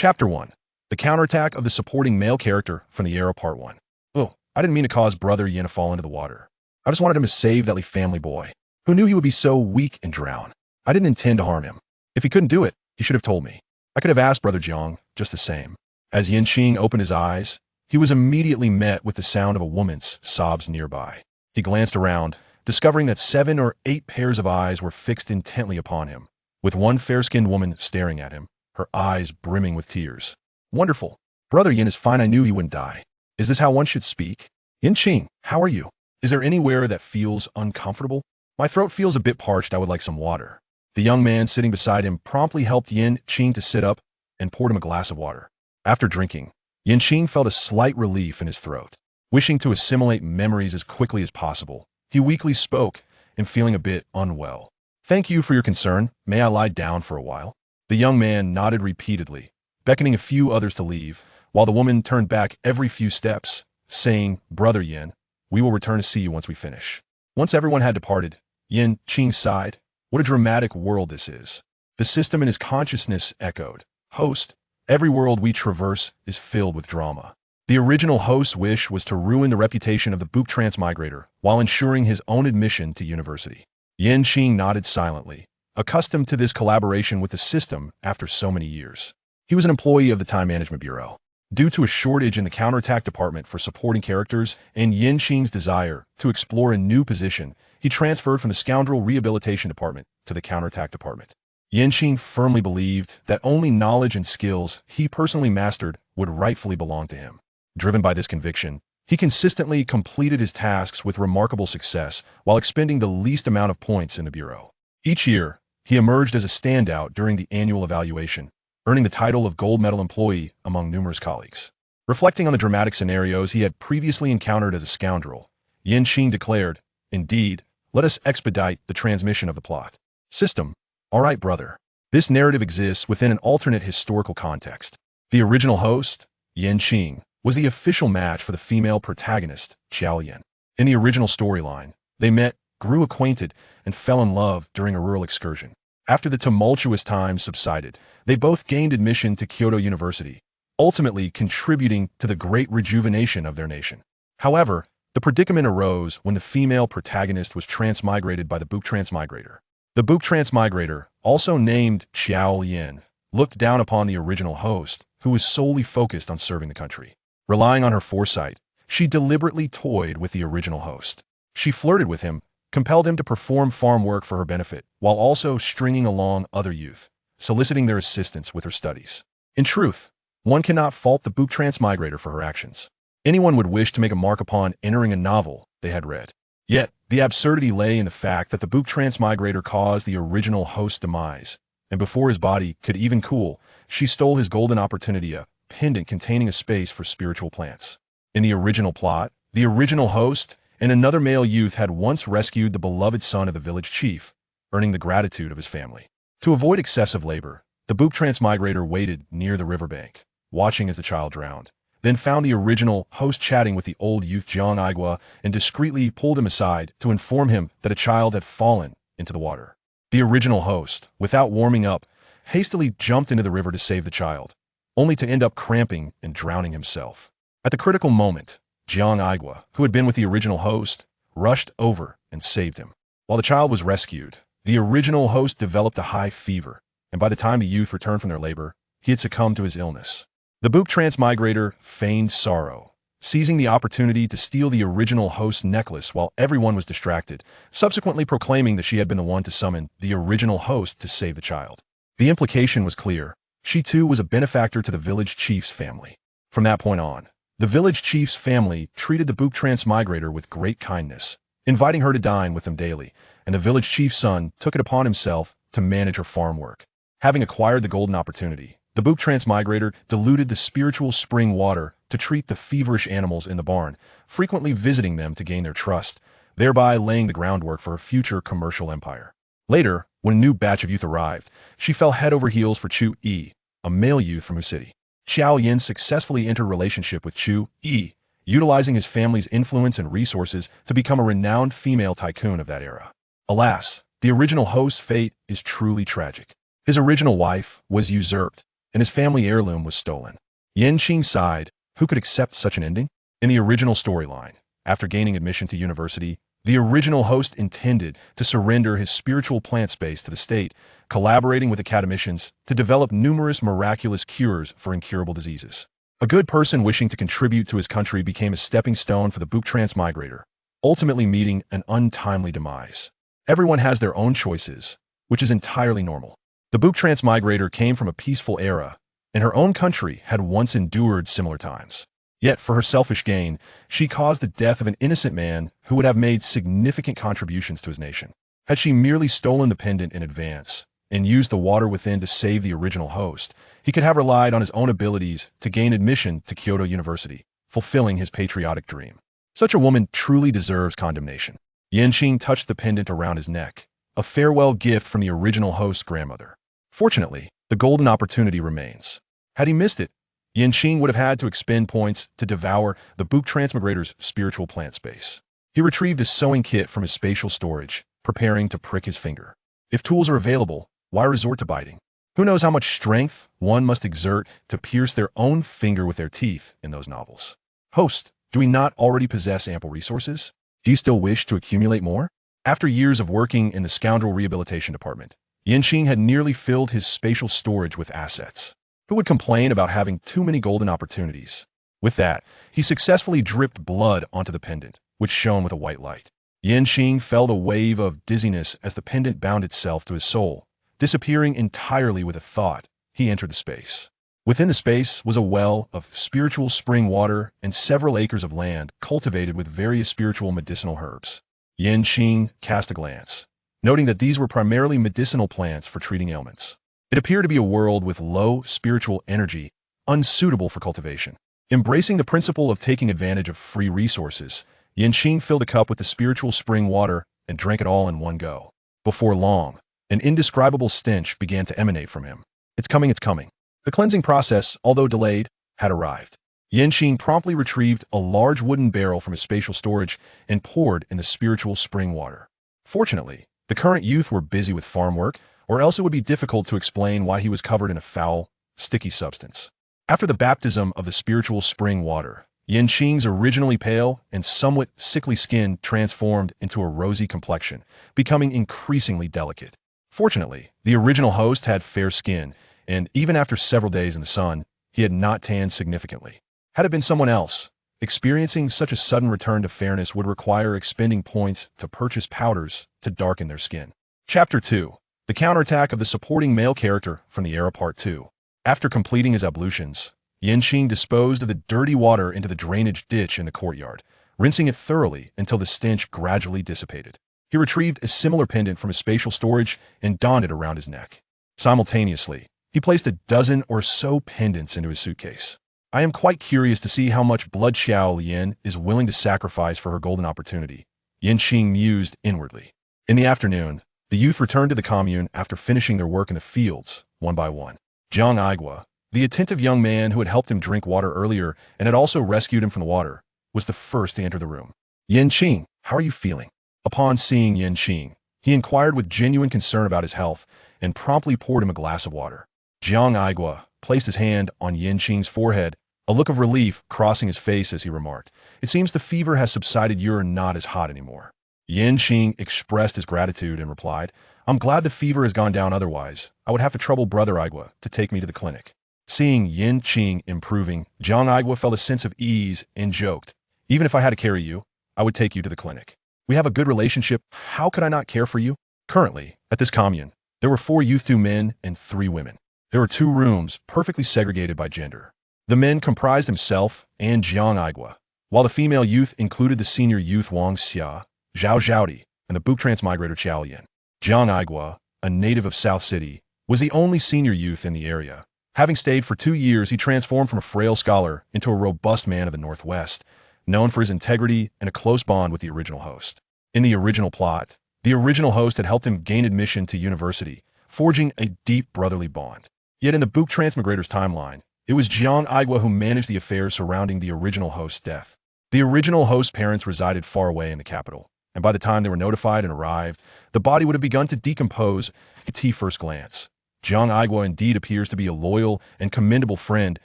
Chapter 1. The Counterattack of the Supporting Male Character from the Era Part 1. Oh, I didn't mean to cause Brother Yin to fall into the water. I just wanted him to save that family boy, who knew he would be so weak and drown. I didn't intend to harm him. If he couldn't do it, he should have told me. I could have asked Brother Jiang just the same. As Yin Qing opened his eyes, he was immediately met with the sound of a woman's sobs nearby. He glanced around, discovering that 7 or 8 pairs of eyes were fixed intently upon him, with one fair-skinned woman staring at him, her eyes brimming with tears. Wonderful. Brother Yin is fine. I knew he wouldn't die. Is this how one should speak? Yin Qing, how are you? Is there anywhere that feels uncomfortable? My throat feels a bit parched. I would like some water. The young man sitting beside him promptly helped Yin Qing to sit up and poured him a glass of water. After drinking, Yin Qing felt a slight relief in his throat. Wishing to assimilate memories as quickly as possible, he weakly spoke and feeling a bit unwell. Thank you for your concern. May I lie down for a while? The young man nodded repeatedly, beckoning a few others to leave, while the woman turned back every few steps, saying, Brother Yin, we will return to see you once we finish. Once everyone had departed, Yin Qing sighed. What a dramatic world this is. The system in his consciousness echoed. Host, every world we traverse is filled with drama. The original host's wish was to ruin the reputation of the Book Transmigrator while ensuring his own admission to university. Yin Qing nodded silently, accustomed to this collaboration with the system after so many years. He was an employee of the Time Management Bureau. Due to a shortage in the counterattack department for supporting characters and Yin Qing's desire to explore a new position, he transferred from the Scoundrel Rehabilitation Department to the Counterattack Department. Yin Qing firmly believed that only knowledge and skills he personally mastered would rightfully belong to him. Driven by this conviction, he consistently completed his tasks with remarkable success while expending the least amount of points in the Bureau. Each year, he emerged as a standout during the annual evaluation, earning the title of Gold Medal Employee among numerous colleagues. Reflecting on the dramatic scenarios he had previously encountered as a scoundrel, Yin Qing declared, Indeed, let us expedite the transmission of the plot. System. All right, brother. This narrative exists within an alternate historical context. The original host, Yin Qing, was the official match for the female protagonist, Xiao Yan. In the original storyline, they met, grew acquainted, and fell in love during a rural excursion. After the tumultuous times subsided, they both gained admission to Kyoto University, ultimately contributing to the great rejuvenation of their nation. However, the predicament arose when the female protagonist was transmigrated by the Book Transmigrator. The Book Transmigrator, also named Xiao Yan, looked down upon the original host, who was solely focused on serving the country. Relying on her foresight, she deliberately toyed with the original host. She flirted with him, compelled him to perform farm work for her benefit, while also stringing along other youth, soliciting their assistance with her studies. In truth, one cannot fault the Book Transmigrator for her actions. Anyone would wish to make a mark upon entering a novel they had read. Yet, the absurdity lay in the fact that the Book Transmigrator caused the original host's demise, and before his body could even cool, she stole his golden opportunity, a pendant containing a space for spiritual plants. In the original plot, the original host and another male youth had once rescued the beloved son of the village chief, earning the gratitude of his family. To avoid excessive labor, the Book Transmigrator waited near the riverbank, watching as the child drowned, then found the original host chatting with the old youth Jiang Aigua and discreetly pulled him aside to inform him that a child had fallen into the water. The original host, without warming up, hastily jumped into the river to save the child, only to end up cramping and drowning himself. At the critical moment, Jiang Aigua, who had been with the original host, rushed over and saved him. While the child was rescued, the original host developed a high fever, and by the time the youth returned from their labor, he had succumbed to his illness. The Book Transmigrator feigned sorrow, seizing the opportunity to steal the original host's necklace while everyone was distracted, subsequently proclaiming that she had been the one to summon the original host to save the child. The implication was clear. She too was a benefactor to the village chief's family. From that point on, the village chief's family treated the Book Transmigrator with great kindness, inviting her to dine with them daily, and the village chief's son took it upon himself to manage her farm work. Having acquired the golden opportunity, the Book Transmigrator diluted the spiritual spring water to treat the feverish animals in the barn, frequently visiting them to gain their trust, thereby laying the groundwork for her future commercial empire. Later, when a new batch of youth arrived, she fell head over heels for Chu Yi, a male youth from her city. Xiao Yin successfully entered a relationship with Chu Yi, utilizing his family's influence and resources to become a renowned female tycoon of that era. Alas, the original host's fate is truly tragic. His original wife was usurped, and his family heirloom was stolen. Qing sighed. Who could accept such an ending? In the original storyline, after gaining admission to university, the original host intended to surrender his spiritual plant space to the state, collaborating with academicians to develop numerous miraculous cures for incurable diseases. A good person wishing to contribute to his country became a stepping stone for the Book Transmigrator, ultimately meeting an untimely demise. Everyone has their own choices, which is entirely normal. The Book Transmigrator came from a peaceful era, and her own country had once endured similar times. Yet, for her selfish gain, she caused the death of an innocent man who would have made significant contributions to his nation. Had she merely stolen the pendant in advance and used the water within to save the original host, he could have relied on his own abilities to gain admission to Kyoto University, fulfilling his patriotic dream. Such a woman truly deserves condemnation. Qing touched the pendant around his neck, a farewell gift from the original host's grandmother. Fortunately, the golden opportunity remains. Had he missed it, Qing would have had to expend points to devour the Book Transmigrator's spiritual plant space. He retrieved his sewing kit from his spatial storage, preparing to prick his finger. If tools are available, why resort to biting? Who knows how much strength one must exert to pierce their own finger with their teeth in those novels? Host, do we not already possess ample resources? Do you still wish to accumulate more? After years of working in the Scoundrel Rehabilitation Department, Qing had nearly filled his spatial storage with assets. Who would complain about having too many golden opportunities? With that, he successfully dripped blood onto the pendant, which shone with a white light. Qing felt a wave of dizziness as the pendant bound itself to his soul, disappearing entirely with a thought. He entered the space. Within the space was a well of spiritual spring water and several acres of land cultivated with various spiritual medicinal herbs. Qing cast a glance, noting that these were primarily medicinal plants for treating ailments. It appeared to be a world with low spiritual energy, unsuitable for cultivation. Embracing the principle of taking advantage of free resources, Qing filled a cup with the spiritual spring water and drank it all in one go. Before long, an indescribable stench began to emanate from him. It's coming, it's coming. The cleansing process, although delayed, had arrived. Qing promptly retrieved a large wooden barrel from his spatial storage and poured in the spiritual spring water. Fortunately, the current youth were busy with farm work, or else it would be difficult to explain why he was covered in a foul, sticky substance. After the baptism of the spiritual spring water, Qing's originally pale and somewhat sickly skin transformed into a rosy complexion, becoming increasingly delicate. Fortunately, the original host had fair skin, and even after several days in the sun, he had not tanned significantly. Had it been someone else, experiencing such a sudden return to fairness would require expending points to purchase powders to darken their skin. Chapter 2. The Counterattack of the Supporting Male Character from the Era Part 2. After completing his ablutions, Qing disposed of the dirty water into the drainage ditch in the courtyard, rinsing it thoroughly until the stench gradually dissipated. He retrieved a similar pendant from his spatial storage and donned it around his neck. Simultaneously, he placed a dozen or so pendants into his suitcase. I am quite curious to see how much blood Xiao Lian is willing to sacrifice for her golden opportunity, Qing mused inwardly. In the afternoon, the youth returned to the commune after finishing their work in the fields, one by one. Jiang Aigua, the attentive young man who had helped him drink water earlier and had also rescued him from the water, was the first to enter the room. Qing, how are you feeling? Upon seeing Qing, he inquired with genuine concern about his health and promptly poured him a glass of water. Jiang Aigua placed his hand on Qing's forehead, a look of relief crossing his face as he remarked, "It seems the fever has subsided. You're not as hot anymore." Qing expressed his gratitude and replied, "I'm glad the fever has gone down, otherwise I would have to trouble Brother Aigua to take me to the clinic." Seeing Qing improving, Jiang Aigua felt a sense of ease and joked, "Even if I had to carry you, I would take you to the clinic. We have a good relationship. How could I not care for you?" Currently, at this commune, there were 4 youth, 2 men, and 3 women. There were 2 rooms perfectly segregated by gender. The men comprised himself and Jiang Aigua, while the female youth included the senior youth Wang Xia, Zhao Zhaodi, and the Book Transmigrator Qiao Yan. Jiang Aigua, a native of South City, was the only senior youth in the area. Having stayed for 2 years, he transformed from a frail scholar into a robust man of the Northwest, known for his integrity and a close bond with the original host. In the original plot, the original host had helped him gain admission to university, forging a deep brotherly bond. Yet in the Book Transmigrator's timeline, it was Jiang Aigua who managed the affairs surrounding the original host's death. The original host's parents resided far away in the capital, and by the time they were notified and arrived, the body would have begun to decompose at first glance. Jiang Aigua indeed appears to be a loyal and commendable friend.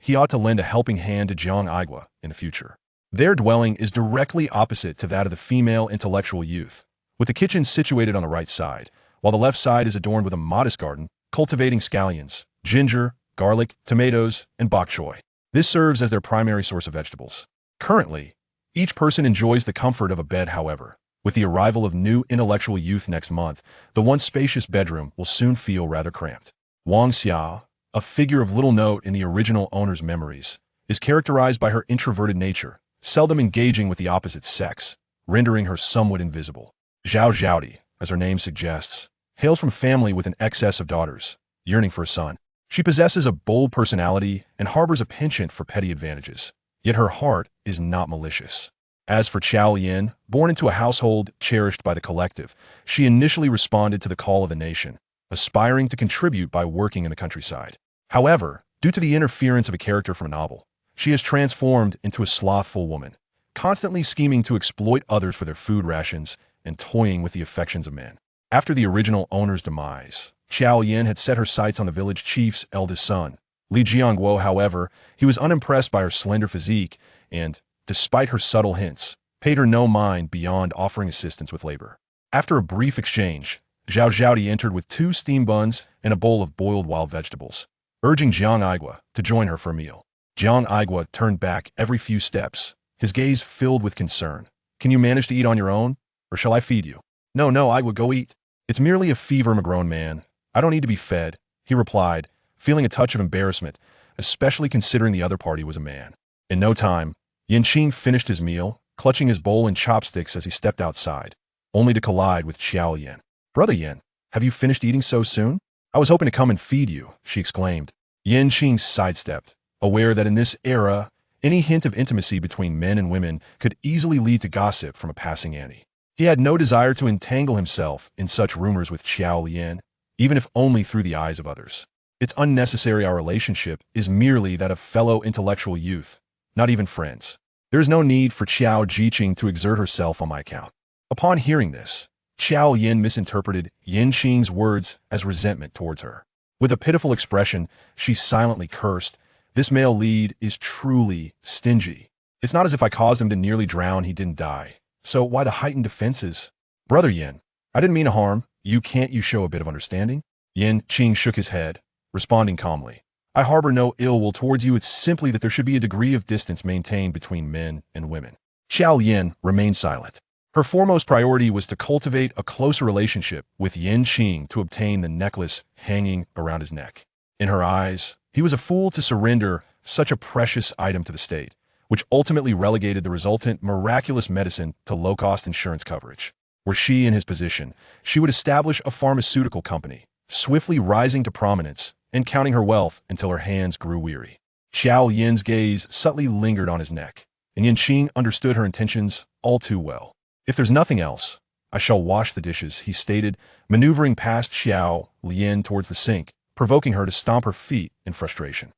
He ought to lend a helping hand to Jiang Aigua in the future. Their dwelling is directly opposite to that of the female intellectual youth, with the kitchen situated on the right side, while the left side is adorned with a modest garden, cultivating scallions, ginger, garlic, tomatoes, and bok choy. This serves as their primary source of vegetables. Currently, each person enjoys the comfort of a bed, however. With the arrival of new intellectual youth next month, the once spacious bedroom will soon feel rather cramped. Wang Xia, a figure of little note in the original owner's memories, is characterized by her introverted nature, seldom engaging with the opposite sex, rendering her somewhat invisible. Zhao Zhaodi, as her name suggests, hails from a family with an excess of daughters, yearning for a son. She possesses a bold personality and harbors a penchant for petty advantages, yet her heart is not malicious. As for Qiao Yin, born into a household cherished by the collective, she initially responded to the call of the nation, aspiring to contribute by working in the countryside. However, due to the interference of a character from a novel, she has transformed into a slothful woman, constantly scheming to exploit others for their food rations and toying with the affections of men. After the original owner's demise, Qiao Yin had set her sights on the village chief's eldest son, Li Jiangguo. However, he was unimpressed by her slender physique and, despite her subtle hints, paid her no mind beyond offering assistance with labor. After a brief exchange, Zhao Zhaodi entered with 2 steam buns and a bowl of boiled wild vegetables, urging Jiang Aigua to join her for a meal. Jiang Aigua turned back every few steps, his gaze filled with concern. "Can you manage to eat on your own, or shall I feed you?" No, Aigua, go eat. It's merely a fever, I'm a grown man. I don't need to be fed," he replied, feeling a touch of embarrassment, especially considering the other party was a man. In no time, Qing finished his meal, clutching his bowl and chopsticks as he stepped outside, only to collide with Qiao Yin. "Brother Yin, have you finished eating so soon? I was hoping to come and feed you," she exclaimed. Qing sidestepped, aware that in this era, any hint of intimacy between men and women could easily lead to gossip from a passing Annie. He had no desire to entangle himself in such rumors with Qiao Yin, even if only through the eyes of others. It's unnecessary. Our relationship is merely that of fellow intellectual youth, not even friends. There is no need for Qiao Jiqing to exert herself on my account. Upon hearing this, Qiao Yin misinterpreted Qing's words as resentment towards her. With a pitiful expression, she silently cursed. This male lead is truly stingy. It's not as if I caused him to nearly drown, he didn't die. So why the heightened defenses? Brother Yin, I didn't mean to harm. You show a bit of understanding? Qing shook his head, responding calmly. I harbor no ill will towards you. It's simply that there should be a degree of distance maintained between men and women. Qiao Yin remained silent. Her foremost priority was to cultivate a closer relationship with Qing to obtain the necklace hanging around his neck. In her eyes, he was a fool to surrender such a precious item to the state, which ultimately relegated the resultant miraculous medicine to low-cost insurance coverage. Were she in his position, she would establish a pharmaceutical company, swiftly rising to prominence and counting her wealth until her hands grew weary. Qiao Yin's gaze subtly lingered on his neck, and Qing understood her intentions all too well. "If there's nothing else, I shall wash the dishes," he stated, maneuvering past Qiao Yin towards the sink, provoking her to stomp her feet in frustration.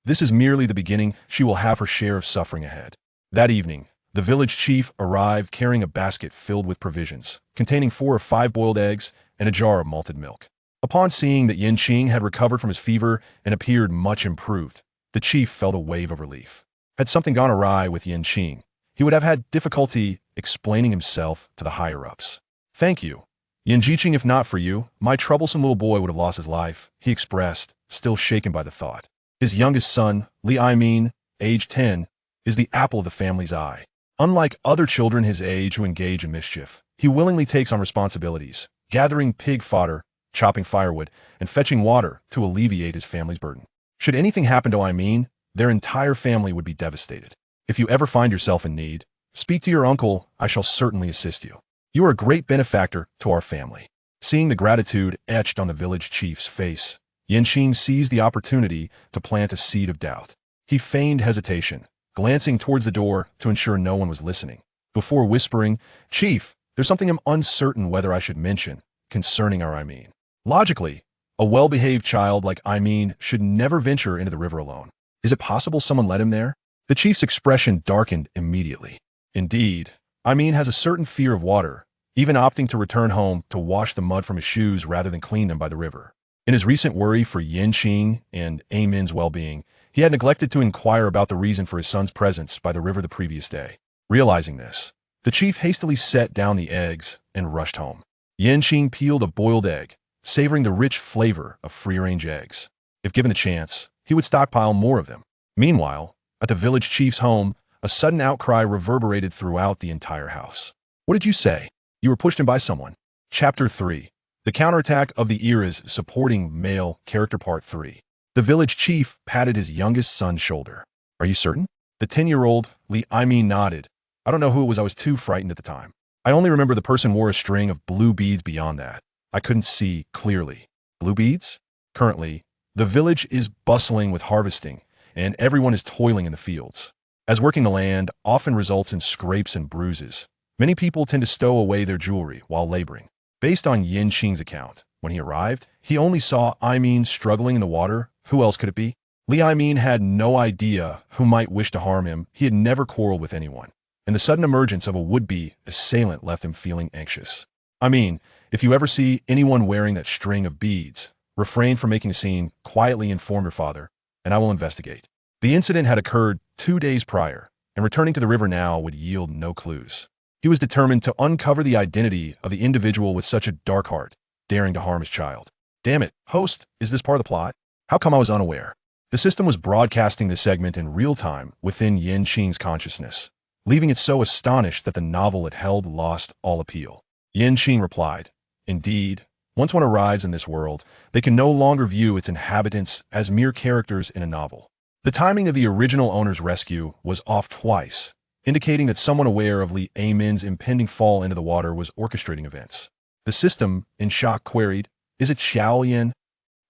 This is merely the beginning. She will have her share of suffering ahead. That evening, the village chief arrived carrying a basket filled with provisions, containing 4 or 5 boiled eggs and a jar of malted milk. Upon seeing that Qing had recovered from his fever and appeared much improved, the chief felt a wave of relief. Had something gone awry with Qing, he would have had difficulty explaining himself to the higher-ups. "Thank you, Jiqing. If not for you, my troublesome little boy would have lost his life," he expressed, still shaken by the thought. His youngest son, Li Aimin, age 10, is the apple of the family's eye. Unlike other children his age who engage in mischief, he willingly takes on responsibilities, gathering pig fodder, chopping firewood, and fetching water to alleviate his family's burden. Should anything happen to Aimin, their entire family would be devastated. If you ever find yourself in need, speak to your uncle. I shall certainly assist you. You are a great benefactor to our family. Seeing the gratitude etched on the village chief's face, Qing seized the opportunity to plant a seed of doubt. He feigned hesitation, glancing towards the door to ensure no one was listening, before whispering, "Chief, there's something I'm uncertain whether I should mention concerning our Aimin. Logically, a well-behaved child like Aimin should never venture into the river alone. Is it possible someone led him there?" The chief's expression darkened immediately. Indeed, Aimin has a certain fear of water, even opting to return home to wash the mud from his shoes rather than clean them by the river. In his recent worry for Qing and Amin's well-being, he had neglected to inquire about the reason for his son's presence by the river the previous day. Realizing this, the chief hastily set down the eggs and rushed home. Qing peeled a boiled egg, savoring the rich flavor of free-range eggs. If given a chance, he would stockpile more of them. Meanwhile, at the village chief's home, a sudden outcry reverberated throughout the entire house. "What did you say? You were pushed in by someone." Chapter 3. The Counterattack of the Eras Supporting Male Character Part 3. The village chief patted his youngest son's shoulder. "Are you certain?" The 10-year-old Li Aimin nodded. "I don't know who it was. I was too frightened at the time. I only remember the person wore a string of blue beads beyond that. I couldn't see clearly." Blue beads? Currently, the village is bustling with harvesting, and everyone is toiling in the fields. As working the land often results in scrapes and bruises, many people tend to stow away their jewelry while laboring. Based on Qing's account, when he arrived, he only saw Aimin struggling in the water. Who else could it be? Li Aimin had no idea who might wish to harm him. He had never quarreled with anyone, and the sudden emergence of a would-be assailant left him feeling anxious. "I mean, if you ever see anyone wearing that string of beads, refrain from making a scene, quietly inform your father, and I will investigate." The incident had occurred 2 days prior, and returning to the river now would yield no clues. He was determined to uncover the identity of the individual with such a dark heart, daring to harm his child. "Damn it, host, is this part of the plot? How come I was unaware?" The system was broadcasting the segment in real time within Qing's consciousness, leaving it so astonished that the novel it held lost all appeal. Qing replied, "Indeed, once one arrives in this world, they can no longer view its inhabitants as mere characters in a novel." The timing of the original owner's rescue was off twice, indicating that someone aware of Li Aimin's impending fall into the water was orchestrating events. The system, in shock, queried, "Is it Xiao Yan?"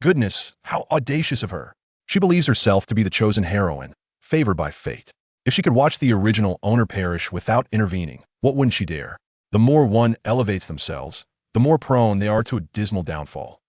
Goodness, how audacious of her. She believes herself to be the chosen heroine, favored by fate. If she could watch the original owner perish without intervening, what wouldn't she dare? The more one elevates themselves, the more prone they are to a dismal downfall.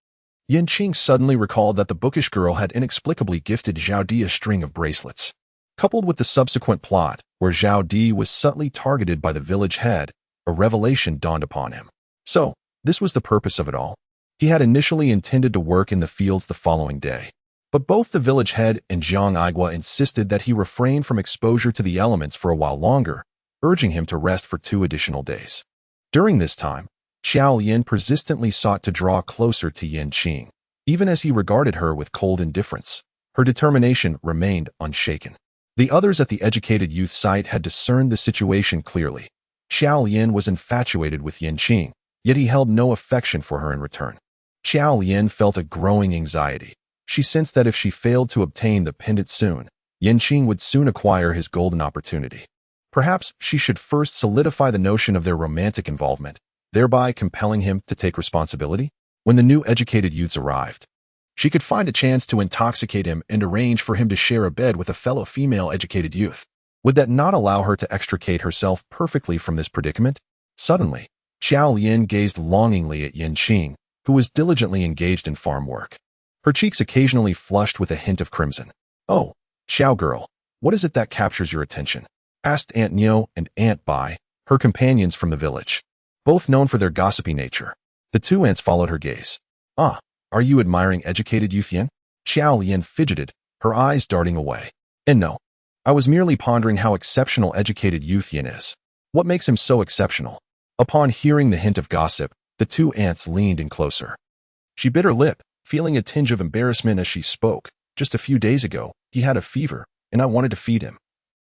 Qing suddenly recalled that the bookish girl had inexplicably gifted Zhao Di a string of bracelets. Coupled with the subsequent plot, where Zhao Di was subtly targeted by the village head, a revelation dawned upon him. So, this was the purpose of it all. He had initially intended to work in the fields the following day, but both the village head and Zhang Aigua insisted that he refrain from exposure to the elements for a while longer, urging him to rest for 2 additional days. During this time, Xiao Yan persistently sought to draw closer to Qing. Even as he regarded her with cold indifference, her determination remained unshaken. The others at the educated youth site had discerned the situation clearly. Xiao Yan was infatuated with Qing, yet he held no affection for her in return. Xiao Yan felt a growing anxiety. She sensed that if she failed to obtain the pendant soon, Qing would soon acquire his golden opportunity. Perhaps she should first solidify the notion of their romantic involvement, thereby compelling him to take responsibility. When the new educated youths arrived, she could find a chance to intoxicate him and arrange for him to share a bed with a fellow female educated youth. Would that not allow her to extricate herself perfectly from this predicament? Suddenly, Xiao Yan gazed longingly at Qing, who was diligently engaged in farm work. Her cheeks occasionally flushed with a hint of crimson. "Oh, Xiao girl, what is it that captures your attention?" asked Aunt Nio and Aunt Bai, her companions from the village, both known for their gossipy nature. The 2 aunts followed her gaze. "Ah, are you admiring educated youth Yan?" Xiao Yan fidgeted, her eyes darting away. "And no, I was merely pondering how exceptional educated youth Yan is. What makes him so exceptional?" Upon hearing the hint of gossip, the 2 aunts leaned in closer. She bit her lip, feeling a tinge of embarrassment as she spoke. "Just a few days ago, he had a fever, and I wanted to feed him.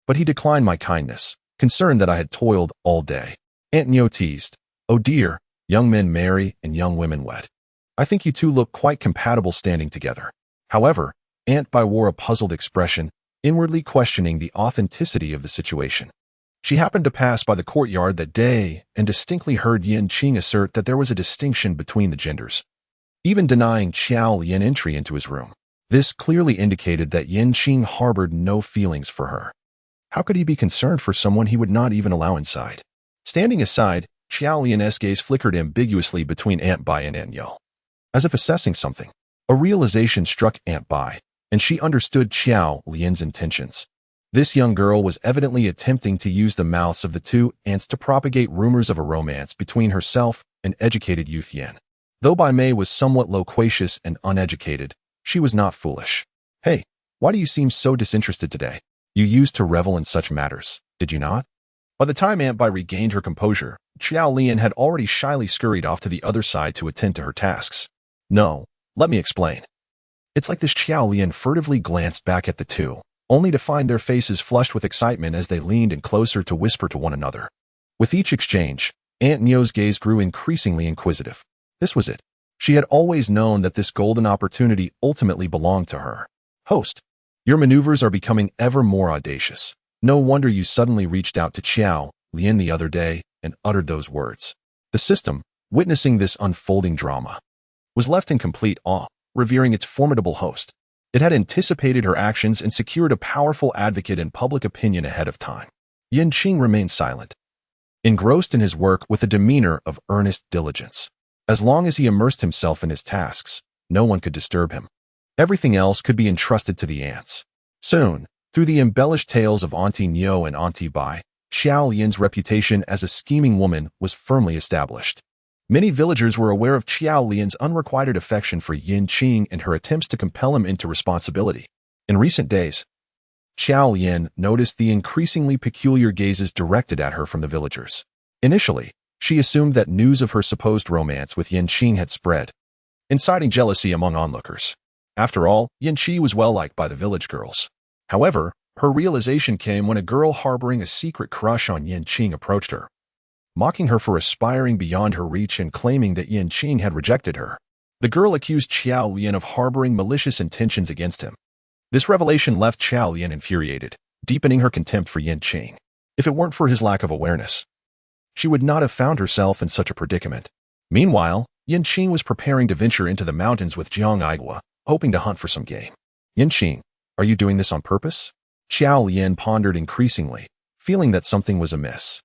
But he declined my kindness, concerned that I had toiled all day." Aunt Nio teased, "Oh dear, young men marry and young women wed. I think you two look quite compatible standing together." However, Aunt Bai wore a puzzled expression, inwardly questioning the authenticity of the situation. She happened to pass by the courtyard that day and distinctly heard Qing assert that there was a distinction between the genders, even denying Xiao Yan entry into his room. This clearly indicated that Qing harbored no feelings for her. How could he be concerned for someone he would not even allow inside? Standing aside, Xiao Yan's gaze flickered ambiguously between Aunt Bai and Aunt Yo. As if assessing something, a realization struck Aunt Bai, and she understood Xiao Lian's intentions. This young girl was evidently attempting to use the mouths of the 2 aunts to propagate rumors of a romance between herself and educated youth Yan. Though Bai Mei was somewhat loquacious and uneducated, she was not foolish. "Hey, why do you seem so disinterested today? You used to revel in such matters, did you not?" By the time Aunt Bai regained her composure, Xiao Lian had already shyly scurried off to the other side to attend to her tasks. "No, let me explain." It's like this. Xiao Lian furtively glanced back at the two, only to find their faces flushed with excitement as they leaned in closer to whisper to one another. With each exchange, Aunt Nio's gaze grew increasingly inquisitive. This was it. She had always known that this golden opportunity ultimately belonged to her. "Host, your maneuvers are becoming ever more audacious. No wonder you suddenly reached out to Xiao Lian the other day and uttered those words." The system, witnessing this unfolding drama, was left in complete awe, revering its formidable host. It had anticipated her actions and secured a powerful advocate in public opinion ahead of time. Qing remained silent, engrossed in his work with a demeanor of earnest diligence. As long as he immersed himself in his tasks, no one could disturb him. Everything else could be entrusted to the ants. Soon, through the embellished tales of Auntie Nio and Auntie Bai, Xiao Lian's reputation as a scheming woman was firmly established. Many villagers were aware of Xiao Lian's unrequited affection for Qing and her attempts to compel him into responsibility. In recent days, Xiao Lian noticed the increasingly peculiar gazes directed at her from the villagers. Initially, she assumed that news of her supposed romance with Qing had spread, inciting jealousy among onlookers. After all, Qi was well liked by the village girls. However, her realization came when a girl harboring a secret crush on Qing approached her, mocking her for aspiring beyond her reach and claiming that Qing had rejected her. The girl accused Xiao Lian of harboring malicious intentions against him. This revelation left Xiao Lian infuriated, deepening her contempt for Qing. If it weren't for his lack of awareness, she would not have found herself in such a predicament. Meanwhile, Qing was preparing to venture into the mountains with Jiang Aigua, hoping to hunt for some game. "Qing, are you doing this on purpose?" Xiao Lian pondered increasingly, feeling that something was amiss.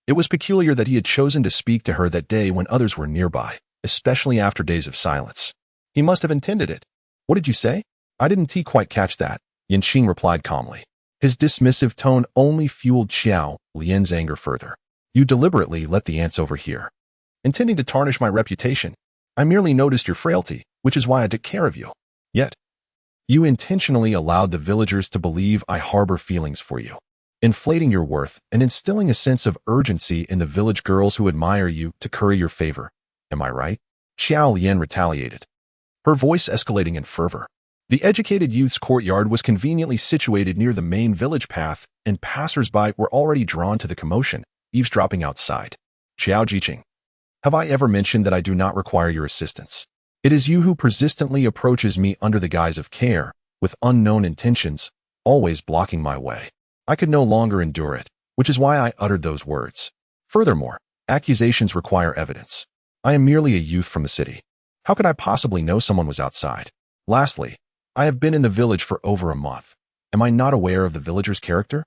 It was peculiar that he had chosen to speak to her that day when others were nearby, especially after days of silence. He must have intended it. "What did you say?" "I didn't quite catch that," Qing replied calmly. His dismissive tone only fueled Xiao Lian's anger further. "You deliberately let the ants overhear, intending to tarnish my reputation. I merely noticed your frailty, which is why I took care of you. Yet, you intentionally allowed the villagers to believe I harbor feelings for you, inflating your worth and instilling a sense of urgency in the village girls who admire you to curry your favor. Am I right?" Xiao Lian retaliated, her voice escalating in fervor. The educated youth's courtyard was conveniently situated near the main village path, and passers-by were already drawn to the commotion, eavesdropping outside. "Xiao Jiqing, have I ever mentioned that I do not require your assistance? It is you who persistently approaches me under the guise of care, with unknown intentions, always blocking my way. I could no longer endure it, which is why I uttered those words. Furthermore, accusations require evidence. I am merely a youth from the city. How could I possibly know someone was outside? Lastly, I have been in the village for over a month. Am I not aware of the villagers' character?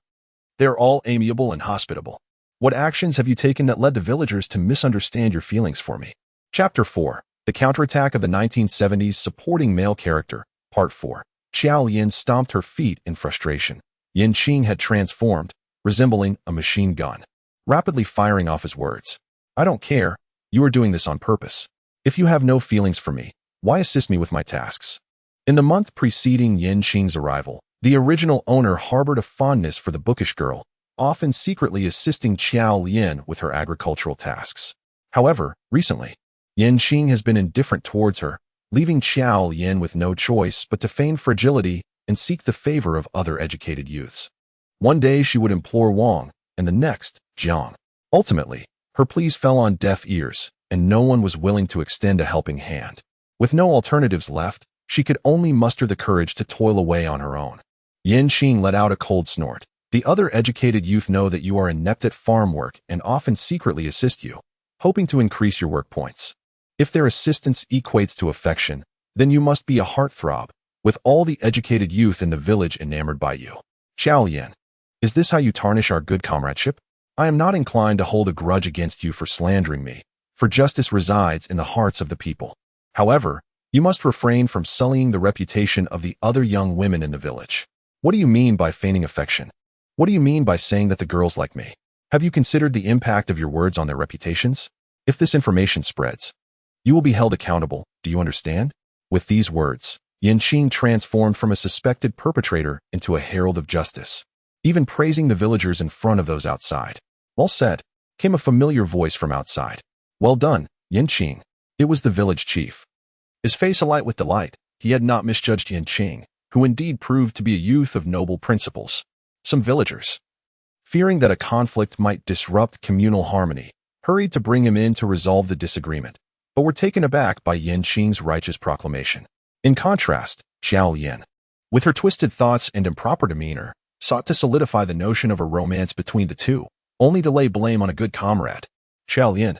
They are all amiable and hospitable. What actions have you taken that led the villagers to misunderstand your feelings for me?" Chapter 4. The Counterattack of the 1970s Supporting Male Character, Part 4. Xiao Lian stomped her feet in frustration. Qing had transformed, resembling a machine gun, rapidly firing off his words. "I don't care. You are doing this on purpose. If you have no feelings for me, why assist me with my tasks?" In the month preceding Qing's arrival, the original owner harbored a fondness for the bookish girl, often secretly assisting Xiao Lian with her agricultural tasks. However, recently, Qing has been indifferent towards her, leaving Xiao Lian with no choice but to feign fragility and seek the favor of other educated youths. One day she would implore Wang, and the next, Jiang. Ultimately, her pleas fell on deaf ears, and no one was willing to extend a helping hand. With no alternatives left, she could only muster the courage to toil away on her own. Qing let out a cold snort. "The other educated youth know that you are inept at farm work and often secretly assist you, hoping to increase your work points. If their assistance equates to affection, then you must be a heartthrob, with all the educated youth in the village enamored by you. Xiao Lian, is this how you tarnish our good comradeship? I am not inclined to hold a grudge against you for slandering me, for justice resides in the hearts of the people. However, you must refrain from sullying the reputation of the other young women in the village. What do you mean by feigning affection? What do you mean by saying that the girls like me? Have you considered the impact of your words on their reputations? If this information spreads, You will be held accountable, do you understand? With these words, Qing transformed from a suspected perpetrator into a herald of justice, even praising the villagers in front of those outside. Well said, came a familiar voice from outside. Well done, Qing. It was the village chief. His face alight with delight, he had not misjudged Qing, who indeed proved to be a youth of noble principles. Some villagers, fearing that a conflict might disrupt communal harmony, hurried to bring him in to resolve the disagreement, but were taken aback by Qing's righteous proclamation. In contrast, Xiao Lian, with her twisted thoughts and improper demeanor, sought to solidify the notion of a romance between the two, only to lay blame on a good comrade. Xiao Lian,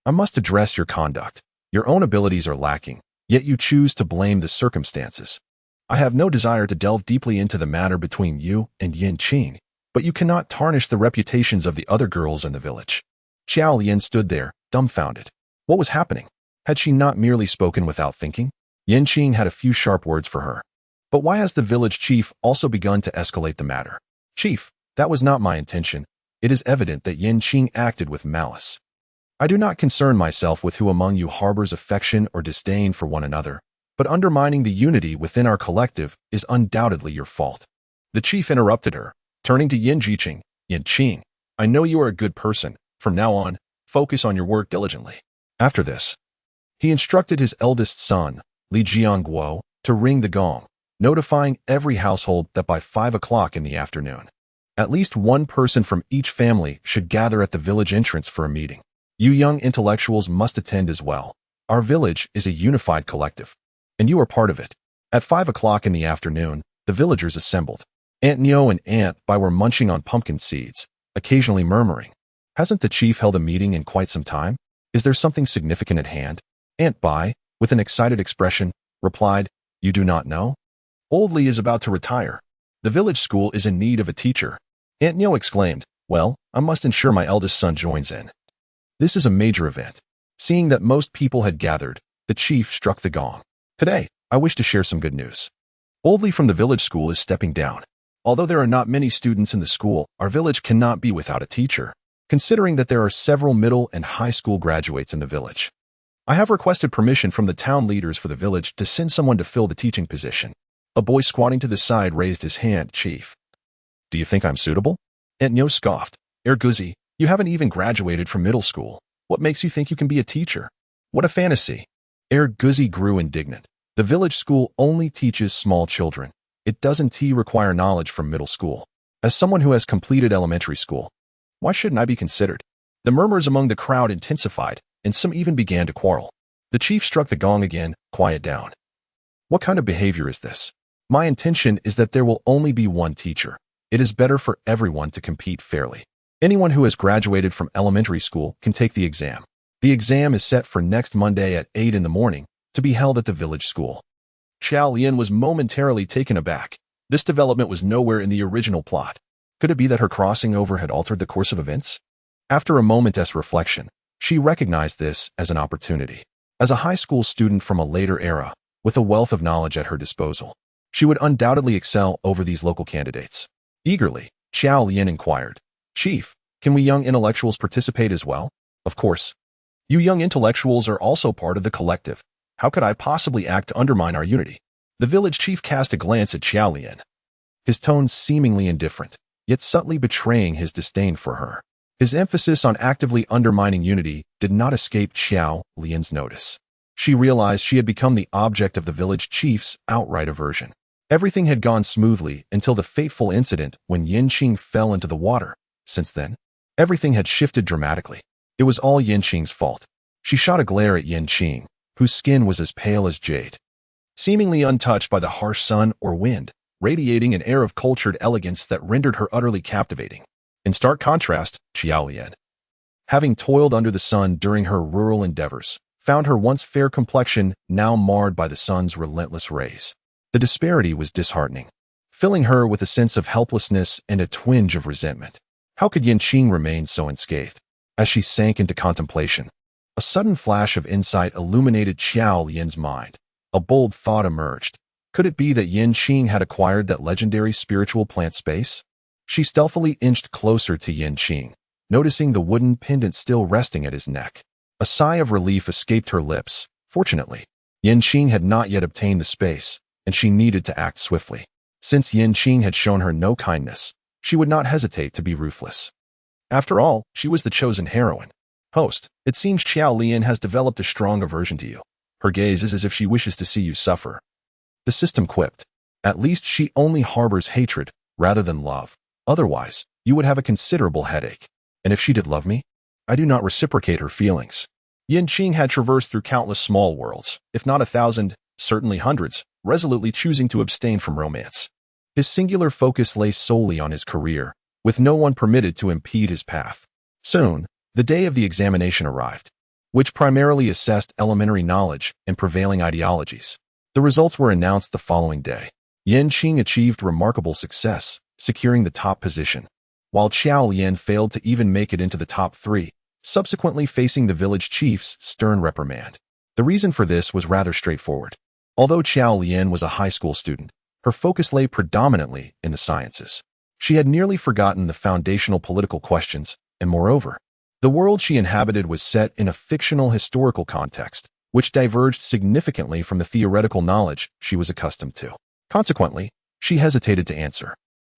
I must address your conduct. Your own abilities are lacking, yet you choose to blame the circumstances. I have no desire to delve deeply into the matter between you and Qing, but you cannot tarnish the reputations of the other girls in the village. Xiao Lian stood there, dumbfounded. What was happening? Had she not merely spoken without thinking? Qing had a few sharp words for her. But why has the village chief also begun to escalate the matter? Chief, that was not my intention. It is evident that Qing acted with malice. I do not concern myself with who among you harbors affection or disdain for one another, but undermining the unity within our collective is undoubtedly your fault. The chief interrupted her, turning to Qing, I know you are a good person. From now on, focus on your work diligently. After this, he instructed his eldest son, Li Jiangguo, to ring the gong, notifying every household that by 5 o'clock in the afternoon, at least one person from each family should gather at the village entrance for a meeting. You young intellectuals must attend as well. Our village is a unified collective, and you are part of it. At 5 o'clock in the afternoon, the villagers assembled. Aunt Neo and Aunt Bai were munching on pumpkin seeds, occasionally murmuring, Hasn't the chief held a meeting in quite some time? Is there something significant at hand? Aunt Bai, with an excited expression, replied, You do not know? Old Li is about to retire. The village school is in need of a teacher. Aunt Neo exclaimed, Well, I must ensure my eldest son joins in. This is a major event. Seeing that most people had gathered, the chief struck the gong. Today, I wish to share some good news. Old Li from the village school is stepping down. Although there are not many students in the school, our village cannot be without a teacher, considering that there are several middle and high school graduates in the village. I have requested permission from the town leaders for the village to send someone to fill the teaching position. A boy squatting to the side raised his hand. Chief, do you think I'm suitable? Aunt Neo scoffed. Guzi, you haven't even graduated from middle school. What makes you think you can be a teacher? What a fantasy. Guzi grew indignant. The village school only teaches small children. It doesn't require knowledge from middle school. As someone who has completed elementary school, why shouldn't I be considered? The murmurs among the crowd intensified, and some even began to quarrel. The chief struck the gong again. Quiet down. What kind of behavior is this? My intention is that there will only be one teacher. It is better for everyone to compete fairly. Anyone who has graduated from elementary school can take the exam. The exam is set for next Monday at 8 in the morning to be held at the village school. Xiao Lian was momentarily taken aback. This development was nowhere in the original plot. Could it be that her crossing over had altered the course of events? After a moment's reflection, she recognized this as an opportunity. As a high school student from a later era, with a wealth of knowledge at her disposal, she would undoubtedly excel over these local candidates. Eagerly, Xiao Lian inquired, Chief, can we young intellectuals participate as well? Of course. You young intellectuals are also part of the collective. How could I possibly act to undermine our unity? The village chief cast a glance at Xiao Lian, his tone seemingly indifferent, yet subtly betraying his disdain for her. His emphasis on actively undermining unity did not escape Xiao Lian's notice. She realized she had become the object of the village chief's outright aversion. Everything had gone smoothly until the fateful incident when Qing fell into the water. Since then, everything had shifted dramatically. It was all Qing's fault. She shot a glare at Qing, whose skin was as pale as jade, seemingly untouched by the harsh sun or wind, radiating an air of cultured elegance that rendered her utterly captivating. In stark contrast, Xiao Lian, having toiled under the sun during her rural endeavors, found her once fair complexion now marred by the sun's relentless rays. The disparity was disheartening, filling her with a sense of helplessness and a twinge of resentment. How could Qing remain so unscathed? As she sank into contemplation, a sudden flash of insight illuminated Xiao Lian's mind. A bold thought emerged. Could it be that Qing had acquired that legendary spiritual plant space? She stealthily inched closer to Qing, noticing the wooden pendant still resting at his neck. A sigh of relief escaped her lips. Fortunately, Qing had not yet obtained the space, and she needed to act swiftly. Since Qing had shown her no kindness, she would not hesitate to be ruthless. After all, she was the chosen heroine. Host, it seems Xiao Lian has developed a strong aversion to you. Her gaze is as if she wishes to see you suffer. The system quipped. At least she only harbors hatred, rather than love. Otherwise, you would have a considerable headache. And if she did love me, I do not reciprocate her feelings. Qing had traversed through countless small worlds, if not 1,000, certainly hundreds, resolutely choosing to abstain from romance. His singular focus lay solely on his career, with no one permitted to impede his path. Soon, the day of the examination arrived, which primarily assessed elementary knowledge and prevailing ideologies. The results were announced the following day. Qing achieved remarkable success, securing the top position, while Xiao Lian failed to even make it into the top 3, subsequently facing the village chief's stern reprimand. The reason for this was rather straightforward. Although Xiao Lian was a high school student, her focus lay predominantly in the sciences. She had nearly forgotten the foundational political questions, and moreover, the world she inhabited was set in a fictional historical context, which diverged significantly from the theoretical knowledge she was accustomed to. Consequently, she hesitated to answer,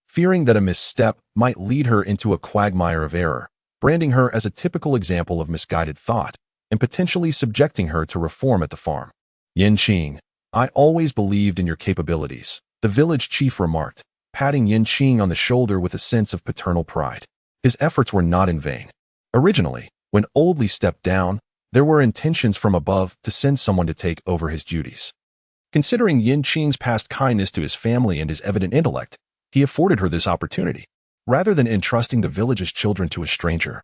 fearing that a misstep might lead her into a quagmire of error, branding her as a typical example of misguided thought, and potentially subjecting her to reform at the farm. Qing, I always believed in your capabilities, the village chief remarked, patting Qing on the shoulder with a sense of paternal pride. His efforts were not in vain. Originally, when Old Li stepped down, there were intentions from above to send someone to take over his duties. Considering Qing's past kindness to his family and his evident intellect, he afforded her this opportunity. Rather than entrusting the village's children to a stranger,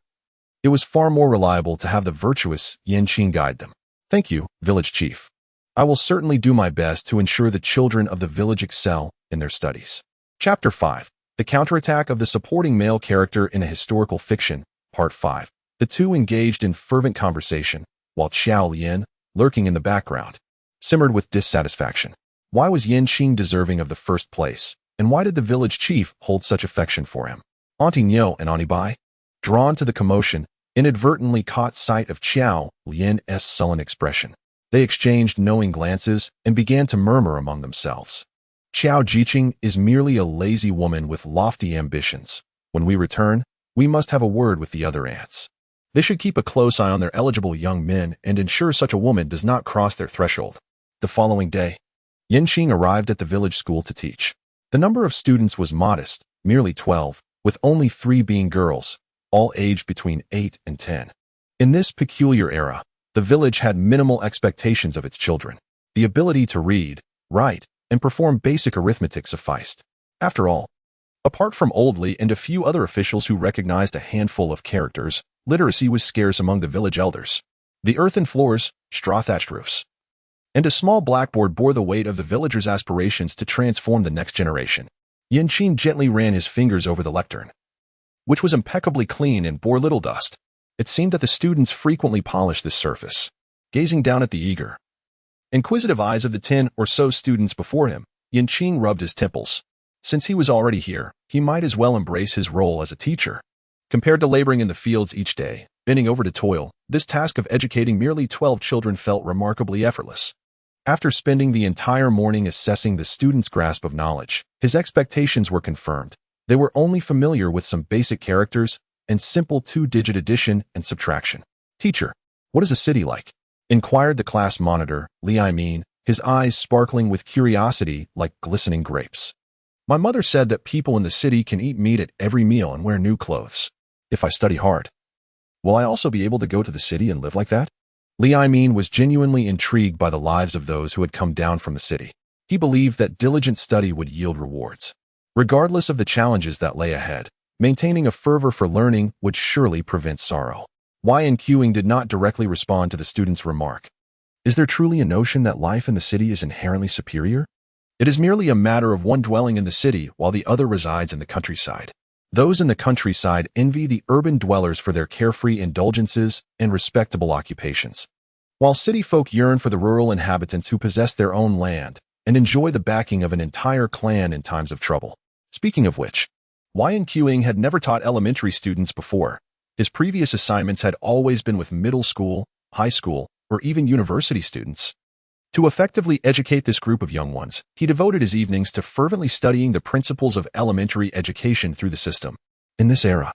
it was far more reliable to have the virtuous Qing guide them. Thank you, village chief. I will certainly do my best to ensure the children of the village excel in their studies. Chapter 5. The Counterattack of the Supporting Male Character in a Historical Fiction, Part 5. The two engaged in fervent conversation, while Xiao Lian, lurking in the background, simmered with dissatisfaction. Why was Qing deserving of the first place, and why did the village chief hold such affection for him? Auntie Nyo and Auntie Bai, drawn to the commotion, inadvertently caught sight of Xiao Lian's sullen expression. They exchanged knowing glances and began to murmur among themselves. Xiao Jiqing is merely a lazy woman with lofty ambitions. When we return, we must have a word with the other aunts. They should keep a close eye on their eligible young men and ensure such a woman does not cross their threshold. The following day, Qing arrived at the village school to teach. The number of students was modest, merely 12, with only 3 being girls, all aged between 8 and 10. In this peculiar era, the village had minimal expectations of its children. The ability to read, write, and perform basic arithmetic sufficed. After all, apart from Old Li and a few other officials who recognized a handful of characters, literacy was scarce among the village elders. The earthen floors, straw-thatched roofs, and a small blackboard bore the weight of the villagers' aspirations to transform the next generation. Qing gently ran his fingers over the lectern, which was impeccably clean and bore little dust. It seemed that the students frequently polished this surface. Gazing down at the eager, inquisitive eyes of the 10 or so students before him, Qing rubbed his temples. Since he was already here, he might as well embrace his role as a teacher. Compared to laboring in the fields each day, bending over to toil, this task of educating merely 12 children felt remarkably effortless. After spending the entire morning assessing the students' grasp of knowledge, his expectations were confirmed. They were only familiar with some basic characters and simple 2-digit addition and subtraction. Teacher, what is a city like? Inquired the class monitor, Li Aimin, his eyes sparkling with curiosity like glistening grapes. My mother said that people in the city can eat meat at every meal and wear new clothes. If I study hard, will I also be able to go to the city and live like that? Li Aimin was genuinely intrigued by the lives of those who had come down from the city. He believed that diligent study would yield rewards. Regardless of the challenges that lay ahead, maintaining a fervor for learning would surely prevent sorrow. Qing did not directly respond to the student's remark. Is there truly a notion that life in the city is inherently superior? It is merely a matter of one dwelling in the city while the other resides in the countryside. Those in the countryside envy the urban dwellers for their carefree indulgences and respectable occupations, while city folk yearn for the rural inhabitants who possess their own land and enjoy the backing of an entire clan in times of trouble. Speaking of which, Qing had never taught elementary students before. His previous assignments had always been with middle school high school, or even university students. To effectively educate this group of young ones, he devoted his evenings to fervently studying the principles of elementary education through the system. In this era,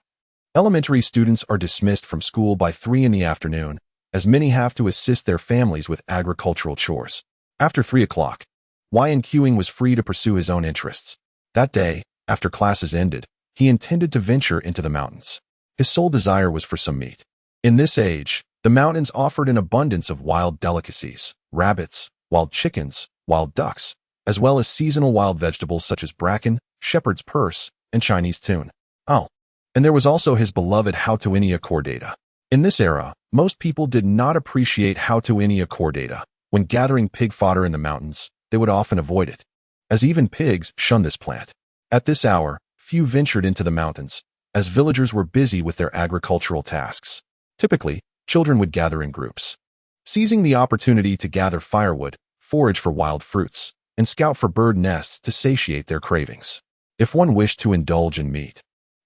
elementary students are dismissed from school by 3 in the afternoon, as many have to assist their families with agricultural chores. After 3 o'clock, Qing was free to pursue his own interests. That day, after classes ended, he intended to venture into the mountains. His sole desire was for some meat. In this age, the mountains offered an abundance of wild delicacies, rabbits, wild chickens, wild ducks, as well as seasonal wild vegetables such as bracken, shepherd's purse, and Chinese tune. Oh, and there was also his beloved Hautuinia chordata. In this era, most people did not appreciate Hautuinia chordata. When gathering pig fodder in the mountains, they would often avoid it, as even pigs shunned this plant. At this hour, few ventured into the mountains, as villagers were busy with their agricultural tasks. Typically, children would gather in groups, seizing the opportunity to gather firewood, forage for wild fruits, and scout for bird nests to satiate their cravings. If one wished to indulge in meat,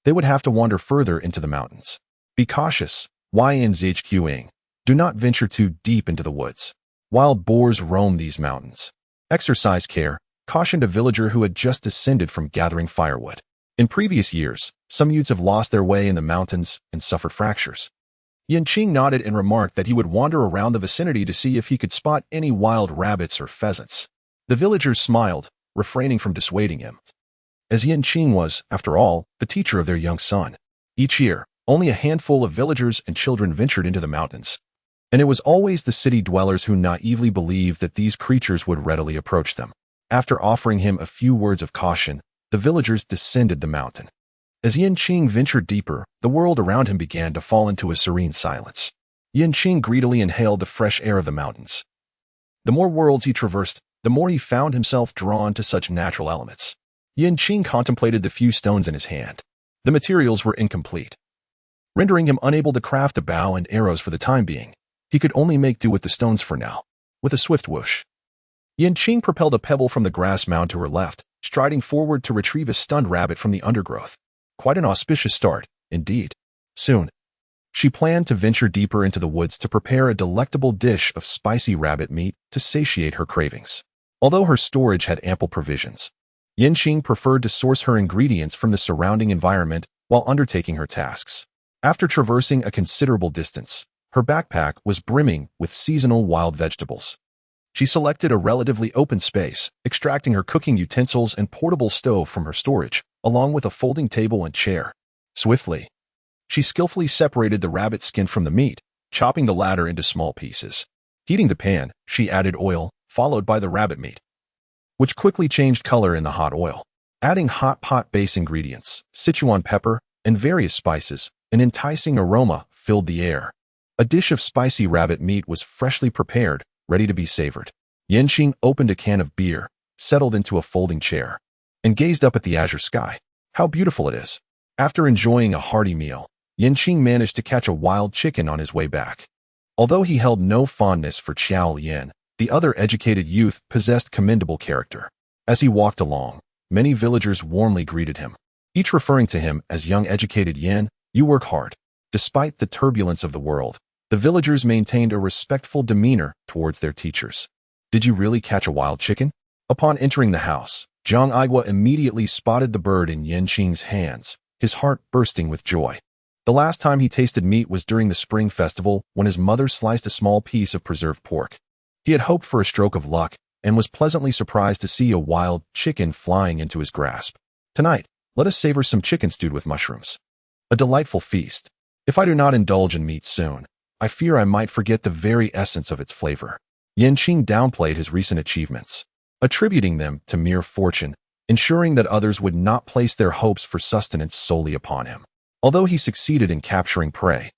they would have to wander further into the mountains. Be cautious, Qing. Do not venture too deep into the woods. Wild boars roam these mountains. Exercise care, cautioned a villager who had just descended from gathering firewood. In previous years, some youths have lost their way in the mountains and suffered fractures. Qing nodded and remarked that he would wander around the vicinity to see if he could spot any wild rabbits or pheasants. The villagers smiled, refraining from dissuading him, as Qing was, after all, the teacher of their young son. Each year, only a handful of villagers and children ventured into the mountains, and it was always the city dwellers who naively believed that these creatures would readily approach them. After offering him a few words of caution, the villagers descended the mountain. As Qing ventured deeper, the world around him began to fall into a serene silence. Qing greedily inhaled the fresh air of the mountains. The more worlds he traversed, the more he found himself drawn to such natural elements. Qing contemplated the few stones in his hand. The materials were incomplete, rendering him unable to craft a bow and arrows for the time being. He could only make do with the stones for now. With a swift whoosh, Qing propelled a pebble from the grass mound to her left, striding forward to retrieve a stunned rabbit from the undergrowth. Quite an auspicious start, indeed. Soon, she planned to venture deeper into the woods to prepare a delectable dish of spicy rabbit meat to satiate her cravings. Although her storage had ample provisions, Qing preferred to source her ingredients from the surrounding environment while undertaking her tasks. After traversing a considerable distance, her backpack was brimming with seasonal wild vegetables. She selected a relatively open space, extracting her cooking utensils and portable stove from her storage, along with a folding table and chair. Swiftly, she skillfully separated the rabbit skin from the meat, chopping the latter into small pieces. Heating the pan, she added oil, followed by the rabbit meat, which quickly changed color in the hot oil. Adding hot pot base ingredients, Sichuan pepper, and various spices, an enticing aroma filled the air. A dish of spicy rabbit meat was freshly prepared, ready to be savored. Qing opened a can of beer, settled into a folding chair, and gazed up at the azure sky. How beautiful it is. After enjoying a hearty meal, Qing managed to catch a wild chicken on his way back. Although he held no fondness for Qiao Lian, the other educated youth possessed commendable character. As he walked along, many villagers warmly greeted him, each referring to him as young educated Yan. You work hard. Despite the turbulence of the world, the villagers maintained a respectful demeanor towards their teachers. Did you really catch a wild chicken? Upon entering the house, Zhang Aigua immediately spotted the bird in Qing's hands, his heart bursting with joy. The last time he tasted meat was during the spring festival when his mother sliced a small piece of preserved pork. He had hoped for a stroke of luck and was pleasantly surprised to see a wild chicken flying into his grasp. Tonight, let us savor some chicken stewed with mushrooms. A delightful feast. If I do not indulge in meat soon, I fear I might forget the very essence of its flavor. Qing downplayed his recent achievements, attributing them to mere fortune, ensuring that others would not place their hopes for sustenance solely upon him. Although he succeeded in capturing prey,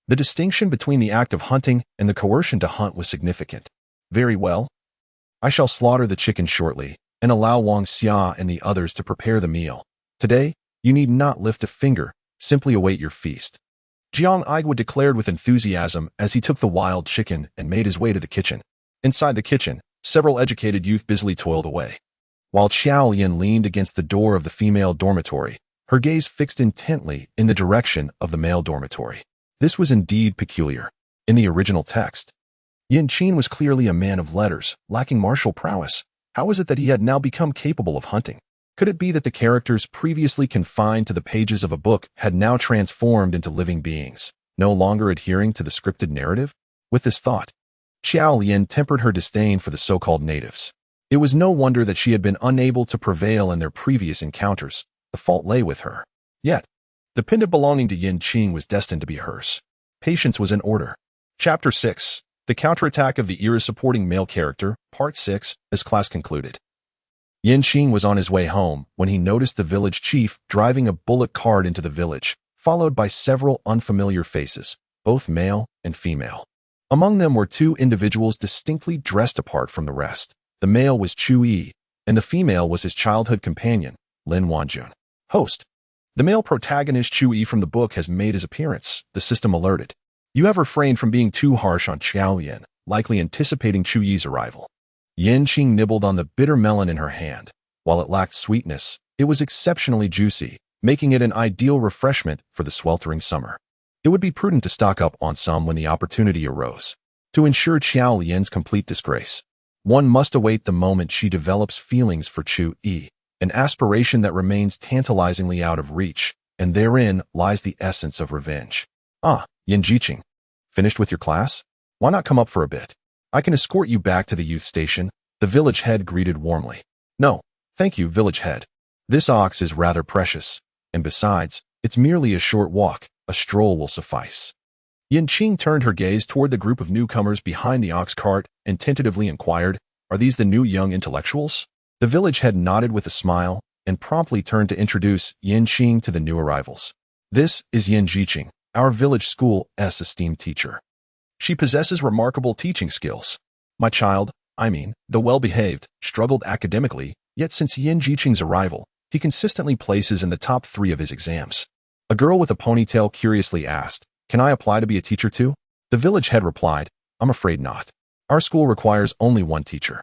the distinction between the act of hunting and the coercion to hunt was significant. Very well. I shall slaughter the chicken shortly and allow Wang Xia and the others to prepare the meal. Today, you need not lift a finger, simply await your feast. Zhang Aigua declared with enthusiasm as he took the wild chicken and made his way to the kitchen. Inside the kitchen, several educated youth busily toiled away. While Qiao Lian leaned against the door of the female dormitory, her gaze fixed intently in the direction of the male dormitory. This was indeed peculiar. In the original text, Qing was clearly a man of letters, lacking martial prowess. How was it that he had now become capable of hunting? Could it be that the characters previously confined to the pages of a book had now transformed into living beings, no longer adhering to the scripted narrative? With this thought, Xiao Lian tempered her disdain for the so-called natives. It was no wonder that she had been unable to prevail in their previous encounters. The fault lay with her. Yet, the pendant belonging to Qing was destined to be hers. Patience was in order. Chapter 6. The Counterattack of the Era Supporting Male Character, Part 6, as class concluded. Qing was on his way home when he noticed the village chief driving a bullock cart into the village, followed by several unfamiliar faces, both male and female. Among them were two individuals distinctly dressed apart from the rest. The male was Qi, and the female was his childhood companion, Lin Wanjun. Host. The male protagonist Qi from the book has made his appearance, the system alerted. You have refrained from being too harsh on Xiaolian, likely anticipating Qi's arrival. Qing nibbled on the bitter melon in her hand. While it lacked sweetness, it was exceptionally juicy, making it an ideal refreshment for the sweltering summer. It would be prudent to stock up on some when the opportunity arose. To ensure Xiaolian's complete disgrace, one must await the moment she develops feelings for Qi, an aspiration that remains tantalizingly out of reach, and therein lies the essence of revenge. Ah, Qing. Finished with your class? Why not come up for a bit? I can escort you back to the youth station, the village head greeted warmly. No, thank you, village head. This ox is rather precious, and besides, it's merely a short walk, a stroll will suffice. Qing turned her gaze toward the group of newcomers behind the ox cart and tentatively inquired, are these the new young intellectuals? The village head nodded with a smile and promptly turned to introduce Qing to the new arrivals. This is Qing, our village school's esteemed teacher. She possesses remarkable teaching skills. My child, the well-behaved, struggled academically, yet since Qing's arrival, he consistently places in the top 3 of his exams. A girl with a ponytail curiously asked, can I apply to be a teacher too? The village head replied, I'm afraid not. Our school requires only 1 teacher.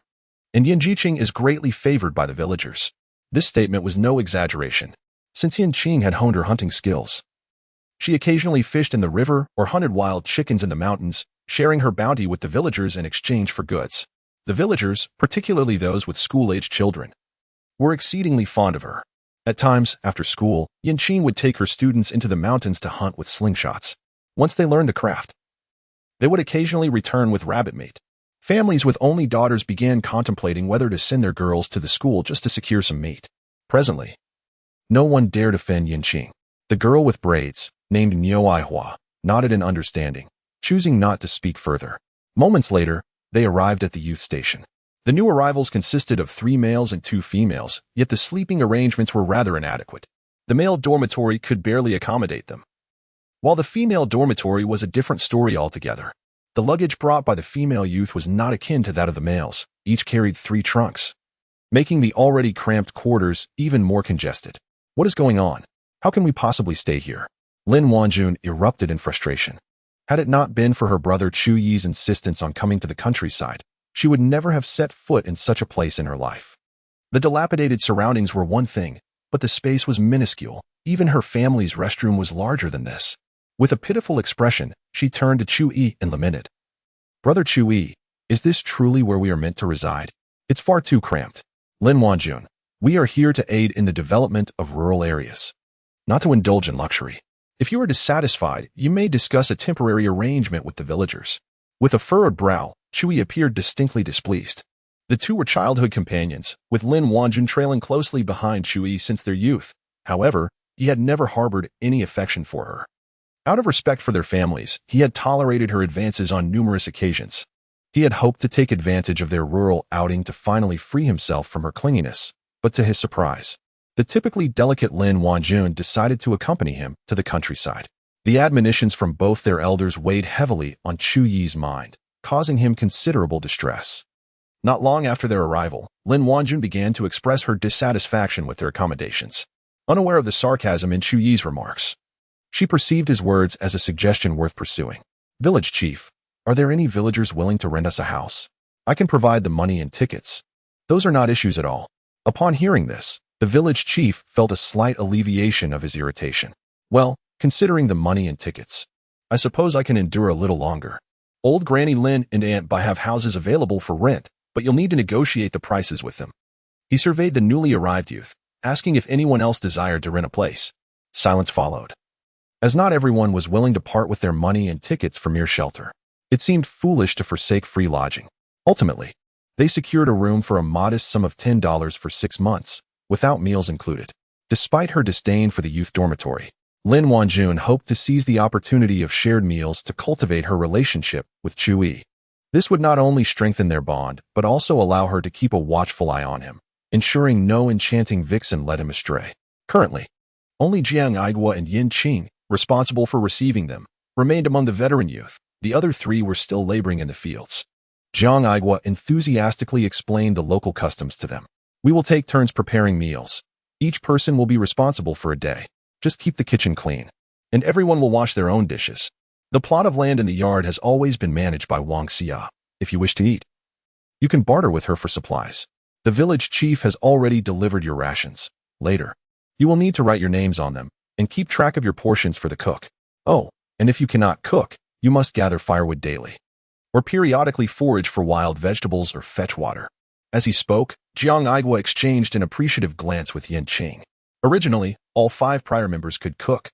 And Qing is greatly favored by the villagers. This statement was no exaggeration, since Qing had honed her hunting skills. She occasionally fished in the river or hunted wild chickens in the mountains, sharing her bounty with the villagers in exchange for goods. The villagers, particularly those with school-aged children, were exceedingly fond of her. At times, after school, Qing would take her students into the mountains to hunt with slingshots. Once they learned the craft, they would occasionally return with rabbit meat. Families with only daughters began contemplating whether to send their girls to the school just to secure some meat. Presently, no one dared offend Qing. The girl with braids, named Niu Aihua, nodded in understanding, choosing not to speak further. Moments later, they arrived at the youth station. The new arrivals consisted of 3 males and 2 females, yet the sleeping arrangements were rather inadequate. The male dormitory could barely accommodate them, while the female dormitory was a different story altogether. The luggage brought by the female youth was not akin to that of the males. Each carried 3 trunks, making the already cramped quarters even more congested. What is going on? How can we possibly stay here? Lin Wanjun erupted in frustration. Had it not been for her brother Qi's insistence on coming to the countryside, she would never have set foot in such a place in her life. The dilapidated surroundings were one thing, but the space was minuscule. Even her family's restroom was larger than this. With a pitiful expression, she turned to Qi and lamented. Brother Qi, is this truly where we are meant to reside? It's far too cramped. Lin Wanjun, we are here to aid in the development of rural areas, not to indulge in luxury. If you are dissatisfied, you may discuss a temporary arrangement with the villagers. With a furrowed brow, Qi appeared distinctly displeased. The two were childhood companions, with Lin Wanjun trailing closely behind Qi since their youth. However, he had never harbored any affection for her. Out of respect for their families, he had tolerated her advances on numerous occasions. He had hoped to take advantage of their rural outing to finally free himself from her clinginess, but to his surprise, the typically delicate Lin Wanjun decided to accompany him to the countryside. The admonitions from both their elders weighed heavily on Qi's mind, causing him considerable distress. Not long after their arrival, Lin Wanjun began to express her dissatisfaction with their accommodations. Unaware of the sarcasm in Qi's remarks, she perceived his words as a suggestion worth pursuing. Village chief, are there any villagers willing to rent us a house? I can provide the money and tickets. Those are not issues at all. Upon hearing this, the village chief felt a slight alleviation of his irritation. Well, considering the money and tickets, I suppose I can endure a little longer. Old Granny Lin and Aunt Bai have houses available for rent, but you'll need to negotiate the prices with them. He surveyed the newly arrived youth, asking if anyone else desired to rent a place. Silence followed, as not everyone was willing to part with their money and tickets for mere shelter. It seemed foolish to forsake free lodging. Ultimately, they secured a room for a modest sum of $10 for 6 months, without meals included. Despite her disdain for the youth dormitory, Lin Wanjun hoped to seize the opportunity of shared meals to cultivate her relationship with Chu Yi. This would not only strengthen their bond, but also allow her to keep a watchful eye on him, ensuring no enchanting vixen led him astray. Currently, only Jiang Aigua and Yin Qing, responsible for receiving them, remained among the veteran youth. The other 3 were still laboring in the fields. Jiang Aigua enthusiastically explained the local customs to them. We will take turns preparing meals. Each person will be responsible for a day. Just keep the kitchen clean. And everyone will wash their own dishes. The plot of land in the yard has always been managed by Wang Xia. If you wish to eat, you can barter with her for supplies. The village chief has already delivered your rations. Later, you will need to write your names on them and keep track of your portions for the cook. Oh, and if you cannot cook, you must gather firewood daily, or periodically forage for wild vegetables or fetch water. As he spoke, Jiang Aigua exchanged an appreciative glance with Yin Qing. Originally, all 5 prior members could cook,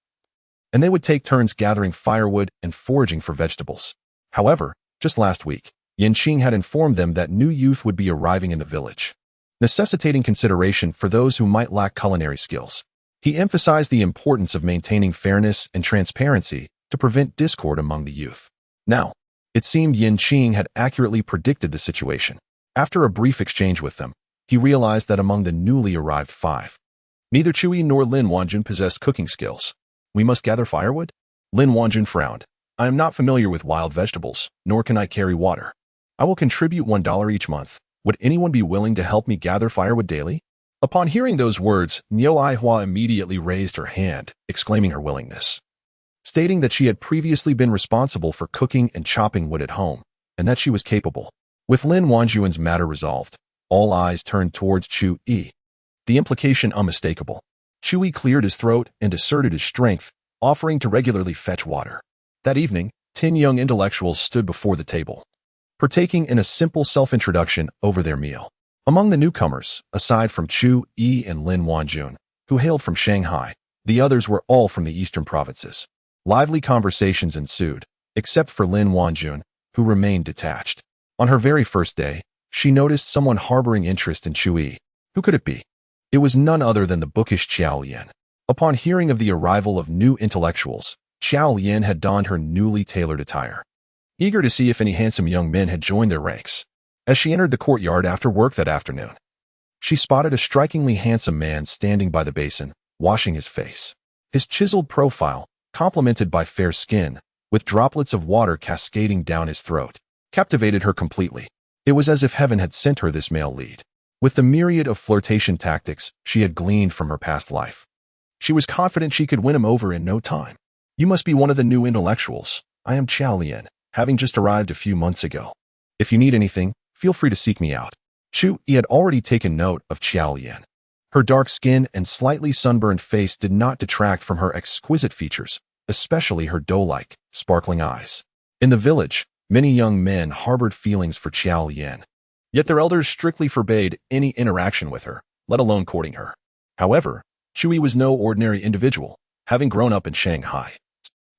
and they would take turns gathering firewood and foraging for vegetables. However, just last week, Yin Qing had informed them that new youth would be arriving in the village, necessitating consideration for those who might lack culinary skills. He emphasized the importance of maintaining fairness and transparency to prevent discord among the youth. Now, it seemed Yin Qing had accurately predicted the situation. After a brief exchange with them, he realized that among the newly arrived 5, neither Chu Yi nor Lin Wanjun possessed cooking skills. We must gather firewood? Lin Wanjun frowned. I am not familiar with wild vegetables, nor can I carry water. I will contribute $1 each month. Would anyone be willing to help me gather firewood daily? Upon hearing those words, Niu Aihua immediately raised her hand, exclaiming her willingness, stating that she had previously been responsible for cooking and chopping wood at home, and that she was capable. With Lin Wanjun's matter resolved, all eyes turned towards Chu Yi. The implication unmistakable. Chu Yi cleared his throat and asserted his strength, offering to regularly fetch water. That evening, 10 young intellectuals stood before the table, partaking in a simple self-introduction over their meal. Among the newcomers, aside from Chu Yi and Lin Wanjun, who hailed from Shanghai, the others were all from the eastern provinces. Lively conversations ensued, except for Lin Wanjun, who remained detached. On her very first day, she noticed someone harboring interest in Chu Yi. Who could it be? It was none other than the bookish Qiao Lian. Upon hearing of the arrival of new intellectuals, Qiao Lian had donned her newly tailored attire, eager to see if any handsome young men had joined their ranks. As she entered the courtyard after work that afternoon, she spotted a strikingly handsome man standing by the basin, washing his face. His chiseled profile, complemented by fair skin, with droplets of water cascading down his throat, captivated her completely. It was as if heaven had sent her this male lead. With the myriad of flirtation tactics she had gleaned from her past life, she was confident she could win him over in no time. You must be one of the new intellectuals. I am Qiao Lian, having just arrived a few months ago. If you need anything, feel free to seek me out. Chu Yi had already taken note of Qiao Lian. Her dark skin and slightly sunburned face did not detract from her exquisite features, especially her doe-like, sparkling eyes. In the village, many young men harbored feelings for Qiao Lian, yet their elders strictly forbade any interaction with her, let alone courting her. However, Chu Yi was no ordinary individual, having grown up in Shanghai.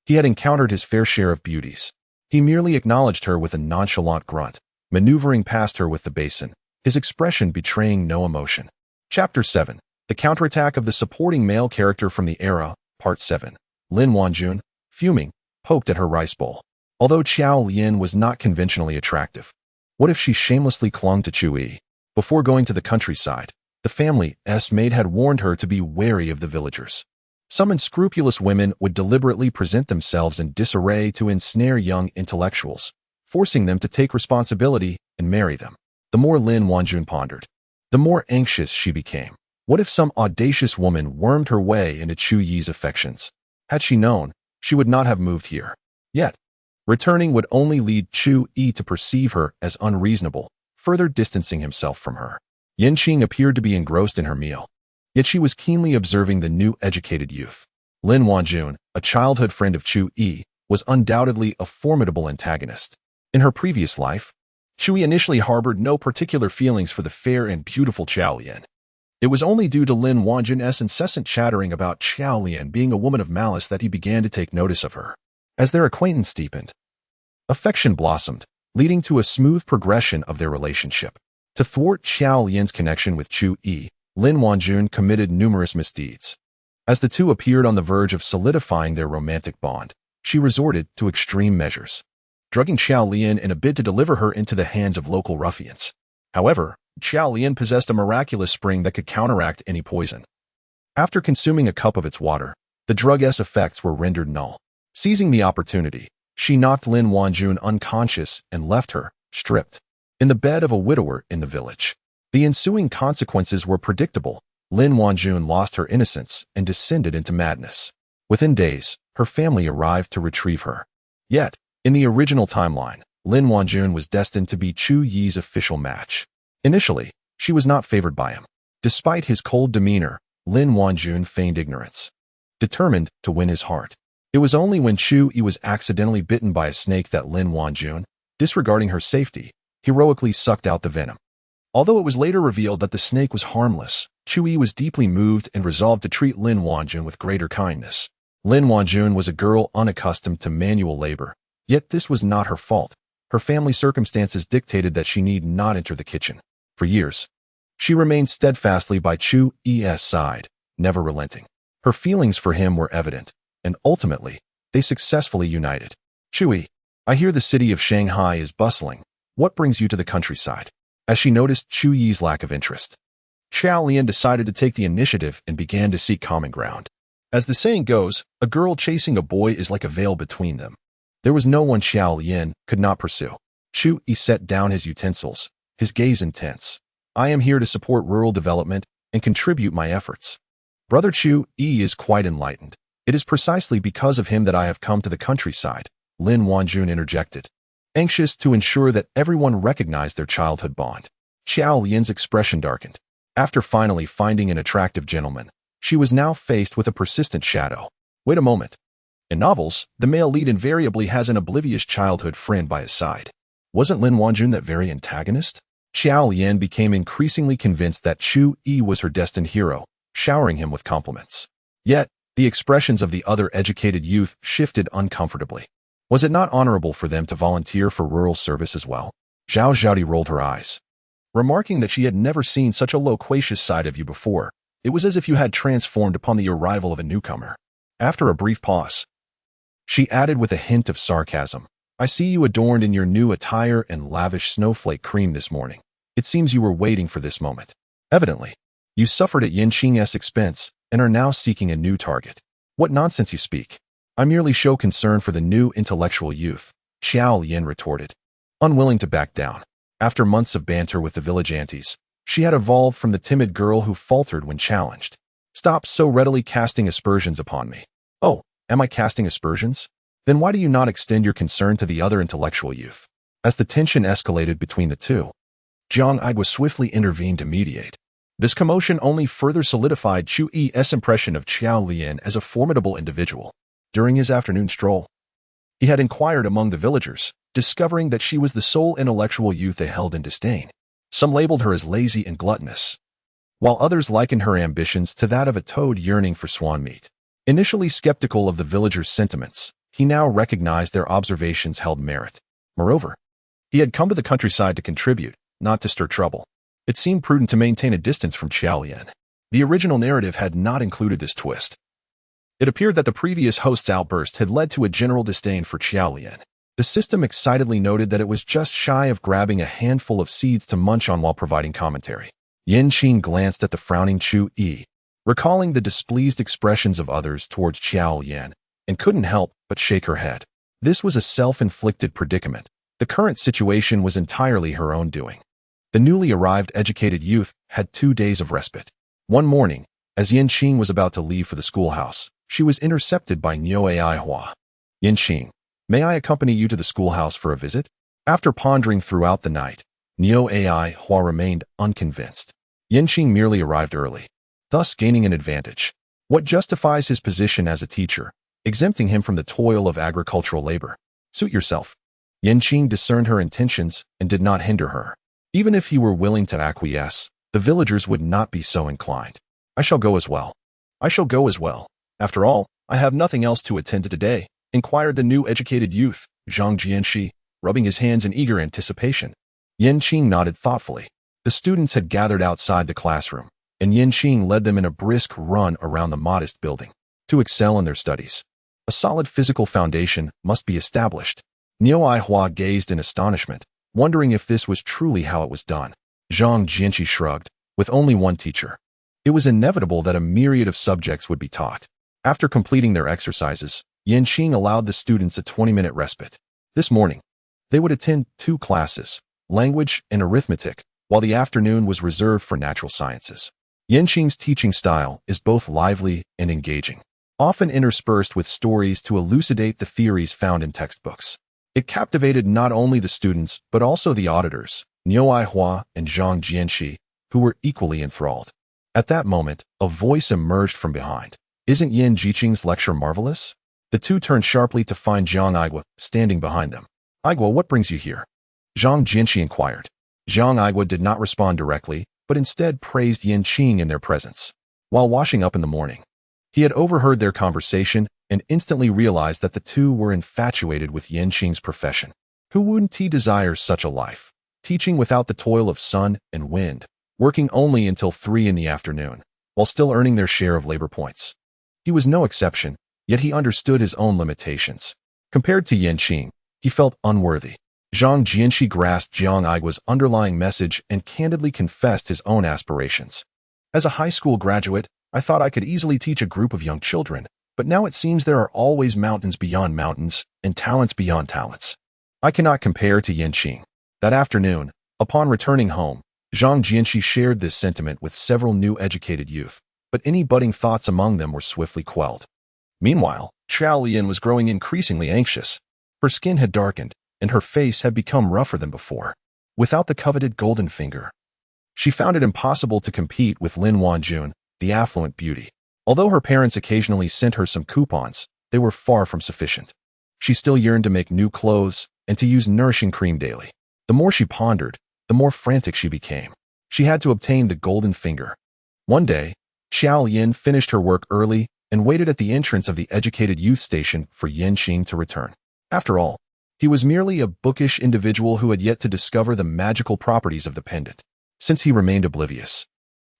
He had encountered his fair share of beauties. He merely acknowledged her with a nonchalant grunt, maneuvering past her with the basin, his expression betraying no emotion. Chapter 7. The Counterattack of the Supporting Male Character from the Era, Part 7. Lin Wanjun, fuming, poked at her rice bowl. Although Qiao Lian was not conventionally attractive, what if she shamelessly clung to Chu Yi? Before going to the countryside, the family's maid had warned her to be wary of the villagers. Some unscrupulous women would deliberately present themselves in disarray to ensnare young intellectuals, forcing them to take responsibility and marry them. The more Lin Wanjun pondered, the more anxious she became. What if some audacious woman wormed her way into Chu Yi's affections? Had she known, she would not have moved here. Yet, returning would only lead Chu Yi to perceive her as unreasonable, further distancing himself from her. Yin Qing appeared to be engrossed in her meal, yet she was keenly observing the new educated youth. Lin Wanjun, a childhood friend of Chu Yi, was undoubtedly a formidable antagonist. In her previous life, Chui initially harbored no particular feelings for the fair and beautiful Qiao Lian. It was only due to Lin Wanjun's incessant chattering about Qiao Lian being a woman of malice that he began to take notice of her. As their acquaintance deepened, affection blossomed, leading to a smooth progression of their relationship. To thwart Qiao Lian's connection with Chu Yi, Lin Wanjun committed numerous misdeeds. As the two appeared on the verge of solidifying their romantic bond, she resorted to extreme measures, drugging Qiao Lian in a bid to deliver her into the hands of local ruffians. However, Qiao Lian possessed a miraculous spring that could counteract any poison. After consuming a cup of its water, the drug's effects were rendered null. Seizing the opportunity, she knocked Lin Wanjun unconscious and left her, stripped, in the bed of a widower in the village. The ensuing consequences were predictable. Lin Wanjun lost her innocence and descended into madness. Within days, her family arrived to retrieve her. Yet, in the original timeline, Lin Wanjun was destined to be Chu Yi's official match. Initially, she was not favored by him. Despite his cold demeanor, Lin Wanjun feigned ignorance, determined to win his heart. It was only when Chu Yi was accidentally bitten by a snake that Lin Wanjun, disregarding her safety, heroically sucked out the venom. Although it was later revealed that the snake was harmless, Chu Yi was deeply moved and resolved to treat Lin Wanjun with greater kindness. Lin Wanjun was a girl unaccustomed to manual labor, yet this was not her fault. Her family circumstances dictated that she need not enter the kitchen. For years, she remained steadfastly by Chu Yi's side, never relenting. Her feelings for him were evident, and ultimately, they successfully united. Chu Yi, I hear the city of Shanghai is bustling. What brings you to the countryside? As she noticed Chu Yi's lack of interest, Qiao Lian decided to take the initiative and began to seek common ground. As the saying goes, a girl chasing a boy is like a veil between them. There was no one Qiao Lian could not pursue. Chu Yi set down his utensils, his gaze intense. I am here to support rural development and contribute my efforts. Brother Chu Yi is quite enlightened. It is precisely because of him that I have come to the countryside, Lin Wanjun interjected, anxious to ensure that everyone recognized their childhood bond. Qiao Lian's expression darkened. After finally finding an attractive gentleman, she was now faced with a persistent shadow. Wait a moment. In novels, the male lead invariably has an oblivious childhood friend by his side. Wasn't Lin Wanjun that very antagonist? Qiao Lian became increasingly convinced that Chu Yi was her destined hero, showering him with compliments. Yet, the expressions of the other educated youth shifted uncomfortably. Was it not honorable for them to volunteer for rural service as well? Zhao Zhaodi rolled her eyes, remarking that she had never seen such a loquacious side of you before. It was as if you had transformed upon the arrival of a newcomer. After a brief pause, she added with a hint of sarcasm, I see you adorned in your new attire and lavish snowflake cream this morning. It seems you were waiting for this moment. Evidently, you suffered at Yanqing's expense and are now seeking a new target. What nonsense you speak. I merely show concern for the new intellectual youth, Qiao Lian retorted, unwilling to back down. After months of banter with the village aunties, she had evolved from the timid girl who faltered when challenged. Stop so readily casting aspersions upon me. Oh, am I casting aspersions? Then why do you not extend your concern to the other intellectual youth? As the tension escalated between the two, Jiang Igwa swiftly intervened to mediate. This commotion only further solidified Chu Yi's impression of Qiao Lian as a formidable individual. During his afternoon stroll, he had inquired among the villagers, discovering that she was the sole intellectual youth they held in disdain. Some labeled her as lazy and gluttonous, while others likened her ambitions to that of a toad yearning for swan meat. Initially skeptical of the villagers' sentiments, he now recognized their observations held merit. Moreover, he had come to the countryside to contribute, not to stir trouble. It seemed prudent to maintain a distance from Qiao Lian. The original narrative had not included this twist. It appeared that the previous host's outburst had led to a general disdain for Qiao Lian. The system excitedly noted that it was just shy of grabbing a handful of seeds to munch on while providing commentary. Yanqing glanced at the frowning Chu Yi, recalling the displeased expressions of others towards Qiao Lian, and couldn't help but shake her head. This was a self-inflicted predicament. The current situation was entirely her own doing. The newly arrived educated youth had 2 days of respite. One morning, as Yanqing was about to leave for the schoolhouse, she was intercepted by Niuei Hua. Yanqing, may I accompany you to the schoolhouse for a visit? After pondering throughout the night, Niuei Hua remained unconvinced. Yanqing merely arrived early, thus gaining an advantage. What justifies his position as a teacher, exempting him from the toil of agricultural labor? Suit yourself. Qing discerned her intentions and did not hinder her. Even if he were willing to acquiesce, the villagers would not be so inclined. I shall go as well. I shall go as well. After all, I have nothing else to attend to today, inquired the new educated youth, Zhang Jianxi, rubbing his hands in eager anticipation. Qing nodded thoughtfully. The students had gathered outside the classroom, and Qing led them in a brisk run around the modest building. To excel in their studies, a solid physical foundation must be established. Niu Aihua gazed in astonishment, wondering if this was truly how it was done. Zhang Jianxi shrugged. With only one teacher, it was inevitable that a myriad of subjects would be taught. After completing their exercises, Qing allowed the students a 20-minute respite. This morning, they would attend 2 classes, language and arithmetic, while the afternoon was reserved for natural sciences. Qing's teaching style is both lively and engaging, often interspersed with stories to elucidate the theories found in textbooks. It captivated not only the students but also the auditors, Niu Aihua and Zhang Jianxi, who were equally enthralled. At that moment, a voice emerged from behind. Isn't Qing's lecture marvelous? The two turned sharply to find Zhang Aihua standing behind them. Aihua, what brings you here? Zhang Jianxi inquired. Zhang Aihua did not respond directly, but instead praised Qing in their presence. While washing up in the morning, he had overheard their conversation and instantly realized that the two were infatuated with Qing's profession. Who wouldn't he desire such a life? Teaching without the toil of sun and wind, working only until 3 in the afternoon, while still earning their share of labor points. He was no exception, yet he understood his own limitations. Compared to Qing, he felt unworthy. Zhang Jianxi grasped Zhang Aihua's underlying message and candidly confessed his own aspirations. As a high school graduate, I thought I could easily teach a group of young children, but now it seems there are always mountains beyond mountains and talents beyond talents. I cannot compare to Qing. That afternoon, upon returning home, Zhang Jianxi shared this sentiment with several new educated youth, but any budding thoughts among them were swiftly quelled. Meanwhile, Xiao Lian was growing increasingly anxious. Her skin had darkened, and her face had become rougher than before. Without the coveted golden finger, she found it impossible to compete with Lin Wanjun, the affluent beauty. Although her parents occasionally sent her some coupons, they were far from sufficient. She still yearned to make new clothes and to use nourishing cream daily. The more she pondered, the more frantic she became. She had to obtain the golden finger. One day, Xiao Lian finished her work early and waited at the entrance of the educated youth station for Qing to return. After all, he was merely a bookish individual who had yet to discover the magical properties of the pendant. Since he remained oblivious,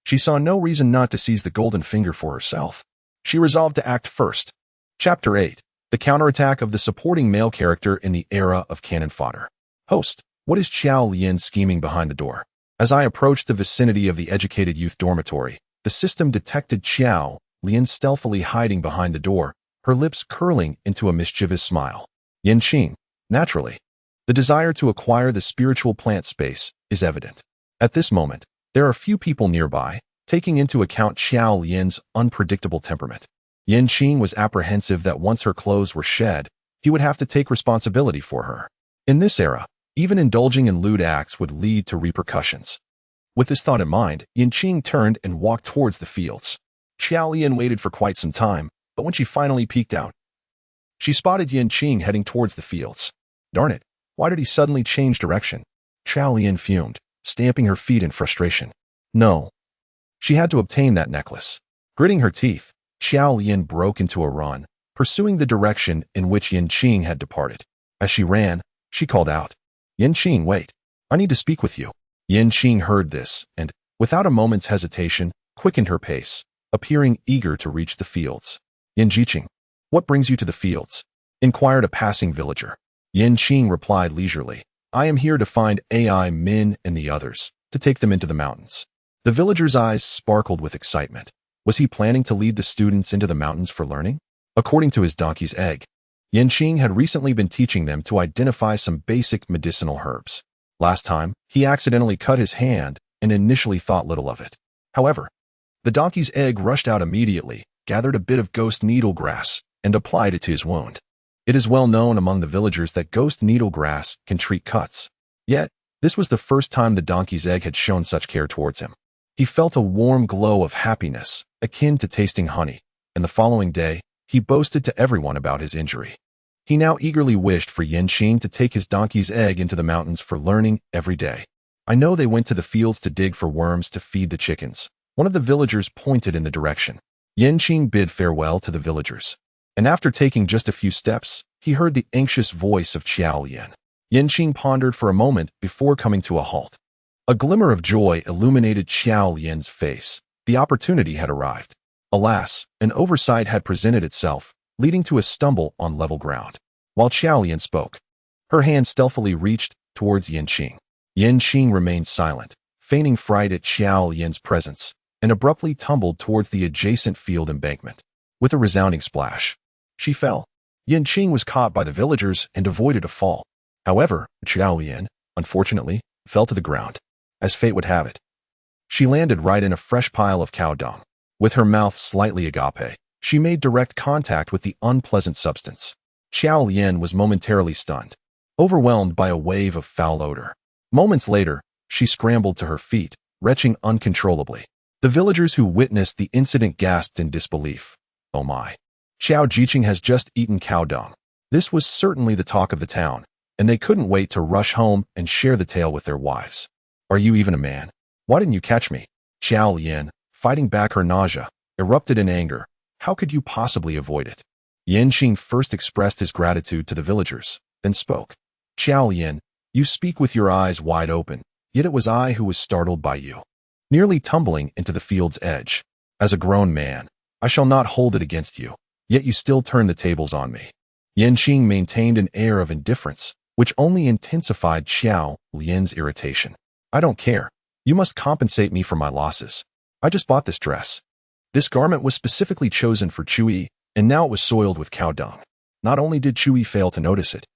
she saw no reason not to seize the golden finger for herself. She resolved to act first. Chapter 8. The Counterattack of the Supporting Male Character in the Era of Cannon Fodder. Host, what is Xiao Lian scheming behind the door? As I approached the vicinity of the educated youth dormitory, the system detected Xiao Lian stealthily hiding behind the door, her lips curling into a mischievous smile. Qing, naturally. The desire to acquire the spiritual plant space is evident. At this moment, there are few people nearby, taking into account Xiao Lian's unpredictable temperament. Qing was apprehensive that once her clothes were shed, he would have to take responsibility for her. In this era, even indulging in lewd acts would lead to repercussions. With this thought in mind, Qing turned and walked towards the fields. Xiao Lian waited for quite some time, but when she finally peeked out, she spotted Qing heading towards the fields. Darn it, why did he suddenly change direction? Xiao Lian fumed, stamping her feet in frustration. No. She had to obtain that necklace. Gritting her teeth, Xiao Lian broke into a run, pursuing the direction in which Qing had departed. As she ran, she called out, Qing, wait. I need to speak with you. Qing heard this and, without a moment's hesitation, quickened her pace, appearing eager to reach the fields. Qing, what brings you to the fields? Inquired a passing villager. Qing replied leisurely, I am here to find Ai Min and the others, to take them into the mountains. The villager's eyes sparkled with excitement. Was he planning to lead the students into the mountains for learning? According to his donkey's egg, Qing had recently been teaching them to identify some basic medicinal herbs. Last time, he accidentally cut his hand and initially thought little of it. However, the donkey's egg rushed out immediately, gathered a bit of ghost needle grass, and applied it to his wound. It is well known among the villagers that ghost needle grass can treat cuts. Yet, this was the first time the donkey's egg had shown such care towards him. He felt a warm glow of happiness, akin to tasting honey, and the following day, he boasted to everyone about his injury. He now eagerly wished for Qing to take his donkey's egg into the mountains for learning every day. I know they went to the fields to dig for worms to feed the chickens. One of the villagers pointed in the direction. Qing bid farewell to the villagers. And after taking just a few steps, he heard the anxious voice of Qiao Lian. Qing pondered for a moment before coming to a halt. A glimmer of joy illuminated Qiao Lian's face. The opportunity had arrived. Alas, an oversight had presented itself, leading to a stumble on level ground. While Qiao Lian spoke, her hand stealthily reached towards Qing. Qing remained silent, feigning fright at Qiao Lian's presence, and abruptly tumbled towards the adjacent field embankment. With a resounding splash, she fell. Qing was caught by the villagers and avoided a fall. However, Qiao Lian, unfortunately, fell to the ground. As fate would have it, she landed right in a fresh pile of cow dung. With her mouth slightly agape, she made direct contact with the unpleasant substance. Qiao Lian was momentarily stunned, overwhelmed by a wave of foul odor. Moments later, she scrambled to her feet, retching uncontrollably. The villagers who witnessed the incident gasped in disbelief. Oh my! Qiao Jiqing has just eaten cow dung. This was certainly the talk of the town, and they couldn't wait to rush home and share the tale with their wives. Are you even a man? Why didn't you catch me? Qiao Lian, fighting back her nausea, erupted in anger. How could you possibly avoid it? Qing first expressed his gratitude to the villagers, then spoke. Qiao Lian, you speak with your eyes wide open, yet it was I who was startled by you. Nearly tumbling into the field's edge. As a grown man, I shall not hold it against you, yet you still turn the tables on me. Qing maintained an air of indifference, which only intensified Qiao Lian's irritation. I don't care. You must compensate me for my losses. I just bought this dress. This garment was specifically chosen for Chui, and now it was soiled with cow dung. Not only did Chui fail to notice it,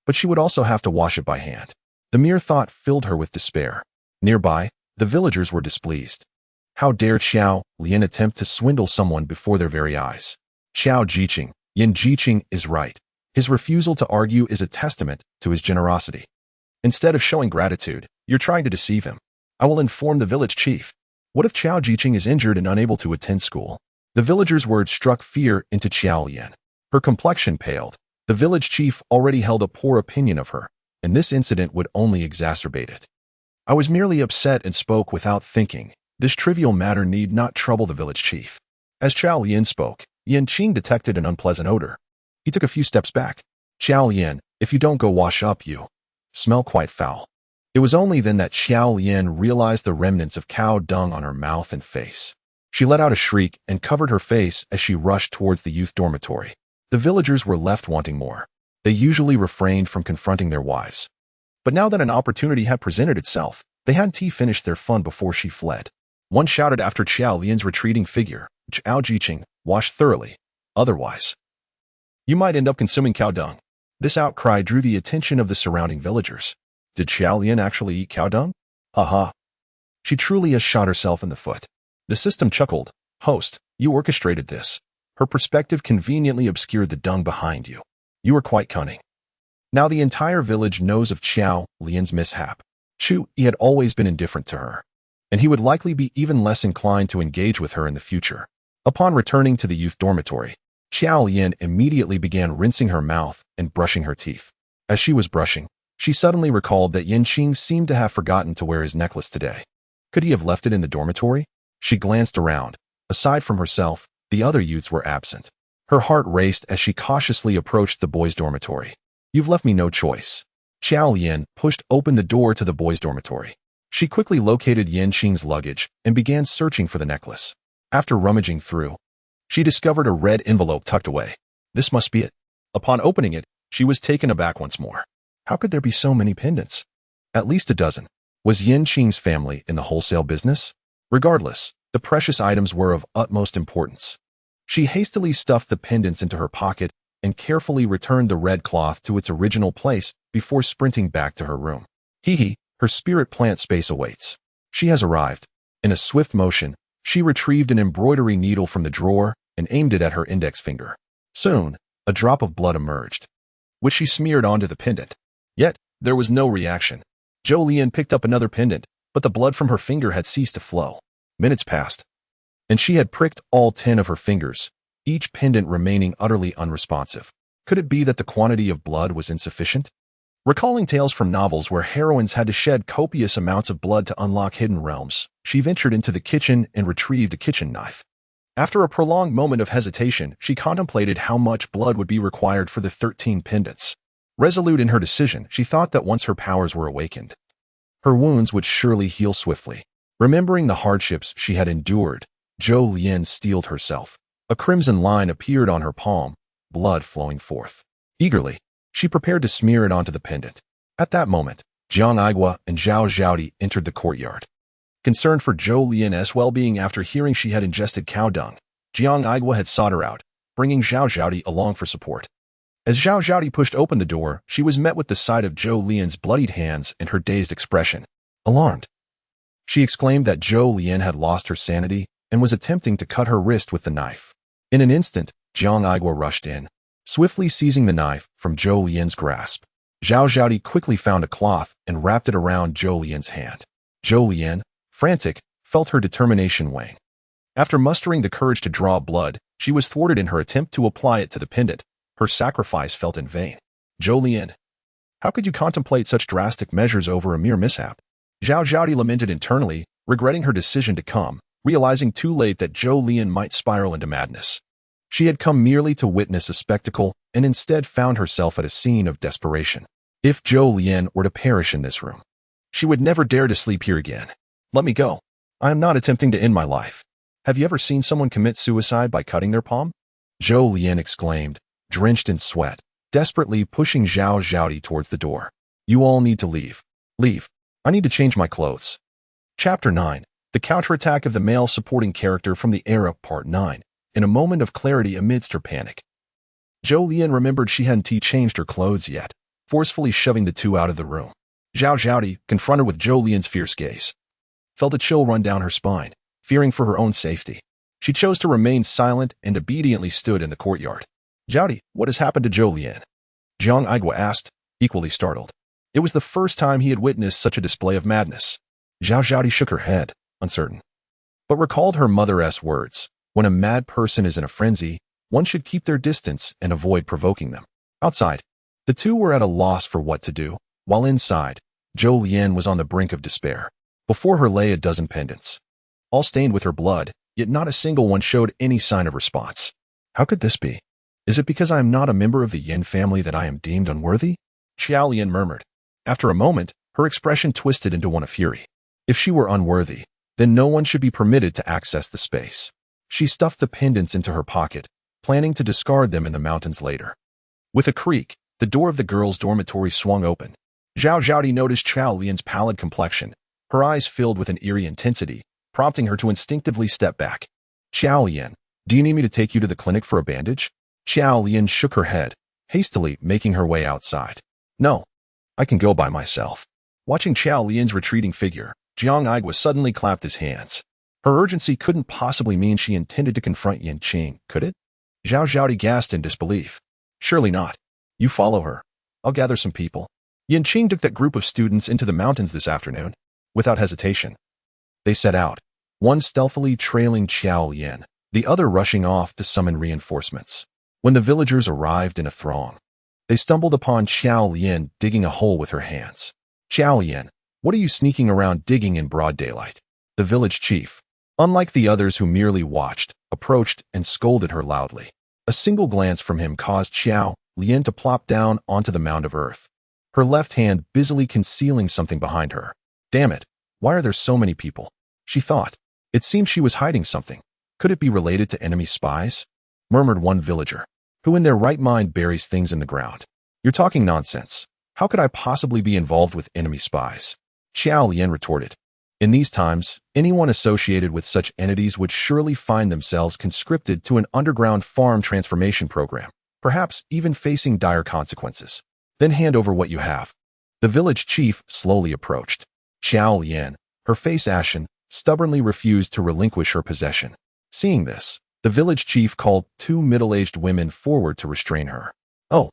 but she would also have to wash it by hand. The mere thought filled her with despair. Nearby, the villagers were displeased. How dare Qiao Lian attempt to swindle someone before their very eyes? Qiao Jiqing, Jiqing is right. His refusal to argue is a testament to his generosity. Instead of showing gratitude, you're trying to deceive him. I will inform the village chief. What if Qiao Jiqing is injured and unable to attend school? The villagers' words struck fear into Qiao Lian. Her complexion paled. The village chief already held a poor opinion of her, and this incident would only exacerbate it. I was merely upset and spoke without thinking. This trivial matter need not trouble the village chief. As Qiao Lian spoke, Qing detected an unpleasant odor. He took a few steps back. Qiao Lian, if you don't go wash up, you smell quite foul. It was only then that Qiao Lian realized the remnants of cow dung on her mouth and face. She let out a shriek and covered her face as she rushed towards the youth dormitory. The villagers were left wanting more. They usually refrained from confronting their wives. But now that an opportunity had presented itself, they had to finish their fun before she fled. One shouted after Qiao Lian's retreating figure, Qiao Jiqing, wash thoroughly. Otherwise, you might end up consuming cow dung. This outcry drew the attention of the surrounding villagers. Did Qiao Lian actually eat cow dung? Ha. She truly has shot herself in the foot. The system chuckled. Host, you orchestrated this. Her perspective conveniently obscured the dung behind you. You are quite cunning. Now the entire village knows of Qiao Lian's mishap. Chui had always been indifferent to her, and he would likely be even less inclined to engage with her in the future. Upon returning to the youth dormitory, Qiao Lian immediately began rinsing her mouth and brushing her teeth. As she was brushing, she suddenly recalled that Qing seemed to have forgotten to wear his necklace today. Could he have left it in the dormitory? She glanced around. Aside from herself, the other youths were absent. Her heart raced as she cautiously approached the boys' dormitory. You've left me no choice. Qiao Lian pushed open the door to the boys' dormitory. She quickly located Qing's luggage and began searching for the necklace. After rummaging through, she discovered a red envelope tucked away. This must be it. Upon opening it, she was taken aback once more. How could there be so many pendants? At least a dozen. Was Qing's family in the wholesale business? Regardless, the precious items were of utmost importance. She hastily stuffed the pendants into her pocket and carefully returned the red cloth to its original place before sprinting back to her room. Her spirit plant space awaits. She has arrived. In a swift motion, she retrieved an embroidery needle from the drawer and aimed it at her index finger. Soon, a drop of blood emerged, which she smeared onto the pendant. Yet, there was no reaction. Zhou Lian picked up another pendant, but the blood from her finger had ceased to flow. Minutes passed, and she had pricked all 10 of her fingers, each pendant remaining utterly unresponsive. Could it be that the quantity of blood was insufficient? Recalling tales from novels where heroines had to shed copious amounts of blood to unlock hidden realms, she ventured into the kitchen and retrieved a kitchen knife. After a prolonged moment of hesitation, she contemplated how much blood would be required for the 13 pendants. Resolute in her decision, she thought that once her powers were awakened, her wounds would surely heal swiftly. Remembering the hardships she had endured, Zhou Lian steeled herself. A crimson line appeared on her palm, blood flowing forth. Eagerly, she prepared to smear it onto the pendant. At that moment, Jiang Aigua and Zhao Zhaodi entered the courtyard. Concerned for Zhou Lian's well-being after hearing she had ingested cow dung, Jiang Aigua had sought her out, bringing Zhao Zhaodi along for support. As Zhao Zhaodi pushed open the door, she was met with the sight of Zhou Lian's bloodied hands and her dazed expression. Alarmed, she exclaimed that Zhou Lian had lost her sanity and was attempting to cut her wrist with the knife. In an instant, Jiang Aigua rushed in, swiftly seizing the knife from Zhou Lian's grasp. Zhao Zhaodi quickly found a cloth and wrapped it around Zhou Lian's hand. Zhou Lian, frantic, felt her determination wane. After mustering the courage to draw blood, she was thwarted in her attempt to apply it to the pendant. Her sacrifice felt in vain. Zhou Lian, how could you contemplate such drastic measures over a mere mishap? Zhao Zhaodi lamented internally, regretting her decision to come, realizing too late that Zhou Lian might spiral into madness. She had come merely to witness a spectacle and instead found herself at a scene of desperation. If Zhou Lian were to perish in this room, she would never dare to sleep here again. Let me go. I am not attempting to end my life. Have you ever seen someone commit suicide by cutting their palm? Zhou Lian exclaimed, drenched in sweat, desperately pushing Zhao Zhaodi towards the door. You all need to leave. Leave. I need to change my clothes. Chapter 9. The Counterattack of the Male Supporting Character from the Era, Part 9. In a moment of clarity amidst her panic, Zhou Lian remembered she hadn't changed her clothes yet, forcefully shoving the two out of the room. Zhao Zhaodi, confronted with Zhou Lian's fierce gaze, felt a chill run down her spine, fearing for her own safety. She chose to remain silent and obediently stood in the courtyard. Zhaodi, what has happened to Zhou Lian? Jiang Aigua asked, equally startled. It was the first time he had witnessed such a display of madness. Zhao Zhaodi shook her head, uncertain, but recalled her mother's words. When a mad person is in a frenzy, one should keep their distance and avoid provoking them. Outside, the two were at a loss for what to do, while inside, Zhou Lian was on the brink of despair. Before her lay a dozen pendants, all stained with her blood, yet not a single one showed any sign of response. How could this be? Is it because I am not a member of the Yin family that I am deemed unworthy? Xiao Lian murmured. After a moment, her expression twisted into one of fury. If she were unworthy, then no one should be permitted to access the space. She stuffed the pendants into her pocket, planning to discard them in the mountains later. With a creak, the door of the girls' dormitory swung open. Zhao Zhaodi noticed Xiao Lian's pallid complexion, her eyes filled with an eerie intensity, prompting her to instinctively step back. Xiao Lian, do you need me to take you to the clinic for a bandage? Xiao Lian shook her head, hastily making her way outside. No, I can go by myself. Watching Xiao Lian's retreating figure, Jiang Aigua suddenly clapped his hands. Her urgency couldn't possibly mean she intended to confront Yin Qing, could it? Zhao Zhaodi gasped in disbelief. Surely not. You follow her. I'll gather some people. Yin Qing took that group of students into the mountains this afternoon. Without hesitation, they set out, one stealthily trailing Xiao Lian, the other rushing off to summon reinforcements. When the villagers arrived in a throng, they stumbled upon Xiao Lian digging a hole with her hands. Xiao Lian, what are you sneaking around digging in broad daylight? The village chief, unlike the others who merely watched, approached and scolded her loudly. A single glance from him caused Xiao Lian to plop down onto the mound of earth, her left hand busily concealing something behind her. Damn it, why are there so many people? She thought. It seemed she was hiding something. Could it be related to enemy spies? Murmured one villager. Who in their right mind buries things in the ground? You're talking nonsense. How could I possibly be involved with enemy spies? Xiao Lian retorted. In these times, anyone associated with such entities would surely find themselves conscripted to an underground farm transformation program, perhaps even facing dire consequences. Then hand over what you have. The village chief slowly approached. Xiao Lian, her face ashen, stubbornly refused to relinquish her possession. Seeing this, the village chief called two middle-aged women forward to restrain her. Oh,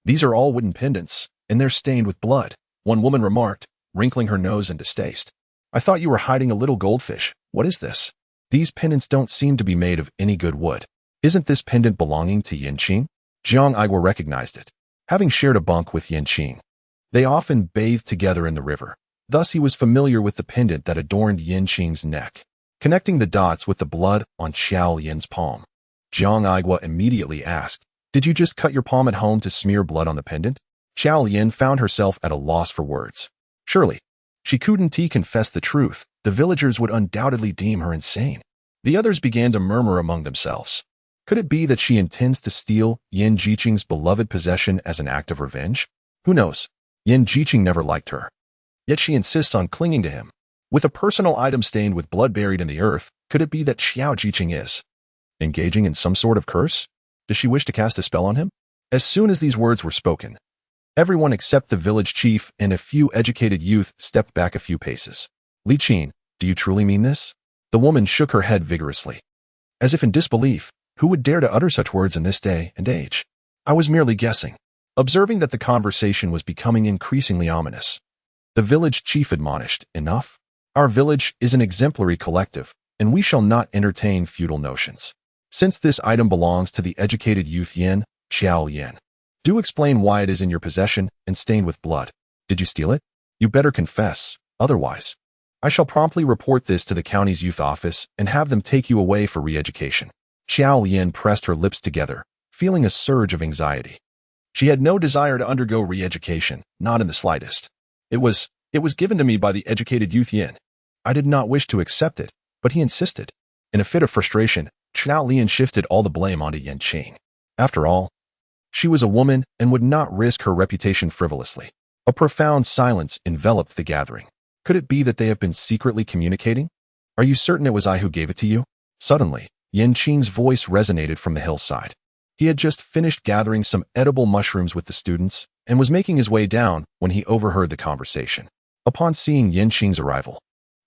these are all wooden pendants, and they're stained with blood, one woman remarked, wrinkling her nose in distaste. I thought you were hiding a little goldfish. What is this? These pendants don't seem to be made of any good wood. Isn't this pendant belonging to Yin Qing? Jiang Igua recognized it. Having shared a bunk with Yin Qing, they often bathed together in the river. Thus he was familiar with the pendant that adorned Yin Qing's neck, connecting the dots with the blood on Xiao Yin's palm. Jiang Igua immediately asked, "Did you just cut your palm at home to smear blood on the pendant?" Xiao Yin found herself at a loss for words. Surely, she couldn't confess the truth. The villagers would undoubtedly deem her insane. The others began to murmur among themselves. Could it be that she intends to steal Yin Jiqing's beloved possession as an act of revenge? Who knows? Yin Jiqing never liked her. Yet she insists on clinging to him. With a personal item stained with blood buried in the earth, could it be that Xiao Jiqing is engaging in some sort of curse? Does she wish to cast a spell on him? As soon as these words were spoken, everyone except the village chief and a few educated youth stepped back a few paces. Li Qin, do you truly mean this? The woman shook her head vigorously. As if in disbelief, who would dare to utter such words in this day and age? I was merely guessing. Observing that the conversation was becoming increasingly ominous, the village chief admonished, enough. Our village is an exemplary collective, and we shall not entertain futile notions. Since this item belongs to the educated youth Yin, Xiao Yin, do explain why it is in your possession and stained with blood. Did you steal it? You better confess, otherwise I shall promptly report this to the county's youth office and have them take you away for re-education. Xiao Yin pressed her lips together, feeling a surge of anxiety. She had no desire to undergo re-education, not in the slightest. It was given to me by the educated youth Yin. I did not wish to accept it, but he insisted. In a fit of frustration, Xiao Lian shifted all the blame onto Yin Qing. After all, she was a woman and would not risk her reputation frivolously. A profound silence enveloped the gathering. Could it be that they have been secretly communicating? Are you certain it was I who gave it to you? Suddenly, Yin Qing's voice resonated from the hillside. He had just finished gathering some edible mushrooms with the students and was making his way down when he overheard the conversation. Upon seeing Yin Qing's arrival,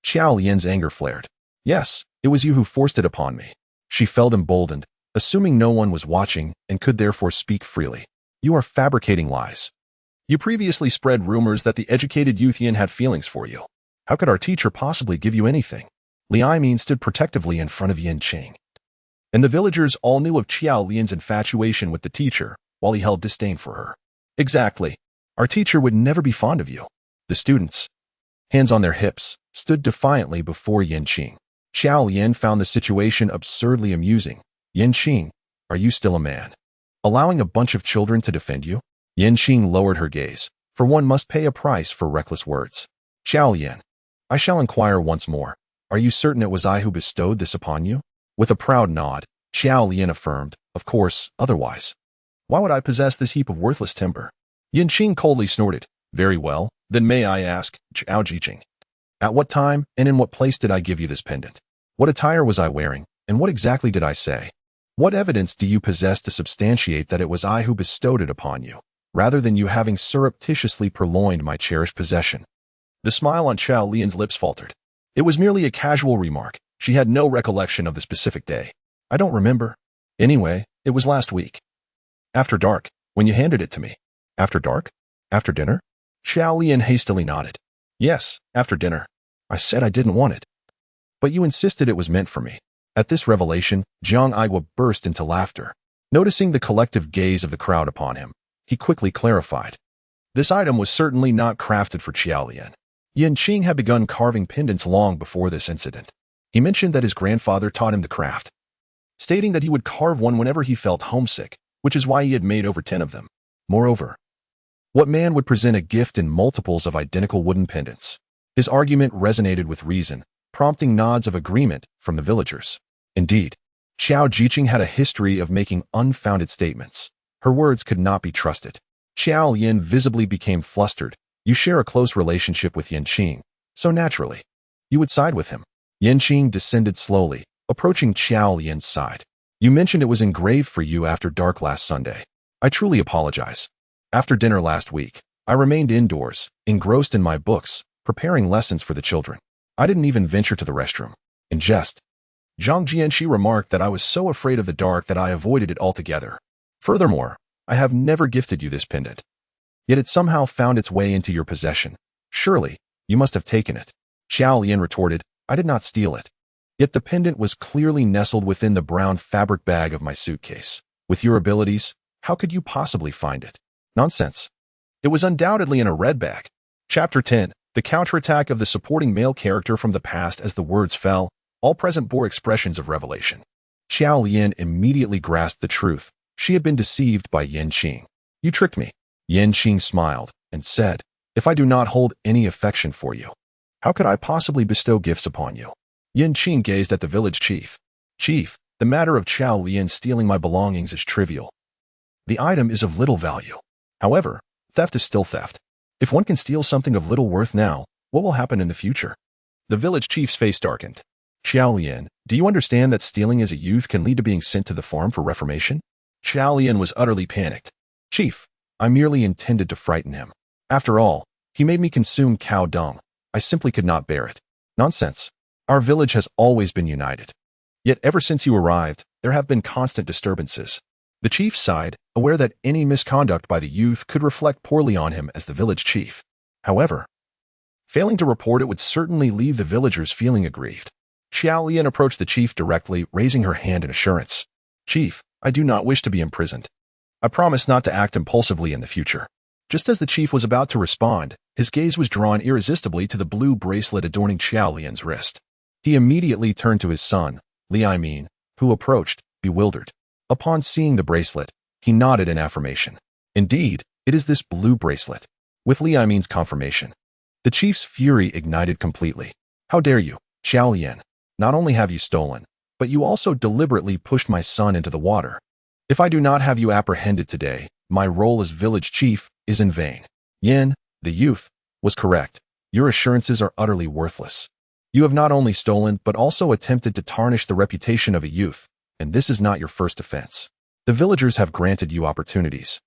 Xiao Yin's anger flared. Yes, it was you who forced it upon me. She felt emboldened, assuming no one was watching and could therefore speak freely. You are fabricating lies. You previously spread rumors that the educated youth Yin had feelings for you. How could our teacher possibly give you anything? Li Min stood protectively in front of Yin Qing. And the villagers all knew of Xiao Lian's infatuation with the teacher, while he held disdain for her. Exactly. Our teacher would never be fond of you. The students, hands on their hips, stood defiantly before Yin Qing. Xiao Yin found the situation absurdly amusing. Yin Qing, are you still a man? Allowing a bunch of children to defend you? Yin Qing lowered her gaze, for one must pay a price for reckless words. Xiao Yin, I shall inquire once more. Are you certain it was I who bestowed this upon you? With a proud nod, Xiao Yin affirmed, of course, otherwise. Why would I possess this heap of worthless timber? Yin Qing coldly snorted. Very well, then may I ask, Xiao Jiqing, at what time and in what place did I give you this pendant? What attire was I wearing, and what exactly did I say? What evidence do you possess to substantiate that it was I who bestowed it upon you, rather than you having surreptitiously purloined my cherished possession? The smile on Xiao Lian's lips faltered. It was merely a casual remark. She had no recollection of the specific day. I don't remember. Anyway, it was last week. After dark, when you handed it to me. After dark? After dinner? Xiao Lian hastily nodded. Yes, after dinner. I said I didn't want it. But you insisted it was meant for me. At this revelation, Jiang Igua burst into laughter. Noticing the collective gaze of the crowd upon him, he quickly clarified. This item was certainly not crafted for Xiao Lian. Yin Qing had begun carving pendants long before this incident. He mentioned that his grandfather taught him the craft, stating that he would carve one whenever he felt homesick, which is why he had made over 10 of them. Moreover, what man would present a gift in multiples of identical wooden pendants? His argument resonated with reason, prompting nods of agreement from the villagers. Indeed, Xiao Jiqing had a history of making unfounded statements. Her words could not be trusted. Xiao Yin visibly became flustered. You share a close relationship with Yin Qing, so naturally, you would side with him. Yin Qing descended slowly, approaching Xiao Yin's side. You mentioned it was engraved for you after dark last Sunday. I truly apologize. After dinner last week, I remained indoors, engrossed in my books, preparing lessons for the children. I didn't even venture to the restroom. In jest, Zhang Jianxi remarked that I was so afraid of the dark that I avoided it altogether. Furthermore, I have never gifted you this pendant. Yet it somehow found its way into your possession. Surely, you must have taken it. Xiao Lian retorted, I did not steal it. Yet the pendant was clearly nestled within the brown fabric bag of my suitcase. With your abilities, How could you possibly find it? Nonsense. It was undoubtedly in a red bag. Chapter 10. The counterattack of the supporting male character from the past. As the words fell, all present bore expressions of revelation. Xiao Lian immediately grasped the truth. She had been deceived by Yin Qing. You tricked me. Yin Qing smiled and said, if I do not hold any affection for you, how could I possibly bestow gifts upon you? Yin Qing gazed at the village chief. Chief, the matter of Xiao Lian stealing my belongings is trivial. The item is of little value. However, theft is still theft. If one can steal something of little worth now, what will happen in the future? The village chief's face darkened. Xiao Lian, do you understand that stealing as a youth can lead to being sent to the farm for reformation? Xiao Lian was utterly panicked. Chief, I merely intended to frighten him. After all, he made me consume cow dung. I simply could not bear it. Nonsense. Our village has always been united. Yet ever since you arrived, there have been constant disturbances. The chief sighed, aware that any misconduct by the youth could reflect poorly on him as the village chief. However, failing to report it would certainly leave the villagers feeling aggrieved. Xiao Lian approached the chief directly, raising her hand in assurance. Chief, I do not wish to be imprisoned. I promise not to act impulsively in the future. Just as the chief was about to respond, his gaze was drawn irresistibly to the blue bracelet adorning Xiao Lian's wrist. He immediately turned to his son, Li Aimin, who approached, bewildered. Upon seeing the bracelet, he nodded in affirmation. Indeed, it is this blue bracelet. With Li Aimin's confirmation, the chief's fury ignited completely. How dare you, Xiao Lian? Not only have you stolen, but you also deliberately pushed my son into the water. If I do not have you apprehended today, my role as village chief is in vain. Yin, the youth, was correct. Your assurances are utterly worthless. You have not only stolen but also attempted to tarnish the reputation of a youth, and this is not your first offense. The villagers have granted you opportunities,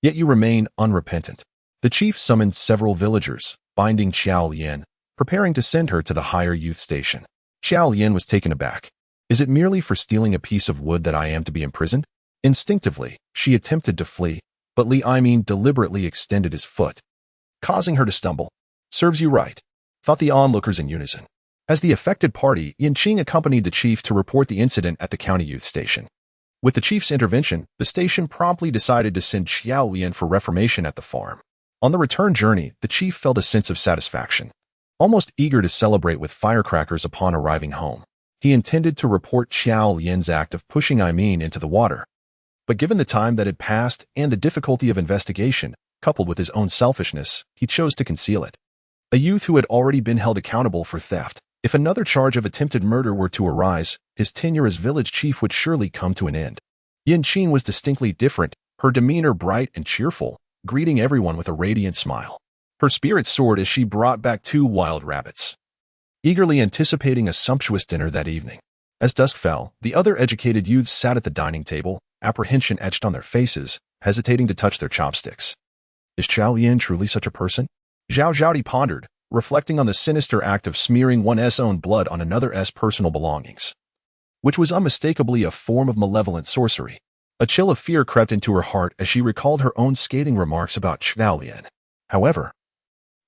yet you remain unrepentant. The chief summoned several villagers, binding Xiao Lian, preparing to send her to the higher youth station. Xiao Lian was taken aback. Is it merely for stealing a piece of wood that I am to be imprisoned? Instinctively, she attempted to flee, but Li Aimin deliberately extended his foot, causing her to stumble. Serves you right, thought the onlookers in unison. As the affected party, Yin Qing accompanied the chief to report the incident at the county youth station. With the chief's intervention, the station promptly decided to send Xiao Lian for reformation at the farm. On the return journey, the chief felt a sense of satisfaction, almost eager to celebrate with firecrackers upon arriving home. He intended to report Xiao Lian's act of pushing Aimin into the water. But given the time that had passed and the difficulty of investigation, coupled with his own selfishness, he chose to conceal it. A youth who had already been held accountable for theft. If another charge of attempted murder were to arise, his tenure as village chief would surely come to an end. Yin Qing was distinctly different, her demeanor bright and cheerful, greeting everyone with a radiant smile. Her spirits soared as she brought back 2 wild rabbits, eagerly anticipating a sumptuous dinner that evening. As dusk fell, the other educated youths sat at the dining table, apprehension etched on their faces, hesitating to touch their chopsticks. Is Xiao Lian truly such a person? Zhao Zhaodi pondered, reflecting on the sinister act of smearing one's own blood on another's personal belongings, which was unmistakably a form of malevolent sorcery. A chill of fear crept into her heart as she recalled her own scathing remarks about Xiao Lian. However,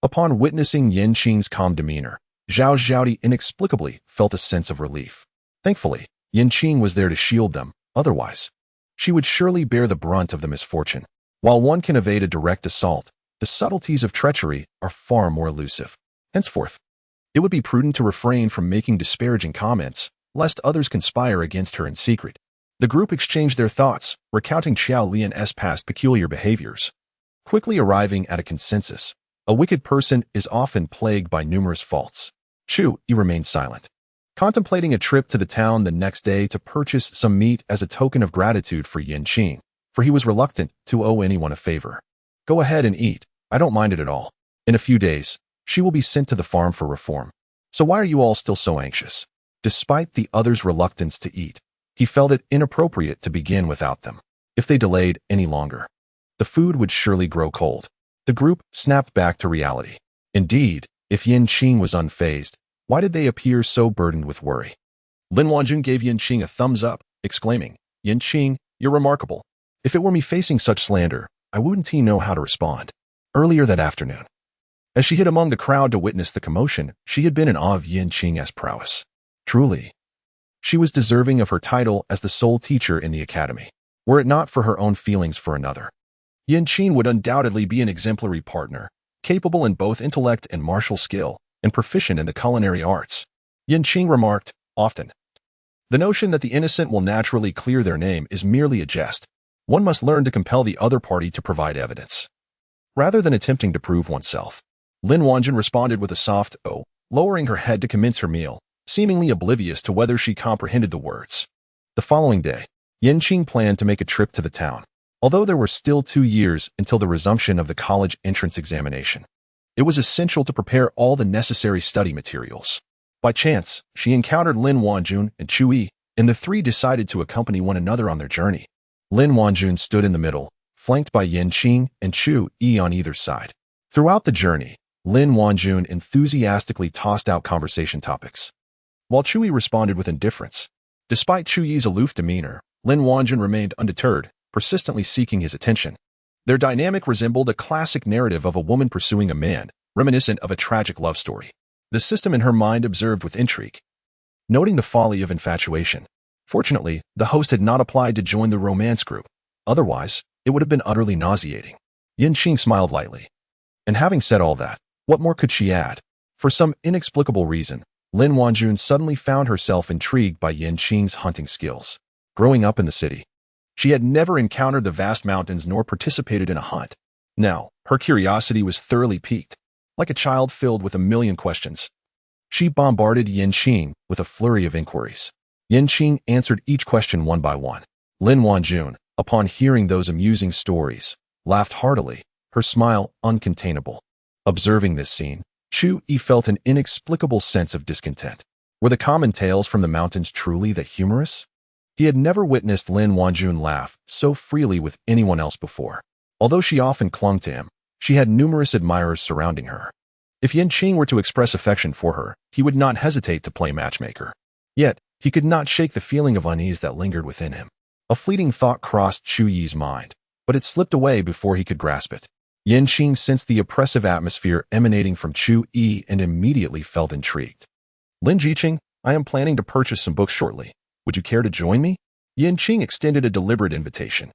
upon witnessing Yin Qing's calm demeanor, Zhao Zhaodi inexplicably felt a sense of relief. Thankfully, Yin Qing was there to shield them, otherwise, she would surely bear the brunt of the misfortune. While one can evade a direct assault, the subtleties of treachery are far more elusive. Henceforth, it would be prudent to refrain from making disparaging comments, lest others conspire against her in secret. The group exchanged their thoughts, recounting Xiao Lian's past peculiar behaviors, quickly arriving at a consensus. A wicked person is often plagued by numerous faults. Chu Yi remained silent, contemplating a trip to the town the next day to purchase some meat as a token of gratitude for Yin Qing, for he was reluctant to owe anyone a favor. Go ahead and eat. I don't mind it at all. In a few days, she will be sent to the farm for reform. So why are you all still so anxious? Despite the others' reluctance to eat, he felt it inappropriate to begin without them. If they delayed any longer, the food would surely grow cold. The group snapped back to reality. Indeed, if Yin Qing was unfazed, why did they appear so burdened with worry? Lin Wanjun gave Yin Qing a thumbs up, exclaiming, Yin Qing, you're remarkable. If it were me facing such slander, I wouldn't know how to respond. Earlier that afternoon, as she hid among the crowd to witness the commotion, she had been in awe of Yin Qing's prowess. Truly, she was deserving of her title as the sole teacher in the academy. were it not for her own feelings for another. Qing would undoubtedly be an exemplary partner, capable in both intellect and martial skill, and proficient in the culinary arts. Qing remarked, often. The notion that the innocent will naturally clear their name is merely a jest. One must learn to compel the other party to provide evidence, rather than attempting to prove oneself. Lin Wanjun responded with a soft "oh," lowering her head to commence her meal, seemingly oblivious to whether she comprehended the words. The following day, Qing planned to make a trip to the town, although there were still 2 years until the resumption of the college entrance examination. It was essential to prepare all the necessary study materials. By chance, she encountered Lin Wanjun and Chu Yi, and the three decided to accompany one another on their journey. Lin Wanjun stood in the middle, flanked by Qing and Chu Yi on either side. Throughout the journey, Lin Wanjun enthusiastically tossed out conversation topics, while Chu Yi responded with indifference. Despite Chu Yi's aloof demeanor, Lin Wanjun remained undeterred, persistently seeking his attention. Their dynamic resembled a classic narrative of a woman pursuing a man, reminiscent of a tragic love story. The system in her mind observed with intrigue, noting the folly of infatuation. Fortunately, the host had not applied to join the romance group. Otherwise, it would have been utterly nauseating. Qing smiled lightly. And having said all that, what more could she add? For some inexplicable reason, Lin Wanjun suddenly found herself intrigued by Qing's hunting skills. Growing up in the city, she had never encountered the vast mountains nor participated in a hunt. Now, her curiosity was thoroughly piqued. Like a child filled with a million questions, she bombarded Qing with a flurry of inquiries. Qing answered each question one by one. Lin Wanjun, upon hearing those amusing stories, laughed heartily, her smile uncontainable. Observing this scene, Chu Yi felt an inexplicable sense of discontent. Were the common tales from the mountains truly that humorous? He had never witnessed Lin Wanjun laugh so freely with anyone else before. Although she often clung to him, she had numerous admirers surrounding her. If Qing were to express affection for her, he would not hesitate to play matchmaker. Yet, he could not shake the feeling of unease that lingered within him. A fleeting thought crossed Chu Yi's mind, but it slipped away before he could grasp it. Qing sensed the oppressive atmosphere emanating from Chu Yi and immediately felt intrigued. Lin Jiqing, I am planning to purchase some books shortly. Would you care to join me? Qing extended a deliberate invitation.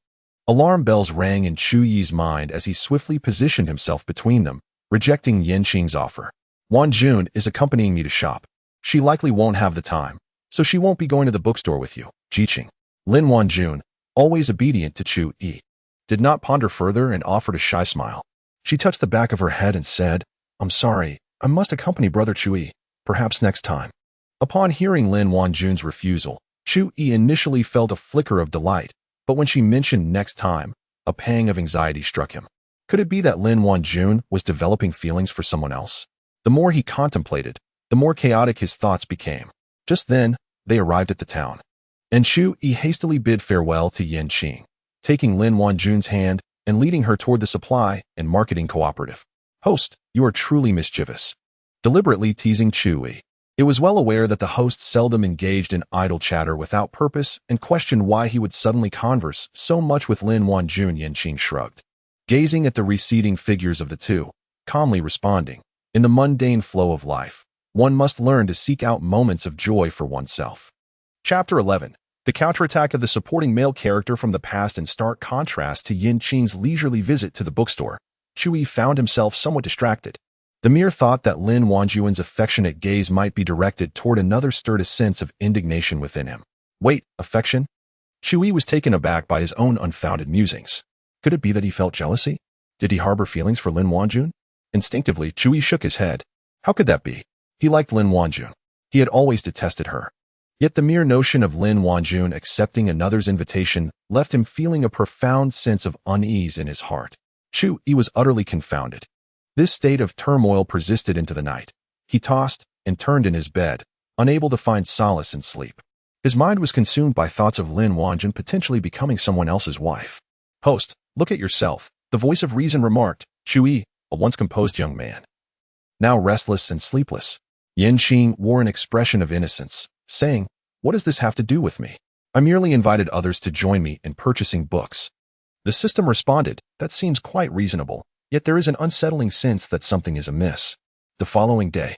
Alarm bells rang in Chu Yi's mind as he swiftly positioned himself between them, rejecting Qing's offer. Wanjun is accompanying me to shop. She likely won't have the time, so she won't be going to the bookstore with you, Jiqing. Lin Wanjun, always obedient to Chu Yi, did not ponder further and offered a shy smile. She touched the back of her head and said, I'm sorry, I must accompany Brother Chu Yi, perhaps next time. Upon hearing Lin Wanjun's refusal, Chu Yi initially felt a flicker of delight, but when she mentioned next time, a pang of anxiety struck him. Could it be that Lin Wanjun was developing feelings for someone else? The more he contemplated, the more chaotic his thoughts became. Just then, they arrived at the town, and Chu Yi hastily bid farewell to Qing, taking Lin Wanjun's hand and leading her toward the supply and marketing cooperative. Host, you are truly mischievous. Deliberately teasing Chu Yi. It was well aware that the host seldom engaged in idle chatter without purpose and questioned why he would suddenly converse so much with Lin Wanjun. Qing shrugged, gazing at the receding figures of the two, calmly responding, in the mundane flow of life, one must learn to seek out moments of joy for oneself. Chapter 11. The counterattack of the supporting male character from the past in stark contrast to Qing's leisurely visit to the bookstore. Chu Yi found himself somewhat distracted. The mere thought that Lin Wanjun's affectionate gaze might be directed toward another stirred a sense of indignation within him. Wait, affection? Chu Yi was taken aback by his own unfounded musings. Could it be that he felt jealousy? Did he harbor feelings for Lin Wanjun? Instinctively, Chu Yi shook his head. How could that be? He liked Lin Wanjun. He had always detested her. Yet the mere notion of Lin Wanjun accepting another's invitation left him feeling a profound sense of unease in his heart. Chu Yi was utterly confounded. This state of turmoil persisted into the night. He tossed and turned in his bed, unable to find solace in sleep. His mind was consumed by thoughts of Lin Wanjun potentially becoming someone else's wife. Host, look at yourself, the voice of reason remarked. Chu Yi, a once composed young man, now restless and sleepless. Qing wore an expression of innocence, saying, what does this have to do with me? I merely invited others to join me in purchasing books. The system responded, that seems quite reasonable, yet there is an unsettling sense that something is amiss. The following day,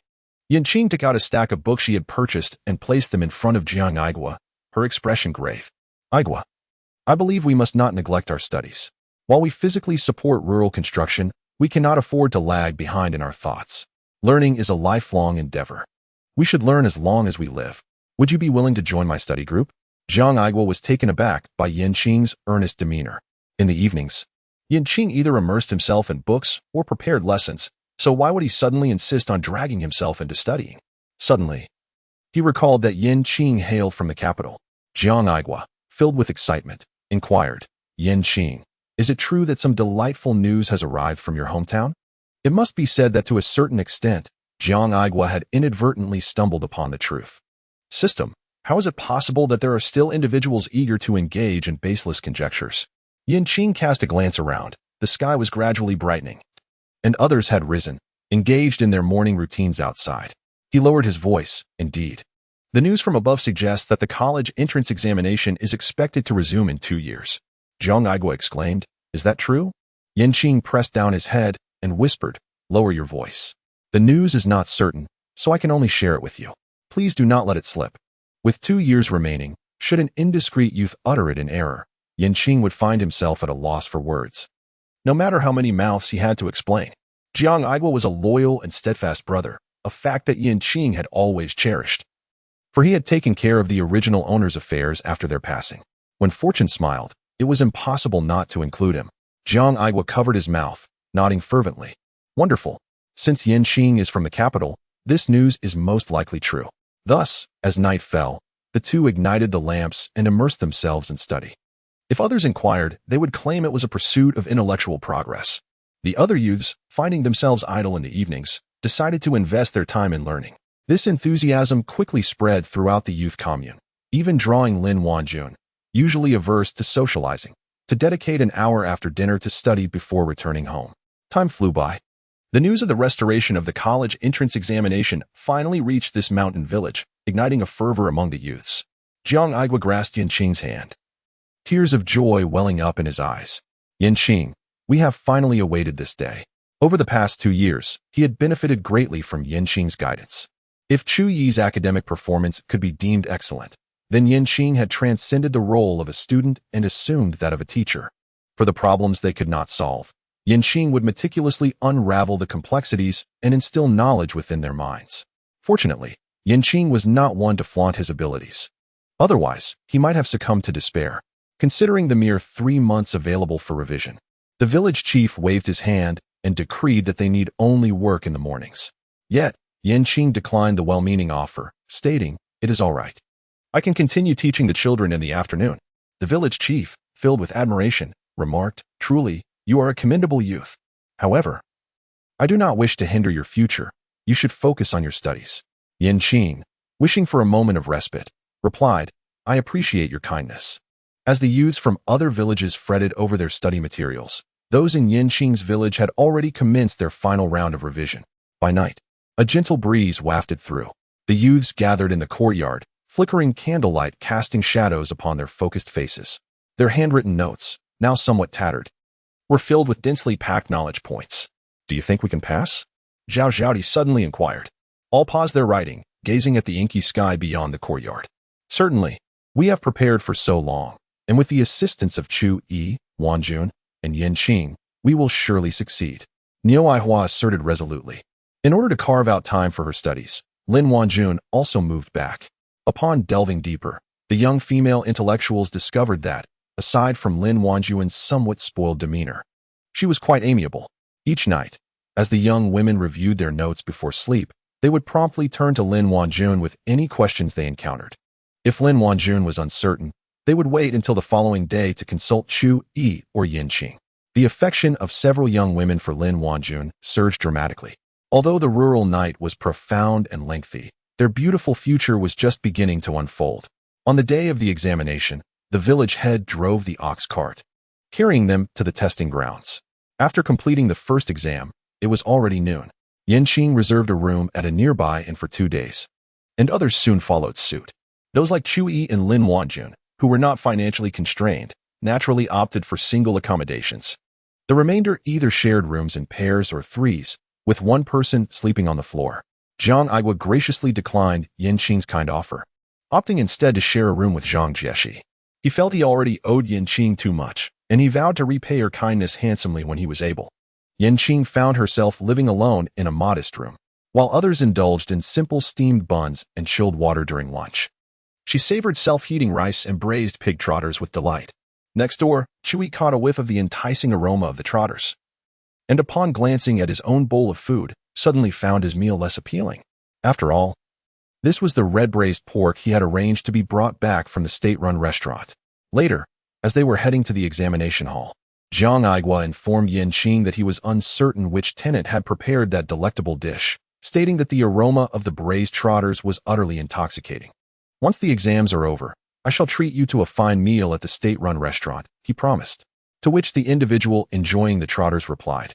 Qing took out a stack of books she had purchased and placed them in front of Jiang Igua, her expression grave. Igua, I believe we must not neglect our studies. While we physically support rural construction, we cannot afford to lag behind in our thoughts. Learning is a lifelong endeavor. We should learn as long as we live. Would you be willing to join my study group? Jiang Aiguo was taken aback by Yin Qing's earnest demeanor. In the evenings, Yin Qing either immersed himself in books or prepared lessons, so why would he suddenly insist on dragging himself into studying? Suddenly, he recalled that Yin Qing hailed from the capital. Jiang Aiguo, filled with excitement, inquired, Yin Qing, is it true that some delightful news has arrived from your hometown? It must be said that to a certain extent, Jiang Aiguo had inadvertently stumbled upon the truth. System, how is it possible that there are still individuals eager to engage in baseless conjectures? Yin Qing cast a glance around. The sky was gradually brightening, and others had risen, engaged in their morning routines outside. He lowered his voice. Indeed, the news from above suggests that the college entrance examination is expected to resume in 2 years. Jiang Aiguo exclaimed, is that true? Yin Qing pressed down his head and whispered, lower your voice. The news is not certain, so I can only share it with you. Please do not let it slip. With 2 years remaining, should an indiscreet youth utter it in error, Yin Qing would find himself at a loss for words. No matter how many mouths he had to explain, Jiang Aiguo was a loyal and steadfast brother, a fact that Yin Qing had always cherished. For he had taken care of the original owner's affairs after their passing. When fortune smiled, it was impossible not to include him. Jiang Aiguo covered his mouth, nodding fervently. Wonderful. Since Yin Qing is from the capital, this news is most likely true. Thus, as night fell, the two ignited the lamps and immersed themselves in study. If others inquired, they would claim it was a pursuit of intellectual progress. The other youths, finding themselves idle in the evenings, decided to invest their time in learning. This enthusiasm quickly spread throughout the youth commune, even drawing Lin Wanjun, usually averse to socializing, to dedicate an hour after dinner to study before returning home. Time flew by. The news of the restoration of the college entrance examination finally reached this mountain village, igniting a fervor among the youths. Jiang Aiguo grasped Yin Qing's hand, tears of joy welling up in his eyes. Yin Qing, we have finally awaited this day. Over the past 2 years, he had benefited greatly from Yin Qing's guidance. If Chu Yi's academic performance could be deemed excellent, then Yin Qing had transcended the role of a student and assumed that of a teacher. For the problems they could not solve, Yin Qing would meticulously unravel the complexities and instill knowledge within their minds. Fortunately, Yin Qing was not one to flaunt his abilities. Otherwise, he might have succumbed to despair. Considering the mere 3 months available for revision, the village chief waved his hand and decreed that they need only work in the mornings. Yet, Yin Qing declined the well-meaning offer, stating, it is all right. I can continue teaching the children in the afternoon. The village chief, filled with admiration, remarked, truly, you are a commendable youth. However, I do not wish to hinder your future. You should focus on your studies. Yin Qing, wishing for a moment of respite, replied, I appreciate your kindness. As the youths from other villages fretted over their study materials, those in Yin Qing's village had already commenced their final round of revision. By night, a gentle breeze wafted through. The youths gathered in the courtyard, flickering candlelight casting shadows upon their focused faces. Their handwritten notes, now somewhat tattered, were filled with densely packed knowledge points. Do you think we can pass? Zhao Zhaodi suddenly inquired. All paused their writing, gazing at the inky sky beyond the courtyard. Certainly, we have prepared for so long, and with the assistance of Chu Yi, Wanjun, and Yin Qing, we will surely succeed. Niu Aihua asserted resolutely. In order to carve out time for her studies, Lin Wanjun also moved back. Upon delving deeper, the young female intellectuals discovered that, aside from Lin Wanjun's somewhat spoiled demeanor, she was quite amiable. Each night, as the young women reviewed their notes before sleep, they would promptly turn to Lin Wanjun with any questions they encountered. If Lin Wanjun was uncertain, they would wait until the following day to consult Chu Yi or Yin Qing. The affection of several young women for Lin Wanjun surged dramatically. Although the rural night was profound and lengthy, their beautiful future was just beginning to unfold. On the day of the examination, the village head drove the ox cart, carrying them to the testing grounds. After completing the first exam, it was already noon. Yin Qing reserved a room at a nearby inn for 2 days, and others soon followed suit. Those like Chu Yi and Lin Wanjun, who were not financially constrained, naturally opted for single accommodations. The remainder either shared rooms in pairs or threes, with one person sleeping on the floor. Jiang Aiguo graciously declined Yin Qing's kind offer, opting instead to share a room with Zhang Jieshi. He felt he already owed Qing too much, and he vowed to repay her kindness handsomely when he was able. Qing found herself living alone in a modest room, while others indulged in simple steamed buns and chilled water during lunch. She savored self-heating rice and braised pig trotters with delight. Next door, Chui caught a whiff of the enticing aroma of the trotters, and upon glancing at his own bowl of food, suddenly found his meal less appealing. After all, this was the red braised pork he had arranged to be brought back from the state-run restaurant. Later, as they were heading to the examination hall, Jiang Aigua informed Qing that he was uncertain which tenant had prepared that delectable dish, stating that the aroma of the braised trotters was utterly intoxicating. "Once the exams are over, I shall treat you to a fine meal at the state-run restaurant," he promised, to which the individual enjoying the trotters replied,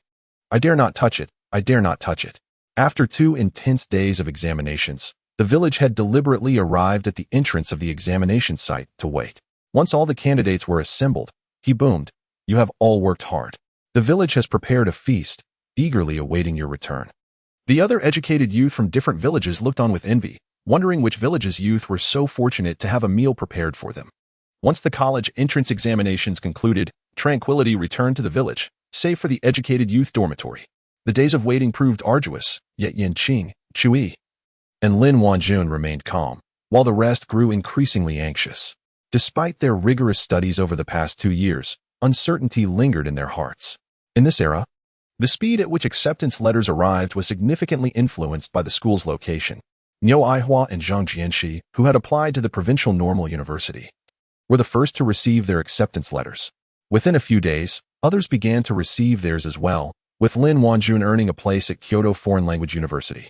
"I dare not touch it, I dare not touch it." After 2 intense days of examinations, the village had deliberately arrived at the entrance of the examination site to wait. Once all the candidates were assembled, he boomed, "You have all worked hard. The village has prepared a feast, eagerly awaiting your return." The other educated youth from different villages looked on with envy, wondering which village's youth were so fortunate to have a meal prepared for them. Once the college entrance examinations concluded, tranquility returned to the village, save for the educated youth dormitory. The days of waiting proved arduous, yet Qing, Chui, and Lin Wanjun remained calm, while the rest grew increasingly anxious. Despite their rigorous studies over the past 2 years, uncertainty lingered in their hearts. In this era, the speed at which acceptance letters arrived was significantly influenced by the school's location. Niu Aihua and Zhang Jianxi, who had applied to the Provincial Normal University, were the first to receive their acceptance letters. Within a few days, others began to receive theirs as well, with Lin Wanjun earning a place at Kyoto Foreign Language University.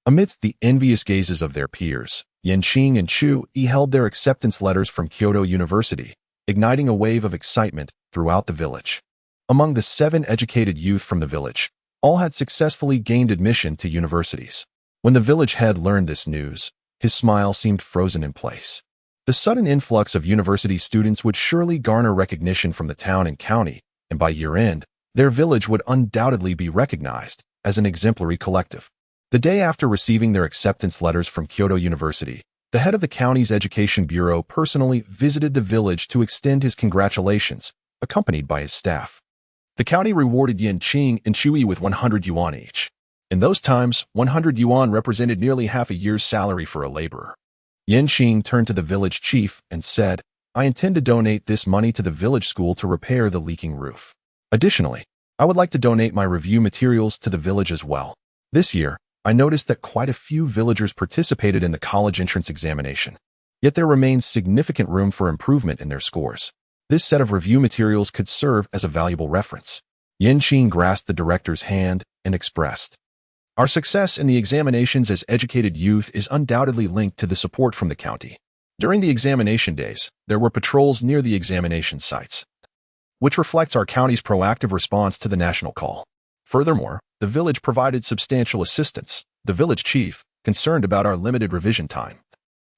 Amidst the envious gazes of their peers, Qing and Chui held their acceptance letters from Kyoto University, igniting a wave of excitement throughout the village. Among the 7 educated youth from the village, all had successfully gained admission to universities. When the village head learned this news, his smile seemed frozen in place. The sudden influx of university students would surely garner recognition from the town and county, and by year-end, their village would undoubtedly be recognized as an exemplary collective. The day after receiving their acceptance letters from Kyoto University, the head of the county's education bureau personally visited the village to extend his congratulations, accompanied by his staff. The county rewarded Qing and Chui with 100 yuan each. In those times, 100 yuan represented nearly half a year's salary for a laborer. Qing turned to the village chief and said, "I intend to donate this money to the village school to repair the leaking roof. Additionally, I would like to donate my review materials to the village as well." This year, I noticed that quite a few villagers participated in the college entrance examination. Yet there remains significant room for improvement in their scores. This set of review materials could serve as a valuable reference. Qing grasped the director's hand and expressed, "Our success in the examinations as educated youth is undoubtedly linked to the support from the county. During the examination days, there were patrols near the examination sites, which reflects our county's proactive response to the national call. Furthermore, the village provided substantial assistance. The village chief, concerned about our limited revision time,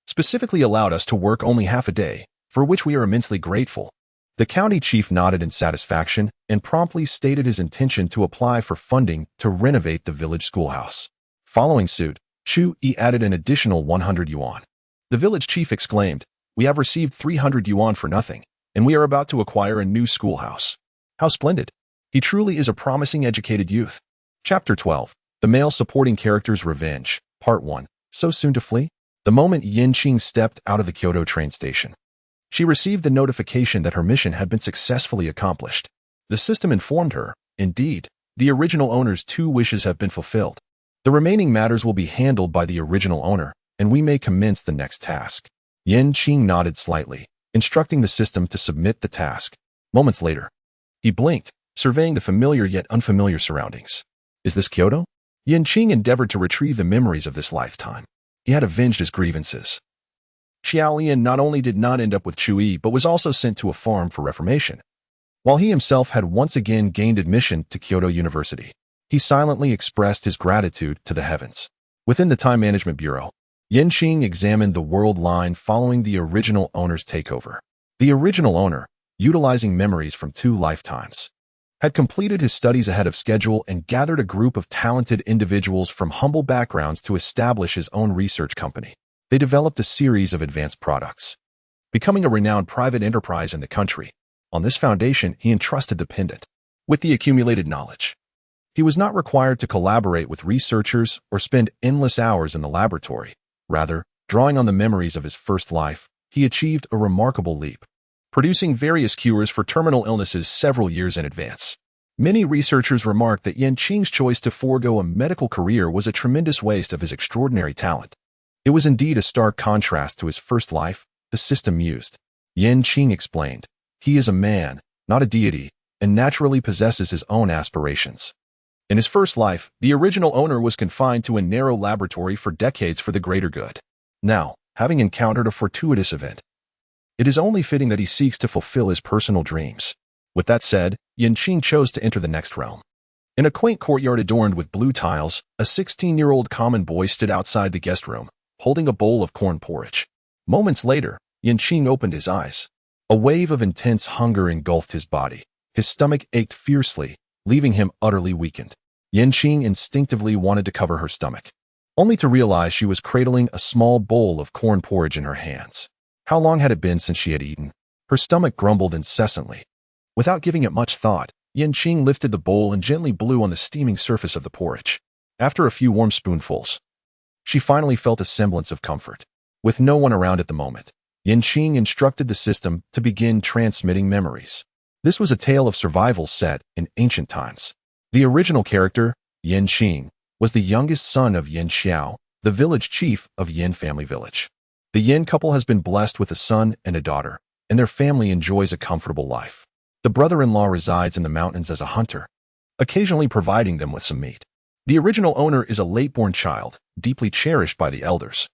specifically allowed us to work only half a day, for which we are immensely grateful." The county chief nodded in satisfaction and promptly stated his intention to apply for funding to renovate the village schoolhouse. Following suit, Chui added an additional 100 yuan. The village chief exclaimed, "We have received 300 yuan for nothing, and we are about to acquire a new schoolhouse. How splendid! He truly is a promising educated youth." Chapter 12. The Male Supporting Character's Revenge, Part 1. So soon to flee? The moment Qing stepped out of the Kyoto train station, she received the notification that her mission had been successfully accomplished. The system informed her, indeed, the original owner's 2 wishes have been fulfilled. The remaining matters will be handled by the original owner, and we may commence the next task. Qing nodded slightly, instructing the system to submit the task. Moments later, he blinked, surveying the familiar yet unfamiliar surroundings. Is this Kyoto? Qing endeavored to retrieve the memories of this lifetime. He had avenged his grievances. Xiaolian not only did not end up with Chui, but was also sent to a farm for reformation. While he himself had once again gained admission to Kyoto University, he silently expressed his gratitude to the heavens. Within the Time Management Bureau, Qing examined the world line following the original owner's takeover. The original owner, utilizing memories from 2 lifetimes, had completed his studies ahead of schedule and gathered a group of talented individuals from humble backgrounds to establish his own research company. They developed a series of advanced products. becoming a renowned private enterprise in the country. On this foundation, he entrusted the pendant with the accumulated knowledge. He was not required to collaborate with researchers or spend endless hours in the laboratory. Rather, drawing on the memories of his first life, he achieved a remarkable leap, producing various cures for terminal illnesses several years in advance. Many researchers remarked that Yan Qing's choice to forego a medical career was a tremendous waste of his extraordinary talent. It was indeed a stark contrast to his first life, the system used. Yan Qing explained, "He is a man, not a deity, and naturally possesses his own aspirations." In his first life, the original owner was confined to a narrow laboratory for decades for the greater good. Now, having encountered a fortuitous event, it is only fitting that he seeks to fulfill his personal dreams. With that said, Yan Qing chose to enter the next realm. In a quaint courtyard adorned with blue tiles, a 16-year-old common boy stood outside the guest room, holding a bowl of corn porridge. Moments later, Yan Qing opened his eyes. A wave of intense hunger engulfed his body. His stomach ached fiercely, leaving him utterly weakened. Yan Qing instinctively wanted to cover her stomach, only to realize she was cradling a small bowl of corn porridge in her hands. How long had it been since she had eaten? Her stomach grumbled incessantly. Without giving it much thought, Yan Qing lifted the bowl and gently blew on the steaming surface of the porridge. After a few warm spoonfuls, she finally felt a semblance of comfort. With no one around at the moment, Yan Qing instructed the system to begin transmitting memories. This was a tale of survival set in ancient times. The original character, Yan Qing, was the youngest son of Yan Xiao, the village chief of Yan family village. The Yan couple has been blessed with a son and a daughter, and their family enjoys a comfortable life. The brother-in-law resides in the mountains as a hunter, occasionally providing them with some meat. The original owner is a late-born child, deeply cherished by the elders,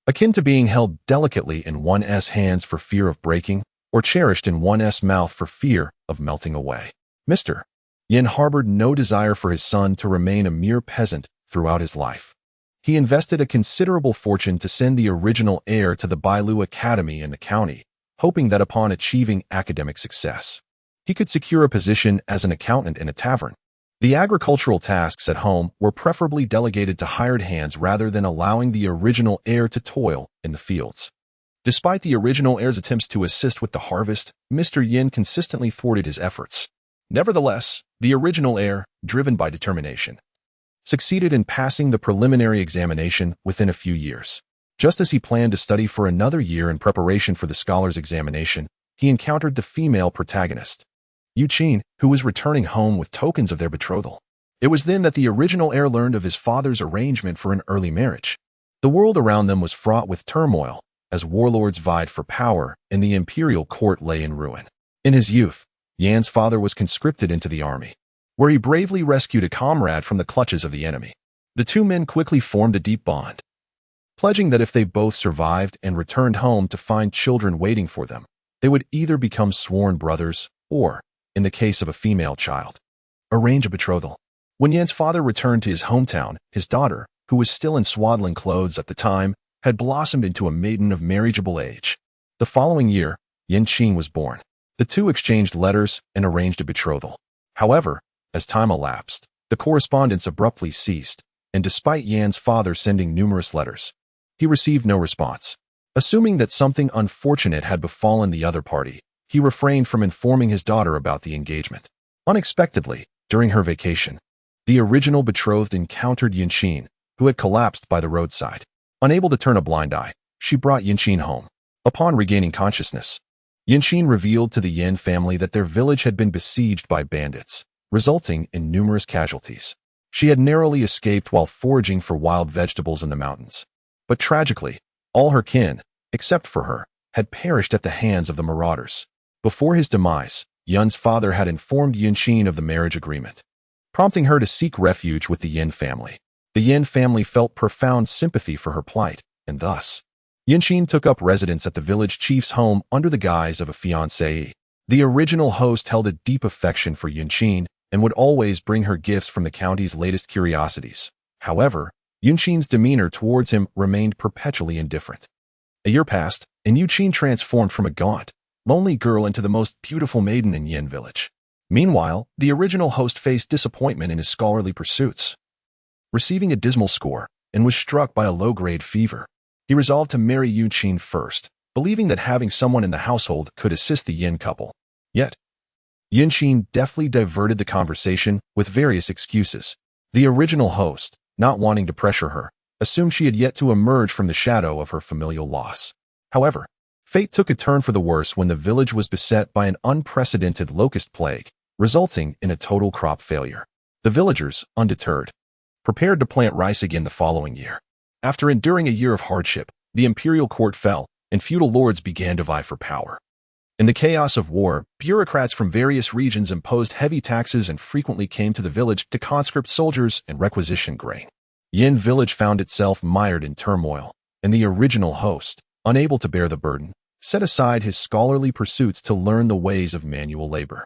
akin to being held delicately in one's hands for fear of breaking, or cherished in one's mouth for fear of melting away. Mr. Yan harbored no desire for his son to remain a mere peasant throughout his life. He invested a considerable fortune to send the original heir to the Bailu Academy in the county, hoping that upon achieving academic success, he could secure a position as an accountant in a tavern. The agricultural tasks at home were preferably delegated to hired hands rather than allowing the original heir to toil in the fields. Despite the original heir's attempts to assist with the harvest, Mr. Yin consistently thwarted his efforts. Nevertheless, the original heir, driven by determination, succeeded in passing the preliminary examination within a few years. Just as he planned to study for another year in preparation for the scholar's examination, he encountered the female protagonist, Yu Qin, who was returning home with tokens of their betrothal. It was then that the original heir learned of his father's arrangement for an early marriage. The world around them was fraught with turmoil, as warlords vied for power and the imperial court lay in ruin. In his youth, Yan's father was conscripted into the army, where he bravely rescued a comrade from the clutches of the enemy. The two men quickly formed a deep bond, pledging that if they both survived and returned home to find children waiting for them, they would either become sworn brothers or, in the case of a female child, arrange a betrothal. When Yan's father returned to his hometown, his daughter, who was still in swaddling clothes at the time, had blossomed into a maiden of marriageable age. The following year, Yan Qing was born. The two exchanged letters and arranged a betrothal. However, as time elapsed, the correspondence abruptly ceased, and despite Yan's father sending numerous letters, he received no response. Assuming that something unfortunate had befallen the other party, he refrained from informing his daughter about the engagement. Unexpectedly, during her vacation, the original betrothed encountered Yan Qin, who had collapsed by the roadside. Unable to turn a blind eye, she brought Yan Qin home. Upon regaining consciousness, Yan Qin revealed to the Yan family that their village had been besieged by bandits, resulting in numerous casualties. She had narrowly escaped while foraging for wild vegetables in the mountains. But tragically, all her kin, except for her, had perished at the hands of the marauders. Before his demise, Yan's father had informed Yan Qin of the marriage agreement, prompting her to seek refuge with the Yan family. The Yan family felt profound sympathy for her plight, and thus, Yan Qin took up residence at the village chief's home under the guise of a fiancée. The original host held a deep affection for Yan Qin and would always bring her gifts from the county's latest curiosities. However, Yan Qin's demeanor towards him remained perpetually indifferent. A year passed, and Yan Qin transformed from a gaunt, lonely girl into the most beautiful maiden in Yan village. Meanwhile, the original host faced disappointment in his scholarly pursuits, receiving a dismal score, and was struck by a low-grade fever. He resolved to marry Yan Qin first, believing that having someone in the household could assist the Yin couple. Yet, Yinqing deftly diverted the conversation with various excuses. The original host, not wanting to pressure her, assumed she had yet to emerge from the shadow of her familial loss. However, fate took a turn for the worse when the village was beset by an unprecedented locust plague, resulting in a total crop failure. The villagers, undeterred, prepared to plant rice again the following year. After enduring a year of hardship, the imperial court fell, and feudal lords began to vie for power. In the chaos of war, bureaucrats from various regions imposed heavy taxes and frequently came to the village to conscript soldiers and requisition grain. Yin village found itself mired in turmoil, and the original host, unable to bear the burden, set aside his scholarly pursuits to learn the ways of manual labor.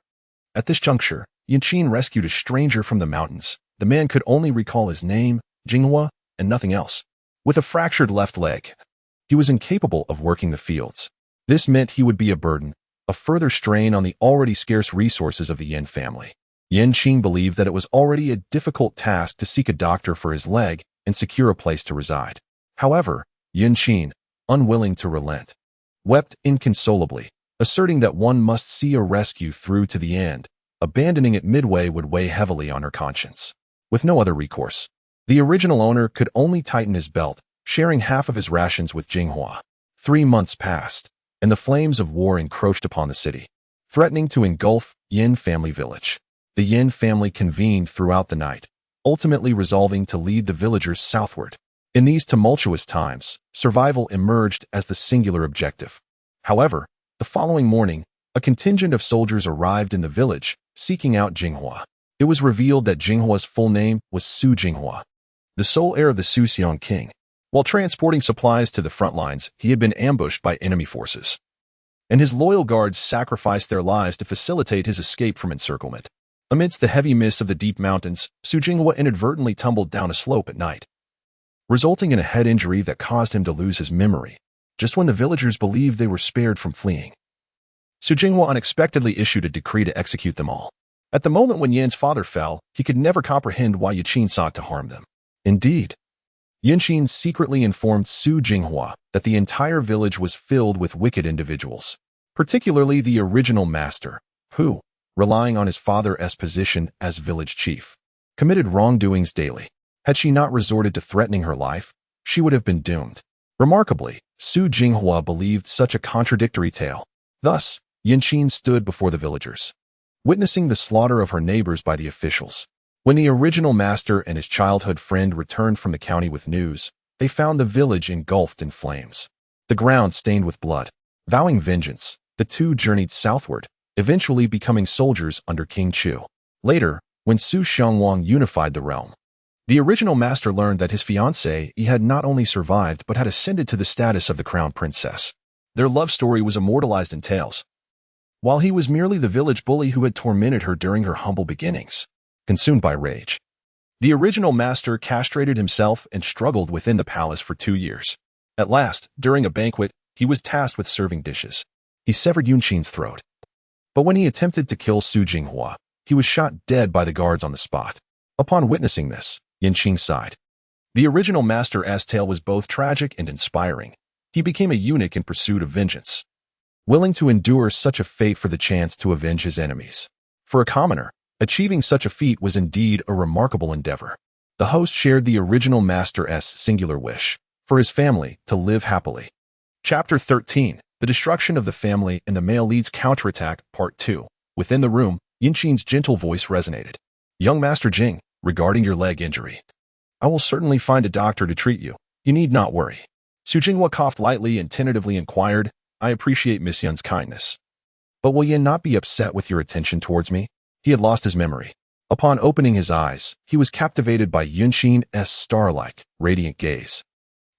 At this juncture, Yinqing rescued a stranger from the mountains. The man could only recall his name, Jinghua, and nothing else. With a fractured left leg, he was incapable of working the fields. This meant he would be a burden, a further strain on the already scarce resources of the Yin family. Yinqing believed that it was already a difficult task to seek a doctor for his leg and secure a place to reside. However, Yinqing, unwilling to relent, wept inconsolably, asserting that one must see a rescue through to the end. Abandoning it midway would weigh heavily on her conscience. With no other recourse, the original owner could only tighten his belt, sharing half of his rations with Jinghua. 3 months passed, and the flames of war encroached upon the city, threatening to engulf Yin family village. The Yin family convened throughout the night, ultimately resolving to lead the villagers southward. In these tumultuous times, survival emerged as the singular objective. However, the following morning, a contingent of soldiers arrived in the village, seeking out Jinghua. It was revealed that Jinghua's full name was Su Jinghua, the sole heir of the Suxiang Qing. While transporting supplies to the front lines, he had been ambushed by enemy forces, and his loyal guards sacrificed their lives to facilitate his escape from encirclement. Amidst the heavy mist of the deep mountains, Su Jinghua inadvertently tumbled down a slope at night, resulting in a head injury that caused him to lose his memory, just when the villagers believed they were spared from fleeing. Su Jinghua unexpectedly issued a decree to execute them all. At the moment when Yan's father fell, he could never comprehend why Yinqing sought to harm them. Indeed, Yinqing secretly informed Su Jinghua that the entire village was filled with wicked individuals, particularly the original master, who, relying on his father's position as village chief, committed wrongdoings daily. Had she not resorted to threatening her life, she would have been doomed. Remarkably, Su Jinghua believed such a contradictory tale. Thus, Yinqing stood before the villagers, witnessing the slaughter of her neighbors by the officials. When the original master and his childhood friend returned from the county with news, they found the village engulfed in flames, the ground stained with blood. Vowing vengeance, the two journeyed southward, eventually becoming soldiers under King Chu. Later, when Su Xiangwang unified the realm, the original master learned that his fiancée had not only survived but had ascended to the status of the crown princess. Their love story was immortalized in tales, while he was merely the village bully who had tormented her during her humble beginnings. Consumed by rage, the original master castrated himself and struggled within the palace for 2 years. At last, during a banquet, he was tasked with serving dishes. He severed Yinqing's throat. But when he attempted to kill Su Jinghua, he was shot dead by the guards on the spot. Upon witnessing this, Yinqing sighed. The original master's tale was both tragic and inspiring. He became a eunuch in pursuit of vengeance, willing to endure such a fate for the chance to avenge his enemies. For a commoner, achieving such a feat was indeed a remarkable endeavor. The host shared the original master's singular wish, for his family to live happily. Chapter 13, The Destruction of the Family and the Male Lead's Counterattack, Part 2. Within the room, Yinqing's gentle voice resonated. Young Master Jing, regarding your leg injury, I will certainly find a doctor to treat you. You need not worry. Su Jinghua coughed lightly and tentatively inquired, I appreciate Miss Yun's kindness, but will Yin not be upset with your attention towards me? He had lost his memory. Upon opening his eyes, he was captivated by Yinqing's star-like, radiant gaze,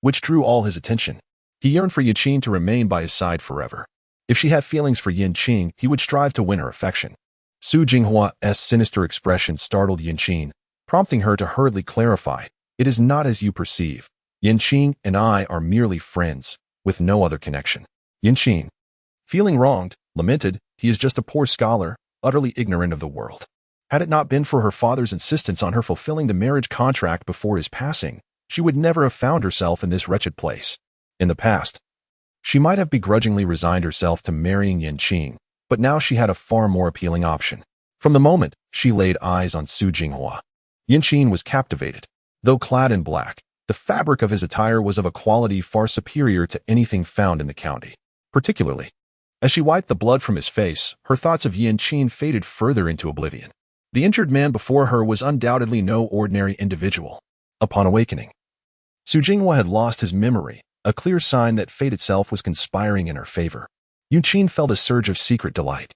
which drew all his attention. He yearned for Yinqing to remain by his side forever. If she had feelings for Yinqing, he would strive to win her affection. Su Jinghua's sinister expression startled Yinqing, prompting her to hurriedly clarify, it is not as you perceive. Yinqing and I are merely friends, with no other connection. Yinqing, feeling wronged, lamented, he is just a poor scholar, utterly ignorant of the world. Had it not been for her father's insistence on her fulfilling the marriage contract before his passing, she would never have found herself in this wretched place. In the past, She might have begrudgingly resigned herself to marrying Qing, but now she had a far more appealing option. From the moment she laid eyes on Su Jinghua, Qing was captivated. Though clad in black, the fabric of his attire was of a quality far superior to anything found in the county. Particularly, as she wiped the blood from his face, her thoughts of Qing faded further into oblivion. The injured man before her was undoubtedly no ordinary individual. Upon awakening, Su Jinghua had lost his memory, a clear sign that fate itself was conspiring in her favor. Qing felt a surge of secret delight.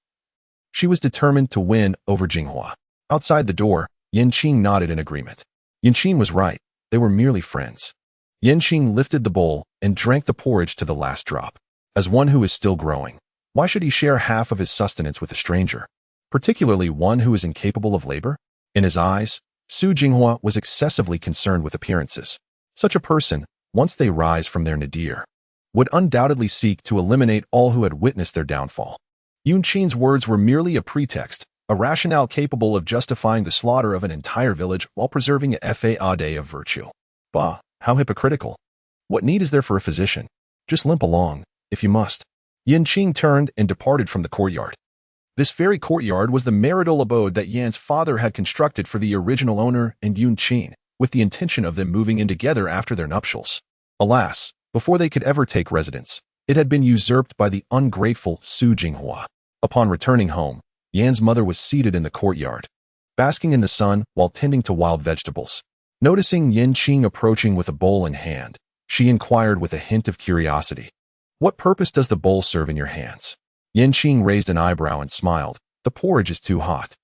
She was determined to win over Jinghua. Outside the door, Qing nodded in agreement. Qing was right. They were merely friends. Qing lifted the bowl and drank the porridge to the last drop. As one who is still growing, why should he share half of his sustenance with a stranger, particularly one who is incapable of labor? In his eyes, Su Jinghua was excessively concerned with appearances. Such a person, once they rise from their nadir, would undoubtedly seek to eliminate all who had witnessed their downfall. Qing's words were merely a pretext, a rationale capable of justifying the slaughter of an entire village while preserving a fade of virtue. Bah, how hypocritical. What need is there for a physician? Just limp along, if you must. Qing turned and departed from the courtyard. This very courtyard was the marital abode that Yan's father had constructed for the original owner and Qing, with the intention of them moving in together after their nuptials. Alas, before they could ever take residence, it had been usurped by the ungrateful Su Jinghua. Upon returning home, Yan's mother was seated in the courtyard, basking in the sun while tending to wild vegetables. Noticing Qing approaching with a bowl in hand, she inquired with a hint of curiosity, "What purpose does the bowl serve in your hands?" Qing raised an eyebrow and smiled. "The porridge is too hot.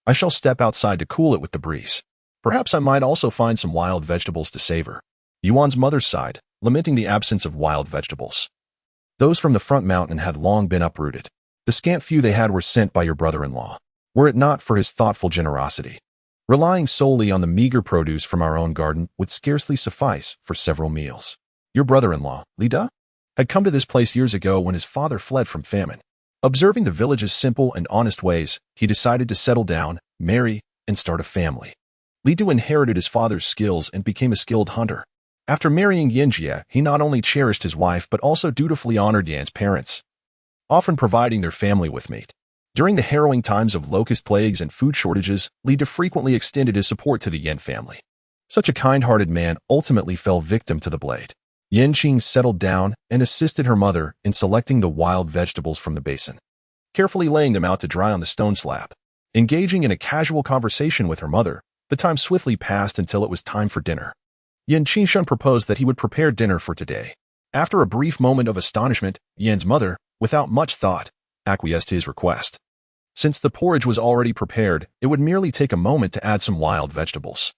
I shall step outside to cool it with the breeze. Perhaps I might also find some wild vegetables to savor." Yuan's mother sighed, lamenting the absence of wild vegetables. Those from the front mountain had long been uprooted. The scant few they had were sent by your brother-in-law. Were it not for his thoughtful generosity, relying solely on the meager produce from our own garden would scarcely suffice for several meals. Your brother-in-law, Li Da, had come to this place years ago when his father fled from famine. Observing the village's simple and honest ways, he decided to settle down, marry, and start a family. Li Da inherited his father's skills and became a skilled hunter. After marrying Yanjie, he not only cherished his wife but also dutifully honored Yan's parents, often providing their family with meat. During the harrowing times of locust plagues and food shortages, Li Da frequently extended his support to the Yan family. Such a kind-hearted man ultimately fell victim to the blade. Qing settled down and assisted her mother in selecting the wild vegetables from the basin, carefully laying them out to dry on the stone slab. Engaging in a casual conversation with her mother, the time swiftly passed until it was time for dinner. Qing proposed that he would prepare dinner for today. After a brief moment of astonishment, Yan's mother, without much thought, acquiesced to his request. Since the porridge was already prepared, it would merely take a moment to add some wild vegetables.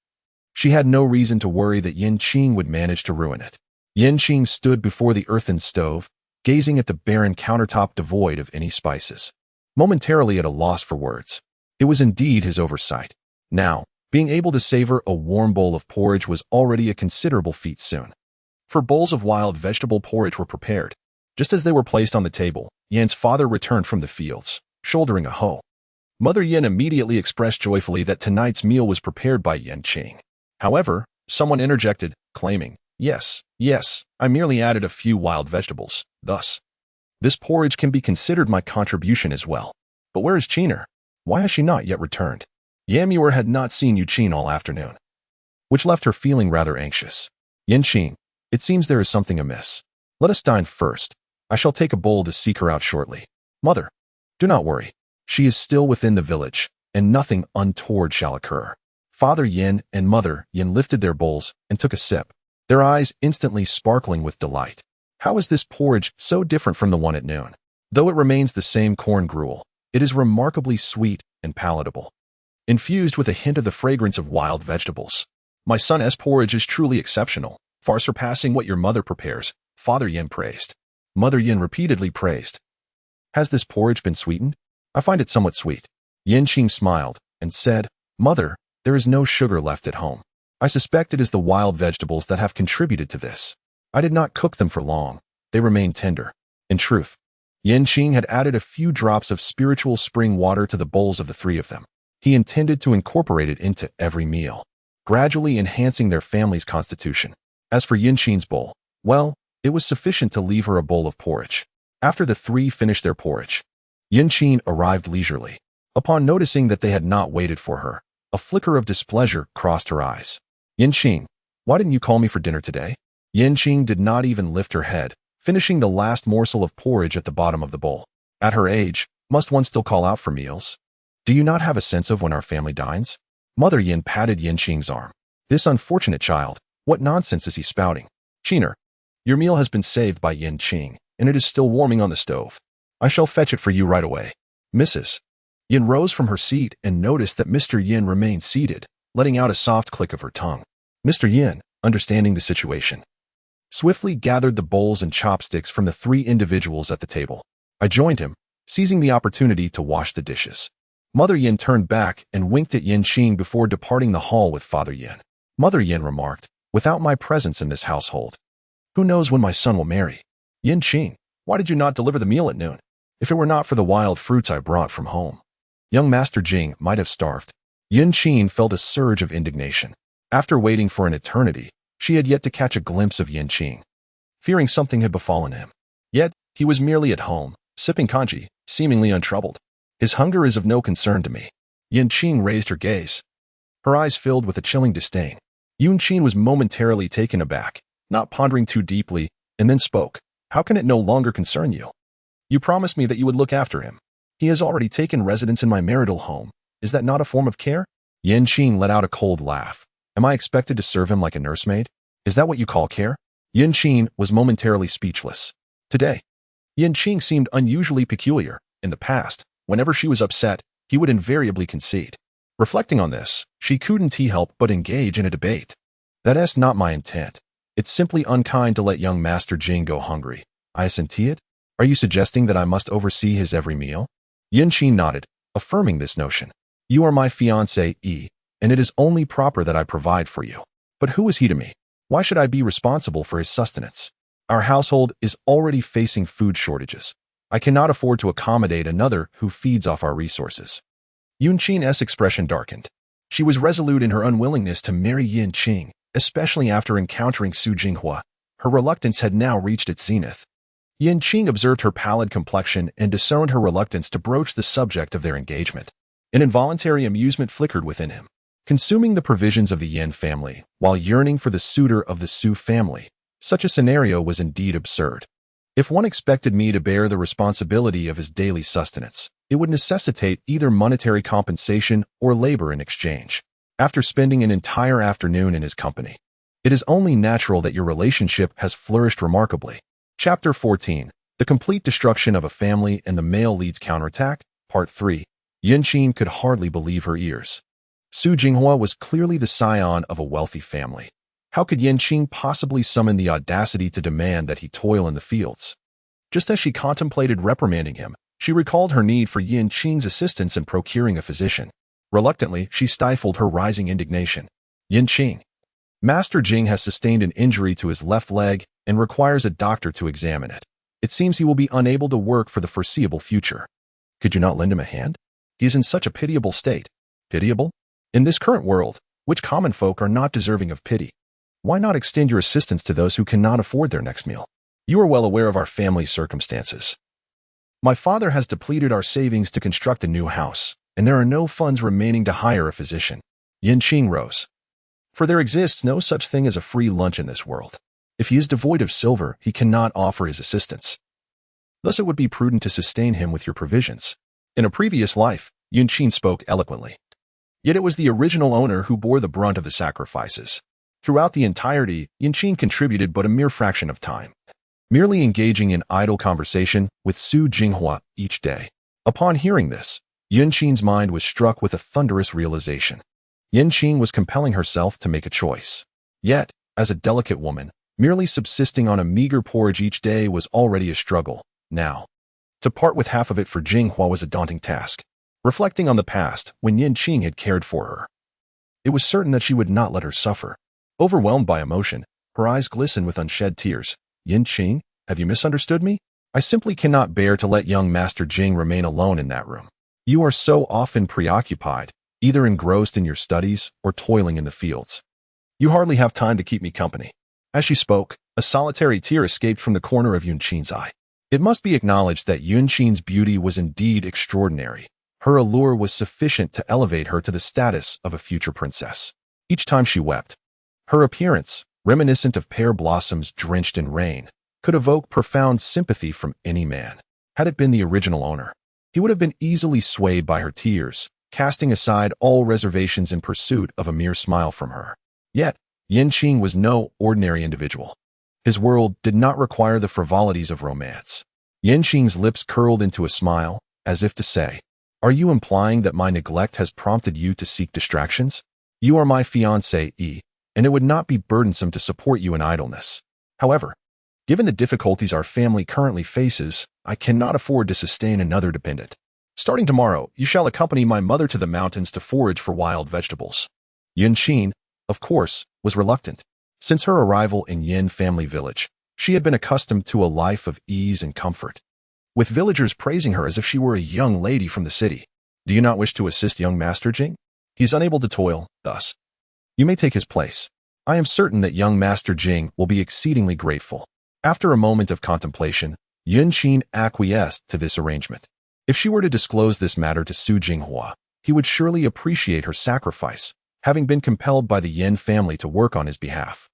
She had no reason to worry that Qing would manage to ruin it. Qing stood before the earthen stove, gazing at the barren countertop devoid of any spices, momentarily at a loss for words. It was indeed his oversight. Now, being able to savor a warm bowl of porridge was already a considerable feat soon. 4 bowls of wild vegetable porridge were prepared. Just as they were placed on the table, Yan's father returned from the fields, shouldering a hoe. Mother Yan immediately expressed joyfully that tonight's meal was prepared by Qing. However, someone interjected, claiming, Yes, I merely added a few wild vegetables, thus. This porridge can be considered my contribution as well. But where is Qing'er? Why has she not yet returned?" Yamuer had not seen Qing all afternoon, which left her feeling rather anxious. "Qing, it seems there is something amiss. Let us dine first. I shall take a bowl to seek her out shortly." "Mother, do not worry. She is still within the village, and nothing untoward shall occur." Father Yin and Mother Yin lifted their bowls and took a sip, their eyes instantly sparkling with delight. How is this porridge so different from the one at noon? Though it remains the same corn gruel, it is remarkably sweet and palatable, infused with a hint of the fragrance of wild vegetables. "My son's porridge is truly exceptional, far surpassing what your mother prepares," Father Yin praised. Mother Yin repeatedly praised. "Has this porridge been sweetened? I find it somewhat sweet." Qing smiled and said, "Mother, there is no sugar left at home. I suspect it is the wild vegetables that have contributed to this. I did not cook them for long. They remain tender." In truth, Qing had added a few drops of spiritual spring water to the bowls of the 3 of them. He intended to incorporate it into every meal, gradually enhancing their family's constitution. As for Qing's bowl, well, It was sufficient to leave her a bowl of porridge. After the three finished their porridge, Qing arrived leisurely. Upon noticing that they had not waited for her, a flicker of displeasure crossed her eyes. Qing, why didn't you call me for dinner today? Qing did not even lift her head, finishing the last morsel of porridge at the bottom of the bowl. At her age, must one still call out for meals? Do you not have a sense of when our family dines? Mother Yin patted Qing's arm. This unfortunate child, what nonsense is he spouting? Qing'er, your meal has been saved by Qing, and it is still warming on the stove. I shall fetch it for you right away. Mrs. Yin rose from her seat and noticed that Mr. Yin remained seated, letting out a soft click of her tongue. Mr. Yin, understanding the situation, swiftly gathered the bowls and chopsticks from the three individuals at the table. I joined him, seizing the opportunity to wash the dishes. Mother Yin turned back and winked at Qing before departing the hall with Father Yin. Mother Yin remarked, without my presence in this household, who knows when my son will marry? Qing, why did you not deliver the meal at noon? If it were not for the wild fruits I brought from home, young Master Qing might have starved. Qing felt a surge of indignation. After waiting for an eternity, she had yet to catch a glimpse of Qing, fearing something had befallen him. Yet, he was merely at home, sipping kanji, seemingly untroubled. His hunger is of no concern to me. Qing raised her gaze, her eyes filled with a chilling disdain. Qing was momentarily taken aback, not pondering too deeply, and then spoke. How can it no longer concern you? You promised me that you would look after him. He has already taken residence in my marital home. Is that not a form of care? Qing let out a cold laugh. Am I expected to serve him like a nursemaid? Is that what you call care? Qing was momentarily speechless. Today, Qing seemed unusually peculiar. In the past, whenever she was upset, he would invariably concede. Reflecting on this, she couldn't help but engage in a debate. That's not my intent. It's simply unkind to let young Master Qing go hungry. I assent it. Are you suggesting that I must oversee his every meal? Qing nodded, affirming this notion. You are my fiancée, and it is only proper that I provide for you. But who is he to me? Why should I be responsible for his sustenance? Our household is already facing food shortages. I cannot afford to accommodate another who feeds off our resources. Qing's expression darkened. She was resolute in her unwillingness to marry Qing, especially after encountering Su Jinghua. Her reluctance had now reached its zenith. Qing observed her pallid complexion and discerned her reluctance to broach the subject of their engagement. An involuntary amusement flickered within him. Consuming the provisions of the Yin family, while yearning for the suitor of the Su family, such a scenario was indeed absurd. If one expected me to bear the responsibility of his daily sustenance, it would necessitate either monetary compensation or labor in exchange. After spending an entire afternoon in his company, it is only natural that your relationship has flourished remarkably. Chapter 14, The Complete Destruction of a Family and the Male Leads Counterattack, Part 3. Qing could hardly believe her ears. Su Jinghua was clearly the scion of a wealthy family. How could Qing possibly summon the audacity to demand that he toil in the fields? Just as she contemplated reprimanding him, she recalled her need for Qing's assistance in procuring a physician. Reluctantly, she stifled her rising indignation. Qing, Master Qing has sustained an injury to his left leg and requires a doctor to examine it. It seems he will be unable to work for the foreseeable future. Could you not lend him a hand? He is in such a pitiable state. Pitiable? In this current world, which common folk are not deserving of pity, why not extend your assistance to those who cannot afford their next meal? You are well aware of our family's circumstances. My father has depleted our savings to construct a new house, and there are no funds remaining to hire a physician. Qing rose. For there exists no such thing as a free lunch in this world. If he is devoid of silver, he cannot offer his assistance. Thus it would be prudent to sustain him with your provisions. In a previous life, Qing spoke eloquently. Yet it was the original owner who bore the brunt of the sacrifices. Throughout the entirety, Qing contributed but a mere fraction of time, merely engaging in idle conversation with Su Jinghua each day. Upon hearing this, Qing's mind was struck with a thunderous realization. Qing was compelling herself to make a choice. Yet, as a delicate woman, merely subsisting on a meager porridge each day was already a struggle. Now, to part with half of it for Jinghua was a daunting task. Reflecting on the past, when Qing had cared for her, it was certain that she would not let her suffer. Overwhelmed by emotion, her eyes glistened with unshed tears. Qing, have you misunderstood me? I simply cannot bear to let young Master Qing remain alone in that room. You are so often preoccupied, either engrossed in your studies or toiling in the fields. You hardly have time to keep me company. As she spoke, A solitary tear escaped from the corner of Yun Qing's eye. It must be acknowledged that Yun Qing's beauty was indeed extraordinary. Her allure was sufficient to elevate her to the status of a future princess. Each time she wept, her appearance, reminiscent of pear blossoms drenched in rain, could evoke profound sympathy from any man. Had it been the original owner, he would have been easily swayed by her tears, casting aside all reservations in pursuit of a mere smile from her. Yet, Yun Qing was no ordinary individual. His world did not require the frivolities of romance. Yun Qing's lips curled into a smile, as if to say, "Are you implying that my neglect has prompted you to seek distractions? You are my fiancée, and it would not be burdensome to support you in idleness. However, given the difficulties our family currently faces, I cannot afford to sustain another dependent. Starting tomorrow, you shall accompany my mother to the mountains to forage for wild vegetables." Yun Qing, of course, was reluctant. Since her arrival in Yin family village, she had been accustomed to a life of ease and comfort, with villagers praising her as if she were a young lady from the city. "Do you not wish to assist young Master Qing? He is unable to toil, thus. You may take his place. I am certain that young Master Qing will be exceedingly grateful." After a moment of contemplation, Yun Qing acquiesced to this arrangement. If she were to disclose this matter to Su Jinghua, he would surely appreciate her sacrifice, having been compelled by the Yin family to work on his behalf.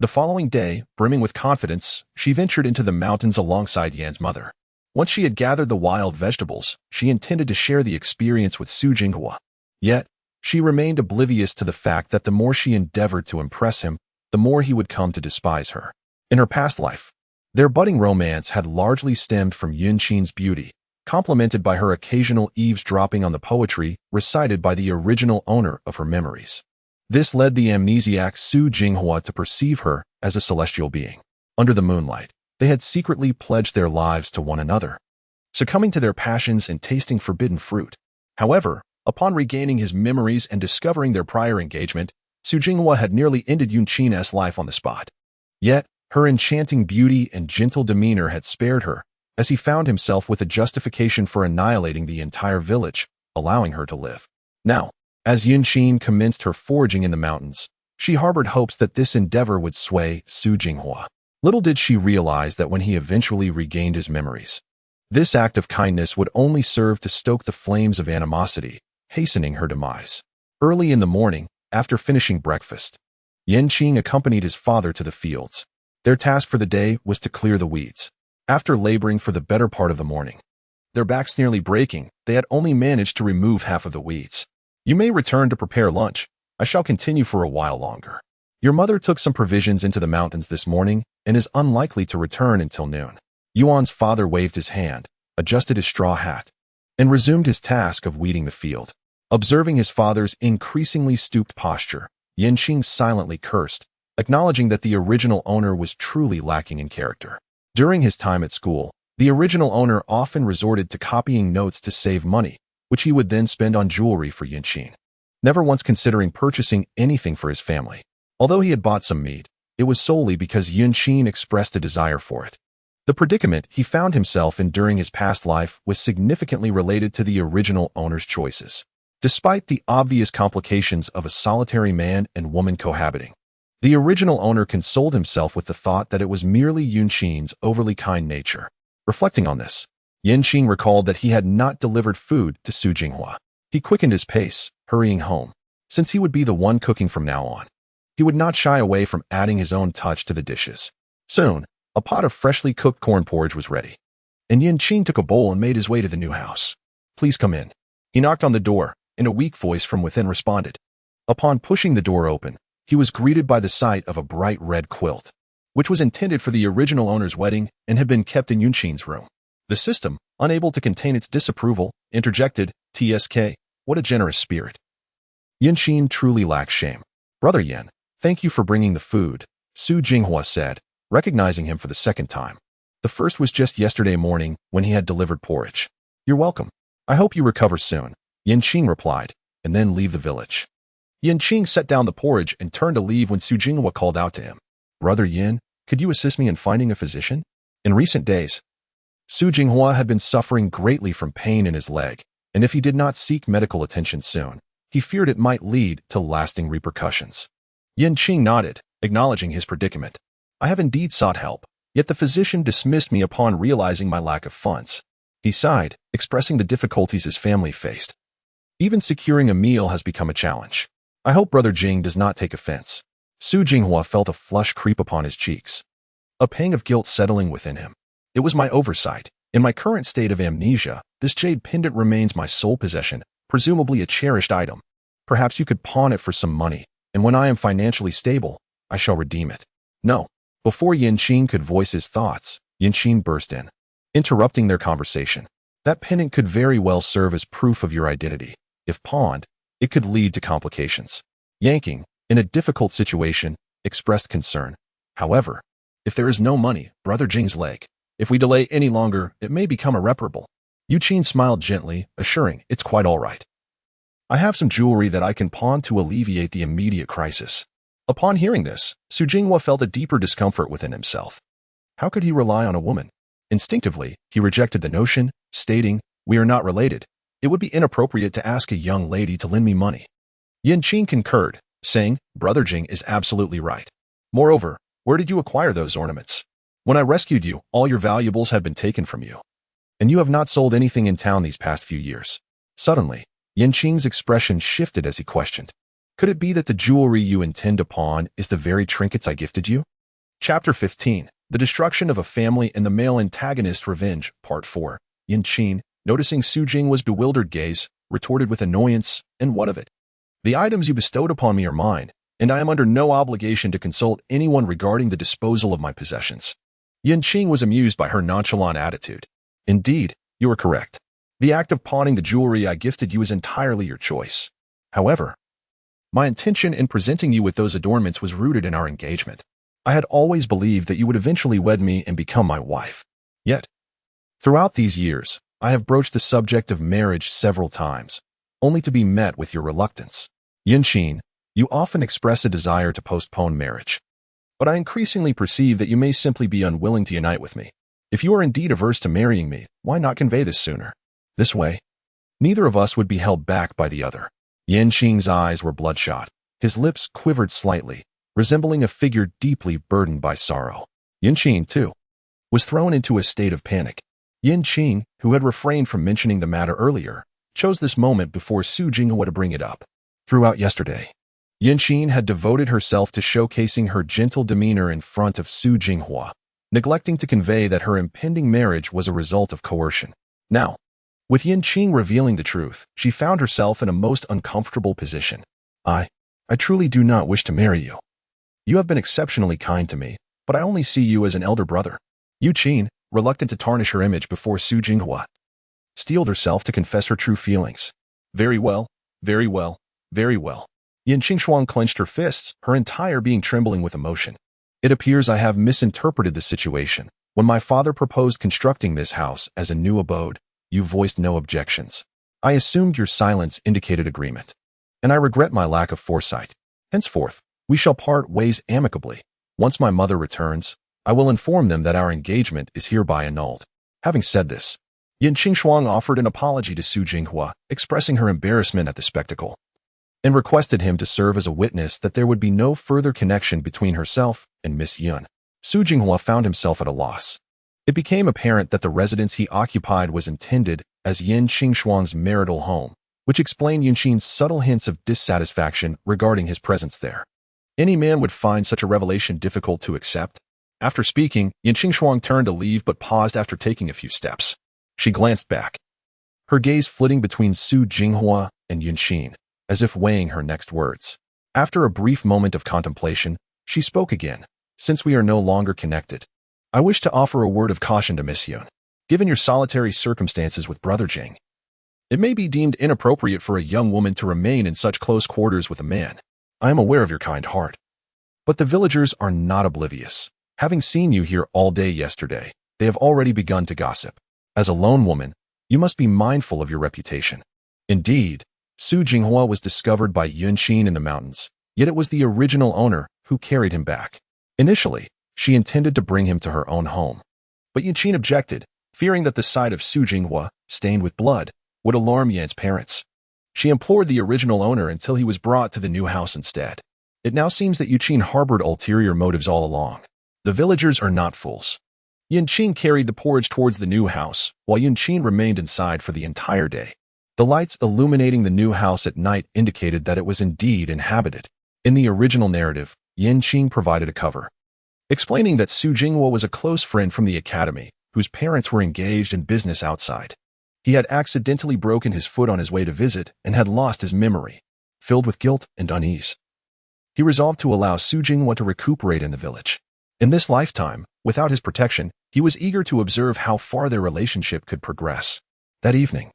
The following day, brimming with confidence, she ventured into the mountains alongside Yan's mother. Once she had gathered the wild vegetables, she intended to share the experience with Su Jinghua. Yet, she remained oblivious to the fact that the more she endeavored to impress him, the more he would come to despise her. In her past life, their budding romance had largely stemmed from Yun Qing's beauty, complemented by her occasional eavesdropping on the poetry recited by the original owner of her memories. This led the amnesiac Su Jinghua to perceive her as a celestial being. Under the moonlight, they had secretly pledged their lives to one another, succumbing to their passions and tasting forbidden fruit. However, upon regaining his memories and discovering their prior engagement, Su Jinghua had nearly ended Yun Qing's life on the spot. Yet, her enchanting beauty and gentle demeanor had spared her, as he found himself with a justification for annihilating the entire village, allowing her to live. Now, as Yun Qing commenced her foraging in the mountains, she harbored hopes that this endeavor would sway Su Jinghua. Little did she realize that when he eventually regained his memories, this act of kindness would only serve to stoke the flames of animosity, hastening her demise. Early in the morning, after finishing breakfast, Yun Qing accompanied his father to the fields. Their task for the day was to clear the weeds. After laboring for the better part of the morning, their backs nearly breaking, they had only managed to remove half of the weeds. "You may return to prepare lunch. I shall continue for a while longer. Your mother took some provisions into the mountains this morning and is unlikely to return until noon." Yuan's father waved his hand, adjusted his straw hat, and resumed his task of weeding the field. Observing his father's increasingly stooped posture, Yun Qing silently cursed, acknowledging that the original owner was truly lacking in character. During his time at school, the original owner often resorted to copying notes to save money, which he would then spend on jewelry for Yun Qing, never once considering purchasing anything for his family. Although he had bought some meat, it was solely because Yun Qing expressed a desire for it. The predicament he found himself in during his past life was significantly related to the original owner's choices. Despite the obvious complications of a solitary man and woman cohabiting, the original owner consoled himself with the thought that it was merely Yun Qing's overly kind nature. Reflecting on this, Yun Qing recalled that he had not delivered food to Su Jinghua. He quickened his pace, hurrying home. Since he would be the one cooking from now on, he would not shy away from adding his own touch to the dishes. Soon, a pot of freshly cooked corn porridge was ready, and Yun Qing took a bowl and made his way to the new house. "Please come in." He knocked on the door, and a weak voice from within responded. Upon pushing the door open, he was greeted by the sight of a bright red quilt, which was intended for the original owner's wedding and had been kept in Yun Qing's room. The system, unable to contain its disapproval, interjected, "TSK, what a generous spirit." Yun Qing truly lacks shame. "Brother Yen, thank you for bringing the food," Su Jinghua said, recognizing him for the second time. The first was just yesterday morning when he had delivered porridge. "You're welcome. I hope you recover soon," Yun Qing replied, "and then leave the village." Yun Qing set down the porridge and turned to leave when Su Jinghua called out to him. "Brother Yin, could you assist me in finding a physician?" In recent days, Su Jinghua had been suffering greatly from pain in his leg, and if he did not seek medical attention soon, he feared it might lead to lasting repercussions. Yun Qing nodded, acknowledging his predicament. I have indeed sought help, yet the physician dismissed me upon realizing my lack of funds. He sighed, expressing the difficulties his family faced. Even securing a meal has become a challenge. I hope Brother Jing does not take offense. Su Jinghua felt a flush creep upon his cheeks, a pang of guilt settling within him. It was my oversight. In my current state of amnesia, this jade pendant remains my sole possession, presumably a cherished item. Perhaps you could pawn it for some money, and when I am financially stable, I shall redeem it. No. Before Yanqing could voice his thoughts, Yanqing burst in, interrupting their conversation. That pendant could very well serve as proof of your identity. If pawned, it could lead to complications. Yanqing, in a difficult situation, expressed concern. However, if there is no money, Brother Jing's leg. If we delay any longer, it may become irreparable. Yuqin smiled gently, assuring, it's quite all right. I have some jewelry that I can pawn to alleviate the immediate crisis. Upon hearing this, Su Jinghua felt a deeper discomfort within himself. How could he rely on a woman? Instinctively, he rejected the notion, stating, we are not related. It would be inappropriate to ask a young lady to lend me money. Yanqing concurred, saying, Brother Jing is absolutely right. Moreover, where did you acquire those ornaments? When I rescued you, all your valuables had been taken from you, and you have not sold anything in town these past few years. Suddenly, Yanqing's expression shifted as he questioned, could it be that the jewelry you intend to pawn is the very trinkets I gifted you? Chapter 15, The Destruction of a Family and the Male Antagonist Revenge, Part 4. Yanqing, noticing Su Jinghua's bewildered gaze, retorted with annoyance, and what of it? The items you bestowed upon me are mine, and I am under no obligation to consult anyone regarding the disposal of my possessions. Yanqing was amused by her nonchalant attitude. Indeed, you are correct. The act of pawning the jewelry I gifted you is entirely your choice. However, my intention in presenting you with those adornments was rooted in our engagement. I had always believed that you would eventually wed me and become my wife. Yet, throughout these years, I have broached the subject of marriage several times, only to be met with your reluctance. Yanqing, you often express a desire to postpone marriage, but I increasingly perceive that you may simply be unwilling to unite with me. If you are indeed averse to marrying me, why not convey this sooner? This way, neither of us would be held back by the other. Yanqing's eyes were bloodshot. His lips quivered slightly, resembling a figure deeply burdened by sorrow. Yanqing, too, was thrown into a state of panic. Yanqing, who had refrained from mentioning the matter earlier, chose this moment before Su Jinghua to bring it up. Throughout yesterday, Yanqing had devoted herself to showcasing her gentle demeanor in front of Su Jinghua, neglecting to convey that her impending marriage was a result of coercion. Now, with Yanqing revealing the truth, she found herself in a most uncomfortable position. I truly do not wish to marry you. You have been exceptionally kind to me, but I only see you as an elder brother. Yuqin, reluctant to tarnish her image before Su Jinghua, steeled herself to confess her true feelings. Very well, very well, very well. Yanqing Shuang clenched her fists, her entire being trembling with emotion. It appears I have misinterpreted the situation. When my father proposed constructing this house as a new abode, you voiced no objections. I assumed your silence indicated agreement, and I regret my lack of foresight. Henceforth, we shall part ways amicably. Once my mother returns, I will inform them that our engagement is hereby annulled. Having said this, Yanqing Shuang offered an apology to Su Jinghua, expressing her embarrassment at the spectacle, and requested him to serve as a witness that there would be no further connection between herself and Miss Yun. Su Jinghua found himself at a loss. It became apparent that the residence he occupied was intended as Yanqing Shuang's marital home, which explained Yanqing's subtle hints of dissatisfaction regarding his presence there. Any man would find such a revelation difficult to accept. After speaking, Yanqing Shuang turned to leave but paused after taking a few steps. She glanced back, her gaze flitting between Su Jinghua and Yanqing, as if weighing her next words. After a brief moment of contemplation, she spoke again. Since we are no longer connected, I wish to offer a word of caution to Miss Yun. Given your solitary circumstances with Brother Jing, it may be deemed inappropriate for a young woman to remain in such close quarters with a man. I am aware of your kind heart, but the villagers are not oblivious. Having seen you here all day yesterday, they have already begun to gossip. As a lone woman, you must be mindful of your reputation. Indeed, Su Jinghua was discovered by Yanqing in the mountains, yet it was the original owner who carried him back. Initially, she intended to bring him to her own home, but Yanqing objected, fearing that the sight of Su Jinghua, stained with blood, would alarm Yan's parents. She implored the original owner until he was brought to the new house instead. It now seems that Yanqing harbored ulterior motives all along. The villagers are not fools. Qing carried the porridge towards the new house, while Qing remained inside for the entire day. The lights illuminating the new house at night indicated that it was indeed inhabited. In the original narrative, Qing provided a cover, explaining that Su Jinghua was a close friend from the academy, whose parents were engaged in business outside. He had accidentally broken his foot on his way to visit and had lost his memory. Filled with guilt and unease, he resolved to allow Su Jinghua to recuperate in the village. In this lifetime, without his protection, he was eager to observe how far their relationship could progress. That evening,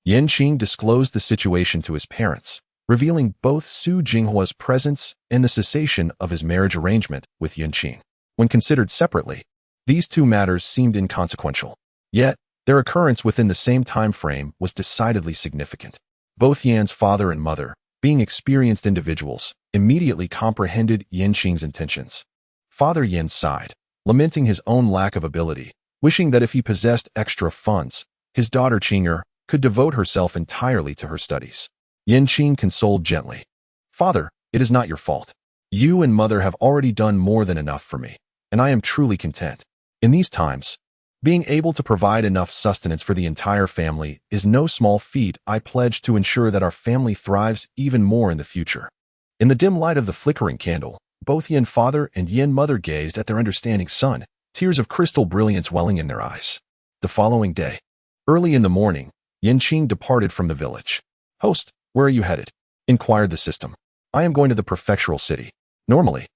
Qing disclosed the situation to his parents, revealing both Su Jinghua's presence and the cessation of his marriage arrangement with Qing. When considered separately, these two matters seemed inconsequential. Yet, their occurrence within the same time frame was decidedly significant. Both Yan's father and mother, being experienced individuals, immediately comprehended Qing's intentions. Father Yan sighed, lamenting his own lack of ability, wishing that if he possessed extra funds, his daughter Qing'er could devote herself entirely to her studies. Qing consoled gently. Father, it is not your fault. You and mother have already done more than enough for me, and I am truly content. In these times, being able to provide enough sustenance for the entire family is no small feat. I pledge to ensure that our family thrives even more in the future. In the dim light of the flickering candle, both Yan father and Yan mother gazed at their understanding son, tears of crystal brilliance welling in their eyes. The following day, early in the morning, Qing departed from the village. Host, where are you headed? Inquired the system. I am going to the prefectural city. Normally,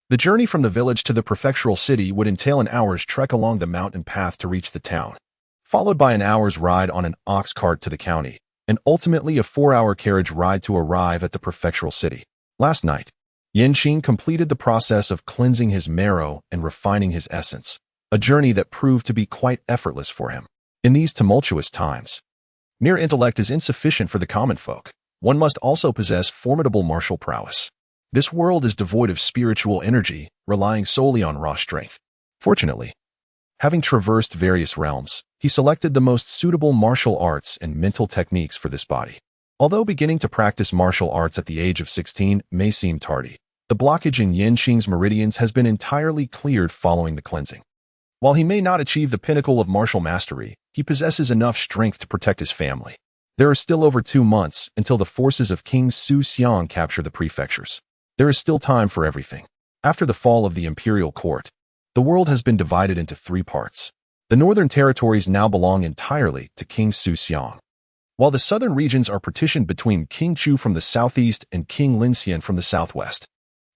the journey from the village to the prefectural city would entail an hour's trek along the mountain path to reach the town, followed by an hour's ride on an ox cart to the county, and ultimately a 4-hour carriage ride to arrive at the prefectural city. Last night, Qing completed the process of cleansing his marrow and refining his essence, a journey that proved to be quite effortless for him. In these tumultuous times, mere intellect is insufficient for the common folk. One must also possess formidable martial prowess. This world is devoid of spiritual energy, relying solely on raw strength. Fortunately, having traversed various realms, he selected the most suitable martial arts and mental techniques for this body. Although beginning to practice martial arts at the age of 16 may seem tardy, the blockage in Qing's meridians has been entirely cleared following the cleansing. While he may not achieve the pinnacle of martial mastery, he possesses enough strength to protect his family. There are still over 2 months until the forces of King Su Xiang capture the prefectures. There is still time for everything. After the fall of the imperial court, the world has been divided into 3 parts. The northern territories now belong entirely to King Su Xiang, while the southern regions are partitioned between King Chu from the southeast and King Linxian from the southwest.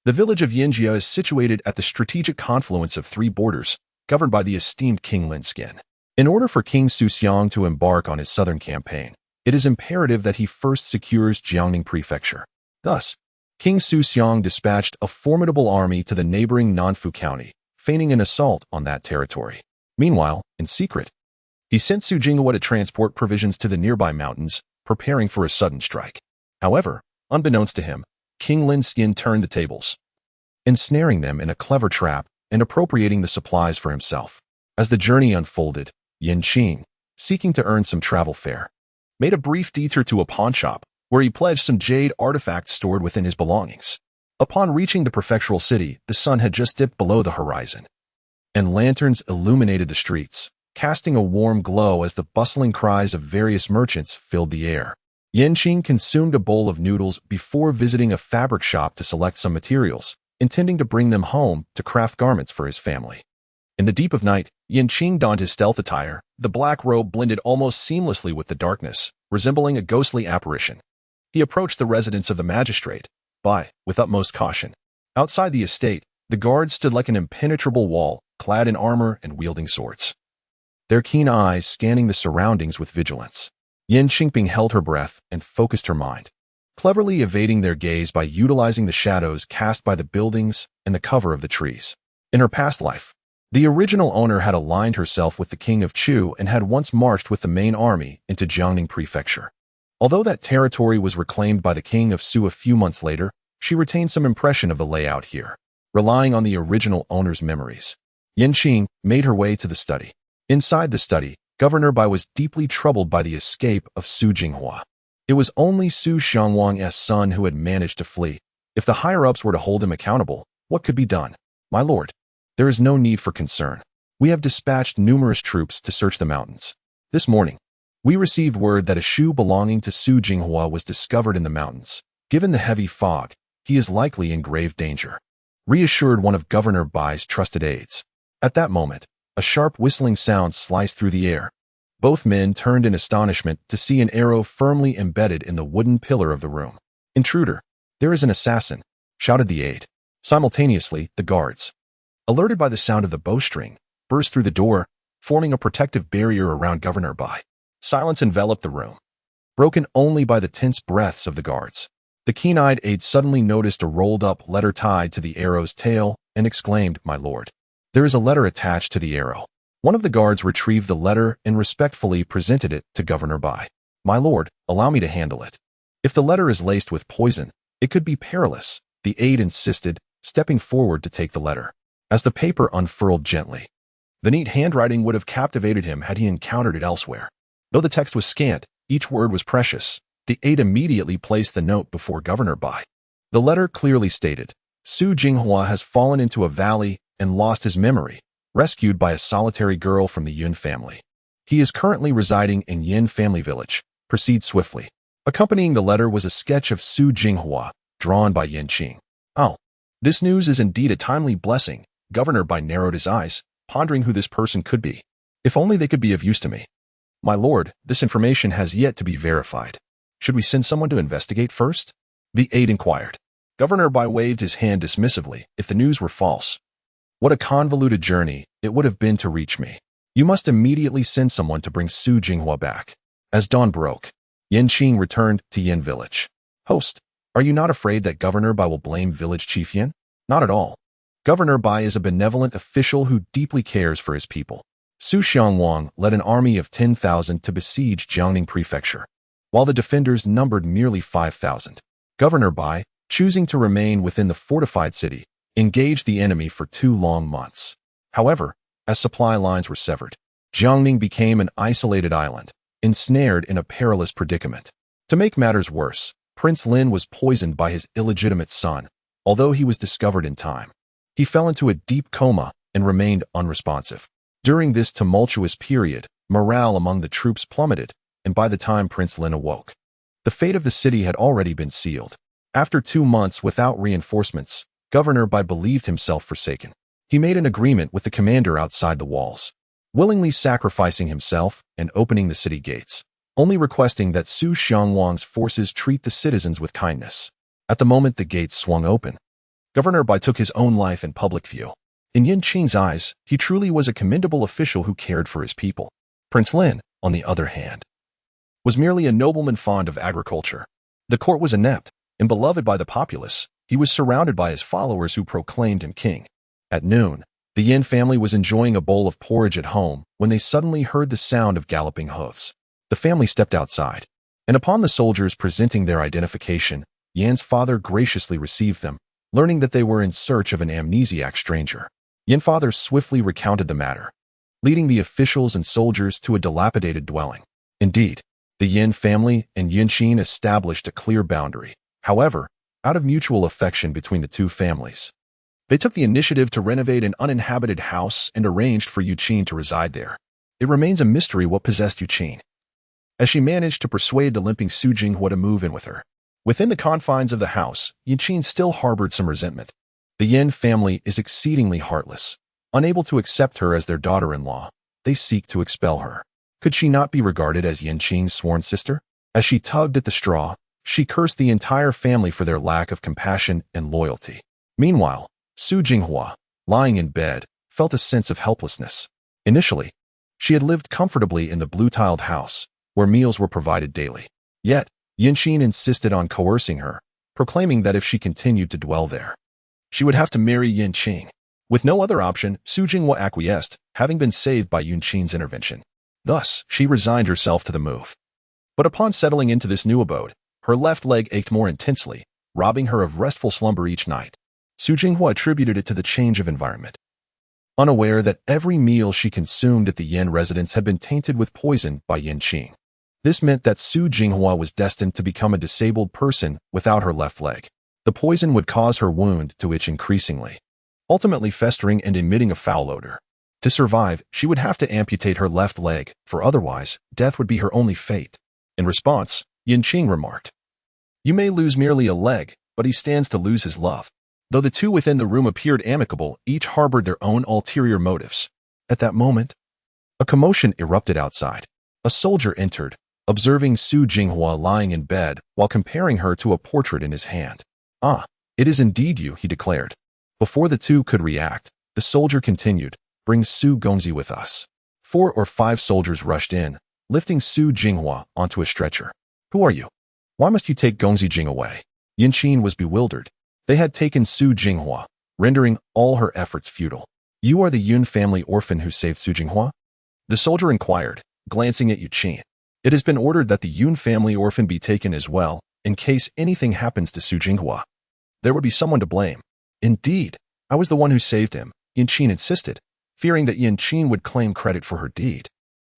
The village of Yinjia is situated at the strategic confluence of 3 borders, governed by the esteemed King Linxian. In order for King Su Xiang to embark on his southern campaign, it is imperative that he first secures Jiangning Prefecture. Thus, King Su Xiang dispatched a formidable army to the neighboring Nanfu County, feigning an assault on that territory. Meanwhile, in secret, he sent Su Jinghua to transport provisions to the nearby mountains, preparing for a sudden strike. However, unbeknownst to him, King Linxian turned the tables, ensnaring them in a clever trap and appropriating the supplies for himself. As the journey unfolded, Qing, seeking to earn some travel fare, made a brief detour to a pawnshop, where he pledged some jade artifacts stored within his belongings. Upon reaching the prefectural city, the sun had just dipped below the horizon, and lanterns illuminated the streets, casting a warm glow as the bustling cries of various merchants filled the air. Qing consumed a bowl of noodles before visiting a fabric shop to select some materials, intending to bring them home to craft garments for his family. In the deep of night, Qing donned his stealth attire. The black robe blended almost seamlessly with the darkness, resembling a ghostly apparition. He approached the residence of the magistrate, with utmost caution. Outside the estate, the guards stood like an impenetrable wall, clad in armor and wielding swords, their keen eyes scanning the surroundings with vigilance. Qing held her breath and focused her mind, cleverly evading their gaze by utilizing the shadows cast by the buildings and the cover of the trees. In her past life, the original owner had aligned herself with the King of Chu and had once marched with the main army into Jiangning Prefecture. Although that territory was reclaimed by the King of Su a few months later, she retained some impression of the layout here. Relying on the original owner's memories, Qing made her way to the study. Inside the study, Governor Bai was deeply troubled by the escape of Su Jinghua. It was only Su Xiangwang's son who had managed to flee. If the higher-ups were to hold him accountable, what could be done? My lord, There is no need for concern. We have dispatched numerous troops to search the mountains. This morning, we received word that a shoe belonging to Su Jinghua was discovered in the mountains. Given the heavy fog, he is likely in grave danger," reassured one of Governor Bai's trusted aides. At that moment, a sharp whistling sound sliced through the air. Both men turned in astonishment to see an arrow firmly embedded in the wooden pillar of the room. "Intruder! There is an assassin!" shouted the aide. Simultaneously, the guards, alerted by the sound of the bowstring, burst through the door, forming a protective barrier around Governor Bai. Silence enveloped the room, broken only by the tense breaths of the guards. The keen-eyed aide suddenly noticed a rolled-up letter tied to the arrow's tail and exclaimed, "My lord, there is a letter attached to the arrow." One of the guards retrieved the letter and respectfully presented it to Governor Bai. "My lord, allow me to handle it. If the letter is laced with poison, it could be perilous," the aide insisted, stepping forward to take the letter. As the paper unfurled gently, the neat handwriting would have captivated him had he encountered it elsewhere. Though the text was scant, each word was precious. The aide immediately placed the note before Governor Bai. The letter clearly stated, "Su Jinghua has fallen into a valley and lost his memory, rescued by a solitary girl from the Yun family. He is currently residing in Yin family village. Proceed swiftly." Accompanying the letter was a sketch of Su Jinghua, drawn by Qing. "Oh, this news is indeed a timely blessing." Governor Bai narrowed his eyes, pondering who this person could be. "If only they could be of use to me." "My lord, this information has yet to be verified. Should we send someone to investigate first?" the aide inquired. Governor Bai waved his hand dismissively. "If the news were false, what a convoluted journey it would have been to reach me. You must immediately send someone to bring Su Jinghua back." As dawn broke, Qing returned to Yin village. "Host, are you not afraid that Governor Bai will blame village chief Yin?" "Not at all. Governor Bai is a benevolent official who deeply cares for his people." Su Xiangwang led an army of 10,000 to besiege Jiangning Prefecture, while the defenders numbered merely 5,000. Governor Bai, choosing to remain within the fortified city, engaged the enemy for 2 long months. However, as supply lines were severed, Jiangning became an isolated island, ensnared in a perilous predicament. To make matters worse, Prince Lin was poisoned by his illegitimate son, although he was discovered in time. He fell into a deep coma and remained unresponsive. During this tumultuous period, morale among the troops plummeted, and by the time Prince Lin awoke, the fate of the city had already been sealed. After 2 months without reinforcements, Governor Bai believed himself forsaken. He made an agreement with the commander outside the walls, willingly sacrificing himself and opening the city gates, only requesting that Su Xiangwang's forces treat the citizens with kindness. At the moment the gates swung open, Governor Bai took his own life in public view. In Qing's eyes, he truly was a commendable official who cared for his people. Prince Lin, on the other hand, was merely a nobleman fond of agriculture. The court was inept, and beloved by the populace, he was surrounded by his followers who proclaimed him king. At noon, the Yin family was enjoying a bowl of porridge at home when they suddenly heard the sound of galloping hooves. The family stepped outside, and upon the soldiers presenting their identification, Yan's father graciously received them, learning that they were in search of an amnesiac stranger. Yan's father swiftly recounted the matter, leading the officials and soldiers to a dilapidated dwelling. Indeed, the Yin family and Qing established a clear boundary. However, out of mutual affection between the two families, they took the initiative to renovate an uninhabited house and arranged for Qing to reside there. It remains a mystery what possessed Qing, as she managed to persuade the limping Su Jinghua to move in with her. Within the confines of the house, Qing still harbored some resentment. The Yin family is exceedingly heartless. Unable to accept her as their daughter-in-law, they seek to expel her. Could she not be regarded as Qing's sworn sister? As she tugged at the straw, she cursed the entire family for their lack of compassion and loyalty. Meanwhile, Su Jinghua, lying in bed, felt a sense of helplessness. Initially, she had lived comfortably in the blue-tiled house, where meals were provided daily. Yet, Qing insisted on coercing her, proclaiming that if she continued to dwell there, she would have to marry Qing. With no other option, Su Jinghua acquiesced, having been saved by Qing's intervention. Thus, she resigned herself to the move. But upon settling into this new abode, her left leg ached more intensely, robbing her of restful slumber each night. Su Jinghua attributed it to the change of environment, unaware that every meal she consumed at the Yin residence had been tainted with poison by Qing. This meant that Su Jinghua was destined to become a disabled person without her left leg. The poison would cause her wound to itch increasingly, ultimately festering and emitting a foul odor. To survive, she would have to amputate her left leg, for otherwise, death would be her only fate. In response, Qing remarked, "You may lose merely a leg, but he stands to lose his love." Though the two within the room appeared amicable, each harbored their own ulterior motives. At that moment, a commotion erupted outside. A soldier entered, observing Su Jinghua lying in bed while comparing her to a portrait in his hand. "Ah, it is indeed you," he declared. Before the two could react, the soldier continued, "Bring Su Gongzi with us." 4 or 5 soldiers rushed in, lifting Su Jinghua onto a stretcher. "Who are you? Why must you take Gongzi Jing away?" Qin was bewildered. They had taken Su Jinghua, rendering all her efforts futile. "You are the Yun family orphan who saved Su Jinghua?" The soldier inquired, glancing at Qin. "It has been ordered that the Yun family orphan be taken as well, in case anything happens to Su Jinghua. There would be someone to blame." "Indeed, I was the one who saved him," Qin insisted, fearing that Qin would claim credit for her deed.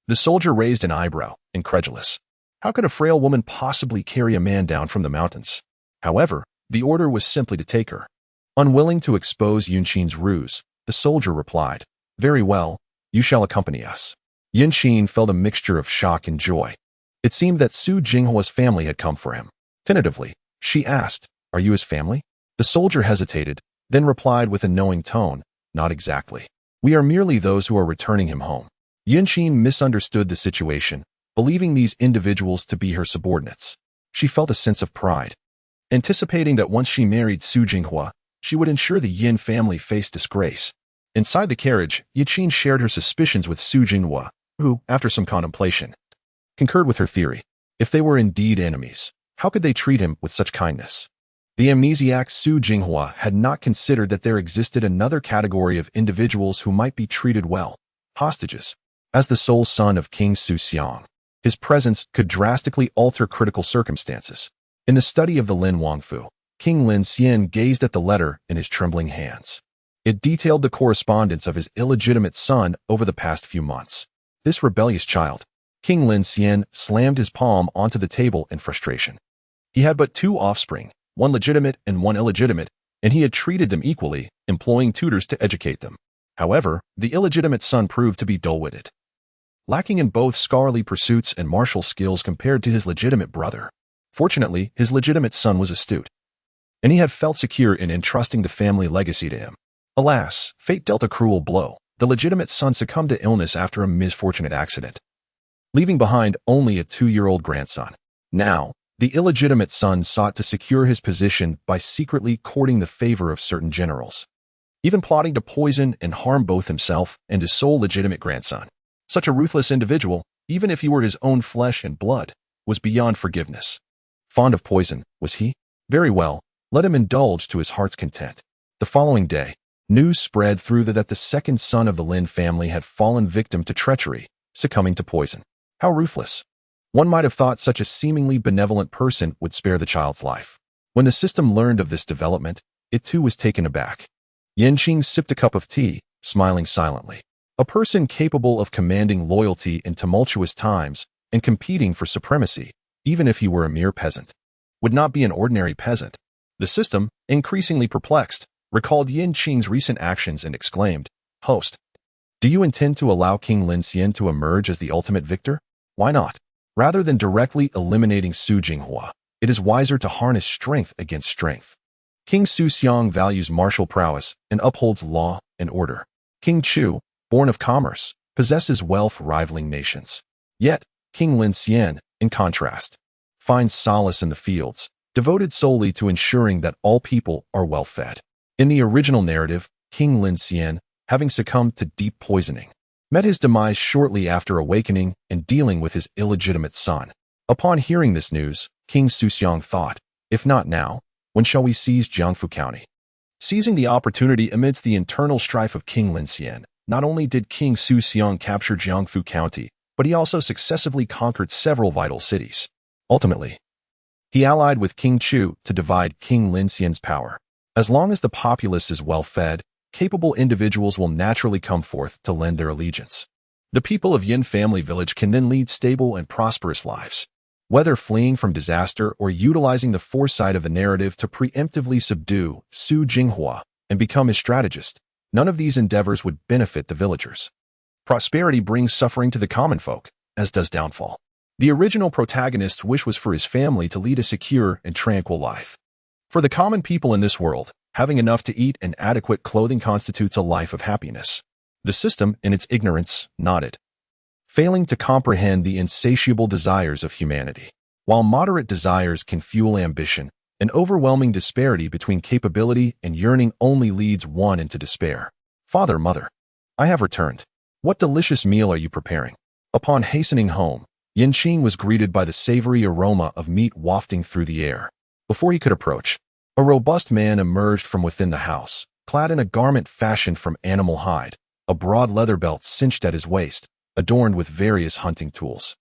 The soldier raised an eyebrow, incredulous. How could a frail woman possibly carry a man down from the mountains? However, the order was simply to take her. Unwilling to expose Qin's ruse, the soldier replied, "Very well, you shall accompany us." Qin felt a mixture of shock and joy. It seemed that Su Jinghua's family had come for him. Tentatively, she asked, "Are you his family?" The soldier hesitated, then replied with a knowing tone, "Not exactly. We are merely those who are returning him home." Qin misunderstood the situation, believing these individuals to be her subordinates. She felt a sense of pride, anticipating that once she married Su Jinghua, she would ensure the Yin family faced disgrace. Inside the carriage, Qin shared her suspicions with Su Jinghua, who, after some contemplation, concurred with her theory. If they were indeed enemies, how could they treat him with such kindness? The amnesiac Su Jinghua had not considered that there existed another category of individuals who might be treated well: hostages. As the sole son of King Su Xiang, his presence could drastically alter critical circumstances. In the study of the Lin Wangfu, King Lin Xian gazed at the letter in his trembling hands. It detailed the correspondence of his illegitimate son over the past few months. This rebellious child. King Lin Xian slammed his palm onto the table in frustration. He had but 2 offspring, one legitimate and one illegitimate, and he had treated them equally, employing tutors to educate them. However, the illegitimate son proved to be dull-witted, lacking in both scholarly pursuits and martial skills compared to his legitimate brother. Fortunately, his legitimate son was astute, and he had felt secure in entrusting the family legacy to him. Alas, fate dealt a cruel blow. The legitimate son succumbed to illness after a misfortunate accident, leaving behind only a 2-year-old grandson. Now, the illegitimate son sought to secure his position by secretly courting the favor of certain generals, even plotting to poison and harm both himself and his sole legitimate grandson. Such a ruthless individual, even if he were his own flesh and blood, was beyond forgiveness. Fond of poison, was he? Very well, let him indulge to his heart's content. The following day, news spread through that the second son of the Lin family had fallen victim to treachery, succumbing to poison. How ruthless! One might have thought such a seemingly benevolent person would spare the child's life. When the system learned of this development, it too was taken aback. Qin sipped a cup of tea, smiling silently. A person capable of commanding loyalty in tumultuous times and competing for supremacy, even if he were a mere peasant, would not be an ordinary peasant. The system, increasingly perplexed, recalled Qin's recent actions and exclaimed, "Host, do you intend to allow King Lin Xian to emerge as the ultimate victor? Why not? Rather than directly eliminating Su Jinghua, it is wiser to harness strength against strength. King Su Xiang values martial prowess and upholds law and order. King Chu, born of commerce, possesses wealth rivaling nations. Yet, King Lin Xian, in contrast, finds solace in the fields, devoted solely to ensuring that all people are well fed." In the original narrative, King Lin Xian, having succumbed to deep poisoning, met his demise shortly after awakening and dealing with his illegitimate son. Upon hearing this news, King Su Xiang thought, "If not now, when shall we seize Jiangfu County?" Seizing the opportunity amidst the internal strife of King Lin Xian, not only did King Su Xiang capture Jiangfu County, but he also successively conquered several vital cities. Ultimately, he allied with King Chu to divide King Lin Xian's power. As long as the populace is well-fed, capable individuals will naturally come forth to lend their allegiance. The people of Yin family village can then lead stable and prosperous lives. Whether fleeing from disaster or utilizing the foresight of the narrative to preemptively subdue Su Jinghua, and become his strategist. None of these endeavors would benefit the villagers. Prosperity brings suffering to the common folk, as does downfall. The original protagonist's wish was for his family to lead a secure and tranquil life. For the common people in this world, having enough to eat and adequate clothing constitutes a life of happiness. The system, in its ignorance, nodded, failing to comprehend the insatiable desires of humanity. While moderate desires can fuel ambition, an overwhelming disparity between capability and yearning only leads one into despair. Father, mother, I have returned. What delicious meal are you preparing? Upon hastening home, Qing was greeted by the savory aroma of meat wafting through the air. Before he could approach, a robust man emerged from within the house, clad in a garment fashioned from animal hide, a broad leather belt cinched at his waist, adorned with various hunting tools.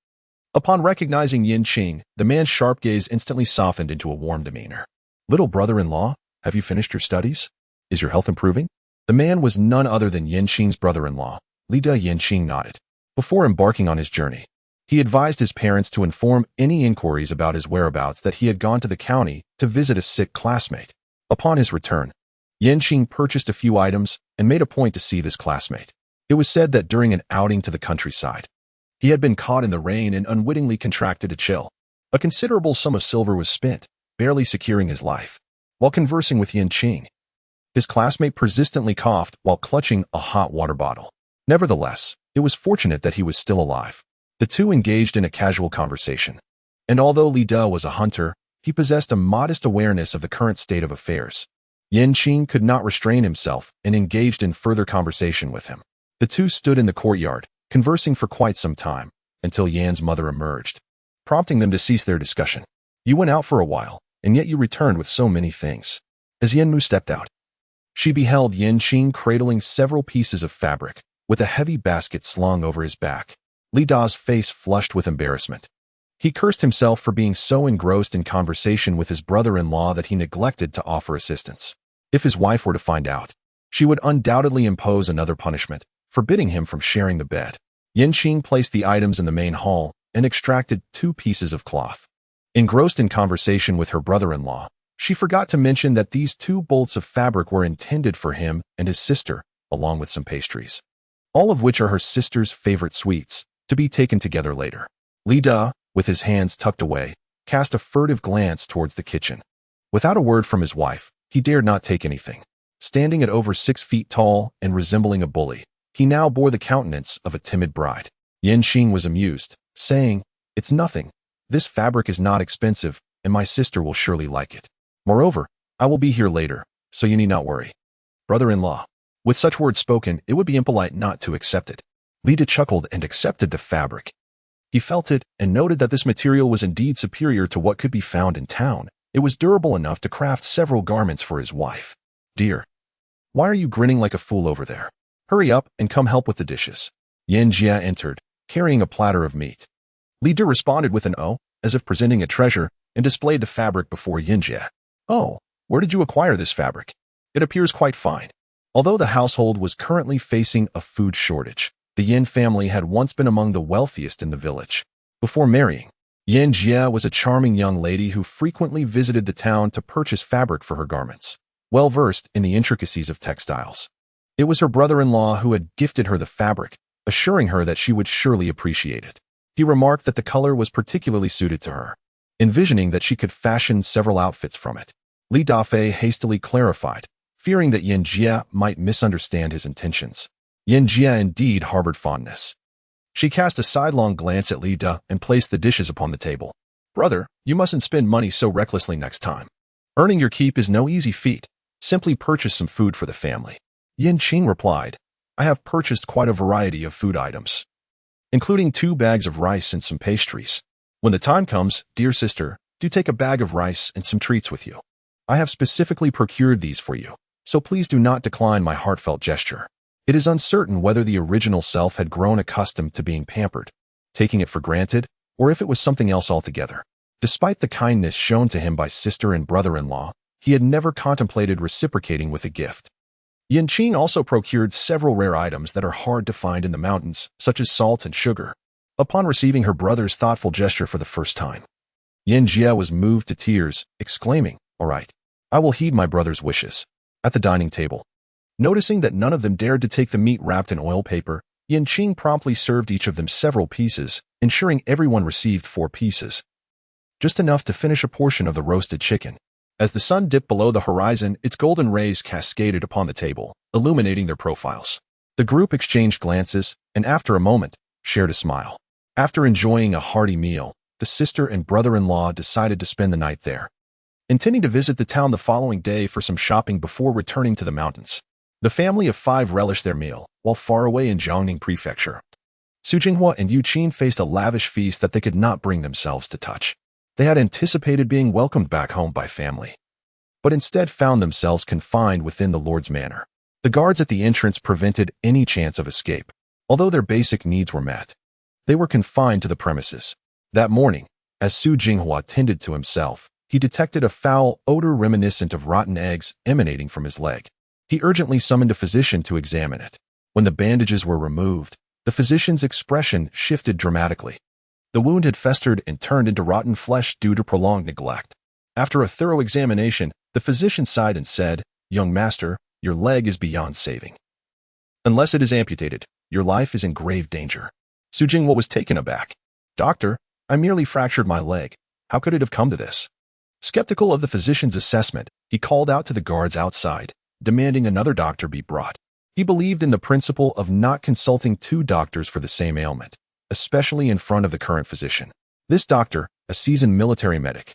Upon recognizing Qing, the man's sharp gaze instantly softened into a warm demeanor. Little brother-in-law, have you finished your studies? Is your health improving? The man was none other than Qing's brother-in-law. Qing nodded. Before embarking on his journey, he advised his parents to inform any inquiries about his whereabouts that he had gone to the county to visit a sick classmate. Upon his return, Qing purchased a few items and made a point to see this classmate. It was said that during an outing to the countryside, he had been caught in the rain and unwittingly contracted a chill. A considerable sum of silver was spent, barely securing his life. While conversing with Qing, his classmate persistently coughed while clutching a hot water bottle. Nevertheless, it was fortunate that he was still alive. The two engaged in a casual conversation. And although Li De was a hunter, he possessed a modest awareness of the current state of affairs. Qing could not restrain himself and engaged in further conversation with him. The two stood in the courtyard, conversing for quite some time, until Yan's mother emerged, prompting them to cease their discussion. You went out for a while, and yet you returned with so many things. As Yanmu stepped out, she beheld Qing cradling several pieces of fabric, with a heavy basket slung over his back. Li Da's face flushed with embarrassment. He cursed himself for being so engrossed in conversation with his brother-in-law that he neglected to offer assistance. If his wife were to find out, she would undoubtedly impose another punishment, forbidding him from sharing the bed. Qing placed the items in the main hall and extracted 2 pieces of cloth. Engrossed in conversation with her brother-in-law, she forgot to mention that these 2 bolts of fabric were intended for him and his sister, along with some pastries, all of which are her sister's favorite sweets, to be taken together later. Li De, with his hands tucked away, cast a furtive glance towards the kitchen. Without a word from his wife, he dared not take anything. Standing at over 6 feet tall and resembling a bully, he now bore the countenance of a timid bride. Qing was amused, saying, "It's nothing. This fabric is not expensive, and my sister will surely like it. Moreover, I will be here later, so you need not worry." Brother-in-law. With such words spoken, it would be impolite not to accept it. Li De chuckled and accepted the fabric. He felt it and noted that this material was indeed superior to what could be found in town. It was durable enough to craft several garments for his wife. "Dear, why are you grinning like a fool over there? Hurry up and come help with the dishes." Yanjia entered, carrying a platter of meat. Li De responded with an "oh," as if presenting a treasure, and displayed the fabric before Yanjia. "Oh, where did you acquire this fabric? It appears quite fine." Although the household was currently facing a food shortage, the Yin family had once been among the wealthiest in the village. Before marrying, Yan Jia was a charming young lady who frequently visited the town to purchase fabric for her garments, well versed in the intricacies of textiles. It was her brother-in-law who had gifted her the fabric, assuring her that she would surely appreciate it. He remarked that the color was particularly suited to her, envisioning that she could fashion several outfits from it. Li Dafei hastily clarified, fearing that Yan Jia might misunderstand his intentions. Yan Jia indeed harbored fondness. She cast a sidelong glance at Li Da and placed the dishes upon the table. "Brother, you mustn't spend money so recklessly next time. Earning your keep is no easy feat. Simply purchase some food for the family." Yin Qing replied, "I have purchased quite a variety of food items, including 2 bags of rice and some pastries. When the time comes, dear sister, do take a bag of rice and some treats with you. I have specifically procured these for you, so please do not decline my heartfelt gesture." It is uncertain whether the original self had grown accustomed to being pampered, taking it for granted, or if it was something else altogether. Despite the kindness shown to him by sister and brother-in-law, he had never contemplated reciprocating with a gift. Yin Qing also procured several rare items that are hard to find in the mountains, such as salt and sugar. Upon receiving her brother's thoughtful gesture for the first time, Yin Jia was moved to tears, exclaiming, "All right, I will heed my brother's wishes. at the dining table. Noticing that none of them dared to take the meat wrapped in oil paper, Qing promptly served each of them several pieces, ensuring everyone received 4 pieces, just enough to finish a portion of the roasted chicken. As the sun dipped below the horizon, its golden rays cascaded upon the table, illuminating their profiles. The group exchanged glances, and after a moment, shared a smile. After enjoying a hearty meal, the sister and brother-in-law decided to spend the night there, intending to visit the town the following day for some shopping before returning to the mountains. The family of 5 relished their meal, while far away in Jiangning Prefecture. Su Jinghua and Yu Qin faced a lavish feast that they could not bring themselves to touch. They had anticipated being welcomed back home by family, but instead found themselves confined within the Lord's manor. The guards at the entrance prevented any chance of escape. Although their basic needs were met, they were confined to the premises. That morning, as Su Jinghua tended to himself, he detected a foul odor reminiscent of rotten eggs emanating from his leg. He urgently summoned a physician to examine it. When the bandages were removed, the physician's expression shifted dramatically. The wound had festered and turned into rotten flesh due to prolonged neglect. After a thorough examination, the physician sighed and said, "Young master, your leg is beyond saving. Unless it is amputated, your life is in grave danger." Su Jinghua was taken aback. "Doctor, I merely fractured my leg. How could it have come to this?" Skeptical of the physician's assessment, he called out to the guards outside, demanding another doctor be brought. He believed in the principle of not consulting 2 doctors for the same ailment, especially in front of the current physician. This doctor, a seasoned military medic,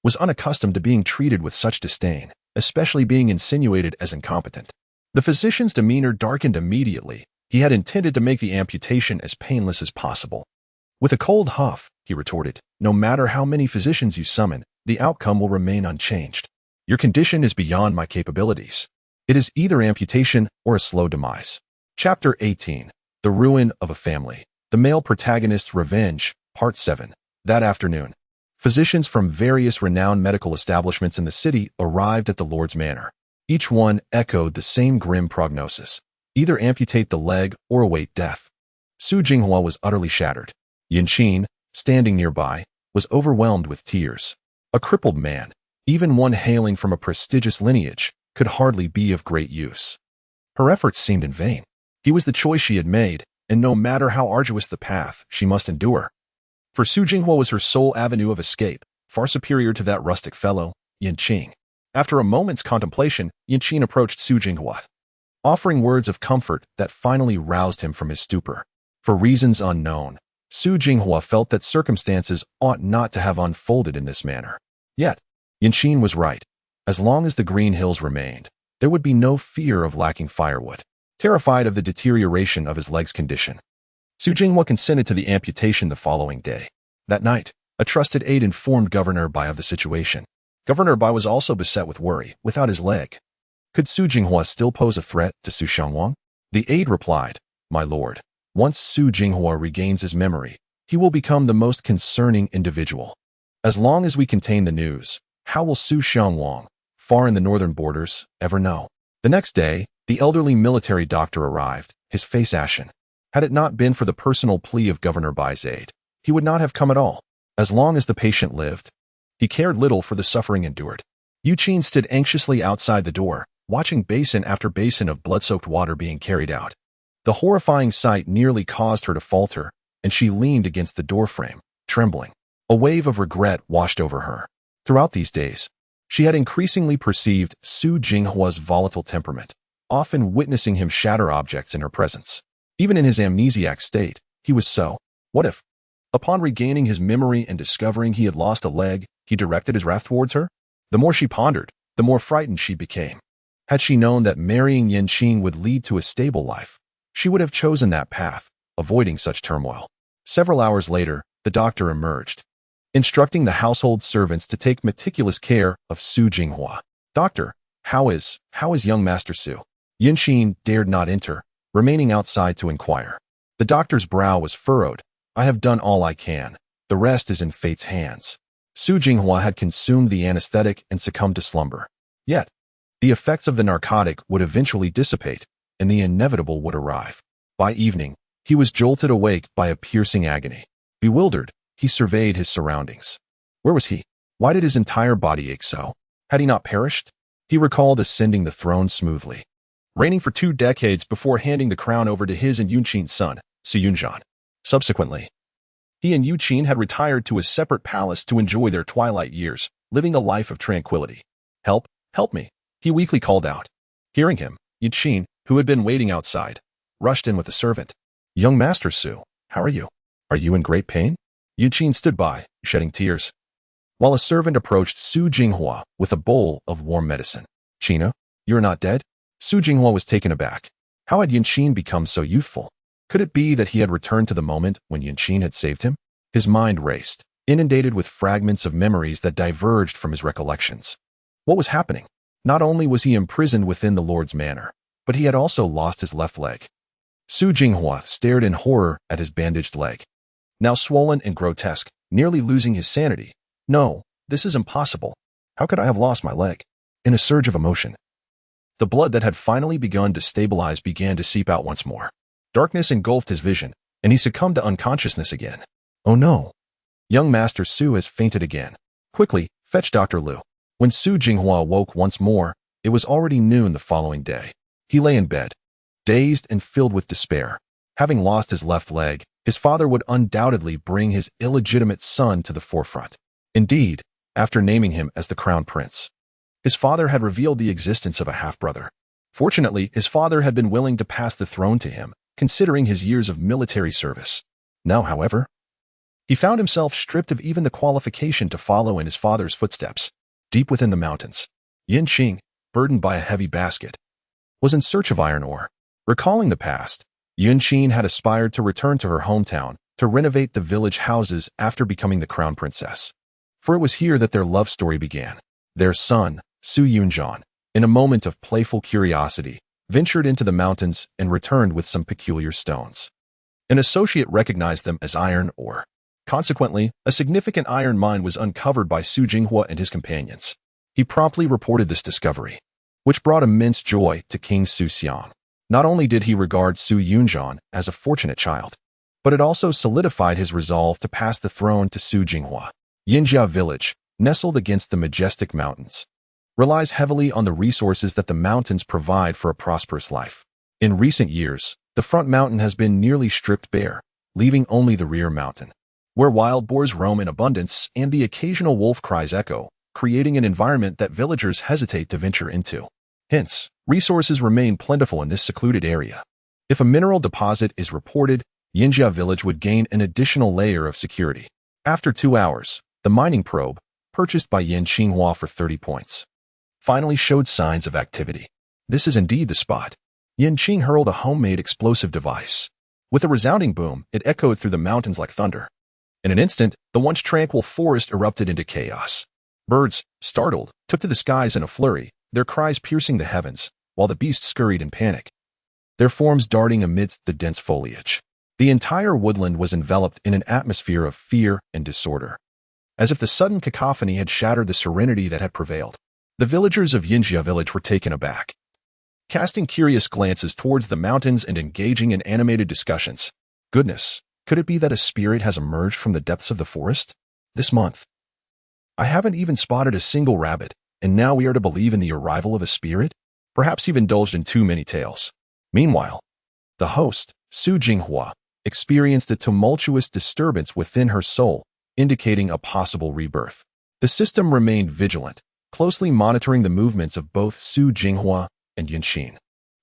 was unaccustomed to being treated with such disdain, especially being insinuated as incompetent. The physician's demeanor darkened immediately. He had intended to make the amputation as painless as possible. With a cold huff, he retorted, "No matter how many physicians you summon, the outcome will remain unchanged. Your condition is beyond my capabilities. It is either amputation or a slow demise." Chapter 18. The Ruin of a Family. The Male Protagonist's Revenge, Part 7. That afternoon, physicians from various renowned medical establishments in the city arrived at the Lord's manor. Each one echoed the same grim prognosis: either amputate the leg or await death. Su Jinghua was utterly shattered. Yu Qin, standing nearby, was overwhelmed with tears. A crippled man, even one hailing from a prestigious lineage, could hardly be of great use. Her efforts seemed in vain. He was the choice she had made, and no matter how arduous the path, she must endure. For Su Jinghua was her sole avenue of escape, far superior to that rustic fellow, Yu Qin. After a moment's contemplation, Yu Qin approached Su Jinghua, offering words of comfort that finally roused him from his stupor. For reasons unknown, Su Jinghua felt that circumstances ought not to have unfolded in this manner. Yet, Yu Qin was right. As long as the green hills remained, there would be no fear of lacking firewood. Terrified of the deterioration of his leg's condition, Su Jinghua consented to the amputation the following day. That night, a trusted aide informed Governor Bai of the situation. Governor Bai was also beset with worry. Without his leg, could Su Jinghua still pose a threat to Su Xiangwang? The aide replied, "My lord, once Su Jinghua regains his memory, he will become the most concerning individual. As long as we contain the news, how will Su Xiangwang, far in the northern borders, ever know?" The next day, the elderly military doctor arrived, his face ashen. Had it not been for the personal plea of Governor Bai's aide, he would not have come at all. As long as the patient lived, he cared little for the suffering endured. Yu Qin stood anxiously outside the door, watching basin after basin of blood-soaked water being carried out. The horrifying sight nearly caused her to falter, and she leaned against the doorframe, trembling. A wave of regret washed over her. Throughout these days, she had increasingly perceived Su Jinghua's volatile temperament, often witnessing him shatter objects in her presence. Even in his amnesiac state, he was so. What if, upon regaining his memory and discovering he had lost a leg, he directed his wrath towards her? The more she pondered, the more frightened she became. Had she known that marrying Yu Qin would lead to a stable life, she would have chosen that path, avoiding such turmoil. Several hours later, the doctor emerged, instructing the household servants to take meticulous care of Su Jinghua. "Doctor, how is young Master Su?" Yu Qin dared not enter, remaining outside to inquire. The doctor's brow was furrowed. "I have done all I can. The rest is in fate's hands." Su Jinghua had consumed the anesthetic and succumbed to slumber. Yet, the effects of the narcotic would eventually dissipate, and the inevitable would arrive. By evening, he was jolted awake by a piercing agony. Bewildered, he surveyed his surroundings. Where was he? Why did his entire body ache so? Had he not perished? He recalled ascending the throne smoothly, reigning for 2 decades before handing the crown over to his and Yunqin's son, Su Yunzhan. Subsequently, he and Yunqin had retired to a separate palace to enjoy their twilight years, living a life of tranquility. "Help, help me," he weakly called out. Hearing him, Yunqin, who had been waiting outside, rushed in with a servant. "Young Master Su, how are you? Are you in great pain?" Yunqin stood by, shedding tears, while a servant approached Su Jinghua with a bowl of warm medicine. "China, you're not dead?" Su Jinghua was taken aback. How had Yunqin become so youthful? Could it be that he had returned to the moment when Yunqin had saved him? His mind raced, inundated with fragments of memories that diverged from his recollections. What was happening? Not only was he imprisoned within the Lord's manor, but he had also lost his left leg. Su Jinghua stared in horror at his bandaged leg, now swollen and grotesque, nearly losing his sanity. "No, this is impossible. How could I have lost my leg?" In a surge of emotion, the blood that had finally begun to stabilize began to seep out once more. Darkness engulfed his vision, and he succumbed to unconsciousness again. "Oh no! Young Master Su has fainted again. Quickly, fetch Dr. Liu." When Su Jinghua woke once more, it was already noon the following day. He lay in bed, dazed and filled with despair. Having lost his left leg, his father would undoubtedly bring his illegitimate son to the forefront. Indeed, after naming him as the crown prince, his father had revealed the existence of a half-brother. Fortunately, his father had been willing to pass the throne to him, considering his years of military service. Now, however, he found himself stripped of even the qualification to follow in his father's footsteps. Deep within the mountains, Yunqin, burdened by a heavy basket, was in search of iron ore. Recalling the past, Yunqin had aspired to return to her hometown to renovate the village houses after becoming the crown princess. For it was here that their love story began. Their son, Su Yunzhan, in a moment of playful curiosity, ventured into the mountains and returned with some peculiar stones. An associate recognized them as iron ore. Consequently, a significant iron mine was uncovered by Su Jinghua and his companions. He promptly reported this discovery, which brought immense joy to King Su Xiang. Not only did he regard Su Yunzhan as a fortunate child, but it also solidified his resolve to pass the throne to Su Jinghua. Yinjia village, nestled against the majestic mountains, relies heavily on the resources that the mountains provide for a prosperous life. In recent years, the front mountain has been nearly stripped bare, leaving only the rear mountain, where wild boars roam in abundance and the occasional wolf cries echo, creating an environment that villagers hesitate to venture into. Hence, resources remain plentiful in this secluded area. If a mineral deposit is reported, Yinjia village would gain an additional layer of security. After 2 hours, the mining probe, purchased by Yin Qinghua for 30 points, finally showed signs of activity. This is indeed the spot. Yin Qing hurled a homemade explosive device. With a resounding boom, it echoed through the mountains like thunder. In an instant, the once tranquil forest erupted into chaos. Birds, startled, took to the skies in a flurry, their cries piercing the heavens, while the beasts scurried in panic, their forms darting amidst the dense foliage. The entire woodland was enveloped in an atmosphere of fear and disorder, as if the sudden cacophony had shattered the serenity that had prevailed. The villagers of Yinjia village were taken aback, casting curious glances towards the mountains and engaging in animated discussions. Goodness, could it be that a spirit has emerged from the depths of the forest? This month, I haven't even spotted a single rabbit, and now we are to believe in the arrival of a spirit? Perhaps you've indulged in too many tales. Meanwhile, the host, Su Jinghua, experienced a tumultuous disturbance within her soul, indicating a possible rebirth. The system remained vigilant, closely monitoring the movements of both Su Jinghua and Yunqin,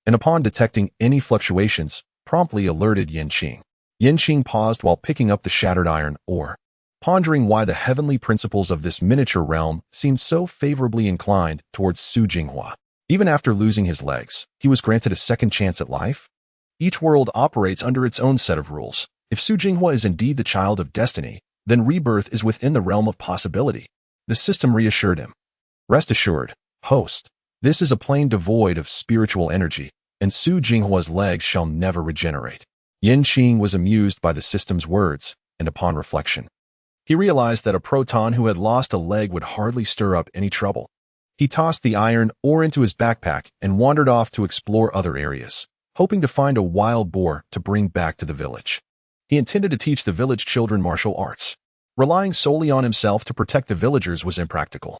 and upon detecting any fluctuations, promptly alerted Yunqin. Yunqin paused while picking up the shattered iron ore, pondering why the heavenly principles of this miniature realm seemed so favorably inclined towards Su Jinghua. Even after losing his legs, he was granted a second chance at life. Each world operates under its own set of rules. If Su Jinghua is indeed the child of destiny, then rebirth is within the realm of possibility. The system reassured him. Rest assured, host, this is a plane devoid of spiritual energy, and Su Jinghua's legs shall never regenerate. Yin Qing was amused by the system's words, and upon reflection, he realized that a proton who had lost a leg would hardly stir up any trouble. He tossed the iron ore into his backpack and wandered off to explore other areas, hoping to find a wild boar to bring back to the village. He intended to teach the village children martial arts. Relying solely on himself to protect the villagers was impractical.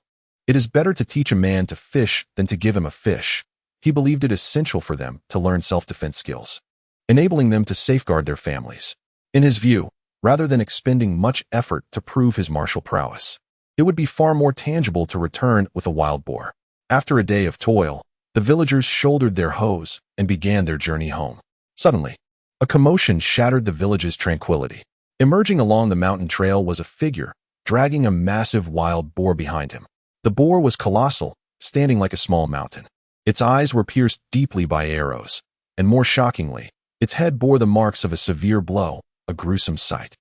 It is better to teach a man to fish than to give him a fish. He believed it essential for them to learn self-defense skills, enabling them to safeguard their families. In his view, rather than expending much effort to prove his martial prowess, it would be far more tangible to return with a wild boar. After a day of toil, the villagers shouldered their hoes and began their journey home. Suddenly, a commotion shattered the village's tranquility. Emerging along the mountain trail was a figure, dragging a massive wild boar behind him. The boar was colossal, standing like a small mountain. Its eyes were pierced deeply by arrows, and more shockingly, its head bore the marks of a severe blow, a gruesome sight.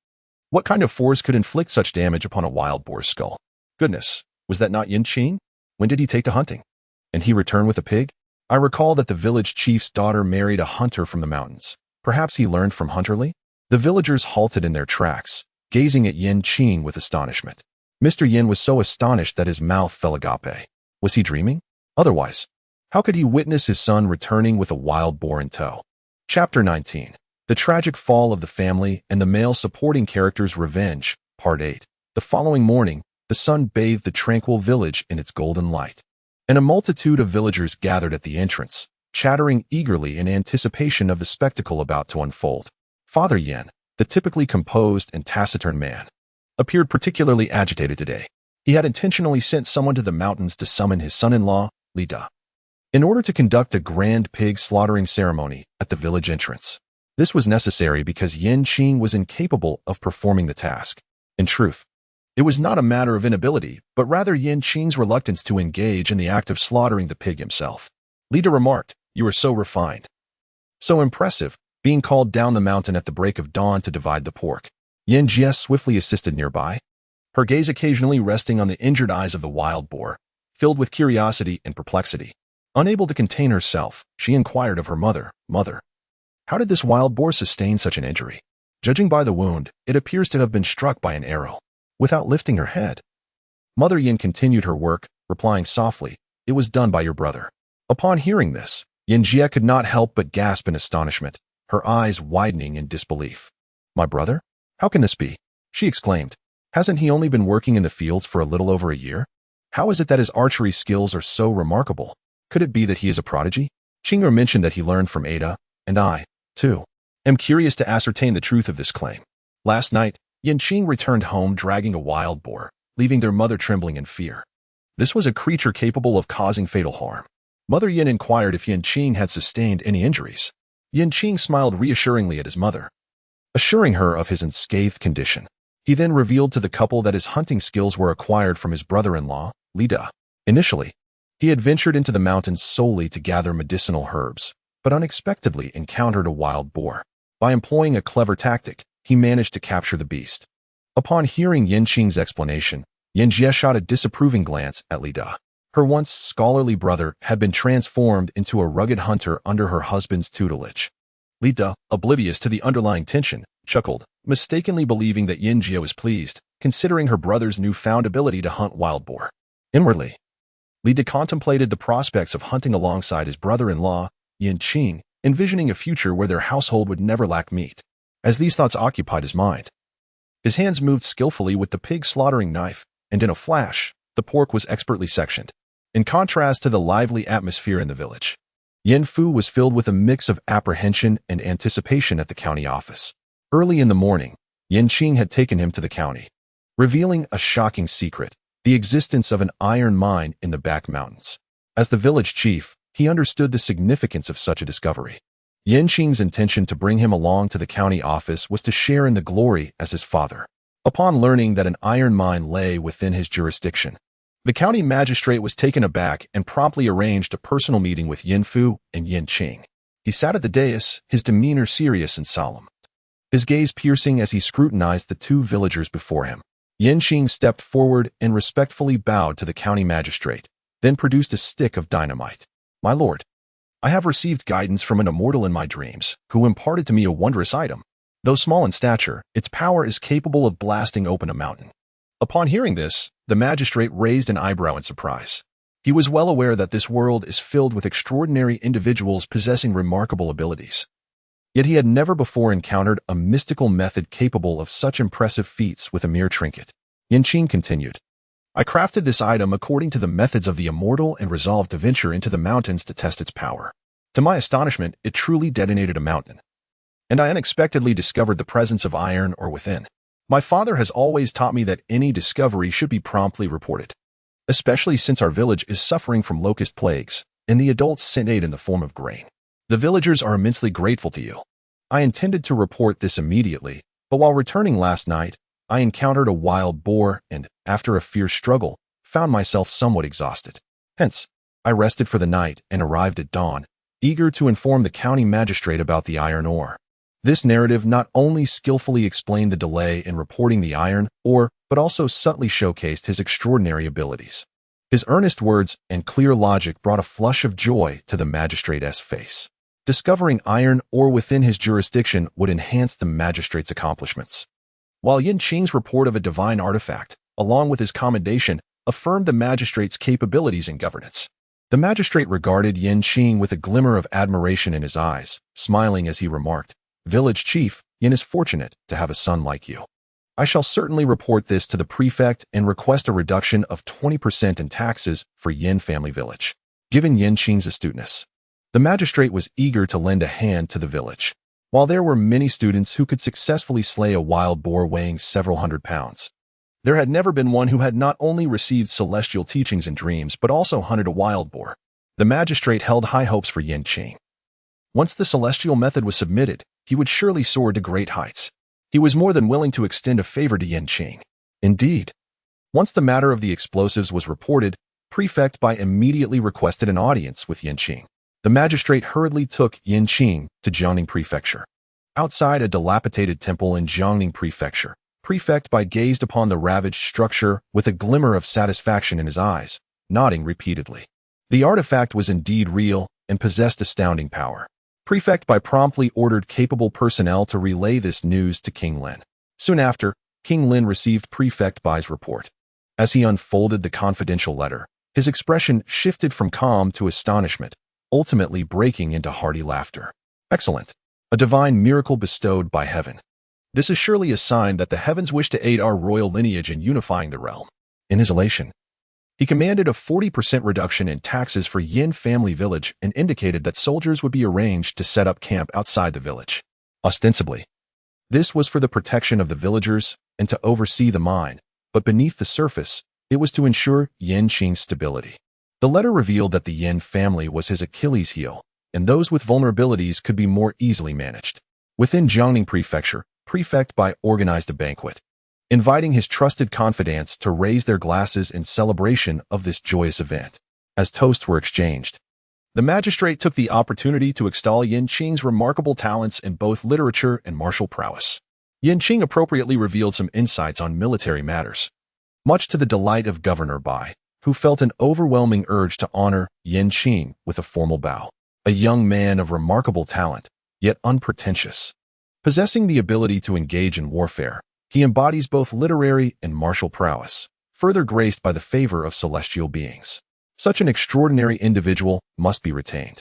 What kind of force could inflict such damage upon a wild boar's skull? Goodness, was that not Qing? When did he take to hunting? And he returned with a pig? I recall that the village chief's daughter married a hunter from the mountains. Perhaps he learned from Hunterly? The villagers halted in their tracks, gazing at Qing with astonishment. Mr. Yin was so astonished that his mouth fell agape. Was he dreaming? Otherwise, how could he witness his son returning with a wild boar in tow? Chapter 19. The Tragic Fall of the Family and the Male Supporting Character's Revenge, Part 8. The following morning, the sun bathed the tranquil village in its golden light, and a multitude of villagers gathered at the entrance, chattering eagerly in anticipation of the spectacle about to unfold. Father Yin, the typically composed and taciturn man, appeared particularly agitated today. He had intentionally sent someone to the mountains to summon his son-in-law, Li Da, in order to conduct a grand pig slaughtering ceremony at the village entrance. This was necessary because Qing was incapable of performing the task. In truth, it was not a matter of inability, but rather Qing's reluctance to engage in the act of slaughtering the pig himself. Li Da remarked, "You are so refined, so impressive, being called down the mountain at the break of dawn to divide the pork." Jie swiftly assisted nearby, her gaze occasionally resting on the injured eyes of the wild boar, filled with curiosity and perplexity. Unable to contain herself, she inquired of her mother, "Mother, how did this wild boar sustain such an injury? Judging by the wound, it appears to have been struck by an arrow." Without lifting her head, Mother Yin continued her work, replying softly, "It was done by your brother." Upon hearing this, Jie could not help but gasp in astonishment, her eyes widening in disbelief. "My brother? How can this be?" she exclaimed. "Hasn't he only been working in the fields for a little over a year? How is it that his archery skills are so remarkable? Could it be that he is a prodigy?" Qing mentioned that he learned from Ada, and I, too, am curious to ascertain the truth of this claim. Last night, Qing returned home dragging a wild boar, leaving their mother trembling in fear. This was a creature capable of causing fatal harm. Mother Yin inquired if Qing had sustained any injuries. Qing smiled reassuringly at his mother, assuring her of his unscathed condition. He then revealed to the couple that his hunting skills were acquired from his brother-in-law, Li Da. Initially, he had ventured into the mountains solely to gather medicinal herbs, but unexpectedly encountered a wild boar. By employing a clever tactic, he managed to capture the beast. Upon hearing Qing's explanation, Jie shot a disapproving glance at Li Da. Her once scholarly brother had been transformed into a rugged hunter under her husband's tutelage. Li Da, oblivious to the underlying tension, chuckled, mistakenly believing that Jie was pleased, considering her brother's newfound ability to hunt wild boar. Inwardly, Li Da contemplated the prospects of hunting alongside his brother-in-law, Qing, envisioning a future where their household would never lack meat. As these thoughts occupied his mind, his hands moved skillfully with the pig slaughtering knife, and in a flash, the pork was expertly sectioned. In contrast to the lively atmosphere in the village, Yin Fu was filled with a mix of apprehension and anticipation at the county office. Early in the morning, Qing had taken him to the county, revealing a shocking secret, the existence of an iron mine in the back mountains. As the village chief, he understood the significance of such a discovery. Qing's intention to bring him along to the county office was to share in the glory as his father. Upon learning that an iron mine lay within his jurisdiction, the county magistrate was taken aback and promptly arranged a personal meeting with Yin Fu and Qing. He sat at the dais, his demeanor serious and solemn, his gaze piercing as he scrutinized the two villagers before him. Qing stepped forward and respectfully bowed to the county magistrate, then produced a stick of dynamite. "My lord, I have received guidance from an immortal in my dreams, who imparted to me a wondrous item. Though small in stature, its power is capable of blasting open a mountain." Upon hearing this, the magistrate raised an eyebrow in surprise. He was well aware that this world is filled with extraordinary individuals possessing remarkable abilities. Yet he had never before encountered a mystical method capable of such impressive feats with a mere trinket. Qing continued, I crafted this item according to the methods of the immortal and resolved to venture into the mountains to test its power. To my astonishment, it truly detonated a mountain, and I unexpectedly discovered the presence of iron or within. My father has always taught me that any discovery should be promptly reported, especially since our village is suffering from locust plagues, and the adults sent aid in the form of grain. The villagers are immensely grateful to you. I intended to report this immediately, but while returning last night, I encountered a wild boar and, after a fierce struggle, found myself somewhat exhausted. Hence, I rested for the night and arrived at dawn, eager to inform the county magistrate about the iron ore. This narrative not only skillfully explained the delay in reporting the iron ore, but also subtly showcased his extraordinary abilities. His earnest words and clear logic brought a flush of joy to the magistrate's face. Discovering iron ore within his jurisdiction would enhance the magistrate's accomplishments. While Qing's report of a divine artifact, along with his commendation, affirmed the magistrate's capabilities in governance. The magistrate regarded Qing with a glimmer of admiration in his eyes, smiling as he remarked, "Village chief, Yin is fortunate to have a son like you. I shall certainly report this to the prefect and request a reduction of 20% in taxes for Yin family village." Given Qing's astuteness, the magistrate was eager to lend a hand to the village. While there were many students who could successfully slay a wild boar weighing several hundred pounds, there had never been one who had not only received celestial teachings in dreams but also hunted a wild boar. The magistrate held high hopes for Qing. Once the celestial method was submitted, he would surely soar to great heights. He was more than willing to extend a favor to Qing. Indeed, once the matter of the explosives was reported, Prefect Bai immediately requested an audience with Qing. The magistrate hurriedly took Qing to Jiangning Prefecture. Outside a dilapidated temple in Jiangning Prefecture, Prefect Bai gazed upon the ravaged structure with a glimmer of satisfaction in his eyes, nodding repeatedly. The artifact was indeed real and possessed astounding power. Prefect Bai promptly ordered capable personnel to relay this news to King Lin. Soon after, King Lin received Prefect Bai's report. As he unfolded the confidential letter, his expression shifted from calm to astonishment, ultimately breaking into hearty laughter. "Excellent. A divine miracle bestowed by heaven. This is surely a sign that the heavens wish to aid our royal lineage in unifying the realm." In his elation, he commanded a 40% reduction in taxes for Yin family village and indicated that soldiers would be arranged to set up camp outside the village. Ostensibly, this was for the protection of the villagers and to oversee the mine, but beneath the surface, it was to ensure Qing's stability. The letter revealed that the Yin family was his Achilles heel, and those with vulnerabilities could be more easily managed. Within Jiangning Prefecture, Prefect Bai organized a banquet, inviting his trusted confidants to raise their glasses in celebration of this joyous event. As toasts were exchanged, the magistrate took the opportunity to extol Qing's remarkable talents in both literature and martial prowess. Qing appropriately revealed some insights on military matters, much to the delight of Governor Bai, who felt an overwhelming urge to honor Qing with a formal bow. A young man of remarkable talent, yet unpretentious. Possessing the ability to engage in warfare, he embodies both literary and martial prowess, further graced by the favor of celestial beings. Such an extraordinary individual must be retained.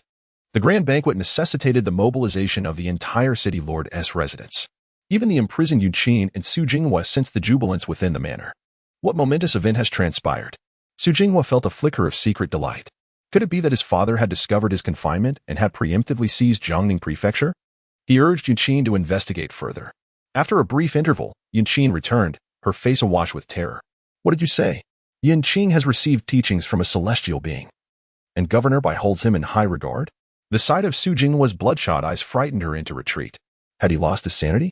The grand banquet necessitated the mobilization of the entire city lord's residence. Even the imprisoned Qing and Su Jinghua sensed the jubilance within the manor. What momentous event has transpired? Su Jinghua felt a flicker of secret delight. Could it be that his father had discovered his confinement and had preemptively seized Jiangning Prefecture? He urged Qing to investigate further. After a brief interval, Qing returned, her face awash with terror. "What did you say?" "Qing has received teachings from a celestial being, and Governor Bai holds him in high regard." The sight of Su Jinghua's bloodshot eyes frightened her into retreat. Had he lost his sanity?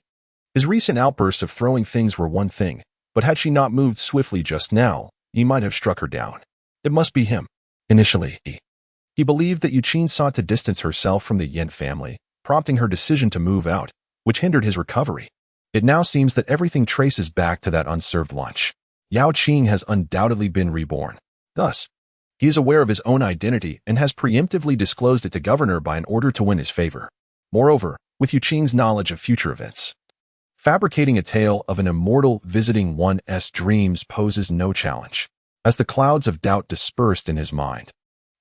His recent outbursts of throwing things were one thing, but had she not moved swiftly just now, he might have struck her down. It must be him. Initially, he believed that Qing sought to distance herself from the Yin family, prompting her decision to move out, which hindered his recovery. It now seems that everything traces back to that unserved lunch. Yao Qing has undoubtedly been reborn. Thus, he is aware of his own identity and has preemptively disclosed it to Governor Bai in order to win his favor. Moreover, with Qing's knowledge of future events, fabricating a tale of an immortal visiting one's dreams poses no challenge. As the clouds of doubt dispersed in his mind,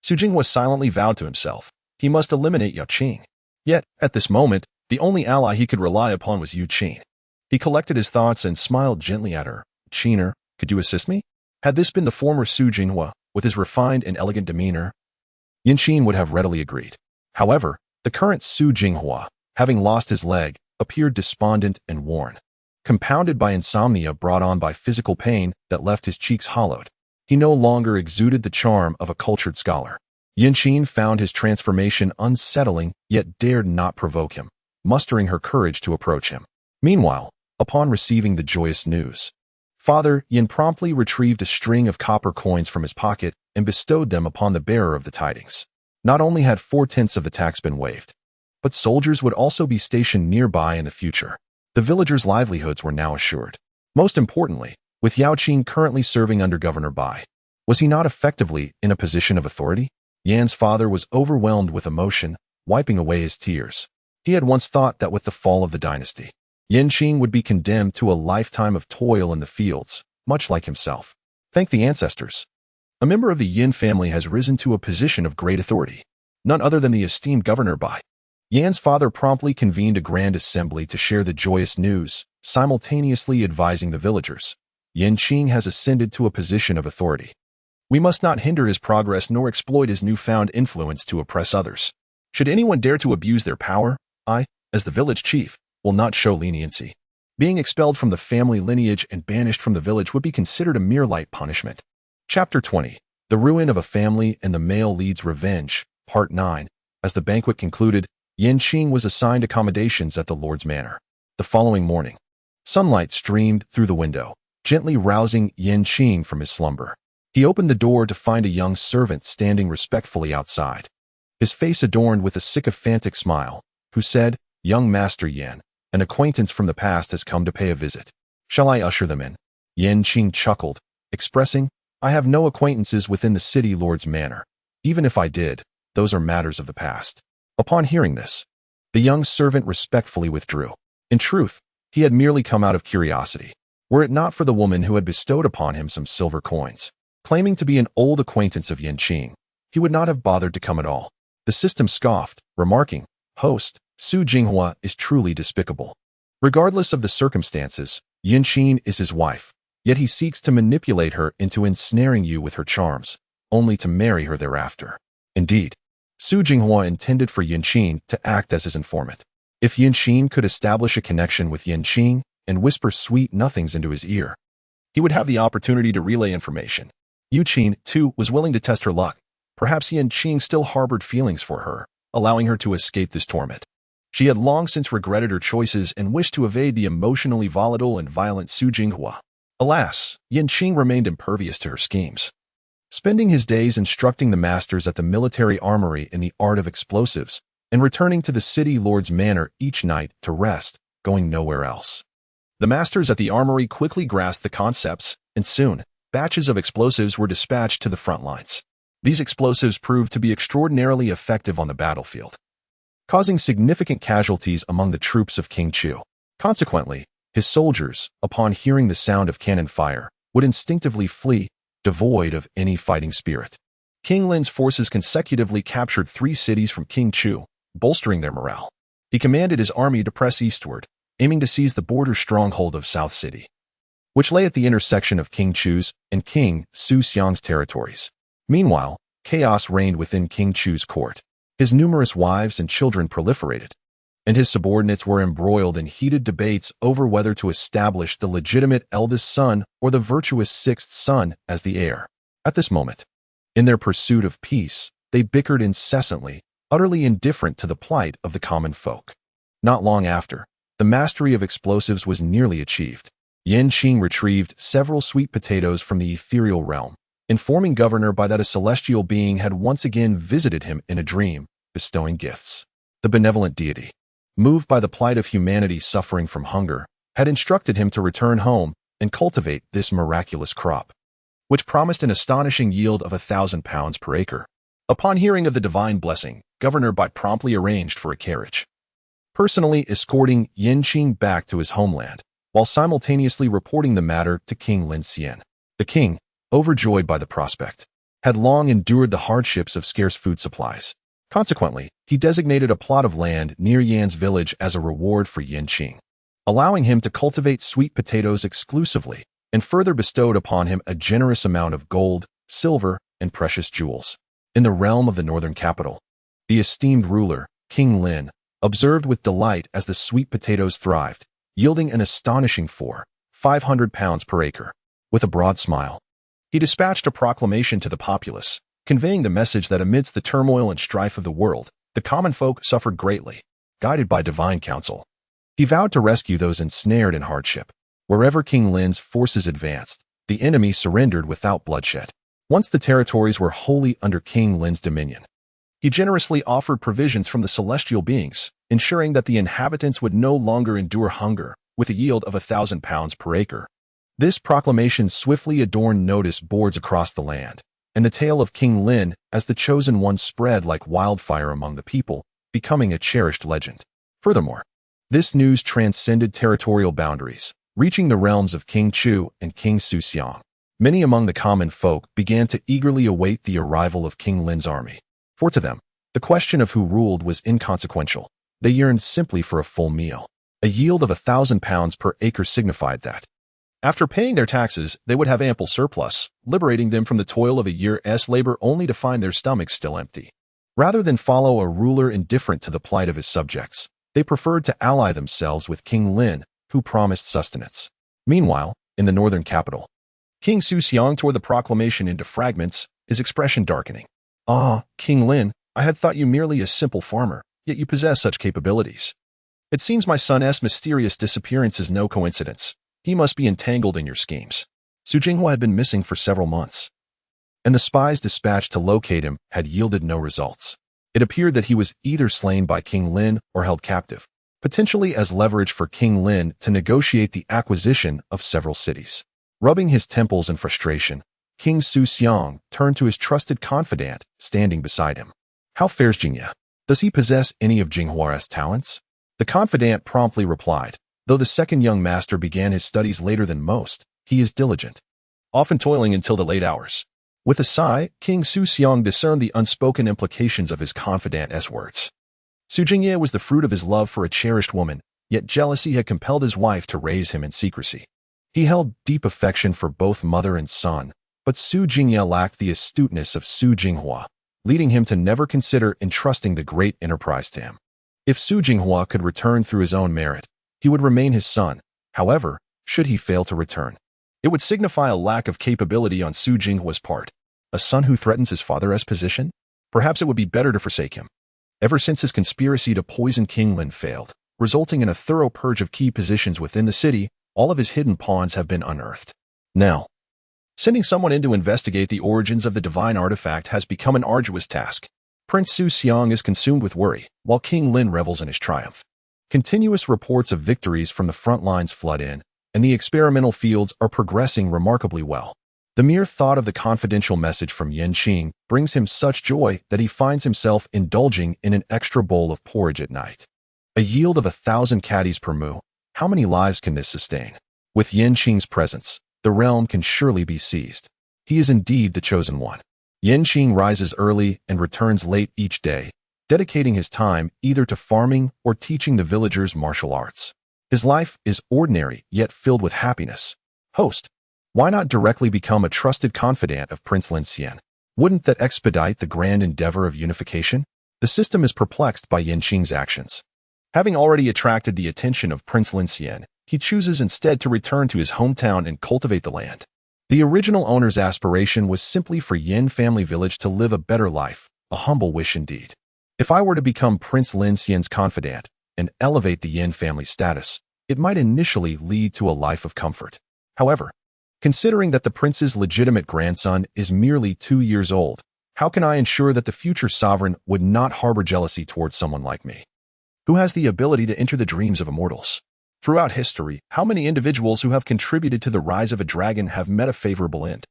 Su Jinghua silently vowed to himself, he must eliminate Yao Qing. Yet, at this moment, the only ally he could rely upon was Qing. He collected his thoughts and smiled gently at her. "Qing'er, could you assist me?" Had this been the former Su Jinghua, with his refined and elegant demeanor, Yan Qing would have readily agreed. However, the current Su Jinghua, having lost his leg, appeared despondent and worn. Compounded by insomnia brought on by physical pain that left his cheeks hollowed, he no longer exuded the charm of a cultured scholar. Yan Qing found his transformation unsettling, yet dared not provoke him, mustering her courage to approach him. Meanwhile, upon receiving the joyous news, Father Yin promptly retrieved a string of copper coins from his pocket and bestowed them upon the bearer of the tidings. Not only had 4/10 of the tax been waived, but soldiers would also be stationed nearby in the future. The villagers' livelihoods were now assured. Most importantly, with Yao Qing currently serving under Governor Bai, was he not effectively in a position of authority? Yan's father was overwhelmed with emotion, wiping away his tears. He had once thought that with the fall of the dynasty, Yan Qing would be condemned to a lifetime of toil in the fields, much like himself. Thank the ancestors. A member of the Yin family has risen to a position of great authority, none other than the esteemed Governor Bai. Yan's father promptly convened a grand assembly to share the joyous news, simultaneously advising the villagers. Yan Qing has ascended to a position of authority. We must not hinder his progress nor exploit his newfound influence to oppress others. Should anyone dare to abuse their power, I, as the village chief, will not show leniency. Being expelled from the family lineage and banished from the village would be considered a mere light punishment. Chapter 20. The Ruin of a Family and the Male Lead's Revenge, Part 9. As the banquet concluded, Yan Qing was assigned accommodations at the Lord's Manor. The following morning, sunlight streamed through the window, gently rousing Yan Qing from his slumber. He opened the door to find a young servant standing respectfully outside, his face adorned with a sycophantic smile, who said, "Young Master Yan, an acquaintance from the past has come to pay a visit. Shall I usher them in?" Yan Qing chuckled, expressing, "I have no acquaintances within the city Lord's Manor. Even if I did, those are matters of the past." Upon hearing this, the young servant respectfully withdrew. In truth, he had merely come out of curiosity, were it not for the woman who had bestowed upon him some silver coins. Claiming to be an old acquaintance of Yan Qing, he would not have bothered to come at all. The system scoffed, remarking, "Host, Su Jinghua is truly despicable. Regardless of the circumstances, Yan Qing is his wife, yet he seeks to manipulate her into ensnaring you with her charms, only to marry her thereafter." Indeed, Su Jinghua intended for Yan Qing to act as his informant. If Yan Qing could establish a connection with Yan Qing and whisper sweet nothings into his ear, he would have the opportunity to relay information. Yu Qing, too, was willing to test her luck. Perhaps Yan Qing still harbored feelings for her, allowing her to escape this torment. She had long since regretted her choices and wished to evade the emotionally volatile and violent Su Jinghua. Alas, Yan Qing remained impervious to her schemes. Spending his days instructing the masters at the military armory in the art of explosives, and returning to the city lord's manor each night to rest, going nowhere else. The masters at the armory quickly grasped the concepts, and soon, batches of explosives were dispatched to the front lines. These explosives proved to be extraordinarily effective on the battlefield, causing significant casualties among the troops of King Chu. Consequently, his soldiers, upon hearing the sound of cannon fire, would instinctively flee, devoid of any fighting spirit. King Lin's forces consecutively captured 3 cities from King Chu, bolstering their morale. He commanded his army to press eastward, aiming to seize the border stronghold of South City, which lay at the intersection of King Chu's and King Su Xiang's territories. Meanwhile, chaos reigned within King Chu's court. His numerous wives and children proliferated, and his subordinates were embroiled in heated debates over whether to establish the legitimate eldest son or the virtuous 6th son as the heir. At this moment, in their pursuit of peace, they bickered incessantly, utterly indifferent to the plight of the common folk. Not long after, the mastery of explosives was nearly achieved. Yan Qing retrieved several sweet potatoes from the ethereal realm, informing Governor Bai that a celestial being had once again visited him in a dream, bestowing gifts. The benevolent deity, moved by the plight of humanity suffering from hunger, had instructed him to return home and cultivate this miraculous crop, which promised an astonishing yield of 1,000 pounds per acre. Upon hearing of the divine blessing, Governor Bai promptly arranged for a carriage, personally escorting Yan Qing back to his homeland, while simultaneously reporting the matter to King Lin Xian. The king, overjoyed by the prospect, had long endured the hardships of scarce food supplies. Consequently, he designated a plot of land near Yan's village as a reward for Yan Qing, allowing him to cultivate sweet potatoes exclusively and further bestowed upon him a generous amount of gold, silver, and precious jewels. In the realm of the northern capital, the esteemed ruler, King Lin, observed with delight as the sweet potatoes thrived, yielding an astonishing 500 pounds per acre. With a broad smile, he dispatched a proclamation to the populace, conveying the message that amidst the turmoil and strife of the world, the common folk suffered greatly. Guided by divine counsel, he vowed to rescue those ensnared in hardship. Wherever King Lin's forces advanced, the enemy surrendered without bloodshed. Once the territories were wholly under King Lin's dominion, he generously offered provisions from the celestial beings, ensuring that the inhabitants would no longer endure hunger, with a yield of 1,000 pounds per acre. This proclamation swiftly adorned notice boards across the land, and the tale of King Lin as the chosen one spread like wildfire among the people, becoming a cherished legend. Furthermore, this news transcended territorial boundaries, reaching the realms of King Chu and King Suxiang. Many among the common folk began to eagerly await the arrival of King Lin's army. For to them, the question of who ruled was inconsequential. They yearned simply for a full meal. A yield of 1,000 pounds per acre signified that, after paying their taxes, they would have ample surplus, liberating them from the toil of a year's labor only to find their stomachs still empty. Rather than follow a ruler indifferent to the plight of his subjects, they preferred to ally themselves with King Lin, who promised sustenance. Meanwhile, in the northern capital, King Suxiang tore the proclamation into fragments, his expression darkening. "Ah, King Lin, I had thought you merely a simple farmer, yet you possess such capabilities. It seems my son's mysterious disappearance is no coincidence. He must be entangled in your schemes." Su Jinghua had been missing for several months, and the spies dispatched to locate him had yielded no results. It appeared that he was either slain by King Lin or held captive, potentially as leverage for King Lin to negotiate the acquisition of several cities. Rubbing his temples in frustration, King Suxiang turned to his trusted confidant standing beside him. "How fares Jingye? Does he possess any of Jinghua's talents?" The confidant promptly replied, "Though the second young master began his studies later than most, he is diligent, often toiling until the late hours." With a sigh, King Suxiang discerned the unspoken implications of his confidant's words. Su Jingye was the fruit of his love for a cherished woman, yet jealousy had compelled his wife to raise him in secrecy. He held deep affection for both mother and son, but Su Jingye lacked the astuteness of Su Jinghua, leading him to never consider entrusting the great enterprise to him. If Su Jinghua could return through his own merit, he would remain his son. However, should he fail to return, it would signify a lack of capability on Su Jinghua's part. A son who threatens his father's position? Perhaps it would be better to forsake him. Ever since his conspiracy to poison King Lin failed, resulting in a thorough purge of key positions within the city, all of his hidden pawns have been unearthed. Now, sending someone in to investigate the origins of the divine artifact has become an arduous task. Prince Suxiang is consumed with worry, while King Lin revels in his triumph. Continuous reports of victories from the front lines flood in, and the experimental fields are progressing remarkably well. The mere thought of the confidential message from Qing brings him such joy that he finds himself indulging in an extra bowl of porridge at night. A yield of 1,000 caddies per moo. How many lives can this sustain? With Qing's presence, the realm can surely be seized. He is indeed the chosen one. Qing rises early and returns late each day, dedicating his time either to farming or teaching the villagers martial arts. His life is ordinary yet filled with happiness. Host, why not directly become a trusted confidant of Prince Lin Xian? Wouldn't that expedite the grand endeavor of unification? The system is perplexed by Qing's actions. Having already attracted the attention of Prince Lin Xian, he chooses instead to return to his hometown and cultivate the land. The original owner's aspiration was simply for Yin family village to live a better life, a humble wish indeed. If I were to become Prince Lin Xian's confidant and elevate the Yin family status, it might initially lead to a life of comfort. However, considering that the prince's legitimate grandson is merely 2 years old, how can I ensure that the future sovereign would not harbor jealousy towards someone like me, who has the ability to enter the dreams of immortals? Throughout history, how many individuals who have contributed to the rise of a dragon have met a favorable end?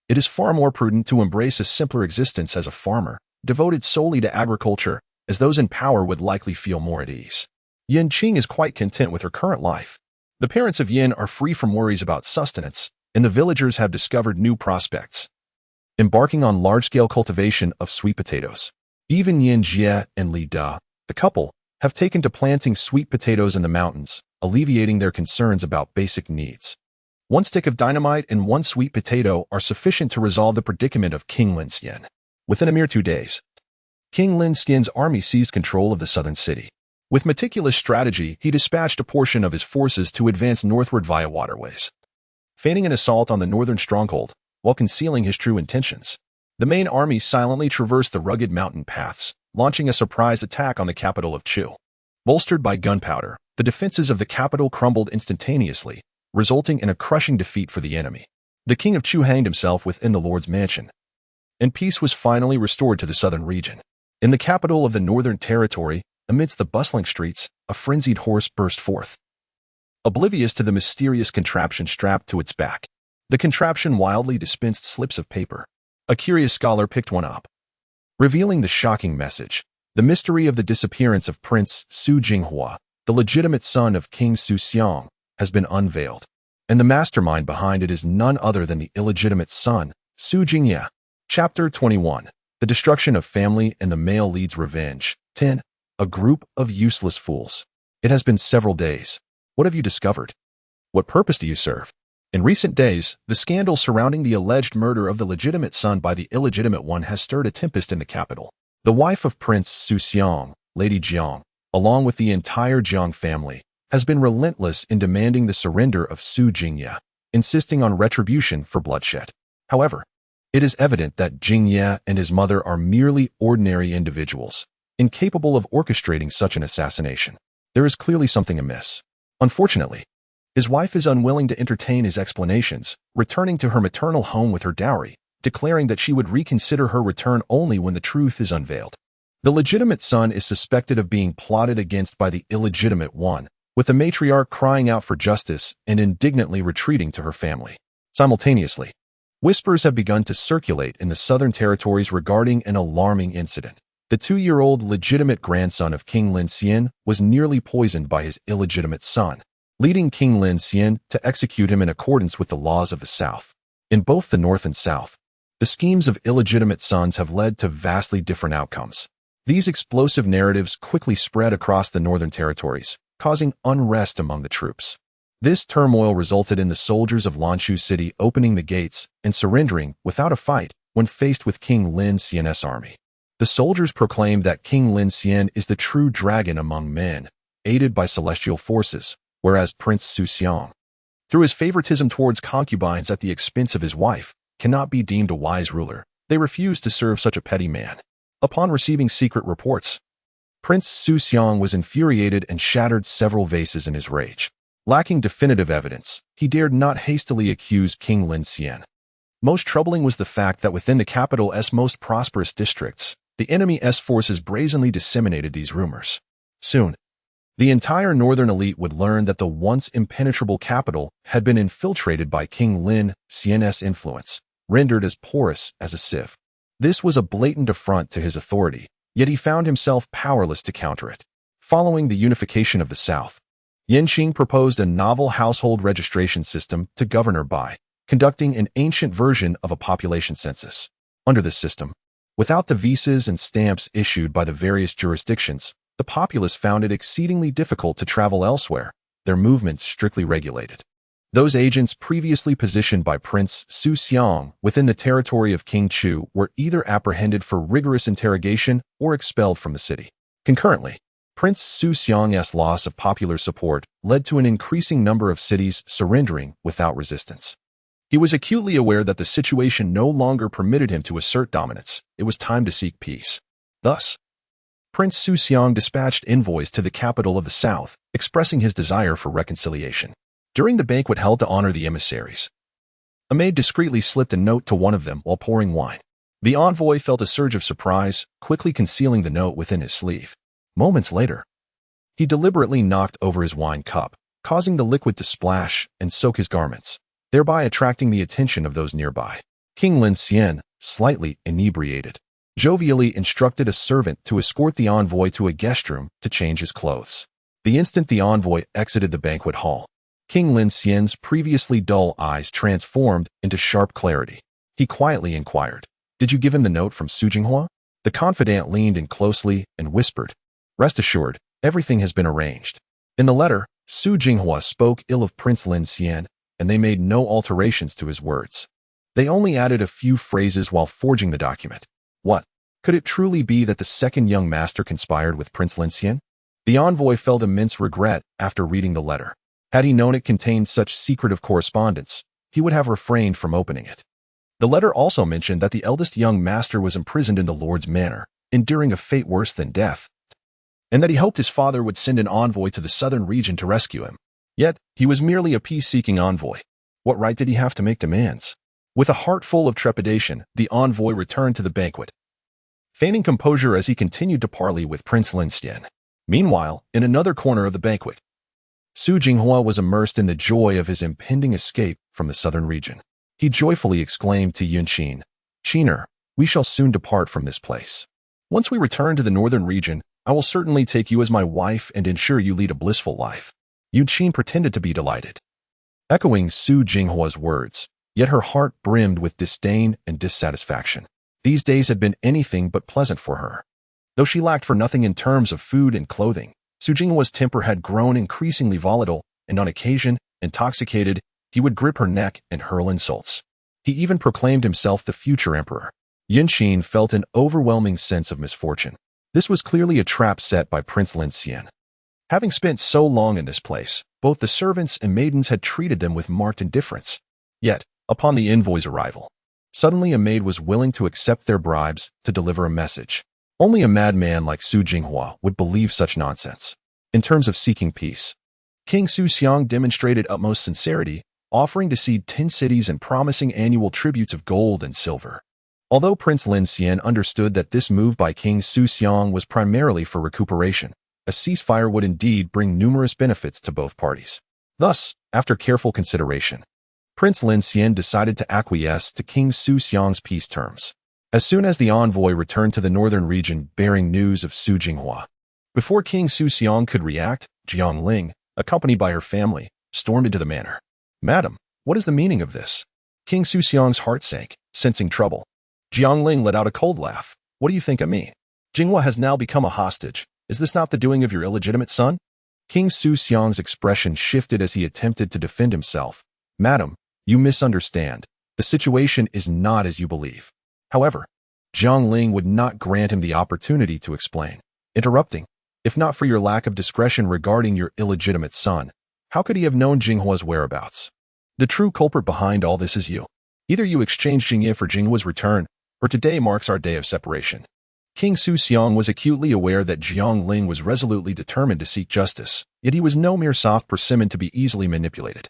It is far more prudent to embrace a simpler existence as a farmer, devoted solely to agriculture, as those in power would likely feel more at ease. Qing is quite content with her current life. The parents of Yin are free from worries about sustenance, and the villagers have discovered new prospects, embarking on large-scale cultivation of sweet potatoes. Even Yin Jie and Li Da, the couple, have taken to planting sweet potatoes in the mountains, alleviating their concerns about basic needs. One stick of dynamite and one sweet potato are sufficient to resolve the predicament of King Lin Xian. Within a mere 2 days, King Lin Xian's army seized control of the southern city. With meticulous strategy, he dispatched a portion of his forces to advance northward via waterways, feigning an assault on the northern stronghold while concealing his true intentions. The main army silently traversed the rugged mountain paths, launching a surprise attack on the capital of Chu. Bolstered by gunpowder, the defenses of the capital crumbled instantaneously, resulting in a crushing defeat for the enemy. The king of Chu hanged himself within the Lord's mansion, and peace was finally restored to the southern region. In the capital of the Northern Territory, amidst the bustling streets, a frenzied horse burst forth. Oblivious to the mysterious contraption strapped to its back, the contraption wildly dispensed slips of paper. A curious scholar picked one up, revealing the shocking message: the mystery of the disappearance of Prince Su Jinghua, the legitimate son of King Su Xiang, has been unveiled, and the mastermind behind it is none other than the illegitimate son, Su Jingye. Chapter 21. The Destruction of Family and the Male Lead's Revenge. 10. A Group of Useless Fools. It has been several days. What have you discovered? What purpose do you serve? In recent days, the scandal surrounding the alleged murder of the legitimate son by the illegitimate one has stirred a tempest in the capital. The wife of Prince Su Xiang, Lady Jiang, along with the entire Jiang family, has been relentless in demanding the surrender of Su Jingye, insisting on retribution for bloodshed. However, it is evident that Jingye and his mother are merely ordinary individuals, incapable of orchestrating such an assassination. There is clearly something amiss. Unfortunately, his wife is unwilling to entertain his explanations, returning to her maternal home with her dowry, declaring that she would reconsider her return only when the truth is unveiled. The legitimate son is suspected of being plotted against by the illegitimate one, with the matriarch crying out for justice and indignantly retreating to her family. Simultaneously, whispers have begun to circulate in the southern territories regarding an alarming incident. The 2-year-old legitimate grandson of King Lin Xian was nearly poisoned by his illegitimate son, leading King Lin Xian to execute him in accordance with the laws of the South. In both the North and South, the schemes of illegitimate sons have led to vastly different outcomes. These explosive narratives quickly spread across the northern territories, causing unrest among the troops. This turmoil resulted in the soldiers of Lanshu City opening the gates and surrendering without a fight when faced with King Lin Xian's army. The soldiers proclaimed that King Lin Xian is the true dragon among men, aided by celestial forces, whereas Prince Su Xiang, through his favoritism towards concubines at the expense of his wife, cannot be deemed a wise ruler. They refused to serve such a petty man. Upon receiving secret reports, Prince Su Xiang was infuriated and shattered several vases in his rage. Lacking definitive evidence, he dared not hastily accuse King Lin Xian. Most troubling was the fact that within the capital's most prosperous districts, the enemy's forces brazenly disseminated these rumors. Soon, the entire northern elite would learn that the once impenetrable capital had been infiltrated by King Lin Xian's influence, rendered as porous as a sieve. This was a blatant affront to his authority, yet he found himself powerless to counter it. Following the unification of the South, Qing proposed a novel household registration system to govern by, conducting an ancient version of a population census. Under this system, without the visas and stamps issued by the various jurisdictions, the populace found it exceedingly difficult to travel elsewhere, their movements strictly regulated. Those agents previously positioned by Prince Su Xiang within the territory of King Chu were either apprehended for rigorous interrogation or expelled from the city. Concurrently, Prince Su Xiang's loss of popular support led to an increasing number of cities surrendering without resistance. He was acutely aware that the situation no longer permitted him to assert dominance. It was time to seek peace. Thus, Prince Su Xiang dispatched envoys to the capital of the South, expressing his desire for reconciliation. During the banquet held to honor the emissaries, a maid discreetly slipped a note to one of them while pouring wine. The envoy felt a surge of surprise, quickly concealing the note within his sleeve. Moments later, he deliberately knocked over his wine cup, causing the liquid to splash and soak his garments, thereby attracting the attention of those nearby. King Lin Xian, slightly inebriated, jovially instructed a servant to escort the envoy to a guest room to change his clothes. The instant the envoy exited the banquet hall, King Lin Xian's previously dull eyes transformed into sharp clarity. He quietly inquired, "Did you give him the note from Su Jinghua?" The confidant leaned in closely and whispered, "Rest assured, everything has been arranged." In the letter, Su Jinghua spoke ill of Prince Lin Xian, and they made no alterations to his words. They only added a few phrases while forging the document. What? Could it truly be that the second young master conspired with Prince Lin? The envoy felt immense regret after reading the letter. Had he known it contained such secretive correspondence, he would have refrained from opening it. The letter also mentioned that the eldest young master was imprisoned in the Lord's manor, enduring a fate worse than death, and that he hoped his father would send an envoy to the southern region to rescue him. Yet, he was merely a peace-seeking envoy. What right did he have to make demands? With a heart full of trepidation, the envoy returned to the banquet, feigning composure as he continued to parley with Prince Lin. Meanwhile, in another corner of the banquet, Su Jinghua was immersed in the joy of his impending escape from the southern region. He joyfully exclaimed to Yunqin, "Qiner, we shall soon depart from this place. Once we return to the northern region, I will certainly take you as my wife and ensure you lead a blissful life." Yunqin pretended to be delighted, echoing Su Jinghua's words, yet her heart brimmed with disdain and dissatisfaction. These days had been anything but pleasant for her. Though she lacked for nothing in terms of food and clothing, Su Jinghua's temper had grown increasingly volatile, and on occasion, intoxicated, he would grip her neck and hurl insults. He even proclaimed himself the future emperor. Yunqin felt an overwhelming sense of misfortune. This was clearly a trap set by Prince Lin. Having spent so long in this place, both the servants and maidens had treated them with marked indifference. Yet, upon the envoy's arrival, suddenly a maid was willing to accept their bribes to deliver a message. Only a madman like Su Jinghua would believe such nonsense. In terms of seeking peace, King Su Xiang demonstrated utmost sincerity, offering to cede 10 cities and promising annual tributes of gold and silver. Although Prince Lin understood that this move by King Su Xiang was primarily for recuperation, a ceasefire would indeed bring numerous benefits to both parties. Thus, after careful consideration, Prince Lin decided to acquiesce to King Su Xiang's peace terms. As soon as the envoy returned to the northern region bearing news of Su Jinghua, before King Su Xiang could react, Jiang Ling, accompanied by her family, stormed into the manor. "Madam, what is the meaning of this?" King Su Xiang's heart sank, sensing trouble. Jiang Ling let out a cold laugh. "What do you think of me? Jinghua has now become a hostage. Is this not the doing of your illegitimate son?" King Su Xiang's expression shifted as he attempted to defend himself. "Madam, you misunderstand. The situation is not as you believe." However, Jiang Ling would not grant him the opportunity to explain, interrupting, "If not for your lack of discretion regarding your illegitimate son, how could he have known Jinghua's whereabouts? The true culprit behind all this is you. Either you exchange Jingye for Jinghua's return, or today marks our day of separation." King Su Xiang was acutely aware that Jiang Ling was resolutely determined to seek justice, yet he was no mere soft persimmon to be easily manipulated.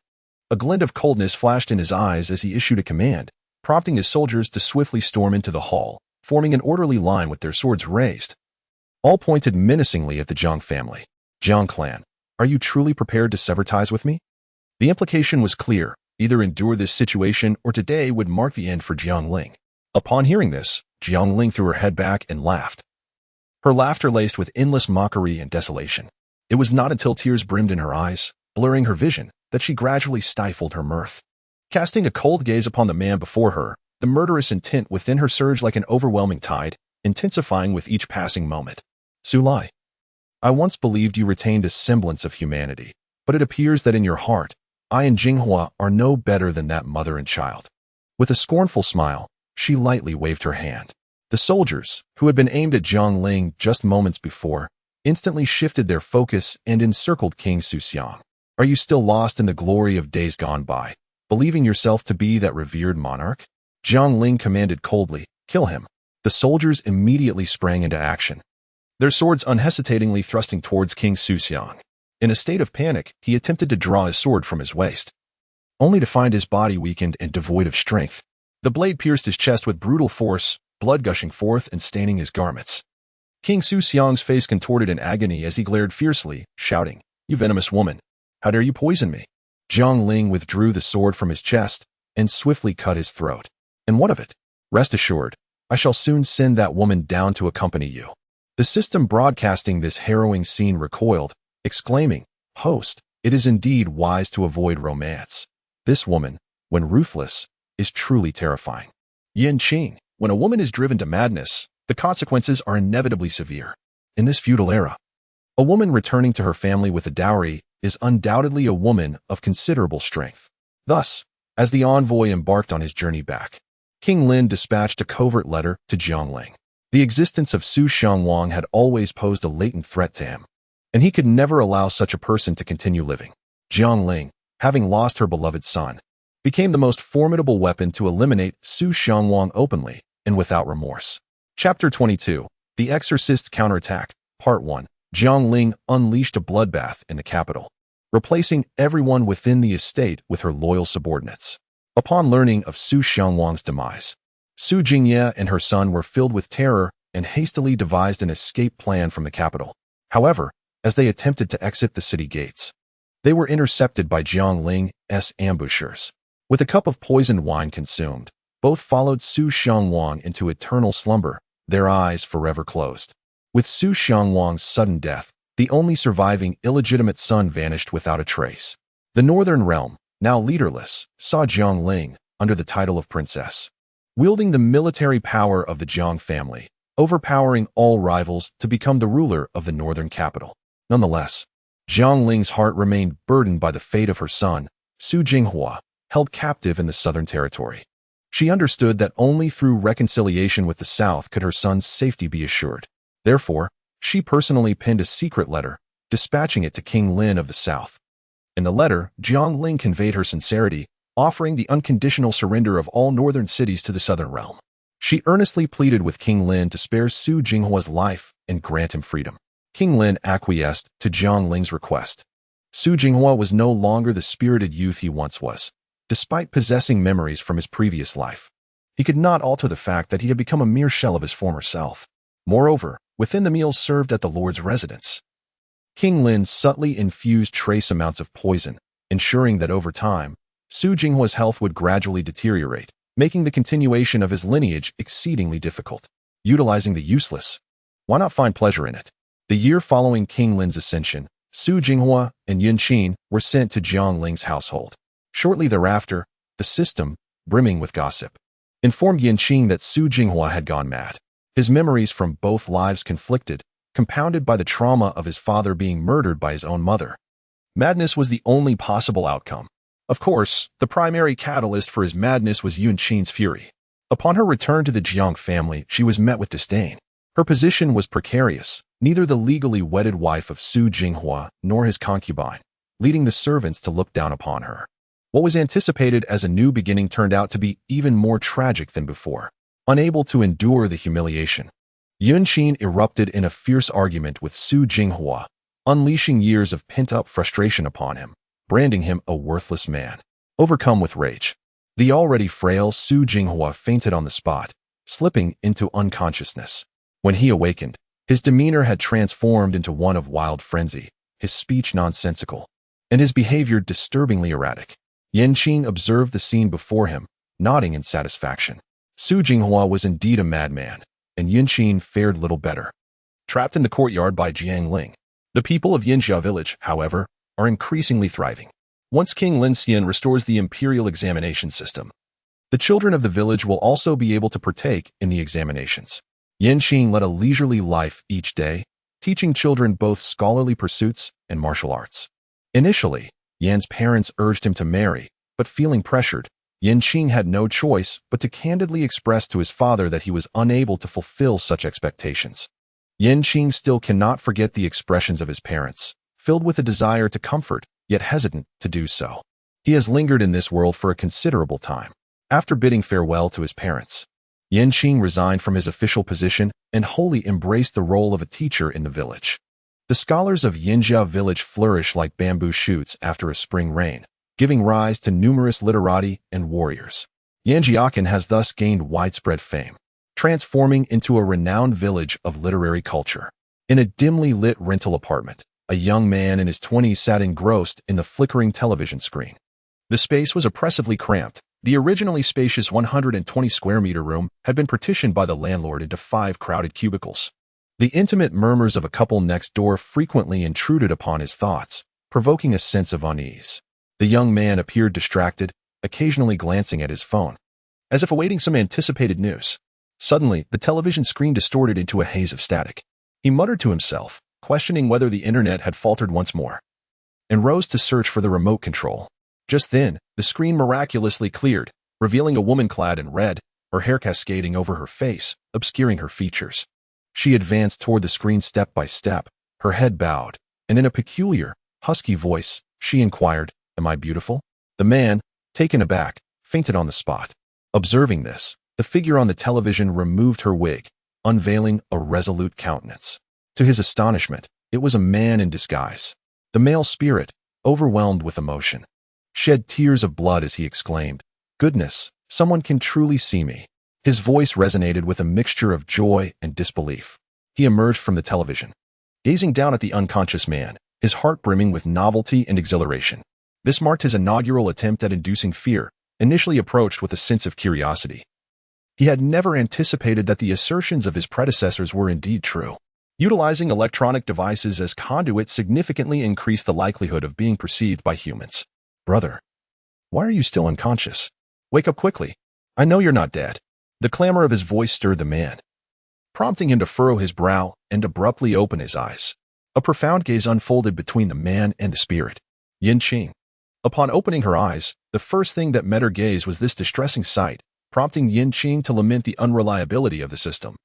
A glint of coldness flashed in his eyes as he issued a command, prompting his soldiers to swiftly storm into the hall, forming an orderly line with their swords raised. All pointed menacingly at the Jiang family. "Jiang clan, are you truly prepared to sever ties with me?" The implication was clear: either endure this situation or today would mark the end for Jiang Ling. Upon hearing this, Jiang Ling threw her head back and laughed. Her laughter laced with endless mockery and desolation. It was not until tears brimmed in her eyes, blurring her vision, that she gradually stifled her mirth. Casting a cold gaze upon the man before her, the murderous intent within her surged like an overwhelming tide, intensifying with each passing moment. "Su Lai, I once believed you retained a semblance of humanity, but it appears that in your heart, I and Jinghua are no better than that mother and child." With a scornful smile, she lightly waved her hand. The soldiers, who had been aimed at Jiang Ling just moments before, instantly shifted their focus and encircled King Su Xiang. "Are you still lost in the glory of days gone by, believing yourself to be that revered monarch?" Jiang Ling commanded coldly, "Kill him." The soldiers immediately sprang into action, their swords unhesitatingly thrusting towards King Su Xiang. In a state of panic, he attempted to draw his sword from his waist, only to find his body weakened and devoid of strength. The blade pierced his chest with brutal force, blood gushing forth and staining his garments. King Su Xiang's face contorted in agony as he glared fiercely, shouting, "You venomous woman! How dare you poison me?" Jiang Ling withdrew the sword from his chest and swiftly cut his throat. "And what of it? Rest assured, I shall soon send that woman down to accompany you." The system broadcasting this harrowing scene recoiled, exclaiming, "Host, it is indeed wise to avoid romance. This woman, when ruthless, is truly terrifying." Yin Qing, when a woman is driven to madness, the consequences are inevitably severe. In this feudal era, a woman returning to her family with a dowry is undoubtedly a woman of considerable strength. Thus, as the envoy embarked on his journey back, King Lin dispatched a covert letter to Jiang Ling. The existence of Su Xiangwang had always posed a latent threat to him, and he could never allow such a person to continue living. Jiang Ling, having lost her beloved son, became the most formidable weapon to eliminate Su Xiangwang openly and without remorse. Chapter 22, The Exorcist's Counterattack, Part 1. Jiang Ling unleashed a bloodbath in the capital, replacing everyone within the estate with her loyal subordinates. Upon learning of Su Xiangwang's demise, Su Jingye and her son were filled with terror and hastily devised an escape plan from the capital. However, as they attempted to exit the city gates, they were intercepted by Jiang Ling's ambushers. With a cup of poisoned wine consumed, both followed Su Xiangwang into eternal slumber, their eyes forever closed. With Su Xiangwang's sudden death, the only surviving illegitimate son vanished without a trace. The northern realm, now leaderless, saw Jiang Ling, under the title of princess, wielding the military power of the Jiang family, overpowering all rivals to become the ruler of the northern capital. Nonetheless, Jiang Ling's heart remained burdened by the fate of her son, Su Jinghua, held captive in the southern territory. She understood that only through reconciliation with the south could her son's safety be assured. Therefore, she personally penned a secret letter, dispatching it to King Lin of the south. In the letter, Jiang Ling conveyed her sincerity, offering the unconditional surrender of all northern cities to the southern realm. She earnestly pleaded with King Lin to spare Su Jinghua's life and grant him freedom. King Lin acquiesced to Jiang Ling's request. Su Jinghua was no longer the spirited youth he once was, despite possessing memories from his previous life. He could not alter the fact that he had become a mere shell of his former self. Moreover, within the meals served at the Lord's residence, King Lin subtly infused trace amounts of poison, ensuring that over time, Su Jinghua's health would gradually deteriorate, making the continuation of his lineage exceedingly difficult. Utilizing the useless, why not find pleasure in it? The year following King Lin's ascension, Su Jinghua and Yun Qin were sent to Jiang Ling's household. Shortly thereafter, the system, brimming with gossip, informed Yun Qin that Su Jinghua had gone mad. His memories from both lives conflicted, compounded by the trauma of his father being murdered by his own mother. Madness was the only possible outcome. Of course, the primary catalyst for his madness was Yun Qin's fury. Upon her return to the Jiang family, she was met with disdain. Her position was precarious, neither the legally wedded wife of Su Jinghua nor his concubine, leading the servants to look down upon her. What was anticipated as a new beginning turned out to be even more tragic than before. Unable to endure the humiliation, Yun Qin erupted in a fierce argument with Su Jinghua, unleashing years of pent-up frustration upon him, branding him a worthless man. Overcome with rage, the already frail Su Jinghua fainted on the spot, slipping into unconsciousness. When he awakened, his demeanor had transformed into one of wild frenzy, his speech nonsensical, and his behavior disturbingly erratic. Yun Qin observed the scene before him, nodding in satisfaction. Su Jinghua was indeed a madman, and Yun Qin fared little better. Trapped in the courtyard by Jiang Ling, the people of Yinjia village, however, are increasingly thriving. Once King Lin Xian restores the imperial examination system, the children of the village will also be able to partake in the examinations. Yun Qin led a leisurely life each day, teaching children both scholarly pursuits and martial arts. Initially, Yan's parents urged him to marry, but feeling pressured, Yun Qin had no choice but to candidly express to his father that he was unable to fulfill such expectations. Yun Qin still cannot forget the expressions of his parents, filled with a desire to comfort, yet hesitant to do so. He has lingered in this world for a considerable time. After bidding farewell to his parents, Yun Qin resigned from his official position and wholly embraced the role of a teacher in the village. The scholars of Yinjia village flourish like bamboo shoots after a spring rain, giving rise to numerous literati and warriors. Yanjiakan has thus gained widespread fame, transforming into a renowned village of literary culture. In a dimly lit rental apartment, a young man in his 20s sat engrossed in the flickering television screen. The space was oppressively cramped. The originally spacious 120-square-meter room had been partitioned by the landlord into 5 crowded cubicles. The intimate murmurs of a couple next door frequently intruded upon his thoughts, provoking a sense of unease. The young man appeared distracted, occasionally glancing at his phone, as if awaiting some anticipated news. Suddenly, the television screen distorted into a haze of static. He muttered to himself, questioning whether the internet had faltered once more, and rose to search for the remote control. Just then, the screen miraculously cleared, revealing a woman clad in red, her hair cascading over her face, obscuring her features. She advanced toward the screen step by step, her head bowed, and in a peculiar, husky voice, she inquired, "Am I beautiful?" The man, taken aback, fainted on the spot. Observing this, the figure on the television removed her wig, unveiling a resolute countenance. To his astonishment, it was a man in disguise. The male spirit, overwhelmed with emotion, shed tears of blood as he exclaimed, "Goodness, someone can truly see me." His voice resonated with a mixture of joy and disbelief. He emerged from the television, gazing down at the unconscious man, his heart brimming with novelty and exhilaration. This marked his inaugural attempt at inducing fear, initially approached with a sense of curiosity. He had never anticipated that the assertions of his predecessors were indeed true. Utilizing electronic devices as conduits significantly increased the likelihood of being perceived by humans. "Brother, why are you still unconscious? Wake up quickly. I know you're not dead." The clamor of his voice stirred the man, prompting him to furrow his brow and abruptly open his eyes. A profound gaze unfolded between the man and the spirit. Qing. Upon opening her eyes, the first thing that met her gaze was this distressing sight, prompting Qing to lament the unreliability of the system.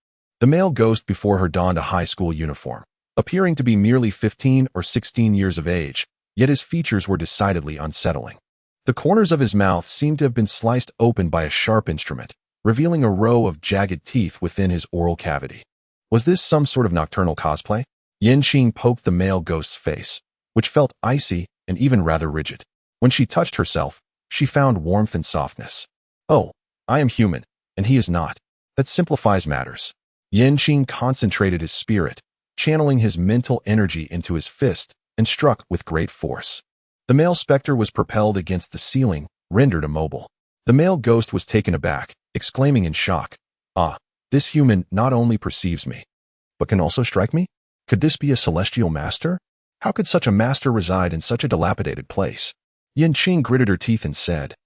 The male ghost before her donned a high school uniform, appearing to be merely 15 or 16 years of age, yet his features were decidedly unsettling. The corners of his mouth seemed to have been sliced open by a sharp instrument, revealing a row of jagged teeth within his oral cavity. Was this some sort of nocturnal cosplay? Qing poked the male ghost's face, which felt icy and even rather rigid. When she touched herself, she found warmth and softness. "Oh, I am human, and he is not. That simplifies matters." Qing concentrated his spirit, channeling his mental energy into his fist, and struck with great force. The male specter was propelled against the ceiling, rendered immobile. The male ghost was taken aback, exclaiming in shock, "Ah, this human not only perceives me, but can also strike me? Could this be a celestial master? How could such a master reside in such a dilapidated place?" Qing gritted her teeth and said,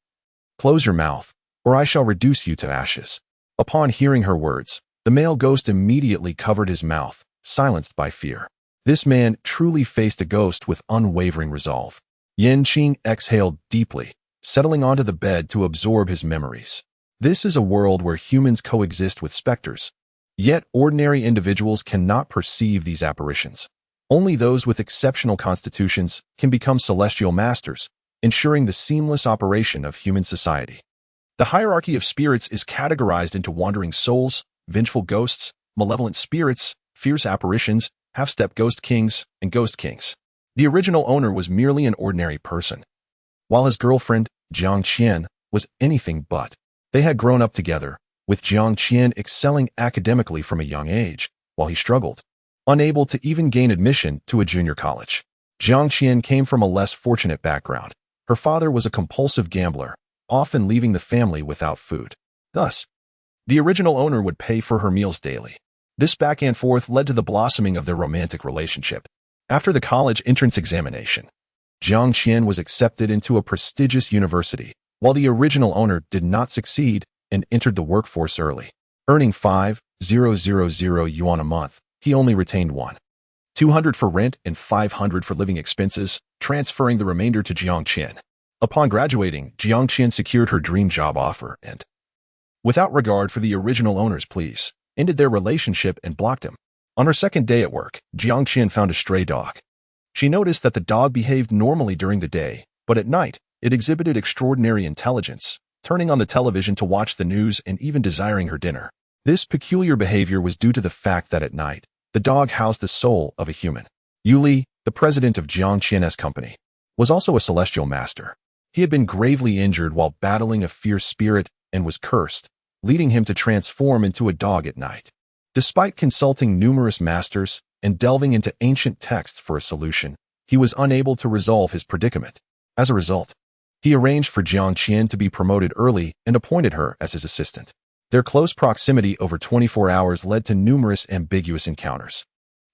"Close your mouth, or I shall reduce you to ashes." Upon hearing her words, the male ghost immediately covered his mouth, silenced by fear. This man truly faced a ghost with unwavering resolve. Qing exhaled deeply, settling onto the bed to absorb his memories. This is a world where humans coexist with specters, yet ordinary individuals cannot perceive these apparitions. Only those with exceptional constitutions can become celestial masters, ensuring the seamless operation of human society. The hierarchy of spirits is categorized into wandering souls, vengeful ghosts, malevolent spirits, fierce apparitions, half-step ghost kings, and ghost kings. The original owner was merely an ordinary person, while his girlfriend, Jiang Qian, was anything but. They had grown up together, with Jiang Qian excelling academically from a young age, while he struggled, unable to even gain admission to a junior college. Jiang Qian came from a less fortunate background. Her father was a compulsive gambler, often leaving the family without food. Thus, the original owner would pay for her meals daily. This back and forth led to the blossoming of their romantic relationship. After the college entrance examination, Jiang Qian was accepted into a prestigious university, while the original owner did not succeed and entered the workforce early. Earning 5,000 yuan a month, he only retained 200 for rent and 500 for living expenses, transferring the remainder to Jiang Qian. Upon graduating, Jiang Qian secured her dream job offer and, without regard for the original owner's pleas, ended their relationship and blocked him. On her second day at work, Jiang Qian found a stray dog. She noticed that the dog behaved normally during the day, but at night, it exhibited extraordinary intelligence, turning on the television to watch the news and even desiring her dinner. This peculiar behavior was due to the fact that at night, the dog housed the soul of a human. Yu Li, the president of Jiang Qian's company, was also a celestial master. He had been gravely injured while battling a fierce spirit and was cursed, leading him to transform into a dog at night. Despite consulting numerous masters and delving into ancient texts for a solution, he was unable to resolve his predicament. As a result, he arranged for Jiang Qian to be promoted early and appointed her as his assistant. Their close proximity over 24 hours led to numerous ambiguous encounters.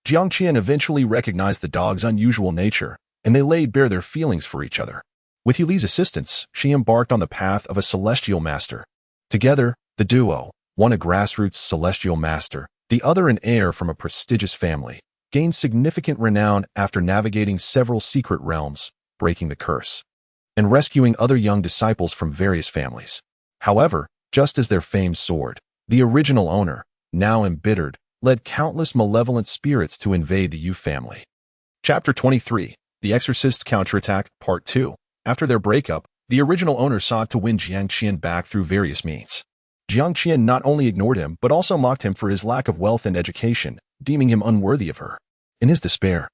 Jiang Qian eventually recognized the dog's unusual nature, and they laid bare their feelings for each other. With Yu Li's assistance, she embarked on the path of a celestial master. Together, the duo, one a grassroots celestial master, the other an heir from a prestigious family, gained significant renown after navigating several secret realms, breaking the curse. and rescuing other young disciples from various families. However, just as their fame soared, the original owner, now embittered, led countless malevolent spirits to invade the Yu family. Chapter 23, The Exorcist's Counterattack, Part 2. After their breakup, the original owner sought to win Jiang Qian back through various means. Jiang Qian not only ignored him but also mocked him for his lack of wealth and education, deeming him unworthy of her. In his despair,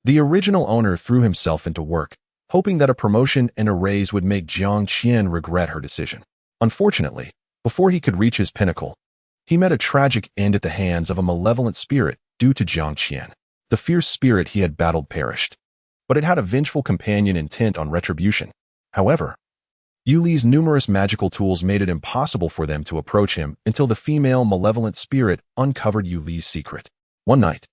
the original owner threw himself into work, hoping that a promotion and a raise would make Jiang Qian regret her decision. Unfortunately, before he could reach his pinnacle, he met a tragic end at the hands of a malevolent spirit due to Jiang Qian. The fierce spirit he had battled perished, but it had a vengeful companion intent on retribution. However, Yu Li's numerous magical tools made it impossible for them to approach him until the female malevolent spirit uncovered Yu Li's secret. One night,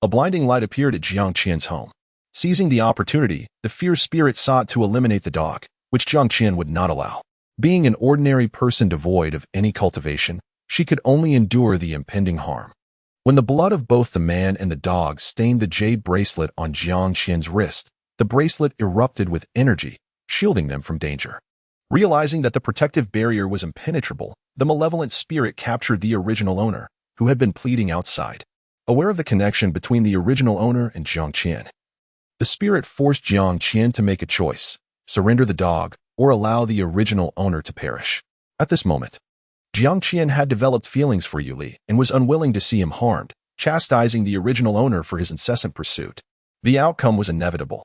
a blinding light appeared at Jiang Qian's home. Seizing the opportunity, the fierce spirit sought to eliminate the dog, which Jiang Qian would not allow. Being an ordinary person devoid of any cultivation, she could only endure the impending harm. When the blood of both the man and the dog stained the jade bracelet on Jiang Qian's wrist, the bracelet erupted with energy, shielding them from danger. Realizing that the protective barrier was impenetrable, the malevolent spirit captured the original owner, who had been pleading outside. Aware of the connection between the original owner and Jiang Qian, the spirit forced Jiang Qian to make a choice: surrender the dog or allow the original owner to perish. At this moment, Jiang Qian had developed feelings for Yu Li and was unwilling to see him harmed, chastising the original owner for his incessant pursuit. The outcome was inevitable.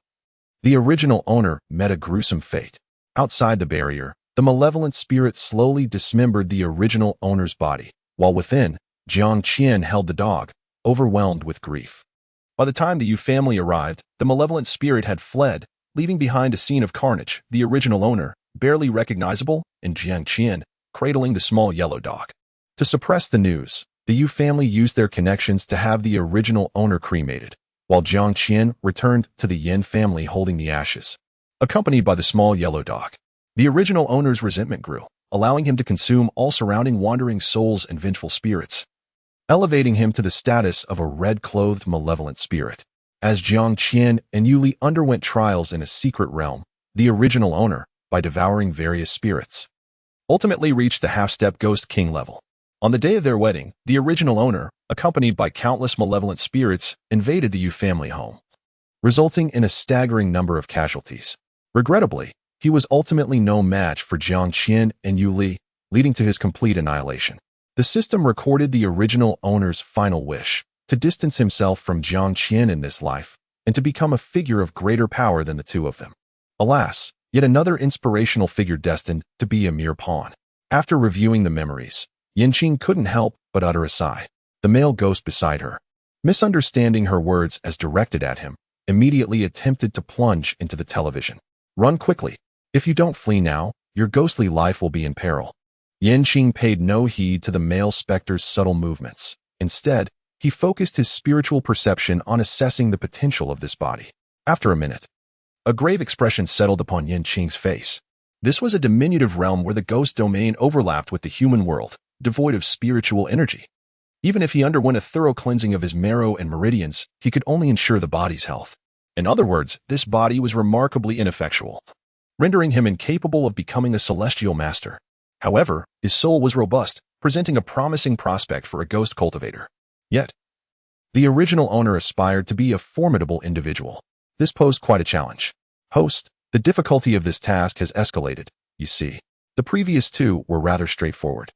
The original owner met a gruesome fate. Outside the barrier, the malevolent spirit slowly dismembered the original owner's body, while within, Jiang Qian held the dog, overwhelmed with grief. By the time the Yu family arrived, the malevolent spirit had fled, leaving behind a scene of carnage, the original owner, barely recognizable, and Jiang Qian, cradling the small yellow dog. To suppress the news, the Yu family used their connections to have the original owner cremated, while Jiang Qian returned to the Yin family holding the ashes, accompanied by the small yellow dog. The original owner's resentment grew, allowing him to consume all surrounding wandering souls and vengeful spirits, elevating him to the status of a red-clothed malevolent spirit. As Jiang Qian and Yu Li underwent trials in a secret realm, the original owner, by devouring various spirits, ultimately reached the half-step ghost king level. On the day of their wedding, the original owner, accompanied by countless malevolent spirits, invaded the Yu family home, resulting in a staggering number of casualties. Regrettably, he was ultimately no match for Jiang Qian and Yu Li, leading to his complete annihilation. The system recorded the original owner's final wish: to distance himself from Jiang Qian in this life, and to become a figure of greater power than the two of them. Alas, yet another inspirational figure destined to be a mere pawn. After reviewing the memories, Yanqing couldn't help but utter a sigh. The male ghost beside her, misunderstanding her words as directed at him, immediately attempted to plunge into the television. "Run quickly. If you don't flee now, your ghostly life will be in peril." Yanqing paid no heed to the male specter's subtle movements. Instead, he focused his spiritual perception on assessing the potential of this body. After a minute, a grave expression settled upon Yanqing's face. This was a diminutive realm where the ghost domain overlapped with the human world, devoid of spiritual energy. Even if he underwent a thorough cleansing of his marrow and meridians, he could only ensure the body's health. In other words, this body was remarkably ineffectual, rendering him incapable of becoming a celestial master. However, his soul was robust, presenting a promising prospect for a ghost cultivator. Yet, the original owner aspired to be a formidable individual. This posed quite a challenge. Host, the difficulty of this task has escalated, you see. The previous two were rather straightforward.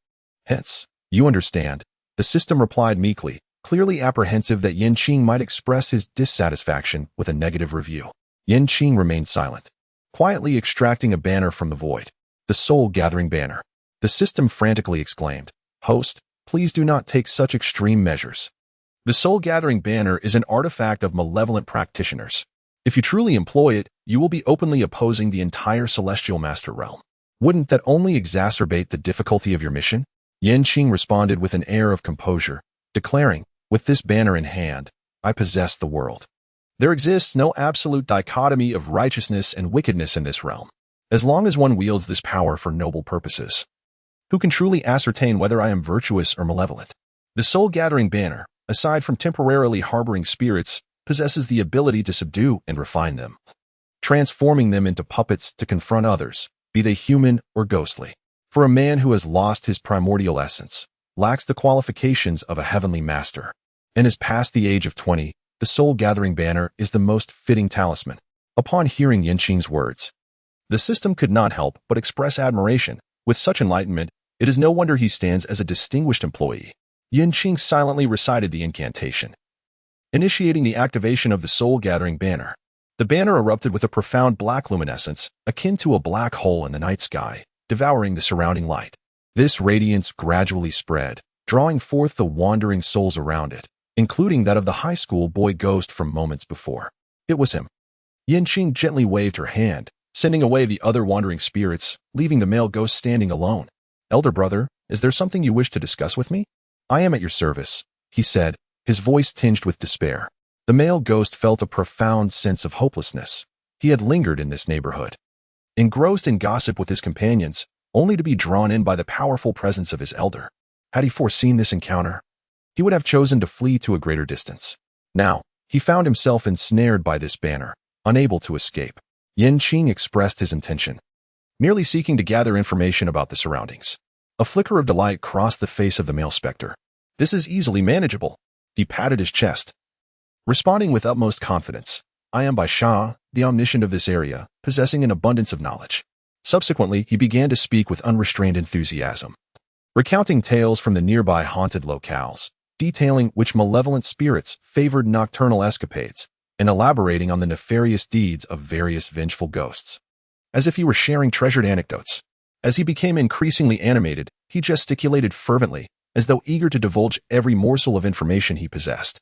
Hence, you understand, the system replied meekly, clearly apprehensive that Yanqing might express his dissatisfaction with a negative review. Yanqing remained silent, quietly extracting a banner from the void. The soul-gathering banner. The system frantically exclaimed, "Host, please do not take such extreme measures. The soul-gathering banner is an artifact of malevolent practitioners. If you truly employ it, you will be openly opposing the entire celestial master realm. Wouldn't that only exacerbate the difficulty of your mission?" Yanqing responded with an air of composure, declaring, "With this banner in hand, I possess the world. There exists no absolute dichotomy of righteousness and wickedness in this realm. As long as one wields this power for noble purposes, who can truly ascertain whether I am virtuous or malevolent? The soul-gathering banner, aside from temporarily harboring spirits, possesses the ability to subdue and refine them. transforming them into puppets to confront others, be they human or ghostly. For a man who has lost his primordial essence, lacks the qualifications of a heavenly master, and is past the age of 20, the soul-gathering banner is the most fitting talisman. Upon hearing Qing's words, the system could not help but express admiration. With such enlightenment, it is no wonder he stands as a distinguished employee. Qing silently recited the incantation, initiating the activation of the soul-gathering banner. The banner erupted with a profound black luminescence, akin to a black hole in the night sky, devouring the surrounding light. This radiance gradually spread, drawing forth the wandering souls around it, including that of the high school boy ghost from moments before. It was him. Qing gently waved her hand, sending away the other wandering spirits, leaving the male ghost standing alone. "Elder brother, is there something you wish to discuss with me?" "I am at your service," he said, his voice tinged with despair. The male ghost felt a profound sense of hopelessness. He had lingered in this neighborhood, engrossed in gossip with his companions, only to be drawn in by the powerful presence of his elder. Had he foreseen this encounter, he would have chosen to flee to a greater distance. Now, he found himself ensnared by this banner, unable to escape. Qing expressed his intention, merely seeking to gather information about the surroundings. A flicker of delight crossed the face of the male specter. "This is easily manageable." He patted his chest, responding with utmost confidence. "I am by Shah, the omniscient of this area, possessing an abundance of knowledge." Subsequently, he began to speak with unrestrained enthusiasm, recounting tales from the nearby haunted locales, detailing which malevolent spirits favored nocturnal escapades, and elaborating on the nefarious deeds of various vengeful ghosts, as if he were sharing treasured anecdotes. As he became increasingly animated, he gesticulated fervently, as though eager to divulge every morsel of information he possessed.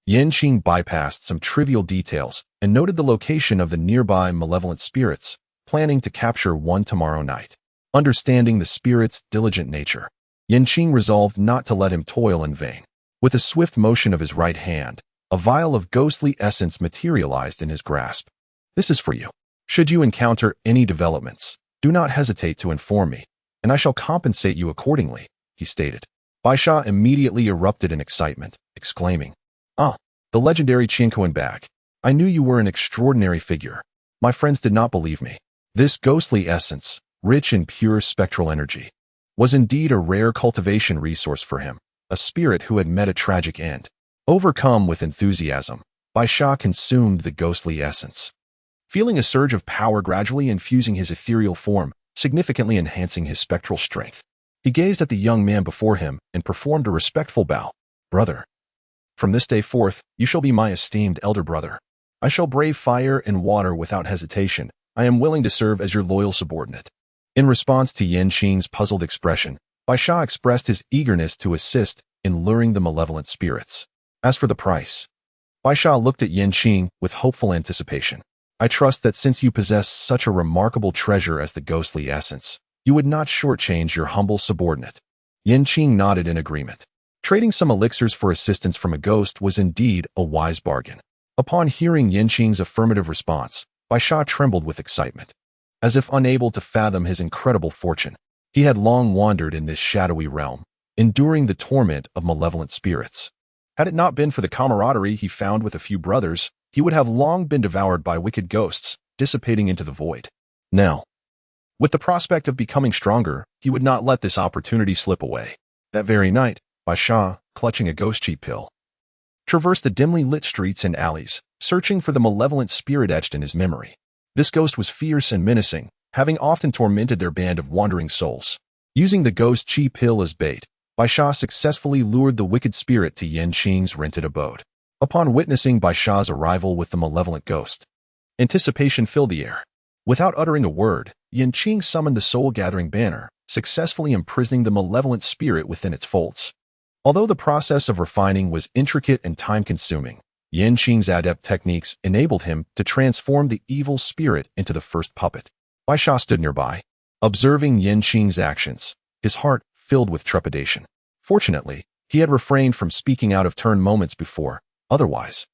Qing bypassed some trivial details and noted the location of the nearby malevolent spirits, planning to capture one tomorrow night. Understanding the spirit's diligent nature, Qing resolved not to let him toil in vain. With a swift motion of his right hand, a vial of ghostly essence materialized in his grasp. "This is for you. Should you encounter any developments, do not hesitate to inform me, and I shall compensate you accordingly," he stated. Baisha immediately erupted in excitement, exclaiming, "Ah, the legendary Qing back. I knew you were an extraordinary figure. My friends did not believe me." This ghostly essence, rich in pure spectral energy, was indeed a rare cultivation resource for him, a spirit who had met a tragic end. Overcome with enthusiasm, Baisha consumed the ghostly essence, feeling a surge of power gradually infusing his ethereal form, significantly enhancing his spectral strength. He gazed at the young man before him and performed a respectful bow. "Brother, from this day forth, you shall be my esteemed elder brother. I shall brave fire and water without hesitation. I am willing to serve as your loyal subordinate." In response to Qing's puzzled expression, Baisha expressed his eagerness to assist in luring the malevolent spirits. As for the price, Baisha looked at Qing with hopeful anticipation. "I trust that since you possess such a remarkable treasure as the ghostly essence, you would not shortchange your humble subordinate." Qing nodded in agreement. Trading some elixirs for assistance from a ghost was indeed a wise bargain. Upon hearing Qing's affirmative response, Baisha trembled with excitement. As if unable to fathom his incredible fortune, he had long wandered in this shadowy realm, enduring the torment of malevolent spirits. Had it not been for the camaraderie he found with a few brothers, he would have long been devoured by wicked ghosts, dissipating into the void. Now, with the prospect of becoming stronger, he would not let this opportunity slip away. That very night, Baisha, clutching a ghost cheap pill, traversed the dimly lit streets and alleys, searching for the malevolent spirit etched in his memory. This ghost was fierce and menacing, having often tormented their band of wandering souls. Using the ghost cheap pill as bait, Baisha successfully lured the wicked spirit to Qing's rented abode. Upon witnessing Baisha's arrival with the malevolent ghost, anticipation filled the air. Without uttering a word, Qing summoned the soul-gathering banner, successfully imprisoning the malevolent spirit within its folds. Although the process of refining was intricate and time-consuming, Qing's adept techniques enabled him to transform the evil spirit into the first puppet. Baisha stood nearby, observing Qing's actions, his heart filled with trepidation. Fortunately, he had refrained from speaking out of turn moments before. Otherwise,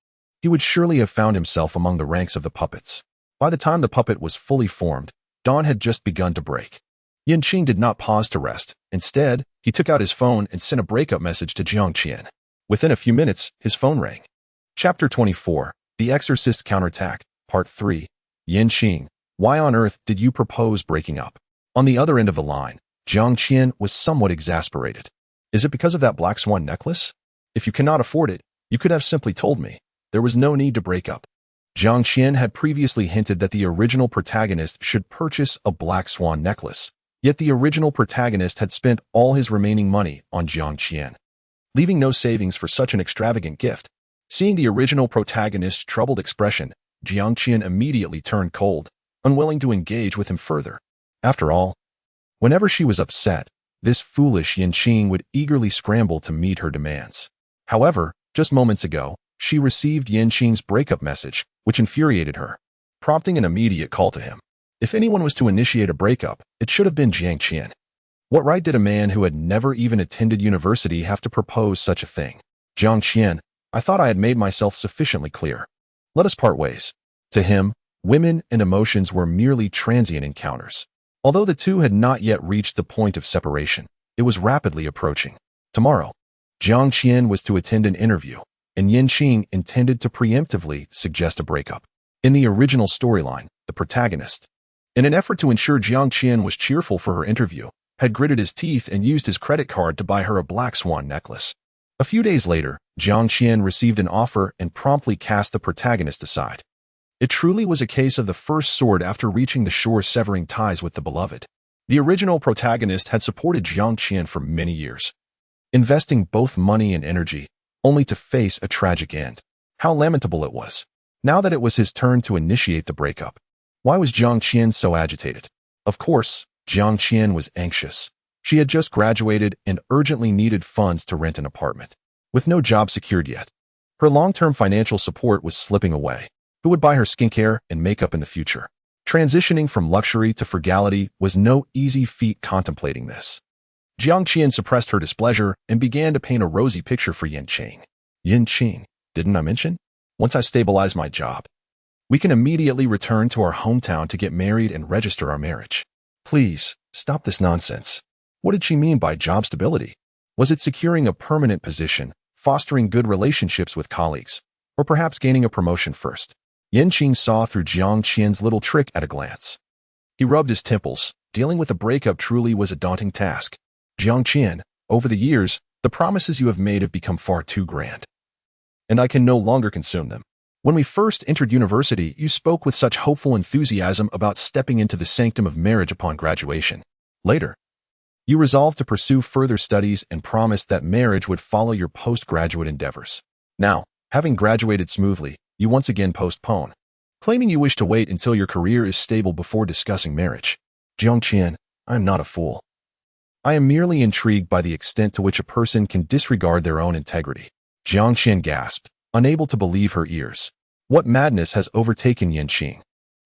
he would surely have found himself among the ranks of the puppets. By the time the puppet was fully formed, dawn had just begun to break. Qing did not pause to rest. Instead, he took out his phone and sent a breakup message to Jiang Qian. Within a few minutes, his phone rang. Chapter 24, The Exorcist Counterattack, Part 3. Qing, why on earth did you propose breaking up? On the other end of the line, Jiang Qian was somewhat exasperated. Is it because of that black swan necklace? If you cannot afford it, you could have simply told me. There was no need to break up. Jiang Qian had previously hinted that the original protagonist should purchase a black swan necklace, yet the original protagonist had spent all his remaining money on Jiang Qian, leaving no savings for such an extravagant gift. Seeing the original protagonist's troubled expression, Jiang Qian immediately turned cold, unwilling to engage with him further. After all, whenever she was upset, this foolish Qing would eagerly scramble to meet her demands. However, just moments ago, she received Qing's breakup message, which infuriated her, prompting an immediate call to him. If anyone was to initiate a breakup, it should have been Jiang Qian. What right did a man who had never even attended university have to propose such a thing? Jiang Qian, I thought I had made myself sufficiently clear. Let us part ways. To him, women and emotions were merely transient encounters. Although the two had not yet reached the point of separation, it was rapidly approaching. Tomorrow, Jiang Qian was to attend an interview, and Qing intended to preemptively suggest a breakup. In the original storyline, the protagonist, in an effort to ensure Jiang Qian was cheerful for her interview, had gritted his teeth and used his credit card to buy her a black swan necklace. A few days later, Jiang Qian received an offer and promptly cast the protagonist aside. It truly was a case of the first sword after reaching the shore, severing ties with the beloved. The original protagonist had supported Jiang Qian for many years, investing both money and energy, only to face a tragic end. How lamentable it was. Now that it was his turn to initiate the breakup, why was Jiang Qian so agitated? Of course, Jiang Qian was anxious. She had just graduated and urgently needed funds to rent an apartment. With no job secured yet, her long-term financial support was slipping away. Who would buy her skincare and makeup in the future? Transitioning from luxury to frugality was no easy feat. Contemplating this, Jiang Qian suppressed her displeasure and began to paint a rosy picture for Qing. Qing, didn't I mention? Once I stabilize my job, we can immediately return to our hometown to get married and register our marriage. Please, stop this nonsense. What did she mean by job stability? Was it securing a permanent position, fostering good relationships with colleagues, or perhaps gaining a promotion first? Qing saw through Jiang Qian's little trick at a glance. He rubbed his temples. Dealing with a breakup truly was a daunting task. Jiang Qian, over the years, the promises you have made have become far too grand, and I can no longer consume them. When we first entered university, you spoke with such hopeful enthusiasm about stepping into the sanctum of marriage upon graduation. Later, you resolved to pursue further studies and promised that marriage would follow your postgraduate endeavors. Now, having graduated smoothly, you once again postpone, claiming you wish to wait until your career is stable before discussing marriage. Jiang Qian, I am not a fool. I am merely intrigued by the extent to which a person can disregard their own integrity. Jiang Qian gasped, unable to believe her ears. What madness has overtaken Qing?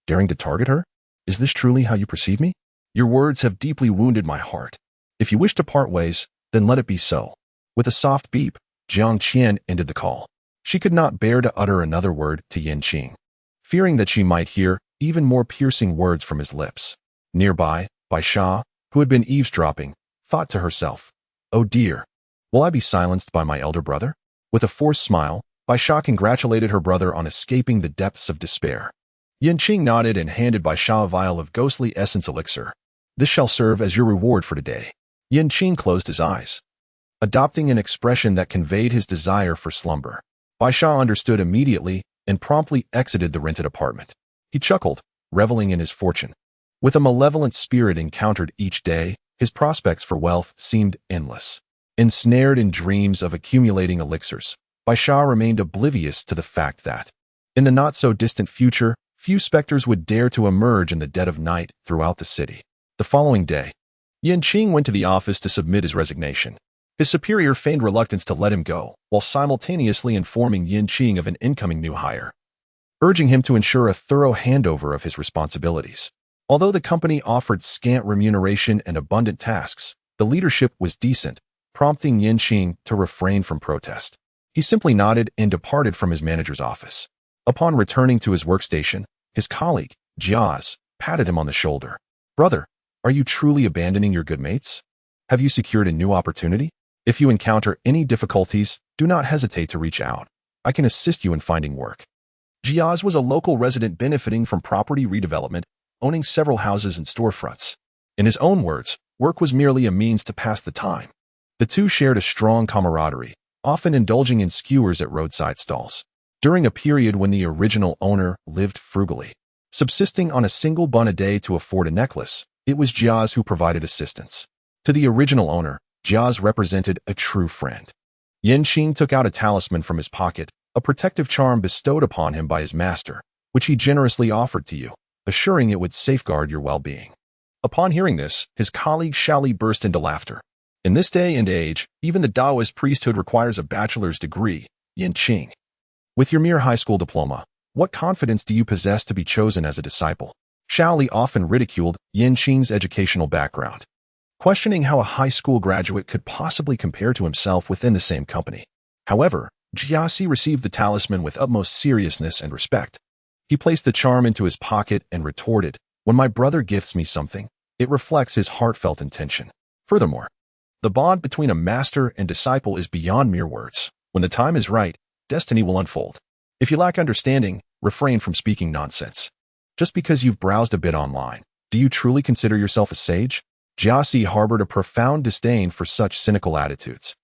Daring to target her? Is this truly how you perceive me? Your words have deeply wounded my heart. If you wish to part ways, then let it be so. With a soft beep, Jiang Qian ended the call. She could not bear to utter another word to Qing, fearing that she might hear even more piercing words from his lips. Nearby, Bai Sha, who had been eavesdropping, thought to herself, "Oh dear, will I be silenced by my elder brother?" With a forced smile, Bai Sha congratulated her brother on escaping the depths of despair. Qing nodded and handed Bai Sha a vial of ghostly essence elixir. "This shall serve as your reward for today." Qing closed his eyes, adopting an expression that conveyed his desire for slumber. Bai Sha understood immediately and promptly exited the rented apartment. He chuckled, reveling in his fortune. With a malevolent spirit encountered each day, his prospects for wealth seemed endless. Ensnared in dreams of accumulating elixirs, Bai Sha remained oblivious to the fact that, in the not-so-distant future, few specters would dare to emerge in the dead of night throughout the city. The following day, Qing went to the office to submit his resignation. His superior feigned reluctance to let him go, while simultaneously informing Qing of an incoming new hire, urging him to ensure a thorough handover of his responsibilities. Although the company offered scant remuneration and abundant tasks, the leadership was decent, prompting Qing to refrain from protest. He simply nodded and departed from his manager's office. Upon returning to his workstation, his colleague, Jiaz, patted him on the shoulder. "Brother, are you truly abandoning your good mates? Have you secured a new opportunity? If you encounter any difficulties, do not hesitate to reach out. I can assist you in finding work." Jiaz was a local resident benefiting from property redevelopment, owning several houses and storefronts. In his own words, work was merely a means to pass the time. The two shared a strong camaraderie, often indulging in skewers at roadside stalls. During a period when the original owner lived frugally, subsisting on a single bun a day to afford a necklace, it was Jiaz who provided assistance. To the original owner, Jiaz represented a true friend. Qing took out a talisman from his pocket, a protective charm bestowed upon him by his master, which he generously offered to you, assuring it would safeguard your well-being. Upon hearing this, his colleague Shaoli burst into laughter. In this day and age, even the Taoist priesthood requires a bachelor's degree, Qing. With your mere high school diploma, what confidence do you possess to be chosen as a disciple? Shaoli often ridiculed Qing's educational background, questioning how a high school graduate could possibly compare to himself within the same company. However, Jiazi received the talisman with utmost seriousness and respect. He placed the charm into his pocket and retorted, "When my brother gifts me something, it reflects his heartfelt intention." Furthermore, the bond between a master and disciple is beyond mere words. When the time is right, destiny will unfold. If you lack understanding, refrain from speaking nonsense. Just because you've browsed a bit online, do you truly consider yourself a sage? Jiazi harbored a profound disdain for such cynical attitudes.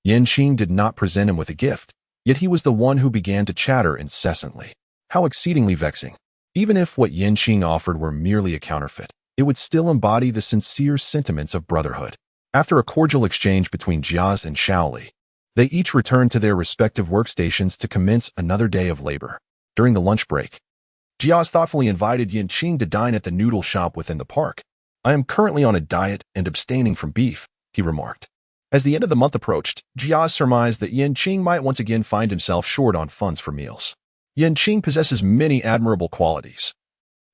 Qing did not present him with a gift, yet he was the one who began to chatter incessantly. How exceedingly vexing. Even if what Qing offered were merely a counterfeit, it would still embody the sincere sentiments of brotherhood. After a cordial exchange between Jiaz and Shaoli, they each returned to their respective workstations to commence another day of labor. During the lunch break, Jiaz thoughtfully invited Qing to dine at the noodle shop within the park. "I am currently on a diet and abstaining from beef," he remarked. As the end of the month approached, Jiaz surmised that Qing might once again find himself short on funds for meals. Qing possesses many admirable qualities,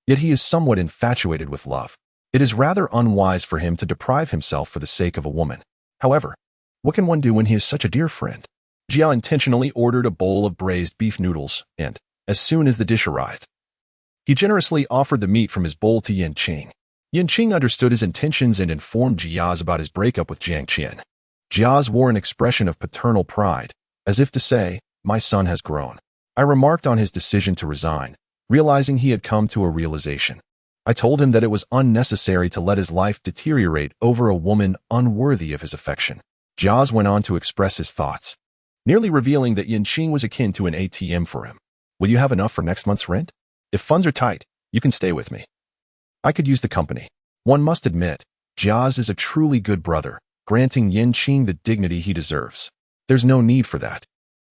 yet he is somewhat infatuated with love. It is rather unwise for him to deprive himself for the sake of a woman. However, what can one do when he is such a dear friend? Jia intentionally ordered a bowl of braised beef noodles, and, as soon as the dish arrived, he generously offered the meat from his bowl to Qing. Qing understood his intentions and informed Jiaz about his breakup with Jiang Qian. Jiaz wore an expression of paternal pride, as if to say, "My son has grown." I remarked on his decision to resign, realizing he had come to a realization. I told him that it was unnecessary to let his life deteriorate over a woman unworthy of his affection. Jiaz went on to express his thoughts, nearly revealing that Qing was akin to an ATM for him. "Will you have enough for next month's rent? If funds are tight, you can stay with me. I could use the company." One must admit, Jiaz is a truly good brother, granting Qing the dignity he deserves. "There's no need for that.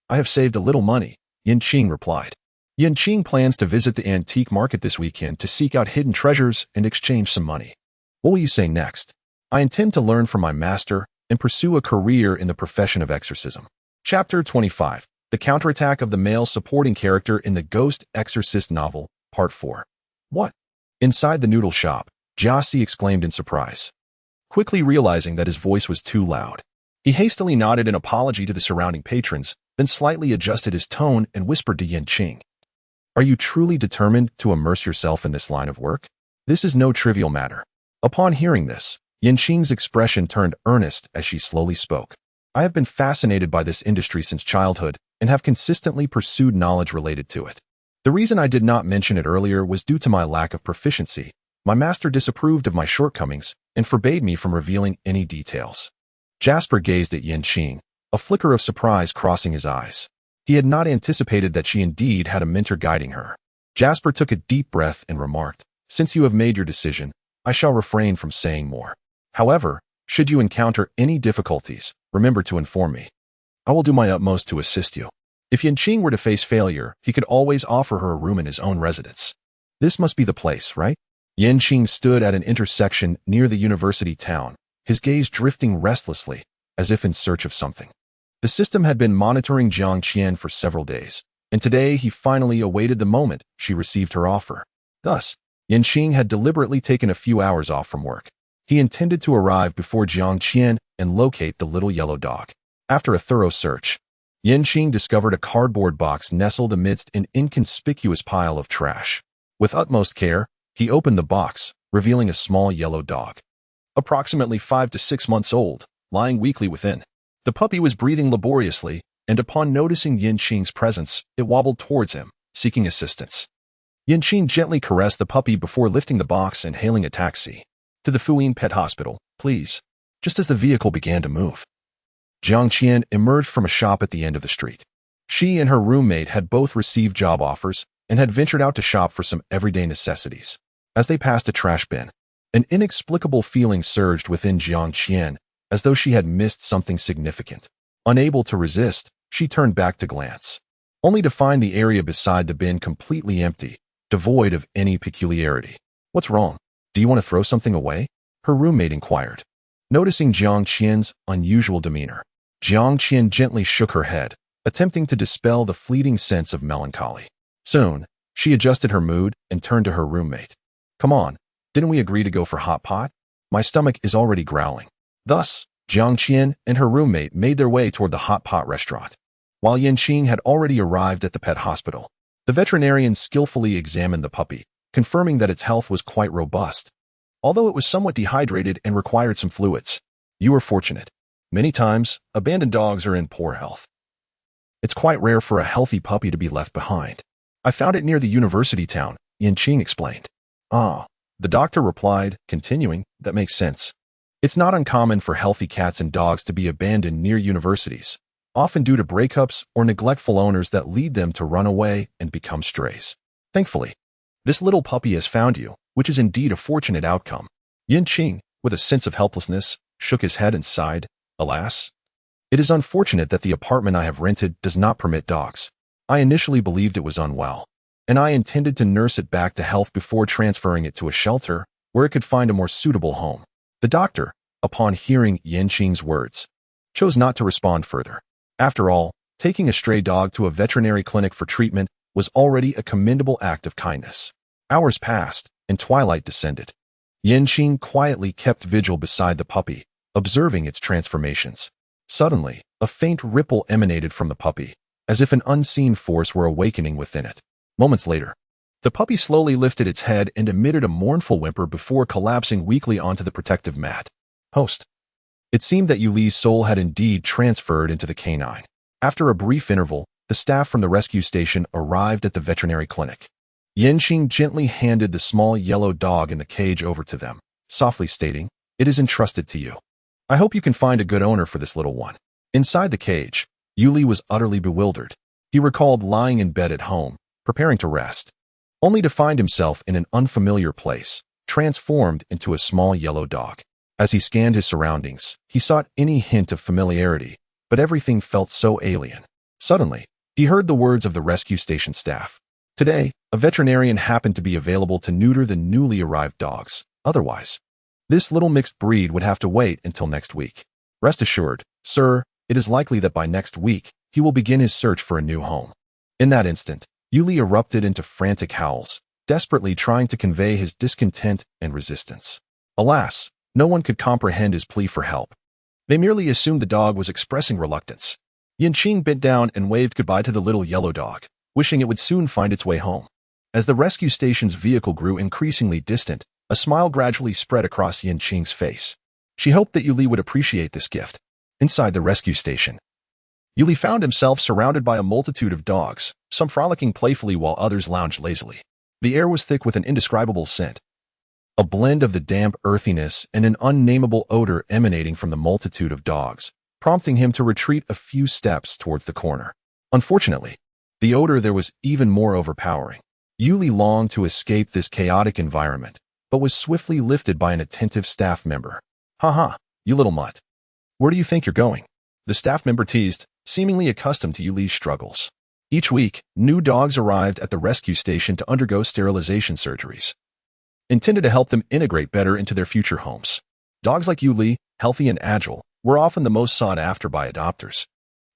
I have saved a little money," Qing replied. Qing plans to visit the antique market this weekend to seek out hidden treasures and exchange some money. "What will you say next?" "I intend to learn from my master and pursue a career in the profession of exorcism." Chapter 25. The Counterattack of the Male Supporting Character in the Ghost Exorcist Novel, Part 4. "What?" Inside the noodle shop, Jiazi exclaimed in surprise, quickly realizing that his voice was too loud. He hastily nodded an apology to the surrounding patrons, then slightly adjusted his tone and whispered to Qing, "Are you truly determined to immerse yourself in this line of work? This is no trivial matter." Upon hearing this, Qing's expression turned earnest as she slowly spoke. "I have been fascinated by this industry since childhood and have consistently pursued knowledge related to it. The reason I did not mention it earlier was due to my lack of proficiency. My master disapproved of my shortcomings and forbade me from revealing any details." Jasper gazed at Qing, a flicker of surprise crossing his eyes. He had not anticipated that she indeed had a mentor guiding her. Jasper took a deep breath and remarked, "Since you have made your decision, I shall refrain from saying more. However, should you encounter any difficulties, remember to inform me. I will do my utmost to assist you." If Qing were to face failure, he could always offer her a room in his own residence. This must be the place, right? Qing stood at an intersection near the university town, his gaze drifting restlessly, as if in search of something. The system had been monitoring Jiang Qian for several days, and today he finally awaited the moment she received her offer. Thus, Qing had deliberately taken a few hours off from work. He intended to arrive before Jiang Qian and locate the little yellow dog. After a thorough search, Qing discovered a cardboard box nestled amidst an inconspicuous pile of trash. With utmost care, he opened the box, revealing a small yellow dog, approximately 5 to 6 months old, lying weakly within. The puppy was breathing laboriously, and upon noticing Qing's presence, it wobbled towards him, seeking assistance. Yanqing gently caressed the puppy before lifting the box and hailing a taxi. To the Fuyin Pet Hospital, please. Just as the vehicle began to move, Jiang Qian emerged from a shop at the end of the street. She and her roommate had both received job offers and had ventured out to shop for some everyday necessities. As they passed a trash bin, an inexplicable feeling surged within Jiang Qian, as though she had missed something significant. Unable to resist, she turned back to glance, only to find the area beside the bin completely empty, devoid of any peculiarity. What's wrong? Do you want to throw something away? Her roommate inquired. Noticing Jiang Qian's unusual demeanor, Jiang Qian gently shook her head, attempting to dispel the fleeting sense of melancholy. Soon, she adjusted her mood and turned to her roommate. Come on, didn't we agree to go for hot pot? My stomach is already growling. Thus, Jiang Qian and her roommate made their way toward the hot pot restaurant. While Yanqing had already arrived at the pet hospital, the veterinarian skillfully examined the puppy, confirming that its health was quite robust, although it was somewhat dehydrated and required some fluids. You were fortunate. Many times, abandoned dogs are in poor health. It's quite rare for a healthy puppy to be left behind. I found it near the university town, Yanqing explained. Ah, the doctor replied, continuing, that makes sense. It's not uncommon for healthy cats and dogs to be abandoned near universities, often due to breakups or neglectful owners that lead them to run away and become strays. Thankfully, this little puppy has found you, which is indeed a fortunate outcome. Yanqing, with a sense of helplessness, shook his head and sighed. Alas, it is unfortunate that the apartment I have rented does not permit dogs. I initially believed it was unwell, and I intended to nurse it back to health before transferring it to a shelter where it could find a more suitable home. The doctor, upon hearing Yanqing's words, chose not to respond further. After all, taking a stray dog to a veterinary clinic for treatment was already a commendable act of kindness. Hours passed, and twilight descended. Yanqing quietly kept vigil beside the puppy, observing its transformations. Suddenly, a faint ripple emanated from the puppy, as if an unseen force were awakening within it. Moments later, the puppy slowly lifted its head and emitted a mournful whimper before collapsing weakly onto the protective mat. Host. It seemed that Yuli's soul had indeed transferred into the canine. After a brief interval, the staff from the rescue station arrived at the veterinary clinic. Yanqing gently handed the small yellow dog in the cage over to them, softly stating, "It is entrusted to you. I hope you can find a good owner for this little one." Inside the cage, Yuli was utterly bewildered. He recalled lying in bed at home, preparing to rest, only to find himself in an unfamiliar place, transformed into a small yellow dog. As he scanned his surroundings, he sought any hint of familiarity, but everything felt so alien. Suddenly, he heard the words of the rescue station staff. Today, a veterinarian happened to be available to neuter the newly arrived dogs. Otherwise, this little mixed breed would have to wait until next week. Rest assured, sir, it is likely that by next week, he will begin his search for a new home. In that instant, Yuli erupted into frantic howls, desperately trying to convey his discontent and resistance. Alas, no one could comprehend his plea for help. They merely assumed the dog was expressing reluctance. Yanqing bent down and waved goodbye to the little yellow dog, wishing it would soon find its way home. As the rescue station's vehicle grew increasingly distant, a smile gradually spread across Yanqing's face. She hoped that Yuli would appreciate this gift. Inside the rescue station, Yuli found himself surrounded by a multitude of dogs, some frolicking playfully while others lounged lazily. The air was thick with an indescribable scent, a blend of the damp earthiness and an unnameable odor emanating from the multitude of dogs, prompting him to retreat a few steps towards the corner. Unfortunately, the odor there was even more overpowering. Yuli longed to escape this chaotic environment, but was swiftly lifted by an attentive staff member. "Ha, you little mutt. Where do you think you're going?" The staff member teased, seemingly accustomed to Yuli's struggles. Each week, new dogs arrived at the rescue station to undergo sterilization surgeries, intended to help them integrate better into their future homes. Dogs like Yuli, healthy and agile, were often the most sought after by adopters.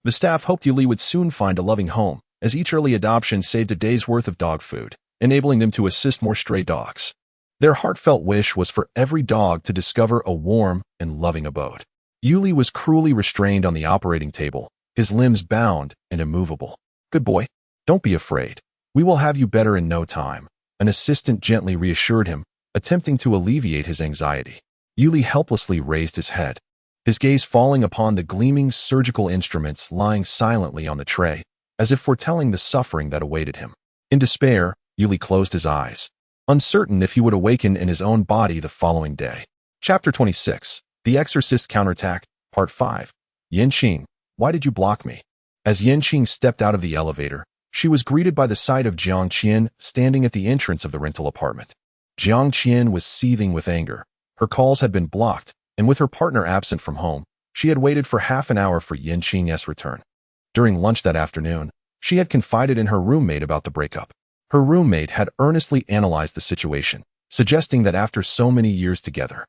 The staff hoped Yuli would soon find a loving home, as each early adoption saved a day's worth of dog food, enabling them to assist more stray dogs. Their heartfelt wish was for every dog to discover a warm and loving abode. Yuli was cruelly restrained on the operating table, his limbs bound and immovable. "Good boy, don't be afraid. We will have you better in no time," an assistant gently reassured him, attempting to alleviate his anxiety. Yuli helplessly raised his head, his gaze falling upon the gleaming surgical instruments lying silently on the tray, as if foretelling the suffering that awaited him. In despair, Yuli closed his eyes, uncertain if he would awaken in his own body the following day. Chapter 26. The Exorcist Counterattack, Part 5. Qing, why did you block me? As Qing stepped out of the elevator, she was greeted by the sight of Qin standing at the entrance of the rental apartment. Qin was seething with anger. Her calls had been blocked, and with her partner absent from home, she had waited for half an hour for Qing's return. During lunch that afternoon, she had confided in her roommate about the breakup. Her roommate had earnestly analyzed the situation, suggesting that after so many years together,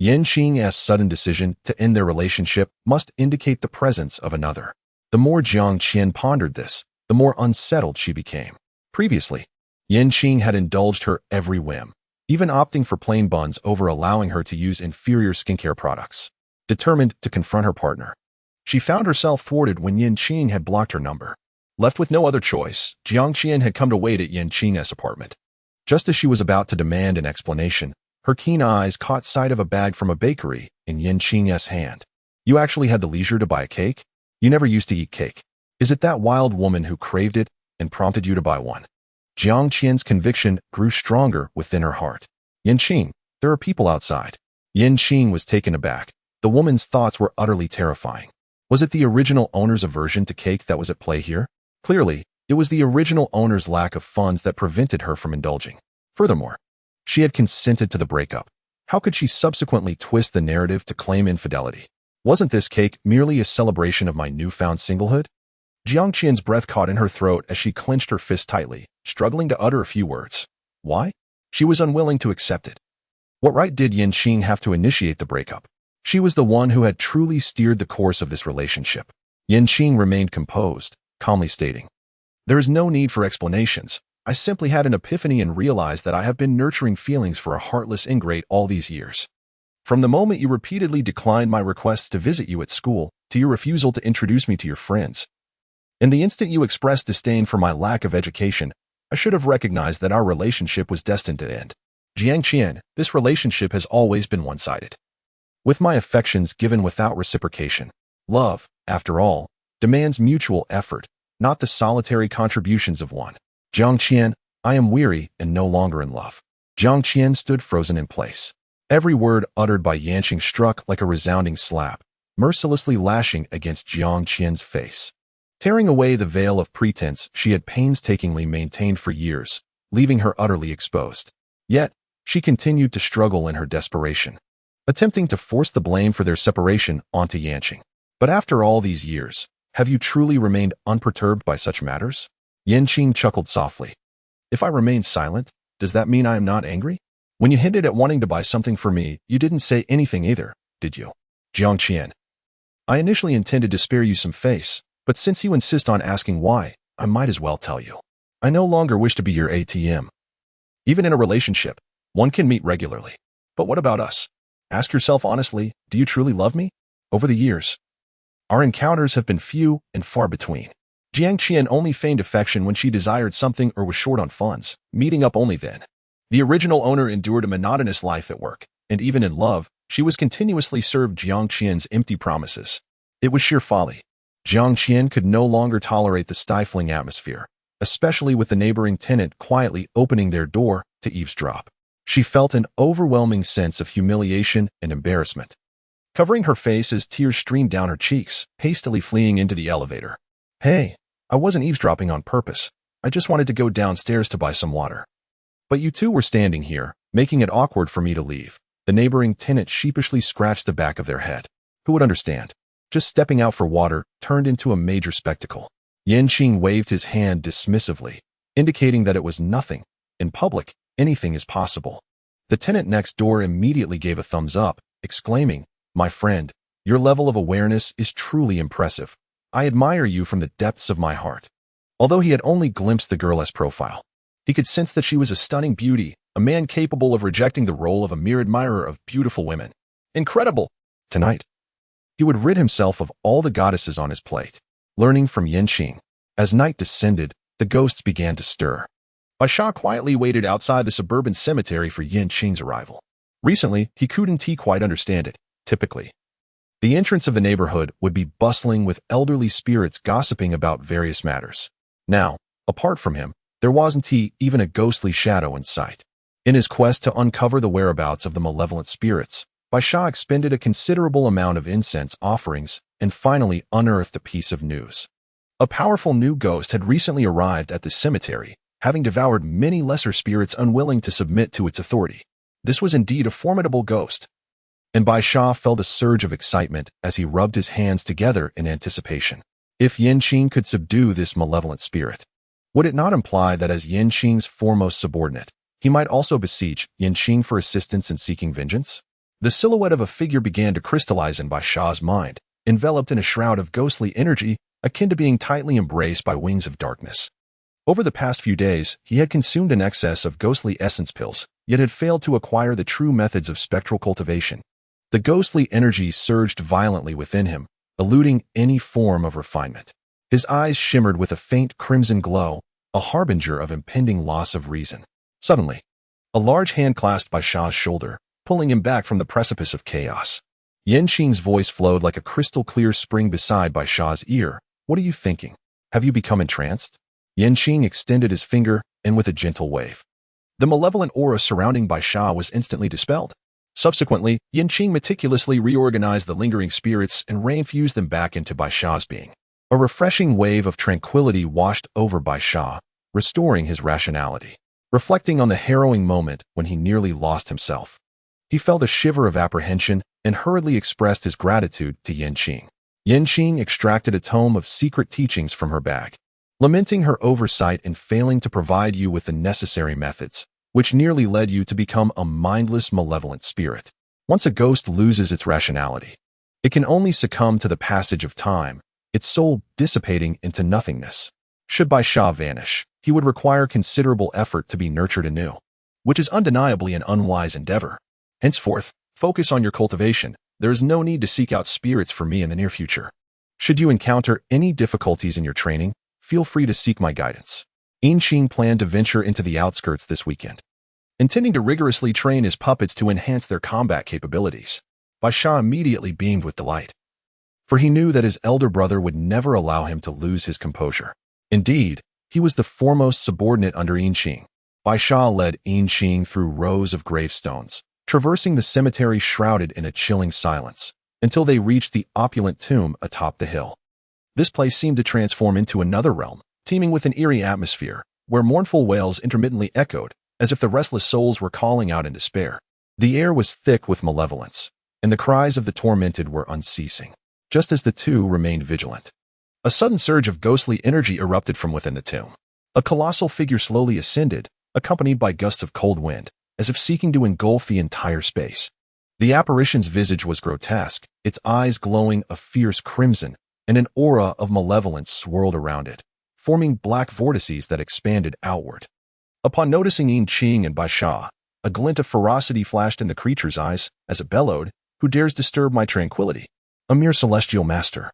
Qing's sudden decision to end their relationship must indicate the presence of another. The more Qin pondered this, the more unsettled she became. Previously, Qing had indulged her every whim, even opting for plain buns over allowing her to use inferior skincare products. Determined to confront her partner, she found herself thwarted when Qing had blocked her number. Left with no other choice, Qin had come to wait at Qing's apartment. Just as she was about to demand an explanation, her keen eyes caught sight of a bag from a bakery in Qing's hand. You actually had the leisure to buy a cake? You never used to eat cake. Is it that wild woman who craved it and prompted you to buy one? Qin's conviction grew stronger within her heart. Qing, there are people outside. Qing was taken aback. The woman's thoughts were utterly terrifying. Was it the original owner's aversion to cake that was at play here? Clearly, it was the original owner's lack of funds that prevented her from indulging. Furthermore, she had consented to the breakup. How could she subsequently twist the narrative to claim infidelity? Wasn't this cake merely a celebration of my newfound singlehood? Qin's breath caught in her throat as she clenched her fist tightly, struggling to utter a few words. Why? She was unwilling to accept it. What right did Qing have to initiate the breakup? She was the one who had truly steered the course of this relationship. Qing remained composed, calmly stating, "There is no need for explanations. I simply had an epiphany and realized that I have been nurturing feelings for a heartless ingrate all these years. From the moment you repeatedly declined my requests to visit you at school, to your refusal to introduce me to your friends, and the instant you expressed disdain for my lack of education, I should have recognized that our relationship was destined to end. Qin, this relationship has always been one-sided. With my affections given without reciprocation, love, after all, demands mutual effort, not the solitary contributions of one. Qin, I am weary and no longer in love." Qin stood frozen in place. Every word uttered by Qing struck like a resounding slap, mercilessly lashing against Qin's face, tearing away the veil of pretense she had painstakingly maintained for years, leaving her utterly exposed. Yet, she continued to struggle in her desperation, attempting to force the blame for their separation onto Qing. But after all these years, have you truly remained unperturbed by such matters? Qing chuckled softly. If I remain silent, does that mean I am not angry? When you hinted at wanting to buy something for me, you didn't say anything either, did you? Qin, I initially intended to spare you some face, but since you insist on asking why, I might as well tell you. I no longer wish to be your ATM. Even in a relationship, one can meet regularly. But what about us? Ask yourself honestly, do you truly love me? Over the years, our encounters have been few and far between. Qin only feigned affection when she desired something or was short on funds, meeting up only then. The original owner endured a monotonous life at work, and even in love, she was continuously served Qin's empty promises. It was sheer folly. Qin could no longer tolerate the stifling atmosphere, especially with the neighboring tenant quietly opening their door to eavesdrop. She felt an overwhelming sense of humiliation and embarrassment. Covering her face as tears streamed down her cheeks, hastily fleeing into the elevator. Hey, I wasn't eavesdropping on purpose. I just wanted to go downstairs to buy some water. But you two were standing here, making it awkward for me to leave. The neighboring tenant sheepishly scratched the back of their head. Who would understand? Just stepping out for water turned into a major spectacle. Qing waved his hand dismissively, indicating that it was nothing. In public, anything is possible. The tenant next door immediately gave a thumbs up, exclaiming, "My friend, your level of awareness is truly impressive. I admire you from the depths of my heart." Although he had only glimpsed the girl's profile, he could sense that she was a stunning beauty, a man capable of rejecting the role of a mere admirer of beautiful women. Incredible! Tonight, he would rid himself of all the goddesses on his plate. Learning from Qing. As night descended, the ghosts began to stir. Baisha quietly waited outside the suburban cemetery for Qing's arrival. Recently, he couldn't quite understand it. Typically, the entrance of the neighborhood would be bustling with elderly spirits gossiping about various matters. Now, apart from him, There wasn't even a ghostly shadow in sight. In his quest to uncover the whereabouts of the malevolent spirits, Baisha expended a considerable amount of incense offerings and finally unearthed a piece of news. A powerful new ghost had recently arrived at the cemetery, having devoured many lesser spirits unwilling to submit to its authority. This was indeed a formidable ghost, and Baisha felt a surge of excitement as he rubbed his hands together in anticipation. If Qing could subdue this malevolent spirit, would it not imply that as Qing's foremost subordinate, he might also beseech Qing for assistance in seeking vengeance? The silhouette of a figure began to crystallize in Baisha's mind, enveloped in a shroud of ghostly energy akin to being tightly embraced by wings of darkness. Over the past few days, he had consumed an excess of ghostly essence pills, yet had failed to acquire the true methods of spectral cultivation. The ghostly energy surged violently within him, eluding any form of refinement. His eyes shimmered with a faint crimson glow, a harbinger of impending loss of reason. Suddenly, a large hand clasped Baisha's shoulder, pulling him back from the precipice of chaos. Qing's voice flowed like a crystal-clear spring beside Baisha's ear. "What are you thinking? Have you become entranced?" Qing extended his finger, and with a gentle wave, the malevolent aura surrounding Baisha was instantly dispelled. Subsequently, Qing meticulously reorganized the lingering spirits and reinfused them back into Baisha's being. A refreshing wave of tranquility washed over Baisha, restoring his rationality. Reflecting on the harrowing moment when he nearly lost himself, he felt a shiver of apprehension and hurriedly expressed his gratitude to Qing. Qing extracted a tome of secret teachings from her bag, lamenting her oversight in failing to provide you with the necessary methods, which nearly led you to become a mindless, malevolent spirit. Once a ghost loses its rationality, it can only succumb to the passage of time, its soul dissipating into nothingness. Should Baisha vanish, he would require considerable effort to be nurtured anew, which is undeniably an unwise endeavor. Henceforth, focus on your cultivation. There is no need to seek out spirits for me in the near future. Should you encounter any difficulties in your training, feel free to seek my guidance. Qing planned to venture into the outskirts this weekend, intending to rigorously train his puppets to enhance their combat capabilities. Baisha immediately beamed with delight, for he knew that his elder brother would never allow him to lose his composure. Indeed, he was the foremost subordinate under Qing. Baisha led Qing through rows of gravestones, traversing the cemetery shrouded in a chilling silence, until they reached the opulent tomb atop the hill. This place seemed to transform into another realm, teeming with an eerie atmosphere, where mournful wails intermittently echoed, as if the restless souls were calling out in despair. The air was thick with malevolence, and the cries of the tormented were unceasing. Just as the two remained vigilant, a sudden surge of ghostly energy erupted from within the tomb. A colossal figure slowly ascended, accompanied by gusts of cold wind, as if seeking to engulf the entire space. The apparition's visage was grotesque, its eyes glowing a fierce crimson, and an aura of malevolence swirled around it, forming black vortices that expanded outward. Upon noticing Qing and Baisha, a glint of ferocity flashed in the creature's eyes as it bellowed, "Who dares disturb my tranquility? A mere celestial master."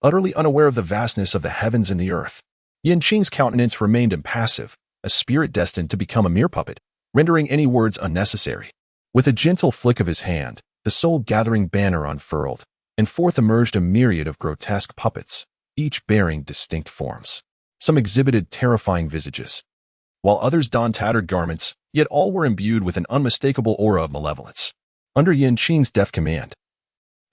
Utterly unaware of the vastness of the heavens and the earth, Qing's countenance remained impassive, a spirit destined to become a mere puppet, rendering any words unnecessary. With a gentle flick of his hand, the soul-gathering banner unfurled, and forth emerged a myriad of grotesque puppets, each bearing distinct forms. Some exhibited terrifying visages, while others donned tattered garments, yet all were imbued with an unmistakable aura of malevolence. Under Qing's deft command,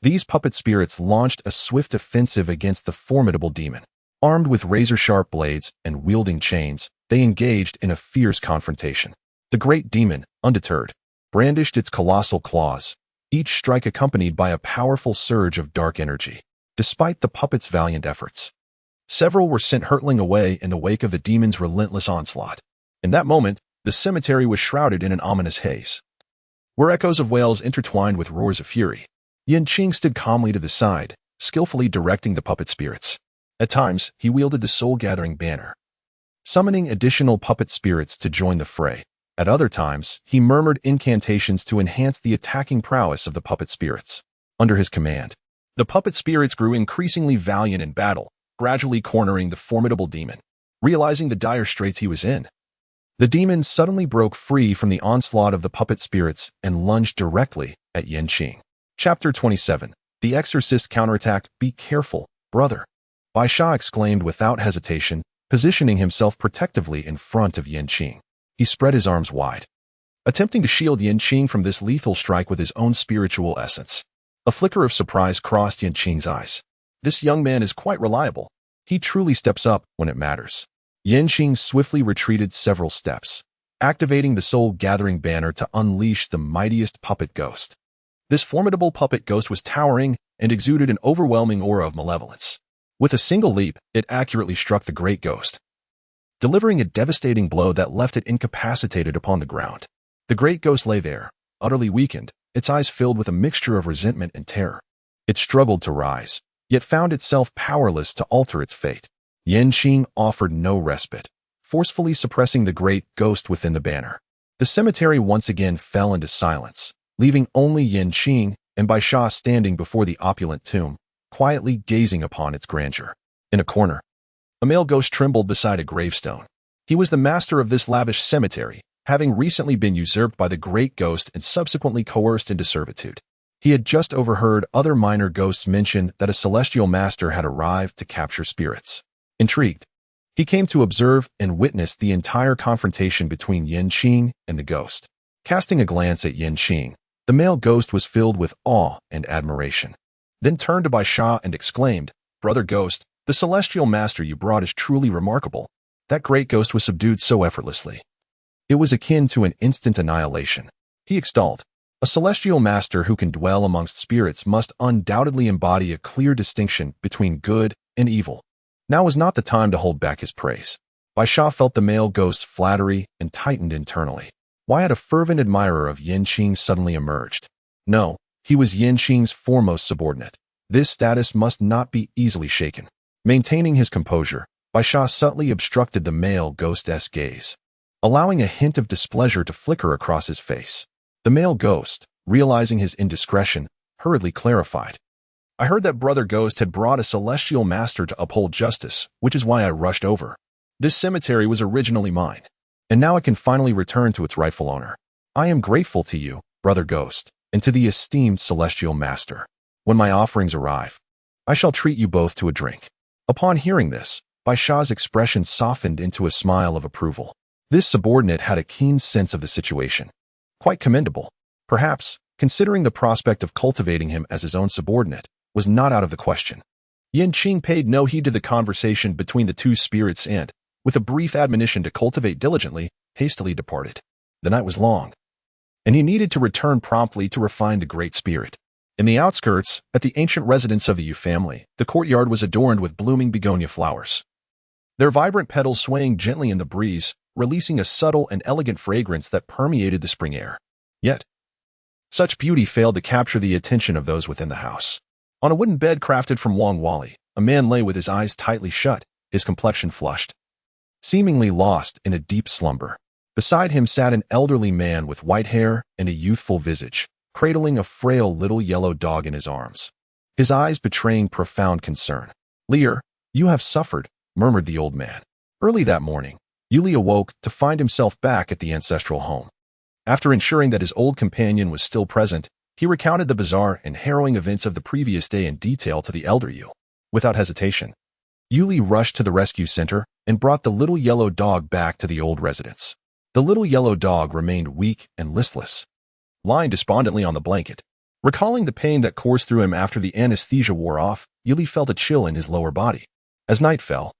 these puppet spirits launched a swift offensive against the formidable demon. Armed with razor-sharp blades and wielding chains, they engaged in a fierce confrontation. The great demon, undeterred, brandished its colossal claws, each strike accompanied by a powerful surge of dark energy. Despite the puppet's valiant efforts, several were sent hurtling away in the wake of the demon's relentless onslaught. In that moment, the cemetery was shrouded in an ominous haze, where echoes of wails intertwined with roars of fury. Qing stood calmly to the side, skillfully directing the puppet spirits. At times, he wielded the soul-gathering banner, summoning additional puppet spirits to join the fray. At other times, he murmured incantations to enhance the attacking prowess of the puppet spirits. Under his command, the puppet spirits grew increasingly valiant in battle, gradually cornering the formidable demon. Realizing the dire straits he was in, the demon suddenly broke free from the onslaught of the puppet spirits and lunged directly at Qing. Chapter 27. The Exorcist Counterattack. "Be careful, brother," Baisha exclaimed without hesitation, positioning himself protectively in front of Qing. He spread his arms wide, attempting to shield Qing from this lethal strike with his own spiritual essence. A flicker of surprise crossed Qing's eyes. This young man is quite reliable. He truly steps up when it matters. Qing swiftly retreated several steps, activating the soul-gathering banner to unleash the mightiest puppet ghost. This formidable puppet ghost was towering and exuded an overwhelming aura of malevolence. With a single leap, it accurately struck the great ghost, delivering a devastating blow that left it incapacitated upon the ground. The great ghost lay there, utterly weakened, its eyes filled with a mixture of resentment and terror. It struggled to rise, yet found itself powerless to alter its fate. Qing offered no respite, forcefully suppressing the great ghost within the banner. The cemetery once again fell into silence, leaving only Qing and Bai Sha standing before the opulent tomb, quietly gazing upon its grandeur. In a corner, a male ghost trembled beside a gravestone. He was the master of this lavish cemetery, having recently been usurped by the great ghost and subsequently coerced into servitude. He had just overheard other minor ghosts mention that a celestial master had arrived to capture spirits. Intrigued, he came to observe and witness the entire confrontation between Qing and the ghost. Casting a glance at Qing, the male ghost was filled with awe and admiration, then turned to Bai Sha and exclaimed, "Brother Ghost, the celestial master you brought is truly remarkable." That great ghost was subdued so effortlessly. It was akin to an instant annihilation. He extolled, "A celestial master who can dwell amongst spirits must undoubtedly embody a clear distinction between good and evil." Now was not the time to hold back his praise. Bai Sha felt the male ghost's flattery and tightened internally. Why had a fervent admirer of Qing suddenly emerged? No, he was Qing's foremost subordinate. This status must not be easily shaken. Maintaining his composure, Bai Sha subtly obstructed the male ghost's gaze, allowing a hint of displeasure to flicker across his face. The male ghost, realizing his indiscretion, hurriedly clarified, "I heard that Brother Ghost had brought a celestial master to uphold justice, which is why I rushed over. This cemetery was originally mine, and now it can finally return to its rightful owner. I am grateful to you, Brother Ghost, and to the esteemed celestial master. When my offerings arrive, I shall treat you both to a drink." Upon hearing this, Bai Sha's expression softened into a smile of approval. This subordinate had a keen sense of the situation. Quite commendable. Perhaps, considering the prospect of cultivating him as his own subordinate, was not out of the question. Qing paid no heed to the conversation between the two spirits and, with a brief admonition to cultivate diligently, hastily departed. The night was long, and he needed to return promptly to refine the great spirit. In the outskirts, at the ancient residence of the Yu family, the courtyard was adorned with blooming begonia flowers, their vibrant petals swaying gently in the breeze, releasing a subtle and elegant fragrance that permeated the spring air. Yet, such beauty failed to capture the attention of those within the house. On a wooden bed crafted from Wang Wali, a man lay with his eyes tightly shut, his complexion flushed, seemingly lost in a deep slumber. Beside him sat an elderly man with white hair and a youthful visage, cradling a frail little yellow dog in his arms, his eyes betraying profound concern. "Lear, you have suffered," murmured the old man. Early that morning, Yuli awoke to find himself back at the ancestral home. After ensuring that his old companion was still present, he recounted the bizarre and harrowing events of the previous day in detail to the elder Yu. Without hesitation, Yuli rushed to the rescue center and brought the little yellow dog back to the old residence. The little yellow dog remained weak and listless, lying despondently on the blanket. Recalling the pain that coursed through him after the anesthesia wore off, Yuli felt a chill in his lower body. As night fell,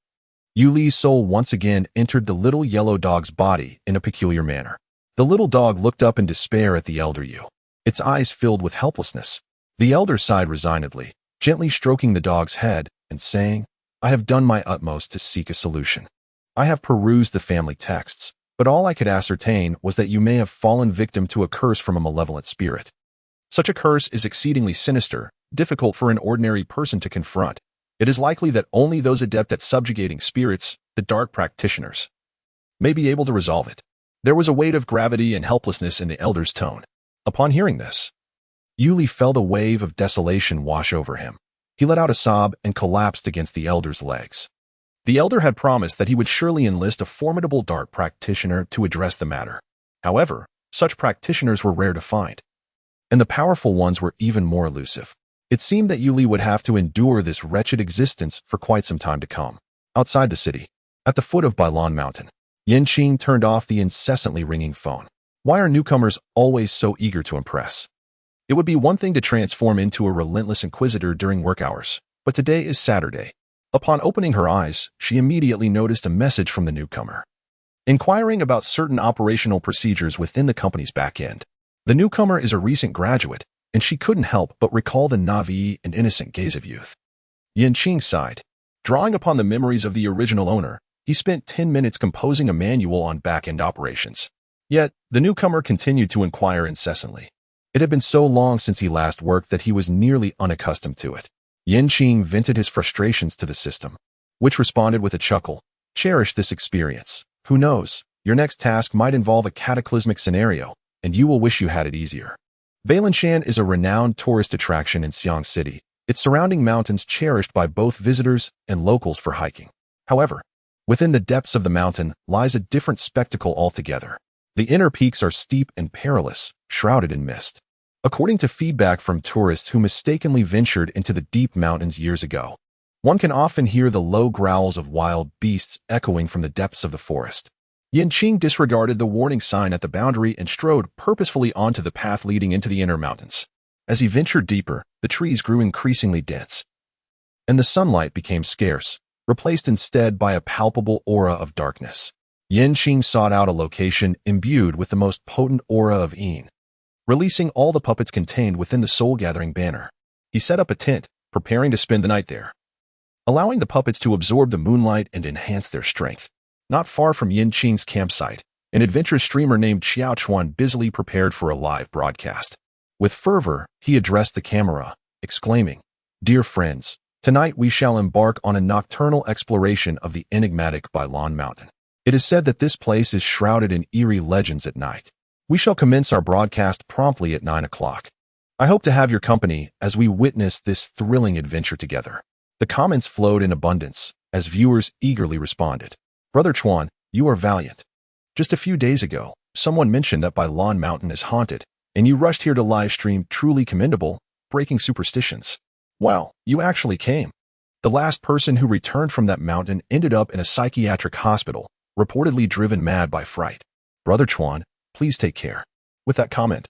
Yuli's soul once again entered the little yellow dog's body in a peculiar manner. The little dog looked up in despair at the elder Yu, its eyes filled with helplessness. The elder sighed resignedly, gently stroking the dog's head and saying, "I have done my utmost to seek a solution. I have perused the family texts, but all I could ascertain was that you may have fallen victim to a curse from a malevolent spirit. Such a curse is exceedingly sinister, difficult for an ordinary person to confront. It is likely that only those adept at subjugating spirits, the dark practitioners, may be able to resolve it." There was a weight of gravity and helplessness in the elder's tone. Upon hearing this, Yuli felt a wave of desolation wash over him. He let out a sob and collapsed against the elder's legs. The elder had promised that he would surely enlist a formidable dark practitioner to address the matter. However, such practitioners were rare to find, and the powerful ones were even more elusive. It seemed that Yuli would have to endure this wretched existence for quite some time to come. Outside the city, At the foot of Bailon Mountain, Qing turned off the incessantly ringing phone. Why are newcomers always so eager to impress? It would be one thing to transform into a relentless inquisitor during work hours, but today is Saturday. Upon opening her eyes, she immediately noticed a message from the newcomer, inquiring about certain operational procedures within the company's back end. The newcomer is a recent graduate, and she couldn't help but recall the naive and innocent gaze of youth. Qing sighed. Drawing upon the memories of the original owner, he spent 10 minutes composing a manual on back-end operations. Yet, the newcomer continued to inquire incessantly. It had been so long since he last worked that he was nearly unaccustomed to it. Qing vented his frustrations to the system, which responded with a chuckle. Cherish this experience. Who knows, your next task might involve a cataclysmic scenario, and you will wish you had it easier. Bailanshan is a renowned tourist attraction in Xiang City, its surrounding mountains cherished by both visitors and locals for hiking. However, within the depths of the mountain lies a different spectacle altogether. The inner peaks are steep and perilous, shrouded in mist. According to feedback from tourists who mistakenly ventured into the deep mountains years ago, one can often hear the low growls of wild beasts echoing from the depths of the forest. Qing disregarded the warning sign at the boundary and strode purposefully onto the path leading into the inner mountains. As he ventured deeper, the trees grew increasingly dense, and the sunlight became scarce, replaced instead by a palpable aura of darkness. Qing sought out a location imbued with the most potent aura of Yin, releasing all the puppets contained within the soul-gathering banner. He set up a tent, preparing to spend the night there, allowing the puppets to absorb the moonlight and enhance their strength. Not far from Qing's campsite, an adventurous streamer named Xiao Chuan busily prepared for a live broadcast. With fervor, he addressed the camera, exclaiming, "Dear friends, tonight we shall embark on a nocturnal exploration of the enigmatic Bailon Mountain. It is said that this place is shrouded in eerie legends at night. We shall commence our broadcast promptly at 9 o'clock. I hope to have your company as we witness this thrilling adventure together." The comments flowed in abundance as viewers eagerly responded. "Brother Chuan, you are valiant. Just a few days ago, someone mentioned that Bailon Mountain is haunted, and you rushed here to live stream. Truly commendable, breaking superstitions. Wow, you actually came." The last person who returned from that mountain ended up in a psychiatric hospital, reportedly driven mad by fright. "Brother Chuan, please take care." With that comment,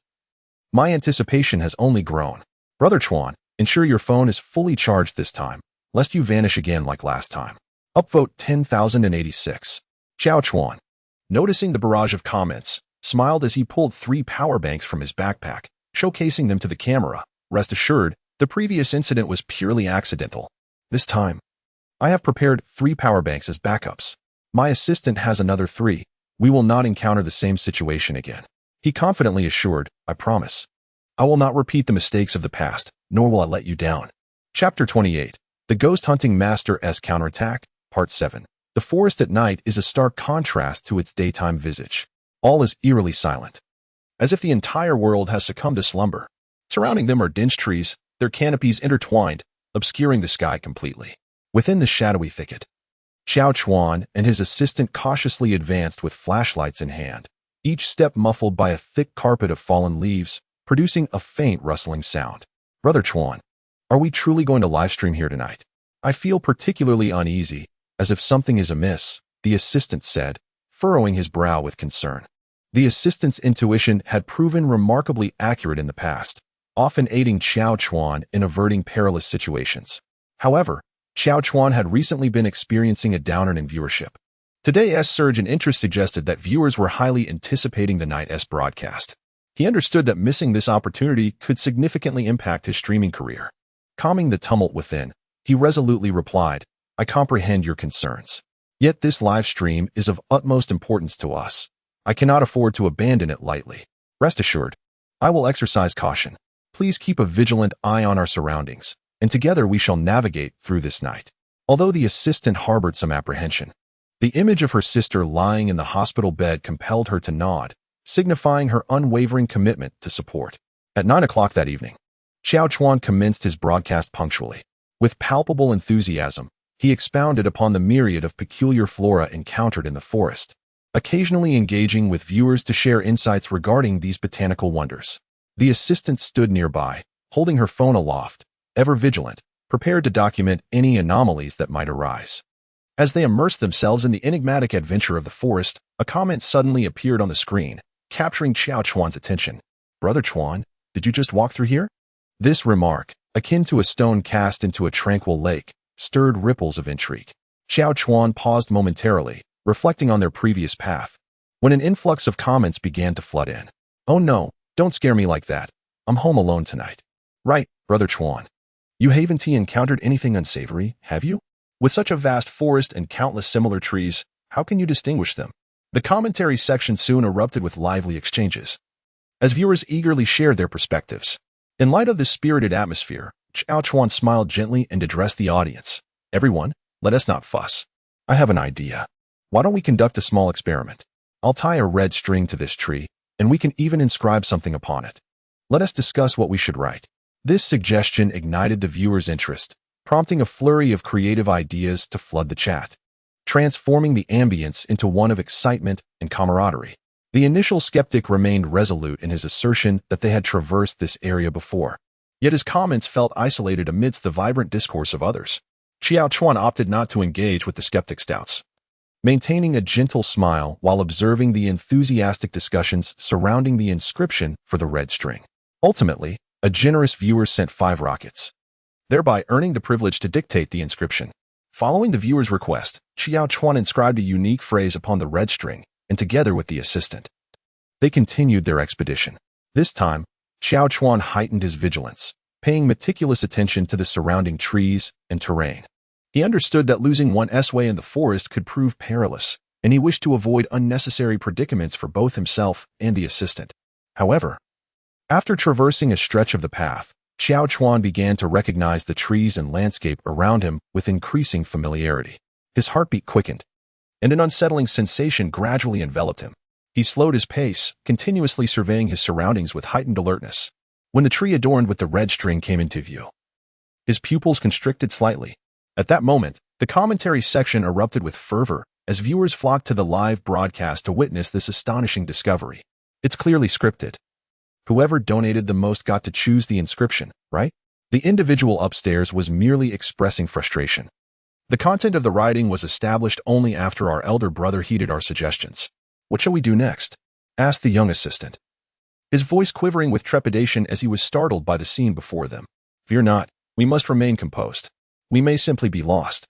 my anticipation has only grown. "Brother Chuan, ensure your phone is fully charged this time, lest you vanish again like last time." Upvote 10,086. Xiao Chuan, noticing the barrage of comments, smiled as he pulled 3 power banks from his backpack, showcasing them to the camera. "Rest assured, the previous incident was purely accidental. This time, I have prepared 3 power banks as backups. My assistant has another 3. We will not encounter the same situation again." He confidently assured, "I promise. I will not repeat the mistakes of the past, nor will I let you down." Chapter 28. The Ghost Hunting Master's Counterattack, Part 7. The forest at night is a stark contrast to its daytime visage. All is eerily silent, as if the entire world has succumbed to slumber. Surrounding them are dense trees, their canopies intertwined, obscuring the sky completely. Within the shadowy thicket, Xiao Chuan and his assistant cautiously advanced with flashlights in hand, each step muffled by a thick carpet of fallen leaves, producing a faint rustling sound. "Brother Chuan, are we truly going to livestream here tonight? I feel particularly uneasy, as if something is amiss," the assistant said, furrowing his brow with concern. The assistant's intuition had proven remarkably accurate in the past, often aiding Xiao Chuan in averting perilous situations. However, Xiao Chuan had recently been experiencing a downturn in viewership. Today's surge in interest suggested that viewers were highly anticipating the night's broadcast. He understood that missing this opportunity could significantly impact his streaming career. Calming the tumult within, he resolutely replied, "I comprehend your concerns. Yet this live stream is of utmost importance to us. I cannot afford to abandon it lightly. Rest assured, I will exercise caution. Please keep a vigilant eye on our surroundings, and together we shall navigate through this night." Although the assistant harbored some apprehension, the image of her sister lying in the hospital bed compelled her to nod, signifying her unwavering commitment to support. At 9 o'clock that evening, Xiao Chuan commenced his broadcast punctually. With palpable enthusiasm, he expounded upon the myriad of peculiar flora encountered in the forest, occasionally engaging with viewers to share insights regarding these botanical wonders. The assistant stood nearby, holding her phone aloft, ever vigilant, prepared to document any anomalies that might arise. As they immersed themselves in the enigmatic adventure of the forest, a comment suddenly appeared on the screen, capturing Xiao Chuan's attention. "Brother Chuan, did you just walk through here?" This remark, akin to a stone cast into a tranquil lake, stirred ripples of intrigue. Xiao Chuan paused momentarily, reflecting on their previous path, when an influx of comments began to flood in. "Oh no, don't scare me like that. I'm home alone tonight." "Right, Brother Chuan. You haven't encountered anything unsavory, have you? With such a vast forest and countless similar trees, how can you distinguish them?" The commentary section soon erupted with lively exchanges, as viewers eagerly shared their perspectives. In light of this spirited atmosphere, Xiao Chuan smiled gently and addressed the audience. "Everyone, let us not fuss. I have an idea. Why don't we conduct a small experiment? I'll tie a red string to this tree, and we can even inscribe something upon it. Let us discuss what we should write." This suggestion ignited the viewers' interest, prompting a flurry of creative ideas to flood the chat, transforming the ambience into one of excitement and camaraderie. The initial skeptic remained resolute in his assertion that they had traversed this area before, yet his comments felt isolated amidst the vibrant discourse of others. Xiao Chuan opted not to engage with the skeptic's doubts, maintaining a gentle smile while observing the enthusiastic discussions surrounding the inscription for the red string. Ultimately, a generous viewer sent 5 rockets, thereby earning the privilege to dictate the inscription. Following the viewer's request, Xiao Chuan inscribed a unique phrase upon the red string, and together with the assistant, they continued their expedition. This time, Xiao Chuan heightened his vigilance, paying meticulous attention to the surrounding trees and terrain. He understood that losing one's way in the forest could prove perilous, and he wished to avoid unnecessary predicaments for both himself and the assistant. However, after traversing a stretch of the path, Xiao Chuan began to recognize the trees and landscape around him with increasing familiarity. His heartbeat quickened, and an unsettling sensation gradually enveloped him. He slowed his pace, continuously surveying his surroundings with heightened alertness. When the tree adorned with the red string came into view, his pupils constricted slightly. At that moment, the commentary section erupted with fervor as viewers flocked to the live broadcast to witness this astonishing discovery. "It's clearly scripted. Whoever donated the most got to choose the inscription, right?" The individual upstairs was merely expressing frustration. The content of the writing was established only after our elder brother heeded our suggestions. "What shall we do next?" asked the young assistant, his voice quivering with trepidation as he was startled by the scene before them. "Fear not, we must remain composed. We may simply be lost."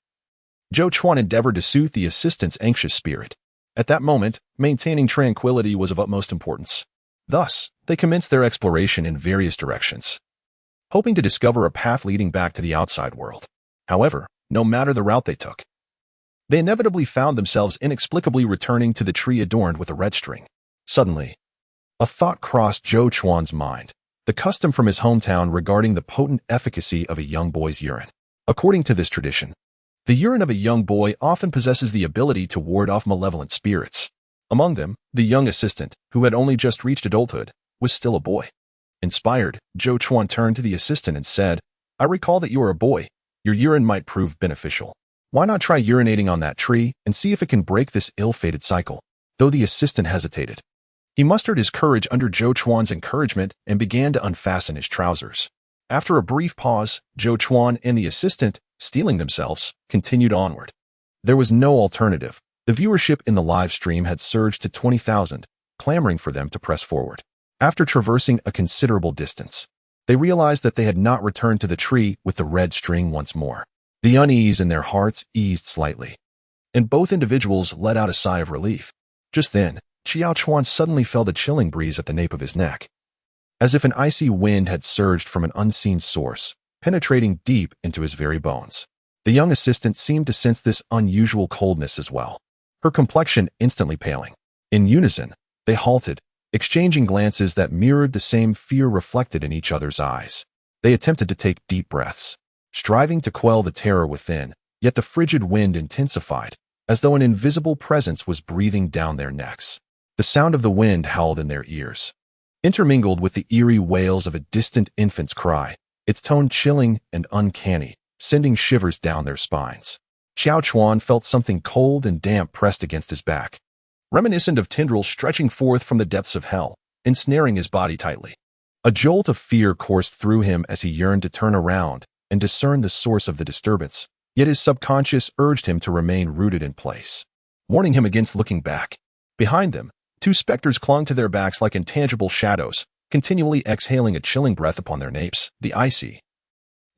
Zhou Chuan endeavored to soothe the assistant's anxious spirit. At that moment, maintaining tranquility was of utmost importance. Thus, they commenced their exploration in various directions, hoping to discover a path leading back to the outside world. However, no matter the route they took, they inevitably found themselves inexplicably returning to the tree adorned with a red string. Suddenly, a thought crossed Zhou Chuan's mind, the custom from his hometown regarding the potent efficacy of a young boy's urine. According to this tradition, the urine of a young boy often possesses the ability to ward off malevolent spirits. Among them, the young assistant, who had only just reached adulthood, was still a boy. Inspired, Zhou Chuan turned to the assistant and said, "I recall that you are a boy. Your urine might prove beneficial. Why not try urinating on that tree and see if it can break this ill-fated cycle?" Though the assistant hesitated, he mustered his courage under Zhou Chuan's encouragement and began to unfasten his trousers. After a brief pause, Zhou Chuan and the assistant, steeling themselves, continued onward. There was no alternative. The viewership in the live stream had surged to 20,000, clamoring for them to press forward. After traversing a considerable distance, they realized that they had not returned to the tree with the red string once more. The unease in their hearts eased slightly, and both individuals let out a sigh of relief. Just then, Xiao Chuan suddenly felt a chilling breeze at the nape of his neck, as if an icy wind had surged from an unseen source, penetrating deep into his very bones. The young assistant seemed to sense this unusual coldness as well, her complexion instantly paling. In unison, they halted, exchanging glances that mirrored the same fear reflected in each other's eyes. They attempted to take deep breaths, striving to quell the terror within, yet the frigid wind intensified, as though an invisible presence was breathing down their necks. The sound of the wind howled in their ears, intermingled with the eerie wails of a distant infant's cry, its tone chilling and uncanny, sending shivers down their spines. Xiao Chuan felt something cold and damp pressed against his back, reminiscent of tendrils stretching forth from the depths of hell, ensnaring his body tightly. A jolt of fear coursed through him as he yearned to turn around and discern the source of the disturbance, Yet his subconscious urged him to remain rooted in place, warning him against looking back. Behind them, two specters clung to their backs like intangible shadows, continually exhaling a chilling breath upon their napes, the icy,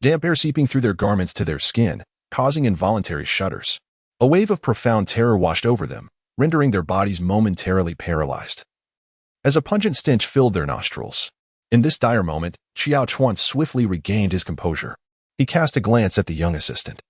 damp air seeping through their garments to their skin, causing involuntary shudders. A wave of profound terror washed over them, rendering their bodies momentarily paralyzed, as a pungent stench filled their nostrils. In this dire moment, Xiao Chuan swiftly regained his composure. He cast a glance at the young assistant,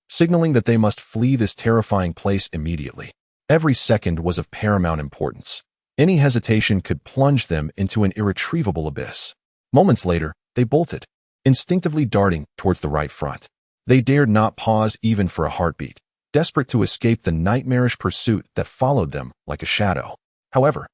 signaling that they must flee this terrifying place immediately. Every second was of paramount importance. Any hesitation could plunge them into an irretrievable abyss. Moments later, they bolted, instinctively darting towards the right front. They dared not pause even for a heartbeat, desperate to escape the nightmarish pursuit that followed them like a shadow. However,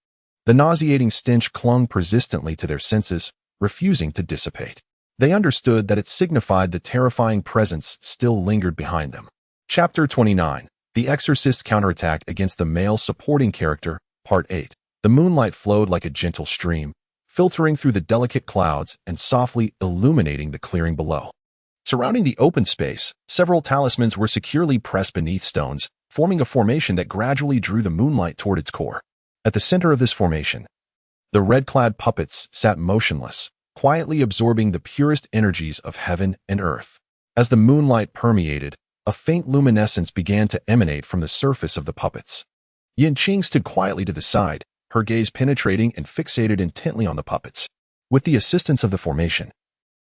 the nauseating stench clung persistently to their senses, refusing to dissipate. They understood that it signified the terrifying presence still lingered behind them. Chapter 29. The Exorcist's Counterattack Against the Male Supporting Character, Part 8. The moonlight flowed like a gentle stream, filtering through the delicate clouds and softly illuminating the clearing below. Surrounding the open space, several talismans were securely pressed beneath stones, forming a formation that gradually drew the moonlight toward its core. At the center of this formation, the red-clad puppets sat motionless, quietly absorbing the purest energies of heaven and earth. As the moonlight permeated, a faint luminescence began to emanate from the surface of the puppets. Qing stood quietly to the side, her gaze penetrating and fixated intently on the puppets. With the assistance of the formation,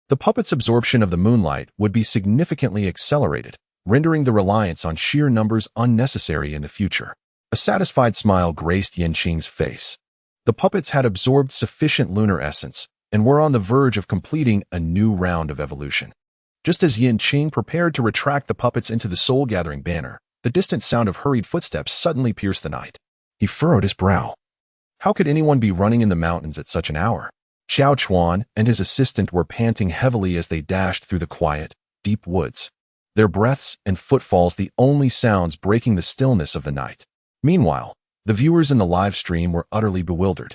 the puppets' absorption of the moonlight would be significantly accelerated, rendering the reliance on sheer numbers unnecessary in the future. A satisfied smile graced Qing's face. The puppets had absorbed sufficient lunar essence and were on the verge of completing a new round of evolution. Just as Qing prepared to retract the puppets into the soul-gathering banner, the distant sound of hurried footsteps suddenly pierced the night. He furrowed his brow. How could anyone be running in the mountains at such an hour? Xiao Chuan and his assistant were panting heavily as they dashed through the quiet, deep woods, their breaths and footfalls the only sounds breaking the stillness of the night. Meanwhile, the viewers in the live stream were utterly bewildered.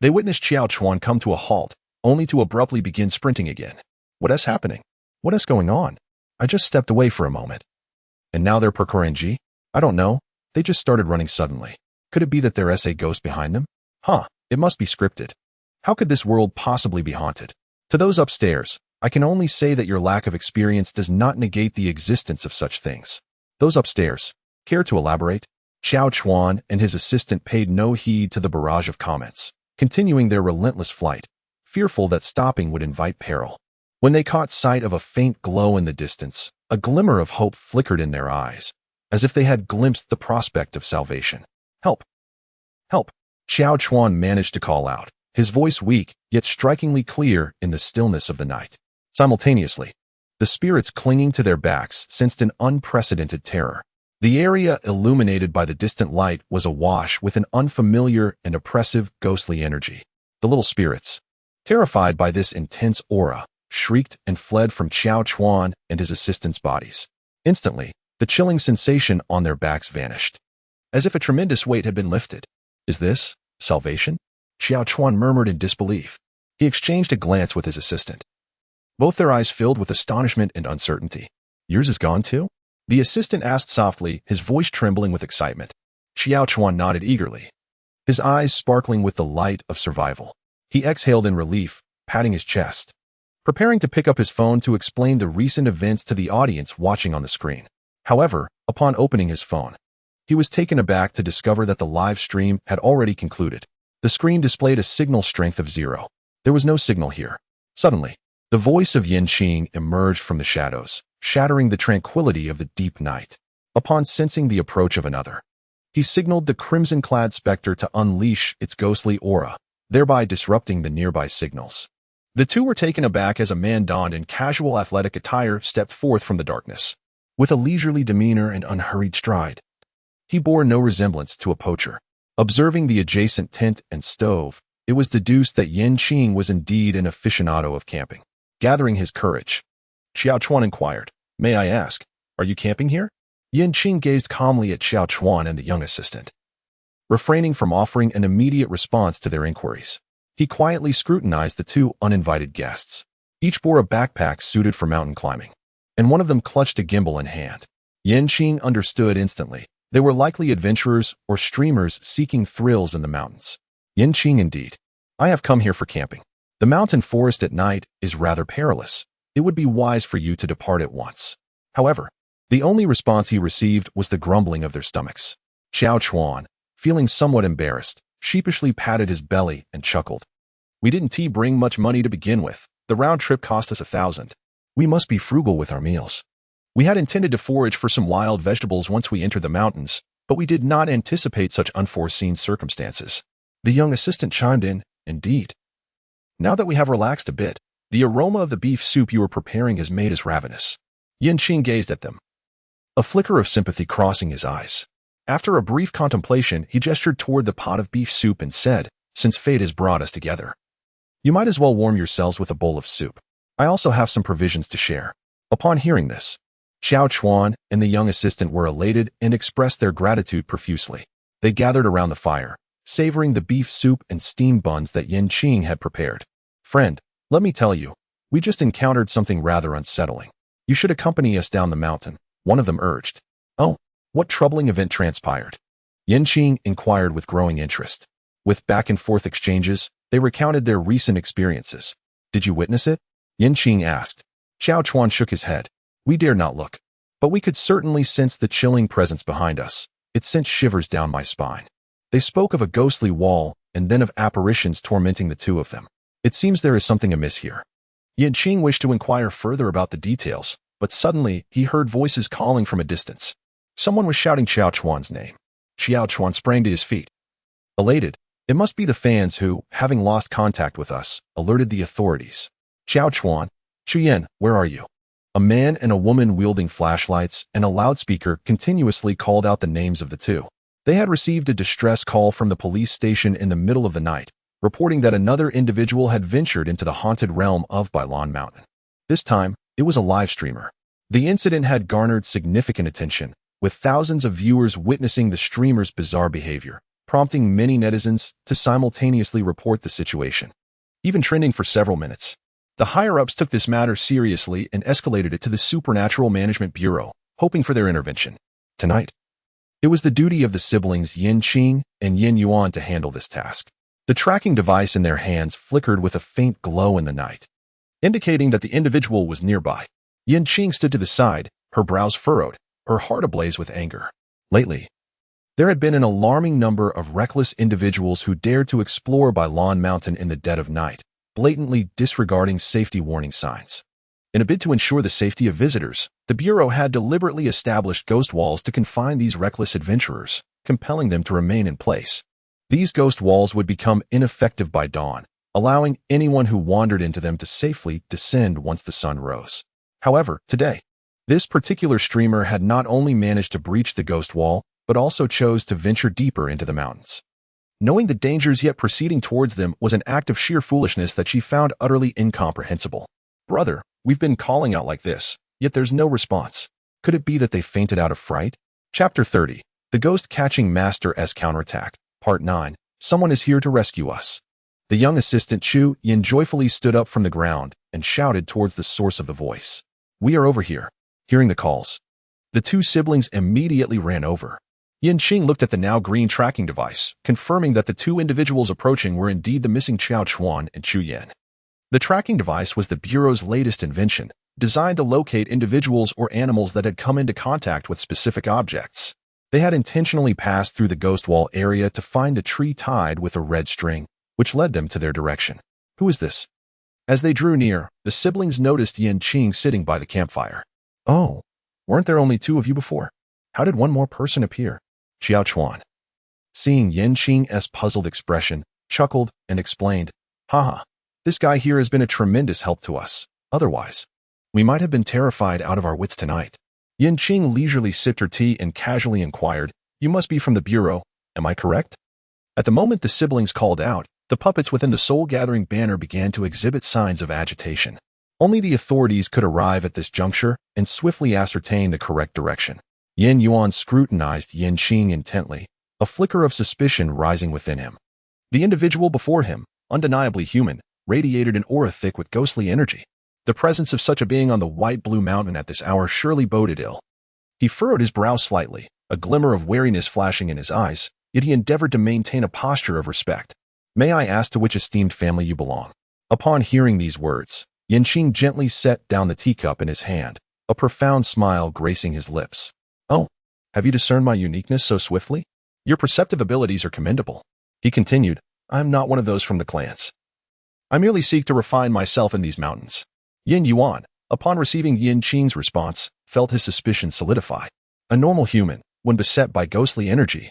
They witnessed Xiao Chuan come to a halt, only to abruptly begin sprinting again. What is happening? What is going on? I just stepped away for a moment. And now they're parkouring? I don't know. They just started running suddenly. Could it be that there's a ghost behind them? It must be scripted. How could this world possibly be haunted? To those upstairs, I can only say that your lack of experience does not negate the existence of such things. Those upstairs, care to elaborate? Xiao Chuan and his assistant paid no heed to the barrage of comments, continuing their relentless flight, fearful that stopping would invite peril. When they caught sight of a faint glow in the distance, a glimmer of hope flickered in their eyes, as if they had glimpsed the prospect of salvation. Help! Help! Xiao Chuan managed to call out, his voice weak, yet strikingly clear in the stillness of the night. Simultaneously, the spirits clinging to their backs sensed an unprecedented terror. The area illuminated by the distant light was awash with an unfamiliar and oppressive ghostly energy. The little spirits, terrified by this intense aura, shrieked and fled from Xiao Chuan and his assistants' bodies. Instantly, the chilling sensation on their backs vanished, as if a tremendous weight had been lifted. Is this salvation? Xiao Chuan murmured in disbelief. He exchanged a glance with his assistant. Both their eyes filled with astonishment and uncertainty. Yours is gone too? The assistant asked softly, his voice trembling with excitement. Xiao Chuan nodded eagerly, his eyes sparkling with the light of survival. He exhaled in relief, patting his chest, preparing to pick up his phone to explain the recent events to the audience watching on the screen. However, upon opening his phone, he was taken aback to discover that the live stream had already concluded. The screen displayed a signal strength of 0. There was no signal here. Suddenly, the voice of Qing emerged from the shadows, shattering the tranquility of the deep night. Upon sensing the approach of another, he signaled the crimson-clad specter to unleash its ghostly aura, thereby disrupting the nearby signals. The two were taken aback as a man donned in casual athletic attire stepped forth from the darkness. With a leisurely demeanor and unhurried stride, he bore no resemblance to a poacher. Observing the adjacent tent and stove, it was deduced that Qing was indeed an aficionado of camping. Gathering his courage, Xiao Chuan inquired, "May I ask, are you camping here?" Qing gazed calmly at Xiao Chuan and the young assistant, refraining from offering an immediate response to their inquiries. He quietly scrutinized the two uninvited guests. Each bore a backpack suited for mountain climbing. and one of them clutched a gimbal in hand. Qing understood instantly. They were likely adventurers or streamers seeking thrills in the mountains. Qing indeed. I have come here for camping. The mountain forest at night is rather perilous. It would be wise for you to depart at once. However, the only response he received was the grumbling of their stomachs. Xiao Chuan, feeling somewhat embarrassed, sheepishly patted his belly and chuckled. We didn't bring much money to begin with. The round trip cost us 1,000. We must be frugal with our meals. We had intended to forage for some wild vegetables once we entered the mountains, but we did not anticipate such unforeseen circumstances. The young assistant chimed in, indeed. Now that we have relaxed a bit, the aroma of the beef soup you were preparing has made us ravenous. Qing gazed at them, a flicker of sympathy crossing his eyes. After a brief contemplation, he gestured toward the pot of beef soup and said, since fate has brought us together, you might as well warm yourselves with a bowl of soup. I also have some provisions to share. Upon hearing this, Xiao Chuan and the young assistant were elated and expressed their gratitude profusely. They gathered around the fire, savoring the beef soup and steamed buns that Qing had prepared. Friend, let me tell you, we just encountered something rather unsettling. You should accompany us down the mountain, one of them urged. Oh, what troubling event transpired? Qing inquired with growing interest. With back-and-forth exchanges, they recounted their recent experiences. Did you witness it? Qing asked. Xiao Chuan shook his head. We dare not look. But we could certainly sense the chilling presence behind us. It sent shivers down my spine. They spoke of a ghostly wall and then of apparitions tormenting the two of them. It seems there is something amiss here. Qing wished to inquire further about the details, but suddenly he heard voices calling from a distance. Someone was shouting Xiao Chuan's name. Xiao Chuan sprang to his feet. Elated, it must be the fans who, having lost contact with us, alerted the authorities. Xiao Chuan, Chuyen, where are you? A man and a woman wielding flashlights and a loudspeaker continuously called out the names of the two. They had received a distress call from the police station in the middle of the night, reporting that another individual had ventured into the haunted realm of Bailon Mountain. This time, it was a live streamer. The incident had garnered significant attention, with thousands of viewers witnessing the streamer's bizarre behavior, prompting many netizens to simultaneously report the situation, even trending for several minutes. The higher-ups took this matter seriously and escalated it to the Counterattack Management Bureau, hoping for their intervention. Tonight, it was the duty of the siblings Qing and Yuan to handle this task. The tracking device in their hands flickered with a faint glow in the night, indicating that the individual was nearby. Qing stood to the side, her brows furrowed, her heart ablaze with anger. Lately, there had been an alarming number of reckless individuals who dared to explore Bailon Mountain in the dead of night, blatantly disregarding safety warning signs. In a bid to ensure the safety of visitors, the Bureau had deliberately established ghost walls to confine these reckless adventurers, compelling them to remain in place. These ghost walls would become ineffective by dawn, allowing anyone who wandered into them to safely descend once the sun rose. However, today, this particular streamer had not only managed to breach the ghost wall, but also chose to venture deeper into the mountains. Knowing the dangers yet proceeding towards them was an act of sheer foolishness that she found utterly incomprehensible. Brother, we've been calling out like this, yet there's no response. Could it be that they fainted out of fright? Chapter 30. The Ghost Catching Master as Counterattack. Part 9. Someone is here to rescue us. The young assistant Chu Yin joyfully stood up from the ground and shouted towards the source of the voice. We are over here. Hearing the calls, the two siblings immediately ran over. Qing looked at the now green tracking device, confirming that the two individuals approaching were indeed the missing Xiao Chuan and Chu Yan. The tracking device was the Bureau's latest invention, designed to locate individuals or animals that had come into contact with specific objects. They had intentionally passed through the ghost wall area to find a tree tied with a red string, which led them to their direction. Who is this? As they drew near, the siblings noticed Qing sitting by the campfire. Oh, weren't there only two of you before? How did one more person appear? Xiao Chuan, seeing Qing's puzzled expression, chuckled and explained, Haha, this guy here has been a tremendous help to us. Otherwise, we might have been terrified out of our wits tonight. Qing leisurely sipped her tea and casually inquired, You must be from the Bureau, am I correct? At the moment the siblings called out, the puppets within the soul-gathering banner began to exhibit signs of agitation. Only the authorities could arrive at this juncture and swiftly ascertain the correct direction. Yuan scrutinized Qing intently, a flicker of suspicion rising within him. The individual before him, undeniably human, radiated an aura thick with ghostly energy. The presence of such a being on the white-blue mountain at this hour surely boded ill. He furrowed his brow slightly, a glimmer of wariness flashing in his eyes, yet he endeavored to maintain a posture of respect. "May I ask to which esteemed family you belong?" Upon hearing these words, Qing gently set down the teacup in his hand, a profound smile gracing his lips. "Oh, have you discerned my uniqueness so swiftly? Your perceptive abilities are commendable." He continued, "I am not one of those from the clans. I merely seek to refine myself in these mountains." Yin Yuan, upon receiving Qing's response, felt his suspicion solidify. A normal human, when beset by ghostly energy,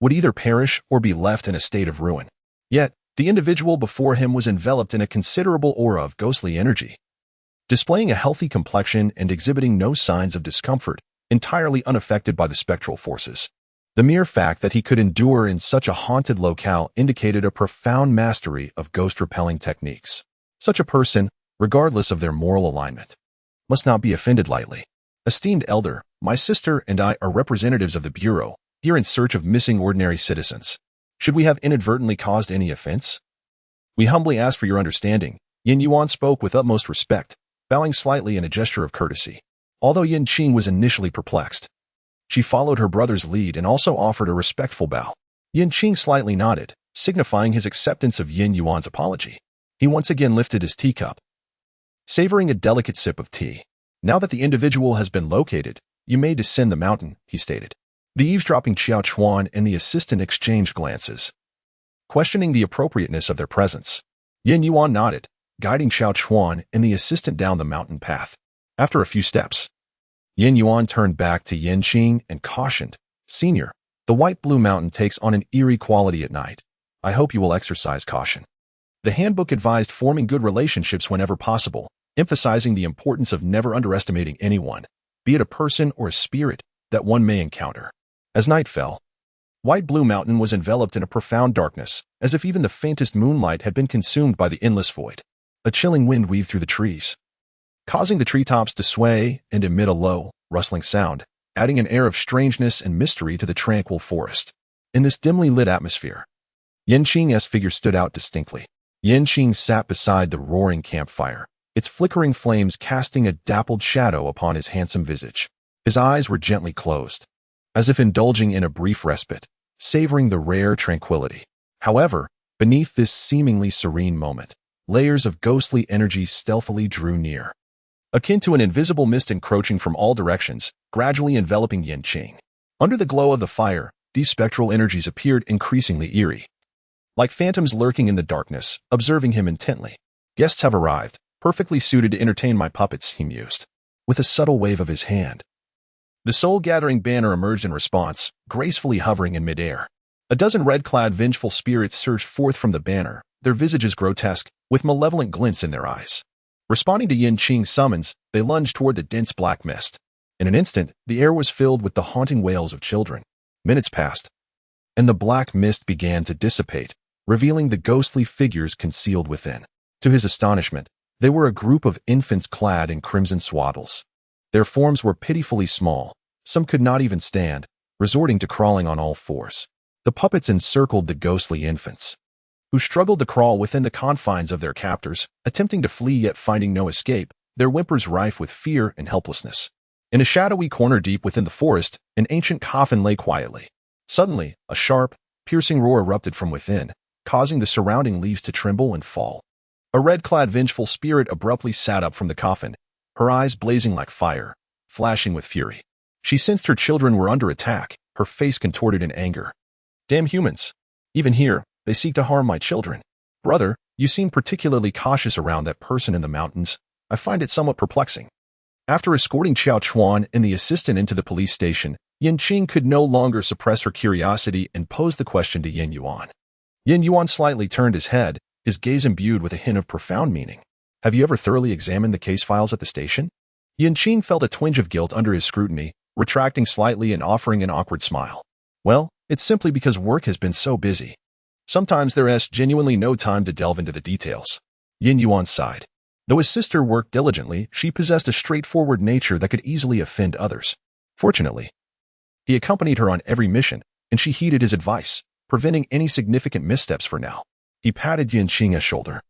would either perish or be left in a state of ruin. Yet, the individual before him was enveloped in a considerable aura of ghostly energy, displaying a healthy complexion and exhibiting no signs of discomfort, entirely unaffected by the spectral forces. The mere fact that he could endure in such a haunted locale indicated a profound mastery of ghost-repelling techniques. Such a person, regardless of their moral alignment, must not be offended lightly. "Esteemed elder, my sister and I are representatives of the Bureau, here in search of missing ordinary citizens. Should we have inadvertently caused any offense? We humbly ask for your understanding." Yin Yuan spoke with utmost respect, bowing slightly in a gesture of courtesy. Although Qing was initially perplexed, she followed her brother's lead and also offered a respectful bow. Qing slightly nodded, signifying his acceptance of Yin Yuan's apology. He once again lifted his teacup, savoring a delicate sip of tea. "Now that the individual has been located, you may descend the mountain," he stated. The eavesdropping Xiao Chuan and the assistant exchanged glances, questioning the appropriateness of their presence. Yin Yuan nodded, guiding Xiao Chuan and the assistant down the mountain path. After a few steps, Yin Yuan turned back to Qing and cautioned, "Senior, the white-blue mountain takes on an eerie quality at night. I hope you will exercise caution." The handbook advised forming good relationships whenever possible, emphasizing the importance of never underestimating anyone, be it a person or a spirit, that one may encounter. As night fell, White-Blue Mountain was enveloped in a profound darkness, as if even the faintest moonlight had been consumed by the endless void. A chilling wind weaved through the trees, causing the treetops to sway and emit a low, rustling sound, adding an air of strangeness and mystery to the tranquil forest. In this dimly lit atmosphere, Qing's figure stood out distinctly. Qing sat beside the roaring campfire, its flickering flames casting a dappled shadow upon his handsome visage. His eyes were gently closed, as if indulging in a brief respite, savoring the rare tranquility. However, beneath this seemingly serene moment, layers of ghostly energy stealthily drew near, akin to an invisible mist encroaching from all directions, gradually enveloping Qing. Under the glow of the fire, these spectral energies appeared increasingly eerie, like phantoms lurking in the darkness, observing him intently. "Guests have arrived, perfectly suited to entertain my puppets," he mused, with a subtle wave of his hand. The soul-gathering banner emerged in response, gracefully hovering in midair. A dozen red-clad vengeful spirits surged forth from the banner, their visages grotesque, with malevolent glints in their eyes. Responding to Qing's summons, they lunged toward the dense black mist. In an instant, the air was filled with the haunting wails of children. Minutes passed, and the black mist began to dissipate, revealing the ghostly figures concealed within. To his astonishment, they were a group of infants clad in crimson swaddles. Their forms were pitifully small. Some could not even stand, resorting to crawling on all fours. The puppets encircled the ghostly infants, who struggled to crawl within the confines of their captors, attempting to flee yet finding no escape, their whimpers rife with fear and helplessness. In a shadowy corner deep within the forest, an ancient coffin lay quietly. Suddenly, a sharp, piercing roar erupted from within, causing the surrounding leaves to tremble and fall. A red-clad vengeful spirit abruptly sat up from the coffin, her eyes blazing like fire, flashing with fury. She sensed her children were under attack, her face contorted in anger. "Damn humans! Even here, they seek to harm my children. Brother, you seem particularly cautious around that person in the mountains. I find it somewhat perplexing." After escorting Xiao Chuan and the assistant into the police station, Qing could no longer suppress her curiosity and posed the question to Yin Yuan. Yin Yuan slightly turned his head, his gaze imbued with a hint of profound meaning. "Have you ever thoroughly examined the case files at the station?" Qing felt a twinge of guilt under his scrutiny, retracting slightly and offering an awkward smile. "Well, it's simply because work has been so busy. Sometimes there is genuinely no time to delve into the details." Yin Yuan sighed. Though his sister worked diligently, she possessed a straightforward nature that could easily offend others. Fortunately, he accompanied her on every mission, and she heeded his advice, preventing any significant missteps for now. He patted Qing's shoulder,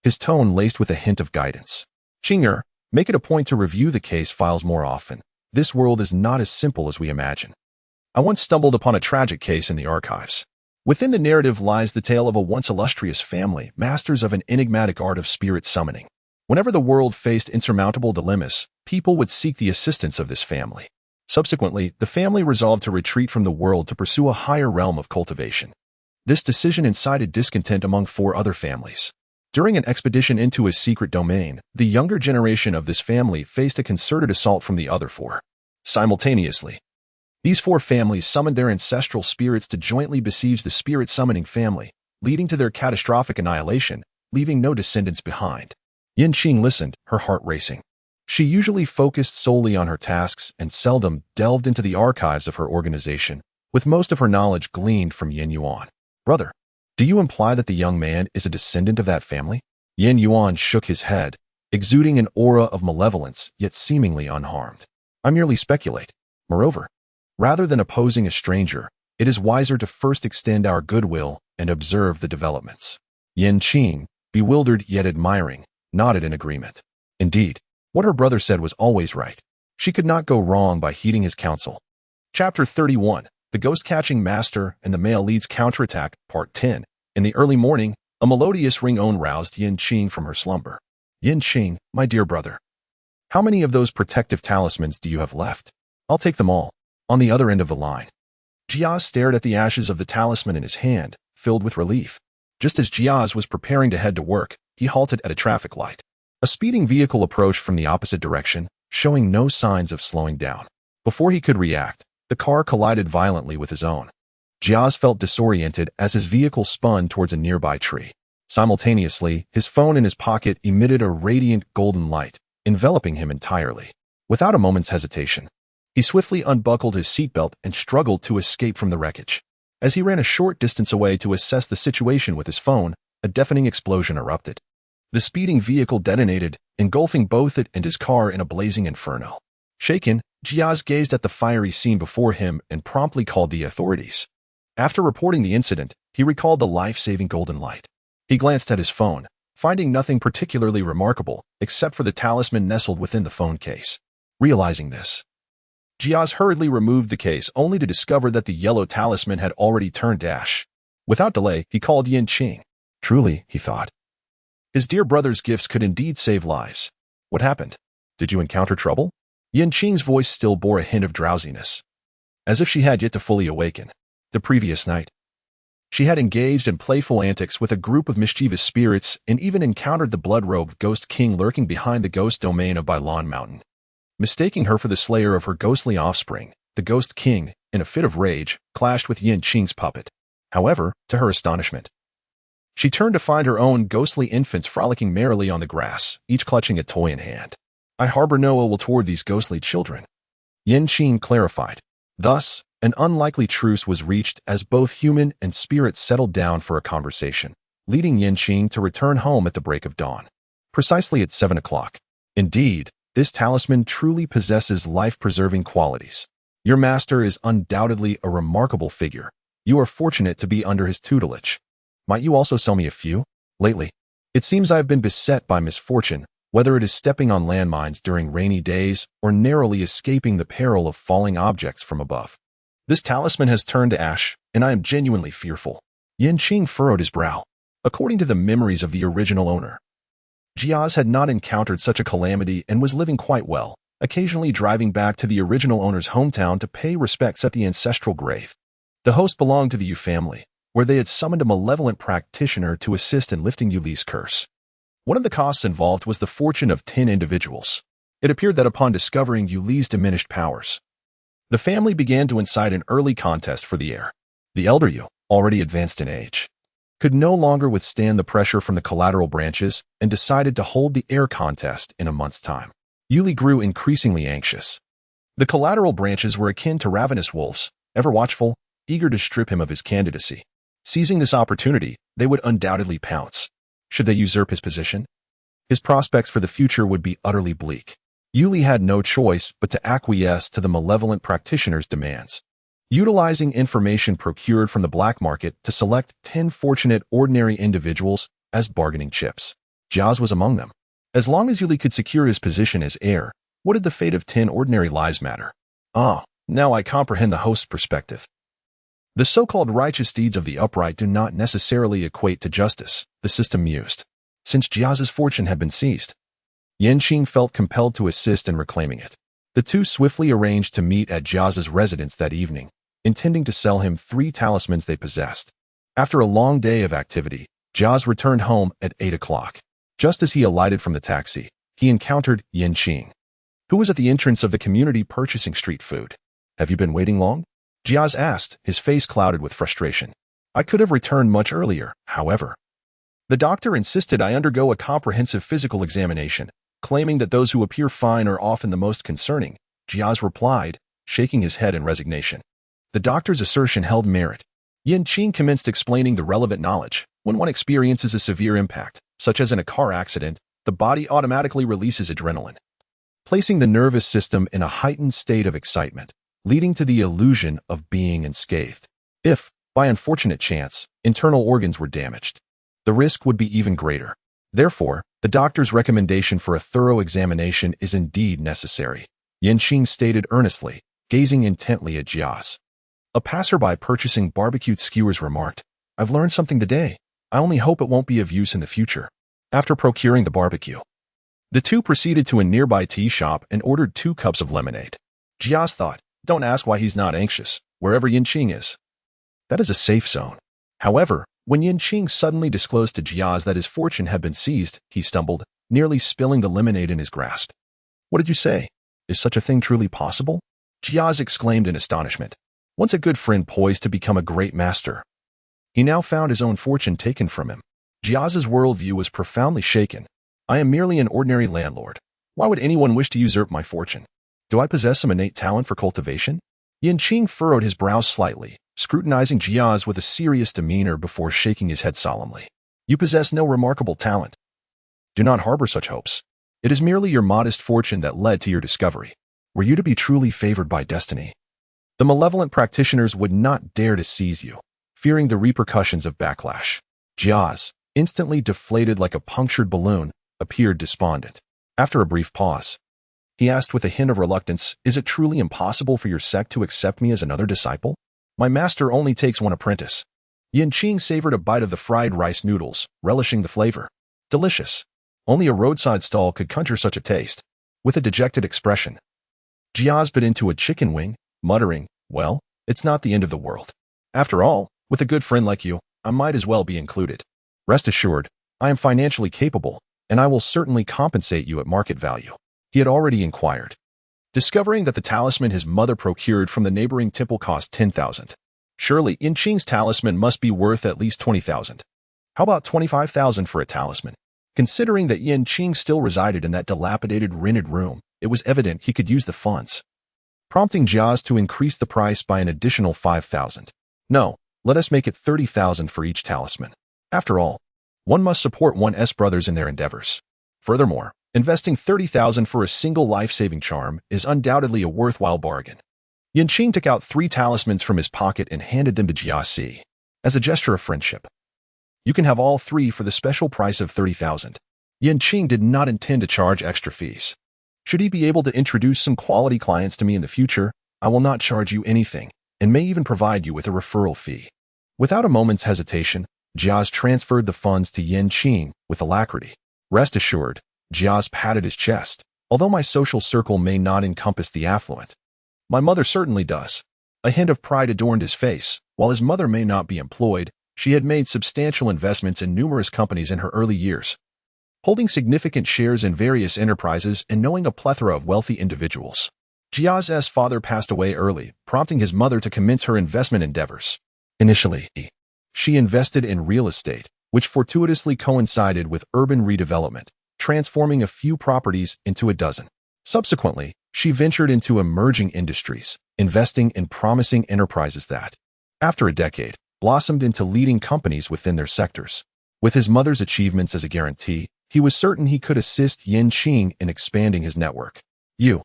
his tone laced with a hint of guidance. Qinger, make it a point to review the case files more often. This world is not as simple as we imagine. I once stumbled upon a tragic case in the archives. Within the narrative lies the tale of a once illustrious family, masters of an enigmatic art of spirit summoning. Whenever the world faced insurmountable dilemmas, people would seek the assistance of this family. Subsequently, the family resolved to retreat from the world to pursue a higher realm of cultivation. This decision incited discontent among 4 other families. During an expedition into a secret domain, the younger generation of this family faced a concerted assault from the other 4. Simultaneously, these 4 families summoned their ancestral spirits to jointly besiege the spirit summoning family, leading to their catastrophic annihilation, leaving no descendants behind. Qing listened, her heart racing. She usually focused solely on her tasks and seldom delved into the archives of her organization, with most of her knowledge gleaned from Yuan. Brother, do you imply that the young man is a descendant of that family? Yuan shook his head, exuding an aura of malevolence, yet seemingly unharmed. I merely speculate. Moreover, rather than opposing a stranger, it is wiser to first extend our goodwill and observe the developments. Qing, bewildered yet admiring, nodded in agreement. Indeed, what her brother said was always right. She could not go wrong by heeding his counsel. Chapter 31, The Ghost-Catching Master and the Male Lead's Counterattack, Part 10. In the early morning, a melodious ringtone roused Qing from her slumber. Qing, my dear brother, how many of those protective talismans do you have left? I'll take them all. On the other end of the line. Jiaz stared at the ashes of the talisman in his hand, filled with relief. Just as Jiaz was preparing to head to work, he halted at a traffic light. A speeding vehicle approached from the opposite direction, showing no signs of slowing down. Before he could react, the car collided violently with his own. Jiaz felt disoriented as his vehicle spun towards a nearby tree. Simultaneously, his phone in his pocket emitted a radiant golden light, enveloping him entirely. Without a moment's hesitation, he swiftly unbuckled his seatbelt and struggled to escape from the wreckage. As he ran a short distance away to assess the situation with his phone, a deafening explosion erupted. The speeding vehicle detonated, engulfing both it and his car in a blazing inferno. Shaken, Jiaz gazed at the fiery scene before him and promptly called the authorities. After reporting the incident, he recalled the life-saving golden light. He glanced at his phone, finding nothing particularly remarkable except for the talisman nestled within the phone case. Realizing this, Jiaz hurriedly removed the case only to discover that the yellow talisman had already turned to ash. Without delay, he called Qing. Truly, he thought, his dear brother's gifts could indeed save lives. What happened? Did you encounter trouble? Qing's voice still bore a hint of drowsiness, as if she had yet to fully awaken. The previous night, she had engaged in playful antics with a group of mischievous spirits and even encountered the blood-robed ghost king lurking behind the ghost domain of Bailon Mountain. Mistaking her for the slayer of her ghostly offspring, the ghost king, in a fit of rage, clashed with Qing's puppet. However, to her astonishment, she turned to find her own ghostly infants frolicking merrily on the grass, each clutching a toy in hand. I harbor no ill will toward these ghostly children, Qing clarified. Thus, an unlikely truce was reached as both human and spirit settled down for a conversation, leading Qing to return home at the break of dawn. Precisely at 7 o'clock. Indeed, this talisman truly possesses life-preserving qualities. Your master is undoubtedly a remarkable figure. You are fortunate to be under his tutelage. Might you also sell me a few? Lately, it seems I have been beset by misfortune, whether it is stepping on landmines during rainy days or narrowly escaping the peril of falling objects from above. This talisman has turned to ash, and I am genuinely fearful. Qing furrowed his brow. According to the memories of the original owner, Jiaz had not encountered such a calamity and was living quite well, occasionally driving back to the original owner's hometown to pay respects at the ancestral grave. The host belonged to the Yu family, where they had summoned a malevolent practitioner to assist in lifting Yuli's curse. One of the costs involved was the fortune of 10 individuals. It appeared that upon discovering Yuli's diminished powers, the family began to incite an early contest for the heir. The elder Yu, already advanced in age, could no longer withstand the pressure from the collateral branches and decided to hold the heir contest in a month's time. Yuli grew increasingly anxious. The collateral branches were akin to ravenous wolves, ever watchful, eager to strip him of his candidacy. Seizing this opportunity, they would undoubtedly pounce. Should they usurp his position, his prospects for the future would be utterly bleak. Yuli had no choice but to acquiesce to the malevolent practitioner's demands, utilizing information procured from the black market to select 10 fortunate ordinary individuals as bargaining chips. Jiaz was among them. As long as Yuli could secure his position as heir, what did the fate of 10 ordinary lives matter? Ah, now I comprehend the host's perspective. The so-called righteous deeds of the upright do not necessarily equate to justice, the system mused. Since Jia's fortune had been seized, Qing felt compelled to assist in reclaiming it. The two swiftly arranged to meet at Jia's residence that evening, intending to sell him 3 talismans they possessed. After a long day of activity, Jia returned home at 8 o'clock. Just as he alighted from the taxi, he encountered Qing, who was at the entrance of the community purchasing street food. "Have you been waiting long?" Jia asked, his face clouded with frustration. "I could have returned much earlier, however. The doctor insisted I undergo a comprehensive physical examination, claiming that those who appear fine are often the most concerning," Jia replied, shaking his head in resignation. The doctor's assertion held merit. Qing commenced explaining the relevant knowledge. When one experiences a severe impact, such as in a car accident, the body automatically releases adrenaline, placing the nervous system in a heightened state of excitement, leading to the illusion of being unscathed. If, by unfortunate chance, internal organs were damaged, the risk would be even greater. Therefore, the doctor's recommendation for a thorough examination is indeed necessary, Qing stated earnestly, gazing intently at Jia. A passerby purchasing barbecued skewers remarked, "I've learned something today. I only hope it won't be of use in the future." After procuring the barbecue, the two proceeded to a nearby tea shop and ordered 2 cups of lemonade. Jia thought, "Don't ask why he's not anxious, wherever Qing is. That is a safe zone." However, when Qing suddenly disclosed to Jia that his fortune had been seized, he stumbled, nearly spilling the lemonade in his grasp. "What did you say? Is such a thing truly possible?" Jia exclaimed in astonishment. Once a good friend poised to become a great master, he now found his own fortune taken from him. Jia's worldview was profoundly shaken. "I am merely an ordinary landlord. Why would anyone wish to usurp my fortune? Do I possess some innate talent for cultivation?" Qing furrowed his brows slightly, scrutinizing Jia with a serious demeanor before shaking his head solemnly. "You possess no remarkable talent. Do not harbor such hopes. It is merely your modest fortune that led to your discovery. Were you to be truly favored by destiny, the malevolent practitioners would not dare to seize you, fearing the repercussions of backlash." Jia, instantly deflated like a punctured balloon, appeared despondent. After a brief pause, he asked with a hint of reluctance, "Is it truly impossible for your sect to accept me as another disciple? My master only takes 1 apprentice." Qing savored a bite of the fried rice noodles, relishing the flavor. Delicious. Only a roadside stall could conjure such a taste. With a dejected expression, Jia bit into a chicken wing, muttering, "Well, it's not the end of the world. After all, with a good friend like you, I might as well be included. Rest assured, I am financially capable, and I will certainly compensate you at market value." He had already inquired, discovering that the talisman his mother procured from the neighboring temple cost 10,000. Surely, Qing's talisman must be worth at least 20,000. How about 25,000 for a talisman? Considering that Qing still resided in that dilapidated rented room, it was evident he could use the funds, prompting Jia to increase the price by an additional 5,000. "No, let us make it 30,000 for each talisman. After all, one must support one's brothers in their endeavors. Furthermore, investing 30,000 for a single life-saving charm is undoubtedly a worthwhile bargain." Qing took out 3 talismans from his pocket and handed them to Jia as a gesture of friendship. "You can have all 3 for the special price of 30,000. Qing did not intend to charge extra fees. Should he be able to introduce some quality clients to me in the future, I will not charge you anything, and may even provide you with a referral fee." Without a moment's hesitation, Jia transferred the funds to Qing with alacrity. "Rest assured," Jia patted his chest, "although my social circle may not encompass the affluent, my mother certainly does." A hint of pride adorned his face. While his mother may not be employed, she had made substantial investments in numerous companies in her early years, holding significant shares in various enterprises and knowing a plethora of wealthy individuals. Jia's father passed away early, prompting his mother to commence her investment endeavors. Initially, she invested in real estate, which fortuitously coincided with urban redevelopment, transforming a few properties into a dozen. Subsequently, she ventured into emerging industries, investing in promising enterprises that, after a decade, blossomed into leading companies within their sectors. With his mother's achievements as a guarantee, he was certain he could assist Qing in expanding his network. "You,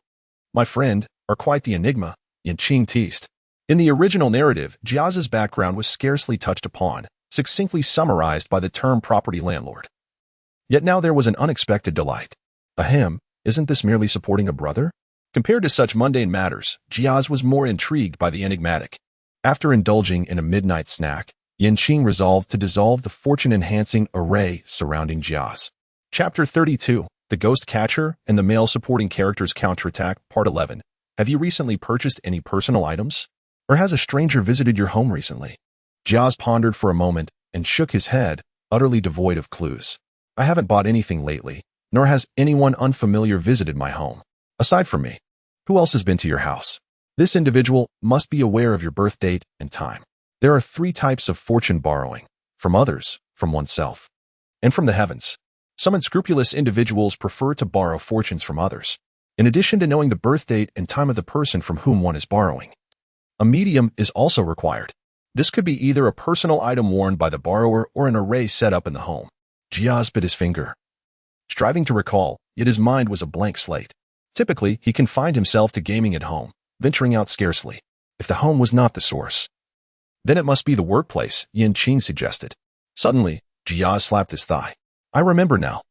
my friend, are quite the enigma," Qing teased. In the original narrative, Jia's background was scarcely touched upon, succinctly summarized by the term property landlord. Yet now there was an unexpected delight. Ahem, isn't this merely supporting a brother? Compared to such mundane matters, Jiaz was more intrigued by the enigmatic. After indulging in a midnight snack, Qing resolved to dissolve the fortune-enhancing array surrounding Jiaz. Chapter 32, The Ghost Catcher and the Male Supporting Characters Counterattack, Part 11. Have you recently purchased any personal items? Or has a stranger visited your home recently? Jiaz pondered for a moment and shook his head, utterly devoid of clues. I haven't bought anything lately, nor has anyone unfamiliar visited my home. Aside from me, who else has been to your house? This individual must be aware of your birth date and time. There are 3 types of fortune borrowing: from others, from oneself, and from the heavens. Some unscrupulous individuals prefer to borrow fortunes from others, in addition to knowing the birth date and time of the person from whom one is borrowing. A medium is also required. This could be either a personal item worn by the borrower or an array set up in the home. Jiaz bit his finger, striving to recall, yet his mind was a blank slate. Typically, he confined himself to gaming at home, venturing out scarcely. If the home was not the source, then it must be the workplace, Qing suggested. Suddenly, Jiaz slapped his thigh. I remember now.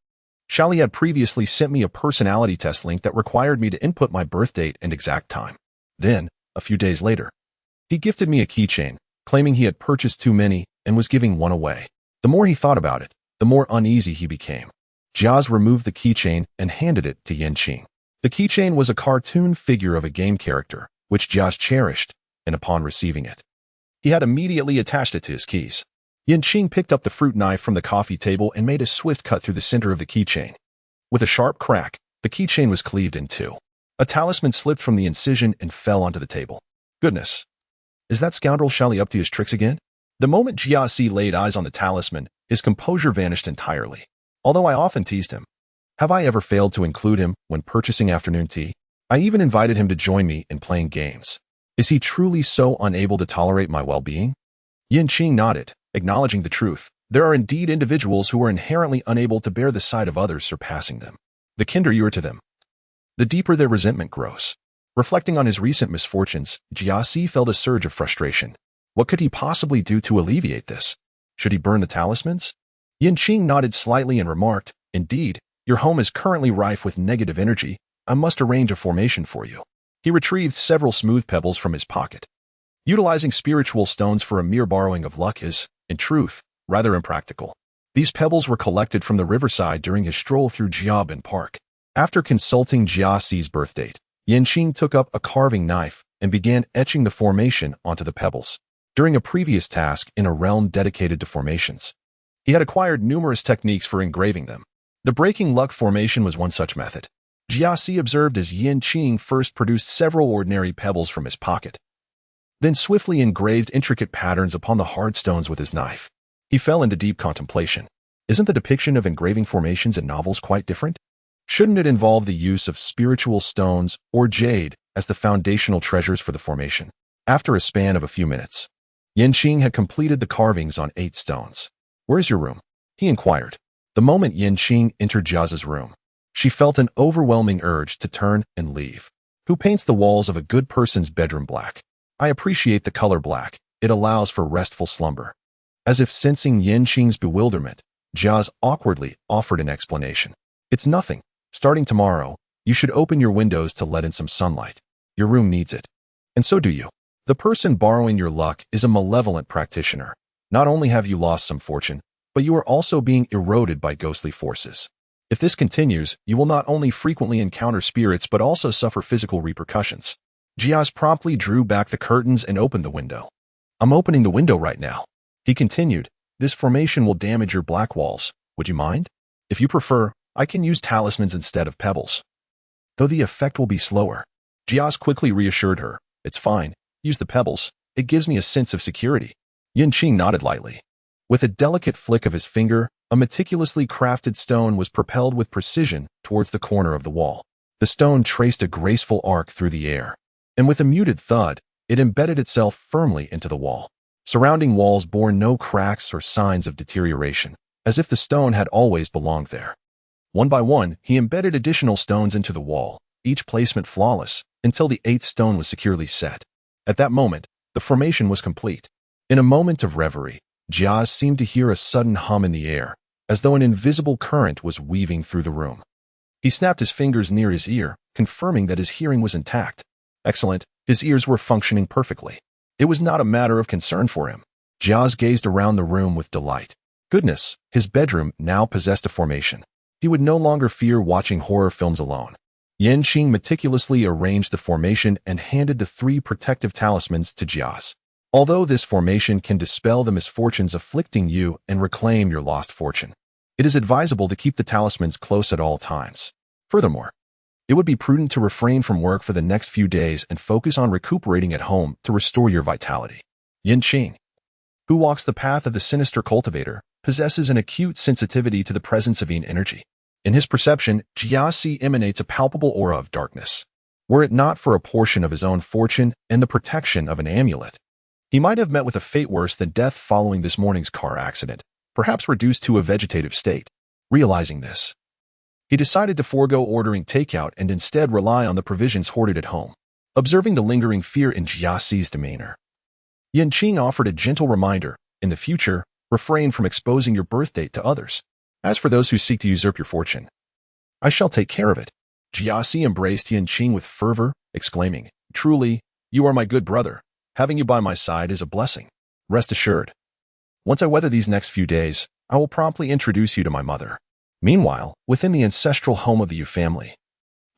Shally had previously sent me a personality test link that required me to input my birth date and exact time. Then, a few days later, he gifted me a keychain, claiming he had purchased too many and was giving one away. The more he thought about it, the more uneasy he became. Jiaz removed the keychain and handed it to Qing. The keychain was a cartoon figure of a game character, which Jiaz cherished, and upon receiving it, he had immediately attached it to his keys. Qing picked up the fruit knife from the coffee table and made a swift cut through the center of the keychain. With a sharp crack, the keychain was cleaved in 2. A talisman slipped from the incision and fell onto the table. Goodness! Is that scoundrel Shally up to his tricks again? The moment Jiaz laid eyes on the talisman, his composure vanished entirely. Although I often teased him, have I ever failed to include him when purchasing afternoon tea? I even invited him to join me in playing games. Is he truly so unable to tolerate my well-being? Qing nodded, acknowledging the truth. There are indeed individuals who are inherently unable to bear the sight of others surpassing them. The kinder you are to them, the deeper their resentment grows. Reflecting on his recent misfortunes, Jiaz felt a surge of frustration. What could he possibly do to alleviate this? Should he burn the talismans? Qing nodded slightly and remarked, Indeed, your home is currently rife with negative energy. I must arrange a formation for you. He retrieved several smooth pebbles from his pocket. Utilizing spiritual stones for a mere borrowing of luck is, in truth, rather impractical. These pebbles were collected from the riverside during his stroll through Jiabin Park. After consulting Jiaz's birth date, Qing took up a carving knife and began etching the formation onto the pebbles. During a previous task in a realm dedicated to formations, he had acquired numerous techniques for engraving them. The breaking luck formation was one such method. Jiaz observed as Qing first produced several ordinary pebbles from his pocket, then swiftly engraved intricate patterns upon the hard stones with his knife. He fell into deep contemplation. Isn't the depiction of engraving formations in novels quite different? Shouldn't it involve the use of spiritual stones or jade as the foundational treasures for the formation? After a span of a few minutes, Qing had completed the carvings on 8 stones. Where's your room? He inquired. The moment Qing entered Jiaz's room, she felt an overwhelming urge to turn and leave. Who paints the walls of a good person's bedroom black? I appreciate the color black. It allows for restful slumber. As if sensing Qing's bewilderment, Jiaz awkwardly offered an explanation. It's nothing. Starting tomorrow, you should open your windows to let in some sunlight. Your room needs it. And so do you. The person borrowing your luck is a malevolent practitioner. Not only have you lost some fortune, but you are also being eroded by ghostly forces. If this continues, you will not only frequently encounter spirits but also suffer physical repercussions. Jiaz promptly drew back the curtains and opened the window. I'm opening the window right now. He continued, this formation will damage your black walls. Would you mind? If you prefer, I can use talismans instead of pebbles, though the effect will be slower. Jiaz quickly reassured her. It's fine. Use the pebbles. It gives me a sense of security. Qing nodded lightly. With a delicate flick of his finger, a meticulously crafted stone was propelled with precision towards the corner of the wall. The stone traced a graceful arc through the air, and with a muted thud, it embedded itself firmly into the wall. Surrounding walls bore no cracks or signs of deterioration, as if the stone had always belonged there. One by one, he embedded additional stones into the wall, each placement flawless, until the 8th stone was securely set. At that moment, the formation was complete. In a moment of reverie, Jiaz seemed to hear a sudden hum in the air, as though an invisible current was weaving through the room. He snapped his fingers near his ear, confirming that his hearing was intact. Excellent, his ears were functioning perfectly. It was not a matter of concern for him. Jiaz gazed around the room with delight. Goodness, his bedroom now possessed a formation. He would no longer fear watching horror films alone. Qing meticulously arranged the formation and handed the 3 protective talismans to Jiaz. Although this formation can dispel the misfortunes afflicting you and reclaim your lost fortune, it is advisable to keep the talismans close at all times. Furthermore, it would be prudent to refrain from work for the next few days and focus on recuperating at home to restore your vitality. Qing, who walks the path of the sinister cultivator, possesses an acute sensitivity to the presence of yin energy. In his perception, Jiaz emanates a palpable aura of darkness. Were it not for a portion of his own fortune and the protection of an amulet, he might have met with a fate worse than death following this morning's car accident, perhaps reduced to a vegetative state. Realizing this, he decided to forego ordering takeout and instead rely on the provisions hoarded at home. Observing the lingering fear in Jiaz's demeanor, Qing offered a gentle reminder, in the future, refrain from exposing your birth date to others. As for those who seek to usurp your fortune, I shall take care of it. Jiaz embraced Qing with fervor, exclaiming, Truly, you are my good brother. Having you by my side is a blessing. Rest assured, once I weather these next few days, I will promptly introduce you to my mother. Meanwhile, within the ancestral home of the Yu family,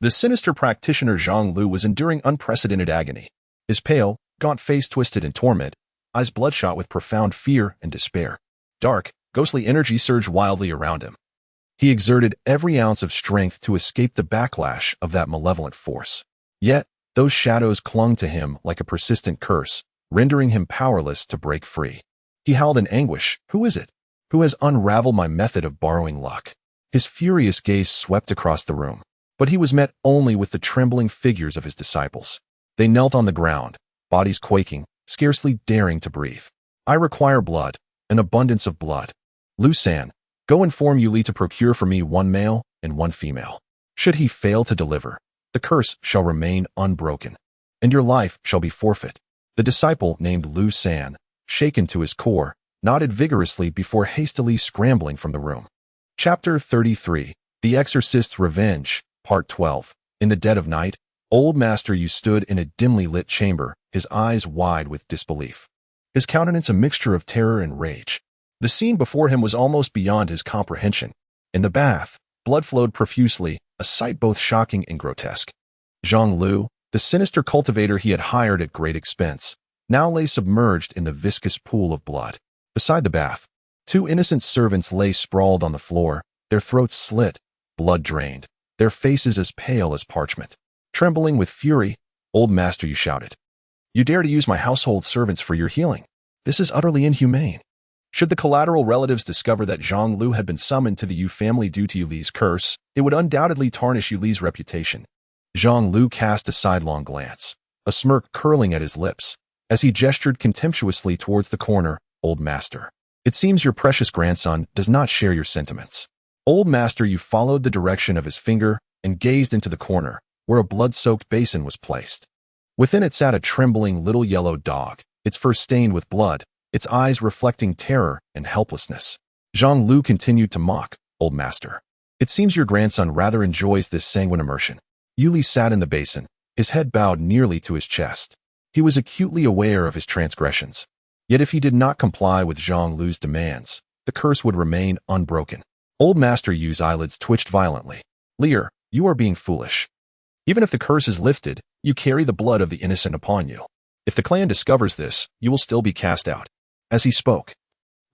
the sinister practitioner Zhang Lu was enduring unprecedented agony. His pale, gaunt face twisted in torment, eyes bloodshot with profound fear and despair. Dark, ghostly energy surged wildly around him. He exerted every ounce of strength to escape the backlash of that malevolent force. Yet, those shadows clung to him like a persistent curse, rendering him powerless to break free. He howled in anguish, Who is it? Who has unraveled my method of borrowing luck? His furious gaze swept across the room, but he was met only with the trembling figures of his disciples. They knelt on the ground, bodies quaking, scarcely daring to breathe. I require blood, an abundance of blood. Lu San, go inform Yuli to procure for me 1 male and 1 female. Should he fail to deliver, the curse shall remain unbroken, and your life shall be forfeit. The disciple named Lu San, shaken to his core, nodded vigorously before hastily scrambling from the room. Chapter 33, The Exorcist's Revenge, Part 12. In the dead of night, Old Master Yu stood in a dimly lit chamber, his eyes wide with disbelief. His countenance a mixture of terror and rage. The scene before him was almost beyond his comprehension. In the bath, blood flowed profusely, a sight both shocking and grotesque. Zhang Lu, the sinister cultivator he had hired at great expense, now lay submerged in the viscous pool of blood. Beside the bath, 2 innocent servants lay sprawled on the floor, their throats slit, blood drained, their faces as pale as parchment. Trembling with fury, Old Master Yu shouted, You dare to use my household servants for your healing? This is utterly inhumane. Should the collateral relatives discover that Zhang Lu had been summoned to the Yu family due to Yuli's curse, it would undoubtedly tarnish Yuli's reputation. Zhang Lu cast a sidelong glance, a smirk curling at his lips, as he gestured contemptuously towards the corner. Old Master, it seems your precious grandson does not share your sentiments. Old Master Yu followed the direction of his finger and gazed into the corner, where a blood-soaked basin was placed. Within it sat a trembling little yellow dog, its fur stained with blood, its eyes reflecting terror and helplessness. Zhang Lu continued to mock, Old Master, it seems your grandson rather enjoys this sanguine immersion. Yuli sat in the basin, his head bowed nearly to his chest. He was acutely aware of his transgressions. Yet if he did not comply with Zhang Lu's demands, the curse would remain unbroken. Old Master Yu's eyelids twitched violently. Lear, you are being foolish. Even if the curse is lifted, you carry the blood of the innocent upon you. If the clan discovers this, you will still be cast out. As he spoke,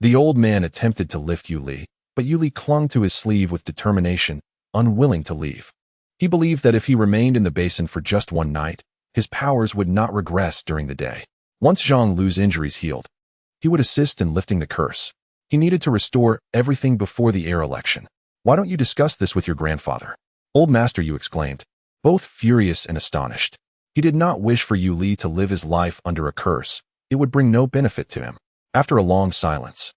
the old man attempted to lift Yuli, but Yuli clung to his sleeve with determination, unwilling to leave. He believed that if he remained in the basin for just 1 night, his powers would not regress during the day. Once Zhang Lu's injuries healed, he would assist in lifting the curse. He needed to restore everything before the heir election. Why don't you discuss this with your grandfather? Old Master Yu exclaimed, both furious and astonished. He did not wish for Yuli to live his life under a curse. It would bring no benefit to him. After a long silence,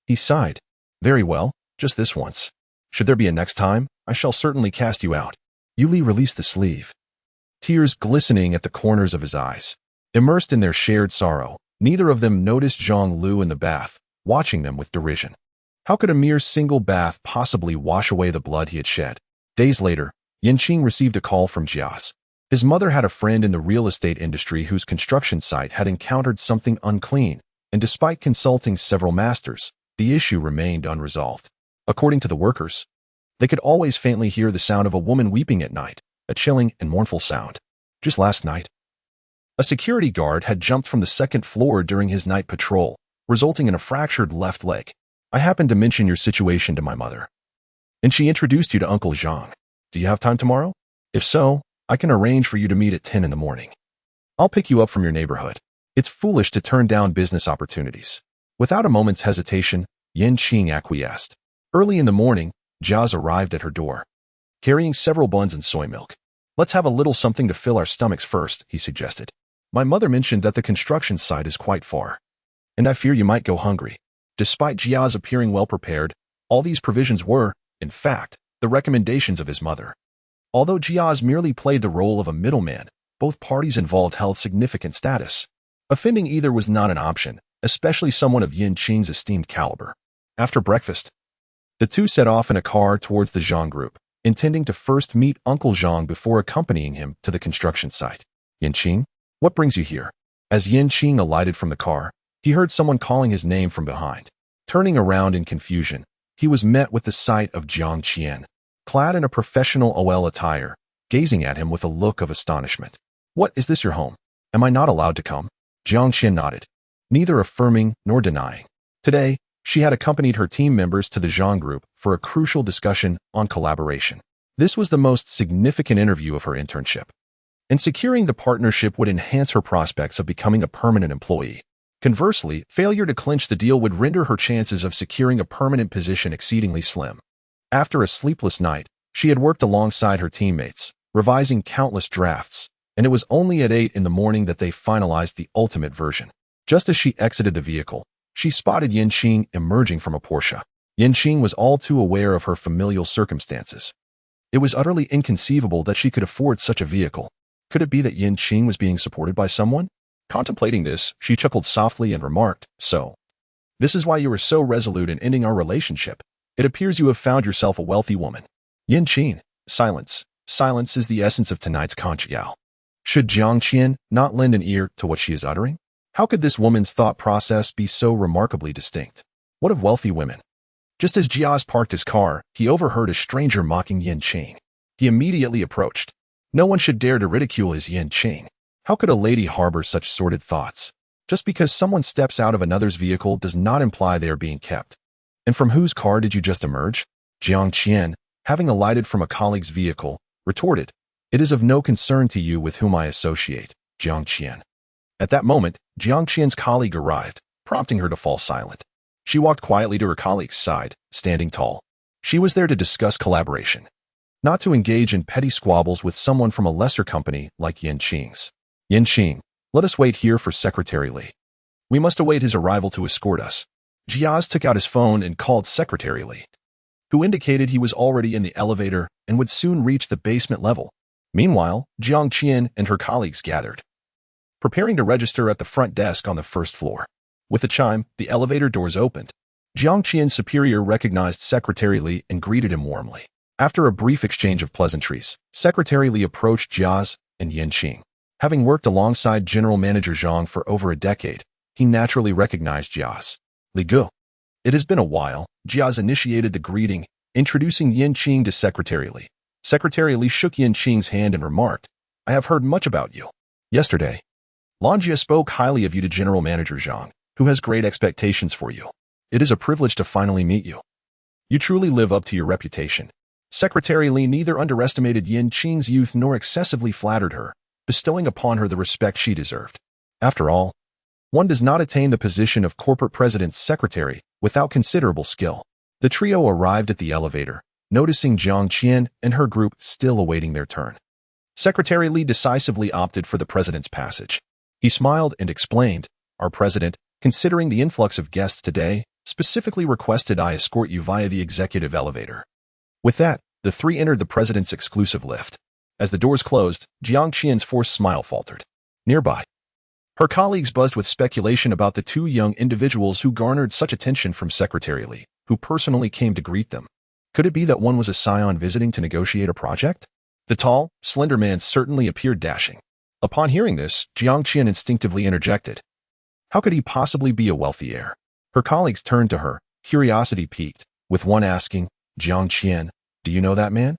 he sighed. Very well, just this once. Should there be a next time, I shall certainly cast you out. Yuli released the sleeve, tears glistening at the corners of his eyes. Immersed in their shared sorrow, neither of them noticed Zhang Lu in the bath, watching them with derision. How could a mere single bath possibly wash away the blood he had shed? Days later, Qing received a call from Jia's. His mother had a friend in the real estate industry whose construction site had encountered something unclean, and despite consulting several masters, the issue remained unresolved. According to the workers, they could always faintly hear the sound of a woman weeping at night, a chilling and mournful sound. Just last night, a security guard had jumped from the second floor during his night patrol, resulting in a fractured left leg. I happened to mention your situation to my mother, and she introduced you to Uncle Zhang. Do you have time tomorrow? If so, I can arrange for you to meet at 10 in the morning. I'll pick you up from your neighborhood. It's foolish to turn down business opportunities. Without a moment's hesitation, Qing acquiesced. Early in the morning, Jia's arrived at her door, carrying several buns and soy milk. Let's have a little something to fill our stomachs first, he suggested. My mother mentioned that the construction site is quite far, and I fear you might go hungry. Despite Jia's appearing well prepared, all these provisions were, in fact, the recommendations of his mother. Although Jia's merely played the role of a middleman, both parties involved held significant status. Offending either was not an option, especially someone of Qing's esteemed caliber. After breakfast, the two set off in a car towards the Zhang group, intending to first meet Uncle Zhang before accompanying him to the construction site. Qing, what brings you here? As Qing alighted from the car, he heard someone calling his name from behind. Turning around in confusion, he was met with the sight of Jiang Qian, clad in a professional OL attire, gazing at him with a look of astonishment. What, is this your home? Am I not allowed to come? Jiang Qian nodded, neither affirming nor denying. Today, she had accompanied her team members to the Zhang group for a crucial discussion on collaboration. This was the most significant interview of her internship, and securing the partnership would enhance her prospects of becoming a permanent employee. Conversely, failure to clinch the deal would render her chances of securing a permanent position exceedingly slim. After a sleepless night, she had worked alongside her teammates, revising countless drafts, and it was only at 8 in the morning that they finalized the ultimate version. Just as she exited the vehicle, she spotted Qing emerging from a Porsche. Qing was all too aware of her familial circumstances. It was utterly inconceivable that she could afford such a vehicle. Could it be that Qing was being supported by someone? Contemplating this, she chuckled softly and remarked, "So, this is why you were so resolute in ending our relationship. It appears you have found yourself a wealthy woman." Qing, silence. Silence is the essence of tonight's conchiao. Should Jiang Qian not lend an ear to what she is uttering? How could this woman's thought process be so remarkably distinct? What of wealthy women? Just as Jia's parked his car, he overheard a stranger mocking Qing. He immediately approached. No one should dare to ridicule his Qing. How could a lady harbor such sordid thoughts? Just because someone steps out of another's vehicle does not imply they are being kept. And from whose car did you just emerge? Jiang Qian, having alighted from a colleague's vehicle, retorted, "It is of no concern to you with whom I associate, Jiang Qian." At that moment, Jiang Qian's colleague arrived, prompting her to fall silent. She walked quietly to her colleague's side, standing tall. She was there to discuss collaboration, not to engage in petty squabbles with someone from a lesser company like Qing's. Qing, let us wait here for Secretary Li. We must await his arrival to escort us. Jiaz took out his phone and called Secretary Li, who indicated he was already in the elevator and would soon reach the basement level. Meanwhile, Jiang Qian and her colleagues gathered, preparing to register at the front desk on the first floor. With a chime, the elevator doors opened. Jiang Qian's superior recognized Secretary Li and greeted him warmly. After a brief exchange of pleasantries, Secretary Li approached Jiaz and Qing. Having worked alongside General Manager Zhang for over a decade, he naturally recognized Jiaz. "Li Gu." It has been a while. Jiaz initiated the greeting, introducing Qing to Secretary Li. Secretary Li shook Qing's hand and remarked, "I have heard much about you. Yesterday, Longjia spoke highly of you to General Manager Zhang, who has great expectations for you. It is a privilege to finally meet you. You truly live up to your reputation." Secretary Li neither underestimated Qing's youth nor excessively flattered her, bestowing upon her the respect she deserved. After all, one does not attain the position of corporate president's secretary without considerable skill. The trio arrived at the elevator, noticing Jiang Qian and her group still awaiting their turn. Secretary Li decisively opted for the president's passage. He smiled and explained, "Our president, considering the influx of guests today, specifically requested I escort you via the executive elevator." With that, the three entered the president's exclusive lift. As the doors closed, Jiang Qian's forced smile faltered. Nearby, her colleagues buzzed with speculation about the two young individuals who garnered such attention from Secretary Li, who personally came to greet them. Could it be that one was a scion visiting to negotiate a project? The tall, slender man certainly appeared dashing. Upon hearing this, Jiang Qian instinctively interjected. How could he possibly be a wealthy heir? Her colleagues turned to her, curiosity piqued, with one asking, Jiang Qian, do you know that man?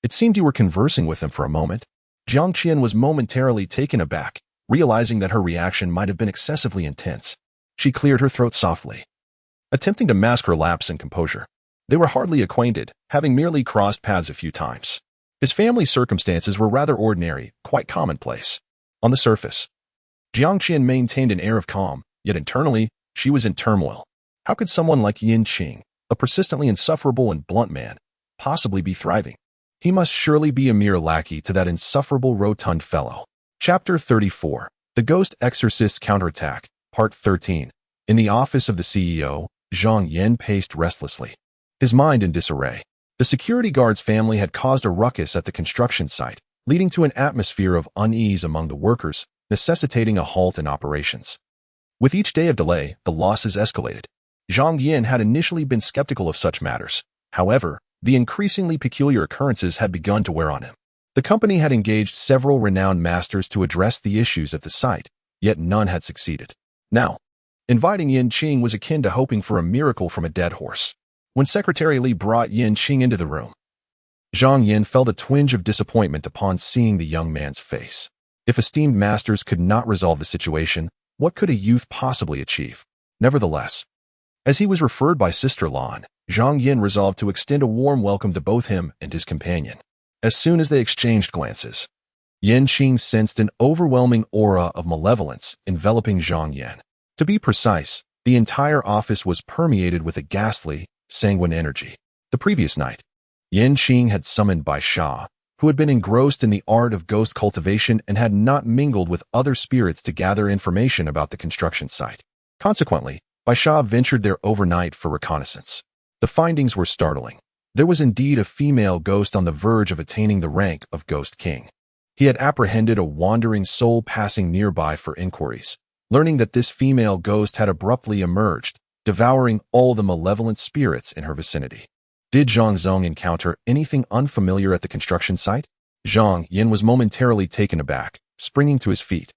It seemed you were conversing with him for a moment. Jiang Qian was momentarily taken aback, realizing that her reaction might have been excessively intense. She cleared her throat softly, attempting to mask her lapse in composure. They were hardly acquainted, having merely crossed paths a few times. His family circumstances were rather ordinary, quite commonplace. On the surface, Jiang Qian maintained an air of calm, yet internally, she was in turmoil. How could someone like Qing, a persistently insufferable and blunt man, possibly be thriving? He must surely be a mere lackey to that insufferable rotund fellow. Chapter 34. The Ghost Exorcist Counterattack, Part 13. In the office of the CEO, Zhang Yin paced restlessly, his mind in disarray. The security guard's family had caused a ruckus at the construction site, leading to an atmosphere of unease among the workers, necessitating a halt in operations. With each day of delay, the losses escalated. Zhang Yin had initially been skeptical of such matters. However, the increasingly peculiar occurrences had begun to wear on him. The company had engaged several renowned masters to address the issues at the site, yet none had succeeded. Now, inviting Qing was akin to hoping for a miracle from a dead horse. When Secretary Li brought Qing into the room, Zhang Yin felt a twinge of disappointment upon seeing the young man's face. If esteemed masters could not resolve the situation, what could a youth possibly achieve? Nevertheless, as he was referred by Sister Lan, Zhang Yin resolved to extend a warm welcome to both him and his companion. As soon as they exchanged glances, Qing sensed an overwhelming aura of malevolence enveloping Zhang Yin. To be precise, the entire office was permeated with a ghastly, sanguine energy. The previous night, Qing had summoned Bai Sha, who had been engrossed in the art of ghost cultivation and had not mingled with other spirits to gather information about the construction site. Consequently, Bai Sha ventured there overnight for reconnaissance. The findings were startling. There was indeed a female ghost on the verge of attaining the rank of Ghost King. He had apprehended a wandering soul passing nearby for inquiries, learning that this female ghost had abruptly emerged, devouring all the malevolent spirits in her vicinity. Did Zhang Zong encounter anything unfamiliar at the construction site? Zhang Yin was momentarily taken aback, springing to his feet.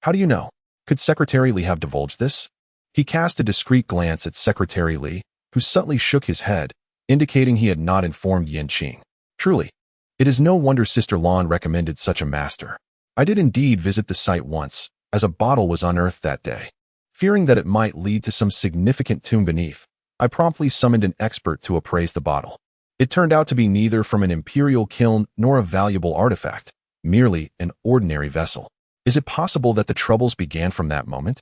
How do you know? Could Secretary Li have divulged this? He cast a discreet glance at Secretary Li, who subtly shook his head, indicating he had not informed Qing. Truly, it is no wonder Sister Lan recommended such a master. I did indeed visit the site once, as a bottle was unearthed that day. Fearing that it might lead to some significant tomb beneath, I promptly summoned an expert to appraise the bottle. It turned out to be neither from an imperial kiln nor a valuable artifact, merely an ordinary vessel. Is it possible that the troubles began from that moment?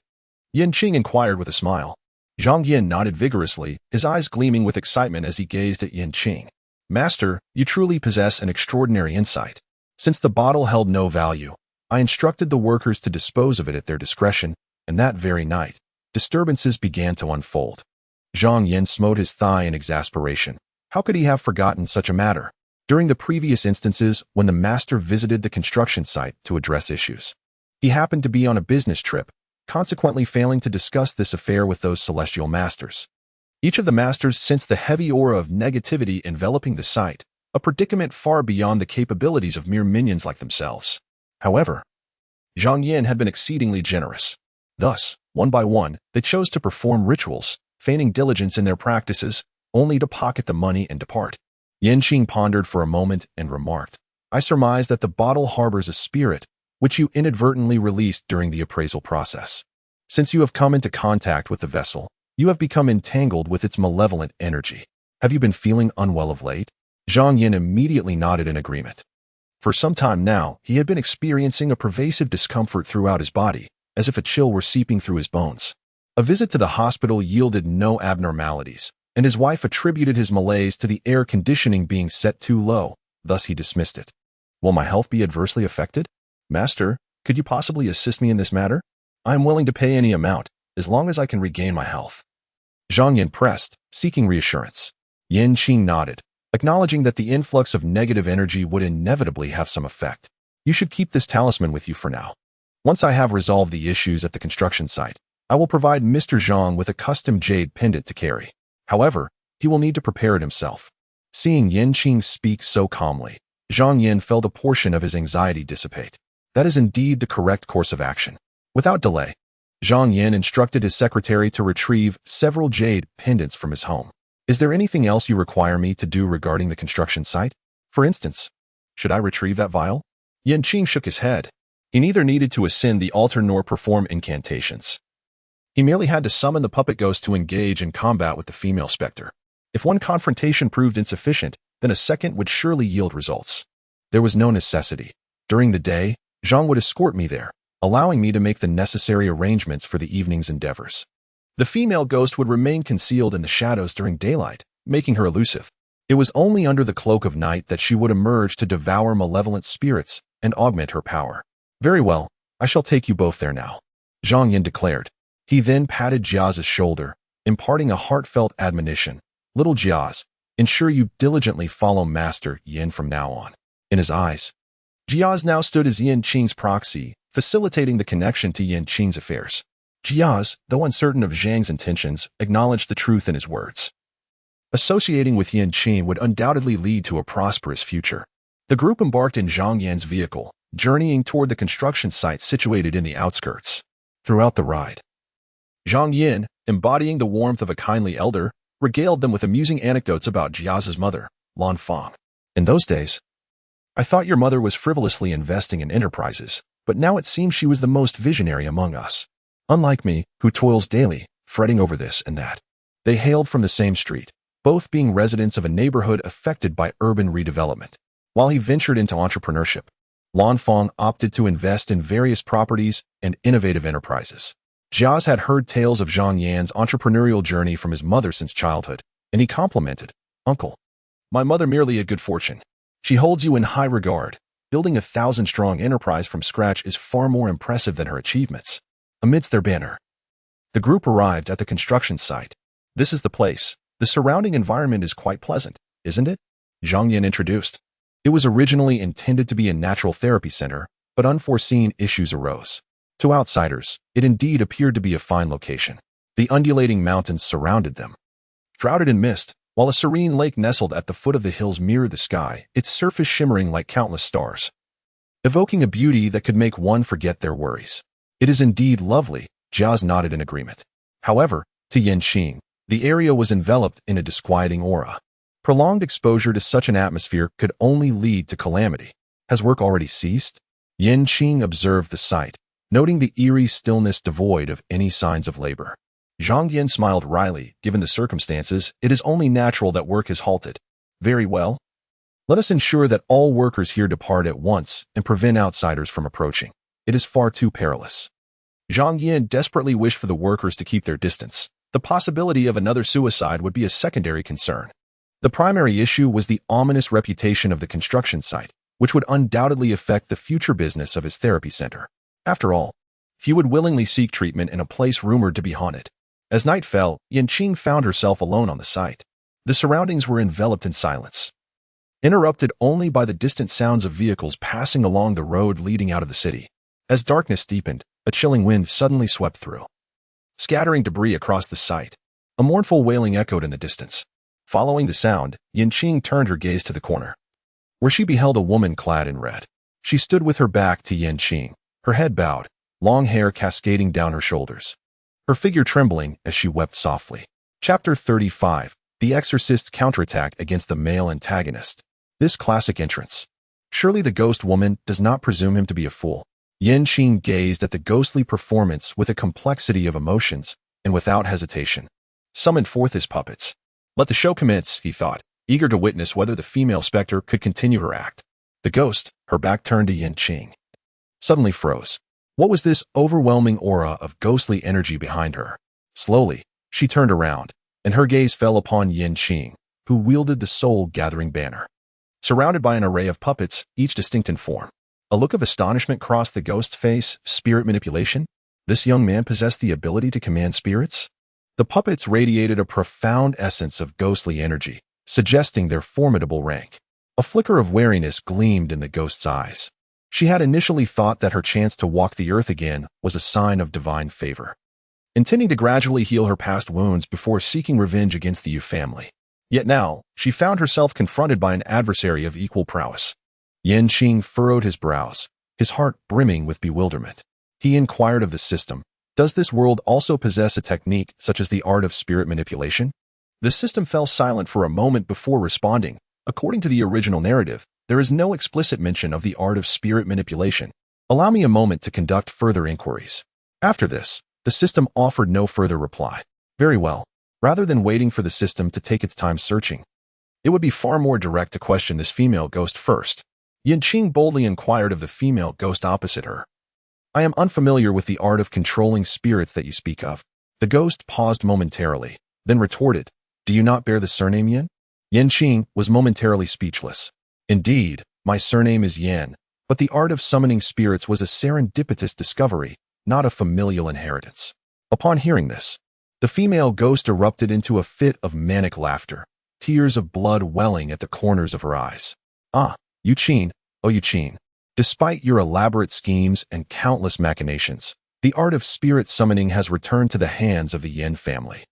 Qing inquired with a smile. Zhang Yin nodded vigorously, his eyes gleaming with excitement as he gazed at Qing. Master, you truly possess an extraordinary insight. Since the bottle held no value, I instructed the workers to dispose of it at their discretion, and that very night, disturbances began to unfold. Zhang Yin smote his thigh in exasperation. How could he have forgotten such a matter? During the previous instances when the master visited the construction site to address issues, he happened to be on a business trip, consequently failing to discuss this affair with those celestial masters. Each of the masters sensed the heavy aura of negativity enveloping the site, a predicament far beyond the capabilities of mere minions like themselves. However, Zhang Yin had been exceedingly generous. Thus, one by one, they chose to perform rituals, feigning diligence in their practices, only to pocket the money and depart. Qing pondered for a moment and remarked, I surmise that the bottle harbors a spirit, which you inadvertently released during the appraisal process. Since you have come into contact with the vessel, you have become entangled with its malevolent energy. Have you been feeling unwell of late? Zhang Yin immediately nodded in agreement. For some time now, he had been experiencing a pervasive discomfort throughout his body, as if a chill were seeping through his bones. A visit to the hospital yielded no abnormalities, and his wife attributed his malaise to the air conditioning being set too low, thus he dismissed it. Will my health be adversely affected? Master, could you possibly assist me in this matter? I am willing to pay any amount, as long as I can regain my health. Zhang Yin pressed, seeking reassurance. Qing nodded, acknowledging that the influx of negative energy would inevitably have some effect. You should keep this talisman with you for now. Once I have resolved the issues at the construction site, I will provide Mr. Zhang with a custom jade pendant to carry. However, he will need to prepare it himself. Seeing Qing speak so calmly, Zhang Yin felt a portion of his anxiety dissipate. That is indeed the correct course of action. Without delay, Zhang Yin instructed his secretary to retrieve several jade pendants from his home. Is there anything else you require me to do regarding the construction site? For instance, should I retrieve that vial? Yan Qing shook his head. He neither needed to ascend the altar nor perform incantations. He merely had to summon the puppet ghost to engage in combat with the female specter. If one confrontation proved insufficient, then a second would surely yield results. There was no necessity. During the day, Zhang would escort me there, allowing me to make the necessary arrangements for the evening's endeavors. The female ghost would remain concealed in the shadows during daylight, making her elusive. It was only under the cloak of night that she would emerge to devour malevolent spirits and augment her power. Very well, I shall take you both there now, Zhang Yin declared. He then patted Jia's shoulder, imparting a heartfelt admonition. Little Jiaz, ensure you diligently follow Master Yin from now on. In his eyes, Jiaz now stood as Yan Qing's proxy, facilitating the connection to Yan Qing's affairs. Jiaz, though uncertain of Zhang's intentions, acknowledged the truth in his words. Associating with Yan Qing would undoubtedly lead to a prosperous future. The group embarked in Zhang Yan's vehicle, journeying toward the construction site situated in the outskirts. Throughout the ride, Zhang Yin, embodying the warmth of a kindly elder, regaled them with amusing anecdotes about Jiaz's mother, Lan Fang. In those days, I thought your mother was frivolously investing in enterprises, but now it seems she was the most visionary among us. Unlike me, who toils daily, fretting over this and that. They hailed from the same street, both being residents of a neighborhood affected by urban redevelopment. While he ventured into entrepreneurship, Lan Fang opted to invest in various properties and innovative enterprises. Jiaz had heard tales of Zhang Yan's entrepreneurial journey from his mother since childhood, and he complimented, Uncle, my mother merely had good fortune. She holds you in high regard. Building a 1,000-strong enterprise from scratch is far more impressive than her achievements. Amidst their banter, the group arrived at the construction site. This is the place. The surrounding environment is quite pleasant, isn't it? Zhang Yin introduced. It was originally intended to be a natural therapy center, but unforeseen issues arose. To outsiders, it indeed appeared to be a fine location. The undulating mountains surrounded them. Shrouded in mist, while a serene lake nestled at the foot of the hills mirrored the sky, its surface shimmering like countless stars, evoking a beauty that could make one forget their worries. It is indeed lovely, Jiaz nodded in agreement. However, to Yan Qing, the area was enveloped in a disquieting aura. Prolonged exposure to such an atmosphere could only lead to calamity. Has work already ceased? Yan Qing observed the sight, noting the eerie stillness devoid of any signs of labor. Zhang Yin smiled wryly. Given the circumstances, it is only natural that work has halted. Very well. Let us ensure that all workers here depart at once and prevent outsiders from approaching. It is far too perilous. Zhang Yin desperately wished for the workers to keep their distance. The possibility of another suicide would be a secondary concern. The primary issue was the ominous reputation of the construction site, which would undoubtedly affect the future business of his therapy center. After all, few would willingly seek treatment in a place rumored to be haunted. As night fell, Yan Qing found herself alone on the site. The surroundings were enveloped in silence, interrupted only by the distant sounds of vehicles passing along the road leading out of the city. As darkness deepened, a chilling wind suddenly swept through, scattering debris across the site. A mournful wailing echoed in the distance. Following the sound, Yan Qing turned her gaze to the corner, where she beheld a woman clad in red. She stood with her back to Yan Qing, her head bowed, long hair cascading down her shoulders, her figure trembling as she wept softly. Chapter 35. The Exorcist's Counterattack Against the Male Antagonist. This classic entrance. Surely the ghost woman does not presume him to be a fool. Yan Qing gazed at the ghostly performance with a complexity of emotions, and without hesitation, summoned forth his puppets. Let the show commence, he thought, eager to witness whether the female specter could continue her act. The ghost, her back turned to Yan Qing, suddenly froze. What was this overwhelming aura of ghostly energy behind her? Slowly, she turned around, and her gaze fell upon Yan Qing, who wielded the soul-gathering banner. Surrounded by an array of puppets, each distinct in form, a look of astonishment crossed the ghost's face. Spirit manipulation? This young man possessed the ability to command spirits? The puppets radiated a profound essence of ghostly energy, suggesting their formidable rank. A flicker of wariness gleamed in the ghost's eyes. She had initially thought that her chance to walk the earth again was a sign of divine favor, intending to gradually heal her past wounds before seeking revenge against the Yu family. Yet now, she found herself confronted by an adversary of equal prowess. Yan Qing furrowed his brows, his heart brimming with bewilderment. He inquired of the system, "Does this world also possess a technique such as the art of spirit manipulation?" The system fell silent for a moment before responding. "According to the original narrative, there is no explicit mention of the art of spirit manipulation. Allow me a moment to conduct further inquiries." After this, the system offered no further reply. Very well. Rather than waiting for the system to take its time searching, it would be far more direct to question this female ghost first. Yan Qing boldly inquired of the female ghost opposite her. "I am unfamiliar with the art of controlling spirits that you speak of." The ghost paused momentarily, then retorted, "Do you not bear the surname Yan?" Yan Qing was momentarily speechless. "Indeed, my surname is Yan, but the art of summoning spirits was a serendipitous discovery, not a familial inheritance." Upon hearing this, the female ghost erupted into a fit of manic laughter, tears of blood welling at the corners of her eyes. "Ah, Qing, oh Qing. Despite your elaborate schemes and countless machinations, the art of spirit summoning has returned to the hands of the Yan family."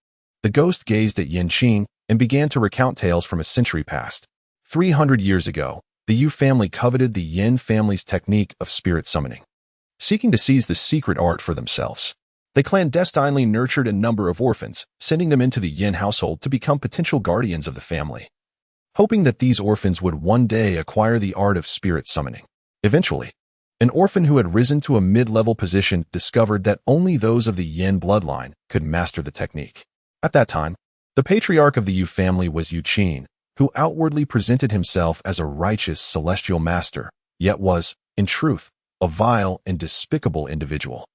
The ghost gazed at Yan Qing and began to recount tales from a century past. 300 years ago, the Yu family coveted the Yan family's technique of spirit summoning. Seeking to seize the secret art for themselves, they clandestinely nurtured a number of orphans, sending them into the Yan household to become potential guardians of the family, hoping that these orphans would one day acquire the art of spirit summoning. Eventually, an orphan who had risen to a mid-level position discovered that only those of the Yan bloodline could master the technique. At that time, the patriarch of the Yu family was Qing, who outwardly presented himself as a righteous celestial master, yet was, in truth, a vile and despicable individual.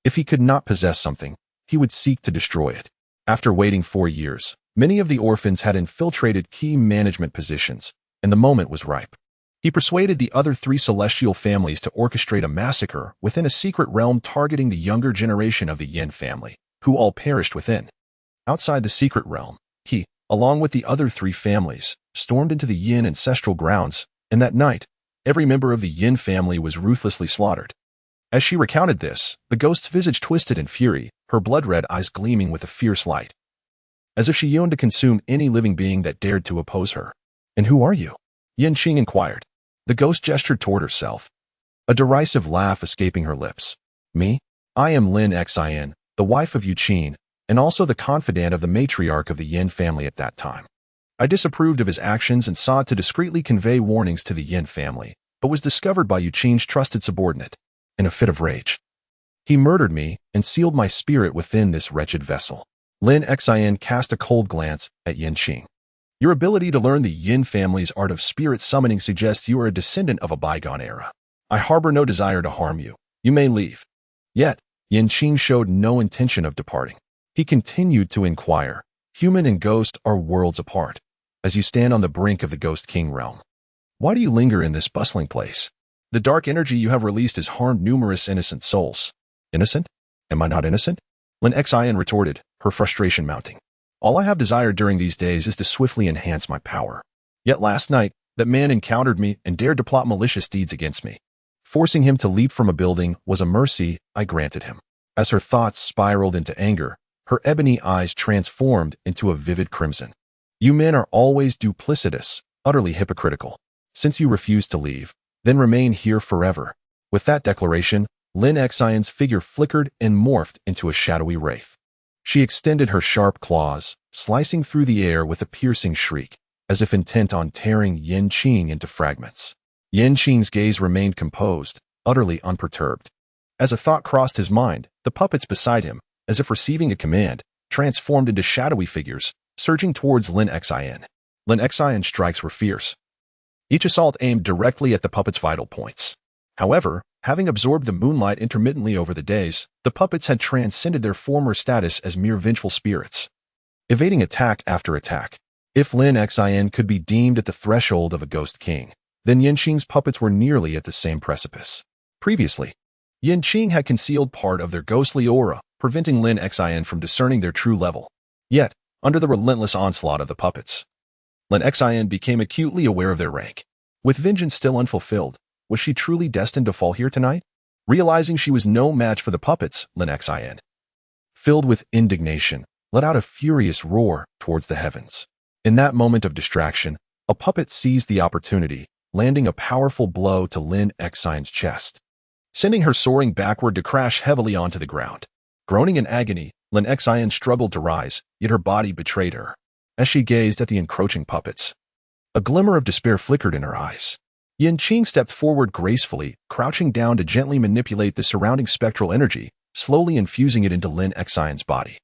If he could not possess something, he would seek to destroy it. After waiting 4 years, many of the orphans had infiltrated key management positions, and the moment was ripe. He persuaded the other 3 celestial families to orchestrate a massacre within a secret realm targeting the younger generation of the Yan family, who all perished within. Outside the secret realm, he, along with the other 3 families, stormed into the Yin ancestral grounds, and that night, every member of the Yin family was ruthlessly slaughtered. As she recounted this, the ghost's visage twisted in fury, her blood-red eyes gleaming with a fierce light, as if she yearned to consume any living being that dared to oppose her. "And who are you?" Yan Qing inquired. The ghost gestured toward herself, a derisive laugh escaping her lips. "Me? I am Lin Xin, the wife of Qing, and also the confidant of the matriarch of the Yin family at that time. I disapproved of his actions and sought to discreetly convey warnings to the Yin family, but was discovered by Qing's trusted subordinate. In a fit of rage, he murdered me and sealed my spirit within this wretched vessel." Lin Xin cast a cold glance at Yan Qing. "Your ability to learn the Yin family's art of spirit summoning suggests you are a descendant of a bygone era. I harbor no desire to harm you. You may leave." Yet, Yan Qing showed no intention of departing. He continued to inquire, "Human and ghost are worlds apart. As you stand on the brink of the Ghost King realm, why do you linger in this bustling place? The dark energy you have released has harmed numerous innocent souls." "Innocent? Am I not innocent?" Lin Xin retorted, her frustration mounting. "All I have desired during these days is to swiftly enhance my power. Yet last night, that man encountered me and dared to plot malicious deeds against me. Forcing him to leap from a building was a mercy I granted him." As her thoughts spiraled into anger, her ebony eyes transformed into a vivid crimson. "You men are always duplicitous, utterly hypocritical. Since you refuse to leave, then remain here forever." With that declaration, Lin Xion's figure flickered and morphed into a shadowy wraith. She extended her sharp claws, slicing through the air with a piercing shriek, as if intent on tearing Yan Qing into fragments. Yan Qing's gaze remained composed, utterly unperturbed. As a thought crossed his mind, the puppets beside him, as if receiving a command, transformed into shadowy figures, surging towards Lin Xin. Lin Xion's strikes were fierce, each assault aimed directly at the puppets' vital points. However, having absorbed the moonlight intermittently over the days, the puppets had transcended their former status as mere vengeful spirits, evading attack after attack. If Lin Xin could be deemed at the threshold of a Ghost King, then Yan Qing's puppets were nearly at the same precipice. Previously, Yan Qing had concealed part of their ghostly aura, preventing Lin Xin from discerning their true level. Yet, under the relentless onslaught of the puppets, Lin Xin became acutely aware of their rank. With vengeance still unfulfilled, was she truly destined to fall here tonight? Realizing she was no match for the puppets, Lin Xin, filled with indignation, let out a furious roar towards the heavens. In that moment of distraction, a puppet seized the opportunity, landing a powerful blow to Lin Xian's chest, sending her soaring backward to crash heavily onto the ground. Groaning in agony, Lin Xian struggled to rise, yet her body betrayed her. As she gazed at the encroaching puppets, a glimmer of despair flickered in her eyes. Qing stepped forward gracefully, crouching down to gently manipulate the surrounding spectral energy, slowly infusing it into Lin Xian's body.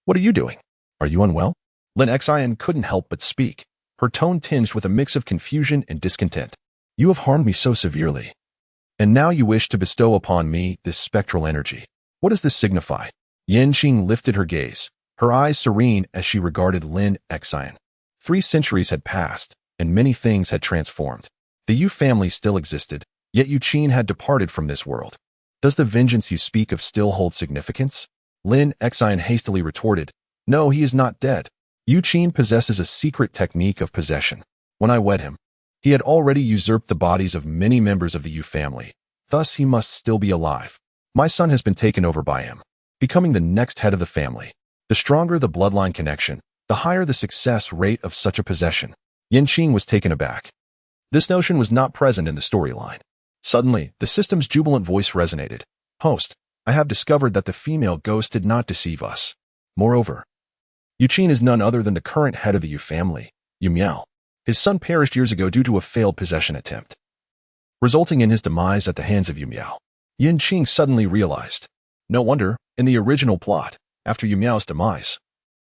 "What are you doing? Are you unwell?" Lin Xian couldn't help but speak, her tone tinged with a mix of confusion and discontent. "You have harmed me so severely, and now you wish to bestow upon me this spectral energy. What does this signify?" Qing lifted her gaze, her eyes serene as she regarded Lin Xian. 3 centuries had passed, and many things had transformed. The Yu family still existed, yet Qing had departed from this world. "Does the vengeance you speak of still hold significance?" Lin Xian hastily retorted, "No, he is not dead. Qing possesses a secret technique of possession. When I wed him, he had already usurped the bodies of many members of the Yu family. Thus, he must still be alive. My son has been taken over by him, becoming the next head of the family. The stronger the bloodline connection, the higher the success rate of such a possession." Qing was taken aback. This notion was not present in the storyline. Suddenly, the system's jubilant voice resonated. "Host, I have discovered that the female ghost did not deceive us. Moreover, Qing is none other than the current head of the Yu family, Yu Miao. His son perished years ago due to a failed possession attempt, resulting in his demise at the hands of Yu Miao." Qing suddenly realized. No wonder, in the original plot, after Yu Miao's demise,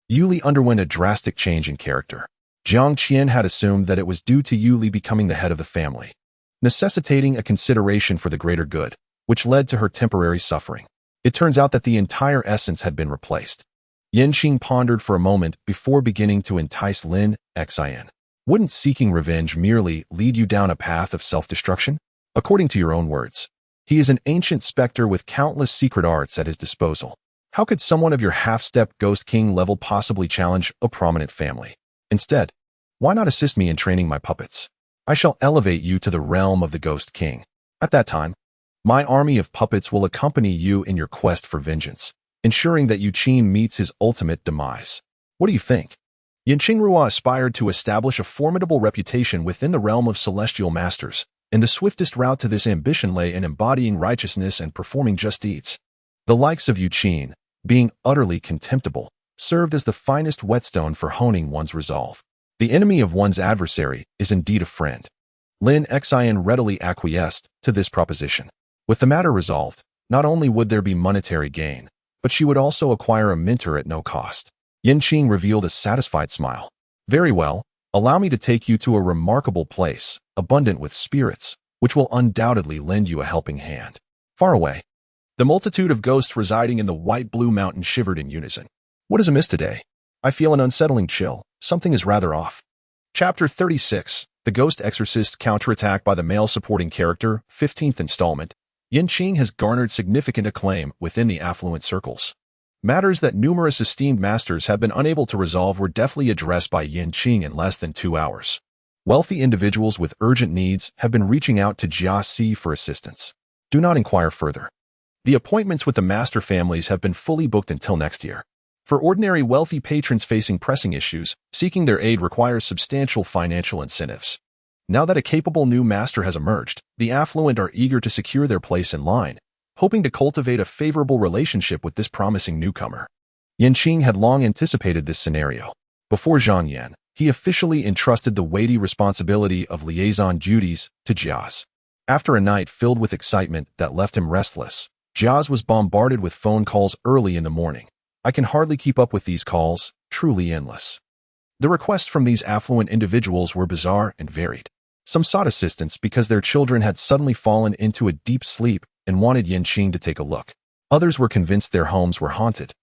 Yu Li underwent a drastic change in character. Jiang Qian had assumed that it was due to Yu Li becoming the head of the family, necessitating a consideration for the greater good, which led to her temporary suffering. It turns out that the entire essence had been replaced. Qing pondered for a moment before beginning to entice Lin Xian. "Wouldn't seeking revenge merely lead you down a path of self-destruction? According to your own words, he is an ancient specter with countless secret arts at his disposal. How could someone of your half-step Ghost King level possibly challenge a prominent family? Instead, why not assist me in training my puppets? I shall elevate you to the realm of the Ghost King. At that time, my army of puppets will accompany you in your quest for vengeance, ensuring that Qing meets his ultimate demise. What do you think?" Qing aspired to establish a formidable reputation within the realm of celestial masters, and the swiftest route to this ambition lay in embodying righteousness and performing just deeds. The likes of Qing, being utterly contemptible, served as the finest whetstone for honing one's resolve. The enemy of one's adversary is indeed a friend. Lin Xian readily acquiesced to this proposition. With the matter resolved, not only would there be monetary gain, but she would also acquire a mentor at no cost. Qing revealed a satisfied smile. "Very well, allow me to take you to a remarkable place, abundant with spirits, which will undoubtedly lend you a helping hand." Far away, the multitude of ghosts residing in the white-blue mountain shivered in unison. "What is amiss today? I feel an unsettling chill. Something is rather off." Chapter 36, The Ghost Exorcist Counterattack by the Male Supporting Character, 15th installment. Qing has garnered significant acclaim within the affluent circles. Matters that numerous esteemed masters have been unable to resolve were deftly addressed by Qing in less than 2 hours. Wealthy individuals with urgent needs have been reaching out to Jia Si for assistance. Do not inquire further. The appointments with the master families have been fully booked until next year. For ordinary wealthy patrons facing pressing issues, seeking their aid requires substantial financial incentives. Now that a capable new master has emerged, the affluent are eager to secure their place in line, hoping to cultivate a favorable relationship with this promising newcomer. Qing had long anticipated this scenario. Before Zhang Yan, he officially entrusted the weighty responsibility of liaison duties to Jiaz. After a night filled with excitement that left him restless, Jiaz was bombarded with phone calls early in the morning. "I can hardly keep up with these calls, truly endless." The requests from these affluent individuals were bizarre and varied. Some sought assistance because their children had suddenly fallen into a deep sleep and wanted Qing to take a look. Others were convinced their homes were haunted,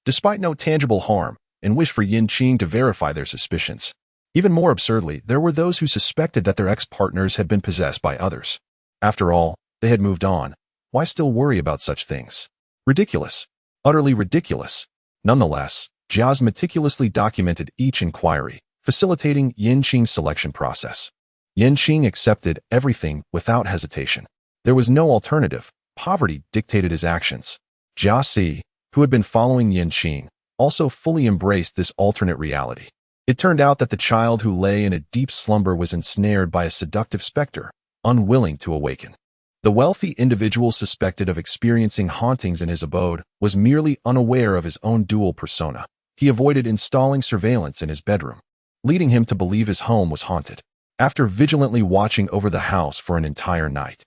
despite no tangible harm, and wished for Qing to verify their suspicions. Even more absurdly, there were those who suspected that their ex-partners had been possessed by others. After all, they had moved on. Why still worry about such things? Ridiculous. Utterly ridiculous. Nonetheless, Jiaz meticulously documented each inquiry, facilitating Qing's selection process. Qing accepted everything without hesitation. There was no alternative. Poverty dictated his actions. Jia Si, who had been following Qing, also fully embraced this alternate reality. It turned out that the child who lay in a deep slumber was ensnared by a seductive specter, unwilling to awaken. The wealthy individual suspected of experiencing hauntings in his abode was merely unaware of his own dual persona. He avoided installing surveillance in his bedroom, leading him to believe his home was haunted. After vigilantly watching over the house for an entire night,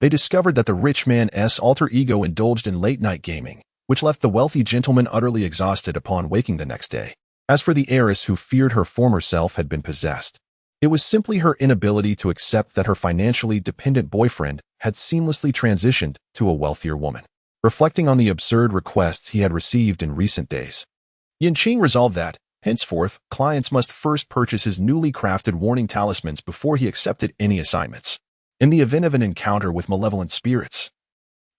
they discovered that the rich man's alter ego indulged in late-night gaming, which left the wealthy gentleman utterly exhausted upon waking the next day. As for the heiress who feared her former self had been possessed, it was simply her inability to accept that her financially dependent boyfriend had seamlessly transitioned to a wealthier woman. Reflecting on the absurd requests he had received in recent days, Qing resolved that, henceforth, clients must first purchase his newly crafted warning talismans before he accepted any assignments. In the event of an encounter with malevolent spirits,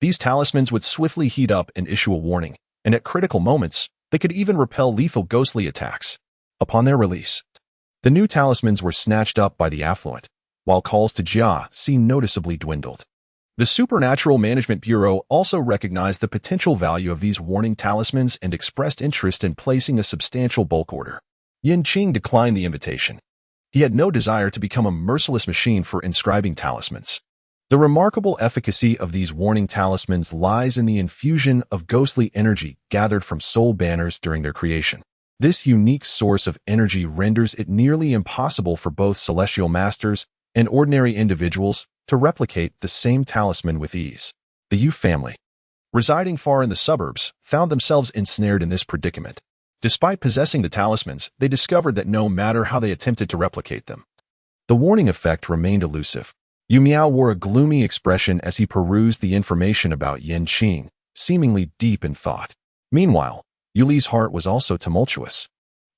these talismans would swiftly heat up and issue a warning, and at critical moments, they could even repel lethal ghostly attacks. Upon their release, the new talismans were snatched up by the affluent, while calls to Jia noticeably dwindled. The Supernatural Management Bureau also recognized the potential value of these warning talismans and expressed interest in placing a substantial bulk order. Qing declined the invitation. He had no desire to become a merciless machine for inscribing talismans. The remarkable efficacy of these warning talismans lies in the infusion of ghostly energy gathered from soul banners during their creation. This unique source of energy renders it nearly impossible for both celestial masters and ordinary individuals to replicate the same talisman with ease. The Yu family, residing far in the suburbs, found themselves ensnared in this predicament. Despite possessing the talismans, they discovered that no matter how they attempted to replicate them, the warning effect remained elusive. Yu Miao wore a gloomy expression as he perused the information about Qing, seemingly deep in thought. Meanwhile, Yu Li's heart was also tumultuous.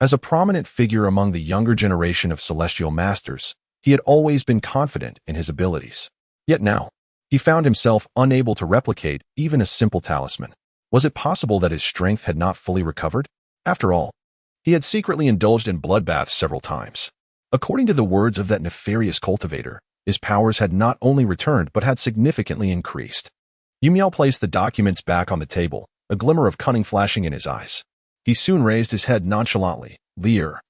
As a prominent figure among the younger generation of celestial masters, he had always been confident in his abilities. Yet now, he found himself unable to replicate even a simple talisman. Was it possible that his strength had not fully recovered? After all, he had secretly indulged in bloodbaths several times. According to the words of that nefarious cultivator, his powers had not only returned but had significantly increased. Yu Miao placed the documents back on the table, a glimmer of cunning flashing in his eyes. He soon raised his head nonchalantly. Lear,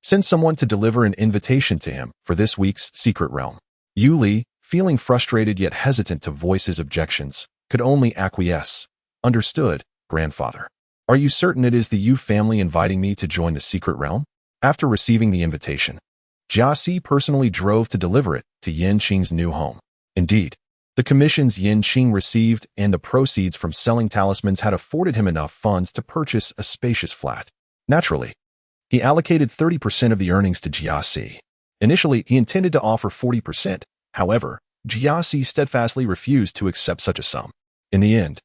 send someone to deliver an invitation to him for this week's secret realm. Yu Li, feeling frustrated yet hesitant to voice his objections, could only acquiesce. Understood, grandfather. Are you certain it is the Yu family inviting me to join the secret realm? After receiving the invitation, Jia personally drove to deliver it to Qing's new home. Indeed, the commissions Qing received and the proceeds from selling talismans had afforded him enough funds to purchase a spacious flat. Naturally, he allocated 30% of the earnings to Jia. Initially, he intended to offer 40%. However, Jia steadfastly refused to accept such a sum. In the end,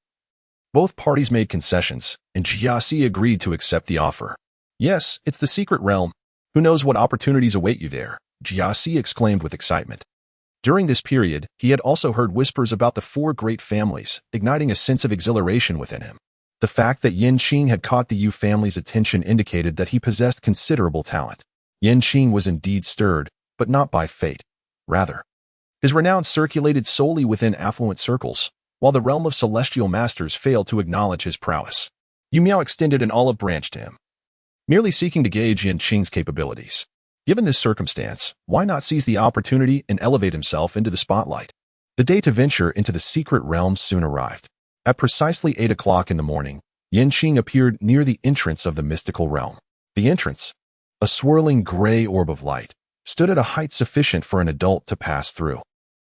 both parties made concessions, and Jia agreed to accept the offer. Yes, it's the secret realm. Who knows what opportunities await you there? Jia exclaimed with excitement. During this period, he had also heard whispers about the four great families, igniting a sense of exhilaration within him. The fact that Qing had caught the Yu family's attention indicated that he possessed considerable talent. Qing was indeed stirred, but not by fate. Rather, his renown circulated solely within affluent circles, while the realm of celestial masters failed to acknowledge his prowess. Yu Miao extended an olive branch to him, merely seeking to gauge Qing's capabilities. Given this circumstance, why not seize the opportunity and elevate himself into the spotlight? The day to venture into the secret realm soon arrived. At precisely 8 o'clock in the morning, Qing appeared near the entrance of the mystical realm. The entrance, a swirling gray orb of light, stood at a height sufficient for an adult to pass through.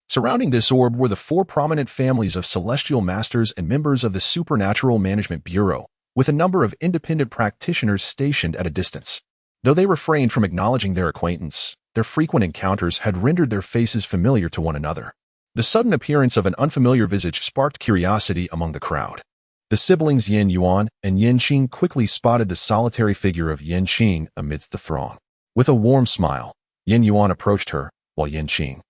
Surrounding this orb were the four prominent families of celestial masters and members of the Supernatural Management Bureau, with a number of independent practitioners stationed at a distance. Though they refrained from acknowledging their acquaintance, their frequent encounters had rendered their faces familiar to one another. The sudden appearance of an unfamiliar visage sparked curiosity among the crowd. The siblings Yin Yuan and Qing quickly spotted the solitary figure of Qing amidst the throng. With a warm smile, Yin Yuan approached her, while Qing,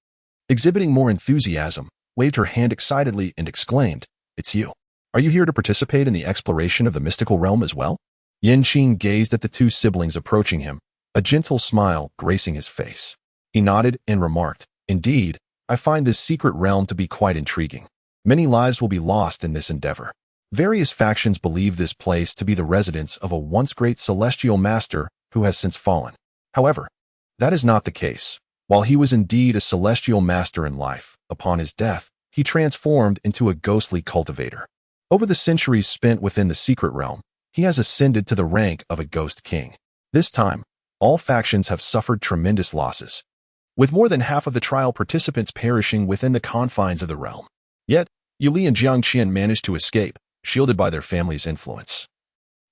exhibiting more enthusiasm, waved her hand excitedly and exclaimed, "It's you. Are you here to participate in the exploration of the mystical realm as well?" Qing gazed at the two siblings approaching him, a gentle smile gracing his face. He nodded and remarked, "Indeed, I find this secret realm to be quite intriguing. Many lives will be lost in this endeavor. Various factions believe this place to be the residence of a once great celestial master who has since fallen. However, that is not the case. While he was indeed a celestial master in life, upon his death, he transformed into a ghostly cultivator. Over the centuries spent within the secret realm, he has ascended to the rank of a ghost king. This time, all factions have suffered tremendous losses, with more than half of the trial participants perishing within the confines of the realm. Yet, Yu Li and Jiang Qian managed to escape, shielded by their family's influence.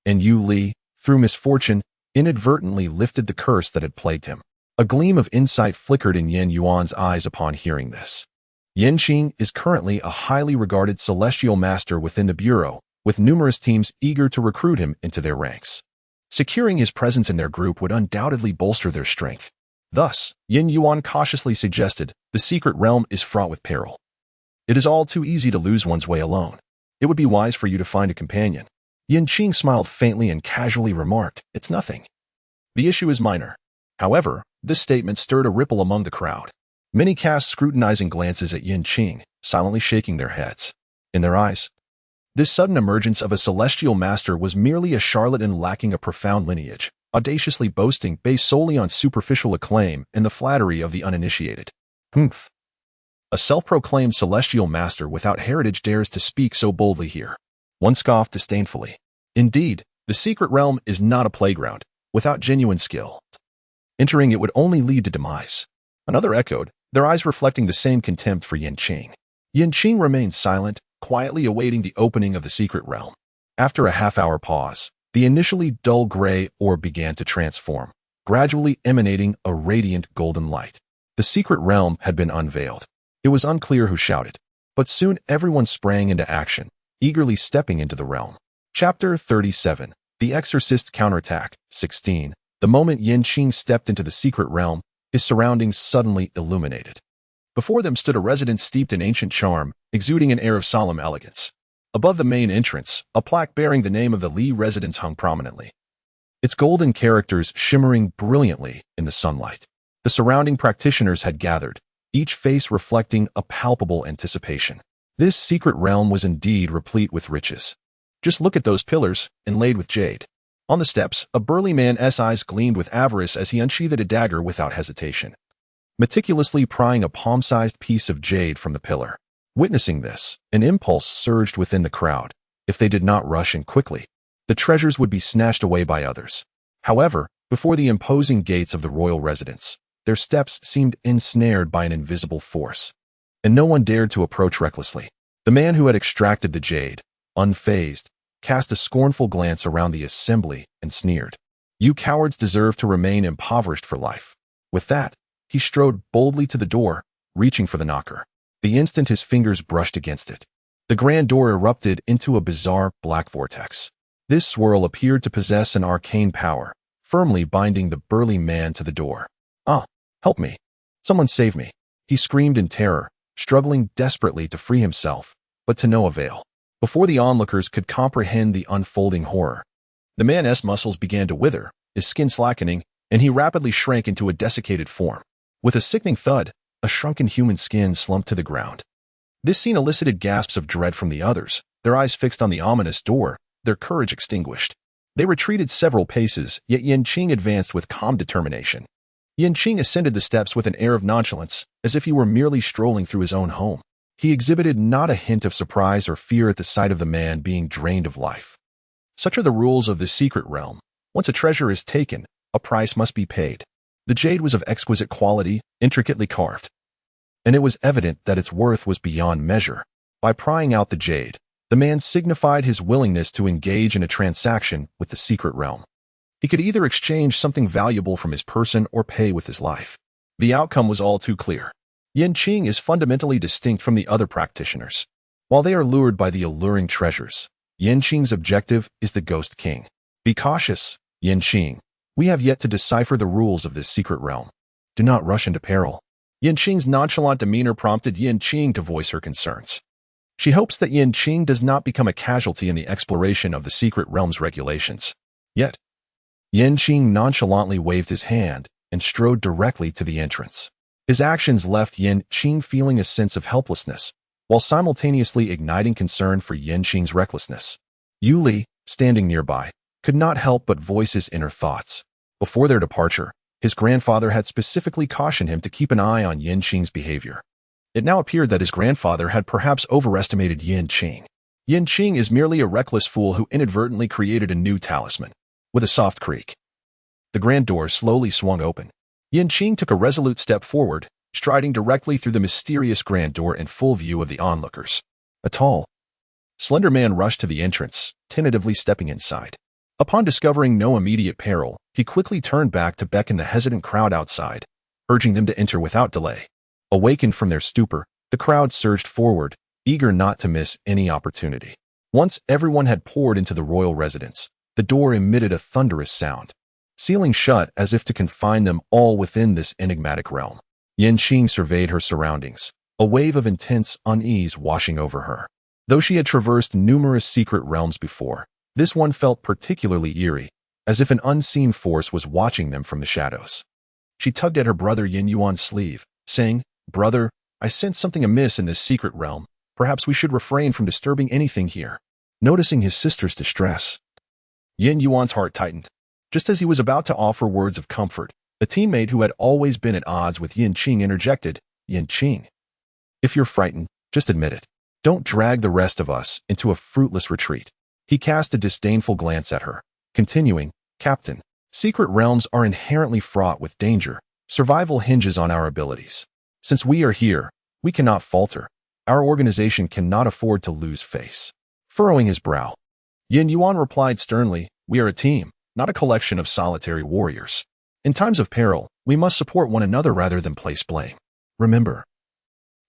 And Yu Li, through misfortune, inadvertently lifted the curse that had plagued him. A gleam of insight flickered in Yin Yuan's eyes upon hearing this. Yin Qing is currently a highly regarded celestial master within the Bureau, with numerous teams eager to recruit him into their ranks. Securing his presence in their group would undoubtedly bolster their strength. Thus, Yin Yuan cautiously suggested, the secret realm is fraught with peril. It is all too easy to lose one's way alone. It would be wise for you to find a companion. Yin Qing smiled faintly and casually remarked, it's nothing. The issue is minor. However, this statement stirred a ripple among the crowd. Many cast scrutinizing glances at Yin Qing, silently shaking their heads. In their eyes, this sudden emergence of a celestial master was merely a charlatan lacking a profound lineage, audaciously boasting based solely on superficial acclaim and the flattery of the uninitiated. Humph. A self-proclaimed celestial master without heritage dares to speak so boldly here. One scoffed disdainfully. Indeed, the secret realm is not a playground, without genuine skill. Entering it would only lead to demise. Another echoed, their eyes reflecting the same contempt for Yin Qing. Yin Qing remained silent, quietly awaiting the opening of the secret realm. After a half-hour pause, the initially dull gray orb began to transform, gradually emanating a radiant golden light. The secret realm had been unveiled. It was unclear who shouted, but soon everyone sprang into action, eagerly stepping into the realm. Chapter 37. The Exorcist's Counterattack. 16. The moment Yin Qing stepped into the secret realm, his surroundings suddenly illuminated. Before them stood a residence steeped in ancient charm, exuding an air of solemn elegance. Above the main entrance, a plaque bearing the name of the Li residence hung prominently, its golden characters shimmering brilliantly in the sunlight. The surrounding practitioners had gathered, each face reflecting a palpable anticipation. This secret realm was indeed replete with riches. Just look at those pillars, inlaid with jade. On the steps, a burly man's eyes gleamed with avarice as he unsheathed a dagger without hesitation, meticulously prying a palm-sized piece of jade from the pillar. Witnessing this, an impulse surged within the crowd. If they did not rush in quickly, the treasures would be snatched away by others. However, before the imposing gates of the royal residence, their steps seemed ensnared by an invisible force, and no one dared to approach recklessly. The man who had extracted the jade, unfazed, cast a scornful glance around the assembly and sneered. You cowards deserve to remain impoverished for life. With that, he strode boldly to the door, reaching for the knocker. The instant his fingers brushed against it, the grand door erupted into a bizarre black vortex. This swirl appeared to possess an arcane power, firmly binding the burly man to the door. Ah, help me. Someone save me. He screamed in terror, struggling desperately to free himself, but to no avail. Before the onlookers could comprehend the unfolding horror, the man's muscles began to wither, his skin slackening, and he rapidly shrank into a desiccated form. With a sickening thud, a shrunken human skin slumped to the ground. This scene elicited gasps of dread from the others, their eyes fixed on the ominous door, their courage extinguished. They retreated several paces, yet Yin Qing advanced with calm determination. Yin Qing ascended the steps with an air of nonchalance, as if he were merely strolling through his own home. He exhibited not a hint of surprise or fear at the sight of the man being drained of life. Such are the rules of the secret realm. Once a treasure is taken, a price must be paid. The jade was of exquisite quality, intricately carved, and it was evident that its worth was beyond measure. By prying out the jade, the man signified his willingness to engage in a transaction with the secret realm. He could either exchange something valuable from his person or pay with his life. The outcome was all too clear. Yin Qing is fundamentally distinct from the other practitioners. While they are lured by the alluring treasures, Yin Qing's objective is the Ghost King. Be cautious, Yin Qing. We have yet to decipher the rules of this secret realm. Do not rush into peril. Yin Qing's nonchalant demeanor prompted Yin Qing to voice her concerns. She hopes that Yin Qing does not become a casualty in the exploration of the secret realm's regulations. Yet, Yin Qing nonchalantly waved his hand and strode directly to the entrance. His actions left Yin Qing feeling a sense of helplessness, while simultaneously igniting concern for Yin Qing's recklessness. Yu Li, standing nearby, could not help but voice his inner thoughts. Before their departure, His grandfather had specifically cautioned him to keep an eye on Yin Qing's behavior. It now appeared that his grandfather had perhaps overestimated Yin Qing. Yin Qing is merely a reckless fool who inadvertently created a new talisman. With a soft creak, the grand door slowly swung open. Yin Qing took a resolute step forward, striding directly through the mysterious grand door in full view of the onlookers. A tall, slender man rushed to the entrance, tentatively stepping inside. Upon discovering no immediate peril, he quickly turned back to beckon the hesitant crowd outside, urging them to enter without delay. Awakened from their stupor, the crowd surged forward, eager not to miss any opportunity. Once everyone had poured into the royal residence, the door emitted a thunderous sound, sealing shut as if to confine them all within this enigmatic realm. Yin Qing surveyed her surroundings, a wave of intense unease washing over her. Though she had traversed numerous secret realms before, this one felt particularly eerie, as if an unseen force was watching them from the shadows. She tugged at her brother Yin Yuan's sleeve, saying, "Brother, I sense something amiss in this secret realm. Perhaps we should refrain from disturbing anything here." Noticing his sister's distress, Yin Yuan's heart tightened. Just as he was about to offer words of comfort, a teammate who had always been at odds with Yin Qing interjected, "Yin Qing, if you're frightened, just admit it. Don't drag the rest of us into a fruitless retreat." He cast a disdainful glance at her, continuing, "Captain, secret realms are inherently fraught with danger. Survival hinges on our abilities. Since we are here, we cannot falter. Our organization cannot afford to lose face." Furrowing his brow, Yin Yuan replied sternly, "We are a team, not a collection of solitary warriors. In times of peril, we must support one another rather than place blame. Remember,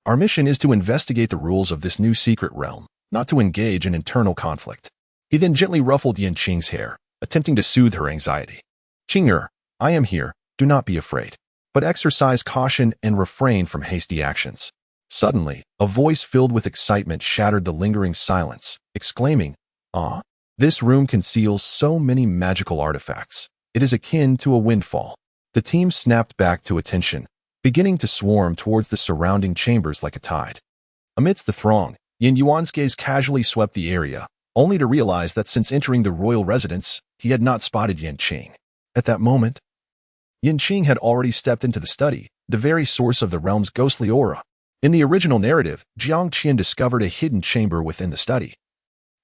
our mission is to investigate the rules of this new secret realm, not to engage in internal conflict." He then gently ruffled Yin Qing's hair, attempting to soothe her anxiety. "Qing'er, I am here, do not be afraid. But exercise caution and refrain from hasty actions." Suddenly, a voice filled with excitement shattered the lingering silence, exclaiming, "Ah, this room conceals so many magical artifacts. It is akin to a windfall." The team snapped back to attention, beginning to swarm towards the surrounding chambers like a tide. Amidst the throng, Yin Yuan's gaze casually swept the area, only to realize that since entering the royal residence, he had not spotted Yin Qing. At that moment, Yin Qing had already stepped into the study, the very source of the realm's ghostly aura. In the original narrative, Jiang Qian discovered a hidden chamber within the study,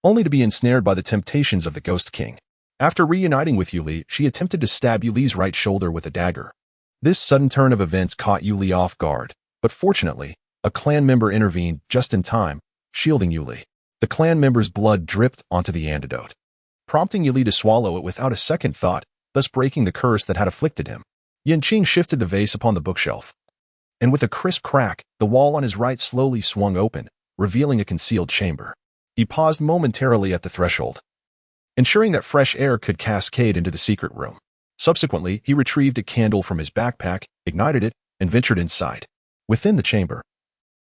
only to be ensnared by the temptations of the Ghost King. After reuniting with Yuli, she attempted to stab Yuli's right shoulder with a dagger. This sudden turn of events caught Yuli off guard, but fortunately, a clan member intervened just in time, shielding Yuli. The clan member's blood dripped onto the antidote, prompting Yuli to swallow it without a second thought, thus breaking the curse that had afflicted him. Yin Qing shifted the vase upon the bookshelf, and with a crisp crack, the wall on his right slowly swung open, revealing a concealed chamber. He paused momentarily at the threshold, ensuring that fresh air could cascade into the secret room. Subsequently, he retrieved a candle from his backpack, ignited it, and ventured inside. Within the chamber,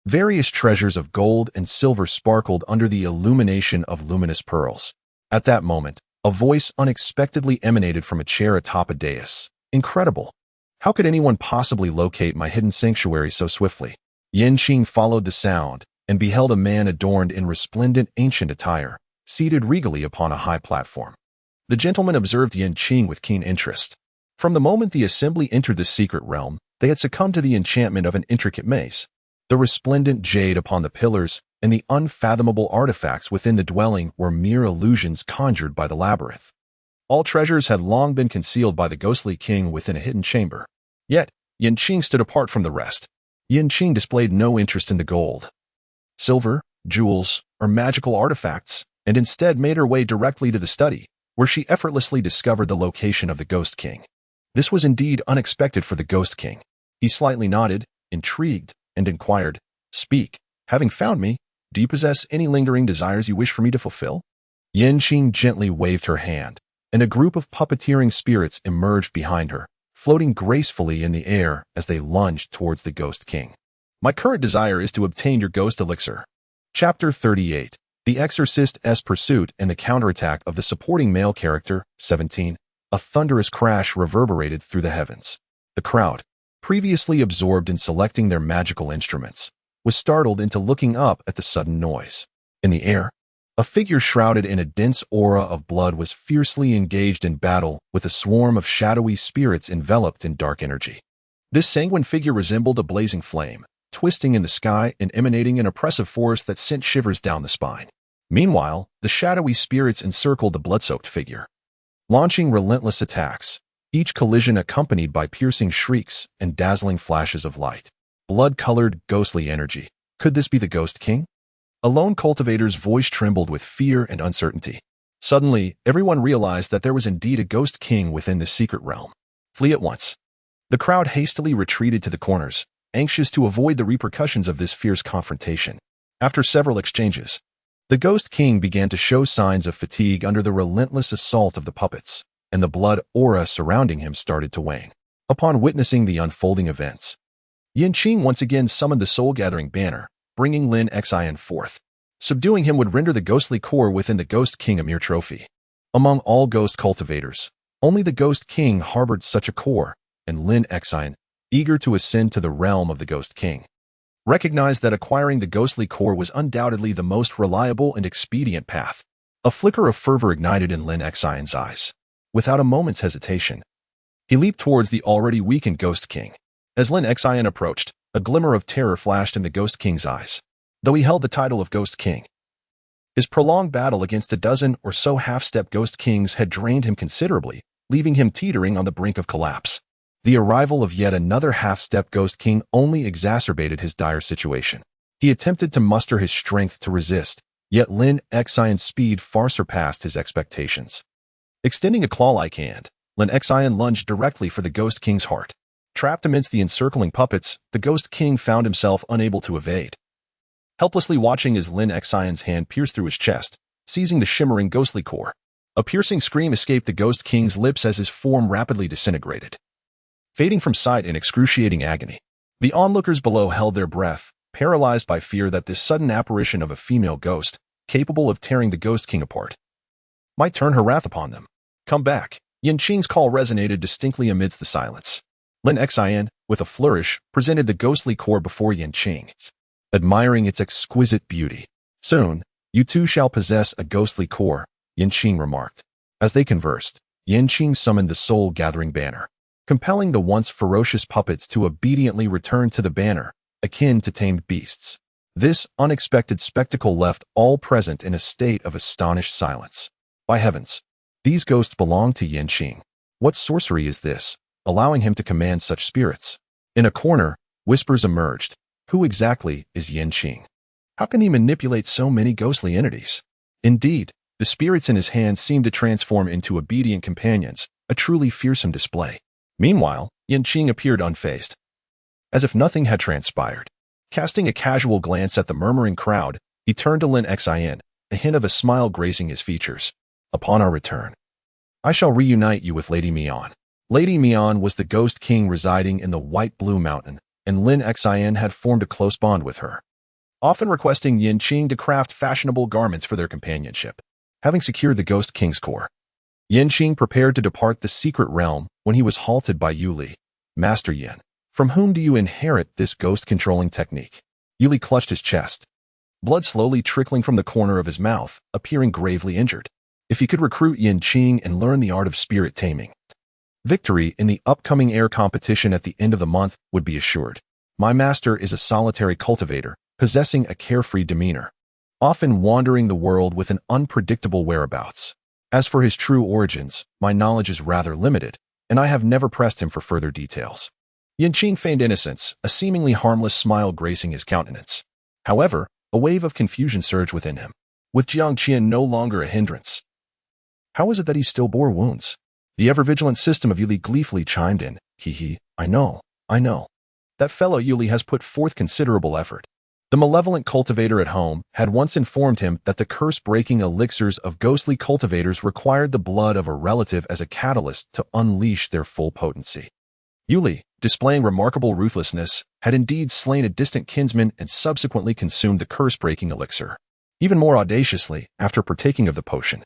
various treasures of gold and silver sparkled under the illumination of luminous pearls. At that moment, a voice unexpectedly emanated from a chair atop a dais. "Incredible! How could anyone possibly locate my hidden sanctuary so swiftly?" Yin Qing followed the sound and beheld a man adorned in resplendent ancient attire, seated regally upon a high platform. The gentleman observed Yin Qing with keen interest. From the moment the assembly entered the secret realm, they had succumbed to the enchantment of an intricate maze. The resplendent jade upon the pillars and the unfathomable artifacts within the dwelling were mere illusions conjured by the labyrinth. All treasures had long been concealed by the ghostly king within a hidden chamber. Yet, Yin Qing stood apart from the rest. Yin Qing displayed no interest in the gold, silver, jewels, or magical artifacts, and instead made her way directly to the study, where she effortlessly discovered the location of the Ghost King. This was indeed unexpected for the Ghost King. He slightly nodded, intrigued, and inquired, "Speak, having found me, do you possess any lingering desires you wish for me to fulfill?" Yin Qing gently waved her hand, and a group of puppeteering spirits emerged behind her, floating gracefully in the air as they lunged towards the Ghost King. "My current desire is to obtain your ghost elixir." Chapter 38. The Exorcist's Pursuit and the Counterattack of the Supporting Male Character, 17. A thunderous crash reverberated through the heavens. The crowd, previously absorbed in selecting their magical instruments, was startled into looking up at the sudden noise. In the air, A figure shrouded in a dense aura of blood was fiercely engaged in battle with a swarm of shadowy spirits enveloped in dark energy. This sanguine figure resembled a blazing flame, twisting in the sky and emanating an oppressive force that sent shivers down the spine. Meanwhile, the shadowy spirits encircled the blood-soaked figure, launching relentless attacks, each collision accompanied by piercing shrieks and dazzling flashes of light. Blood-colored, ghostly energy. Could this be the Ghost King? A lone cultivator's voice trembled with fear and uncertainty. Suddenly, everyone realized that there was indeed a Ghost King within the secret realm. Flee at once. The crowd hastily retreated to the corners, anxious to avoid the repercussions of this fierce confrontation. After several exchanges, the Ghost King began to show signs of fatigue under the relentless assault of the puppets, and the blood aura surrounding him started to wane. Upon witnessing the unfolding events, Qing once again summoned the soul-gathering banner, bringing Lin Xian forth. Subduing him would render the ghostly core within the Ghost King a mere trophy. Among all ghost cultivators, only the Ghost King harbored such a core, and Lin Xian, eager to ascend to the realm of the Ghost King, recognized that acquiring the ghostly core was undoubtedly the most reliable and expedient path. A flicker of fervor ignited in Lin Xian's eyes. Without a moment's hesitation, he leaped towards the already weakened Ghost King. As Lin Xian approached, a glimmer of terror flashed in the Ghost King's eyes. Though he held the title of Ghost King, his prolonged battle against a dozen or so half-step Ghost Kings had drained him considerably, leaving him teetering on the brink of collapse. The arrival of yet another half-step Ghost King only exacerbated his dire situation. He attempted to muster his strength to resist, yet Lin Xian's speed far surpassed his expectations. Extending a claw-like hand, Lin Xian lunged directly for the Ghost King's heart. Trapped amidst the encircling puppets, the Ghost King found himself unable to evade. Helplessly watching as Lin Xian's hand pierced through his chest, seizing the shimmering ghostly core, a piercing scream escaped the Ghost King's lips as his form rapidly disintegrated. Fading from sight in excruciating agony, the onlookers below held their breath, paralyzed by fear that this sudden apparition of a female ghost, capable of tearing the Ghost King apart, might turn her wrath upon them. Come back. Qing's call resonated distinctly amidst the silence. Lin Xian, with a flourish, presented the ghostly core before Qing, admiring its exquisite beauty. Soon, you too shall possess a ghostly core, Qing remarked. As they conversed, Qing summoned the soul-gathering banner, compelling the once ferocious puppets to obediently return to the banner, akin to tamed beasts. This unexpected spectacle left all present in a state of astonished silence. By heavens, these ghosts belong to Qing. What sorcery is this, allowing him to command such spirits? In a corner, whispers emerged. Who exactly is Qing? How can he manipulate so many ghostly entities? Indeed, the spirits in his hands seemed to transform into obedient companions, a truly fearsome display. Meanwhile, Qing appeared unfazed, as if nothing had transpired. Casting a casual glance at the murmuring crowd, he turned to Lin Xian, a hint of a smile gracing his features. Upon our return, I shall reunite you with Lady Mian. Lady Mian was the Ghost King residing in the White Blue Mountain, and Lin Xian had formed a close bond with her, often requesting Qing to craft fashionable garments for their companionship. Having secured the Ghost King's core, Qing prepared to depart the secret realm when he was halted by Yuli. Master Yin, from whom do you inherit this ghost-controlling technique? Yuli clutched his chest, blood slowly trickling from the corner of his mouth, appearing gravely injured. If he could recruit Qing and learn the art of spirit taming, victory in the upcoming air competition at the end of the month would be assured. My master is a solitary cultivator, possessing a carefree demeanor, often wandering the world with an unpredictable whereabouts. As for his true origins, my knowledge is rather limited, and I have never pressed him for further details. Qing feigned innocence, a seemingly harmless smile gracing his countenance. However, a wave of confusion surged within him, with Jiang Qian no longer a hindrance. How is it that he still bore wounds? The ever-vigilant system of Yuli gleefully chimed in. I know. That fellow Yuli has put forth considerable effort. The malevolent cultivator at home had once informed him that the curse-breaking elixirs of ghostly cultivators required the blood of a relative as a catalyst to unleash their full potency. Yuli, displaying remarkable ruthlessness, had indeed slain a distant kinsman and subsequently consumed the curse-breaking elixir. Even more audaciously, after partaking of the potion,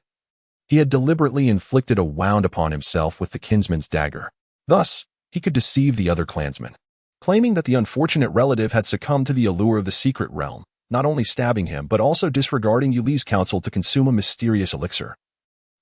he had deliberately inflicted a wound upon himself with the kinsman's dagger. Thus, he could deceive the other clansmen, claiming that the unfortunate relative had succumbed to the allure of the secret realm, not only stabbing him but also disregarding Yuli's counsel to consume a mysterious elixir,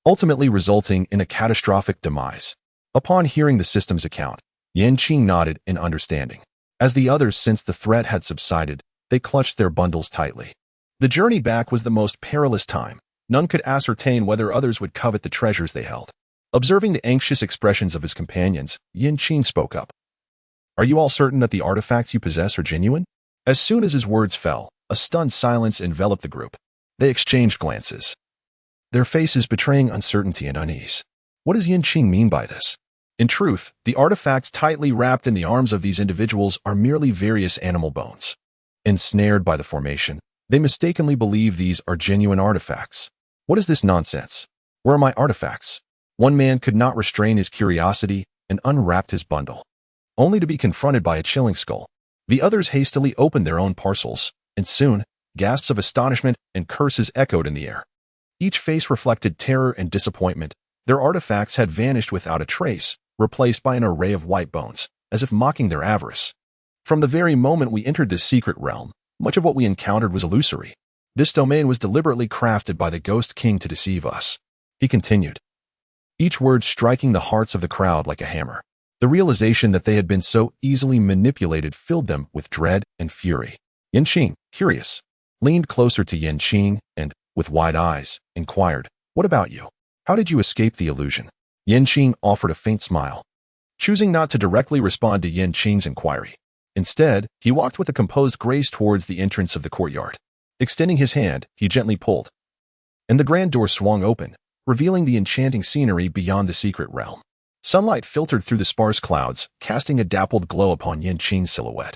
ultimately resulting in a catastrophic demise. Upon hearing the system's account, Qing nodded in understanding. As the others sensed the threat had subsided, they clutched their bundles tightly. The journey back was the most perilous time. None could ascertain whether others would covet the treasures they held. Observing the anxious expressions of his companions, Qing spoke up. "Are you all certain that the artifacts you possess are genuine?" As soon as his words fell, a stunned silence enveloped the group. They exchanged glances, their faces betraying uncertainty and unease. What does Qing mean by this? In truth, the artifacts tightly wrapped in the arms of these individuals are merely various animal bones. Ensnared by the formation, they mistakenly believe these are genuine artifacts. What is this nonsense? Where are my artifacts? One man could not restrain his curiosity and unwrapped his bundle, only to be confronted by a chilling skull. The others hastily opened their own parcels, and soon, gasps of astonishment and curses echoed in the air. Each face reflected terror and disappointment. Their artifacts had vanished without a trace, replaced by an array of white bones, as if mocking their avarice. From the very moment we entered this secret realm, much of what we encountered was illusory. This domain was deliberately crafted by the Ghost King to deceive us, he continued, each word striking the hearts of the crowd like a hammer. The realization that they had been so easily manipulated filled them with dread and fury. Qing, curious, leaned closer to Qing and, with wide eyes, inquired, "What about you? How did you escape the illusion?" Qing offered a faint smile, choosing not to directly respond to Qing's inquiry. Instead, he walked with a composed grace towards the entrance of the courtyard. Extending his hand, he gently pulled, and the grand door swung open, revealing the enchanting scenery beyond the secret realm. Sunlight filtered through the sparse clouds, casting a dappled glow upon Qing's silhouette,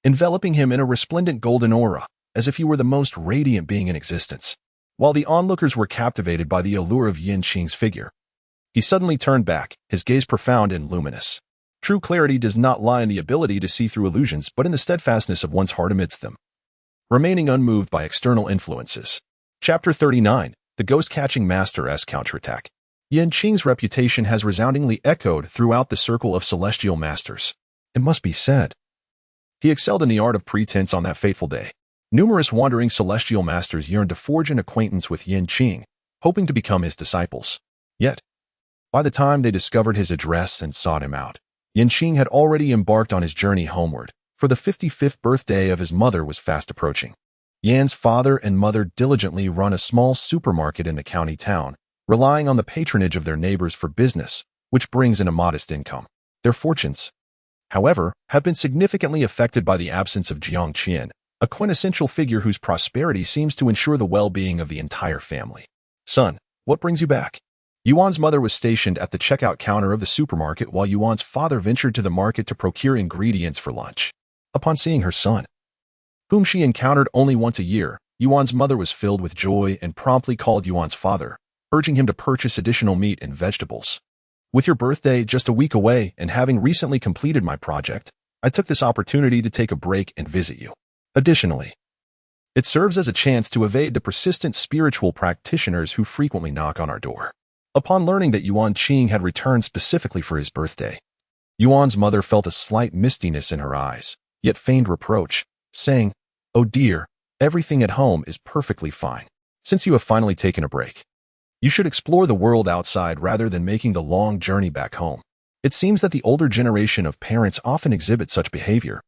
enveloping him in a resplendent golden aura, as if he were the most radiant being in existence. While the onlookers were captivated by the allure of Qing's figure, he suddenly turned back, his gaze profound and luminous. True clarity does not lie in the ability to see through illusions, but in the steadfastness of one's heart amidst them, remaining unmoved by external influences. Chapter 39, The Ghost-Catching Master as Counterattack. Qing's reputation has resoundingly echoed throughout the circle of celestial masters. It must be said, he excelled in the art of pretense on that fateful day. Numerous wandering celestial masters yearned to forge an acquaintance with Qing, hoping to become his disciples. Yet, by the time they discovered his address and sought him out, Qing had already embarked on his journey homeward, for the 55th birthday of his mother was fast approaching. Yan's father and mother diligently run a small supermarket in the county town, relying on the patronage of their neighbors for business, which brings in a modest income. Their fortunes, however, have been significantly affected by the absence of Jiang Qian, a quintessential figure whose prosperity seems to ensure the well-being of the entire family. "Son, what brings you back?" Yuan's mother was stationed at the checkout counter of the supermarket while Yuan's father ventured to the market to procure ingredients for lunch. Upon seeing her son, whom she encountered only once a year, Yuan's mother was filled with joy and promptly called Yuan's father, urging him to purchase additional meat and vegetables. "With your birthday just a week away and having recently completed my project, I took this opportunity to take a break and visit you. Additionally, it serves as a chance to evade the persistent spiritual practitioners who frequently knock on our door." Upon learning that Qing had returned specifically for his birthday, Yuan's mother felt a slight mistiness in her eyes, yet feigned reproach, saying, "Oh dear, everything at home is perfectly fine. Since you have finally taken a break, you should explore the world outside rather than making the long journey back home." It seems that the older generation of parents often exhibit such behavior,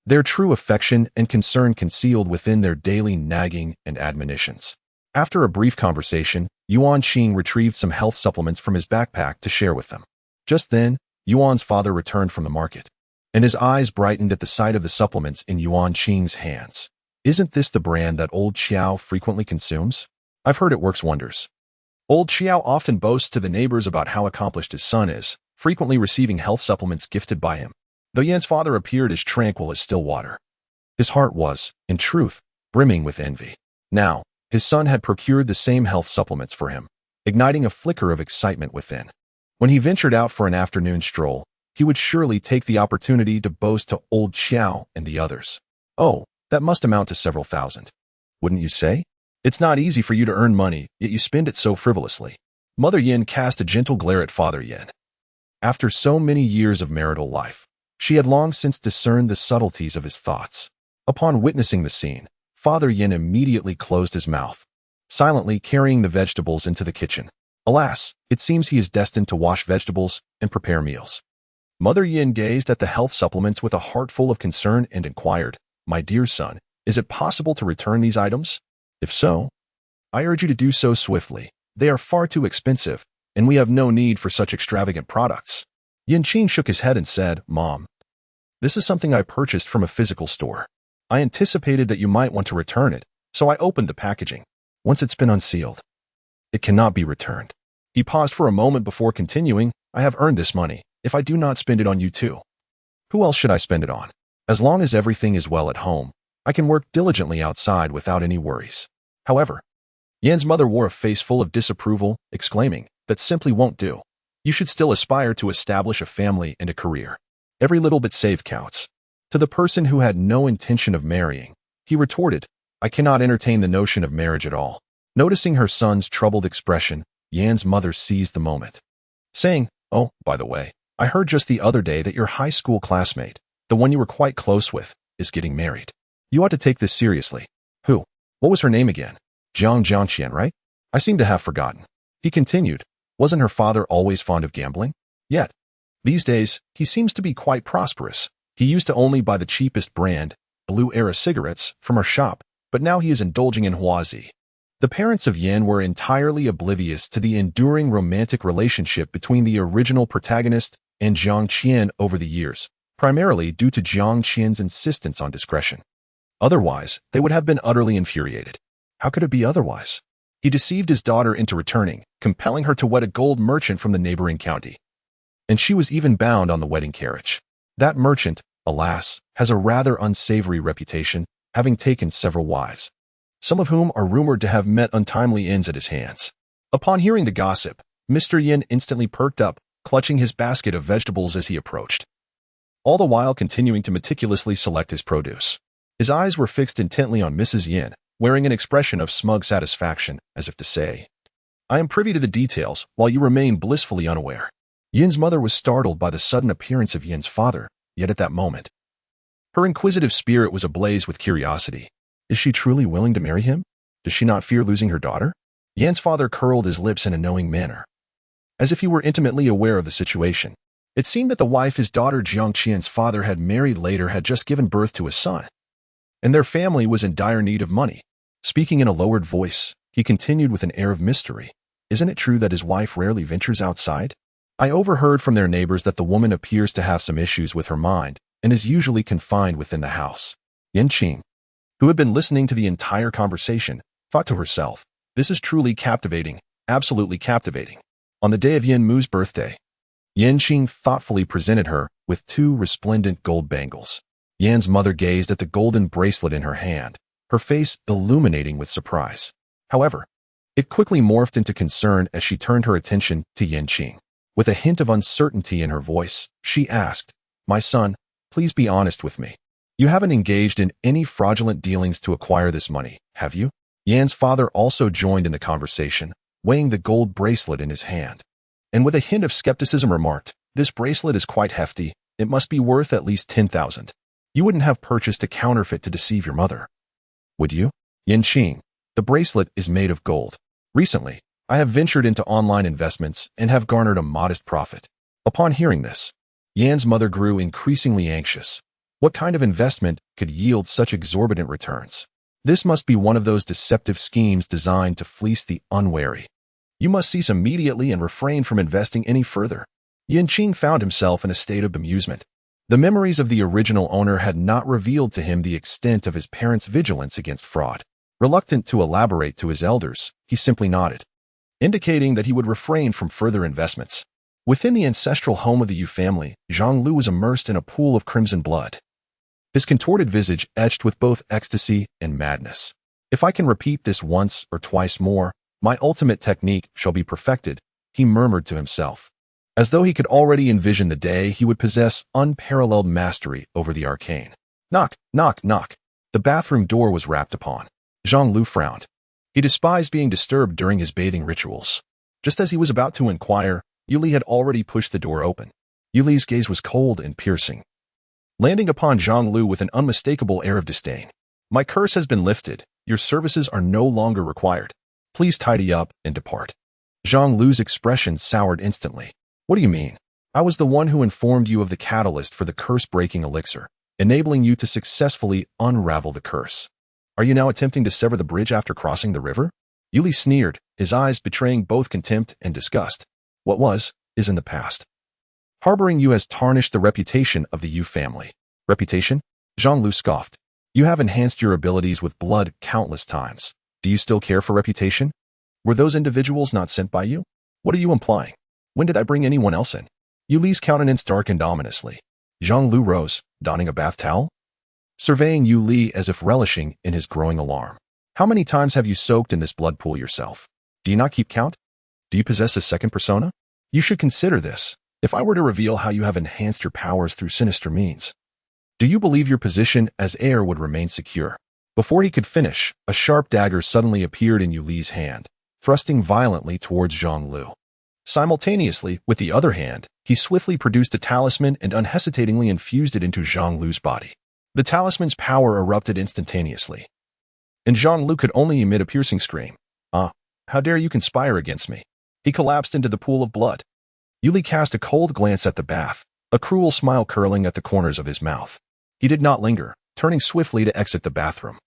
their true affection and concern concealed within their daily nagging and admonitions. After a brief conversation, Qing retrieved some health supplements from his backpack to share with them. Just then, Yuan's father returned from the market, and his eyes brightened at the sight of the supplements in Qing's hands. "Isn't this the brand that old Xiao frequently consumes? I've heard it works wonders." Old Xiao often boasts to the neighbors about how accomplished his son is, frequently receiving health supplements gifted by him. Though Yan's father appeared as tranquil as still water, his heart was, in truth, brimming with envy. Now, his son had procured the same health supplements for him, igniting a flicker of excitement within. When he ventured out for an afternoon stroll, he would surely take the opportunity to boast to old Xiao and the others. "Oh, that must amount to several thousand, wouldn't you say? It's not easy for you to earn money, yet you spend it so frivolously." Mother Yin cast a gentle glare at Father Yin. After so many years of marital life, she had long since discerned the subtleties of his thoughts. Upon witnessing the scene, Father Yin immediately closed his mouth, silently carrying the vegetables into the kitchen. Alas, it seems he is destined to wash vegetables and prepare meals. Mother Yin gazed at the health supplements with a heart full of concern and inquired, "My dear son, is it possible to return these items? If so, I urge you to do so swiftly. They are far too expensive, and we have no need for such extravagant products." Yin Qing shook his head and said, "Mom, this is something I purchased from a physical store. I anticipated that you might want to return it, so I opened the packaging. Once it's been unsealed, it cannot be returned." He paused for a moment before continuing, "I have earned this money. If I do not spend it on you too, who else should I spend it on? As long as everything is well at home, I can work diligently outside without any worries." However, Yan's mother wore a face full of disapproval, exclaiming, "That simply won't do. You should still aspire to establish a family and a career. Every little bit saved counts." To the person who had no intention of marrying, he retorted, "I cannot entertain the notion of marriage at all." Noticing her son's troubled expression, Yan's mother seized the moment, saying, "Oh, by the way, I heard just the other day that your high school classmate, the one you were quite close with, is getting married. You ought to take this seriously." "Who? What was her name again? Jiangqian, right? I seem to have forgotten." He continued, "Wasn't her father always fond of gambling? Yet, these days, he seems to be quite prosperous. He used to only buy the cheapest brand, Blue Era cigarettes, from our shop, but now he is indulging in Huazi." The parents of Yan were entirely oblivious to the enduring romantic relationship between the original protagonist and Jiang Qian over the years, primarily due to Jiang Qian's insistence on discretion. Otherwise, they would have been utterly infuriated. How could it be otherwise? He deceived his daughter into returning, compelling her to wed a gold merchant from the neighboring county. And she was even bound on the wedding carriage. That merchant, alas, has a rather unsavory reputation, having taken several wives, some of whom are rumored to have met untimely ends at his hands. Upon hearing the gossip, Mr. Yin instantly perked up, clutching his basket of vegetables as he approached, all the while continuing to meticulously select his produce. His eyes were fixed intently on Mrs. Yin, wearing an expression of smug satisfaction, as if to say, "I am privy to the details, while you remain blissfully unaware." Yin's mother was startled by the sudden appearance of Yin's father, yet at that moment, her inquisitive spirit was ablaze with curiosity. Is she truly willing to marry him? Does she not fear losing her daughter? Yan's father curled his lips in a knowing manner, as if he were intimately aware of the situation. It seemed that the wife his daughter Jiang Qian's father had married later had just given birth to a son, and their family was in dire need of money. Speaking in a lowered voice, he continued with an air of mystery, "Isn't it true that his wife rarely ventures outside? I overheard from their neighbors that the woman appears to have some issues with her mind and is usually confined within the house." Yin Qing, who had been listening to the entire conversation, thought to herself, "This is truly captivating, absolutely captivating." On the day of Yin Mu's birthday, Yin Qing thoughtfully presented her with 2 resplendent gold bangles. Yan's mother gazed at the golden bracelet in her hand, her face illuminating with surprise. However, it quickly morphed into concern as she turned her attention to Yin Qing. With a hint of uncertainty in her voice, she asked, "My son, please be honest with me. You haven't engaged in any fraudulent dealings to acquire this money, have you?" Yan's father also joined in the conversation, weighing the gold bracelet in his hand, and with a hint of skepticism remarked, "This bracelet is quite hefty. It must be worth at least 10,000. You wouldn't have purchased a counterfeit to deceive your mother, would you?" Yin Qing, "The bracelet is made of gold. Recently, I have ventured into online investments and have garnered a modest profit." Upon hearing this, Yan's mother grew increasingly anxious. What kind of investment could yield such exorbitant returns? This must be one of those deceptive schemes designed to fleece the unwary. "You must cease immediately and refrain from investing any further." Yin Qing found himself in a state of bemusement. The memories of the original owner had not revealed to him the extent of his parents' vigilance against fraud. Reluctant to elaborate to his elders, he simply nodded, indicating that he would refrain from further investments. Within the ancestral home of the Yu family, Zhang Lu was immersed in a pool of crimson blood, his contorted visage etched with both ecstasy and madness. "If I can repeat this once or twice more, my ultimate technique shall be perfected," he murmured to himself, as though he could already envision the day he would possess unparalleled mastery over the arcane. Knock, knock, knock. The bathroom door was rapped upon. Zhang Lu frowned. He despised being disturbed during his bathing rituals. Just as he was about to inquire, Yuli had already pushed the door open. Yuli's gaze was cold and piercing, landing upon Zhang Lu with an unmistakable air of disdain. My curse has been lifted. Your services are no longer required. Please tidy up and depart. Zhang Lu's expression soured instantly. What do you mean? I was the one who informed you of the catalyst for the curse-breaking elixir, enabling you to successfully unravel the curse. Are you now attempting to sever the bridge after crossing the river? Yuli sneered, his eyes betraying both contempt and disgust. What was, is in the past. Harboring you has tarnished the reputation of the Yu family. Reputation? Zhang Lu scoffed. You have enhanced your abilities with blood countless times. Do you still care for reputation? Were those individuals not sent by you? What are you implying? When did I bring anyone else in? Yuli's countenance darkened ominously. Zhang Lu rose, donning a bath towel, surveying Yuli as if relishing in his growing alarm. How many times have you soaked in this blood pool yourself? Do you not keep count? Do you possess a second persona? You should consider this, if I were to reveal how you have enhanced your powers through sinister means. Do you believe your position as heir would remain secure? Before he could finish, a sharp dagger suddenly appeared in Yuli's hand, thrusting violently towards Zhang Lu. Simultaneously, with the other hand, he swiftly produced a talisman and unhesitatingly infused it into Zhang Lu's body. The talisman's power erupted instantaneously, and Zhang Lu could only emit a piercing scream. How dare you conspire against me? He collapsed into the pool of blood. Yuli cast a cold glance at the bath, a cruel smile curling at the corners of his mouth. He did not linger, turning swiftly to exit the bathroom.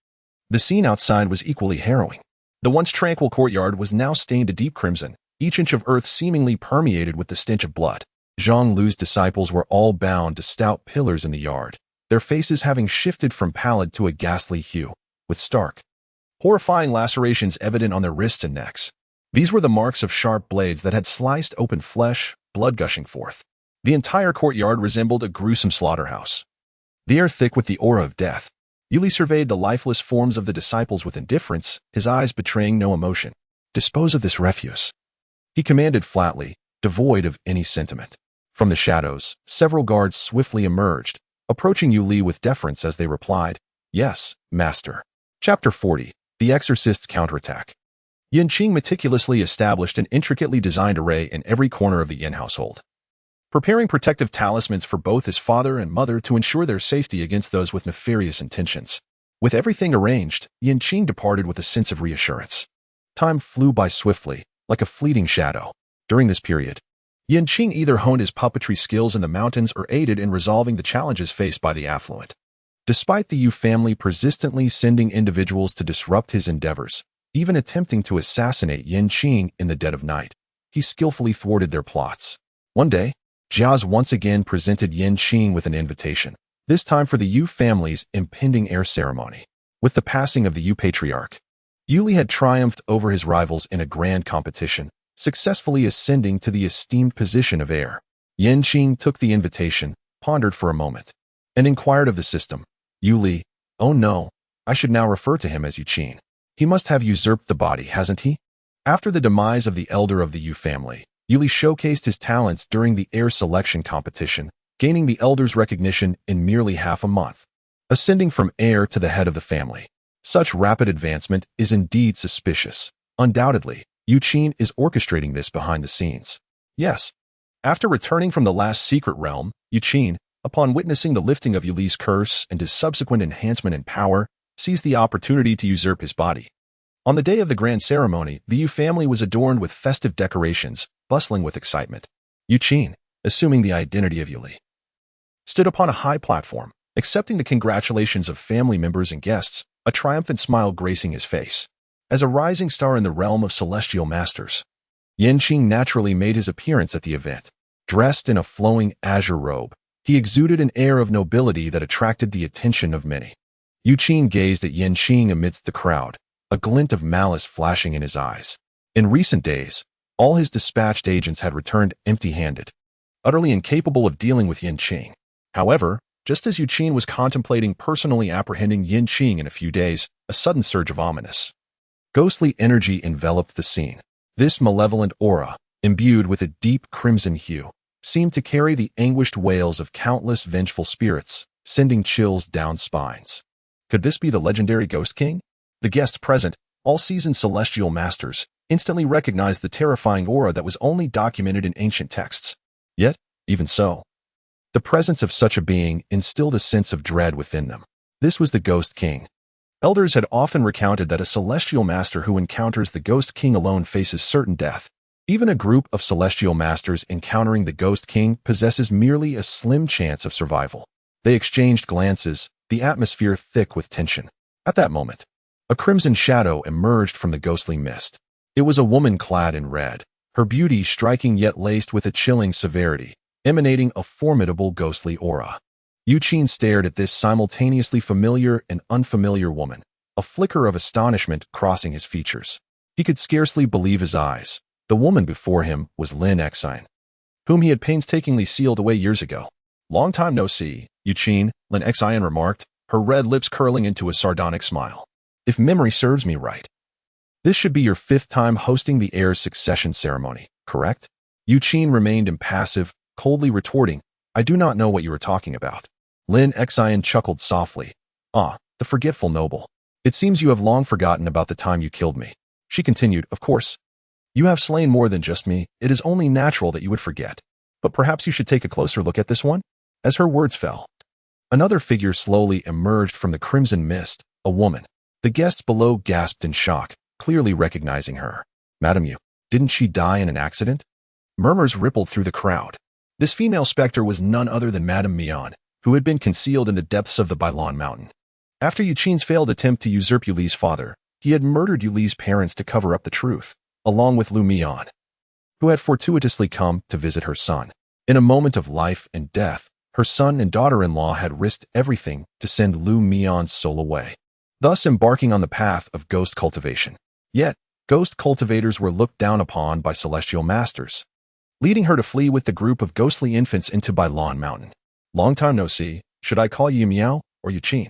The scene outside was equally harrowing. The once tranquil courtyard was now stained a deep crimson, each inch of earth seemingly permeated with the stench of blood. Zhang Lu's disciples were all bound to stout pillars in the yard, their faces having shifted from pallid to a ghastly hue, with stark, horrifying lacerations evident on their wrists and necks. These were the marks of sharp blades that had sliced open flesh, blood gushing forth. The entire courtyard resembled a gruesome slaughterhouse, the air thick with the aura of death. Yuli surveyed the lifeless forms of the disciples with indifference, his eyes betraying no emotion. Dispose of this refuse, he commanded flatly, devoid of any sentiment. From the shadows, several guards swiftly emerged, approaching Yuli with deference as they replied, Yes, Master. Chapter 40. The Exorcist's Counterattack. Qing meticulously established an intricately designed array in every corner of the Yin household, preparing protective talismans for both his father and mother to ensure their safety against those with nefarious intentions. With everything arranged, Qing departed with a sense of reassurance. Time flew by swiftly, like a fleeting shadow. During this period, Qing either honed his puppetry skills in the mountains or aided in resolving the challenges faced by the affluent. Despite the Yu family persistently sending individuals to disrupt his endeavors, even attempting to assassinate Qing in the dead of night, he skillfully thwarted their plots. One day, Jiaz once again presented Qing with an invitation, this time for the Yu family's impending heir ceremony. With the passing of the Yu patriarch, Yuli had triumphed over his rivals in a grand competition, successfully ascending to the esteemed position of heir. Qing took the invitation, pondered for a moment, and inquired of the system. Yuli, oh no, I should now refer to him as Qing. He must have usurped the body, hasn't he? After the demise of the elder of the Yu family, Yuli showcased his talents during the heir selection competition, gaining the elder's recognition in merely half a month, ascending from heir to the head of the family. Such rapid advancement is indeed suspicious. Undoubtedly, Qing is orchestrating this behind the scenes. Yes. After returning from the last secret realm, Qing, upon witnessing the lifting of Yuli's curse and his subsequent enhancement in power, seized the opportunity to usurp his body. On the day of the grand ceremony, the Yu family was adorned with festive decorations, bustling with excitement. Qing, assuming the identity of Yuli, stood upon a high platform, accepting the congratulations of family members and guests, a triumphant smile gracing his face. As a rising star in the realm of celestial masters, Qing naturally made his appearance at the event. Dressed in a flowing azure robe, he exuded an air of nobility that attracted the attention of many. Qing gazed at Qing amidst the crowd, a glint of malice flashing in his eyes. In recent days, all his dispatched agents had returned empty-handed, utterly incapable of dealing with Qing. However, just as Qing was contemplating personally apprehending Qing in a few days, a sudden surge of ominous, ghostly energy enveloped the scene. This malevolent aura, imbued with a deep crimson hue, seemed to carry the anguished wails of countless vengeful spirits, sending chills down spines. Could this be the legendary Ghost King? The guests present, all seasoned celestial masters, instantly recognized the terrifying aura that was only documented in ancient texts. Yet, even so, the presence of such a being instilled a sense of dread within them. This was the Ghost King, Elders had often recounted that a celestial master who encounters the Ghost King alone faces certain death. Even a group of celestial masters encountering the Ghost King possesses merely a slim chance of survival. They exchanged glances, the atmosphere thick with tension. At that moment, a crimson shadow emerged from the ghostly mist. It was a woman clad in red, her beauty striking yet laced with a chilling severity, emanating a formidable ghostly aura. Qing stared at this simultaneously familiar and unfamiliar woman, a flicker of astonishment crossing his features. He could scarcely believe his eyes. The woman before him was Lin Xine, whom he had painstakingly sealed away years ago. "Long time no see, Qing," Lin Xine remarked, her red lips curling into a sardonic smile. "If memory serves me right, this should be your 5th time hosting the heir's succession ceremony, correct?" Qing remained impassive, coldly retorting, "I do not know what you are talking about." Lin Xine chuckled softly. "Ah, the forgetful noble. It seems you have long forgotten about the time you killed me." She continued, "Of course, you have slain more than just me. It is only natural that you would forget. But perhaps you should take a closer look at this one?" As her words fell, another figure slowly emerged from the crimson mist, a woman. The guests below gasped in shock, clearly recognizing her. "Madam, didn't she die in an accident?" Murmurs rippled through the crowd. This female specter was none other than Madame Mian, who had been concealed in the depths of the Bailon Mountain. After Qing's failed attempt to usurp Yuli's father, he had murdered Yuli's parents to cover up the truth, along with Lu Mian, who had fortuitously come to visit her son. In a moment of life and death, her son and daughter-in-law had risked everything to send Lu Mian's soul away, thus embarking on the path of ghost cultivation. Yet, ghost cultivators were looked down upon by celestial masters, leading her to flee with the group of ghostly infants into Bailon Mountain. "Long time no see. Should I call you Miao or Qing?"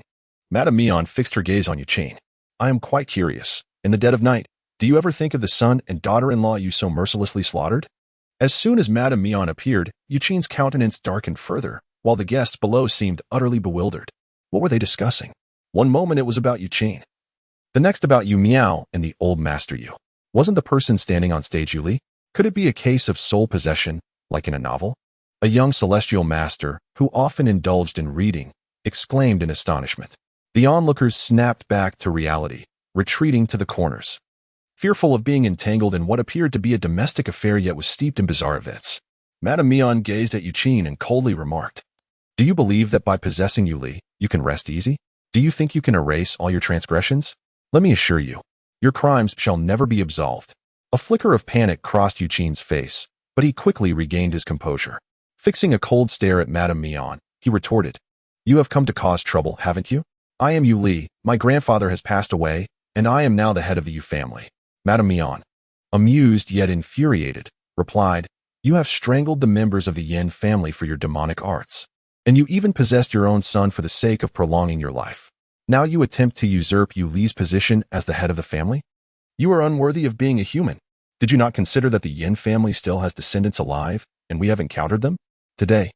Madame Mian fixed her gaze on Qing. "I am quite curious. In the dead of night, do you ever think of the son and daughter-in-law you so mercilessly slaughtered?" As soon as Madame Mian appeared, Qing's countenance darkened further, while the guests below seemed utterly bewildered. What were they discussing? One moment it was about Qing, the next about Yu Miao and the old master Yu. Wasn't the person standing on stage Yuli? Could it be a case of soul possession, like in a novel? A young celestial master, who often indulged in reading, exclaimed in astonishment. The onlookers snapped back to reality, retreating to the corners, fearful of being entangled in what appeared to be a domestic affair yet was steeped in bizarre events. Madame Mian gazed at Qing and coldly remarked, "Do you believe that by possessing Yuli, you can rest easy? Do you think you can erase all your transgressions? Let me assure you, your crimes shall never be absolved." A flicker of panic crossed Qing's face, but he quickly regained his composure. Fixing a cold stare at Madame Mian, he retorted, "You have come to cause trouble, haven't you? I am Yu Li, my grandfather has passed away, and I am now the head of the Yu family." Madame Mian, amused yet infuriated, replied, "You have strangled the members of the Yin family for your demonic arts, and you even possessed your own son for the sake of prolonging your life. Now you attempt to usurp Yu Li's position as the head of the family? You are unworthy of being a human. Did you not consider that the Yin family still has descendants alive, and we have encountered them? Today,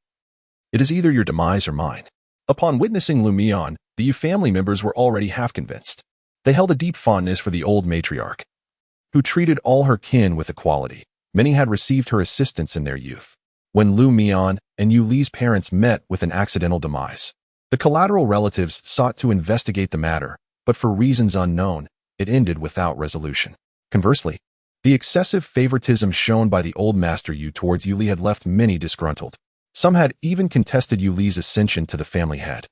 it is either your demise or mine." Upon witnessing Lu Mian, the Yu family members were already half convinced. They held a deep fondness for the old matriarch, who treated all her kin with equality. Many had received her assistance in their youth. When Lu Mian and Yu Li's parents met with an accidental demise, the collateral relatives sought to investigate the matter, but for reasons unknown, it ended without resolution. Conversely, the excessive favoritism shown by the old master Yu towards Yu Li had left many disgruntled. Some had even contested Yu Li's ascension to the family head.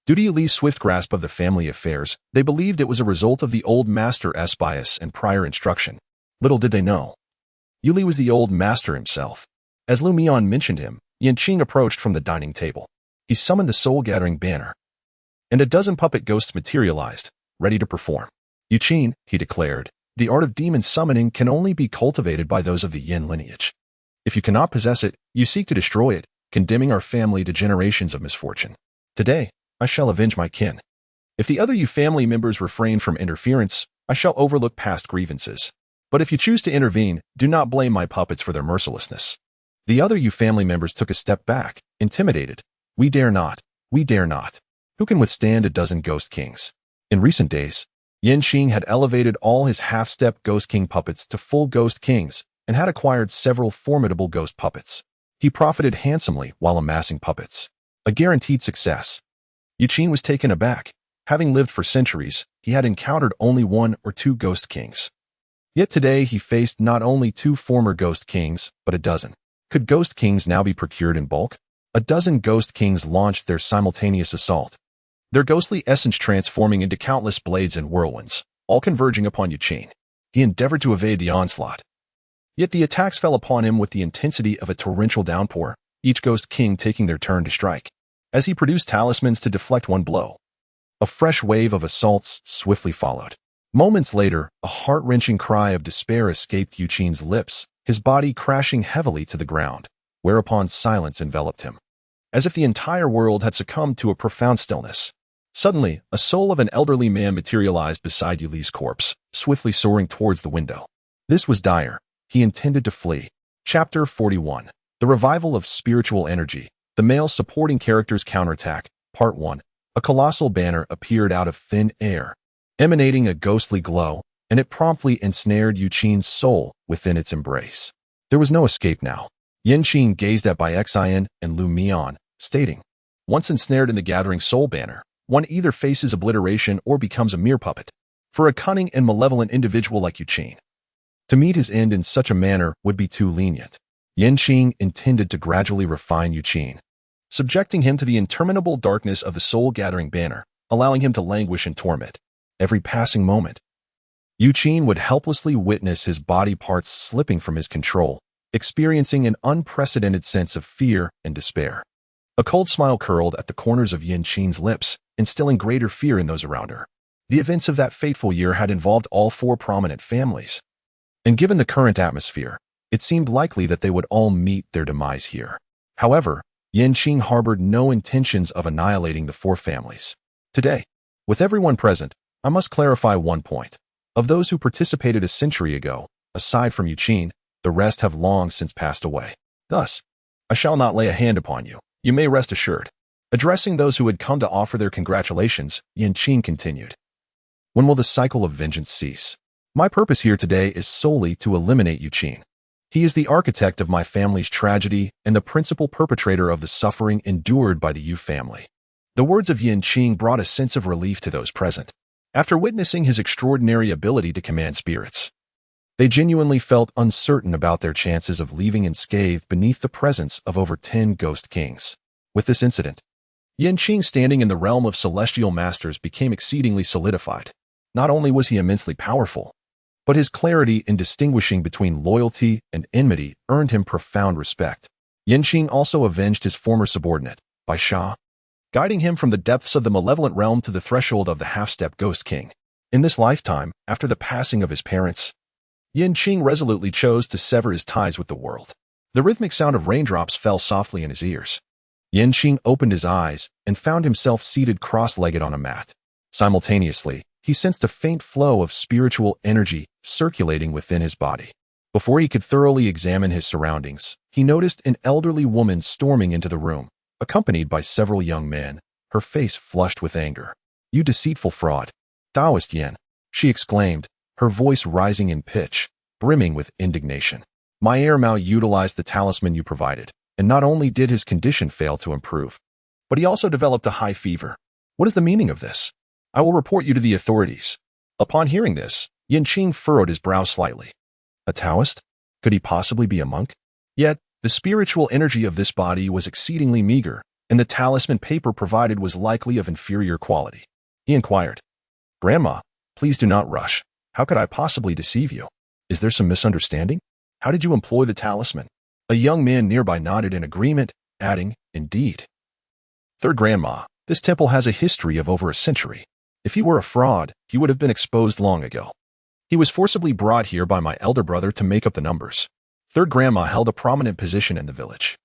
Due to Yu Li's swift grasp of the family affairs, they believed it was a result of the old master's bias and prior instruction. Little did they know, Yu Li was the old master himself. As Lu Mian mentioned him, Qing approached from the dining table. He summoned the soul-gathering banner, and a dozen puppet ghosts materialized, ready to perform. "Qing," he declared, "the art of demon summoning can only be cultivated by those of the Yin lineage. If you cannot possess it, you seek to destroy it, condemning our family to generations of misfortune. Today, I shall avenge my kin. If the other Yu family members refrain from interference, I shall overlook past grievances. But if you choose to intervene, do not blame my puppets for their mercilessness." The other Yu family members took a step back, intimidated. We dare not. We dare not. Who can withstand a dozen ghost kings?" In recent days, Qing had elevated all his half-step ghost king puppets to full ghost kings and had acquired several formidable ghost puppets. He profited handsomely while amassing puppets. A guaranteed success. Qing was taken aback. Having lived for centuries, he had encountered only one or two ghost kings. Yet today he faced not only two former ghost kings, but a dozen. Could ghost kings now be procured in bulk? A dozen ghost kings launched their simultaneous assault, their ghostly essence transforming into countless blades and whirlwinds, all converging upon Qing. He endeavored to evade the onslaught. Yet the attacks fell upon him with the intensity of a torrential downpour, each ghost king taking their turn to strike. As he produced talismans to deflect one blow, a fresh wave of assaults swiftly followed. Moments later, a heart-wrenching cry of despair escaped Qing's lips, his body crashing heavily to the ground, whereupon silence enveloped him, as if the entire world had succumbed to a profound stillness. Suddenly, a soul of an elderly man materialized beside Yuli's corpse, swiftly soaring towards the window. This was Dyer. He intended to flee. Chapter 41. The Revival of Spiritual Energy. The Male Supporting Characters Counterattack. Part 1. A colossal banner appeared out of thin air, emanating a ghostly glow, and it promptly ensnared Qing's soul within its embrace. There was no escape now. Qing gazed at Bai Xian and Lu Mian, stating, "Once ensnared in the gathering soul banner, one either faces obliteration or becomes a mere puppet. For a cunning and malevolent individual like Qing, to meet his end in such a manner would be too lenient." Qing intended to gradually refine Qing, subjecting him to the interminable darkness of the soul-gathering banner, allowing him to languish in torment. Every passing moment, Qing would helplessly witness his body parts slipping from his control, experiencing an unprecedented sense of fear and despair. A cold smile curled at the corners of Qing's lips, instilling greater fear in those around her. The events of that fateful year had involved all four prominent families, and given the current atmosphere, it seemed likely that they would all meet their demise here. However, Qing harbored no intentions of annihilating the four families. Today, with everyone present, I must clarify one point. Of those who participated a century ago, aside from Qing, the rest have long since passed away. Thus, I shall not lay a hand upon you. You may rest assured. Addressing those who had come to offer their congratulations, Qing continued, "When will the cycle of vengeance cease? My purpose here today is solely to eliminate Qing. He is the architect of my family's tragedy and the principal perpetrator of the suffering endured by the Yu family." The words of Qing brought a sense of relief to those present. After witnessing his extraordinary ability to command spirits, they genuinely felt uncertain about their chances of leaving unscathed beneath the presence of over 10 ghost kings. With this incident, Qing's standing in the realm of celestial masters became exceedingly solidified. Not only was he immensely powerful, but his clarity in distinguishing between loyalty and enmity earned him profound respect. Qing also avenged his former subordinate, Bai Sha, guiding him from the depths of the malevolent realm to the threshold of the half-step ghost king. In this lifetime, after the passing of his parents, Qing resolutely chose to sever his ties with the world. The rhythmic sound of raindrops fell softly in his ears. Qing opened his eyes and found himself seated cross-legged on a mat. Simultaneously, he sensed a faint flow of spiritual energy circulating within his body. Before he could thoroughly examine his surroundings, he noticed an elderly woman storming into the room, accompanied by several young men, her face flushed with anger. "You deceitful fraud, Taoist Yen," she exclaimed, her voice rising in pitch, brimming with indignation. "My heir Mao utilized the talisman you provided, and not only did his condition fail to improve, but he also developed a high fever. What is the meaning of this? I will report you to the authorities." Upon hearing this, Qing furrowed his brow slightly. A Taoist? Could he possibly be a monk? Yet, the spiritual energy of this body was exceedingly meager, and the talisman paper provided was likely of inferior quality. He inquired, "Grandma, please do not rush. How could I possibly deceive you? Is there some misunderstanding? How did you employ the talisman?" A young man nearby nodded in agreement, adding, "Indeed. Third Grandma, this temple has a history of over a century. If he were a fraud, he would have been exposed long ago. He was forcibly brought here by my elder brother to make up the numbers." Third Grandma held a prominent position in the village,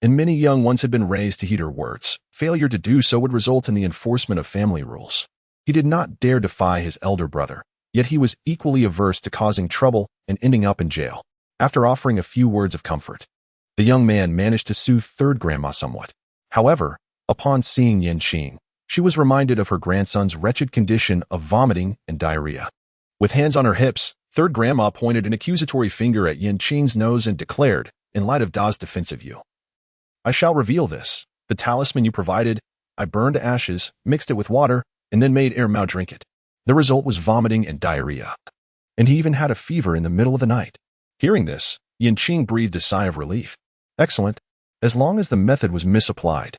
and many young ones had been raised to heed her words. Failure to do so would result in the enforcement of family rules. He did not dare defy his elder brother, yet he was equally averse to causing trouble and ending up in jail. After offering a few words of comfort, the young man managed to soothe Third Grandma somewhat. However, upon seeing Qing, she was reminded of her grandson's wretched condition of vomiting and diarrhea. With hands on her hips, Third Grandma pointed an accusatory finger at Qing's nose and declared, in light of Da's defense of you, "I shall reveal this. The talisman you provided, I burned to ashes, mixed it with water, and then made Mao drink it. The result was vomiting and diarrhea. And he even had a fever in the middle of the night. Hearing this, Qing breathed a sigh of relief. Excellent, as long as the method was misapplied.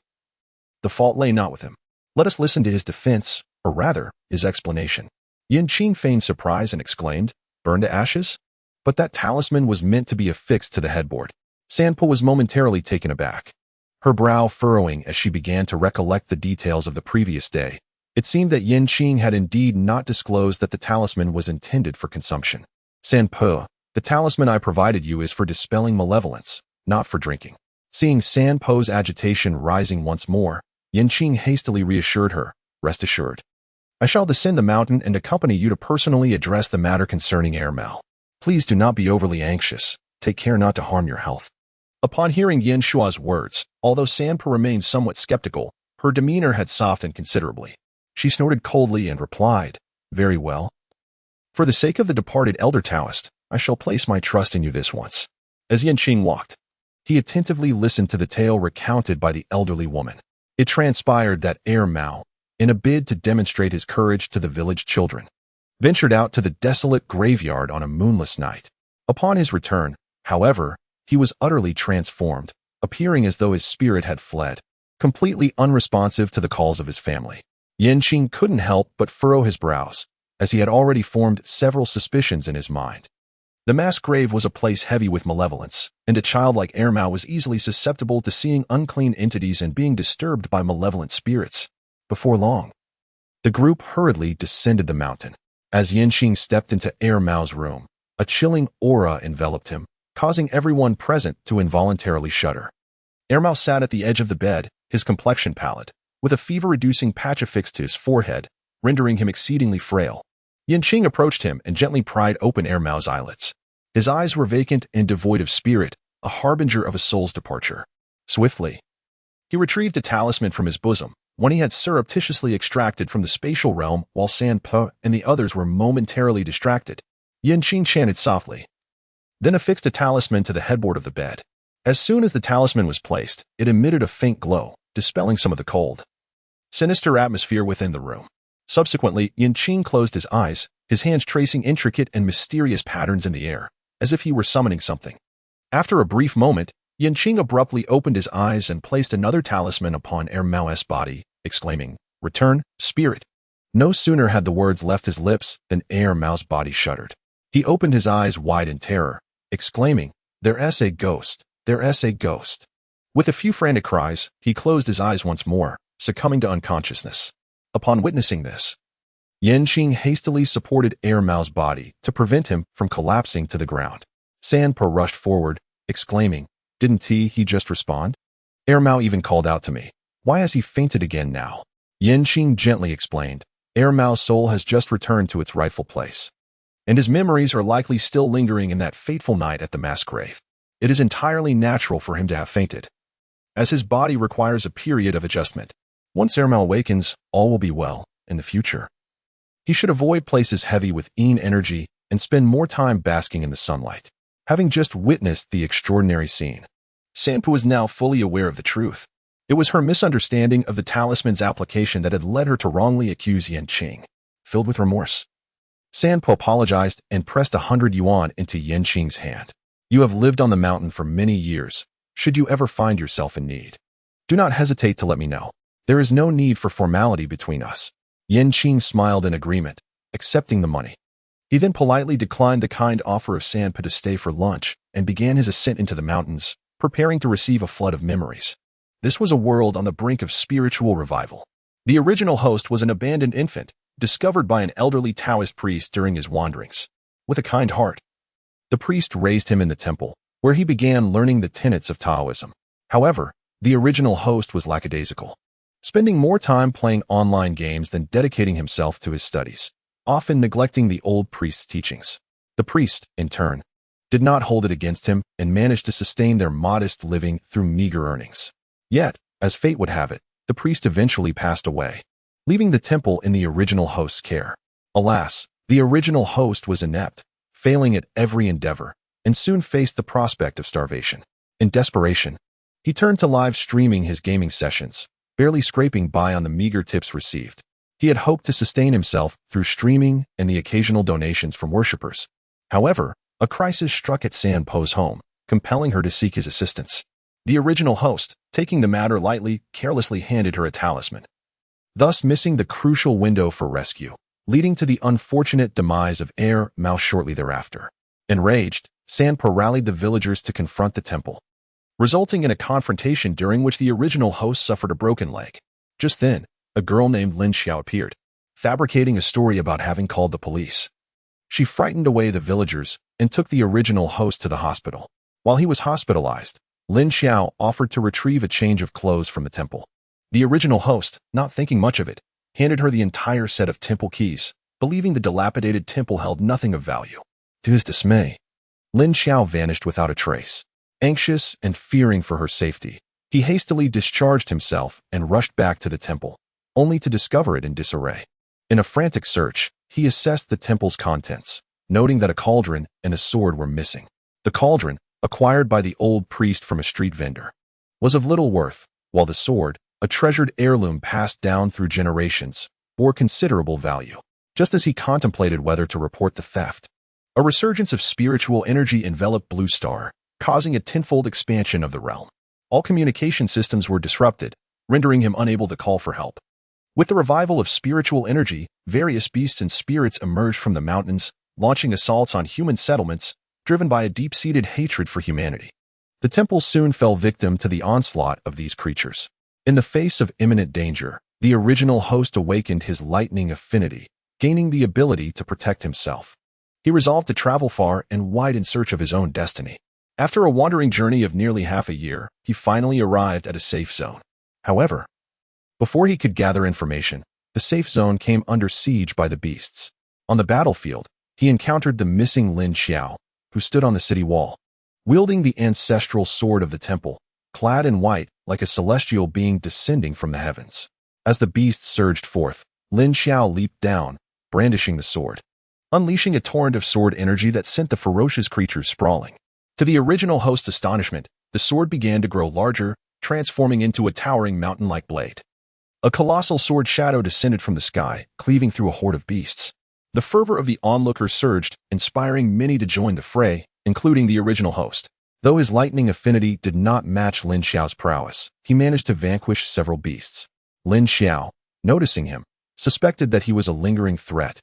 The fault lay not with him. Let us listen to his defense, or rather, his explanation. Qing feigned surprise and exclaimed, "Burned to ashes?" But that talisman was meant to be affixed to the headboard. Sanpo was momentarily taken aback, her brow furrowing as she began to recollect the details of the previous day. It seemed that Qing had indeed not disclosed that the talisman was intended for consumption. Sanpo, the talisman I provided you is for dispelling malevolence, not for drinking. Seeing Sanpo's agitation rising once more, Qing hastily reassured her, "Rest assured. I shall descend the mountain and accompany you to personally address the matter concerning Mao. Please do not be overly anxious. Take care not to harm your health." Upon hearing Yin Shua's words, although Sanpo remained somewhat skeptical, her demeanor had softened considerably. She snorted coldly and replied, "Very well. For the sake of the departed elder Taoist, I shall place my trust in you this once." As Qing walked, he attentively listened to the tale recounted by the elderly woman. It transpired that Mao, in a bid to demonstrate his courage to the village children, ventured out to the desolate graveyard on a moonless night. Upon his return, however, he was utterly transformed, appearing as though his spirit had fled, completely unresponsive to the calls of his family. Qing couldn't help but furrow his brows, as he had already formed several suspicions in his mind. The mass grave was a place heavy with malevolence, and a child like Mao was easily susceptible to seeing unclean entities and being disturbed by malevolent spirits. Before long, the group hurriedly descended the mountain. As Qing stepped into Mao's room, a chilling aura enveloped him, causing everyone present to involuntarily shudder. Mao sat at the edge of the bed, his complexion pallid, with a fever-reducing patch affixed to his forehead, rendering him exceedingly frail. Qing approached him and gently pried open Mao's eyelids. His eyes were vacant and devoid of spirit, a harbinger of a soul's departure. Swiftly, he retrieved a talisman from his bosom, one he had surreptitiously extracted from the spatial realm while Sanpo and the others were momentarily distracted. Qing chanted softly, then affixed a talisman to the headboard of the bed. As soon as the talisman was placed, it emitted a faint glow, dispelling some of the cold, sinister atmosphere within the room. Subsequently, Qing closed his eyes, his hands tracing intricate and mysterious patterns in the air, as if he were summoning something. After a brief moment, Qing abruptly opened his eyes and placed another talisman upon Mao's body, exclaiming, "Return, spirit." No sooner had the words left his lips than Mao's body shuddered. He opened his eyes wide in terror, exclaiming, "There's a ghost, there's a ghost." With a few frantic cries, he closed his eyes once more, succumbing to unconsciousness. Upon witnessing this, Qing hastily supported Mao's body to prevent him from collapsing to the ground. Sanpo rushed forward, exclaiming, "Didn't he just respond? Mao even called out to me. Why has he fainted again now?" Qing gently explained, Mao's soul has just returned to its rightful place, and his memories are likely still lingering in that fateful night at the mass grave. It is entirely natural for him to have fainted, as his body requires a period of adjustment. Once Mao awakens, all will be well in the future. He should avoid places heavy with Yin energy and spend more time basking in the sunlight. Having just witnessed the extraordinary scene, Sanpo was now fully aware of the truth. It was her misunderstanding of the talisman's application that had led her to wrongly accuse Qing. Filled with remorse, Sanpo apologized and pressed 100 yuan into Qing's hand. "You have lived on the mountain for many years. Should you ever find yourself in need, do not hesitate to let me know. There is no need for formality between us." Qing smiled in agreement, accepting the money. He then politely declined the kind offer of Sanpo to stay for lunch and began his ascent into the mountains, preparing to receive a flood of memories. This was a world on the brink of spiritual revival. The original host was an abandoned infant, discovered by an elderly Taoist priest during his wanderings. With a kind heart, the priest raised him in the temple, where he began learning the tenets of Taoism. However, the original host was lackadaisical, spending more time playing online games than dedicating himself to his studies, often neglecting the old priest's teachings. The priest, in turn, did not hold it against him and managed to sustain their modest living through meager earnings. Yet, as fate would have it, the priest eventually passed away, leaving the temple in the original host's care. Alas, the original host was inept, failing at every endeavor, and soon faced the prospect of starvation. In desperation, he turned to live streaming his gaming sessions, barely scraping by on the meager tips received. He had hoped to sustain himself through streaming and the occasional donations from worshippers. However, a crisis struck at Sanpo's home, compelling her to seek his assistance. The original host, taking the matter lightly, carelessly handed her a talisman, thus missing the crucial window for rescue, leading to the unfortunate demise of Mao shortly thereafter. Enraged, Sanpo rallied the villagers to confront the temple, resulting in a confrontation during which the original host suffered a broken leg. Just then, a girl named Lin Xiao appeared, fabricating a story about having called the police. She frightened away the villagers and took the original host to the hospital. While he was hospitalized, Lin Xiao offered to retrieve a change of clothes from the temple. The original host, not thinking much of it, handed her the entire set of temple keys, believing the dilapidated temple held nothing of value. To his dismay, Lin Xiao vanished without a trace. Anxious and fearing for her safety, he hastily discharged himself and rushed back to the temple, only to discover it in disarray. In a frantic search, he assessed the temple's contents, noting that a cauldron and a sword were missing. The cauldron, acquired by the old priest from a street vendor, was of little worth, while the sword, a treasured heirloom passed down through generations, bore considerable value. Just as he contemplated whether to report the theft, a resurgence of spiritual energy enveloped Blue Star, causing a tenfold expansion of the realm. All communication systems were disrupted, rendering him unable to call for help. With the revival of spiritual energy, various beasts and spirits emerged from the mountains, launching assaults on human settlements, driven by a deep-seated hatred for humanity. The temple soon fell victim to the onslaught of these creatures. In the face of imminent danger, the original host awakened his lightning affinity, gaining the ability to protect himself. He resolved to travel far and wide in search of his own destiny. After a wandering journey of nearly half a year, he finally arrived at a safe zone. However, before he could gather information, the safe zone came under siege by the beasts. On the battlefield, he encountered the missing Lin Xiao, who stood on the city wall, wielding the ancestral sword of the temple, clad in white like a celestial being descending from the heavens. As the beasts surged forth, Lin Xiao leaped down, brandishing the sword, unleashing a torrent of sword energy that sent the ferocious creatures sprawling. To the original host's astonishment, the sword began to grow larger, transforming into a towering mountain-like blade. A colossal sword shadow descended from the sky, cleaving through a horde of beasts. The fervor of the onlookers surged, inspiring many to join the fray, including the original host. Though his lightning affinity did not match Lin Xiao's prowess, he managed to vanquish several beasts. Lin Xiao, noticing him, suspected that he was a lingering threat,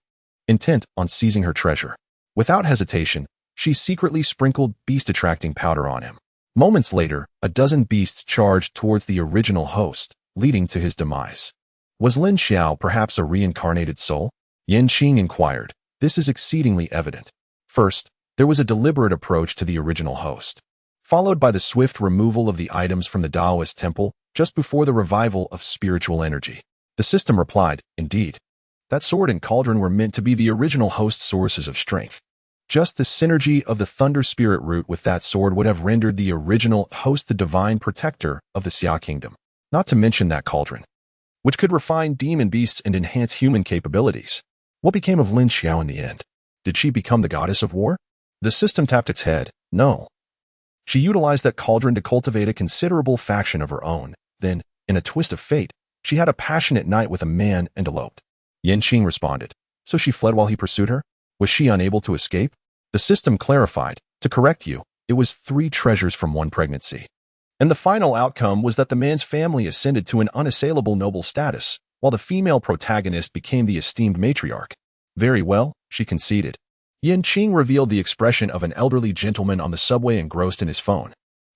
intent on seizing her treasure. Without hesitation, she secretly sprinkled beast-attracting powder on him. Moments later, a dozen beasts charged towards the original host, leading to his demise. Was Lin Xiao perhaps a reincarnated soul? Qing inquired. This is exceedingly evident. First, there was a deliberate approach to the original host, followed by the swift removal of the items from the Taoist temple just before the revival of spiritual energy. The system replied, indeed. That sword and cauldron were meant to be the original host's sources of strength. Just the synergy of the Thunder Spirit root with that sword would have rendered the original host the divine protector of the Xia Kingdom. Not to mention that cauldron, which could refine demon beasts and enhance human capabilities. What became of Lin Xiao in the end? Did she become the goddess of war? The system tapped its head. No. She utilized that cauldron to cultivate a considerable faction of her own. Then, in a twist of fate, she had a passionate night with a man and eloped. Qing responded. So she fled while he pursued her? Was she unable to escape? The system clarified. To correct you, it was 3 treasures from 1 pregnancy. And the final outcome was that the man's family ascended to an unassailable noble status, while the female protagonist became the esteemed matriarch. Very well, she conceded. Qing revealed the expression of an elderly gentleman on the subway engrossed in his phone.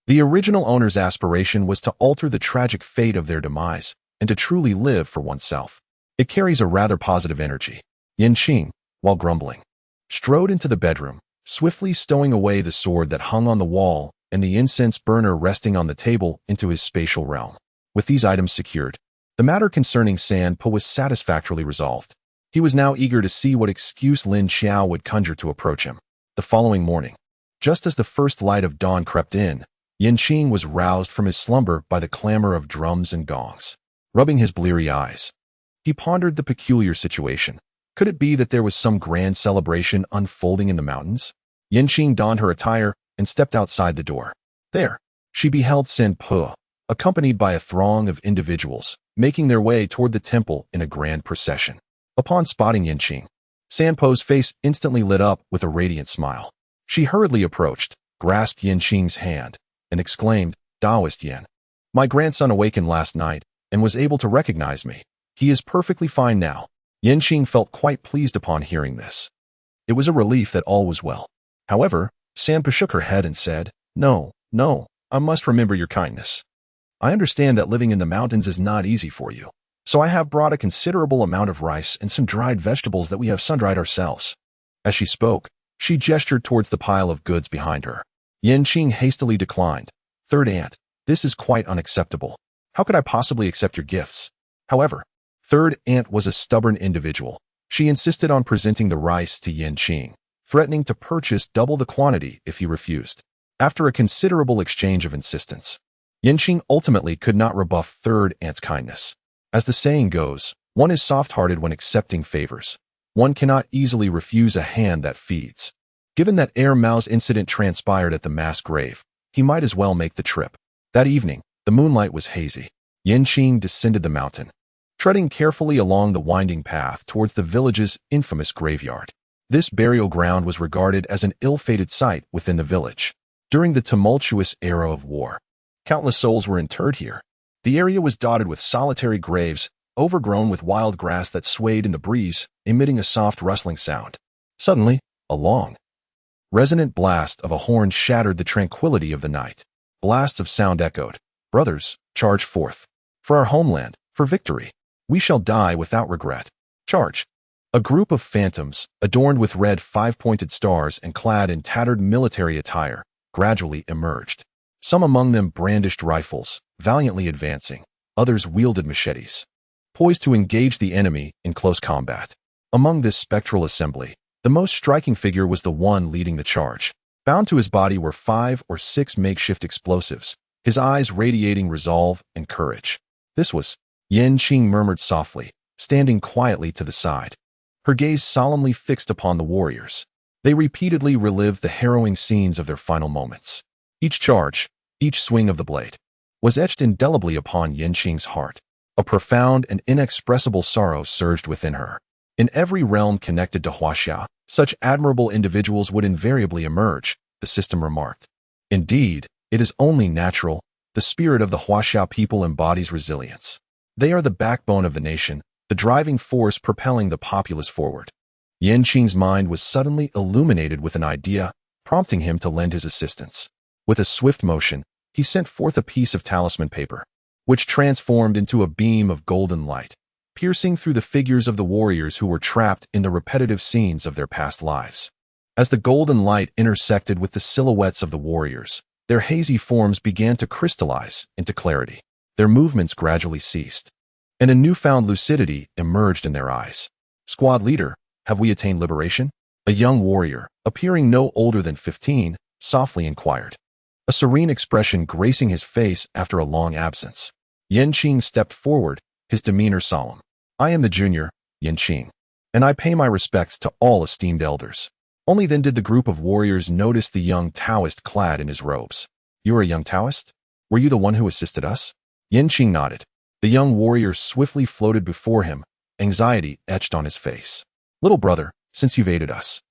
The original owner's aspiration was to alter the tragic fate of their demise and to truly live for oneself. It carries a rather positive energy. Qing, while grumbling, strode into the bedroom, swiftly stowing away the sword that hung on the wall and the incense burner resting on the table into his spatial realm. With these items secured, the matter concerning Sanpo was satisfactorily resolved. He was now eager to see what excuse Lin Xiao would conjure to approach him. The following morning, just as the first light of dawn crept in, Qing was roused from his slumber by the clamor of drums and gongs. Rubbing his bleary eyes, he pondered the peculiar situation. Could it be that there was some grand celebration unfolding in the mountains? Qing donned her attire and stepped outside the door. There, she beheld Sanpo, accompanied by a throng of individuals, making their way toward the temple in a grand procession. Upon spotting Qing, Sanpo's face instantly lit up with a radiant smile. She hurriedly approached, grasped Qing's hand, and exclaimed, "Taoist Yin, my grandson awakened last night and was able to recognize me. He is perfectly fine now." Qing felt quite pleased upon hearing this. It was a relief that all was well. However, Sanpo shook her head and said, No, I must remember your kindness. I understand that living in the mountains is not easy for you, so I have brought a considerable amount of rice and some dried vegetables that we have sun-dried ourselves." As she spoke, she gestured towards the pile of goods behind her. Qing hastily declined. "Third aunt, this is quite unacceptable. How could I possibly accept your gifts?" However, Third aunt was a stubborn individual. She insisted on presenting the rice to Qing, threatening to purchase double the quantity if he refused. After a considerable exchange of insistence, Qing ultimately could not rebuff Third aunt's kindness. As the saying goes, one is soft-hearted when accepting favors. One cannot easily refuse a hand that feeds. Given that Mao's incident transpired at the mass grave, he might as well make the trip. That evening, the moonlight was hazy. Qing descended the mountain, treading carefully along the winding path towards the village's infamous graveyard. This burial ground was regarded as an ill-fated site within the village. During the tumultuous era of war, countless souls were interred here. The area was dotted with solitary graves, overgrown with wild grass that swayed in the breeze, emitting a soft rustling sound. Suddenly, a long, resonant blast of a horn shattered the tranquility of the night. Blasts of sound echoed. "Brothers, charge forth. For our homeland, for victory. We shall die without regret. Charge." A group of phantoms, adorned with red five-pointed stars and clad in tattered military attire, gradually emerged. Some among them brandished rifles, valiantly advancing. Others wielded machetes, poised to engage the enemy in close combat. Among this spectral assembly, the most striking figure was the one leading the charge. Bound to his body were 5 or 6 makeshift explosives, his eyes radiating resolve and courage. This was Qing murmured softly, standing quietly to the side, her gaze solemnly fixed upon the warriors. They repeatedly relived the harrowing scenes of their final moments. Each charge, each swing of the blade, was etched indelibly upon Qing's heart. A profound and inexpressible sorrow surged within her. In every realm connected to Huaxia, such admirable individuals would invariably emerge, the system remarked. Indeed, it is only natural. The spirit of the Huaxia people embodies resilience. They are the backbone of the nation, the driving force propelling the populace forward. Qing's mind was suddenly illuminated with an idea, prompting him to lend his assistance. With a swift motion, he sent forth a piece of talisman paper, which transformed into a beam of golden light, piercing through the figures of the warriors who were trapped in the repetitive scenes of their past lives. As the golden light intersected with the silhouettes of the warriors, their hazy forms began to crystallize into clarity. Their movements gradually ceased, and a newfound lucidity emerged in their eyes. "Squad leader, have we attained liberation?" A young warrior, appearing no older than 15, softly inquired, a serene expression gracing his face after a long absence. Qing stepped forward, his demeanor solemn. "I am the junior, Qing, and I pay my respects to all esteemed elders." Only then did the group of warriors notice the young Taoist clad in his robes. "You are a young Taoist? Were you the one who assisted us?" Qing nodded. The young warrior swiftly floated before him, anxiety etched on his face. "Little brother, since you've aided us,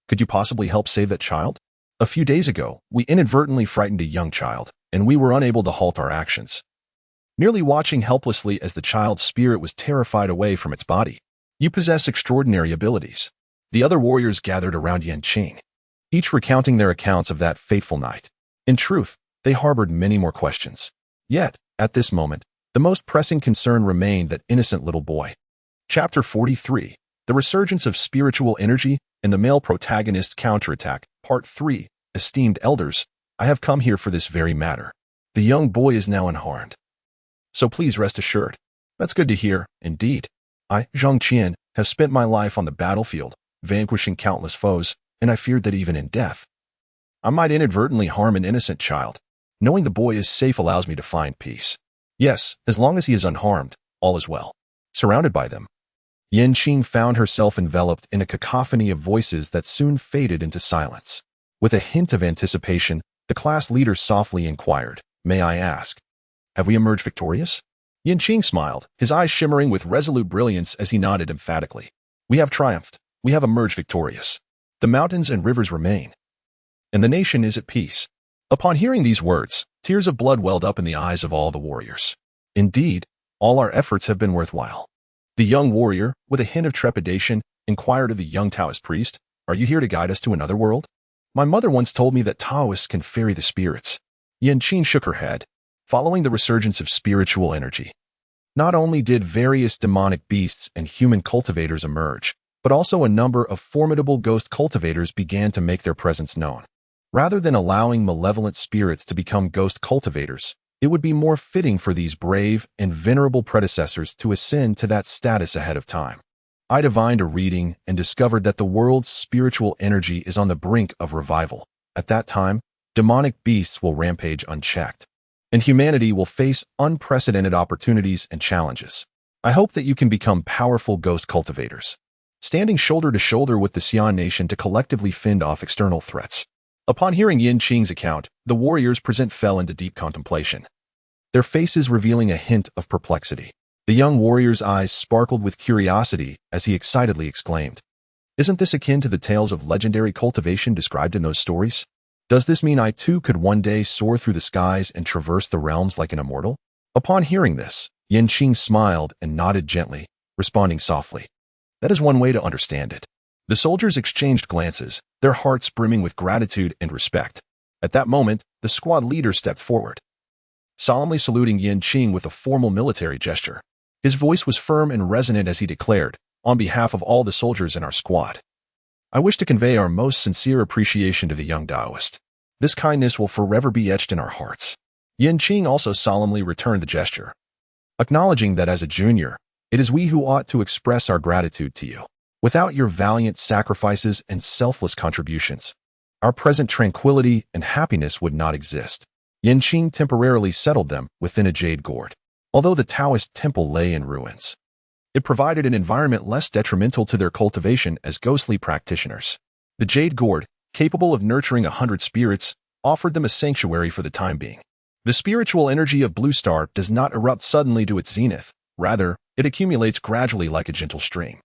could you possibly help save that child? A few days ago, we inadvertently frightened a young child, and we were unable to halt our actions, merely watching helplessly as the child's spirit was terrified away from its body. You possess extraordinary abilities." The other warriors gathered around Qing, each recounting their accounts of that fateful night. In truth, they harbored many more questions. Yet, at this moment, the most pressing concern remained that innocent little boy. Chapter 43, The Resurgence of Spiritual Energy and the Male Protagonist's Counterattack, Part 3. Esteemed elders, I have come here for this very matter. The young boy is now unharmed, so please rest assured. That's good to hear, indeed. I, Zhang Qian, have spent my life on the battlefield, vanquishing countless foes, and I feared that even in death, I might inadvertently harm an innocent child. Knowing the boy is safe allows me to find peace. Yes, as long as he is unharmed, all is well. Surrounded by them, Qing found herself enveloped in a cacophony of voices that soon faded into silence. With a hint of anticipation, the class leader softly inquired, "May I ask, Have we emerged victorious? Yin Qing smiled, his eyes shimmering with resolute brilliance as he nodded emphatically. We have triumphed. We have emerged victorious. The mountains and rivers remain, and the nation is at peace. Upon hearing these words, tears of blood welled up in the eyes of all the warriors. Indeed, all our efforts have been worthwhile. The young warrior, with a hint of trepidation, inquired of the young Taoist priest, "Are you here to guide us to another world?" "My mother once told me that Taoists can ferry the spirits." Yin Qing shook her head, following the resurgence of spiritual energy. Not only did various demonic beasts and human cultivators emerge, but also a number of formidable ghost cultivators began to make their presence known. Rather than allowing malevolent spirits to become ghost cultivators, it would be more fitting for these brave and venerable predecessors to ascend to that status ahead of time. I divined a reading and discovered that the world's spiritual energy is on the brink of revival. At that time, demonic beasts will rampage unchecked, and humanity will face unprecedented opportunities and challenges. I hope that you can become powerful ghost cultivators, standing shoulder to shoulder with the Xian nation to collectively fend off external threats. Upon hearing Yin Qing's account, the warriors present fell into deep contemplation, their faces revealing a hint of perplexity. The young warrior's eyes sparkled with curiosity as he excitedly exclaimed, "Isn't this akin to the tales of legendary cultivation described in those stories? Does this mean I too could one day soar through the skies and traverse the realms like an immortal?" Upon hearing this, Yin Qing smiled and nodded gently, responding softly, "That is one way to understand it." The soldiers exchanged glances, their hearts brimming with gratitude and respect. At that moment, the squad leader stepped forward, solemnly saluting Yin Qing with a formal military gesture. His voice was firm and resonant as he declared, "On behalf of all the soldiers in our squad, I wish to convey our most sincere appreciation to the young Taoist. This kindness will forever be etched in our hearts." Yin Qing also solemnly returned the gesture, acknowledging that as a junior, it is we who ought to express our gratitude to you. Without your valiant sacrifices and selfless contributions, our present tranquility and happiness would not exist. Yin Qing temporarily settled them within a jade gourd. Although the Taoist temple lay in ruins, it provided an environment less detrimental to their cultivation as ghostly practitioners. The jade gourd, capable of nurturing 100 spirits, offered them a sanctuary for the time being. The spiritual energy of Blue Star does not erupt suddenly to its zenith. Rather, it accumulates gradually like a gentle stream,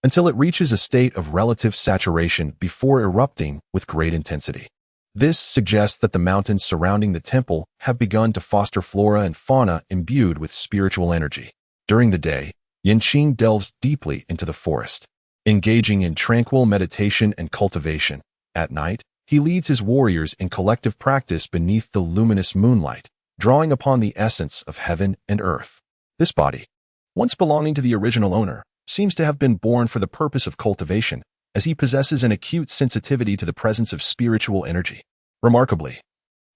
until it reaches a state of relative saturation before erupting with great intensity. This suggests that the mountains surrounding the temple have begun to foster flora and fauna imbued with spiritual energy. During the day, Yin Qing delves deeply into the forest, engaging in tranquil meditation and cultivation. At night, he leads his warriors in collective practice beneath the luminous moonlight, drawing upon the essence of heaven and earth. This body, once belonging to the original owner, seems to have been born for the purpose of cultivation, as he possesses an acute sensitivity to the presence of spiritual energy. Remarkably,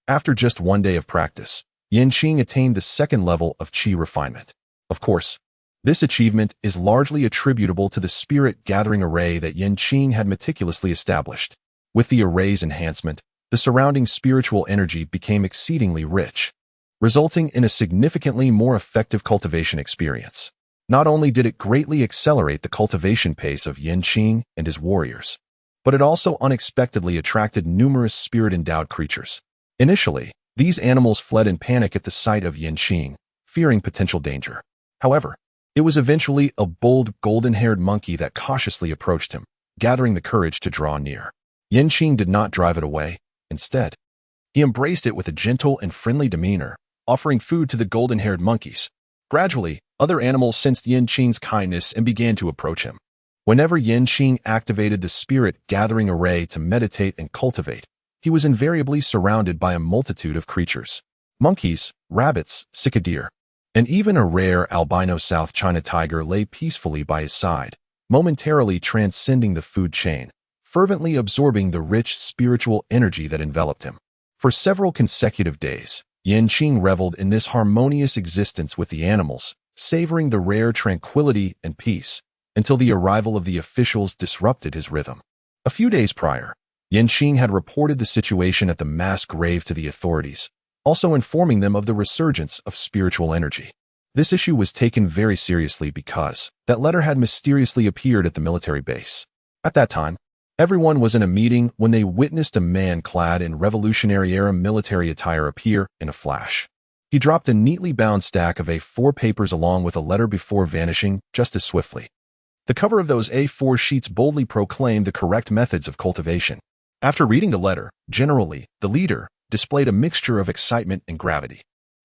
after just one day of practice, Yin Qing attained the second level of qi refinement. Of course, this achievement is largely attributable to the spirit-gathering array that Yin Qing had meticulously established. With the array's enhancement, the surrounding spiritual energy became exceedingly rich, resulting in a significantly more effective cultivation experience. Not only did it greatly accelerate the cultivation pace of Yin Qing and his warriors, but it also unexpectedly attracted numerous spirit-endowed creatures. Initially, these animals fled in panic at the sight of Yin Qing, fearing potential danger. However, it was eventually a bold, golden-haired monkey that cautiously approached him, gathering the courage to draw near. Yin Qing did not drive it away. Instead, he embraced it with a gentle and friendly demeanor, offering food to the golden-haired monkeys. Gradually, other animals sensed Yin Qing's kindness and began to approach him. Whenever Yin Qing activated the spirit-gathering array to meditate and cultivate, he was invariably surrounded by a multitude of creatures. Monkeys, rabbits, cicadeer, and even a rare albino South China tiger lay peacefully by his side, momentarily transcending the food chain, fervently absorbing the rich spiritual energy that enveloped him. For several consecutive days, Yin Qing reveled in this harmonious existence with the animals, savoring the rare tranquility and peace, until the arrival of the officials disrupted his rhythm. A few days prior, Yin Qing had reported the situation at the mass grave to the authorities, also informing them of the resurgence of spiritual energy. This issue was taken very seriously because that letter had mysteriously appeared at the military base. At that time, everyone was in a meeting when they witnessed a man clad in Revolutionary-era military attire appear in a flash. He dropped a neatly bound stack of A4 papers along with a letter before vanishing just as swiftly. The cover of those A4 sheets boldly proclaimed the correct methods of cultivation. After reading the letter, generally, the leader displayed a mixture of excitement and gravity.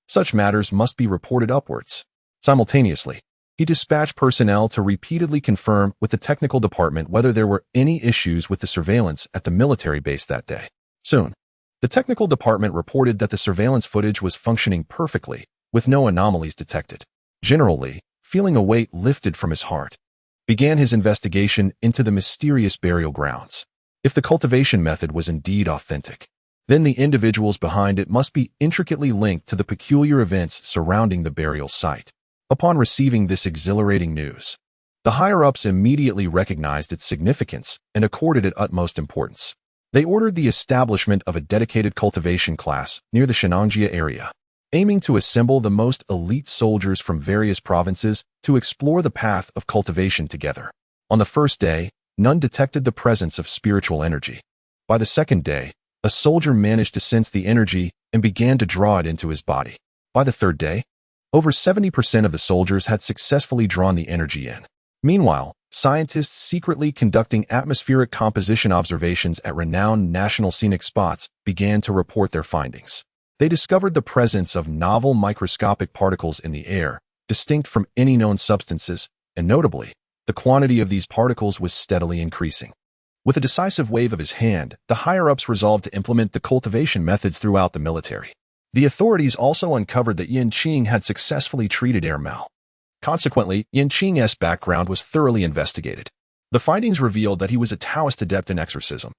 Such matters must be reported upwards. Simultaneously, he dispatched personnel to repeatedly confirm with the technical department whether there were any issues with the surveillance at the military base that day. Soon, the technical department reported that the surveillance footage was functioning perfectly, with no anomalies detected. General Lee, feeling a weight lifted from his heart, began his investigation into the mysterious burial grounds. If the cultivation method was indeed authentic, then the individuals behind it must be intricately linked to the peculiar events surrounding the burial site. Upon receiving this exhilarating news, the higher-ups immediately recognized its significance and accorded it utmost importance. They ordered the establishment of a dedicated cultivation class near the Shenangjia area, aiming to assemble the most elite soldiers from various provinces to explore the path of cultivation together. On the first day, none detected the presence of spiritual energy. By the second day, a soldier managed to sense the energy and began to draw it into his body. By the third day, over 70% of the soldiers had successfully drawn the energy in. Meanwhile, scientists secretly conducting atmospheric composition observations at renowned national scenic spots began to report their findings. They discovered the presence of novel microscopic particles in the air, distinct from any known substances, and notably, the quantity of these particles was steadily increasing. With a decisive wave of his hand, the higher-ups resolved to implement the cultivation methods throughout the military. The authorities also uncovered that Qing had successfully treated air mal. Consequently, Qing's background was thoroughly investigated. The findings revealed that he was a Taoist adept in exorcism.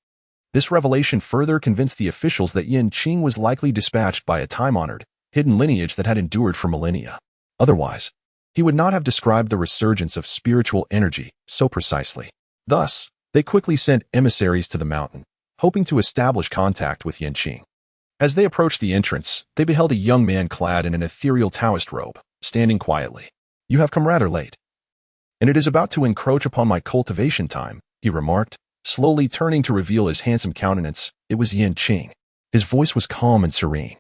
This revelation further convinced the officials that Qing was likely dispatched by a time-honored, hidden lineage that had endured for millennia. Otherwise, he would not have described the resurgence of spiritual energy so precisely. Thus, they quickly sent emissaries to the mountain, hoping to establish contact with Qing. As they approached the entrance, they beheld a young man clad in an ethereal Taoist robe, standing quietly. "You have come rather late, and it is about to encroach upon my cultivation time," he remarked, slowly turning to reveal his handsome countenance. It was Qing. His voice was calm and serene,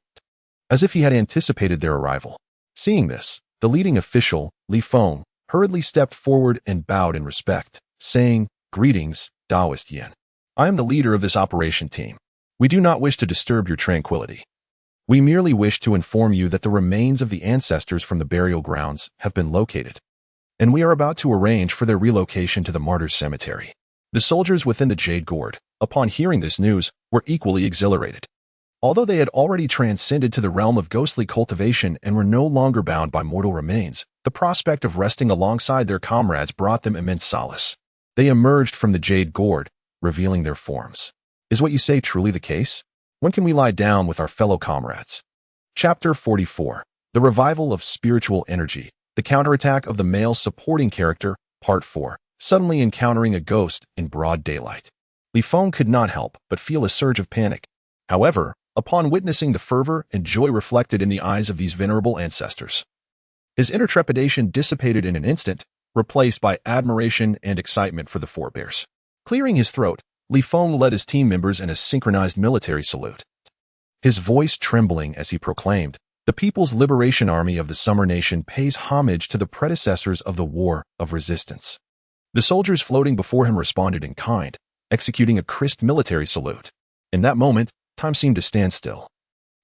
as if he had anticipated their arrival. Seeing this, the leading official, Li Feng, hurriedly stepped forward and bowed in respect, saying, "Greetings, Taoist Yin. I am the leader of this operation team. We do not wish to disturb your tranquility. We merely wish to inform you that the remains of the ancestors from the burial grounds have been located, and we are about to arrange for their relocation to the Martyrs' Cemetery." The soldiers within the Jade Gourd, upon hearing this news, were equally exhilarated. Although they had already transcended to the realm of ghostly cultivation and were no longer bound by mortal remains, the prospect of resting alongside their comrades brought them immense solace. They emerged from the Jade Gourd, revealing their forms. Is what you say truly the case? When can we lie down with our fellow comrades? Chapter 44. The Revival of Spiritual Energy. The Counterattack of the Male Supporting Character, Part 4. Suddenly encountering a ghost in broad daylight. Li Feng could not help but feel a surge of panic. However, upon witnessing the fervor and joy reflected in the eyes of these venerable ancestors, his inner trepidation dissipated in an instant, replaced by admiration and excitement for the forebears. Clearing his throat, Li Feng led his team members in a synchronized military salute. His voice trembling as he proclaimed, "The People's Liberation Army of the Summer Nation pays homage to the predecessors of the War of Resistance." The soldiers floating before him responded in kind, executing a crisp military salute. In that moment, time seemed to stand still,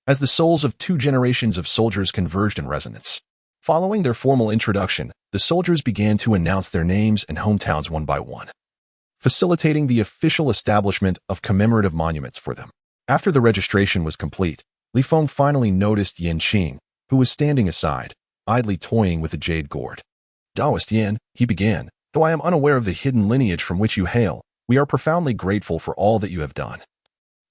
as the souls of two generations of soldiers converged in resonance. Following their formal introduction, the soldiers began to announce their names and hometowns one by one, facilitating the official establishment of commemorative monuments for them. After the registration was complete, Li Feng finally noticed Qing, who was standing aside, idly toying with a jade gourd. "Taoist Yin," he began, "though I am unaware of the hidden lineage from which you hail, we are profoundly grateful for all that you have done.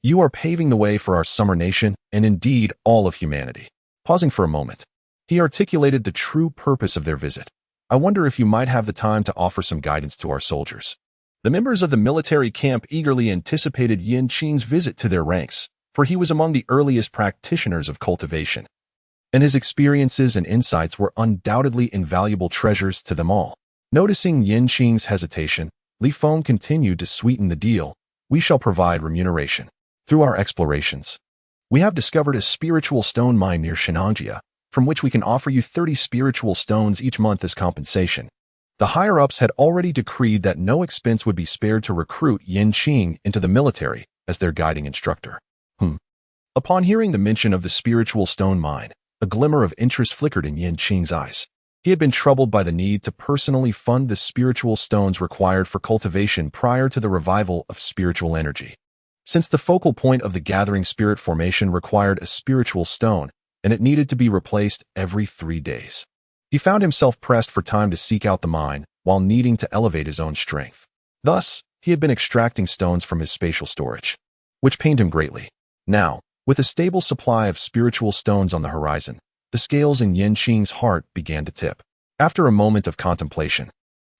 You are paving the way for our summer nation and indeed all of humanity." Pausing for a moment, he articulated the true purpose of their visit. "I wonder if you might have the time to offer some guidance to our soldiers." The members of the military camp eagerly anticipated Qing's visit to their ranks, for he was among the earliest practitioners of cultivation, and his experiences and insights were undoubtedly invaluable treasures to them all. Noticing Qing's hesitation, Li Feng continued to sweeten the deal. "We shall provide remuneration. Through our explorations, we have discovered a spiritual stone mine near Shenangjia, from which we can offer you 30 spiritual stones each month as compensation. The higher-ups had already decreed that no expense would be spared to recruit Qing into the military as their guiding instructor. Upon hearing the mention of the spiritual stone mine, a glimmer of interest flickered in Qing's eyes. He had been troubled by the need to personally fund the spiritual stones required for cultivation prior to the revival of spiritual energy. Since the focal point of the gathering spirit formation required a spiritual stone, and it needed to be replaced every 3 days, he found himself pressed for time to seek out the mine while needing to elevate his own strength. Thus, he had been extracting stones from his spatial storage, which pained him greatly. Now, with a stable supply of spiritual stones on the horizon, the scales in Qing's heart began to tip. After a moment of contemplation,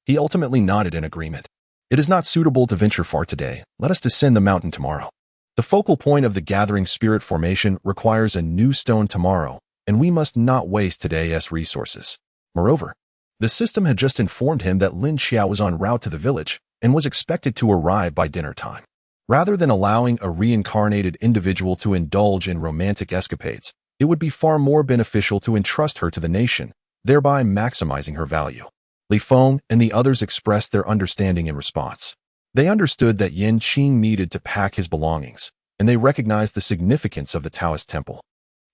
he ultimately nodded in agreement. It is not suitable to venture far today. Let us descend the mountain tomorrow. The focal point of the gathering spirit formation requires a new stone tomorrow, and we must not waste today's resources. Moreover, the system had just informed him that Lin Xiao was en route to the village and was expected to arrive by dinner time. Rather than allowing a reincarnated individual to indulge in romantic escapades, it would be far more beneficial to entrust her to the nation, thereby maximizing her value. Li Feng and the others expressed their understanding in response. They understood that Qing needed to pack his belongings, and they recognized the significance of the Taoist temple.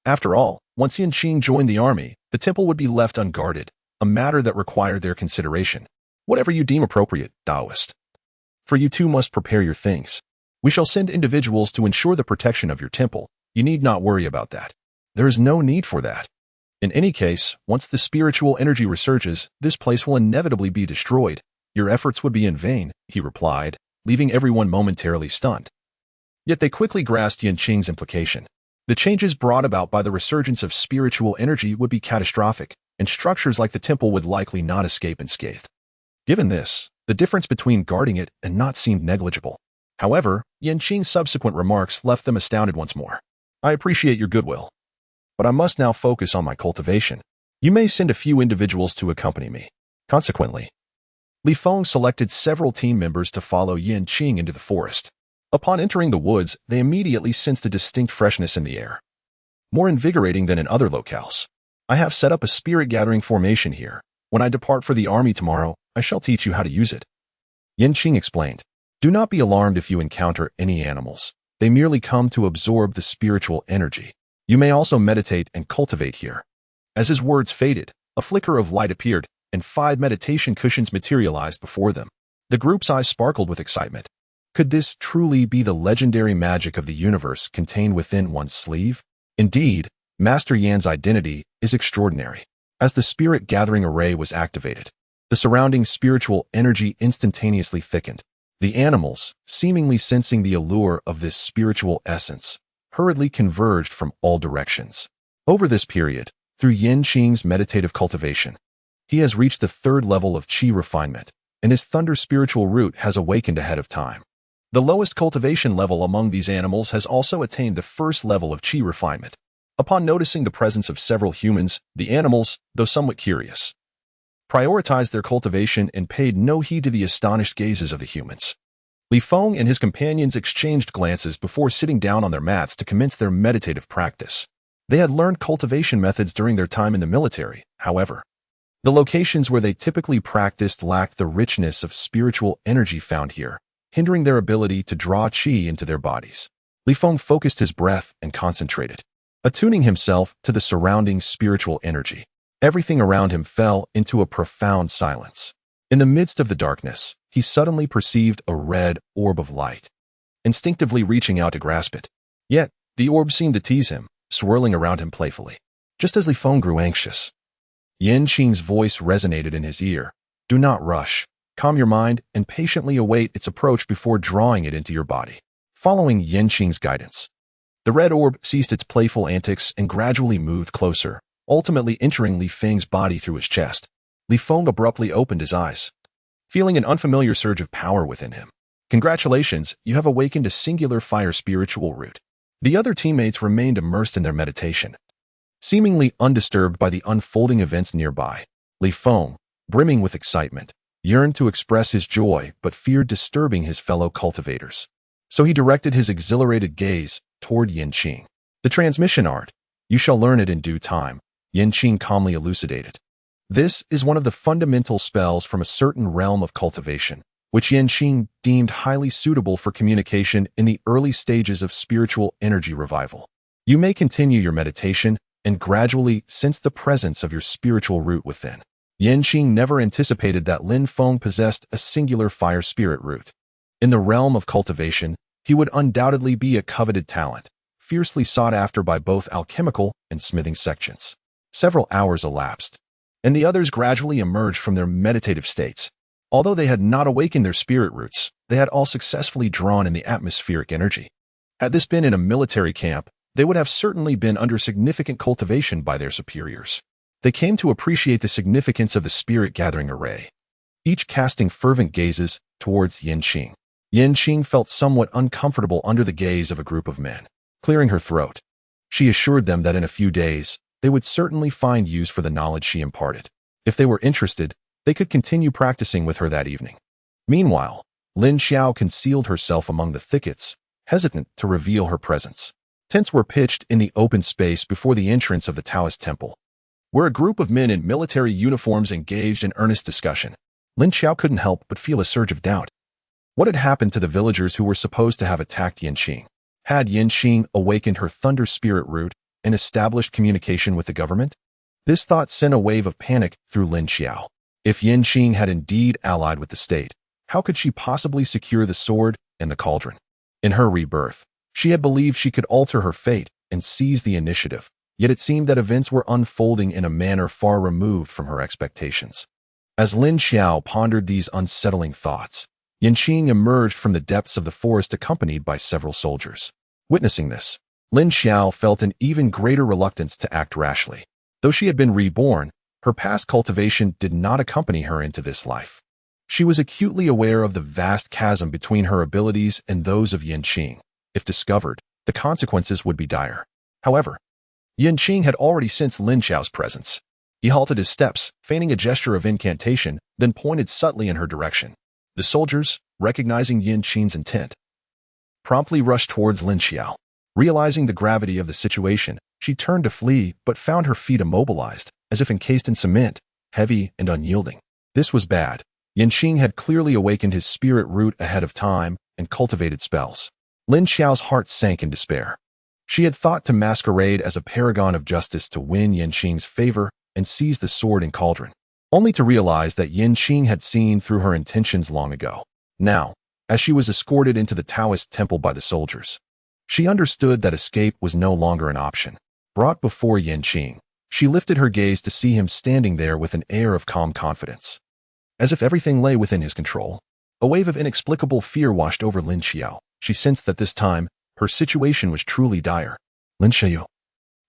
After all, once Qing joined the army, the temple would be left unguarded, a matter that required their consideration. Whatever you deem appropriate, Taoist. For you too must prepare your things. We shall send individuals to ensure the protection of your temple. You need not worry about that. There is no need for that. In any case, once the spiritual energy resurges, this place will inevitably be destroyed. Your efforts would be in vain, he replied, leaving everyone momentarily stunned. Yet they quickly grasped Qing's implication. The changes brought about by the resurgence of spiritual energy would be catastrophic, and structures like the temple would likely not escape unscathed. Given this, the difference between guarding it and not seemed negligible. However, Qing's subsequent remarks left them astounded once more. I appreciate your goodwill, but I must now focus on my cultivation. You may send a few individuals to accompany me. Consequently, Li Feng selected several team members to follow Qing into the forest. Upon entering the woods, they immediately sensed a distinct freshness in the air, more invigorating than in other locales. I have set up a spirit-gathering formation here. When I depart for the army tomorrow, I shall teach you how to use it. Qing explained. Do not be alarmed if you encounter any animals. They merely come to absorb the spiritual energy. You may also meditate and cultivate here. As his words faded, a flicker of light appeared, and 5 meditation cushions materialized before them. The group's eyes sparkled with excitement. Could this truly be the legendary magic of the universe contained within one's sleeve? Indeed, Master Yan's identity is extraordinary. As the spirit-gathering array was activated, the surrounding spiritual energy instantaneously thickened. The animals, seemingly sensing the allure of this spiritual essence, hurriedly converged from all directions. Over this period, through Qing's meditative cultivation, he has reached the 3rd level of Qi refinement, and his thunder spiritual root has awakened ahead of time. The lowest cultivation level among these animals has also attained the 1st level of Qi refinement. Upon noticing the presence of several humans, the animals, though somewhat curious, prioritized their cultivation and paid no heed to the astonished gazes of the humans. Li Feng and his companions exchanged glances before sitting down on their mats to commence their meditative practice. They had learned cultivation methods during their time in the military, however. The locations where they typically practiced lacked the richness of spiritual energy found here, hindering their ability to draw qi into their bodies. Li Feng focused his breath and concentrated, attuning himself to the surrounding spiritual energy. Everything around him fell into a profound silence. In the midst of the darkness, he suddenly perceived a red orb of light, instinctively reaching out to grasp it. Yet, the orb seemed to tease him, swirling around him playfully. Just as Li Feng grew anxious, Qing's voice resonated in his ear. Do not rush. Calm your mind and patiently await its approach before drawing it into your body. Following Qing's guidance, the red orb ceased its playful antics and gradually moved closer, ultimately entering Li Feng's body through his chest. Li Feng abruptly opened his eyes, feeling an unfamiliar surge of power within him. Congratulations, you have awakened a singular fire spiritual root. The other teammates remained immersed in their meditation, seemingly undisturbed by the unfolding events nearby. Li Feng, brimming with excitement, yearned to express his joy but feared disturbing his fellow cultivators. So he directed his exhilarated gaze toward Qing. The transmission art. You shall learn it in due time. Qing calmly elucidated. This is one of the fundamental spells from a certain realm of cultivation, which Qing deemed highly suitable for communication in the early stages of spiritual energy revival. You may continue your meditation and gradually sense the presence of your spiritual root within. Qing never anticipated that Lin Feng possessed a singular fire spirit root. In the realm of cultivation, he would undoubtedly be a coveted talent, fiercely sought after by both alchemical and smithing sections. Several hours elapsed, and the others gradually emerged from their meditative states. Although they had not awakened their spirit roots, they had all successfully drawn in the atmospheric energy. Had this been in a military camp, they would have certainly been under significant cultivation by their superiors. They came to appreciate the significance of the spirit-gathering array, each casting fervent gazes towards Qing. Qing felt somewhat uncomfortable under the gaze of a group of men. Clearing her throat, she assured them that in a few days, they would certainly find use for the knowledge she imparted. If they were interested, they could continue practicing with her that evening. Meanwhile, Lin Xiao concealed herself among the thickets, hesitant to reveal her presence. Tents were pitched in the open space before the entrance of the Taoist temple, where a group of men in military uniforms engaged in earnest discussion. Lin Xiao couldn't help but feel a surge of doubt. What had happened to the villagers who were supposed to have attacked Qing? Had Qing awakened her thunder spirit root and established communication with the government? This thought sent a wave of panic through Lin Xiao. If Qing had indeed allied with the state, how could she possibly secure the sword and the cauldron? In her rebirth, she had believed she could alter her fate and seize the initiative, yet it seemed that events were unfolding in a manner far removed from her expectations. As Lin Xiao pondered these unsettling thoughts, Qing emerged from the depths of the forest accompanied by several soldiers. Witnessing this, Lin Xiao felt an even greater reluctance to act rashly. Though she had been reborn, her past cultivation did not accompany her into this life. She was acutely aware of the vast chasm between her abilities and those of Qing. If discovered, the consequences would be dire. However, Qing had already sensed Lin Xiao's presence. He halted his steps, feigning a gesture of incantation, then pointed subtly in her direction. The soldiers, recognizing Qing's intent, promptly rushed towards Lin Xiao. Realizing the gravity of the situation, she turned to flee but found her feet immobilized, as if encased in cement, heavy and unyielding. This was bad. Qing had clearly awakened his spirit root ahead of time and cultivated spells. Lin Xiao's heart sank in despair. She had thought to masquerade as a paragon of justice to win Qing's favor and seize the sword and cauldron, only to realize that Qing had seen through her intentions long ago. Now, as she was escorted into the Taoist temple by the soldiers, she understood that escape was no longer an option. Brought before Qing, she lifted her gaze to see him standing there with an air of calm confidence, as if everything lay within his control. A wave of inexplicable fear washed over Lin Xiao. She sensed that this time, her situation was truly dire. Lin Xiao,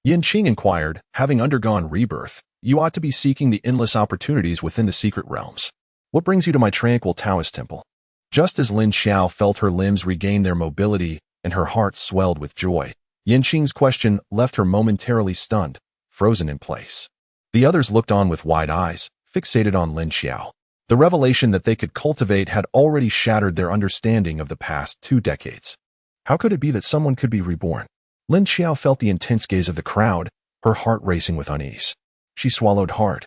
Qing inquired, having undergone rebirth, you ought to be seeking the endless opportunities within the secret realms. What brings you to my tranquil Taoist temple? Just as Lin Xiao felt her limbs regain their mobility and her heart swelled with joy, Qing's question left her momentarily stunned, frozen in place. The others looked on with wide eyes, fixated on Lin Xiao. The revelation that they could cultivate had already shattered their understanding of the past 2 decades. How could it be that someone could be reborn? Lin Xiao felt the intense gaze of the crowd, her heart racing with unease. She swallowed hard,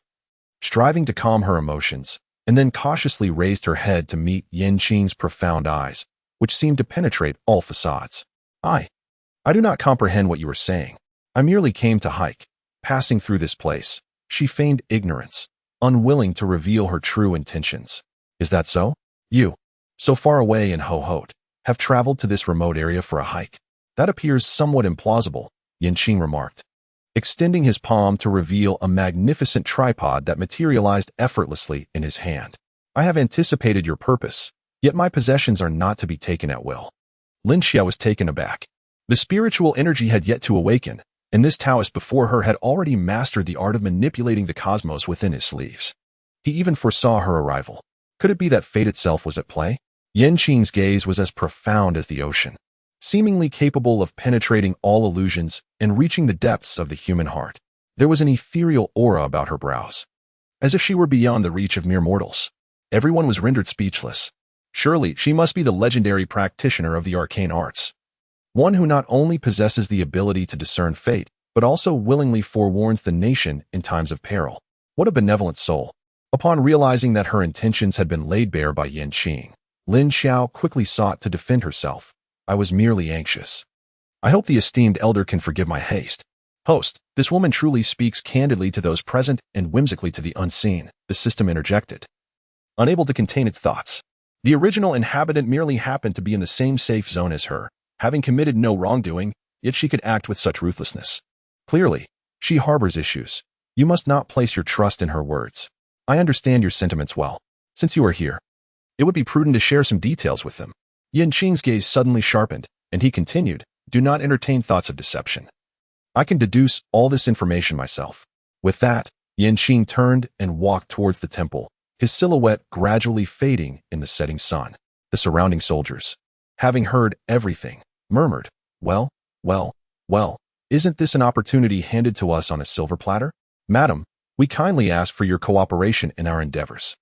striving to calm her emotions, and then cautiously raised her head to meet Qing's profound eyes, which seemed to penetrate all facades. I do not comprehend what you are saying. I merely came to hike. Passing through this place, she feigned ignorance, unwilling to reveal her true intentions. Is that so? You, so far away in Ho-Hot, have traveled to this remote area for a hike? That appears somewhat implausible, Qing remarked, extending his palm to reveal a magnificent tripod that materialized effortlessly in his hand. I have anticipated your purpose, yet my possessions are not to be taken at will. Lin Xiao was taken aback. The spiritual energy had yet to awaken, and this Taoist before her had already mastered the art of manipulating the cosmos within his sleeves. He even foresaw her arrival. Could it be that fate itself was at play? Qing's gaze was as profound as the ocean, seemingly capable of penetrating all illusions and reaching the depths of the human heart. There was an ethereal aura about her brows, as if she were beyond the reach of mere mortals. Everyone was rendered speechless. Surely she must be the legendary practitioner of the arcane arts, one who not only possesses the ability to discern fate, but also willingly forewarns the nation in times of peril. What a benevolent soul. Upon realizing that her intentions had been laid bare by Qing, Lin Xiao quickly sought to defend herself. I was merely anxious. I hope the esteemed elder can forgive my haste. Host, this woman truly speaks candidly to those present and whimsically to the unseen, the system interjected. Unable to contain its thoughts. The original inhabitant merely happened to be in the same safe zone as her, having committed no wrongdoing, yet she could act with such ruthlessness. Clearly, she harbors issues. You must not place your trust in her words. I understand your sentiments well. Since you are here, it would be prudent to share some details with them. Qing's gaze suddenly sharpened, and he continued, do not entertain thoughts of deception. I can deduce all this information myself. With that, Qing turned and walked towards the temple, his silhouette gradually fading in the setting sun. The surrounding soldiers, having heard everything, murmured, well, isn't this an opportunity handed to us on a silver platter? Madam, we kindly ask for your cooperation in our endeavors.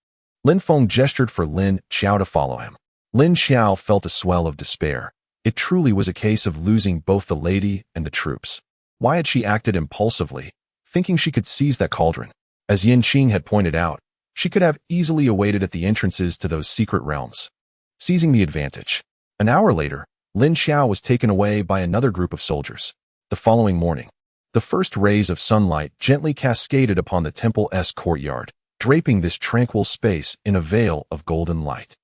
Lin Feng gestured for Lin Xiao to follow him. Lin Xiao felt a swell of despair. It truly was a case of losing both the lady and the troops. Why had she acted impulsively, thinking she could seize that cauldron? As Qing had pointed out, she could have easily awaited at the entrances to those secret realms, seizing the advantage. An hour later, Lin Xiao was taken away by another group of soldiers. The following morning, the first rays of sunlight gently cascaded upon the temple's courtyard, draping this tranquil space in a veil of golden light.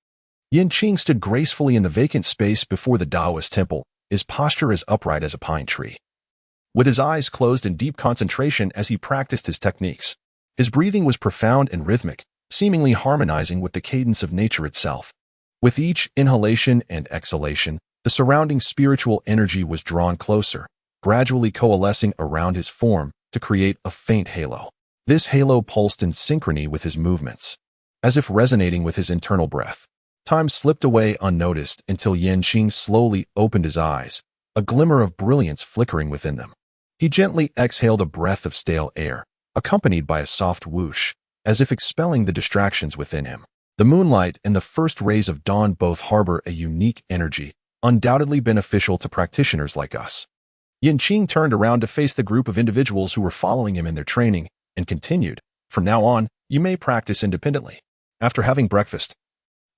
Qing stood gracefully in the vacant space before the Taoist temple, his posture as upright as a pine tree. With his eyes closed in deep concentration as he practiced his techniques, his breathing was profound and rhythmic, seemingly harmonizing with the cadence of nature itself. With each inhalation and exhalation, the surrounding spiritual energy was drawn closer, gradually coalescing around his form to create a faint halo. This halo pulsed in synchrony with his movements, as if resonating with his internal breath. Time slipped away unnoticed until Qing slowly opened his eyes, a glimmer of brilliance flickering within them. He gently exhaled a breath of stale air, accompanied by a soft whoosh, as if expelling the distractions within him. The moonlight and the first rays of dawn both harbor a unique energy, undoubtedly beneficial to practitioners like us. Qing turned around to face the group of individuals who were following him in their training, and continued, from now on, you may practice independently. After having breakfast,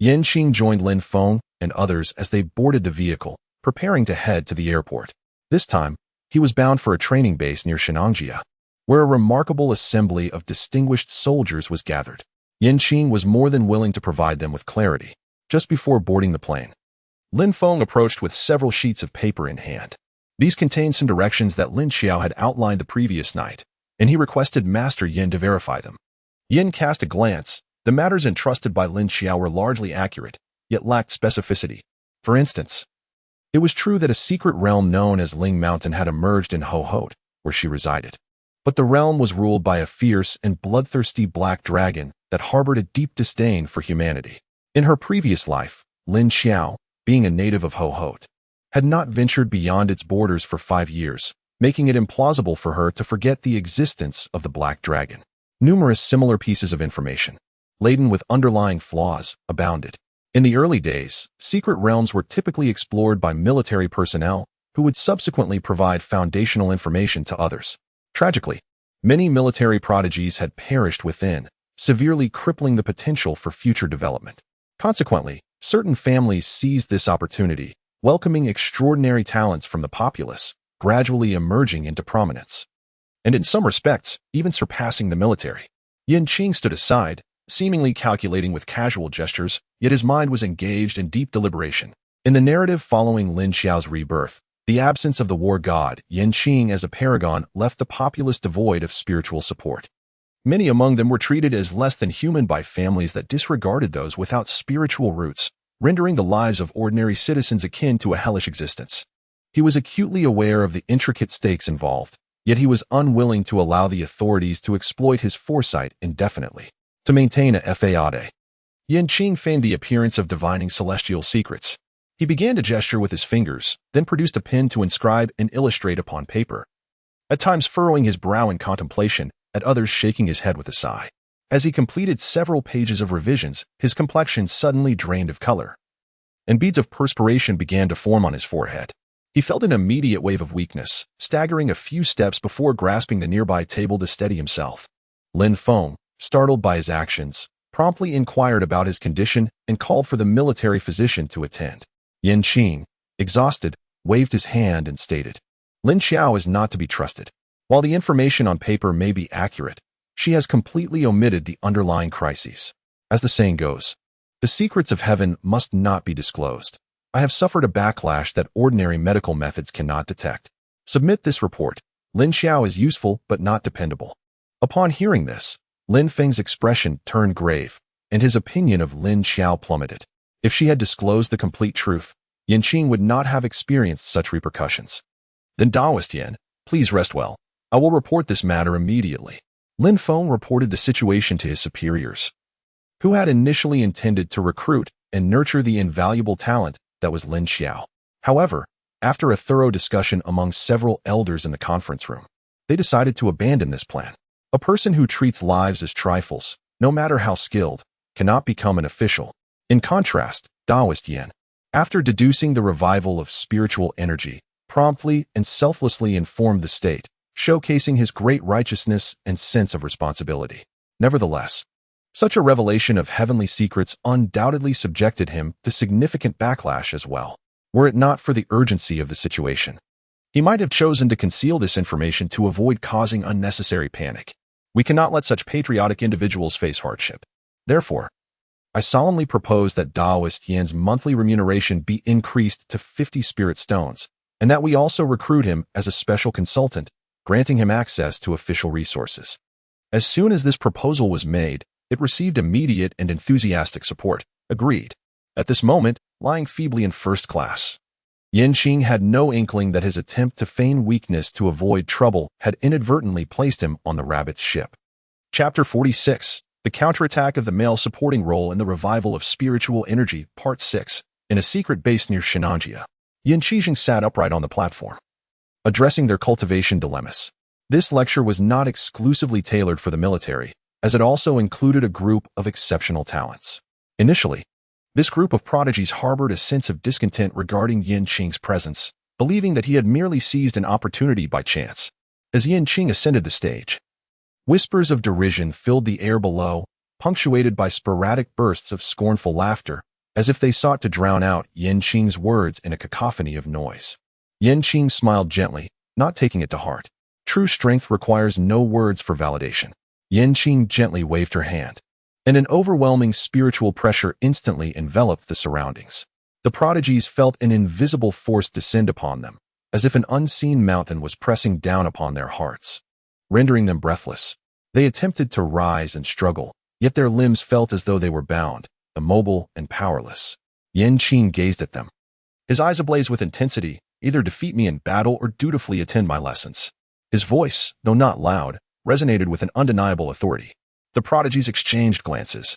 Qing joined Lin Feng and others as they boarded the vehicle, preparing to head to the airport. This time, he was bound for a training base near Shenangjia, where a remarkable assembly of distinguished soldiers was gathered. Qing was more than willing to provide them with clarity. Just before boarding the plane, Lin Feng approached with several sheets of paper in hand. These contained some directions that Lin Xiao had outlined the previous night, and he requested Master Yin to verify them. Yin cast a glance. The matters entrusted by Lin Xiao were largely accurate, yet lacked specificity. For instance, it was true that a secret realm known as Ling Mountain had emerged in Ho-Hot, where she resided. But the realm was ruled by a fierce and bloodthirsty black dragon that harbored a deep disdain for humanity. In her previous life, Lin Xiao, being a native of Ho-Hot, had not ventured beyond its borders for 5 years, making it implausible for her to forget the existence of the black dragon. Numerous similar pieces of information, laden with underlying flaws, abounded. In the early days, secret realms were typically explored by military personnel who would subsequently provide foundational information to others. Tragically, many military prodigies had perished within, severely crippling the potential for future development. Consequently, certain families seized this opportunity, welcoming extraordinary talents from the populace, gradually emerging into prominence, and in some respects, even surpassing the military. Qing stood aside, seemingly calculating with casual gestures, yet his mind was engaged in deep deliberation. In the narrative following Lin Xiao's rebirth, the absence of the war god, Qing as a paragon left the populace devoid of spiritual support. Many among them were treated as less than human by families that disregarded those without spiritual roots, rendering the lives of ordinary citizens akin to a hellish existence. He was acutely aware of the intricate stakes involved, yet he was unwilling to allow the authorities to exploit his foresight indefinitely. To maintain a fade, Qing feigned the appearance of divining celestial secrets. He began to gesture with his fingers, then produced a pen to inscribe and illustrate upon paper, at times furrowing his brow in contemplation, at others shaking his head with a sigh. As he completed several pages of revisions, his complexion suddenly drained of color, and beads of perspiration began to form on his forehead. He felt an immediate wave of weakness, staggering a few steps before grasping the nearby table to steady himself. Lin Feng, startled by his actions, promptly inquired about his condition and called for the military physician to attend. Yan Qing, exhausted, waved his hand and stated, "Lin Xiao is not to be trusted. While the information on paper may be accurate, she has completely omitted the underlying crises. As the saying goes, the secrets of heaven must not be disclosed. I have suffered a backlash that ordinary medical methods cannot detect. Submit this report. Lin Xiao is useful but not dependable." Upon hearing this, Lin Feng's expression turned grave, and his opinion of Lin Xiao plummeted. If she had disclosed the complete truth, Yan Qing would not have experienced such repercussions. "Then Taoist Yan, please rest well. I will report this matter immediately." Lin Feng reported the situation to his superiors, who had initially intended to recruit and nurture the invaluable talent that was Lin Xiao. However, after a thorough discussion among several elders in the conference room, they decided to abandon this plan. A person who treats lives as trifles, no matter how skilled, cannot become an official. In contrast, Taoist Yan, after deducing the revival of spiritual energy, promptly and selflessly informed the state, showcasing his great righteousness and sense of responsibility. Nevertheless, such a revelation of heavenly secrets undoubtedly subjected him to significant backlash as well, were it not for the urgency of the situation. He might have chosen to conceal this information to avoid causing unnecessary panic. We cannot let such patriotic individuals face hardship. Therefore, I solemnly propose that Taoist Yan's monthly remuneration be increased to 50 spirit stones, and that we also recruit him as a special consultant, granting him access to official resources. As soon as this proposal was made, it received immediate and enthusiastic support. Agreed. At this moment, lying feebly in first class, Yan Qing had no inkling that his attempt to feign weakness to avoid trouble had inadvertently placed him on the rabbit's ship. Chapter 46. The Counterattack of the Male Supporting Role in the Revival of Spiritual Energy, Part 6. In a secret base near Shenanjia, Yan Qing sat upright on the platform, addressing their cultivation dilemmas. This lecture was not exclusively tailored for the military, as it also included a group of exceptional talents. Initially, this group of prodigies harbored a sense of discontent regarding Yan Qing's presence, believing that he had merely seized an opportunity by chance. As Yan Qing ascended the stage, whispers of derision filled the air below, punctuated by sporadic bursts of scornful laughter, as if they sought to drown out Yan Qing's words in a cacophony of noise. Yan Qing smiled gently, not taking it to heart. True strength requires no words for validation. Yan Qing gently waved her hand, and an overwhelming spiritual pressure instantly enveloped the surroundings. The prodigies felt an invisible force descend upon them, as if an unseen mountain was pressing down upon their hearts, rendering them breathless. They attempted to rise and struggle, yet their limbs felt as though they were bound, immobile and powerless. Yan Qing gazed at them, his eyes ablaze with intensity. "Either defeat me in battle or dutifully attend my lessons." His voice, though not loud, resonated with an undeniable authority. The prodigies exchanged glances,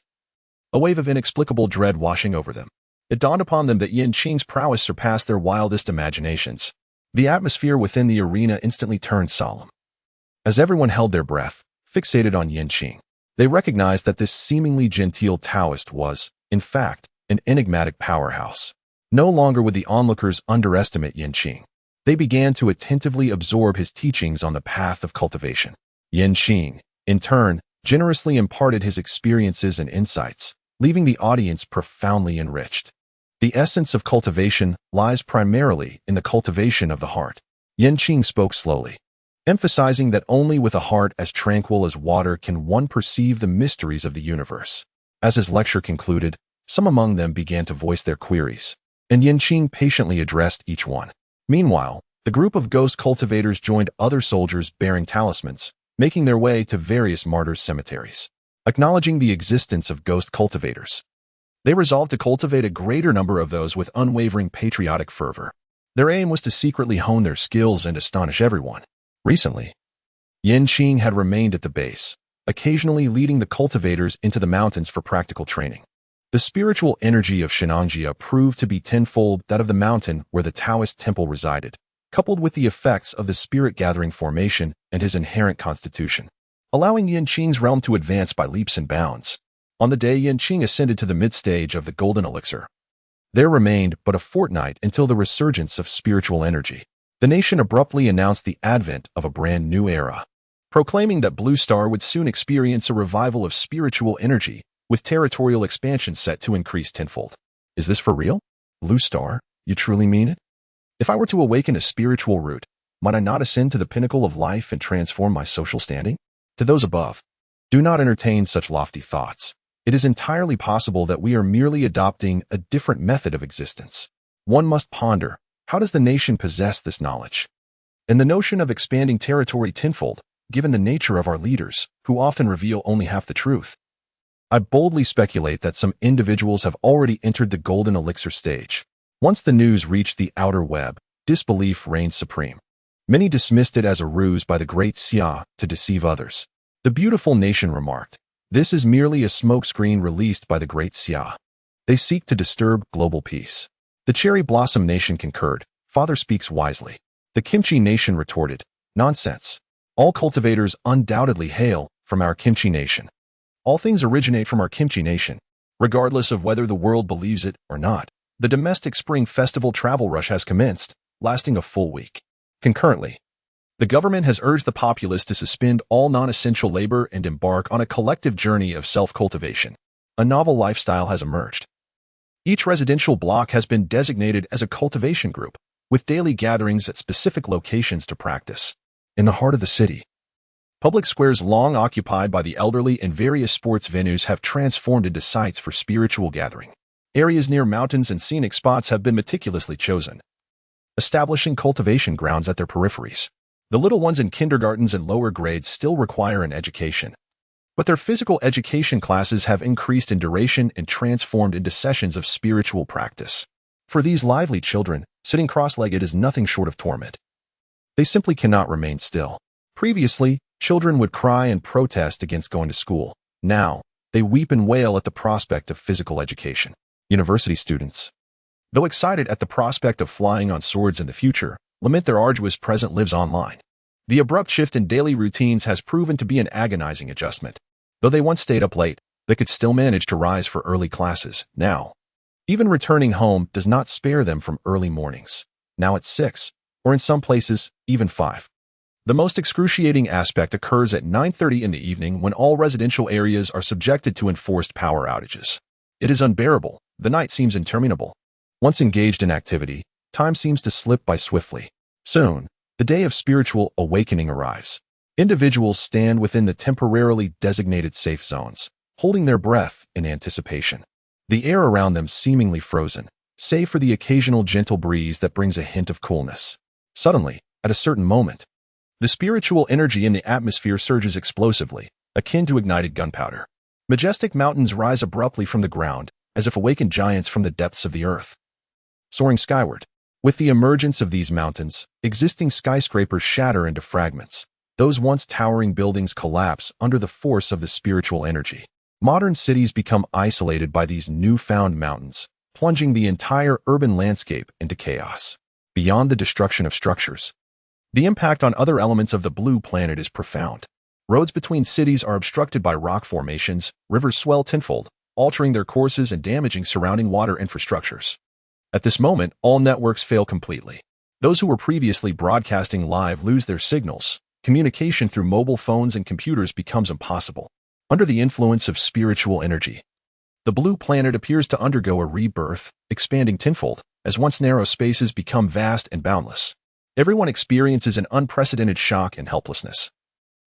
a wave of inexplicable dread washing over them. It dawned upon them that Yan Qing's prowess surpassed their wildest imaginations. The atmosphere within the arena instantly turned solemn. As everyone held their breath, fixated on Yan Qing, they recognized that this seemingly genteel Taoist was, in fact, an enigmatic powerhouse. No longer would the onlookers underestimate Yan Qing. They began to attentively absorb his teachings on the path of cultivation. Yan Qing, in turn, generously imparted his experiences and insights, leaving the audience profoundly enriched. The essence of cultivation lies primarily in the cultivation of the heart. Yan Qing spoke slowly, emphasizing that only with a heart as tranquil as water can one perceive the mysteries of the universe. As his lecture concluded, some among them began to voice their queries, and Yan Qing patiently addressed each one. Meanwhile, the group of ghost cultivators joined other soldiers bearing talismans, making their way to various martyrs' cemeteries. Acknowledging the existence of ghost cultivators, they resolved to cultivate a greater number of those with unwavering patriotic fervor. Their aim was to secretly hone their skills and astonish everyone. Recently, Yan Qing had remained at the base, occasionally leading the cultivators into the mountains for practical training. The spiritual energy of Shenanjia proved to be tenfold that of the mountain where the Taoist temple resided, coupled with the effects of the spirit-gathering formation and his inherent constitution, allowing Yan Qing's realm to advance by leaps and bounds. On the day Yan Qing ascended to the mid-stage of the Golden Elixir, There remained but a fortnight until the resurgence of spiritual energy. The nation abruptly announced the advent of a brand new era, proclaiming that Blue Star would soon experience a revival of spiritual energy, with territorial expansion set to increase tenfold. Is this for real? Blue Star? You truly mean it? If I were to awaken a spiritual root, might I not ascend to the pinnacle of life and transform my social standing? To those above, do not entertain such lofty thoughts. It is entirely possible that we are merely adopting a different method of existence. One must ponder, how does the nation possess this knowledge? And the notion of expanding territory tenfold, given the nature of our leaders, who often reveal only half the truth. I boldly speculate that some individuals have already entered the golden elixir stage. Once the news reached the outer web, disbelief reigned supreme. Many dismissed it as a ruse by the great Xia to deceive others. The beautiful nation remarked, "This is merely a smokescreen released by the great Xia. They seek to disturb global peace." The cherry blossom nation concurred, "Father speaks wisely." The kimchi nation retorted, "Nonsense. All cultivators undoubtedly hail from our kimchi nation. All things originate from our kimchi nation. Regardless of whether the world believes it or not, the domestic spring festival travel rush has commenced, lasting a full week." Concurrently, the government has urged the populace to suspend all non-essential labor and embark on a collective journey of self-cultivation. A novel lifestyle has emerged. Each residential block has been designated as a cultivation group, with daily gatherings at specific locations to practice. In the heart of the city, public squares long occupied by the elderly and various sports venues have transformed into sites for spiritual gathering. Areas near mountains and scenic spots have been meticulously chosen, establishing cultivation grounds at their peripheries. The little ones in kindergartens and lower grades still require an education, but their physical education classes have increased in duration and transformed into sessions of spiritual practice. For these lively children, sitting cross-legged is nothing short of torment. They simply cannot remain still. Previously, children would cry and protest against going to school. Now, they weep and wail at the prospect of physical education. University students, though excited at the prospect of flying on swords in the future, lament their arduous present lives online. The abrupt shift in daily routines has proven to be an agonizing adjustment. Though they once stayed up late, they could still manage to rise for early classes. Now, even returning home does not spare them from early mornings. Now at 6, or in some places, even 5. The most excruciating aspect occurs at 9:30 in the evening when all residential areas are subjected to enforced power outages. It is unbearable. The night seems interminable. Once engaged in activity, time seems to slip by swiftly. Soon, the day of spiritual awakening arrives. Individuals stand within the temporarily designated safe zones, holding their breath in anticipation. The air around them seemingly frozen, save for the occasional gentle breeze that brings a hint of coolness. Suddenly, at a certain moment, the spiritual energy in the atmosphere surges explosively, akin to ignited gunpowder. Majestic mountains rise abruptly from the ground, as if awakened giants from the depths of the earth. Soaring skyward, with the emergence of these mountains, existing skyscrapers shatter into fragments. Those once towering buildings collapse under the force of the spiritual energy. Modern cities become isolated by these newfound mountains, plunging the entire urban landscape into chaos. Beyond the destruction of structures, the impact on other elements of the blue planet is profound. Roads between cities are obstructed by rock formations, rivers swell tenfold, altering their courses and damaging surrounding water infrastructures. At this moment, all networks fail completely. Those who were previously broadcasting live lose their signals. Communication through mobile phones and computers becomes impossible. Under the influence of spiritual energy, the blue planet appears to undergo a rebirth, expanding tenfold, as once narrow spaces become vast and boundless. Everyone experiences an unprecedented shock and helplessness,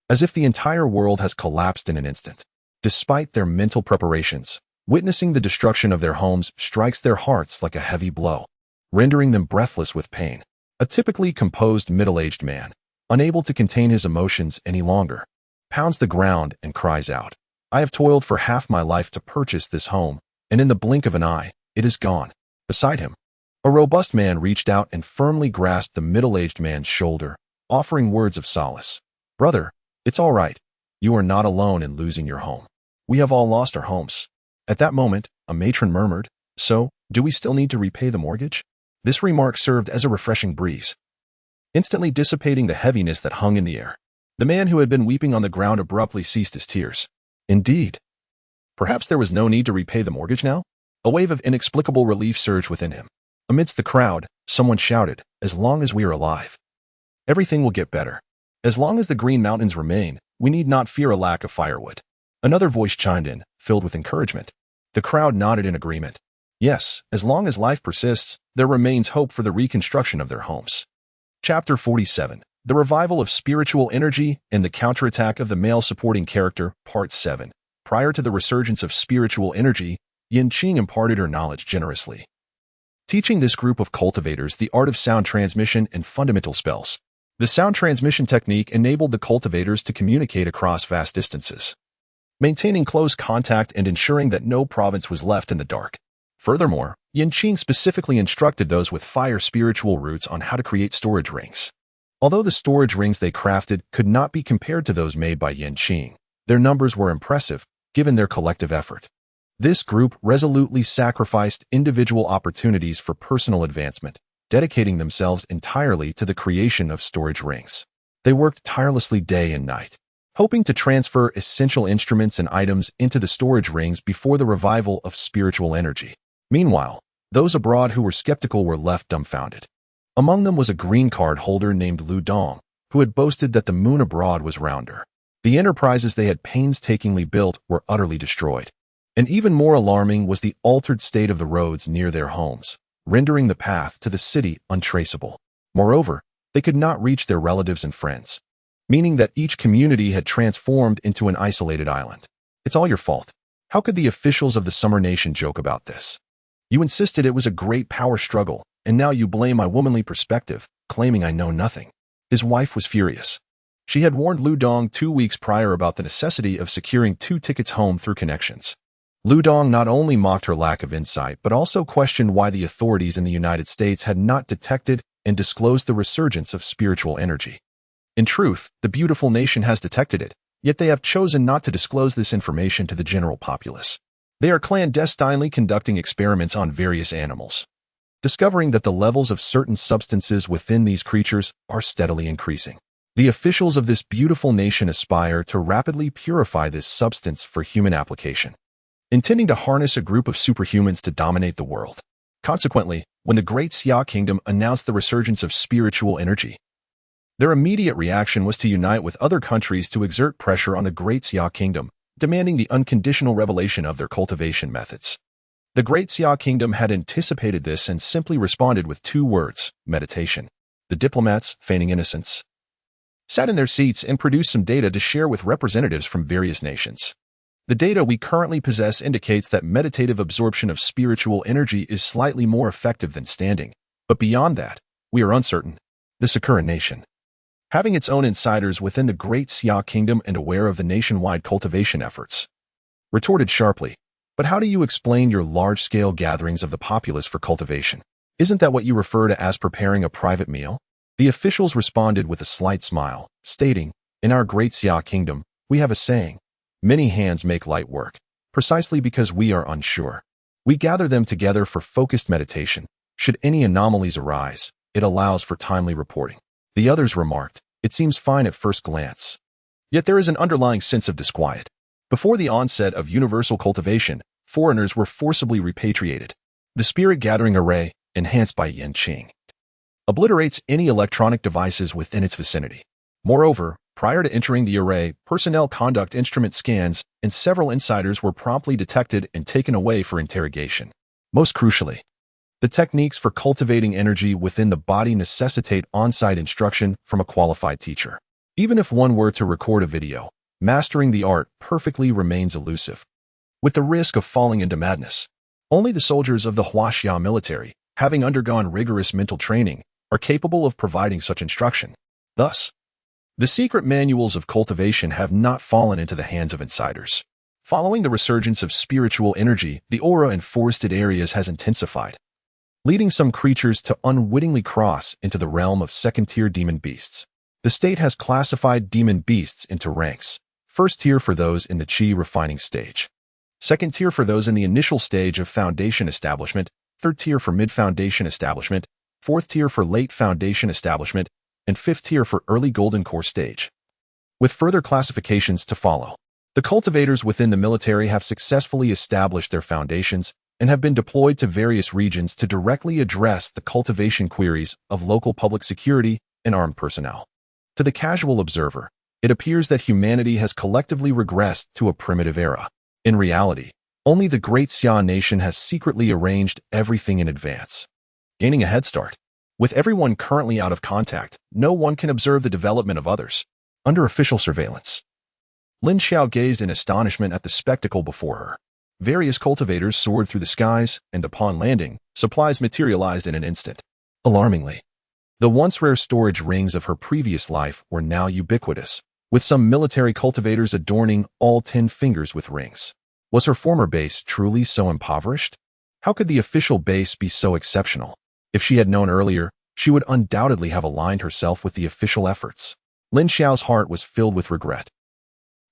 as if the entire world has collapsed in an instant. Despite their mental preparations, witnessing the destruction of their homes strikes their hearts like a heavy blow, rendering them breathless with pain. A typically composed middle-aged man, unable to contain his emotions any longer, pounds the ground and cries out, "I have toiled for half my life to purchase this home, and in the blink of an eye, it is gone." Beside him, a robust man reached out and firmly grasped the middle-aged man's shoulder, offering words of solace. "Brother, it's all right. You are not alone in losing your home. We have all lost our homes." At that moment, a matron murmured, "So, do we still need to repay the mortgage?" This remark served as a refreshing breeze, instantly dissipating the heaviness that hung in the air. The man who had been weeping on the ground abruptly ceased his tears. Indeed, perhaps there was no need to repay the mortgage now? A wave of inexplicable relief surged within him. Amidst the crowd, someone shouted, "As long as we are alive, everything will get better. As long as the Green Mountains remain, we need not fear a lack of firewood." Another voice chimed in, filled with encouragement. The crowd nodded in agreement. Yes, as long as life persists, there remains hope for the reconstruction of their homes. Chapter 47. The Revival of Spiritual Energy and the Counterattack of the Male Supporting Character, Part 7. Prior to the resurgence of spiritual energy, Qing imparted her knowledge generously, teaching this group of cultivators the art of sound transmission and fundamental spells. The sound transmission technique enabled the cultivators to communicate across vast distances, maintaining close contact and ensuring that no province was left in the dark. Furthermore, Qing specifically instructed those with fire spiritual roots on how to create storage rings. Although the storage rings they crafted could not be compared to those made by Qing, their numbers were impressive, given their collective effort. This group resolutely sacrificed individual opportunities for personal advancement, dedicating themselves entirely to the creation of storage rings. They worked tirelessly day and night, hoping to transfer essential instruments and items into the storage rings before the revival of spiritual energy. Meanwhile, those abroad who were skeptical were left dumbfounded. Among them was a green card holder named Lu Dong, who had boasted that the moon abroad was rounder. The enterprises they had painstakingly built were utterly destroyed. And even more alarming was the altered state of the roads near their homes, rendering the path to the city untraceable. Moreover, they could not reach their relatives and friends, meaning that each community had transformed into an isolated island. It's all your fault. How could the officials of the Summer Nation joke about this? You insisted it was a great power struggle, and now you blame my womanly perspective, claiming I know nothing. His wife was furious. She had warned Lu Dong 2 weeks prior about the necessity of securing 2 tickets home through connections. Lu Dong not only mocked her lack of insight, but also questioned why the authorities in the United States had not detected and disclosed the resurgence of spiritual energy. In truth, the beautiful nation has detected it, yet they have chosen not to disclose this information to the general populace. They are clandestinely conducting experiments on various animals, discovering that the levels of certain substances within these creatures are steadily increasing. The officials of this beautiful nation aspire to rapidly purify this substance for human application, intending to harness a group of superhumans to dominate the world. Consequently, when the Great Xia Kingdom announced the resurgence of spiritual energy, their immediate reaction was to unite with other countries to exert pressure on the Great Xia Kingdom, demanding the unconditional revelation of their cultivation methods. The Great Xia Kingdom had anticipated this and simply responded with 2 words: meditation. The diplomats, feigning innocence, sat in their seats and produced some data to share with representatives from various nations. The data we currently possess indicates that meditative absorption of spiritual energy is slightly more effective than standing, but beyond that, we are uncertain. The Sakura Nation, having its own insiders within the Great Xia Kingdom and aware of the nationwide cultivation efforts, retorted sharply, "But how do you explain your large-scale gatherings of the populace for cultivation? Isn't that what you refer to as preparing a private meal?" The officials responded with a slight smile, stating, "In our Great Xia Kingdom, we have a saying, many hands make light work. Precisely because we are unsure, we gather them together for focused meditation. Should any anomalies arise, it allows for timely reporting." The others remarked, "It seems fine at first glance. Yet there is an underlying sense of disquiet." Before the onset of universal cultivation, foreigners were forcibly repatriated. The spirit-gathering array, enhanced by Qing, obliterates any electronic devices within its vicinity. Moreover, prior to entering the array, personnel conduct instrument scans, and several insiders were promptly detected and taken away for interrogation. Most crucially, the techniques for cultivating energy within the body necessitate on-site instruction from a qualified teacher. Even if one were to record a video, mastering the art perfectly remains elusive, with the risk of falling into madness. Only the soldiers of the Huaxia military, having undergone rigorous mental training, are capable of providing such instruction. Thus, the secret manuals of cultivation have not fallen into the hands of insiders. Following the resurgence of spiritual energy, the aura in forested areas has intensified, leading some creatures to unwittingly cross into the realm of second-tier demon beasts. The state has classified demon beasts into ranks: first tier for those in the Qi refining stage, second tier for those in the initial stage of foundation establishment, third tier for mid-foundation establishment, fourth tier for late foundation establishment, and fifth tier for early golden core stage, with further classifications to follow. The cultivators within the military have successfully established their foundations and have been deployed to various regions to directly address the cultivation queries of local public security and armed personnel. To the casual observer, it appears that humanity has collectively regressed to a primitive era. In reality, only the Great Xia nation has secretly arranged everything in advance, gaining a head start. With everyone currently out of contact, no one can observe the development of others. Under official surveillance, Lin Xiao gazed in astonishment at the spectacle before her. Various cultivators soared through the skies, and upon landing, supplies materialized in an instant. Alarmingly, the once rare storage rings of her previous life were now ubiquitous, with some military cultivators adorning all 10 fingers with rings. Was her former base truly so impoverished? How could the official base be so exceptional? If she had known earlier, she would undoubtedly have aligned herself with the official efforts. Lin Xiao's heart was filled with regret.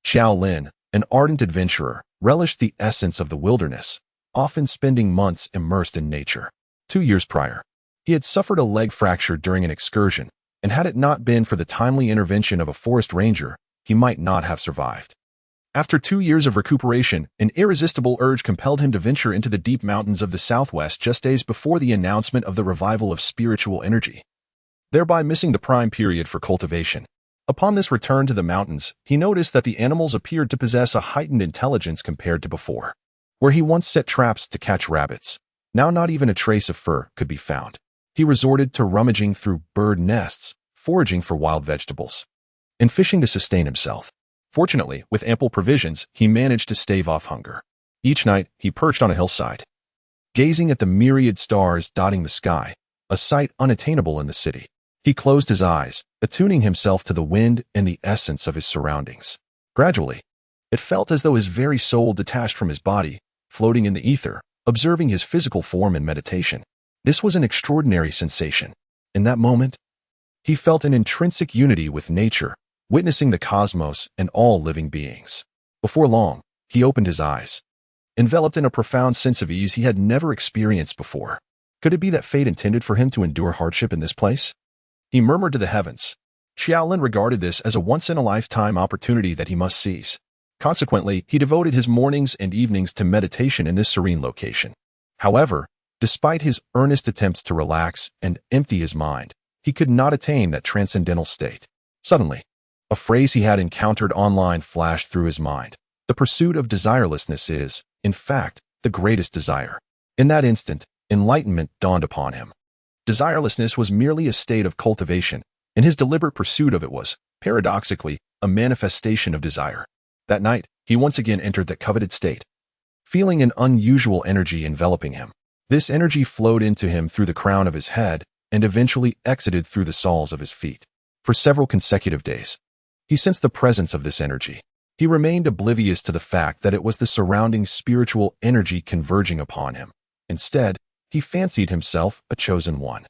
Xiao Lin, an ardent adventurer, relished the essence of the wilderness, often spending months immersed in nature. 2 years prior, he had suffered a leg fracture during an excursion, and had it not been for the timely intervention of a forest ranger, he might not have survived. After 2 years of recuperation, an irresistible urge compelled him to venture into the deep mountains of the southwest just days before the announcement of the revival of spiritual energy, thereby missing the prime period for cultivation. Upon this return to the mountains, he noticed that the animals appeared to possess a heightened intelligence compared to before. Where he once set traps to catch rabbits, now not even a trace of fur could be found. He resorted to rummaging through bird nests, foraging for wild vegetables, and fishing to sustain himself. Fortunately, with ample provisions, he managed to stave off hunger. Each night, he perched on a hillside, gazing at the myriad stars dotting the sky, a sight unattainable in the city. He closed his eyes, attuning himself to the wind and the essence of his surroundings. Gradually, it felt as though his very soul detached from his body, floating in the ether, observing his physical form in meditation. This was an extraordinary sensation. In that moment, he felt an intrinsic unity with nature, witnessing the cosmos and all living beings. Before long, he opened his eyes, enveloped in a profound sense of ease he had never experienced before. Could it be that fate intended for him to endure hardship in this place? He murmured to the heavens. Xiaolin regarded this as a once-in-a-lifetime opportunity that he must seize. Consequently, he devoted his mornings and evenings to meditation in this serene location. However, despite his earnest attempts to relax and empty his mind, he could not attain that transcendental state. Suddenly, a phrase he had encountered online flashed through his mind. The pursuit of desirelessness is, in fact, the greatest desire. In that instant, enlightenment dawned upon him. Desirelessness was merely a state of cultivation, and his deliberate pursuit of it was, paradoxically, a manifestation of desire. That night, he once again entered that coveted state, feeling an unusual energy enveloping him. This energy flowed into him through the crown of his head and eventually exited through the soles of his feet. For several consecutive days, he sensed the presence of this energy. He remained oblivious to the fact that it was the surrounding spiritual energy converging upon him. Instead, he fancied himself a chosen one,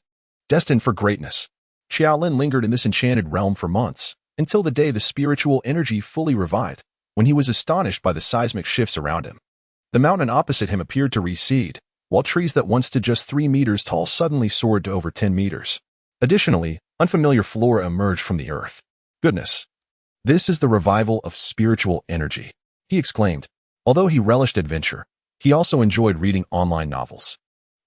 destined for greatness. Xiaolin lingered in this enchanted realm for months, until the day the spiritual energy fully revived, when he was astonished by the seismic shifts around him. The mountain opposite him appeared to recede, while trees that once stood just 3 meters tall suddenly soared to over 10 meters. Additionally, unfamiliar flora emerged from the earth. Goodness! This is the revival of spiritual energy, he exclaimed. Although he relished adventure, he also enjoyed reading online novels.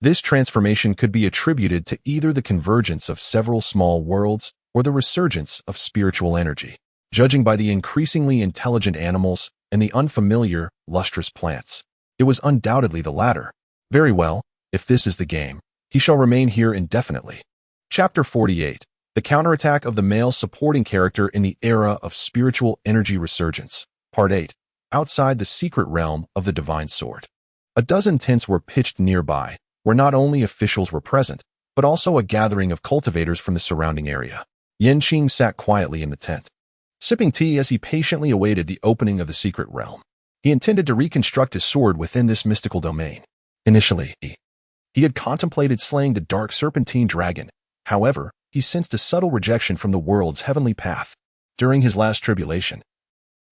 This transformation could be attributed to either the convergence of several small worlds or the resurgence of spiritual energy. Judging by the increasingly intelligent animals and the unfamiliar, lustrous plants, it was undoubtedly the latter. Very well, if this is the game, he shall remain here indefinitely. Chapter 48. The Counterattack of the Male Supporting Character in the Era of Spiritual Energy Resurgence. Part 8. Outside the secret realm of the Divine Sword. A dozen tents were pitched nearby, where not only officials were present, but also a gathering of cultivators from the surrounding area. Qing sat quietly in the tent, sipping tea as he patiently awaited the opening of the secret realm. He intended to reconstruct his sword within this mystical domain. Initially, he had contemplated slaying the dark serpentine dragon. However, he sensed a subtle rejection from the world's heavenly path during his last tribulation.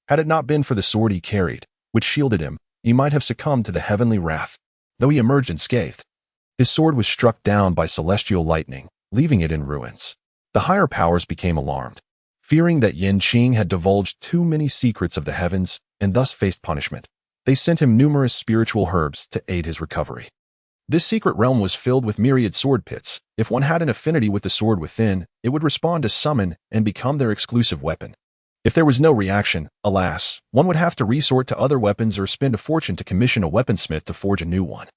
Had it not been for the sword he carried, which shielded him, he might have succumbed to the heavenly wrath. Though he emerged unscathed, his sword was struck down by celestial lightning, leaving it in ruins. The higher powers became alarmed, fearing that Qing had divulged too many secrets of the heavens and thus faced punishment. They sent him numerous spiritual herbs to aid his recovery. This secret realm was filled with myriad sword pits. If one had an affinity with the sword within, it would respond to summon and become their exclusive weapon. If there was no reaction, alas, one would have to resort to other weapons or spend a fortune to commission a weaponsmith to forge a new one.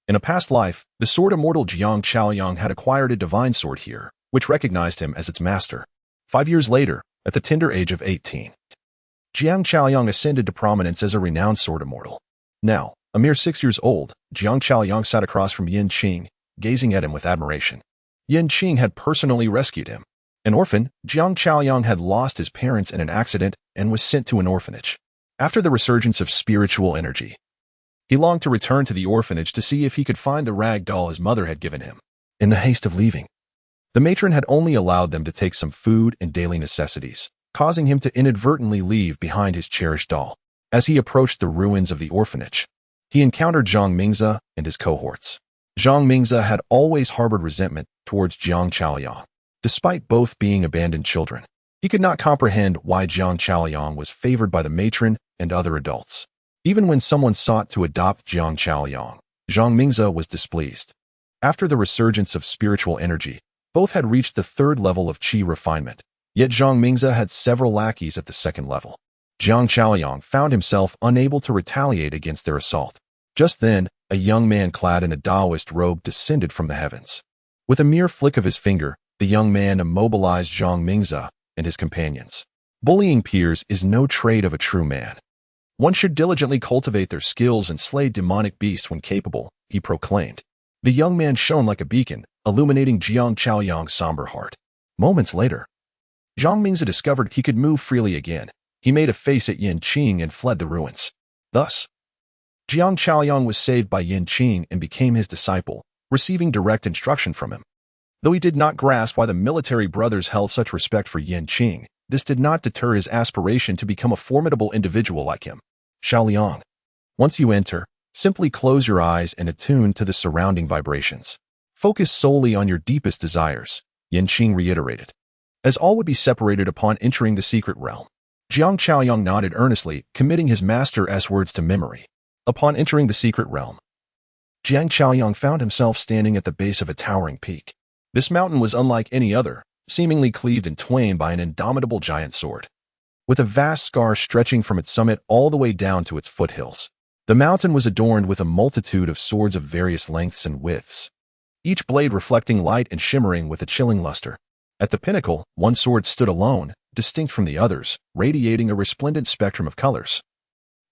In a past life, the sword immortal Jiang Chaoyang had acquired a divine sword here, which recognized him as its master. 5 years later, at the tender age of 18, Jiang Chaoyang ascended to prominence as a renowned sword immortal. Now, a mere 6 years old, Jiang Chaoyang sat across from Yin Qing, gazing at him with admiration. Yin Qing had personally rescued him. An orphan, Jiang Chaoyang had lost his parents in an accident and was sent to an orphanage. After the resurgence of spiritual energy, he longed to return to the orphanage to see if he could find the rag doll his mother had given him. In the haste of leaving, the matron had only allowed them to take some food and daily necessities, causing him to inadvertently leave behind his cherished doll. As he approached the ruins of the orphanage, he encountered Zhang Mingze and his cohorts. Zhang Mingze had always harbored resentment towards Jiang Chaoyang. Despite both being abandoned children, he could not comprehend why Jiang Chaoyang was favored by the matron and other adults. Even when someone sought to adopt Jiang Chaoyang, Zhang Mingze was displeased. After the resurgence of spiritual energy, both had reached the 3rd level of qi refinement, yet Zhang Mingze had several lackeys at the 2nd level. Jiang Chaoyang found himself unable to retaliate against their assault. Just then, a young man clad in a Taoist robe descended from the heavens. With a mere flick of his finger, the young man immobilized Zhang Mingze and his companions. Bullying peers is no trait of a true man. One should diligently cultivate their skills and slay demonic beasts when capable, he proclaimed. The young man shone like a beacon, illuminating Jiang Chaoyang's somber heart. Moments later, Zhang Mingze discovered he could move freely again. He made a face at Yin Qing and fled the ruins. Thus, Jiang Chaoyang was saved by Yin Qing and became his disciple, receiving direct instruction from him. Though he did not grasp why the military brothers held such respect for Yin Qing, this did not deter his aspiration to become a formidable individual like him. Shaoliang. Once you enter, simply close your eyes and attune to the surrounding vibrations. Focus solely on your deepest desires, Yin Qing reiterated. As all would be separated upon entering the secret realm, Jiang Chaoyang nodded earnestly, committing his master's words to memory. Upon entering the secret realm, Jiang Chaoyang found himself standing at the base of a towering peak. This mountain was unlike any other, seemingly cleaved in twain by an indomitable giant sword. With a vast scar stretching from its summit all the way down to its foothills, the mountain was adorned with a multitude of swords of various lengths and widths, each blade reflecting light and shimmering with a chilling luster. At the pinnacle, one sword stood alone, distinct from the others, radiating a resplendent spectrum of colors.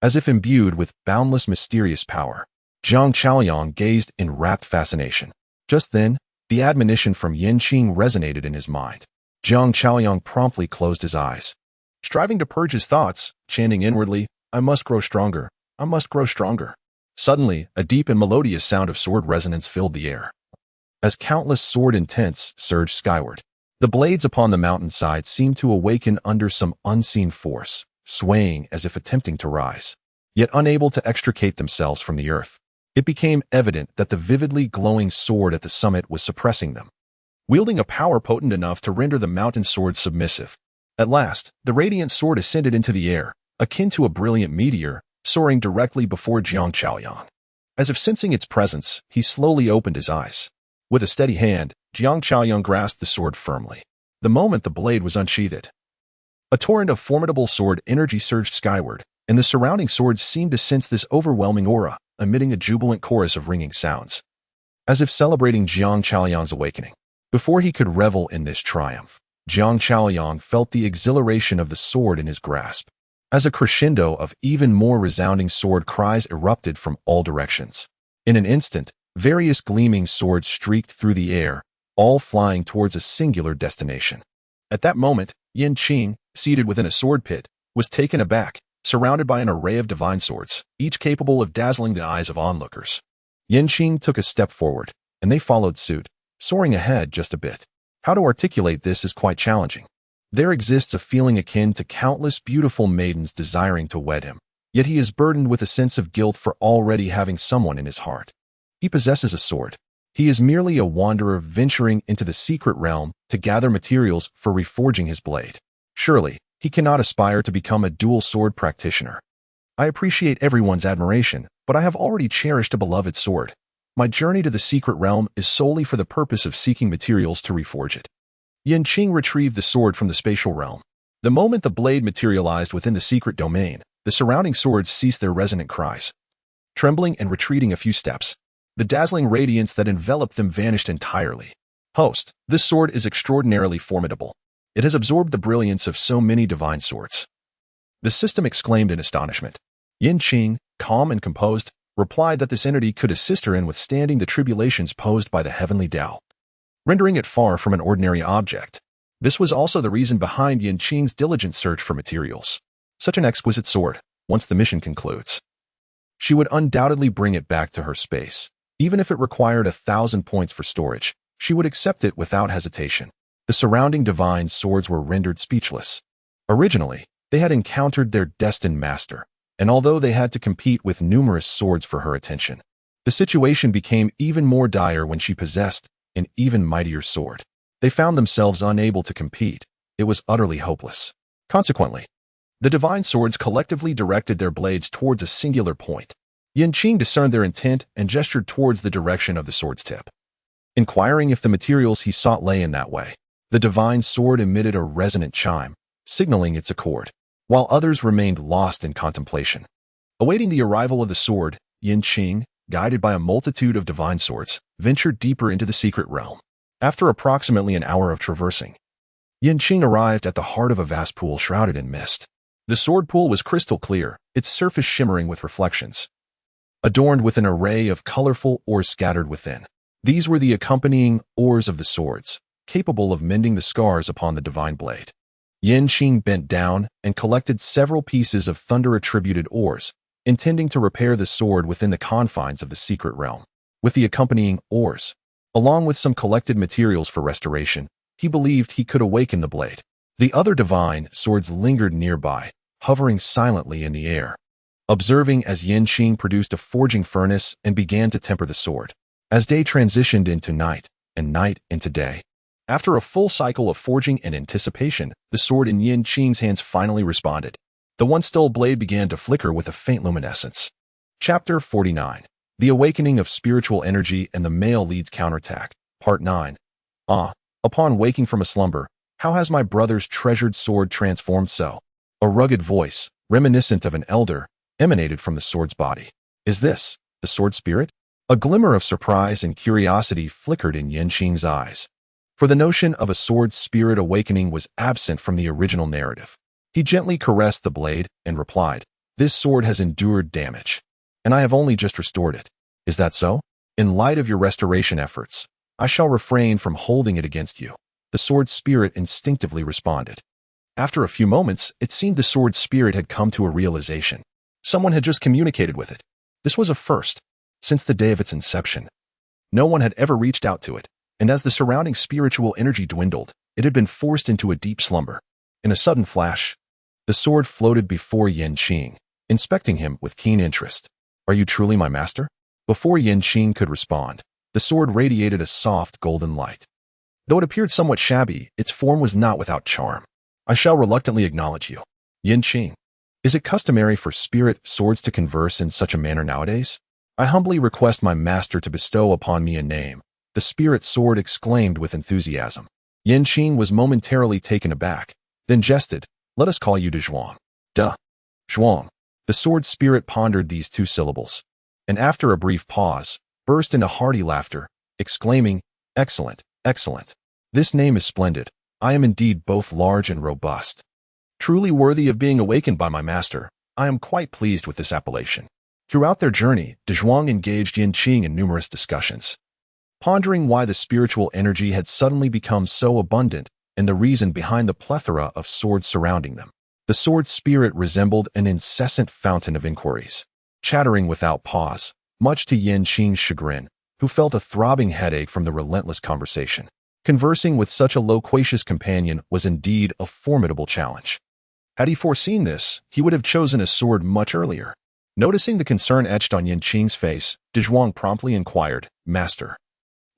As if imbued with boundless mysterious power, Jiang Chaoyang gazed in rapt fascination. Just then, the admonition from Yin Qing resonated in his mind. Jiang Chaoyang promptly closed his eyes, striving to purge his thoughts, chanting inwardly, "I must grow stronger, I must grow stronger." Suddenly, a deep and melodious sound of sword resonance filled the air. As countless sword intents surged skyward, the blades upon the mountainside seemed to awaken under some unseen force, swaying as if attempting to rise, yet unable to extricate themselves from the earth. It became evident that the vividly glowing sword at the summit was suppressing them, wielding a power potent enough to render the mountain sword submissive. At last, the radiant sword ascended into the air, akin to a brilliant meteor, soaring directly before Jiang Chaoyang. As if sensing its presence, he slowly opened his eyes. With a steady hand, Jiang Chaoyang grasped the sword firmly. The moment the blade was unsheathed, a torrent of formidable sword energy surged skyward, and the surrounding swords seemed to sense this overwhelming aura, emitting a jubilant chorus of ringing sounds, as if celebrating Jiang Chaoyang's awakening. Before he could revel in this triumph, Jiang Chaoyang felt the exhilaration of the sword in his grasp. As a crescendo of even more resounding sword cries erupted from all directions. In an instant, various gleaming swords streaked through the air, all flying towards a singular destination. At that moment, Yin Qing, seated within a sword pit, was taken aback, surrounded by an array of divine swords, each capable of dazzling the eyes of onlookers. Yin Qing took a step forward, and they followed suit, soaring ahead just a bit. How to articulate this is quite challenging. There exists a feeling akin to countless beautiful maidens desiring to wed him, yet he is burdened with a sense of guilt for already having someone in his heart. He possesses a sword. He is merely a wanderer venturing into the secret realm to gather materials for reforging his blade. Surely, he cannot aspire to become a dual sword practitioner. I appreciate everyone's admiration, but I have already cherished a beloved sword. My journey to the secret realm is solely for the purpose of seeking materials to reforge it. Qing retrieved the sword from the spatial realm. The moment the blade materialized within the secret domain, the surrounding swords ceased their resonant cries. Trembling and retreating a few steps, the dazzling radiance that enveloped them vanished entirely. Host, this sword is extraordinarily formidable. It has absorbed the brilliance of so many divine swords. The system exclaimed in astonishment. Qing, calm and composed, replied that this entity could assist her in withstanding the tribulations posed by the heavenly Tao, rendering it far from an ordinary object. This was also the reason behind Qing's diligent search for materials. Such an exquisite sword, once the mission concludes, she would undoubtedly bring it back to her space. Even if it required 1,000 points for storage, she would accept it without hesitation. The surrounding divine swords were rendered speechless. Originally, they had encountered their destined master, and although they had to compete with numerous swords for her attention, the situation became even more dire when she possessed an even mightier sword. They found themselves unable to compete. It was utterly hopeless. Consequently, the divine swords collectively directed their blades towards a singular point. Qing discerned their intent and gestured towards the direction of the sword's tip, inquiring if the materials he sought lay in that way. The divine sword emitted a resonant chime, signaling its accord, while others remained lost in contemplation. Awaiting the arrival of the sword, Qing, guided by a multitude of divine swords, ventured deeper into the secret realm. After approximately an hour of traversing, Qing arrived at the heart of a vast pool shrouded in mist. The sword pool was crystal clear, its surface shimmering with reflections, adorned with an array of colorful ores scattered within. These were the accompanying ores of the swords, capable of mending the scars upon the divine blade. Qing bent down and collected several pieces of thunder-attributed ores, intending to repair the sword within the confines of the secret realm. With the accompanying ores, along with some collected materials for restoration, he believed he could awaken the blade. The other divine swords lingered nearby, hovering silently in the air, observing as Qing produced a forging furnace and began to temper the sword. As day transitioned into night, and night into day, after a full cycle of forging and anticipation, the sword in Qing's hands finally responded. The once dull blade began to flicker with a faint luminescence. Chapter 49. The Awakening of Spiritual Energy and the Male Lead's Counterattack. Part 9. Upon waking from a slumber, how has my brother's treasured sword transformed so? A rugged voice, reminiscent of an elder, emanated from the sword's body. Is this the sword spirit? A glimmer of surprise and curiosity flickered in Qing's eyes, for the notion of a sword spirit awakening was absent from the original narrative. He gently caressed the blade and replied, "This sword has endured damage, and I have only just restored it. Is that so? In light of your restoration efforts, I shall refrain from holding it against you." The sword spirit instinctively responded. After a few moments, it seemed the sword spirit had come to a realization. Someone had just communicated with it. This was a first. Since the day of its inception, no one had ever reached out to it, and as the surrounding spiritual energy dwindled, it had been forced into a deep slumber. In a sudden flash, the sword floated before Qing, inspecting him with keen interest. "Are you truly my master?" Before Qing could respond, the sword radiated a soft golden light. Though it appeared somewhat shabby, its form was not without charm. "I shall reluctantly acknowledge you, Qing. Is it customary for spirit swords to converse in such a manner nowadays? I humbly request my master to bestow upon me a name," the spirit sword exclaimed with enthusiasm. Qing was momentarily taken aback, then jested, "Let us call you De Zhuang." "De Zhuang." The sword spirit pondered these two syllables, and after a brief pause, burst into hearty laughter, exclaiming, "Excellent, excellent. This name is splendid. I am indeed both large and robust. Truly worthy of being awakened by my master. I am quite pleased with this appellation." Throughout their journey, De Zhuang engaged Qing in numerous discussions, pondering why the spiritual energy had suddenly become so abundant and the reason behind the plethora of swords surrounding them. The sword spirit resembled an incessant fountain of inquiries, chattering without pause, much to Qing's chagrin, who felt a throbbing headache from the relentless conversation. Conversing with such a loquacious companion was indeed a formidable challenge. Had he foreseen this, he would have chosen a sword much earlier. Noticing the concern etched on Qing's face, De Zhuang promptly inquired, "Master,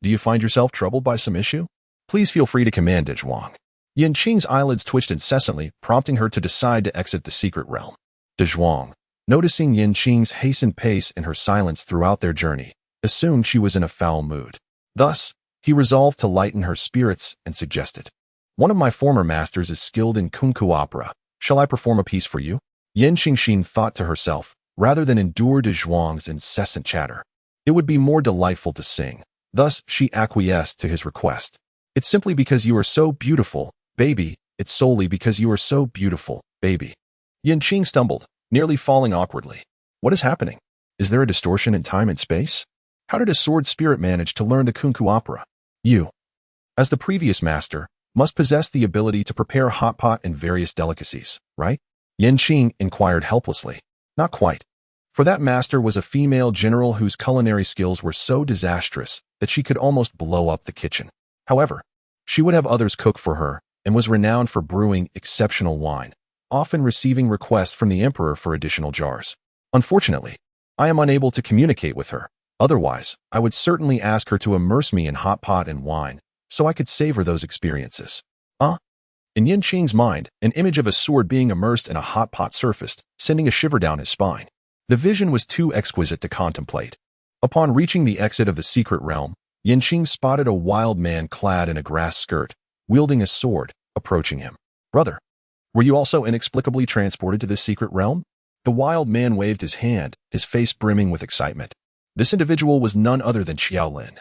do you find yourself troubled by some issue? Please feel free to command, De Zhuang." Qing's eyelids twitched incessantly, prompting her to decide to exit the secret realm. "De Zhuang, Noticing Yin Qing's hastened pace and her silence throughout their journey, assumed she was in a foul mood. Thus, he resolved to lighten her spirits and suggested, "One of my former masters is skilled in kung fu opera. Shall I perform a piece for you?" Yin Qingxin thought to herself, rather than endure de Zhuang's incessant chatter, it would be more delightful to sing. Thus, she acquiesced to his request. "It's simply because you are so beautiful, baby. It's solely because you are so beautiful, baby." Yin Qing stumbled, nearly falling awkwardly. What is happening? Is there a distortion in time and space? How did a sword spirit manage to learn the kung fu opera? You, as the previous master, must possess the ability to prepare hot pot and various delicacies, right? Yin Qing inquired helplessly. Not quite. For that master was a female general whose culinary skills were so disastrous that she could almost blow up the kitchen. However, she would have others cook for her and was renowned for brewing exceptional wine, often receiving requests from the emperor for additional jars. Unfortunately, I am unable to communicate with her. Otherwise, I would certainly ask her to immerse me in hot pot and wine, so I could savor those experiences. In Yin Qing's mind, an image of a sword being immersed in a hot pot surfaced, sending a shiver down his spine. The vision was too exquisite to contemplate. Upon reaching the exit of the secret realm, Yin Qing spotted a wild man clad in a grass skirt, wielding a sword, approaching him. "Brother, were you also inexplicably transported to this secret realm?" The wild man waved his hand, his face brimming with excitement. This individual was none other than Xiaolin,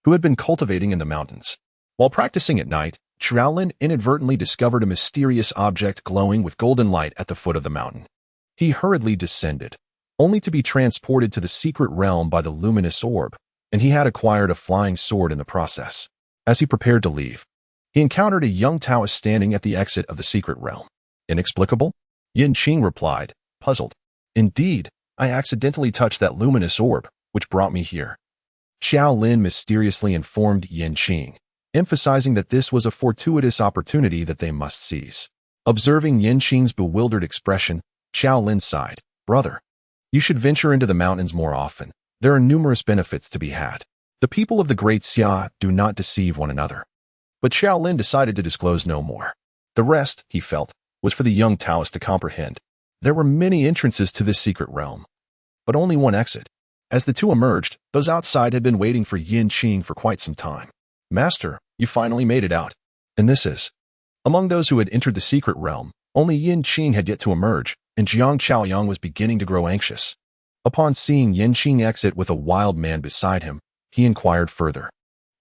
who had been cultivating in the mountains. While practicing at night, Xiaolin inadvertently discovered a mysterious object glowing with golden light at the foot of the mountain. He hurriedly descended, only to be transported to the secret realm by the luminous orb, and he had acquired a flying sword in the process. As he prepared to leave, he encountered a young Taoist standing at the exit of the secret realm. "Inexplicable?" Yin Qing replied, puzzled. "Indeed, I accidentally touched that luminous orb, which brought me here." Xiaolin mysteriously informed Yin Qing, emphasizing that this was a fortuitous opportunity that they must seize. Observing Yin Qing's bewildered expression, Xiaolin sighed, "Brother, you should venture into the mountains more often. There are numerous benefits to be had. The people of the Great Xia do not deceive one another." But Xiaolin decided to disclose no more. The rest, he felt, was for the young Taoist to comprehend. There were many entrances to this secret realm, but only one exit. As the two emerged, those outside had been waiting for Yin Qing for quite some time. "Master, you finally made it out. And this is..." Among those who had entered the secret realm, only Yin Qing had yet to emerge, and Jiang Chaoyang was beginning to grow anxious. Upon seeing Yin Qing exit with a wild man beside him, he inquired further.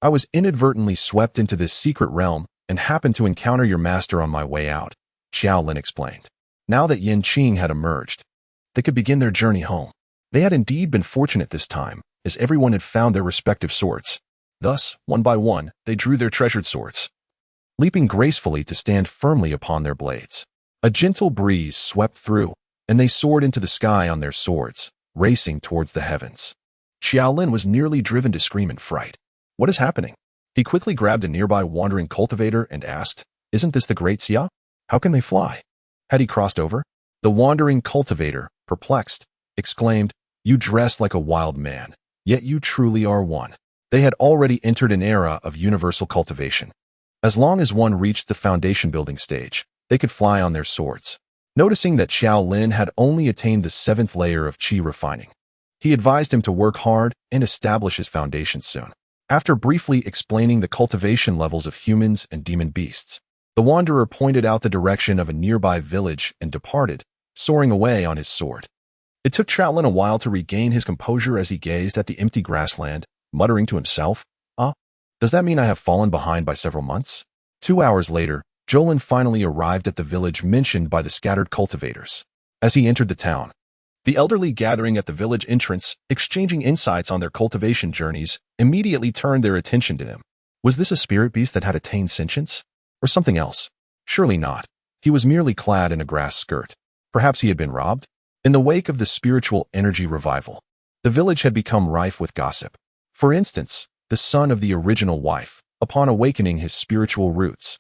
"I was inadvertently swept into this secret realm and happened to encounter your master on my way out," Xiaolin explained. Now that Yin Qing had emerged, they could begin their journey home. They had indeed been fortunate this time, as everyone had found their respective swords. Thus, one by one, they drew their treasured swords, leaping gracefully to stand firmly upon their blades. A gentle breeze swept through, and they soared into the sky on their swords, racing towards the heavens. Xiaolin was nearly driven to scream in fright. "What is happening?" He quickly grabbed a nearby wandering cultivator and asked, "Isn't this the Great Xia? How can they fly?" Had he crossed over? The wandering cultivator, perplexed, exclaimed, "You dress like a wild man, yet you truly are one." They had already entered an era of universal cultivation. As long as one reached the foundation building stage, they could fly on their swords. Noticing that Xiaolin had only attained the 7th layer of qi refining, he advised him to work hard and establish his foundation soon. After briefly explaining the cultivation levels of humans and demon beasts, the wanderer pointed out the direction of a nearby village and departed, soaring away on his sword. It took Xiaolin a while to regain his composure as he gazed at the empty grassland, muttering to himself, does that mean I have fallen behind by several months?" 2 hours later, Jolin finally arrived at the village mentioned by the scattered cultivators. As he entered the town, the elderly gathering at the village entrance, exchanging insights on their cultivation journeys, immediately turned their attention to him. Was this a spirit beast that had attained sentience? Or something else? Surely not. He was merely clad in a grass skirt. Perhaps he had been robbed? In the wake of the spiritual energy revival, the village had become rife with gossip. For instance, the son of the original wife, upon awakening his spiritual roots,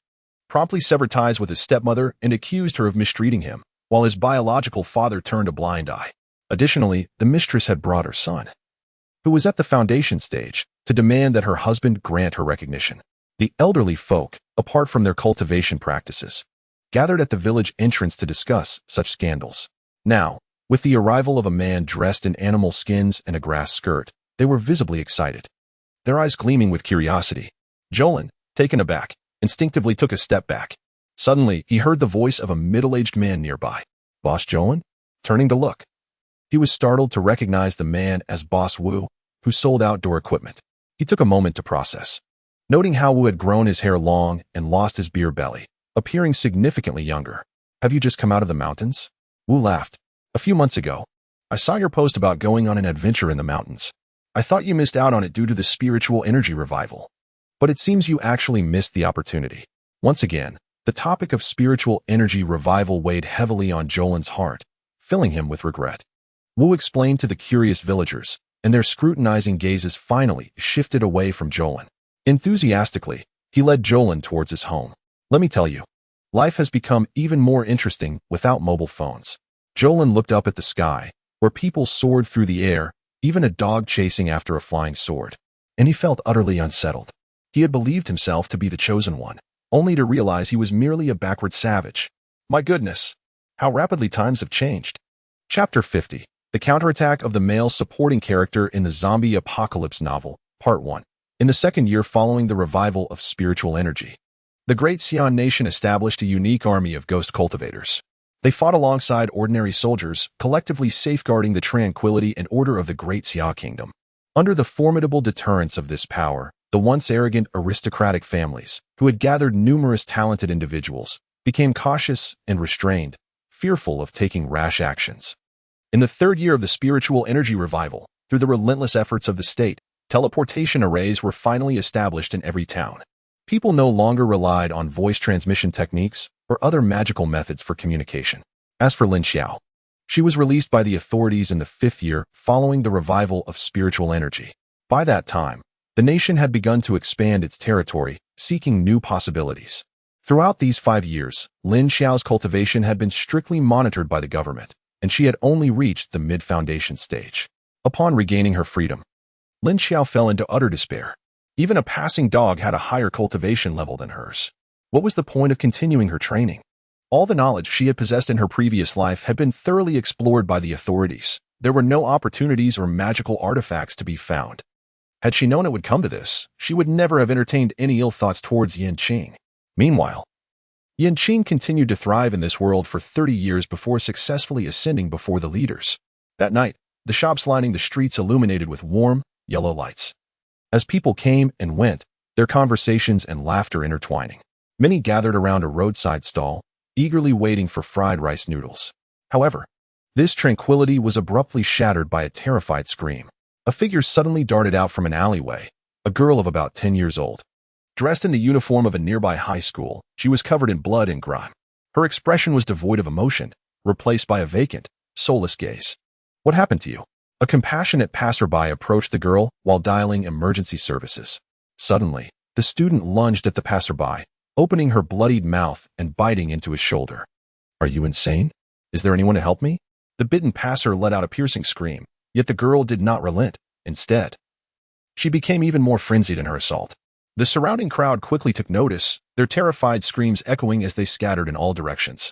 promptly severed ties with his stepmother and accused her of mistreating him, while his biological father turned a blind eye. Additionally, the mistress had brought her son, who was at the foundation stage, to demand that her husband grant her recognition. The elderly folk, apart from their cultivation practices, gathered at the village entrance to discuss such scandals. Now, With the arrival of a man dressed in animal skins and a grass skirt, they were visibly excited, their eyes gleaming with curiosity. Jolin, taken aback, instinctively took a step back. Suddenly, he heard the voice of a middle-aged man nearby. "Boss Jolin?" Turning to look, he was startled to recognize the man as Boss Wu, who sold outdoor equipment. He took a moment to process, noting how Wu had grown his hair long and lost his beer belly, appearing significantly younger. "Have you just come out of the mountains?" Wu laughed. "A few months ago, I saw your post about going on an adventure in the mountains. I thought you missed out on it due to the spiritual energy revival. But it seems you actually missed the opportunity." Once again, the topic of spiritual energy revival weighed heavily on Jolin's heart, filling him with regret. Wu explained to the curious villagers, and their scrutinizing gazes finally shifted away from Jolin. Enthusiastically, he led Jolin towards his home. "Let me tell you, life has become even more interesting without mobile phones." Jolin looked up at the sky, where people soared through the air, even a dog chasing after a flying sword. And he felt utterly unsettled. He had believed himself to be the chosen one, only to realize he was merely a backward savage. My goodness, how rapidly times have changed. Chapter 50. The Counterattack of the Male Supporting Character in the Zombie Apocalypse Novel, Part 1. In the second year following the revival of spiritual energy, the Great Xian Nation established a unique army of ghost cultivators. They fought alongside ordinary soldiers, collectively safeguarding the tranquility and order of the Great Xia Kingdom. Under the formidable deterrence of this power, the once arrogant aristocratic families, who had gathered numerous talented individuals, became cautious and restrained, fearful of taking rash actions. In the third year of the spiritual energy revival, through the relentless efforts of the state, teleportation arrays were finally established in every town. People no longer relied on voice transmission techniques or other magical methods for communication. As for Lin Xiao, she was released by the authorities in the fifth year following the revival of spiritual energy. By that time, the nation had begun to expand its territory, seeking new possibilities. Throughout these 5 years, Lin Xiao's cultivation had been strictly monitored by the government, and she had only reached the mid-foundation stage. Upon regaining her freedom, Lin Xiao fell into utter despair. Even a passing dog had a higher cultivation level than hers. What was the point of continuing her training? All the knowledge she had possessed in her previous life had been thoroughly explored by the authorities. There were no opportunities or magical artifacts to be found. Had she known it would come to this, she would never have entertained any ill thoughts towards Yin Qing. Meanwhile, Yin Qing continued to thrive in this world for 30 years before successfully ascending before the leaders. That night, the shops lining the streets illuminated with warm, yellow lights. As people came and went, their conversations and laughter intertwining. Many gathered around a roadside stall, eagerly waiting for fried rice noodles. However, this tranquility was abruptly shattered by a terrified scream. A figure suddenly darted out from an alleyway, a girl of about 10 years old. Dressed in the uniform of a nearby high school, she was covered in blood and grime. Her expression was devoid of emotion, replaced by a vacant, soulless gaze. "What happened to you?" A compassionate passerby approached the girl while dialing emergency services. Suddenly, the student lunged at the passerby, opening her bloodied mouth and biting into his shoulder. "Are you insane? Is there anyone to help me?" The bitten passer let out a piercing scream, yet the girl did not relent. Instead, she became even more frenzied in her assault. The surrounding crowd quickly took notice, their terrified screams echoing as they scattered in all directions,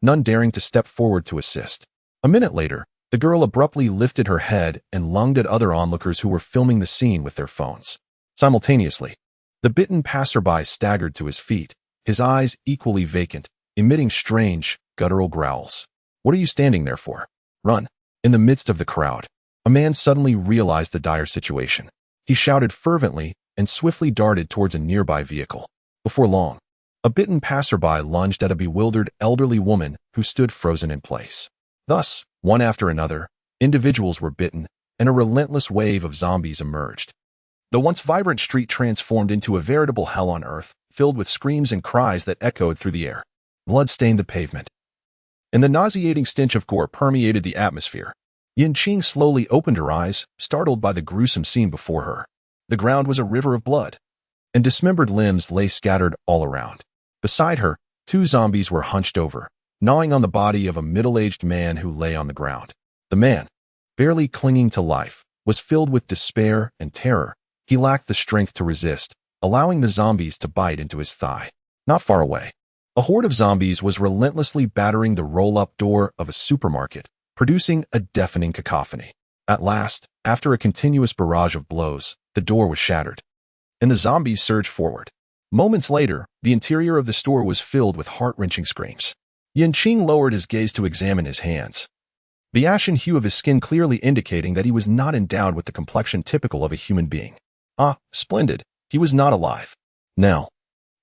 none daring to step forward to assist. A minute later, the girl abruptly lifted her head and lunged at other onlookers who were filming the scene with their phones. Simultaneously, the bitten passerby staggered to his feet, his eyes equally vacant, emitting strange, guttural growls. "What are you standing there for? Run!" In the midst of the crowd, a man suddenly realized the dire situation. He shouted fervently and swiftly darted towards a nearby vehicle. Before long, a bitten passerby lunged at a bewildered elderly woman who stood frozen in place. Thus, one after another, individuals were bitten, and a relentless wave of zombies emerged. The once vibrant street transformed into a veritable hell on earth, filled with screams and cries that echoed through the air. Blood stained the pavement, and the nauseating stench of gore permeated the atmosphere. Yin Qing slowly opened her eyes, startled by the gruesome scene before her. The ground was a river of blood, and dismembered limbs lay scattered all around. Beside her, 2 zombies were hunched over, gnawing on the body of a middle-aged man who lay on the ground. The man, barely clinging to life, was filled with despair and terror. He lacked the strength to resist, allowing the zombies to bite into his thigh. Not far away, a horde of zombies was relentlessly battering the roll-up door of a supermarket, producing a deafening cacophony. At last, after a continuous barrage of blows, the door was shattered, and the zombies surged forward. Moments later, the interior of the store was filled with heart-wrenching screams. Qing lowered his gaze to examine his hands, the ashen hue of his skin clearly indicating that he was not endowed with the complexion typical of a human being. Ah, splendid. He was not alive. Now,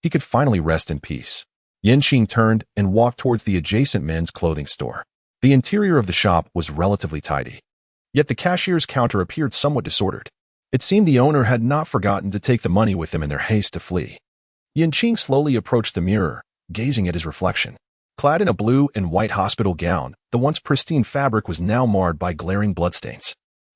he could finally rest in peace. Qing turned and walked towards the adjacent men's clothing store. The interior of the shop was relatively tidy, yet the cashier's counter appeared somewhat disordered. It seemed the owner had not forgotten to take the money with them in their haste to flee. Qing slowly approached the mirror, gazing at his reflection. Clad in a blue and white hospital gown, the once pristine fabric was now marred by glaring bloodstains.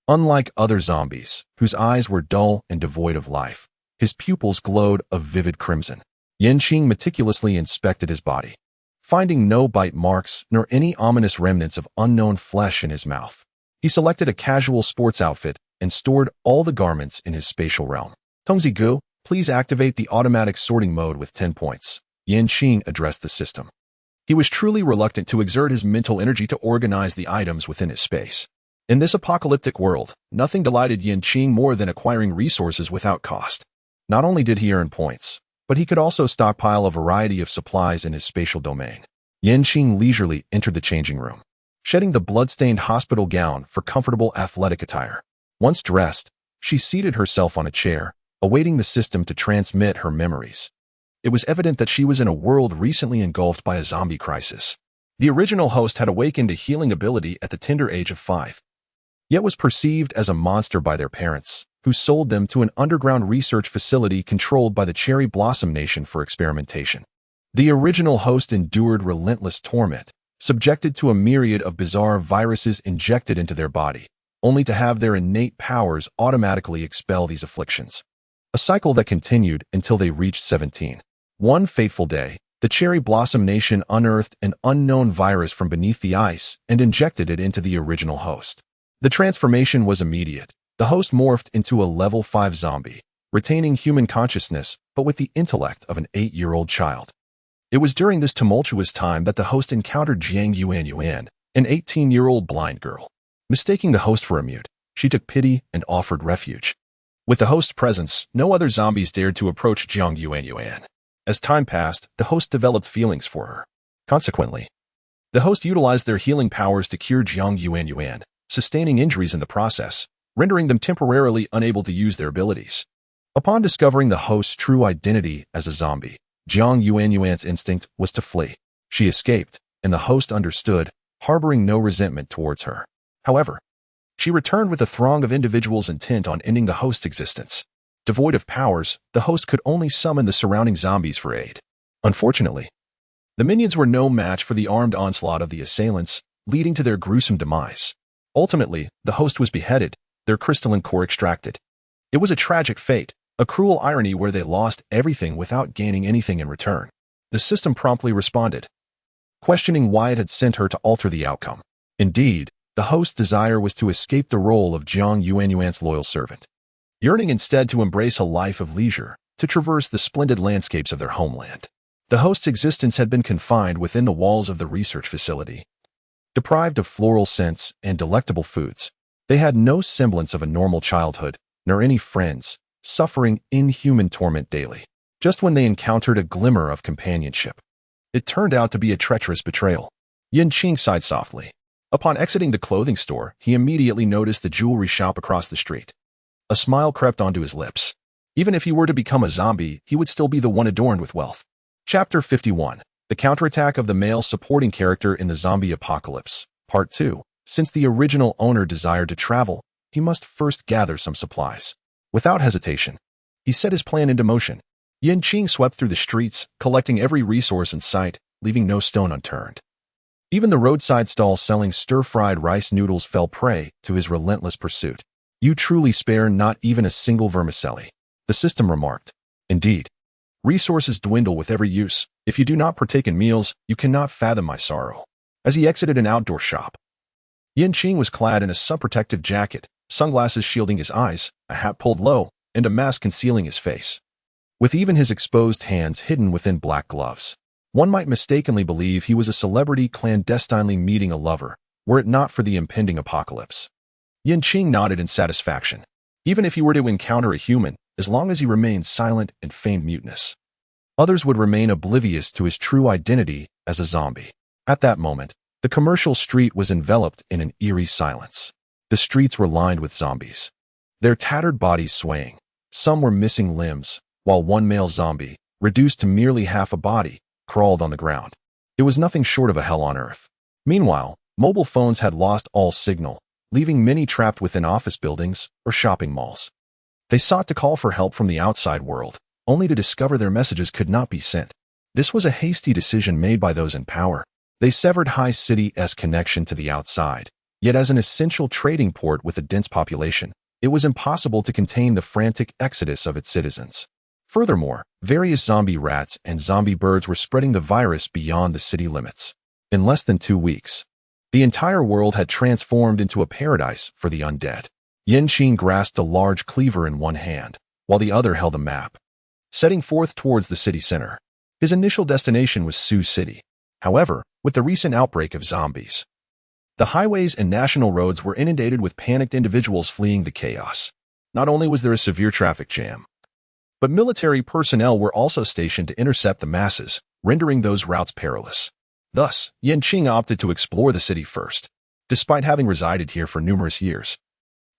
Unlike other zombies, whose eyes were dull and devoid of life, his pupils glowed a vivid crimson. Qing meticulously inspected his body, finding no bite marks nor any ominous remnants of unknown flesh in his mouth. He selected a casual sports outfit and stored all the garments in his spatial realm. Tongzi-gu, please activate the automatic sorting mode with 10 points. Qing addressed the system. He was truly reluctant to exert his mental energy to organize the items within his space. In this apocalyptic world, nothing delighted Qing more than acquiring resources without cost. Not only did he earn points, but he could also stockpile a variety of supplies in his spatial domain. Qing leisurely entered the changing room, shedding the blood-stained hospital gown for comfortable athletic attire. Once dressed, she seated herself on a chair, awaiting the system to transmit her memories. It was evident that she was in a world recently engulfed by a zombie crisis. The original host had awakened a healing ability at the tender age of 5, yet was perceived as a monster by their parents, who sold them to an underground research facility controlled by the Cherry Blossom Nation for experimentation. The original host endured relentless torment, subjected to a myriad of bizarre viruses injected into their body, only to have their innate powers automatically expel these afflictions. A cycle that continued until they reached 17. One fateful day, the Cherry Blossom Nation unearthed an unknown virus from beneath the ice and injected it into the original host. The transformation was immediate. The host morphed into a level 5 zombie, retaining human consciousness but with the intellect of an 8-year-old child. It was during this tumultuous time that the host encountered Jiang Yuan, an 18-year-old blind girl. Mistaking the host for a mute, she took pity and offered refuge. With the host's presence, no other zombies dared to approach Jiang Yuan. As time passed, the host developed feelings for her. Consequently, the host utilized their healing powers to cure Jiang Yuan, sustaining injuries in the process, rendering them temporarily unable to use their abilities. Upon discovering the host's true identity as a zombie, Jiang Yuan's instinct was to flee. She escaped, and the host understood, harboring no resentment towards her. However, she returned with a throng of individuals intent on ending the host's existence. Devoid of powers, the host could only summon the surrounding zombies for aid. Unfortunately, the minions were no match for the armed onslaught of the assailants, leading to their gruesome demise. Ultimately, the host was beheaded, their crystalline core extracted. It was a tragic fate, a cruel irony where they lost everything without gaining anything in return. The system promptly responded, questioning why it had sent her to alter the outcome. Indeed, the host's desire was to escape the role of Jiang Yuan's loyal servant, yearning instead to embrace a life of leisure, to traverse the splendid landscapes of their homeland. The host's existence had been confined within the walls of the research facility. Deprived of floral scents and delectable foods, they had no semblance of a normal childhood, nor any friends, suffering inhuman torment daily. Just when they encountered a glimmer of companionship, it turned out to be a treacherous betrayal. Qing sighed softly. Upon exiting the clothing store, he immediately noticed the jewelry shop across the street. A smile crept onto his lips. Even if he were to become a zombie, he would still be the one adorned with wealth. Chapter 51. The Counterattack of the Male Supporting Character in the Zombie Apocalypse. Part 2. Since the original owner desired to travel, he must first gather some supplies. Without hesitation, he set his plan into motion. Qing swept through the streets, collecting every resource in sight, leaving no stone unturned. Even the roadside stall selling stir-fried rice noodles fell prey to his relentless pursuit. You truly spare not even a single vermicelli, the system remarked. Indeed, resources dwindle with every use. If you do not partake in meals, you cannot fathom my sorrow. As he exited an outdoor shop, Qing was clad in a sun-protective jacket, sunglasses shielding his eyes, a hat pulled low, and a mask concealing his face. With even his exposed hands hidden within black gloves, one might mistakenly believe he was a celebrity clandestinely meeting a lover, were it not for the impending apocalypse. Qing nodded in satisfaction. Even if he were to encounter a human, as long as he remained silent and feigned muteness, others would remain oblivious to his true identity as a zombie. At that moment, the commercial street was enveloped in an eerie silence. The streets were lined with zombies, their tattered bodies swaying. Some were missing limbs, while one male zombie, reduced to merely half a body, crawled on the ground. It was nothing short of a hell on earth. Meanwhile, mobile phones had lost all signal, leaving many trapped within office buildings or shopping malls. They sought to call for help from the outside world, only to discover their messages could not be sent. This was a hasty decision made by those in power. They severed High City's connection to the outside. Yet as an essential trading port with a dense population, it was impossible to contain the frantic exodus of its citizens. Furthermore, various zombie rats and zombie birds were spreading the virus beyond the city limits. In less than 2 weeks, the entire world had transformed into a paradise for the undead. Qing grasped a large cleaver in one hand, while the other held a map, setting forth towards the city center. His initial destination was Sioux City. However, with the recent outbreak of zombies, the highways and national roads were inundated with panicked individuals fleeing the chaos. Not only was there a severe traffic jam, but military personnel were also stationed to intercept the masses, rendering those routes perilous. Thus, Qing opted to explore the city first. Despite having resided here for numerous years,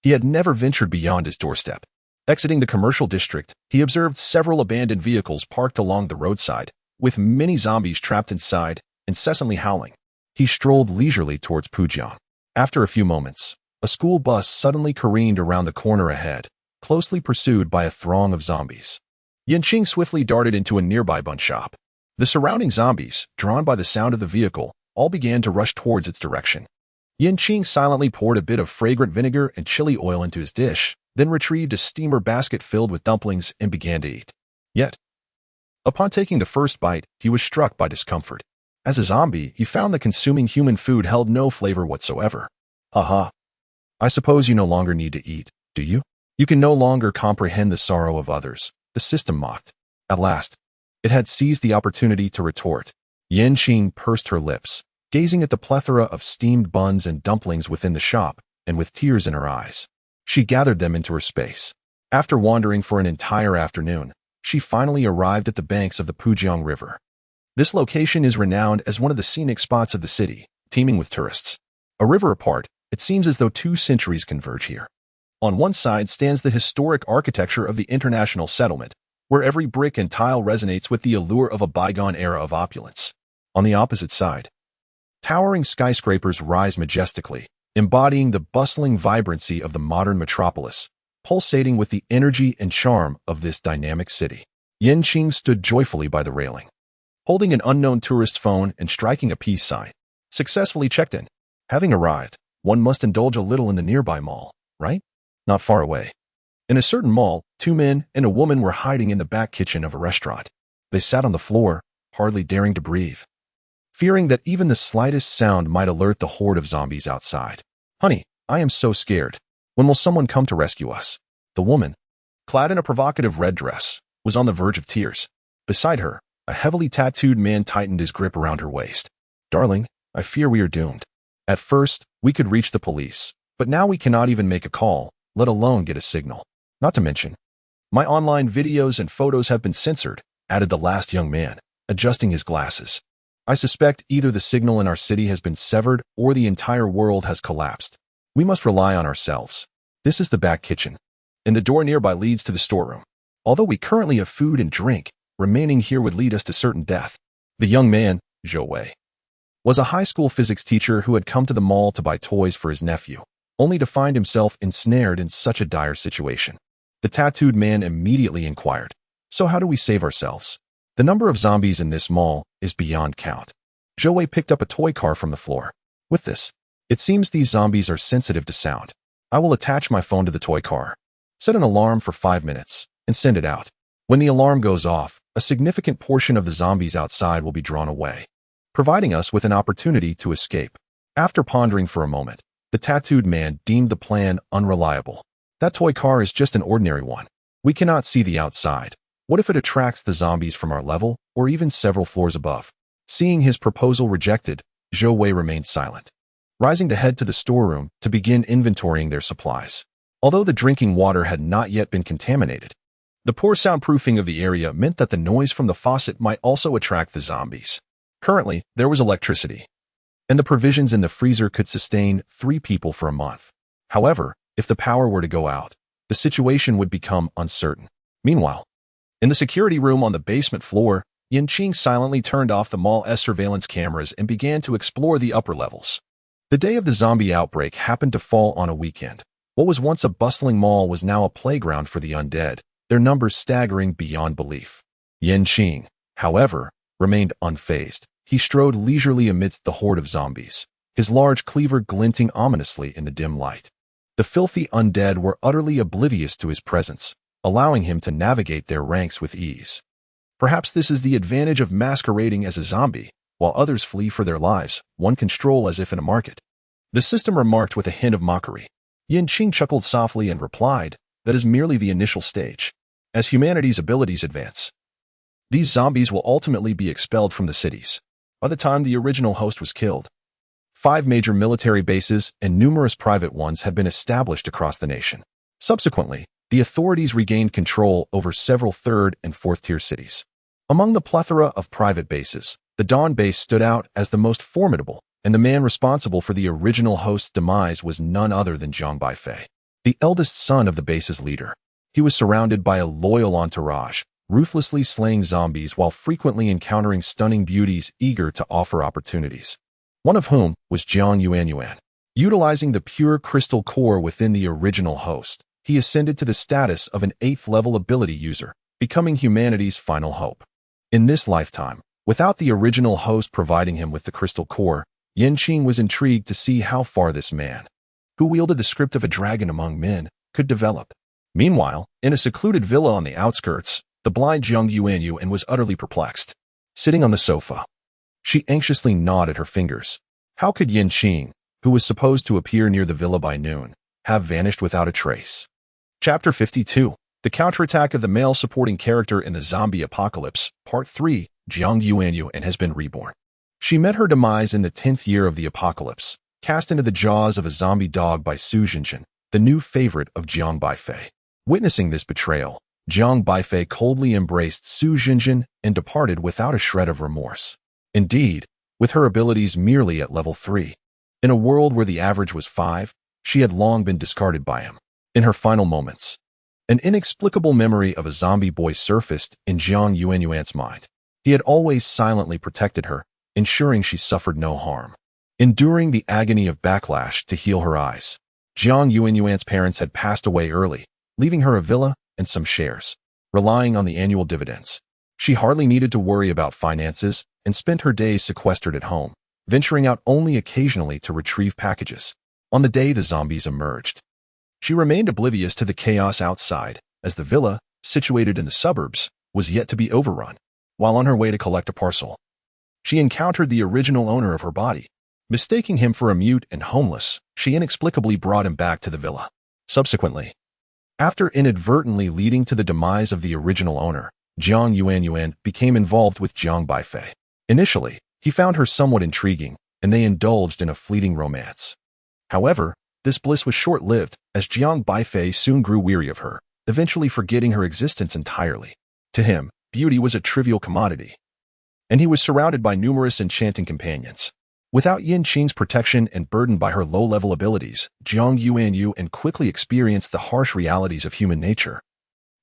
he had never ventured beyond his doorstep. Exiting the commercial district, he observed several abandoned vehicles parked along the roadside, with many zombies trapped inside, incessantly howling. He strolled leisurely towards Pujiang. After a few moments, a school bus suddenly careened around the corner ahead, closely pursued by a throng of zombies. Qing swiftly darted into a nearby bun shop. The surrounding zombies, drawn by the sound of the vehicle, all began to rush towards its direction. Qing silently poured a bit of fragrant vinegar and chili oil into his dish, then retrieved a steamer basket filled with dumplings and began to eat. Yet, upon taking the first bite, he was struck by discomfort. As a zombie, he found that consuming human food held no flavor whatsoever. Haha. I suppose you no longer need to eat, do you? You can no longer comprehend the sorrow of others, the system mocked. At last, it had seized the opportunity to retort. Qing pursed her lips, gazing at the plethora of steamed buns and dumplings within the shop, and with tears in her eyes, she gathered them into her space. After wandering for an entire afternoon, she finally arrived at the banks of the Pujiang River. This location is renowned as one of the scenic spots of the city, teeming with tourists. A river apart, it seems as though 2 centuries converge here. On one side stands the historic architecture of the international settlement, where every brick and tile resonates with the allure of a bygone era of opulence. On the opposite side, towering skyscrapers rise majestically, embodying the bustling vibrancy of the modern metropolis, pulsating with the energy and charm of this dynamic city. Qing stood joyfully by the railing, holding an unknown tourist's phone and striking a peace sign. Successfully checked in. Having arrived, one must indulge a little in the nearby mall, right? Not far away. In a certain mall, 2 men and a woman were hiding in the back kitchen of a restaurant. They sat on the floor, hardly daring to breathe, fearing that even the slightest sound might alert the horde of zombies outside. Honey, I am so scared. When will someone come to rescue us? The woman, clad in a provocative red dress, was on the verge of tears. Beside her, a heavily tattooed man tightened his grip around her waist. Darling, I fear we are doomed. At first, we could reach the police, but now we cannot even make a call, let alone get a signal. Not to mention, my online videos and photos have been censored, added the last young man, adjusting his glasses. I suspect either the signal in our city has been severed or the entire world has collapsed. We must rely on ourselves. This is the back kitchen, and the door nearby leads to the storeroom. Although we currently have food and drink, remaining here would lead us to certain death. The young man, Zhou, was a high school physics teacher who had come to the mall to buy toys for his nephew, only to find himself ensnared in such a dire situation. The tattooed man immediately inquired, "So how do we save ourselves? The number of zombies in this mall is beyond count." Zhou picked up a toy car from the floor. With this, it seems these zombies are sensitive to sound. I will attach my phone to the toy car, set an alarm for 5 minutes, and send it out. When the alarm goes off, a significant portion of the zombies outside will be drawn away, providing us with an opportunity to escape. After pondering for a moment, the tattooed man deemed the plan unreliable. That toy car is just an ordinary one. We cannot see the outside. What if it attracts the zombies from our level, or even several floors above? Seeing his proposal rejected, Zhou remained silent. rising to head to the storeroom to begin inventorying their supplies. Although the drinking water had not yet been contaminated, the poor soundproofing of the area meant that the noise from the faucet might also attract the zombies. Currently, there was electricity, and the provisions in the freezer could sustain 3 people for a month. However, if the power were to go out, the situation would become uncertain. Meanwhile, in the security room on the basement floor, Qing silently turned off the mall's surveillance cameras and began to explore the upper levels. The day of the zombie outbreak happened to fall on a weekend. What was once a bustling mall was now a playground for the undead, their numbers staggering beyond belief. Qing, however, remained unfazed. He strode leisurely amidst the horde of zombies, his large cleaver glinting ominously in the dim light. The filthy undead were utterly oblivious to his presence, allowing him to navigate their ranks with ease. Perhaps this is the advantage of masquerading as a zombie. While others flee for their lives, one can stroll as if in a market. The system remarked with a hint of mockery. Qing chuckled softly and replied, "That is merely the initial stage. As humanity's abilities advance, these zombies will ultimately be expelled from the cities." By the time the original host was killed, 5 major military bases and numerous private ones had been established across the nation. Subsequently, the authorities regained control over several 3rd and 4th-tier cities. Among the plethora of private bases, the Dawn base stood out as the most formidable, and the man responsible for the original host's demise was none other than Zhang Baifei, the eldest son of the base's leader. He was surrounded by a loyal entourage, ruthlessly slaying zombies while frequently encountering stunning beauties eager to offer opportunities. One of whom was Jiang Yuanyuan. Utilizing the pure crystal core within the original host, he ascended to the status of an 8th-level ability user, becoming humanity's final hope. In this lifetime, without the original host providing him with the crystal core, Qing was intrigued to see how far this man, who wielded the script of a dragon among men, could develop. Meanwhile, in a secluded villa on the outskirts, the blind Jiang Yuanyuan was utterly perplexed. Sitting on the sofa, she anxiously gnawed at her fingers. How could Qing, who was supposed to appear near the villa by noon, have vanished without a trace? Chapter 52. The Counterattack of the Male Supporting Character in the Zombie Apocalypse, Part 3, Jiang Yuanyuan has been reborn. She met her demise in the 10th year of the apocalypse, cast into the jaws of a zombie dog by Su Jinjin, the new favorite of Jiang Baifei. Witnessing this betrayal, Jiang Baifei coldly embraced Su Jinjin and departed without a shred of remorse. Indeed, with her abilities merely at level 3. In a world where the average was 5, she had long been discarded by him. In her final moments, an inexplicable memory of a zombie boy surfaced in Jiang Yuanyuan's mind. He had always silently protected her, ensuring she suffered no harm. Enduring the agony of backlash to heal her eyes, Jiang Yuanyuan's parents had passed away early, leaving her a villa and some shares. Relying on the annual dividends, she hardly needed to worry about finances and spent her days sequestered at home, venturing out only occasionally to retrieve packages. On the day the zombies emerged, she remained oblivious to the chaos outside, as the villa, situated in the suburbs, was yet to be overrun. While on her way to collect a parcel, she encountered the original owner of her body. Mistaking him for a mute and homeless, she inexplicably brought him back to the villa. Subsequently, after inadvertently leading to the demise of the original owner, Jiang Yuanyuan became involved with Jiang Baifei. Initially, he found her somewhat intriguing, and they indulged in a fleeting romance. However, this bliss was short-lived, as Jiang Baifei soon grew weary of her, eventually forgetting her existence entirely. To him, beauty was a trivial commodity, and he was surrounded by numerous enchanting companions. Without Qing's protection and burdened by her low-level abilities, Jiang Yuanyuan quickly experienced the harsh realities of human nature.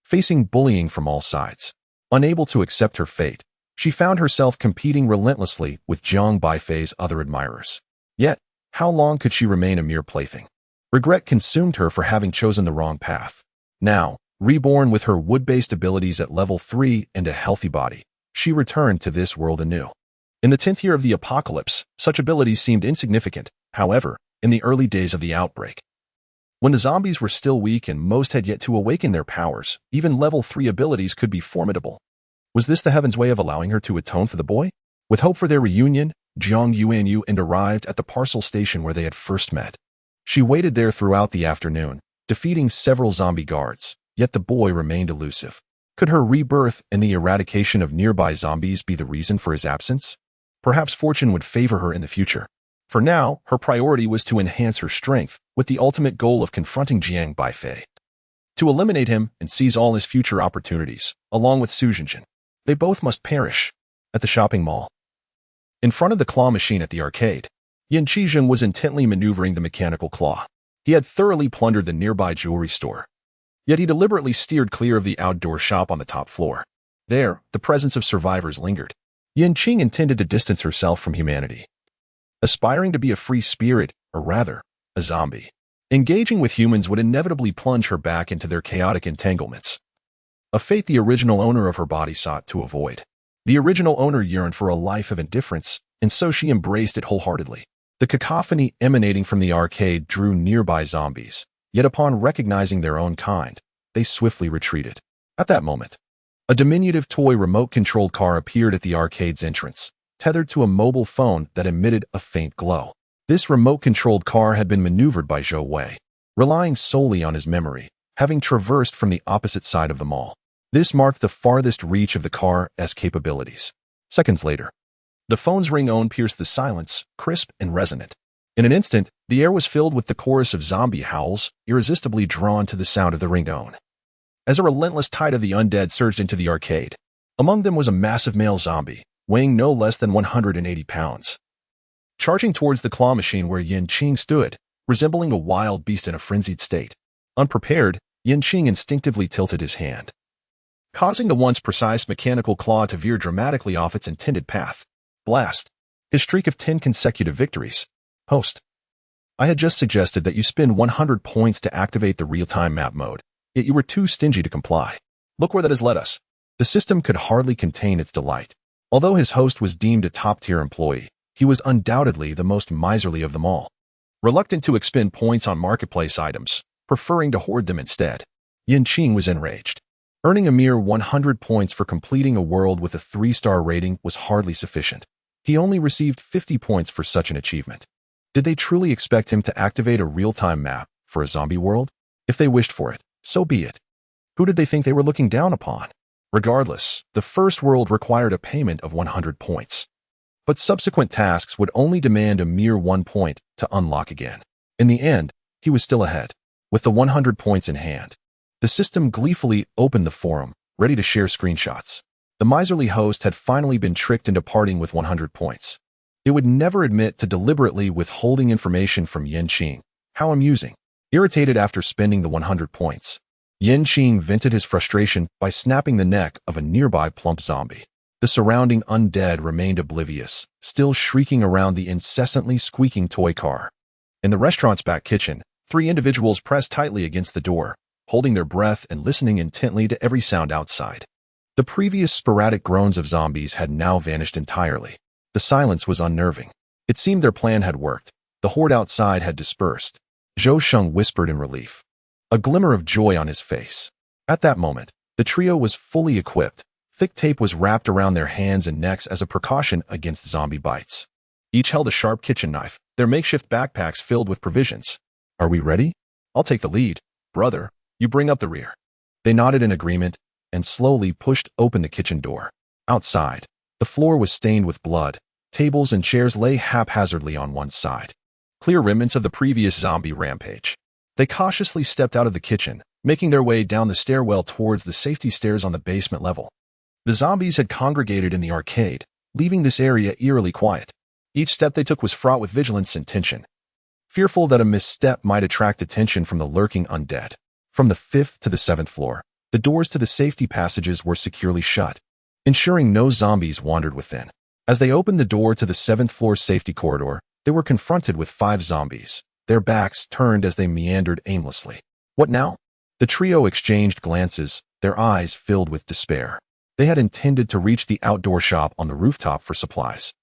Facing bullying from all sides, unable to accept her fate, she found herself competing relentlessly with Jiang Baifei's other admirers. Yet, how long could she remain a mere plaything? Regret consumed her for having chosen the wrong path. Now, reborn with her wood-based abilities at level 3 and a healthy body, she returned to this world anew. In the 10th year of the apocalypse, such abilities seemed insignificant. However, in the early days of the outbreak, when the zombies were still weak and most had yet to awaken their powers, even level 3 abilities could be formidable. Was this the heaven's way of allowing her to atone for the boy? With hope for their reunion, Jiang Yuanyuan arrived at the parcel station where they had first met. She waited there throughout the afternoon, defeating several zombie guards, yet the boy remained elusive. Could her rebirth and the eradication of nearby zombies be the reason for his absence? Perhaps fortune would favor her in the future. For now, her priority was to enhance her strength, with the ultimate goal of confronting Jiang Baifei. To eliminate him and seize all his future opportunities, along with Su Jinjin. They both must perish. At the shopping mall. In front of the claw machine at the arcade, Yin Qizheng was intently maneuvering the mechanical claw. He had thoroughly plundered the nearby jewelry store. Yet he deliberately steered clear of the outdoor shop on the top floor. There, the presence of survivors lingered. Yin Qing intended to distance herself from humanity. Aspiring to be a free spirit, or rather, a zombie. Engaging with humans would inevitably plunge her back into their chaotic entanglements. A fate the original owner of her body sought to avoid. The original owner yearned for a life of indifference, and so she embraced it wholeheartedly. The cacophony emanating from the arcade drew nearby zombies, yet upon recognizing their own kind, they swiftly retreated. At that moment, a diminutive toy remote-controlled car appeared at the arcade's entrance, tethered to a mobile phone that emitted a faint glow. This remote-controlled car had been maneuvered by Zhou Wei, relying solely on his memory, having traversed from the opposite side of the mall. This marked the farthest reach of the car's capabilities. Seconds later, the phone's ringtone pierced the silence, crisp and resonant. In an instant, the air was filled with the chorus of zombie howls, irresistibly drawn to the sound of the ringtone. As a relentless tide of the undead surged into the arcade, among them was a massive male zombie, weighing no less than 180 pounds. Charging towards the claw machine where Yin Qing stood, resembling a wild beast in a frenzied state. Unprepared, Yin Qing instinctively tilted his hand, causing the once precise mechanical claw to veer dramatically off its intended path. Blast. His streak of 10 consecutive victories. Host. I had just suggested that you spend 100 points to activate the real-time map mode, yet you were too stingy to comply. Look where that has led us. The system could hardly contain its delight. Although his host was deemed a top-tier employee, he was undoubtedly the most miserly of them all. Reluctant to expend points on marketplace items, preferring to hoard them instead, Yin Qing was enraged. Earning a mere 100 points for completing a world with a 3-star rating was hardly sufficient. He only received 50 points for such an achievement. Did they truly expect him to activate a real-time map for a zombie world? If they wished for it, so be it. Who did they think they were looking down upon? Regardless, the first world required a payment of 100 points. But subsequent tasks would only demand a mere 1 point to unlock again. In the end, he was still ahead, with the 100 points in hand. The system gleefully opened the forum, ready to share screenshots. The miserly host had finally been tricked into parting with 100 points. It would never admit to deliberately withholding information from Yin Qing. How amusing. Irritated after spending the 100 points, Yin Qing vented his frustration by snapping the neck of a nearby plump zombie. The surrounding undead remained oblivious, still shrieking around the incessantly squeaking toy car. In the restaurant's back kitchen, 3 individuals pressed tightly against the door, holding their breath and listening intently to every sound outside. The previous sporadic groans of zombies had now vanished entirely. The silence was unnerving. It seemed their plan had worked. The horde outside had dispersed. Zhou Sheng whispered in relief, a glimmer of joy on his face. At that moment, the trio was fully equipped. Thick tape was wrapped around their hands and necks as a precaution against zombie bites. Each held a sharp kitchen knife, their makeshift backpacks filled with provisions. Are we ready? I'll take the lead. Brother, you bring up the rear. They nodded in agreement and slowly pushed open the kitchen door. Outside, the floor was stained with blood. Tables and chairs lay haphazardly on one side, clear remnants of the previous zombie rampage. They cautiously stepped out of the kitchen, making their way down the stairwell towards the safety stairs on the basement level. The zombies had congregated in the arcade, leaving this area eerily quiet. Each step they took was fraught with vigilance and tension, fearful that a misstep might attract attention from the lurking undead. From the 5th to the 7th floor, the doors to the safety passages were securely shut, ensuring no zombies wandered within. As they opened the door to the 7th floor safety corridor, they were confronted with 5 zombies, their backs turned as they meandered aimlessly. What now? The trio exchanged glances, their eyes filled with despair. They had intended to reach the outdoor shop on the rooftop for supplies.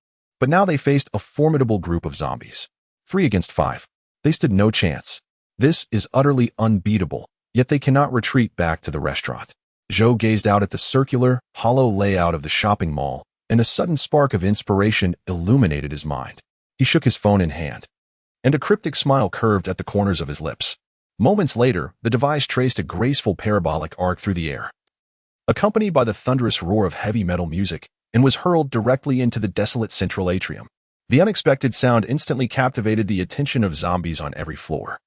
But now they faced a formidable group of zombies. 3 against 5. They stood no chance. This is utterly unbeatable, yet they cannot retreat back to the restaurant. Zhou gazed out at the circular, hollow layout of the shopping mall, and a sudden spark of inspiration illuminated his mind. He shook his phone in hand, and a cryptic smile curved at the corners of his lips. Moments later, the device traced a graceful parabolic arc through the air, accompanied by the thunderous roar of heavy metal music, and was hurled directly into the desolate central atrium. The unexpected sound instantly captivated the attention of zombies on every floor.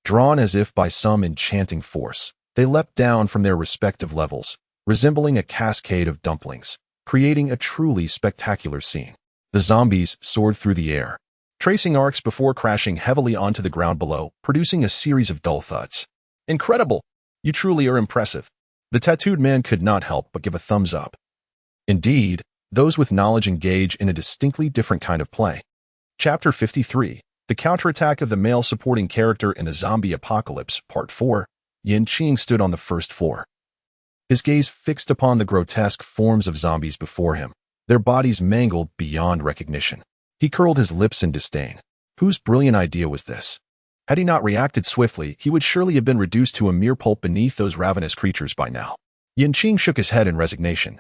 Drawn as if by some enchanting force, they leapt down from their respective levels, resembling a cascade of dumplings, creating a truly spectacular scene. The zombies soared through the air, tracing arcs before crashing heavily onto the ground below, producing a series of dull thuds. Incredible! You truly are impressive. The tattooed man could not help but give a thumbs up. Indeed, those with knowledge engage in a distinctly different kind of play. Chapter 53, The Counterattack of the Male Supporting Character in the Zombie Apocalypse, Part 4. Qing stood on the first floor, his gaze fixed upon the grotesque forms of zombies before him, their bodies mangled beyond recognition. He curled his lips in disdain. Whose brilliant idea was this? Had he not reacted swiftly, he would surely have been reduced to a mere pulp beneath those ravenous creatures by now. Qing shook his head in resignation,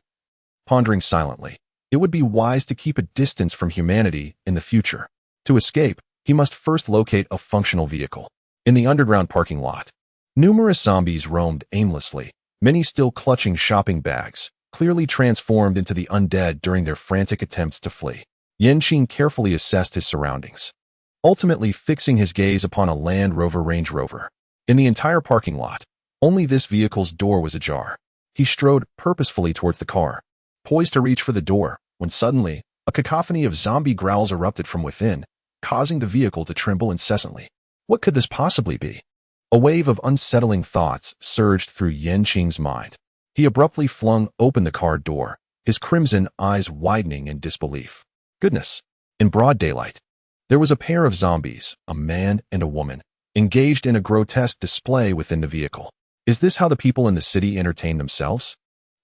pondering silently. It would be wise to keep a distance from humanity in the future. To escape, he must first locate a functional vehicle. In the underground parking lot, numerous zombies roamed aimlessly, many still clutching shopping bags, clearly transformed into the undead during their frantic attempts to flee. Qing carefully assessed his surroundings, ultimately fixing his gaze upon a Land Rover Range Rover. In the entire parking lot, only this vehicle's door was ajar. He strode purposefully towards the car, poised to reach for the door, when suddenly, a cacophony of zombie growls erupted from within, causing the vehicle to tremble incessantly. What could this possibly be? A wave of unsettling thoughts surged through Qing's mind. He abruptly flung open the car door, his crimson eyes widening in disbelief. Goodness! In broad daylight, there was a pair of zombies, a man and a woman, engaged in a grotesque display within the vehicle. Is this how the people in the city entertain themselves?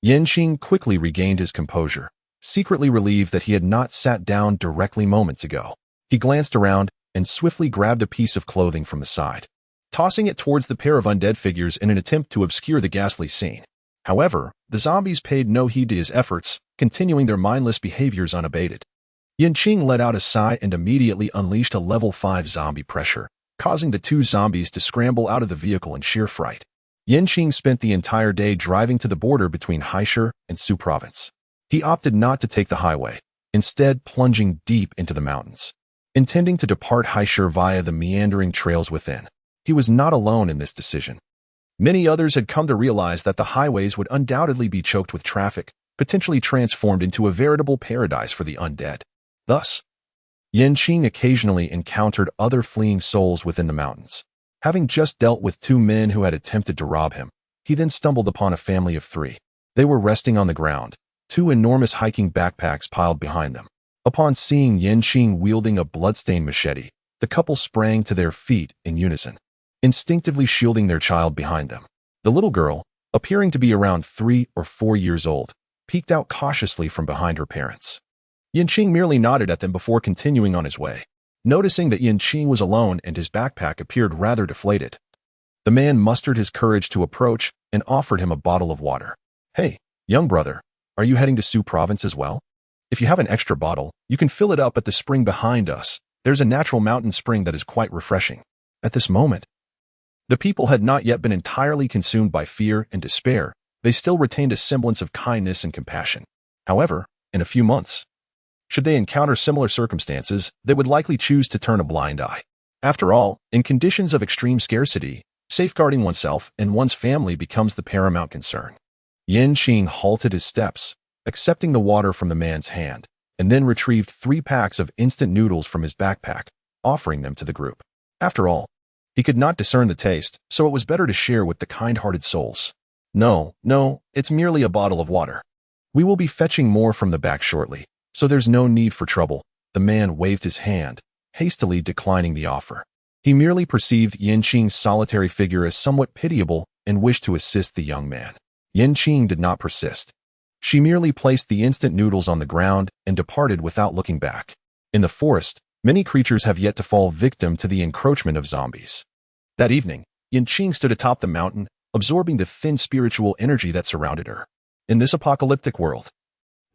Qing quickly regained his composure, secretly relieved that he had not sat down directly moments ago. He glanced around and swiftly grabbed a piece of clothing from the side, tossing it towards the pair of undead figures in an attempt to obscure the ghastly scene. However, the zombies paid no heed to his efforts, continuing their mindless behaviors unabated. Qing let out a sigh and immediately unleashed a level 5 zombie pressure, causing the two zombies to scramble out of the vehicle in sheer fright. Qing spent the entire day driving to the border between Haisher and Su Province. He opted not to take the highway, instead plunging deep into the mountains, intending to depart Haisher via the meandering trails within. He was not alone in this decision. Many others had come to realize that the highways would undoubtedly be choked with traffic, potentially transformed into a veritable paradise for the undead. Thus, Qing occasionally encountered other fleeing souls within the mountains. Having just dealt with two men who had attempted to rob him, he then stumbled upon a family of 3. They were resting on the ground, 2 enormous hiking backpacks piled behind them. Upon seeing Qing wielding a bloodstained machete, the couple sprang to their feet in unison, instinctively shielding their child behind them. The little girl, appearing to be around 3 or 4 years old, peeked out cautiously from behind her parents. Qing merely nodded at them before continuing on his way. Noticing that Qing was alone and his backpack appeared rather deflated, the man mustered his courage to approach and offered him a bottle of water. Hey, young brother, are you heading to Su Province as well? If you have an extra bottle, you can fill it up at the spring behind us. There's a natural mountain spring that is quite refreshing. At this moment, the people had not yet been entirely consumed by fear and despair. They still retained a semblance of kindness and compassion. However, in a few months, should they encounter similar circumstances, they would likely choose to turn a blind eye. After all, in conditions of extreme scarcity, safeguarding oneself and one's family becomes the paramount concern. Qing halted his steps, accepting the water from the man's hand, and then retrieved 3 packs of instant noodles from his backpack, offering them to the group. After all, he could not discern the taste, so it was better to share with the kind-hearted souls. No, it's merely a bottle of water. We will be fetching more from the back shortly, so there's no need for trouble. The man waved his hand, hastily declining the offer. He merely perceived Qing's solitary figure as somewhat pitiable and wished to assist the young man. Qing did not persist. She merely placed the instant noodles on the ground and departed without looking back. In the forest, many creatures have yet to fall victim to the encroachment of zombies. That evening, Qing stood atop the mountain, absorbing the thin spiritual energy that surrounded her. In this apocalyptic world,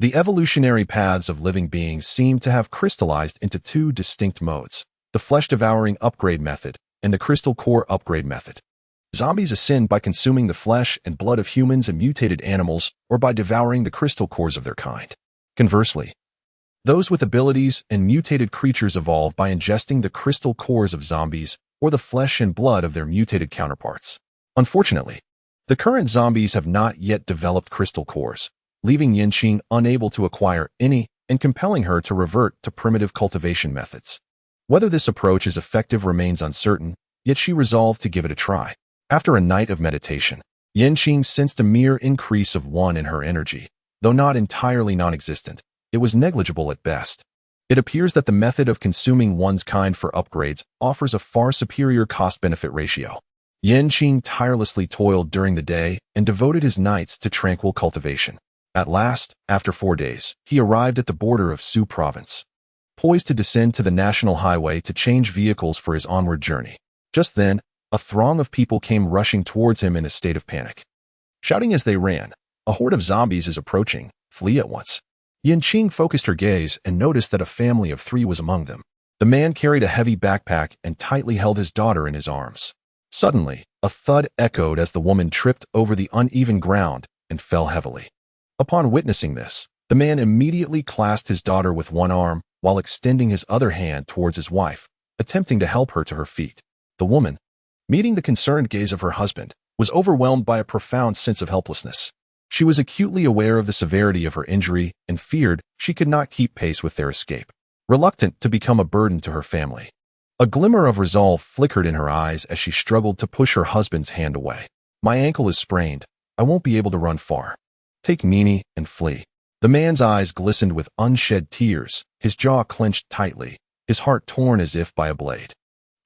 the evolutionary paths of living beings seem to have crystallized into 2 distinct modes: the flesh-devouring upgrade method and the crystal core upgrade method. Zombies ascend by consuming the flesh and blood of humans and mutated animals, or by devouring the crystal cores of their kind. Conversely, Those with abilities and mutated creatures evolve by ingesting the crystal cores of zombies or the flesh and blood of their mutated counterparts. Unfortunately, the current zombies have not yet developed crystal cores, leaving Yanqing unable to acquire any and compelling her to revert to primitive cultivation methods. Whether this approach is effective remains uncertain, yet she resolved to give it a try. After a night of meditation, Yanqing sensed a mere increase of 1 in her energy. Though not entirely non-existent, it was negligible at best. It appears that the method of consuming one's kind for upgrades offers a far superior cost-benefit ratio. Yanqing tirelessly toiled during the day and devoted his nights to tranquil cultivation. At last, after 4 days, he arrived at the border of Su province, poised to descend to the national highway to change vehicles for his onward journey. Just then, a throng of people came rushing towards him in a state of panic. Shouting as they ran, "A horde of zombies is approaching. Flee at once." Yanqing focused her gaze and noticed that a family of 3 was among them. The man carried a heavy backpack and tightly held his daughter in his arms. Suddenly, a thud echoed as the woman tripped over the uneven ground and fell heavily. Upon witnessing this, the man immediately clasped his daughter with one arm while extending his other hand towards his wife, attempting to help her to her feet. The woman, meeting the concerned gaze of her husband, was overwhelmed by a profound sense of helplessness. She was acutely aware of the severity of her injury and feared she could not keep pace with their escape. Reluctant to become a burden to her family, a glimmer of resolve flickered in her eyes as she struggled to push her husband's hand away. "My ankle is sprained. I won't be able to run far. Take Nini and flee." The man's eyes glistened with unshed tears, his jaw clenched tightly, his heart torn as if by a blade.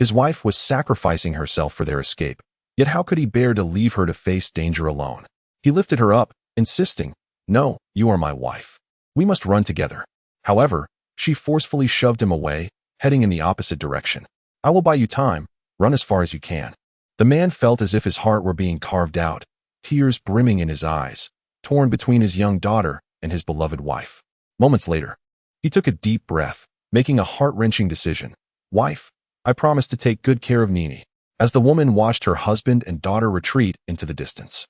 His wife was sacrificing herself for their escape, yet how could he bear to leave her to face danger alone? He lifted her up, insisting, "No, you are my wife. We must run together." However, she forcefully shoved him away, heading in the opposite direction. "I will buy you time. Run as far as you can." The man felt as if his heart were being carved out, tears brimming in his eyes, torn between his young daughter and his beloved wife. Moments later, he took a deep breath, making a heart-wrenching decision. "Wife, I promise to take good care of Nini." As the woman watched her husband and daughter retreat into the distance,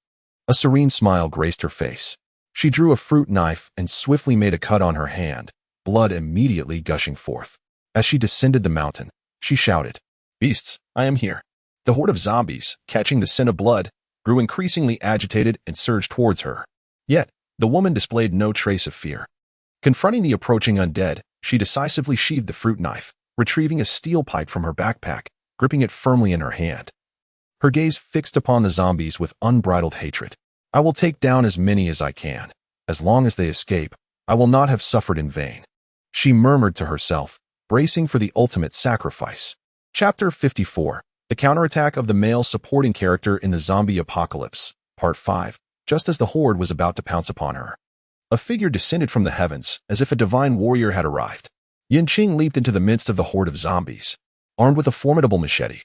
a serene smile graced her face. She drew a fruit knife and swiftly made a cut on her hand, blood immediately gushing forth. As she descended the mountain, she shouted, "Beasts, I am here." The horde of zombies, catching the scent of blood, grew increasingly agitated and surged towards her. Yet, the woman displayed no trace of fear. Confronting the approaching undead, she decisively sheathed the fruit knife, retrieving a steel pipe from her backpack, gripping it firmly in her hand. Her gaze fixed upon the zombies with unbridled hatred. "I will take down as many as I can. As long as they escape, I will not have suffered in vain," she murmured to herself, bracing for the ultimate sacrifice. Chapter 54. The Counterattack of the Male Supporting Character in the Zombie Apocalypse, Part 5. Just as the horde was about to pounce upon her, a figure descended from the heavens as if a divine warrior had arrived. Yanqing leaped into the midst of the horde of zombies, armed with a formidable machete.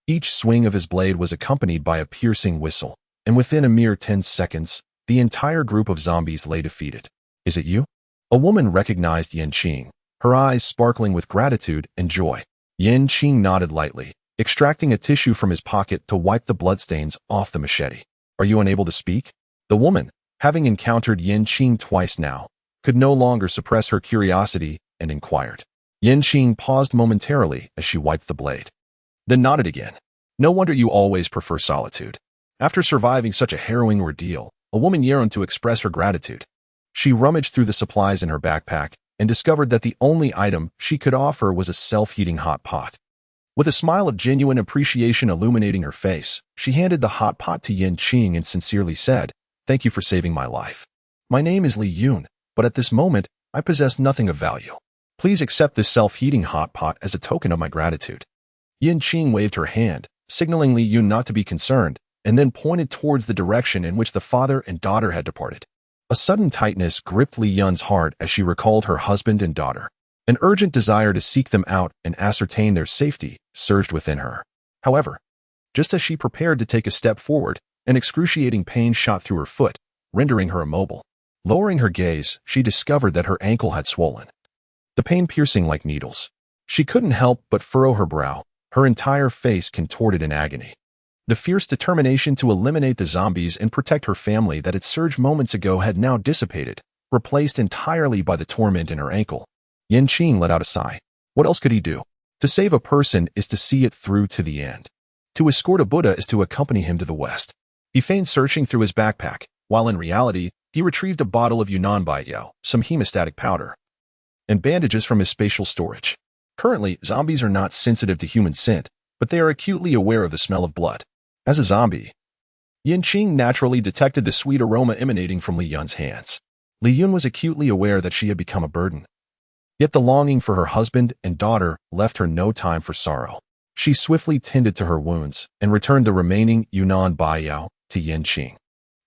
Each swing of his blade was accompanied by a piercing whistle, and within a mere 10 seconds, the entire group of zombies lay defeated. "Is it you?" A woman recognized Yanqing, her eyes sparkling with gratitude and joy. Yanqing nodded lightly, extracting a tissue from his pocket to wipe the bloodstains off the machete. "Are you unable to speak?" The woman, having encountered Yanqing twice now, could no longer suppress her curiosity and inquired. Yanqing paused momentarily as she wiped the blade, then nodded again. "No wonder you always prefer solitude." After surviving such a harrowing ordeal, a woman yearned to express her gratitude. She rummaged through the supplies in her backpack and discovered that the only item she could offer was a self-heating hot pot. With a smile of genuine appreciation illuminating her face, she handed the hot pot to Yanqing and sincerely said, "Thank you for saving my life. My name is Li Yun, but at this moment, I possess nothing of value. Please accept this self-heating hot pot as a token of my gratitude." Yanqing waved her hand, signaling Li Yun not to be concerned, and then pointed towards the direction in which the father and daughter had departed. A sudden tightness gripped Li Yun's heart as she recalled her husband and daughter. An urgent desire to seek them out and ascertain their safety surged within her. However, just as she prepared to take a step forward, an excruciating pain shot through her foot, rendering her immobile. Lowering her gaze, she discovered that her ankle had swollen, the pain piercing like needles. She couldn't help but furrow her brow, her entire face contorted in agony. The fierce determination to eliminate the zombies and protect her family that had surged moments ago had now dissipated, replaced entirely by the torment in her ankle. Qing let out a sigh. What else could he do? To save a person is to see it through to the end. To escort a Buddha is to accompany him to the West. He feigned searching through his backpack, while in reality, he retrieved a bottle of Yunnan Baiyao, some hemostatic powder, and bandages from his spatial storage. Currently, zombies are not sensitive to human scent, but they are acutely aware of the smell of blood. As a zombie, Qing naturally detected the sweet aroma emanating from Li Yun's hands. Li Yun was acutely aware that she had become a burden. Yet the longing for her husband and daughter left her no time for sorrow. She swiftly tended to her wounds and returned the remaining Yunnan Baiyao to Qing.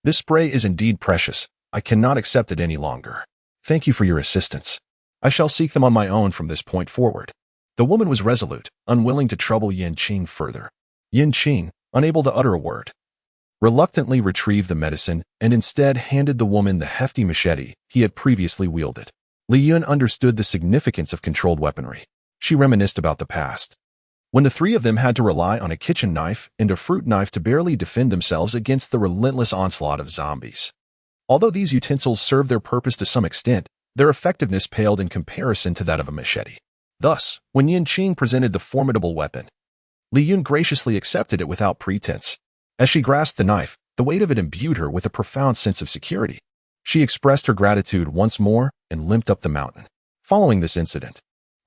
This spray is indeed precious. I cannot accept it any longer. Thank you for your assistance. I shall seek them on my own from this point forward. The woman was resolute, unwilling to trouble Qing further. Qing, unable to utter a word, reluctantly retrieved the medicine and instead handed the woman the hefty machete he had previously wielded. Li Yun understood the significance of controlled weaponry. She reminisced about the past, when the three of them had to rely on a kitchen knife and a fruit knife to barely defend themselves against the relentless onslaught of zombies. Although these utensils served their purpose to some extent, their effectiveness paled in comparison to that of a machete. Thus, when Qing presented the formidable weapon, Li Yun graciously accepted it without pretense. As she grasped the knife, the weight of it imbued her with a profound sense of security. She expressed her gratitude once more and limped up the mountain. Following this incident,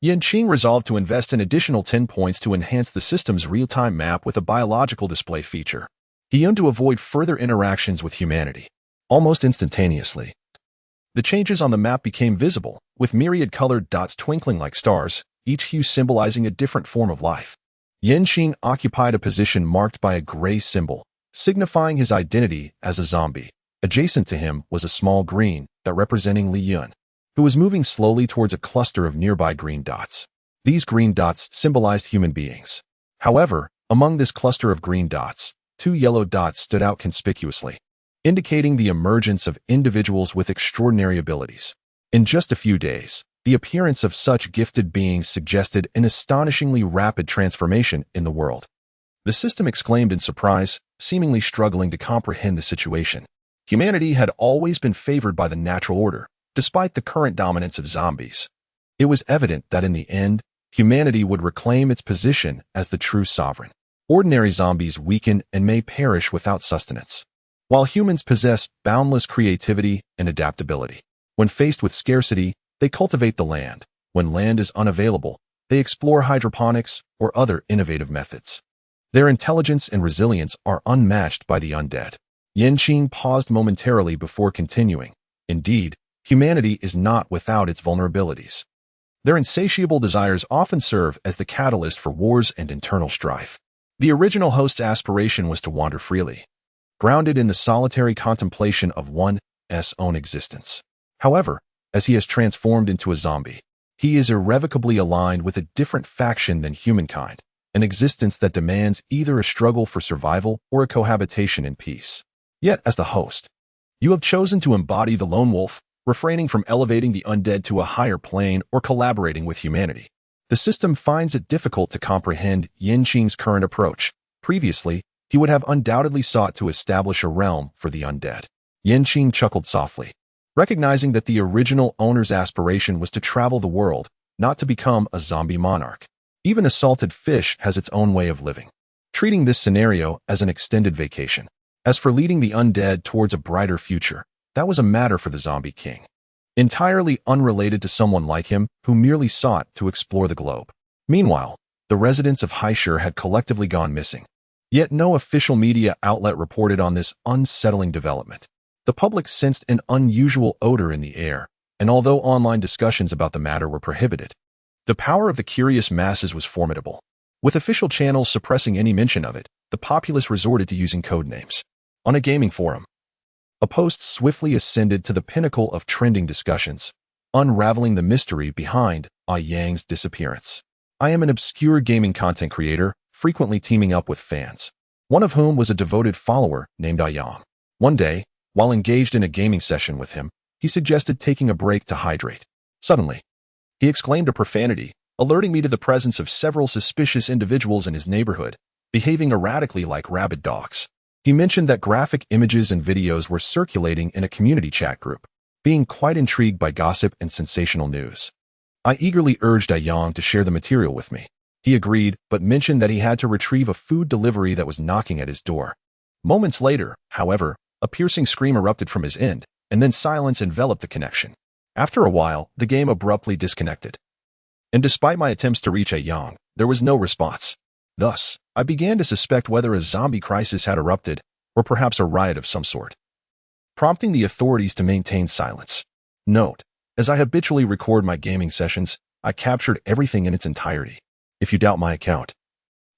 Qing resolved to invest an additional 10 points to enhance the system's real-time map with a biological display feature. He aimed to avoid further interactions with humanity. Almost instantaneously, the changes on the map became visible, with myriad colored dots twinkling like stars, each hue symbolizing a different form of life. Qing occupied a position marked by a gray symbol, signifying his identity as a zombie. Adjacent to him was a small green dot representing Li Yun, who was moving slowly towards a cluster of nearby green dots. These green dots symbolized human beings. However, among this cluster of green dots, 2 yellow dots stood out conspicuously, indicating the emergence of individuals with extraordinary abilities. In just a few days, the appearance of such gifted beings suggested an astonishingly rapid transformation in the world. The system exclaimed in surprise, seemingly struggling to comprehend the situation. Humanity had always been favored by the natural order, despite the current dominance of zombies. It was evident that in the end, humanity would reclaim its position as the true sovereign. Ordinary zombies weaken and may perish without sustenance, while humans possess boundless creativity and adaptability. When faced with scarcity, they cultivate the land. When land is unavailable, they explore hydroponics or other innovative methods. Their intelligence and resilience are unmatched by the undead. Qing paused momentarily before continuing. Indeed, humanity is not without its vulnerabilities. Their insatiable desires often serve as the catalyst for wars and internal strife. The original host's aspiration was to wander freely, grounded in the solitary contemplation of one's own existence. However, as he has transformed into a zombie, he is irrevocably aligned with a different faction than humankind, an existence that demands either a struggle for survival or a cohabitation in peace. Yet, as the host, you have chosen to embody the lone wolf, refraining from elevating the undead to a higher plane or collaborating with humanity. The system finds it difficult to comprehend Qing's current approach. Previously, he would have undoubtedly sought to establish a realm for the undead. Qing chuckled softly, recognizing that the original owner's aspiration was to travel the world, not to become a zombie monarch. Even a salted fish has its own way of living, treating this scenario as an extended vacation. As for leading the undead towards a brighter future, that was a matter for the Zombie King, entirely unrelated to someone like him who merely sought to explore the globe. Meanwhile, the residents of Haishur had collectively gone missing. Yet no official media outlet reported on this unsettling development. The public sensed an unusual odor in the air, and although online discussions about the matter were prohibited, the power of the curious masses was formidable. With official channels suppressing any mention of it, the populace resorted to using code names. On a gaming forum, a post swiftly ascended to the pinnacle of trending discussions, unraveling the mystery behind Yang's disappearance. I am an obscure gaming content creator, frequently teaming up with fans, one of whom was a devoted follower named Yang. One day, while engaged in a gaming session with him, he suggested taking a break to hydrate. Suddenly, he exclaimed a profanity, alerting me to the presence of several suspicious individuals in his neighborhood, behaving erratically like rabid dogs. He mentioned that graphic images and videos were circulating in a community chat group, being quite intrigued by gossip and sensational news. I eagerly urged Yang to share the material with me. He agreed, but mentioned that he had to retrieve a food delivery that was knocking at his door. Moments later, however, a piercing scream erupted from his end, and then silence enveloped the connection. After a while, the game abruptly disconnected. And despite my attempts to reach Yang, there was no response. Thus, I began to suspect whether a zombie crisis had erupted, or perhaps a riot of some sort, prompting the authorities to maintain silence. Note: as I habitually record my gaming sessions, I captured everything in its entirety. If you doubt my account,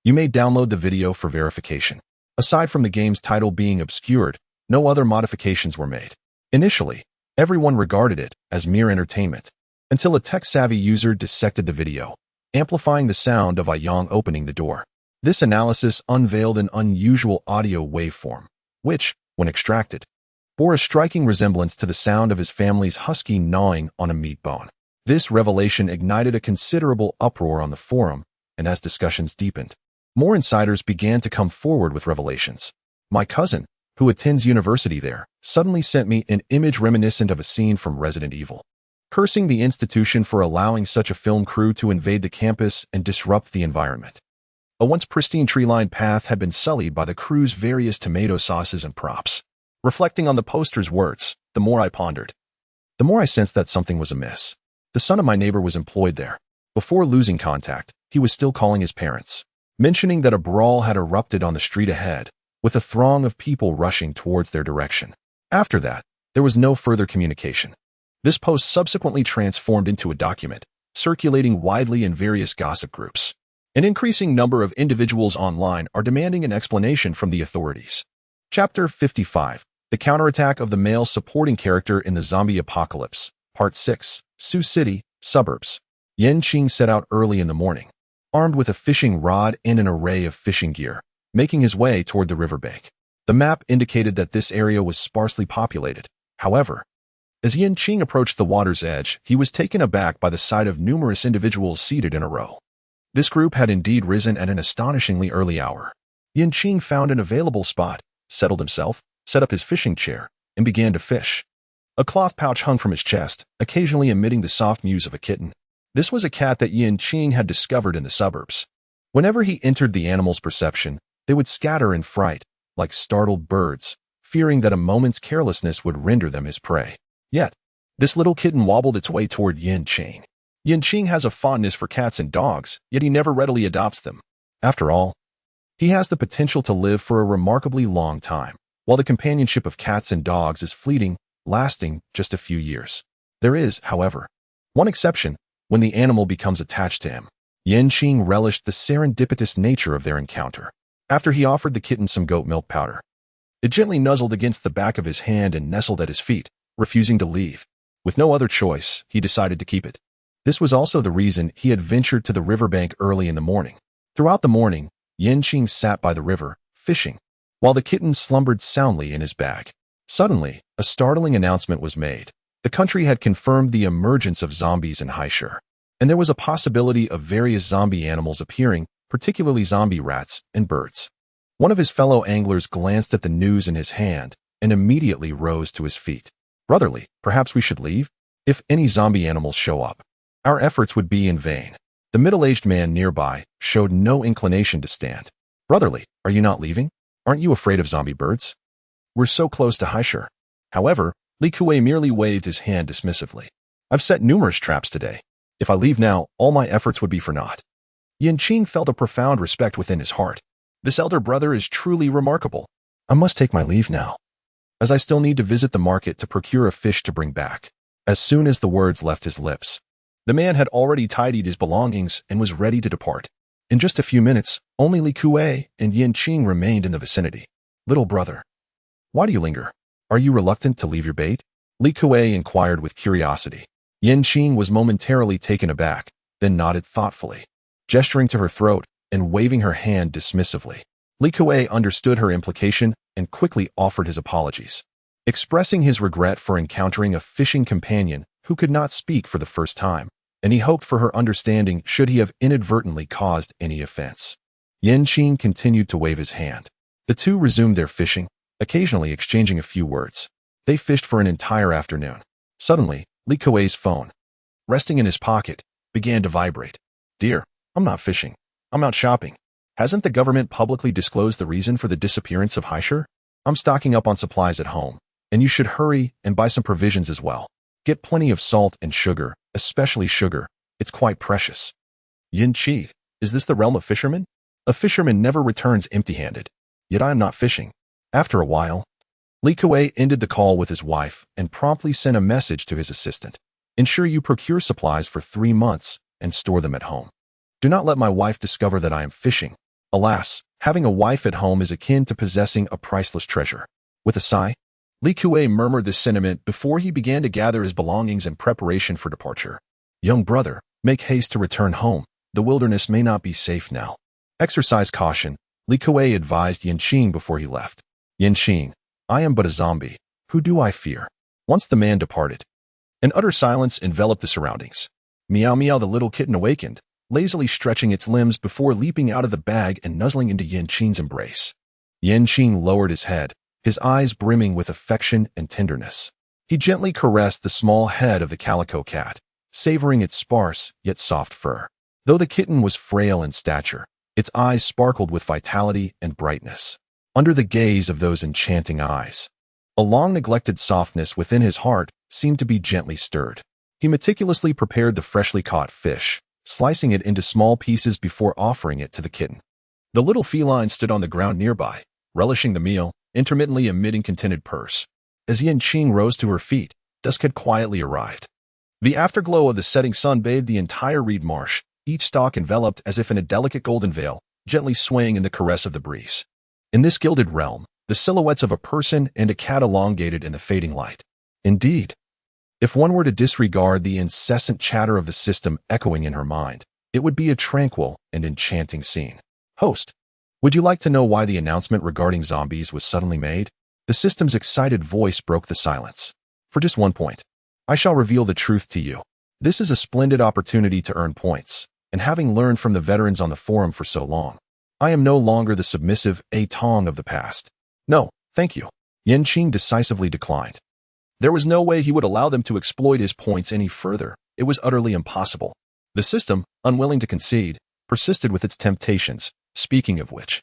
you may download the video for verification. Aside from the game's title being obscured, no other modifications were made. Initially, everyone regarded it as mere entertainment, until a tech-savvy user dissected the video, amplifying the sound of Yang opening the door. This analysis unveiled an unusual audio waveform, which, when extracted, bore a striking resemblance to the sound of his family's husky gnawing on a meat bone. This revelation ignited a considerable uproar on the forum, and as discussions deepened, more insiders began to come forward with revelations. My cousin, who attends university there, suddenly sent me an image reminiscent of a scene from Resident Evil, cursing the institution for allowing such a film crew to invade the campus and disrupt the environment. A once pristine tree-lined path had been sullied by the crew's various tomato sauces and props. Reflecting on the poster's words, the more I pondered, the more I sensed that something was amiss. The son of my neighbor was employed there. Before losing contact, he was still calling his parents, mentioning that a brawl had erupted on the street ahead, with a throng of people rushing towards their direction. After that, there was no further communication. This post subsequently transformed into a document, circulating widely in various gossip groups. An increasing number of individuals online are demanding an explanation from the authorities. Chapter 55. The Counterattack of the Male Supporting Character in the Zombie Apocalypse. Part 6. Sioux City, Suburbs. Qing set out early in the morning, armed with a fishing rod and an array of fishing gear, making his way toward the riverbank. The map indicated that this area was sparsely populated. However, as Qing approached the water's edge, he was taken aback by the sight of numerous individuals seated in a row. This group had indeed risen at an astonishingly early hour. Qing found an available spot, settled himself, set up his fishing chair, and began to fish. A cloth pouch hung from his chest, occasionally emitting the soft mews of a kitten. This was a cat that Qing had discovered in the suburbs. Whenever he entered the animal's perception, they would scatter in fright, like startled birds, fearing that a moment's carelessness would render them his prey. Yet, this little kitten wobbled its way toward Qing. Qing has a fondness for cats and dogs, yet he never readily adopts them. After all, he has the potential to live for a remarkably long time, while the companionship of cats and dogs is fleeting, lasting just a few years. There is, however, one exception: when the animal becomes attached to him. Qing relished the serendipitous nature of their encounter. After he offered the kitten some goat milk powder, it gently nuzzled against the back of his hand and nestled at his feet, refusing to leave. With no other choice, he decided to keep it. This was also the reason he had ventured to the riverbank early in the morning. Throughout the morning, Qing sat by the river, fishing, while the kitten slumbered soundly in his bag. Suddenly, a startling announcement was made. The country had confirmed the emergence of zombies in Haishur, and there was a possibility of various zombie animals appearing, particularly zombie rats and birds. One of his fellow anglers glanced at the news in his hand and immediately rose to his feet. "Brotherly, perhaps we should leave? If any zombie animals show up, our efforts would be in vain." The middle-aged man nearby showed no inclination to stand. "Brotherly, are you not leaving? Aren't you afraid of zombie birds? We're so close to Haishur." However, Li Kuei merely waved his hand dismissively. "I've set numerous traps today. If I leave now, all my efforts would be for naught." Qing felt a profound respect within his heart. This elder brother is truly remarkable. I must take my leave now, as I still need to visit the market to procure a fish to bring back. As soon as the words left his lips, the man had already tidied his belongings and was ready to depart. In just a few minutes, only Li Kuei and Qing remained in the vicinity. "Little brother, why do you linger? Are you reluctant to leave your bait?" Li Kuei inquired with curiosity. Qing was momentarily taken aback, then nodded thoughtfully, gesturing to her throat and waving her hand dismissively. Li Kuei understood her implication and quickly offered his apologies, expressing his regret for encountering a fishing companion who could not speak for the first time, and he hoped for her understanding should he have inadvertently caused any offense. Qing continued to wave his hand. The two resumed their fishing, occasionally exchanging a few words. They fished for an entire afternoon. Suddenly, Li Kuei's phone, resting in his pocket, began to vibrate. Dear, I'm not fishing. I'm out shopping. Hasn't the government publicly disclosed the reason for the disappearance of Haisher? I'm stocking up on supplies at home, and you should hurry and buy some provisions as well. Get plenty of salt and sugar, especially sugar. It's quite precious. Yin Qi, is this the realm of fishermen? A fisherman never returns empty-handed. Yet I am not fishing. After a while, Li Kuei ended the call with his wife and promptly sent a message to his assistant. Ensure you procure supplies for 3 months and store them at home. Do not let my wife discover that I am fishing. Alas, having a wife at home is akin to possessing a priceless treasure. With a sigh, Li Kuei murmured this sentiment before he began to gather his belongings in preparation for departure. Young brother, make haste to return home. The wilderness may not be safe now. Exercise caution, Li Kuei advised Yin Qing before he left. Yin Qing, I am but a zombie. Who do I fear? Once the man departed, an utter silence enveloped the surroundings. Meow meow, the little kitten awakened, lazily stretching its limbs before leaping out of the bag and nuzzling into Yin Qing's embrace. Yin Qing lowered his head, his eyes brimming with affection and tenderness. He gently caressed the small head of the calico cat, savoring its sparse yet soft fur. Though the kitten was frail in stature, its eyes sparkled with vitality and brightness. Under the gaze of those enchanting eyes, a long-neglected softness within his heart seemed to be gently stirred. He meticulously prepared the freshly caught fish, slicing it into small pieces before offering it to the kitten. The little feline stood on the ground nearby, relishing the meal, intermittently emitting contented purrs. As Yin Qing rose to her feet, dusk had quietly arrived. The afterglow of the setting sun bathed the entire reed marsh, each stalk enveloped as if in a delicate golden veil, gently swaying in the caress of the breeze. In this gilded realm, the silhouettes of a person and a cat elongated in the fading light. Indeed, if one were to disregard the incessant chatter of the system echoing in her mind, it would be a tranquil and enchanting scene. Host, would you like to know why the announcement regarding zombies was suddenly made? The system's excited voice broke the silence. For just one point, I shall reveal the truth to you. This is a splendid opportunity to earn points, and having learned from the veterans on the forum for so long, I am no longer the submissive A-Tong of the past. No, thank you. Yin Qing decisively declined. There was no way he would allow them to exploit his points any further. It was utterly impossible. The system, unwilling to concede, persisted with its temptations. Speaking of which,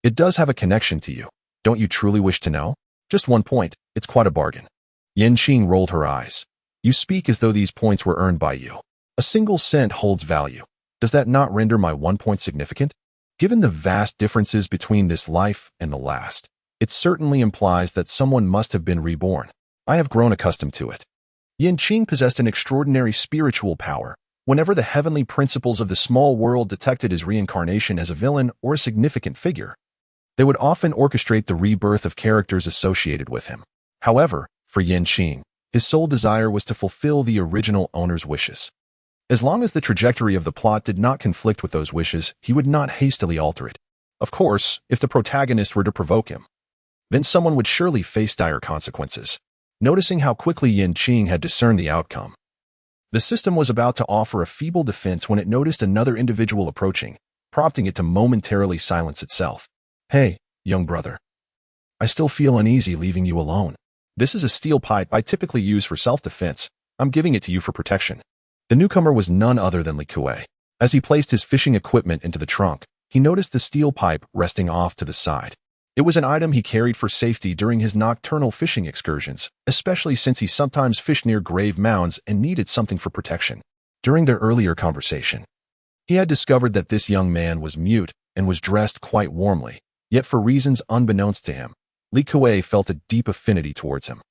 it does have a connection to you. Don't you truly wish to know? Just 1 point, it's quite a bargain. Yin Qing rolled her eyes. You speak as though these points were earned by you. A single cent holds value. Does that not render my 1 point significant? Given the vast differences between this life and the last, it certainly implies that someone must have been reborn. I have grown accustomed to it. Yin Qing possessed an extraordinary spiritual power. Whenever the heavenly principles of the small world detected his reincarnation as a villain or a significant figure, they would often orchestrate the rebirth of characters associated with him. However, for Yin Qing, his sole desire was to fulfill the original owner's wishes. As long as the trajectory of the plot did not conflict with those wishes, he would not hastily alter it. Of course, if the protagonist were to provoke him, then someone would surely face dire consequences. Noticing how quickly Yin Qing had discerned the outcome, the system was about to offer a feeble defense when it noticed another individual approaching, prompting it to momentarily silence itself. Hey, young brother. I still feel uneasy leaving you alone. This is a steel pipe I typically use for self-defense. I'm giving it to you for protection. The newcomer was none other than Li Kuei. As he placed his fishing equipment into the trunk, he noticed the steel pipe resting off to the side. It was an item he carried for safety during his nocturnal fishing excursions, especially since he sometimes fished near grave mounds and needed something for protection. During their earlier conversation, he had discovered that this young man was mute and was dressed quite warmly, yet for reasons unbeknownst to him, Li Kuei felt a deep affinity towards him.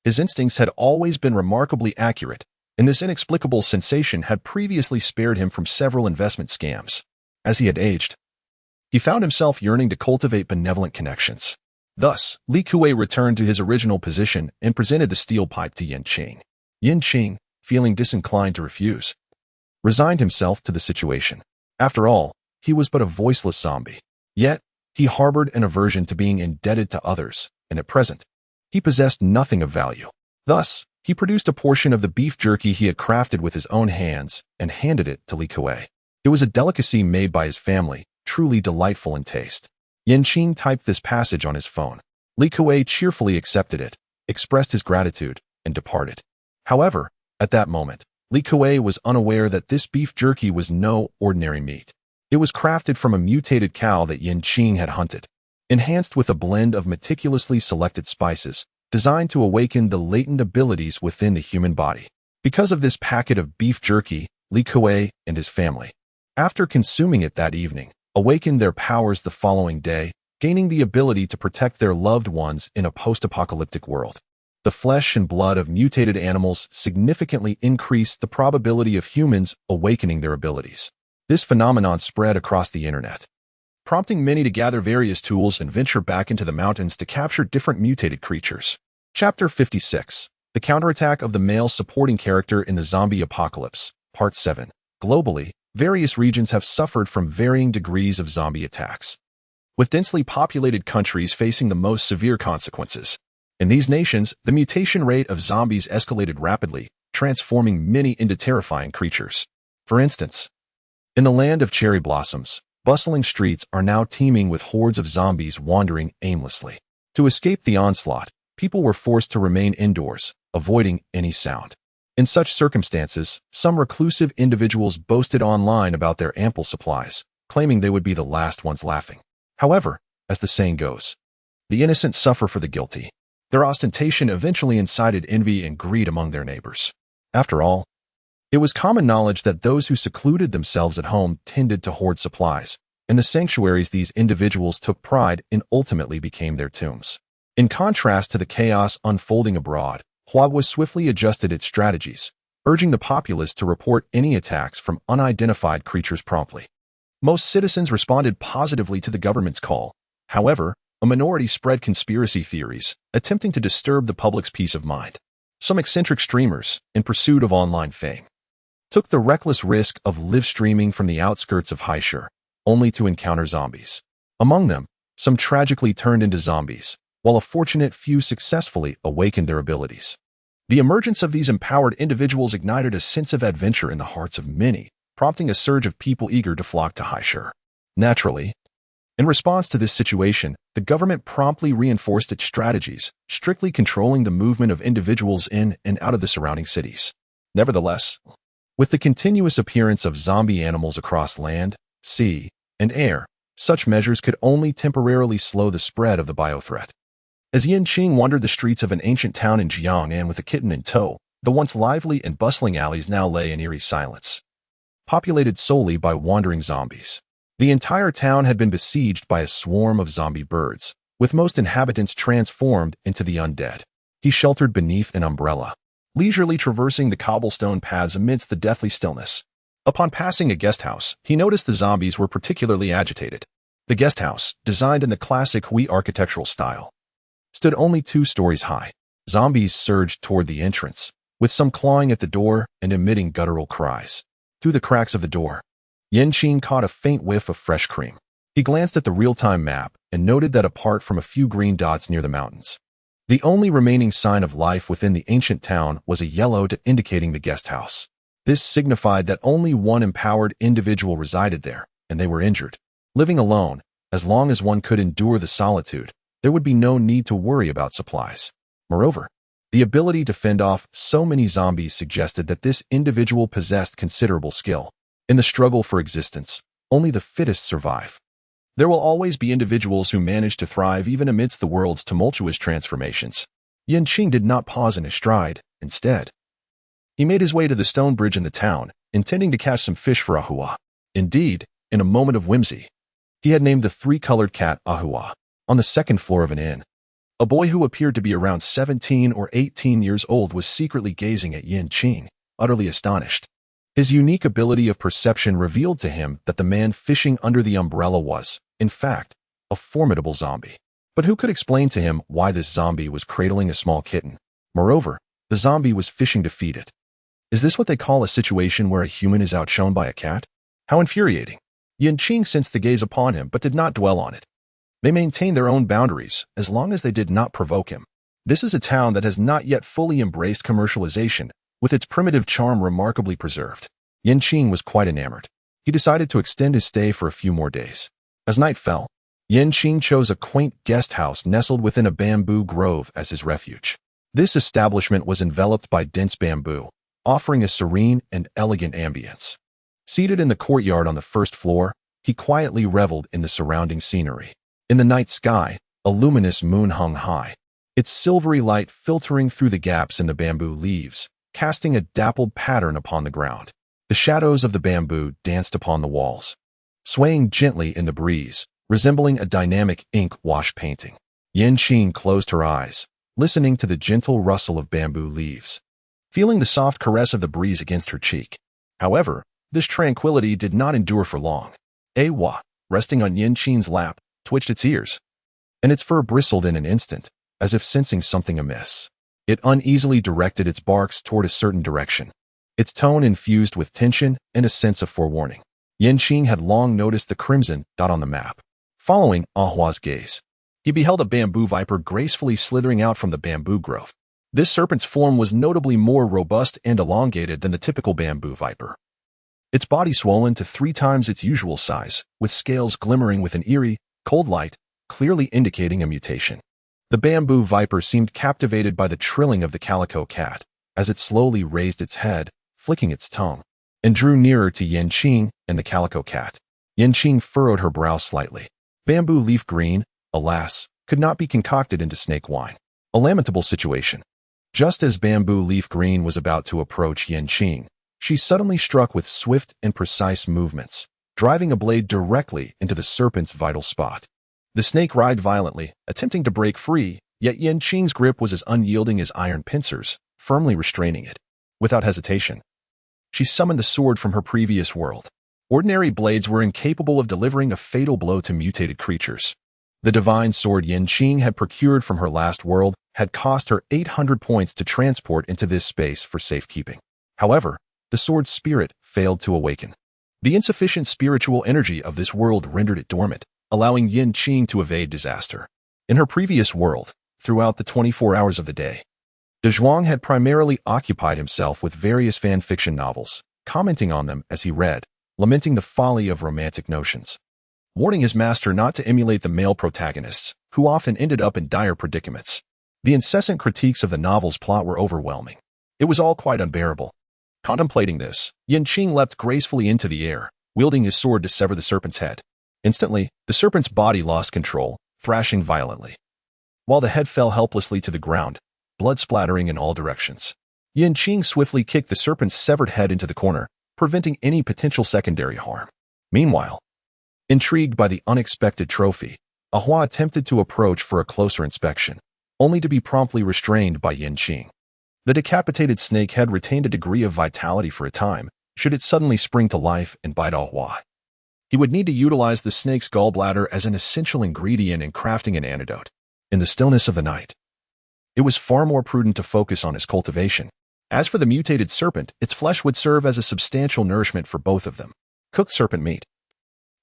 His instincts had always been remarkably accurate, and this inexplicable sensation had previously spared him from several investment scams. As he had aged, he found himself yearning to cultivate benevolent connections. Thus, Li Kuei returned to his original position and presented the steel pipe to Yin Qing. Yin Qing, feeling disinclined to refuse, resigned himself to the situation. After all, he was but a voiceless zombie. Yet, he harbored an aversion to being indebted to others, and at present, he possessed nothing of value. Thus, he produced a portion of the beef jerky he had crafted with his own hands and handed it to Li Kuei. It was a delicacy made by his family, truly delightful in taste. Yin Qing typed this passage on his phone. Li Kuei cheerfully accepted it, expressed his gratitude, and departed. However, at that moment, Li Kuei was unaware that this beef jerky was no ordinary meat. It was crafted from a mutated cow that Qing had hunted, enhanced with a blend of meticulously selected spices, designed to awaken the latent abilities within the human body. Because of this packet of beef jerky, Li Kuei and his family, after consuming it that evening, awakened their powers the following day, gaining the ability to protect their loved ones in a post-apocalyptic world. The flesh and blood of mutated animals significantly increased the probability of humans awakening their abilities. This phenomenon spread across the internet, prompting many to gather various tools and venture back into the mountains to capture different mutated creatures. Chapter 56. The Counterattack of the Male Supporting Character in the Zombie Apocalypse, Part 7. Globally, various regions have suffered from varying degrees of zombie attacks, with densely populated countries facing the most severe consequences. In these nations, the mutation rate of zombies escalated rapidly, transforming many into terrifying creatures. For instance, in the land of cherry blossoms, bustling streets are now teeming with hordes of zombies wandering aimlessly. To escape the onslaught, people were forced to remain indoors, avoiding any sound. In such circumstances, some reclusive individuals boasted online about their ample supplies, claiming they would be the last ones laughing. However, as the saying goes, the innocent suffer for the guilty. Their ostentation eventually incited envy and greed among their neighbors. After all, it was common knowledge that those who secluded themselves at home tended to hoard supplies, and the sanctuaries these individuals took pride in ultimately became their tombs. In contrast to the chaos unfolding abroad, Huawei swiftly adjusted its strategies, urging the populace to report any attacks from unidentified creatures promptly. Most citizens responded positively to the government's call. However, a minority spread conspiracy theories, attempting to disturb the public's peace of mind. Some eccentric streamers, in pursuit of online fame, took the reckless risk of live streaming from the outskirts of Haishur, only to encounter zombies. Among them, some tragically turned into zombies, while a fortunate few successfully awakened their abilities. The emergence of these empowered individuals ignited a sense of adventure in the hearts of many, prompting a surge of people eager to flock to Haishur. Naturally, in response to this situation, the government promptly reinforced its strategies, strictly controlling the movement of individuals in and out of the surrounding cities. Nevertheless, with the continuous appearance of zombie animals across land, sea, and air, such measures could only temporarily slow the spread of the biothreat. As Qing wandered the streets of an ancient town in Jiangnan with a kitten in tow, the once lively and bustling alleys now lay in eerie silence, populated solely by wandering zombies. The entire town had been besieged by a swarm of zombie birds, with most inhabitants transformed into the undead. He sheltered beneath an umbrella, leisurely traversing the cobblestone paths amidst the deathly stillness. Upon passing a guest house, he noticed the zombies were particularly agitated. The guest house, designed in the classic Hui architectural style, stood only 2 stories high. Zombies surged toward the entrance, with some clawing at the door and emitting guttural cries. Through the cracks of the door, Qing caught a faint whiff of fresh cream. He glanced at the real-time map and noted that apart from a few green dots near the mountains, the only remaining sign of life within the ancient town was a yellow dot indicating the guest house. This signified that only one empowered individual resided there, and they were injured. Living alone, as long as one could endure the solitude, there would be no need to worry about supplies. Moreover, the ability to fend off so many zombies suggested that this individual possessed considerable skill. In the struggle for existence, only the fittest survive. There will always be individuals who manage to thrive even amidst the world's tumultuous transformations. Qing did not pause in his stride. Instead, he made his way to the stone bridge in the town, intending to catch some fish for Ahua. Indeed, in a moment of whimsy, he had named the 3-colored cat Ahua. On the second floor of an inn, a boy who appeared to be around 17 or 18 years old was secretly gazing at Qing, utterly astonished. His unique ability of perception revealed to him that the man fishing under the umbrella was, in fact, a formidable zombie. But who could explain to him why this zombie was cradling a small kitten? Moreover, the zombie was fishing to feed it. Is this what they call a situation where a human is outshone by a cat? How infuriating. Qing sensed the gaze upon him but did not dwell on it. They maintained their own boundaries as long as they did not provoke him. This is a town that has not yet fully embraced commercialization, with its primitive charm remarkably preserved. Qing was quite enamored. He decided to extend his stay for a few more days. As night fell, Qing chose a quaint guest house nestled within a bamboo grove as his refuge. This establishment was enveloped by dense bamboo, offering a serene and elegant ambience. Seated in the courtyard on the first floor, he quietly reveled in the surrounding scenery. In the night sky, a luminous moon hung high, its silvery light filtering through the gaps in the bamboo leaves, casting a dappled pattern upon the ground. The shadows of the bamboo danced upon the walls, swaying gently in the breeze, resembling a dynamic ink wash painting. Qing closed her eyes, listening to the gentle rustle of bamboo leaves, feeling the soft caress of the breeze against her cheek. However, this tranquility did not endure for long. Awa, resting on Qing's lap, twitched its ears, and its fur bristled in an instant, as if sensing something amiss. It uneasily directed its barks toward a certain direction, its tone infused with tension and a sense of forewarning. Qing had long noticed the crimson dot on the map. Following Ahua's gaze, he beheld a bamboo viper gracefully slithering out from the bamboo grove. This serpent's form was notably more robust and elongated than the typical bamboo viper. Its body swollen to 3 times its usual size, with scales glimmering with an eerie, cold light, clearly indicating a mutation. The bamboo viper seemed captivated by the trilling of the calico cat, as it slowly raised its head, flicking its tongue, and drew nearer to Qing and the calico cat. Qing furrowed her brow slightly. Bamboo leaf green, alas, could not be concocted into snake wine. A lamentable situation. Just as bamboo leaf green was about to approach Qing, she suddenly struck with swift and precise movements, driving a blade directly into the serpent's vital spot. The snake writhed violently, attempting to break free, yet Qing's grip was as unyielding as iron pincers, firmly restraining it. Without hesitation, she summoned the sword from her previous world. Ordinary blades were incapable of delivering a fatal blow to mutated creatures. The divine sword Qing had procured from her last world had cost her 800 points to transport into this space for safekeeping. However, the sword's spirit failed to awaken. The insufficient spiritual energy of this world rendered it dormant, allowing Qing to evade disaster. In her previous world, throughout the 24 hours of the day, De Zhuang had primarily occupied himself with various fan fiction novels, commenting on them as he read, lamenting the folly of romantic notions, warning his master not to emulate the male protagonists, who often ended up in dire predicaments. The incessant critiques of the novel's plot were overwhelming. It was all quite unbearable. Contemplating this, Qing leapt gracefully into the air, wielding his sword to sever the serpent's head. Instantly, the serpent's body lost control, thrashing violently, while the head fell helplessly to the ground, blood splattering in all directions. Qing swiftly kicked the serpent's severed head into the corner, preventing any potential secondary harm. Meanwhile, intrigued by the unexpected trophy, Ahua attempted to approach for a closer inspection, only to be promptly restrained by Qing. The decapitated snake head retained a degree of vitality for a time, should it suddenly spring to life and bite Ahua. He would need to utilize the snake's gallbladder as an essential ingredient in crafting an antidote. In the stillness of the night, it was far more prudent to focus on his cultivation. As for the mutated serpent, its flesh would serve as a substantial nourishment for both of them. Cooked serpent meat,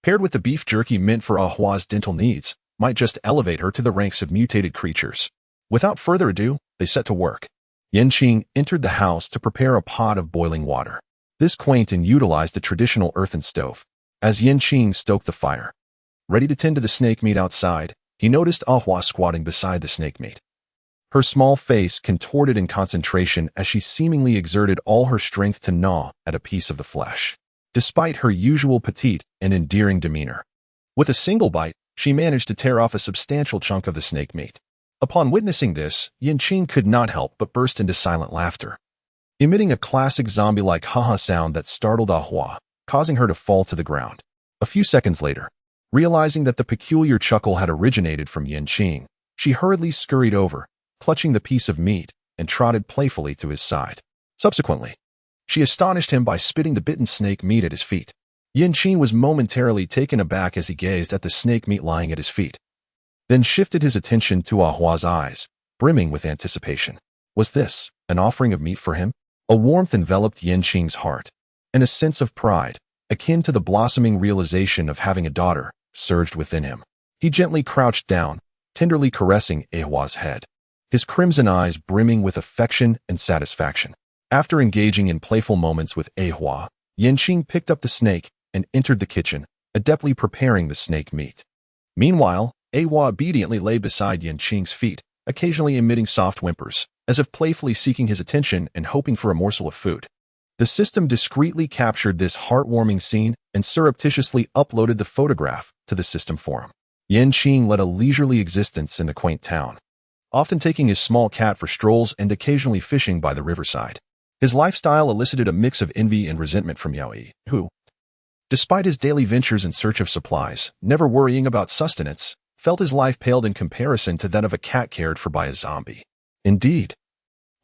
paired with the beef jerky meant for Ahua's dental needs, might just elevate her to the ranks of mutated creatures. Without further ado, they set to work. Qing entered the house to prepare a pot of boiling water. This quainton utilized a traditional earthen stove. As Qing stoked the fire, ready to tend to the snake meat outside, he noticed Ahua squatting beside the snake meat. Her small face contorted in concentration as she seemingly exerted all her strength to gnaw at a piece of the flesh. Despite her usual petite and endearing demeanor, with a single bite, she managed to tear off a substantial chunk of the snake meat. Upon witnessing this, Qing could not help but burst into silent laughter, emitting a classic zombie-like ha-ha sound that startled Ahua, causing her to fall to the ground. A few seconds later, realizing that the peculiar chuckle had originated from Qing, she hurriedly scurried over, clutching the piece of meat, and trotted playfully to his side. Subsequently, she astonished him by spitting the bitten snake meat at his feet. Qing was momentarily taken aback as he gazed at the snake meat lying at his feet, then shifted his attention to Ahua's eyes, brimming with anticipation. Was this an offering of meat for him? A warmth enveloped Qing's heart, and a sense of pride, akin to the blossoming realization of having a daughter, surged within him. He gently crouched down, tenderly caressing Ahua's head, his crimson eyes brimming with affection and satisfaction. After engaging in playful moments with Ahua, Qing picked up the snake and entered the kitchen, adeptly preparing the snake meat. Meanwhile, Ahua obediently lay beside Qing's feet, occasionally emitting soft whimpers, as if playfully seeking his attention and hoping for a morsel of food. The system discreetly captured this heartwarming scene and surreptitiously uploaded the photograph to the system forum. Qing led a leisurely existence in the quaint town, often taking his small cat for strolls and occasionally fishing by the riverside. His lifestyle elicited a mix of envy and resentment from Yaoi, who, despite his daily ventures in search of supplies, never worrying about sustenance, felt his life paled in comparison to that of a cat cared for by a zombie. Indeed,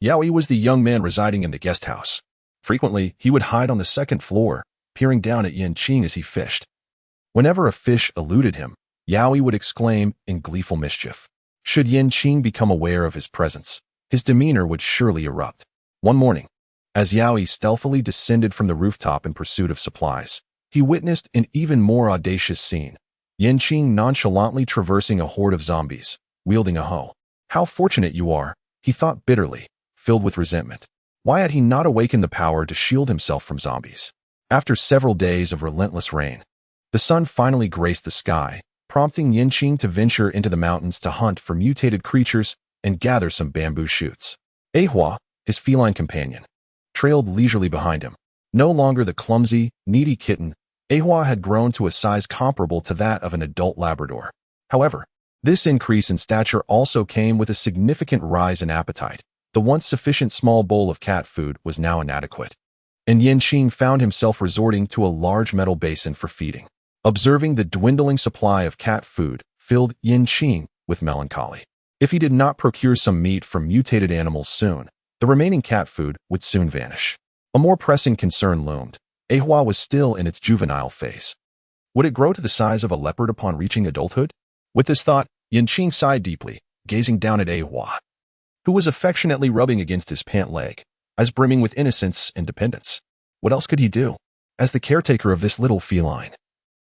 Yaoi was the young man residing in the guest house. Frequently, he would hide on the second floor, peering down at Qing as he fished. Whenever a fish eluded him, Yaoi would exclaim in gleeful mischief. Should Qing become aware of his presence, his demeanor would surely erupt. One morning, as Yaoi stealthily descended from the rooftop in pursuit of supplies, he witnessed an even more audacious scene. Qing nonchalantly traversing a horde of zombies, wielding a hoe. How fortunate you are, he thought bitterly, filled with resentment. Why had he not awakened the power to shield himself from zombies? After several days of relentless rain, the sun finally graced the sky, prompting Qing to venture into the mountains to hunt for mutated creatures and gather some bamboo shoots. Ahua, his feline companion, trailed leisurely behind him. No longer the clumsy, needy kitten, Ahua had grown to a size comparable to that of an adult Labrador. However, this increase in stature also came with a significant rise in appetite. The once sufficient small bowl of cat food was now inadequate, and Qing found himself resorting to a large metal basin for feeding. Observing the dwindling supply of cat food filled Qing with melancholy. If he did not procure some meat from mutated animals soon, the remaining cat food would soon vanish. A more pressing concern loomed. Ahua was still in its juvenile phase. Would it grow to the size of a leopard upon reaching adulthood? With this thought, Qing sighed deeply, gazing down at Ahua, who was affectionately rubbing against his pant leg, eyes brimming with innocence and dependence. What else could he do? As the caretaker of this little feline,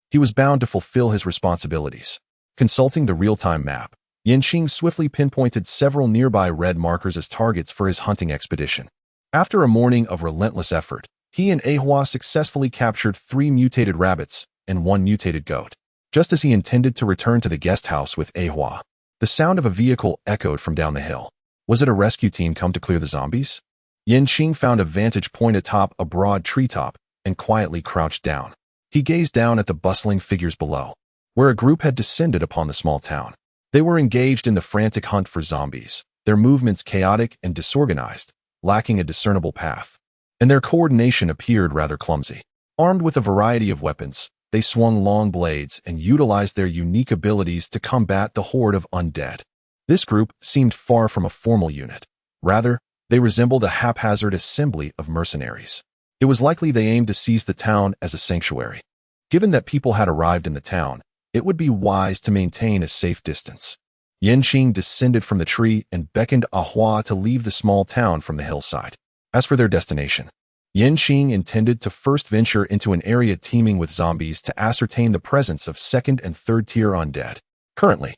he was bound to fulfill his responsibilities. Consulting the real-time map, Qing swiftly pinpointed several nearby red markers as targets for his hunting expedition. After a morning of relentless effort, he and Ahua successfully captured 3 mutated rabbits and 1 mutated goat. Just as he intended to return to the guest house with Ahua, the sound of a vehicle echoed from down the hill. Was it a rescue team come to clear the zombies? Qing found a vantage point atop a broad treetop and quietly crouched down. He gazed down at the bustling figures below, where a group had descended upon the small town. They were engaged in the frantic hunt for zombies, their movements chaotic and disorganized, lacking a discernible path, and their coordination appeared rather clumsy. Armed with a variety of weapons, they swung long blades and utilized their unique abilities to combat the horde of undead. This group seemed far from a formal unit. Rather, they resembled a haphazard assembly of mercenaries. It was likely they aimed to seize the town as a sanctuary. Given that people had arrived in the town, it would be wise to maintain a safe distance. Qing descended from the tree and beckoned Ahua to leave the small town from the hillside. As for their destination, Qing intended to first venture into an area teeming with zombies to ascertain the presence of second and third tier undead. Currently,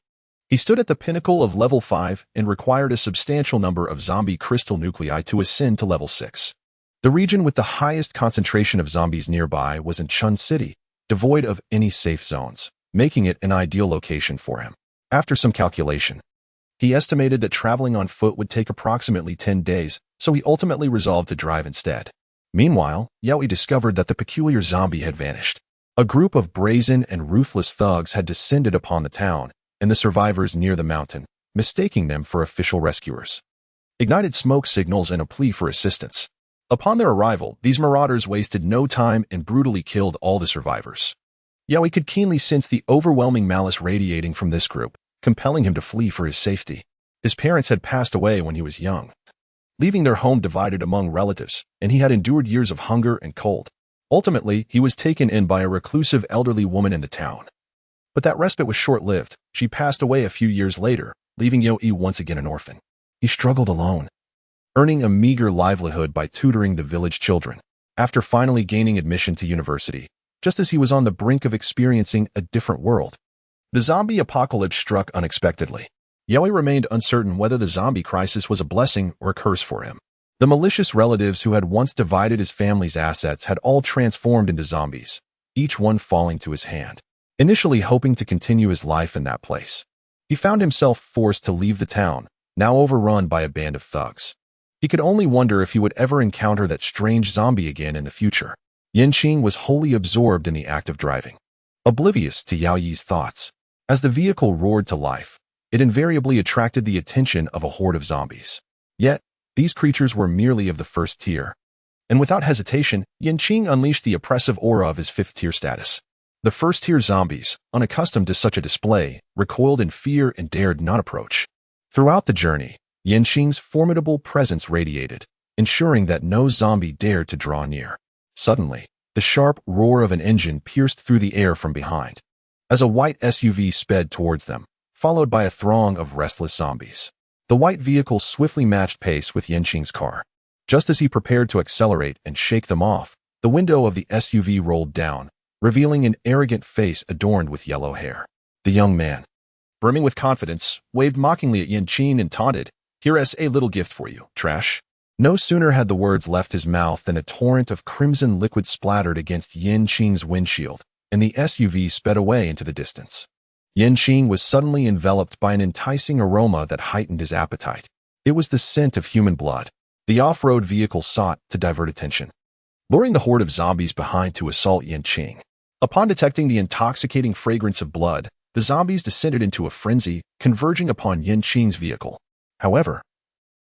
he stood at the pinnacle of level 5 and required a substantial number of zombie crystal nuclei to ascend to level 6. The region with the highest concentration of zombies nearby was in Chun City, devoid of any safe zones, making it an ideal location for him. After some calculation, he estimated that traveling on foot would take approximately 10 days, so he ultimately resolved to drive instead. Meanwhile, Yaoi discovered that the peculiar zombie had vanished. A group of brazen and ruthless thugs had descended upon the town and the survivors near the mountain, mistaking them for official rescuers. Ignited smoke signals and a plea for assistance. Upon their arrival, these marauders wasted no time and brutally killed all the survivors. Yaoi could keenly sense the overwhelming malice radiating from this group, compelling him to flee for his safety. His parents had passed away when he was young, leaving their home divided among relatives, and he had endured years of hunger and cold. Ultimately, he was taken in by a reclusive elderly woman in the town. But that respite was short-lived. She passed away a few years later, leaving Yaoi once again an orphan. He struggled alone, earning a meager livelihood by tutoring the village children. After finally gaining admission to university, just as he was on the brink of experiencing a different world, the zombie apocalypse struck unexpectedly. Yaoi remained uncertain whether the zombie crisis was a blessing or a curse for him. The malicious relatives who had once divided his family's assets had all transformed into zombies, each one falling to his hand. Initially hoping to continue his life in that place, he found himself forced to leave the town, now overrun by a band of thugs. He could only wonder if he would ever encounter that strange zombie again in the future. Qing was wholly absorbed in the act of driving, oblivious to Yao Yi's thoughts. As the vehicle roared to life, it invariably attracted the attention of a horde of zombies. Yet, these creatures were merely of the first tier. And without hesitation, Qing unleashed the oppressive aura of his fifth-tier status. The first-tier zombies, unaccustomed to such a display, recoiled in fear and dared not approach. Throughout the journey, Qing's formidable presence radiated, ensuring that no zombie dared to draw near. Suddenly, the sharp roar of an engine pierced through the air from behind, as a white SUV sped towards them, followed by a throng of restless zombies. The white vehicle swiftly matched pace with Qing's car. Just as he prepared to accelerate and shake them off, the window of the SUV rolled down, revealing an arrogant face adorned with yellow hair. The young man, brimming with confidence, waved mockingly at Qing and taunted, "Here's a little gift for you, trash." No sooner had the words left his mouth than a torrent of crimson liquid splattered against Qing's windshield, and the SUV sped away into the distance. Qing was suddenly enveloped by an enticing aroma that heightened his appetite. It was the scent of human blood. The off-road vehicle sought to divert attention, luring the horde of zombies behind to assault Qing. Upon detecting the intoxicating fragrance of blood, the zombies descended into a frenzy, converging upon Qing's vehicle. However,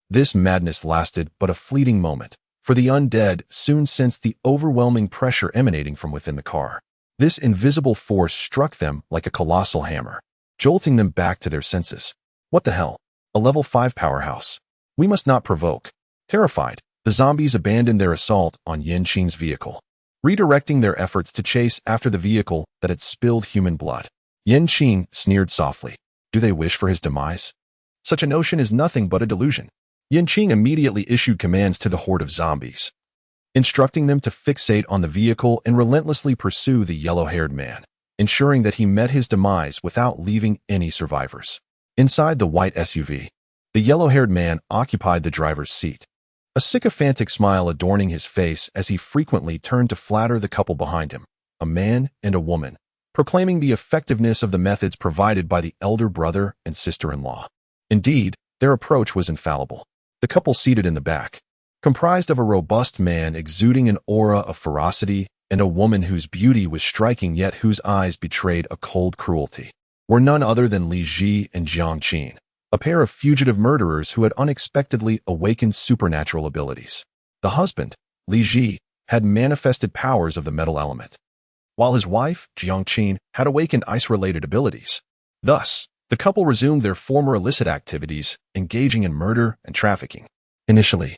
this madness lasted but a fleeting moment, for the undead soon sensed the overwhelming pressure emanating from within the car. This invisible force struck them like a colossal hammer, jolting them back to their senses. What the hell? A level 5 powerhouse. We must not provoke. Terrified, the zombies abandoned their assault on Qing's vehicle, redirecting their efforts to chase after the vehicle that had spilled human blood. Qing sneered softly. Do they wish for his demise? Such a notion is nothing but a delusion. Qing immediately issued commands to the horde of zombies, instructing them to fixate on the vehicle and relentlessly pursue the yellow-haired man, ensuring that he met his demise without leaving any survivors. Inside the white SUV, the yellow-haired man occupied the driver's seat, a sycophantic smile adorning his face as he frequently turned to flatter the couple behind him, a man and a woman, proclaiming the effectiveness of the methods provided by the elder brother and sister-in-law. Indeed, their approach was infallible. The couple seated in the back, comprised of a robust man exuding an aura of ferocity and a woman whose beauty was striking yet whose eyes betrayed a cold cruelty, were none other than Li Ji and Jiang Qin, a pair of fugitive murderers who had unexpectedly awakened supernatural abilities. The husband, Li Ji, had manifested powers of the metal element, while his wife, Jiang Qin, had awakened ice-related abilities. Thus, the couple resumed their former illicit activities, engaging in murder and trafficking. Initially,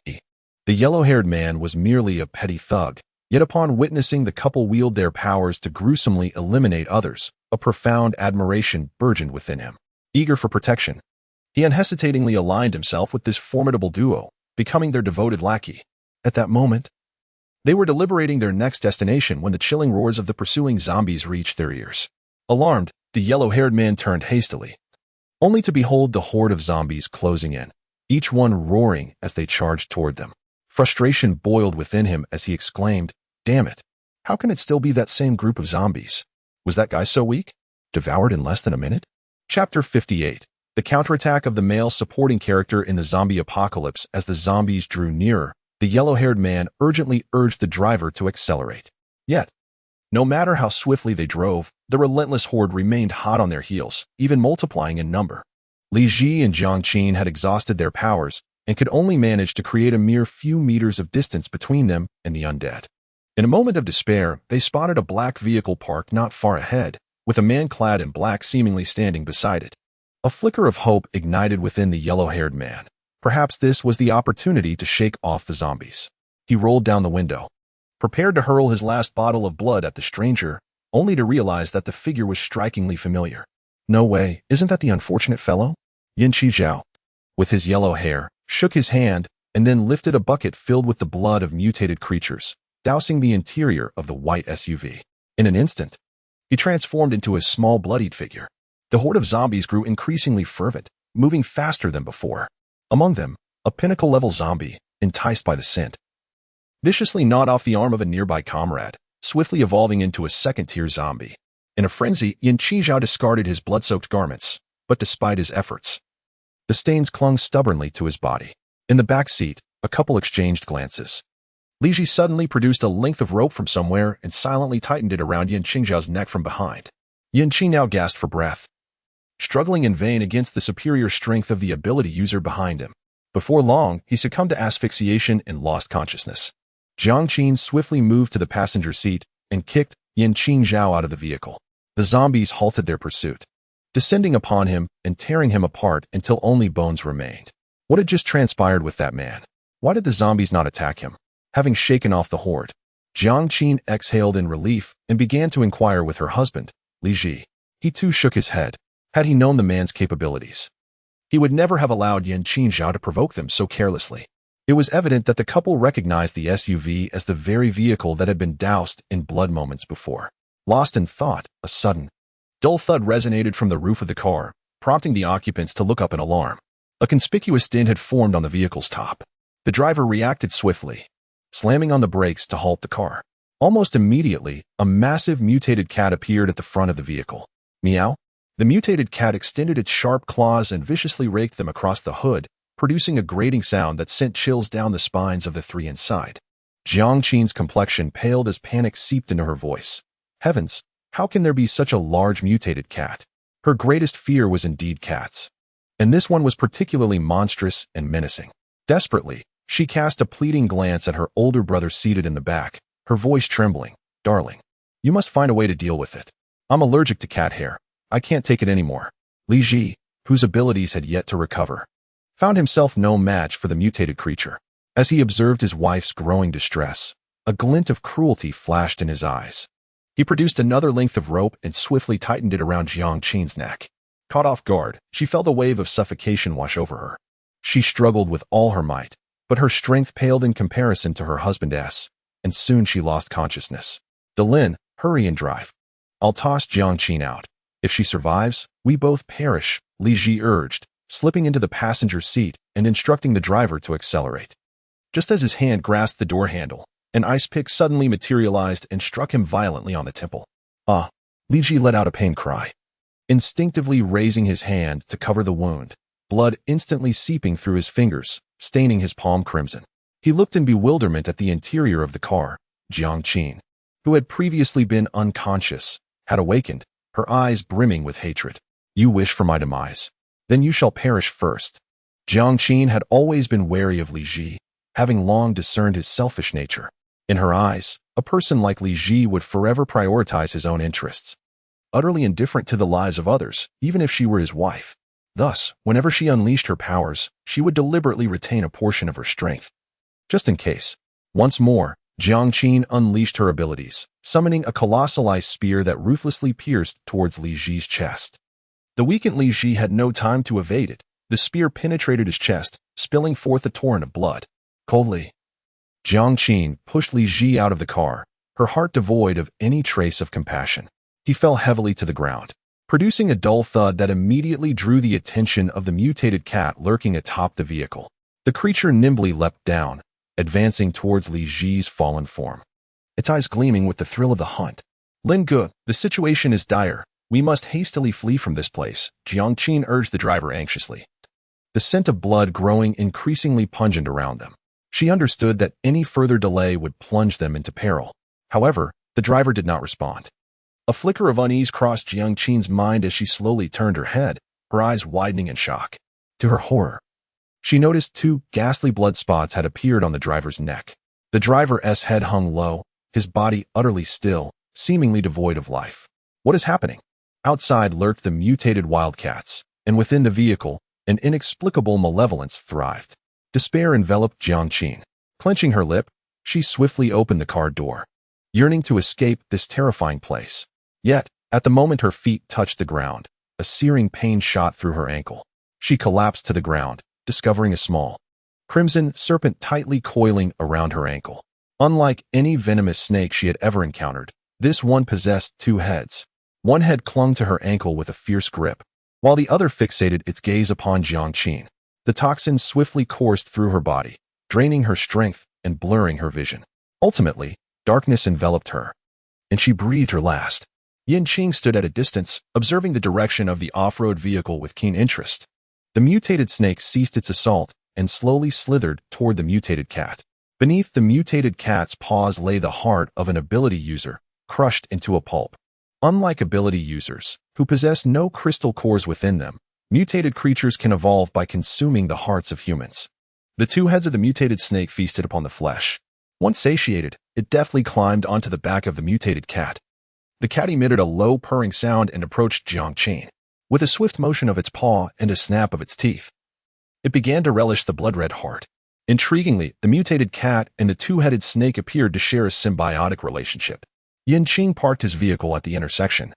the yellow-haired man was merely a petty thug, yet upon witnessing the couple wield their powers to gruesomely eliminate others, a profound admiration burgeoned within him. Eager for protection, he unhesitatingly aligned himself with this formidable duo, becoming their devoted lackey. At that moment, they were deliberating their next destination when the chilling roars of the pursuing zombies reached their ears. Alarmed, the yellow-haired man turned hastily, only to behold the horde of zombies closing in, each one roaring as they charged toward them. Frustration boiled within him as he exclaimed, "Damn it! How can it still be that same group of zombies? Was that guy so weak? Devoured in less than a minute?" Chapter 58. The counterattack of the male supporting character in the zombie apocalypse. As the zombies drew nearer, the yellow-haired man urgently urged the driver to accelerate. Yet, no matter how swiftly they drove, the relentless horde remained hot on their heels, even multiplying in number. Li Ji and Jiang Qin had exhausted their powers and could only manage to create a mere few meters of distance between them and the undead. In a moment of despair, they spotted a black vehicle parked not far ahead, with a man clad in black seemingly standing beside it. A flicker of hope ignited within the yellow-haired man. Perhaps this was the opportunity to shake off the zombies. He rolled down the window, prepared to hurl his last bottle of blood at the stranger, only to realize that the figure was strikingly familiar. No way, isn't that the unfortunate fellow? Yin Zhao, with his yellow hair, shook his hand and then lifted a bucket filled with the blood of mutated creatures, dousing the interior of the white SUV. In an instant, he transformed into a small bloodied figure. The horde of zombies grew increasingly fervent, moving faster than before. Among them, a pinnacle-level zombie, enticed by the scent, viciously gnawed off the arm of a nearby comrade, swiftly evolving into a second-tier zombie. In a frenzy, Yin Zhao discarded his blood-soaked garments, but despite his efforts, The stains clung stubbornly to his body. In the back seat, a couple exchanged glances. Li Ji suddenly produced a length of rope from somewhere and silently tightened it around Yan Qingzhao's neck from behind. Yan Qing now gasped for breath, struggling in vain against the superior strength of the ability user behind him. Before long, he succumbed to asphyxiation and lost consciousness. Jiang Qin swiftly moved to the passenger seat and kicked Yan Qingzhao out of the vehicle. The zombies halted their pursuit, descending upon him and tearing him apart until only bones remained. What had just transpired with that man? Why did the zombies not attack him? Having shaken off the horde, Jiang Qin exhaled in relief and began to inquire with her husband, Li Ji. He too shook his head. Had he known the man's capabilities, he would never have allowed Yan Qingzhao to provoke them so carelessly. It was evident that the couple recognized the SUV as the very vehicle that had been doused in blood moments before. Lost in thought, a sudden, dull thud resonated from the roof of the car, prompting the occupants to look up in alarm. A conspicuous dent had formed on the vehicle's top. The driver reacted swiftly, slamming on the brakes to halt the car. Almost immediately, a massive mutated cat appeared at the front of the vehicle. Meow. The mutated cat extended its sharp claws and viciously raked them across the hood, producing a grating sound that sent chills down the spines of the three inside. Jiang Qin's complexion paled as panic seeped into her voice. Heavens, how can there be such a large mutated cat? Her greatest fear was indeed cats. And this one was particularly monstrous and menacing. Desperately, she cast a pleading glance at her older brother seated in the back, her voice trembling. Darling, you must find a way to deal with it. I'm allergic to cat hair. I can't take it anymore. Li Ji, whose abilities had yet to recover, found himself no match for the mutated creature. As he observed his wife's growing distress, a glint of cruelty flashed in his eyes. He produced another length of rope and swiftly tightened it around Jiang Qin's neck. Caught off guard, she felt a wave of suffocation wash over her. She struggled with all her might, but her strength paled in comparison to her husband's, and soon she lost consciousness. Delin, hurry and drive. I'll toss Jiang Qin out. If she survives, we both perish, Li Ji urged, slipping into the passenger seat and instructing the driver to accelerate. Just as his hand grasped the door handle, an ice pick suddenly materialized and struck him violently on the temple. Ah! Li Ji let out a pained cry. Instinctively raising his hand to cover the wound, blood instantly seeping through his fingers, staining his palm crimson. He looked in bewilderment at the interior of the car. Jiang Qin, who had previously been unconscious, had awakened, her eyes brimming with hatred. You wish for my demise. Then you shall perish first. Jiang Qin had always been wary of Li Ji, having long discerned his selfish nature. In her eyes, a person like Li Ji would forever prioritize his own interests, utterly indifferent to the lives of others, even if she were his wife. Thus, whenever she unleashed her powers, she would deliberately retain a portion of her strength, just in case. Once more, Jiang Qin unleashed her abilities, summoning a colossal ice spear that ruthlessly pierced towards Li Ji's chest. The weakened Li Ji had no time to evade it. The spear penetrated his chest, spilling forth a torrent of blood. Coldly, Jiang Qin pushed Li Ji out of the car, her heart devoid of any trace of compassion. He fell heavily to the ground, producing a dull thud that immediately drew the attention of the mutated cat lurking atop the vehicle. The creature nimbly leapt down, advancing towards Li Ji's fallen form, its eyes gleaming with the thrill of the hunt. Lin Ge, the situation is dire. We must hastily flee from this place, Jiang Qin urged the driver anxiously, the scent of blood growing increasingly pungent around them. She understood that any further delay would plunge them into peril. However, the driver did not respond. A flicker of unease crossed Jiang Qin's mind as she slowly turned her head, her eyes widening in shock. To her horror, she noticed 2 ghastly blood spots had appeared on the driver's neck. The driver's head hung low, his body utterly still, seemingly devoid of life. What is happening? Outside lurked the mutated wildcats, and within the vehicle, an inexplicable malevolence thrived. Despair enveloped Jiang Qin. Clenching her lip, she swiftly opened the car door, yearning to escape this terrifying place. Yet, at the moment her feet touched the ground, a searing pain shot through her ankle. She collapsed to the ground, discovering a small, crimson serpent tightly coiling around her ankle. Unlike any venomous snake she had ever encountered, this one possessed 2 heads. One head clung to her ankle with a fierce grip, while the other fixated its gaze upon Jiang Qin. The toxin swiftly coursed through her body, draining her strength and blurring her vision. Ultimately, darkness enveloped her, and she breathed her last. Yan Qing stood at a distance, observing the direction of the off-road vehicle with keen interest. The mutated snake ceased its assault and slowly slithered toward the mutated cat. Beneath the mutated cat's paws lay the heart of an ability user, crushed into a pulp. Unlike ability users, who possess no crystal cores within them, mutated creatures can evolve by consuming the hearts of humans. The two heads of the mutated snake feasted upon the flesh. Once satiated, it deftly climbed onto the back of the mutated cat. The cat emitted a low purring sound and approached Jiang Qing. With a swift motion of its paw and a snap of its teeth, it began to relish the blood-red heart. Intriguingly, the mutated cat and the two-headed snake appeared to share a symbiotic relationship. Qing parked his vehicle at the intersection,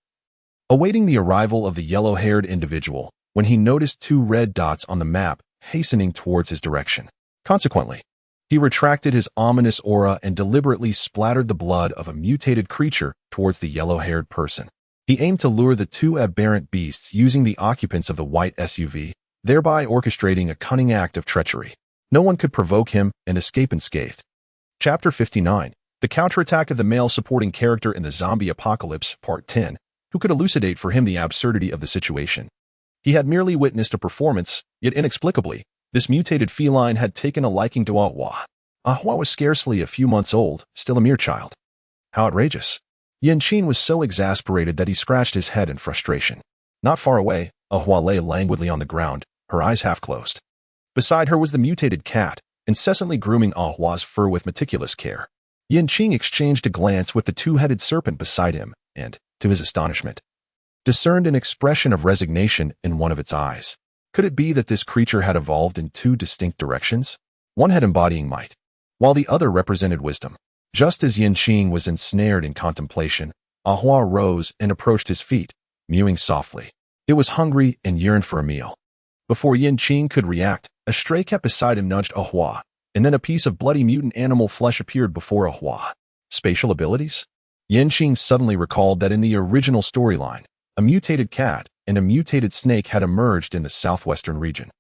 awaiting the arrival of the yellow-haired individual, when he noticed two red dots on the map hastening towards his direction. Consequently, he retracted his ominous aura and deliberately splattered the blood of a mutated creature towards the yellow-haired person. He aimed to lure the two aberrant beasts using the occupants of the white SUV, thereby orchestrating a cunning act of treachery. No one could provoke him and escape unscathed. Chapter 59. The Counterattack of the Male Supporting Character in the Zombie Apocalypse, Part 10, who could elucidate for him the absurdity of the situation. He had merely witnessed a performance, yet inexplicably, this mutated feline had taken a liking to Ahua. Ahua was scarcely a few months old, still a mere child. How outrageous. Qing was so exasperated that he scratched his head in frustration. Not far away, Ahua lay languidly on the ground, her eyes half closed. Beside her was the mutated cat, incessantly grooming Ahua's fur with meticulous care. Qing exchanged a glance with the two-headed serpent beside him and, to his astonishment, discerned an expression of resignation in one of its eyes. Could it be that this creature had evolved in two distinct directions? One head embodying might, while the other represented wisdom. Just as Qing was ensnared in contemplation, Ahua rose and approached his feet, mewing softly. It was hungry and yearned for a meal. Before Qing could react, a stray cat beside him nudged Ahua, and then a piece of bloody mutant animal flesh appeared before Ahua. Spatial abilities? Qing suddenly recalled that in the original storyline, a mutated cat and a mutated snake had emerged in the southwestern region.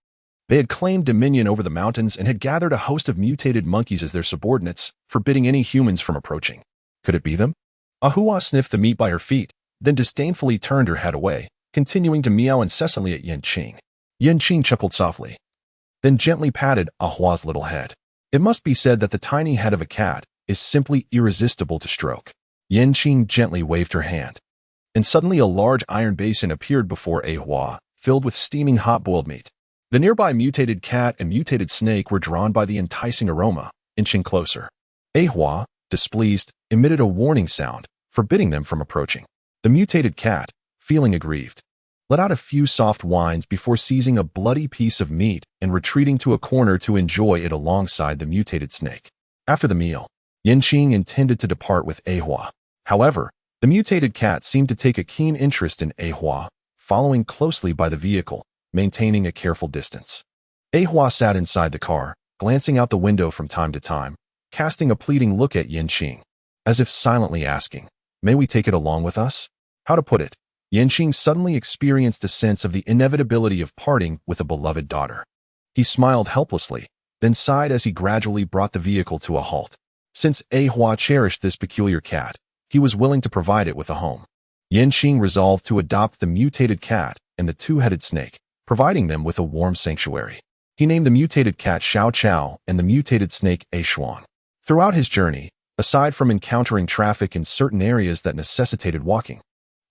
They had claimed dominion over the mountains and had gathered a host of mutated monkeys as their subordinates, forbidding any humans from approaching. Could it be them? Ahua sniffed the meat by her feet, then disdainfully turned her head away, continuing to meow incessantly at Qing. Qing chuckled softly, then gently patted Ahua's little head. It must be said that the tiny head of a cat is simply irresistible to stroke. Qing gently waved her hand, and suddenly a large iron basin appeared before Ahua, filled with steaming hot-boiled meat. The nearby mutated cat and mutated snake were drawn by the enticing aroma, inching closer. Ahua, displeased, emitted a warning sound, forbidding them from approaching. The mutated cat, feeling aggrieved, let out a few soft whines before seizing a bloody piece of meat and retreating to a corner to enjoy it alongside the mutated snake. After the meal, Qing intended to depart with Ahua. However, the mutated cat seemed to take a keen interest in Ahua, following closely by the vehicle, maintaining a careful distance. Ahua sat inside the car, glancing out the window from time to time, casting a pleading look at Qing, as if silently asking, "May we take it along with us?" How to put it? Qing suddenly experienced a sense of the inevitability of parting with a beloved daughter. He smiled helplessly, then sighed as he gradually brought the vehicle to a halt. Since Ahua cherished this peculiar cat, he was willing to provide it with a home. Qing resolved to adopt the mutated cat and the two-headed snake, providing them with a warm sanctuary. He named the mutated cat Xiao Chao and the mutated snake A Shuang. Throughout his journey, aside from encountering traffic in certain areas that necessitated walking,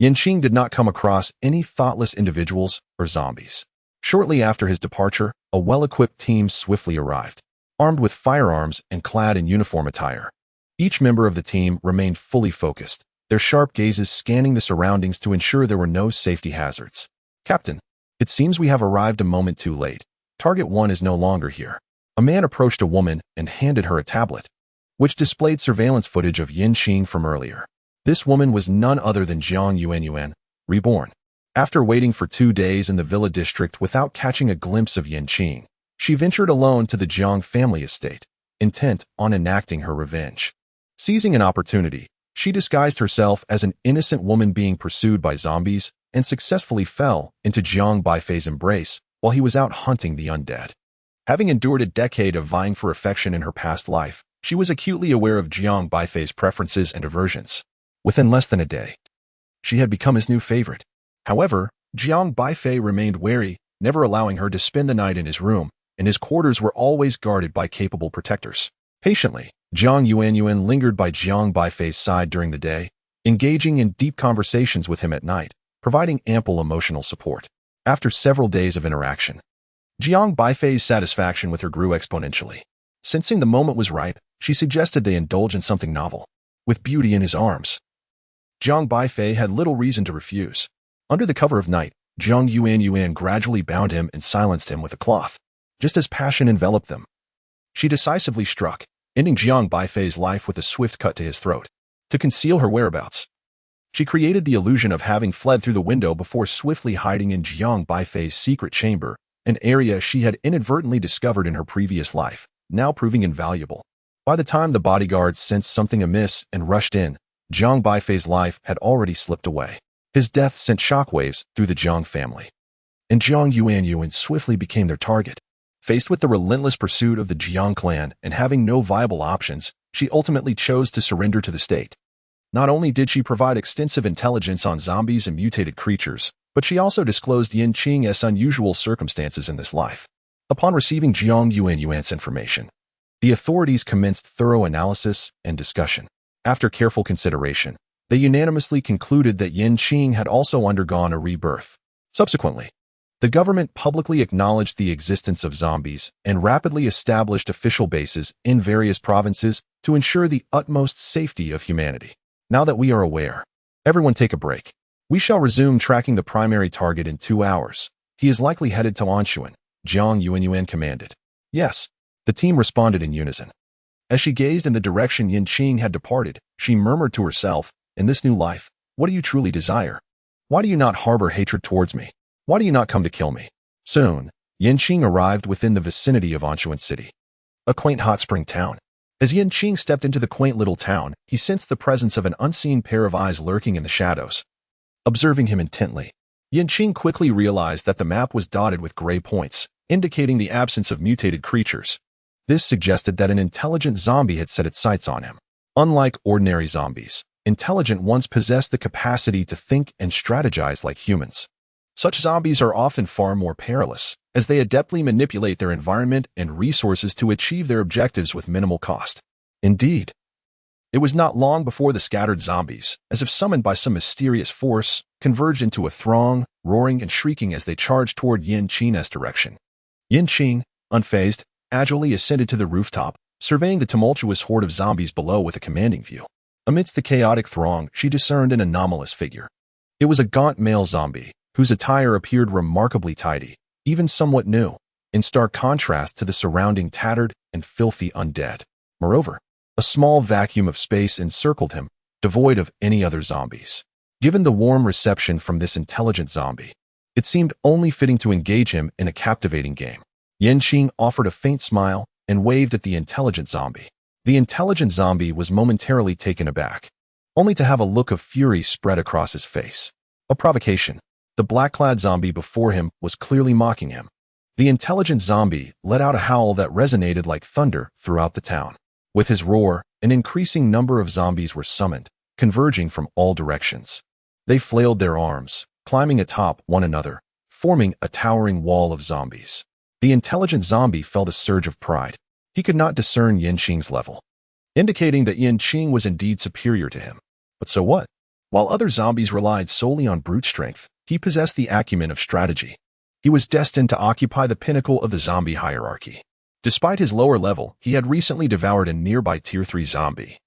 Qing did not come across any thoughtless individuals or zombies. Shortly after his departure, a well-equipped team swiftly arrived, armed with firearms and clad in uniform attire. Each member of the team remained fully focused, their sharp gazes scanning the surroundings to ensure there were no safety hazards. "Captain, it seems we have arrived a moment too late. Target 1 is no longer here." A man approached a woman and handed her a tablet, which displayed surveillance footage of Qing from earlier. This woman was none other than Jiang Yuanyuan, reborn. After waiting for 2 days in the villa district without catching a glimpse of Qing, she ventured alone to the Jiang family estate, intent on enacting her revenge. Seizing an opportunity, she disguised herself as an innocent woman being pursued by zombies and successfully fell into Jiang Baifei's embrace while he was out hunting the undead. Having endured a decade of vying for affection in her past life, she was acutely aware of Jiang Baifei's preferences and aversions. Within less than a day, she had become his new favorite. However, Jiang Baifei remained wary, never allowing her to spend the night in his room, and his quarters were always guarded by capable protectors. Patiently, Jiang Yuanyuan lingered by Jiang Baifei's side during the day, engaging in deep conversations with him at night, providing ample emotional support. After several days of interaction, Jiang Baifei's satisfaction with her grew exponentially. Sensing the moment was ripe, she suggested they indulge in something novel. With beauty in his arms, Jiang Baifei had little reason to refuse. Under the cover of night, Jiang Yuanyuan gradually bound him and silenced him with a cloth, just as passion enveloped them. She decisively struck, ending Jiang Baifei's life with a swift cut to his throat. To conceal her whereabouts, she created the illusion of having fled through the window before swiftly hiding in Jiang Baifei's secret chamber, an area she had inadvertently discovered in her previous life, now proving invaluable. By the time the bodyguards sensed something amiss and rushed in, Jiang Baifei's life had already slipped away. His death sent shockwaves through the Jiang family, and Jiang Yuanyuan swiftly became their target. Faced with the relentless pursuit of the Jiang clan and having no viable options, she ultimately chose to surrender to the state. Not only did she provide extensive intelligence on zombies and mutated creatures, but she also disclosed Yin Qing's unusual circumstances in this life. Upon receiving Jiang Yuanyuan's information, the authorities commenced thorough analysis and discussion. After careful consideration, they unanimously concluded that Yin Qing had also undergone a rebirth. Subsequently, the government publicly acknowledged the existence of zombies and rapidly established official bases in various provinces to ensure the utmost safety of humanity. Now that we are aware, everyone take a break. We shall resume tracking the primary target in 2 hours. He is likely headed to Anshuan, Jiang Yuanyuan commanded. Yes, the team responded in unison. As she gazed in the direction Yin Qing had departed, she murmured to herself, "In this new life, what do you truly desire? Why do you not harbor hatred towards me? Why do you not come to kill me?" Soon, Yin Qing arrived within the vicinity of Anshuan City, a quaint hot spring town. As Yin Qing stepped into the quaint little town, he sensed the presence of an unseen pair of eyes lurking in the shadows. Observing him intently, Yin Qing quickly realized that the map was dotted with gray points, indicating the absence of mutated creatures. This suggested that an intelligent zombie had set its sights on him. Unlike ordinary zombies, intelligent ones possess the capacity to think and strategize like humans. Such zombies are often far more perilous, as they adeptly manipulate their environment and resources to achieve their objectives with minimal cost. Indeed, it was not long before the scattered zombies, as if summoned by some mysterious force, converged into a throng, roaring and shrieking as they charged toward Yin Qing's direction. Yin Qing, unfazed, agilely ascended to the rooftop, surveying the tumultuous horde of zombies below with a commanding view. Amidst the chaotic throng, she discerned an anomalous figure. It was a gaunt male zombie, whose attire appeared remarkably tidy, even somewhat new, in stark contrast to the surrounding tattered and filthy undead. Moreover, a small vacuum of space encircled him, devoid of any other zombies. Given the warm reception from this intelligent zombie, it seemed only fitting to engage him in a captivating game. Yin Qing offered a faint smile and waved at the intelligent zombie. The intelligent zombie was momentarily taken aback, only to have a look of fury spread across his face. A provocation. The black-clad zombie before him was clearly mocking him. The intelligent zombie let out a howl that resonated like thunder throughout the town. With his roar, an increasing number of zombies were summoned, converging from all directions. They flailed their arms, climbing atop one another, forming a towering wall of zombies. The intelligent zombie felt a surge of pride. He could not discern Yin Qing's level, indicating that Yin Qing was indeed superior to him. But so what? While other zombies relied solely on brute strength, he possessed the acumen of strategy. He was destined to occupy the pinnacle of the zombie hierarchy. Despite his lower level, he had recently devoured a nearby Tier 3 zombie,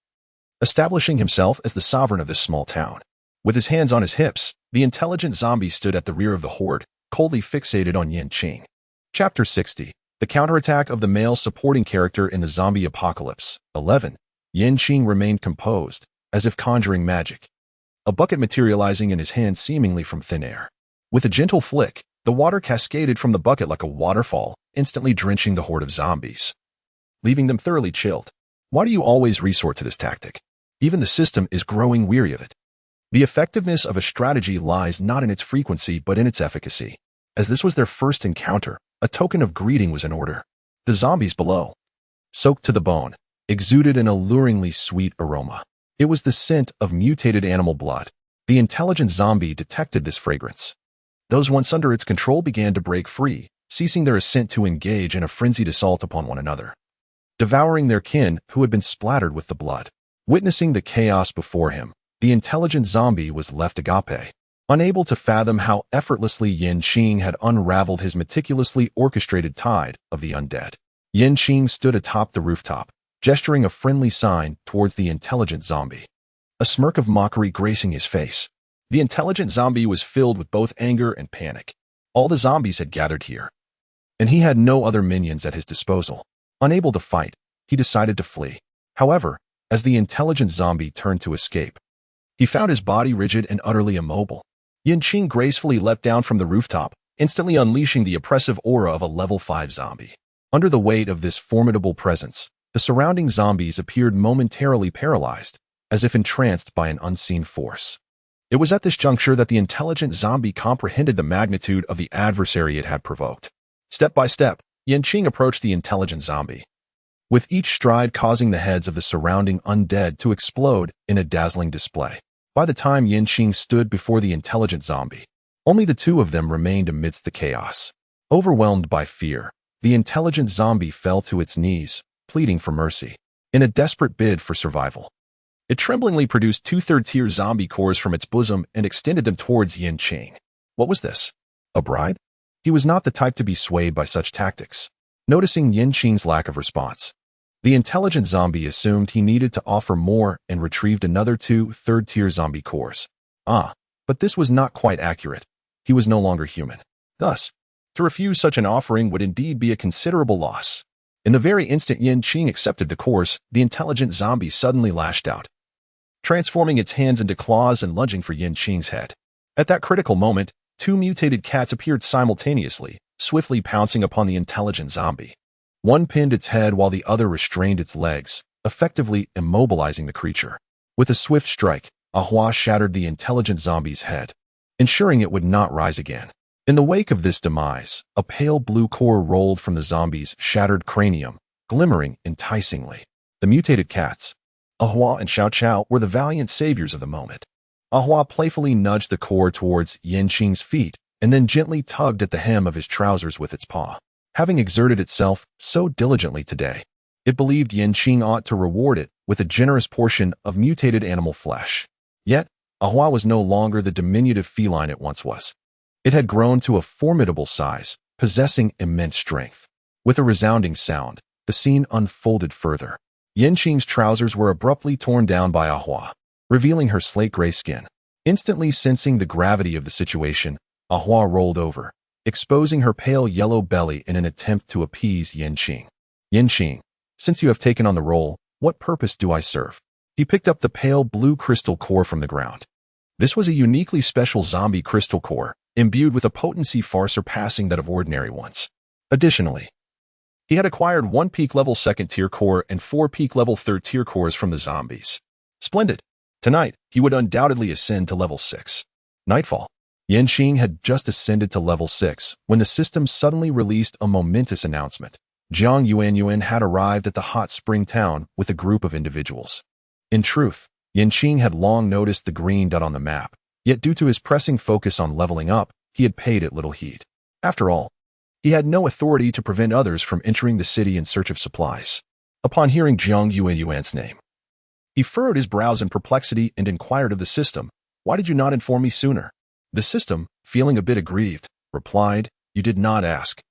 establishing himself as the sovereign of this small town. With his hands on his hips, the intelligent zombie stood at the rear of the horde, coldly fixated on Yin Qing. Chapter 60. The Counterattack of the Male Supporting Character in the Zombie Apocalypse. 11. Yin Qing remained composed, as if conjuring magic, a bucket materializing in his hand seemingly from thin air. With a gentle flick, the water cascaded from the bucket like a waterfall, instantly drenching the horde of zombies, leaving them thoroughly chilled. Why do you always resort to this tactic? Even the system is growing weary of it. The effectiveness of a strategy lies not in its frequency but in its efficacy. As this was their first encounter, a token of greeting was in order. The zombies below, soaked to the bone, exuded an alluringly sweet aroma. It was the scent of mutated animal blood. The intelligent zombie detected this fragrance. Those once under its control began to break free, ceasing their ascent to engage in a frenzied assault upon one another, devouring their kin who had been splattered with the blood. Witnessing the chaos before him, the intelligent zombie was left agape, unable to fathom how effortlessly Qing had unraveled his meticulously orchestrated tide of the undead. Qing stood atop the rooftop, gesturing a friendly sign towards the intelligent zombie, a smirk of mockery gracing his face. The intelligent zombie was filled with both anger and panic. All the zombies had gathered here, and he had no other minions at his disposal. Unable to fight, he decided to flee. However, as the intelligent zombie turned to escape, he found his body rigid and utterly immobile. Qing gracefully leapt down from the rooftop, instantly unleashing the oppressive aura of a level 5 zombie. Under the weight of this formidable presence, the surrounding zombies appeared momentarily paralyzed, as if entranced by an unseen force. It was at this juncture that the intelligent zombie comprehended the magnitude of the adversary it had provoked. Step by step, Qing approached the intelligent zombie, with each stride causing the heads of the surrounding undead to explode in a dazzling display. By the time Qing stood before the intelligent zombie, only the two of them remained amidst the chaos. Overwhelmed by fear, the intelligent zombie fell to its knees, pleading for mercy, in a desperate bid for survival. It tremblingly produced 2 third-tier zombie cores from its bosom and extended them towards Qing. What was this? A bribe? He was not the type to be swayed by such tactics. Noticing Qing's lack of response, the intelligent zombie assumed he needed to offer more and retrieved another 2 third-tier zombie cores. But this was not quite accurate. He was no longer human. Thus, to refuse such an offering would indeed be a considerable loss. In the very instant Qing accepted the cores, the intelligent zombie suddenly lashed out, transforming its hands into claws and lunging for Qing's head. At that critical moment, 2 mutated cats appeared simultaneously, swiftly pouncing upon the intelligent zombie. One pinned its head while the other restrained its legs, effectively immobilizing the creature. With a swift strike, Ahua shattered the intelligent zombie's head, ensuring it would not rise again. In the wake of this demise, a pale blue core rolled from the zombie's shattered cranium, glimmering enticingly. The mutated cats, Ahua and Xiao Qiao, were the valiant saviors of the moment. Ahua playfully nudged the core towards Qing's feet and then gently tugged at the hem of his trousers with its paw. Having exerted itself so diligently today, it believed Qing ought to reward it with a generous portion of mutated animal flesh. Yet, Ahua was no longer the diminutive feline it once was. It had grown to a formidable size, possessing immense strength. With a resounding sound, the scene unfolded further. Qing's trousers were abruptly torn down by Ahua, revealing her slate-gray skin. Instantly sensing the gravity of the situation, Ahua rolled over, exposing her pale yellow belly in an attempt to appease Qing. Qing, since you have taken on the role, what purpose do I serve? He picked up the pale blue crystal core from the ground. This was a uniquely special zombie crystal core, imbued with a potency far surpassing that of ordinary ones. Additionally, he had acquired 1 peak-level 2nd-tier core and 4 peak-level 3rd-tier cores from the zombies. Splendid. Tonight, he would undoubtedly ascend to level 6. Nightfall. Qing had just ascended to level 6 when the system suddenly released a momentous announcement. Jiang Yuanyuan had arrived at the hot spring town with a group of individuals. In truth, Qing had long noticed the green dot on the map, yet due to his pressing focus on leveling up, he had paid it little heed. After all, he had no authority to prevent others from entering the city in search of supplies. Upon hearing Jiang Yuanyuan's name, he furrowed his brows in perplexity and inquired of the system, "Why did you not inform me sooner?" The system, feeling a bit aggrieved, replied, "You did not ask.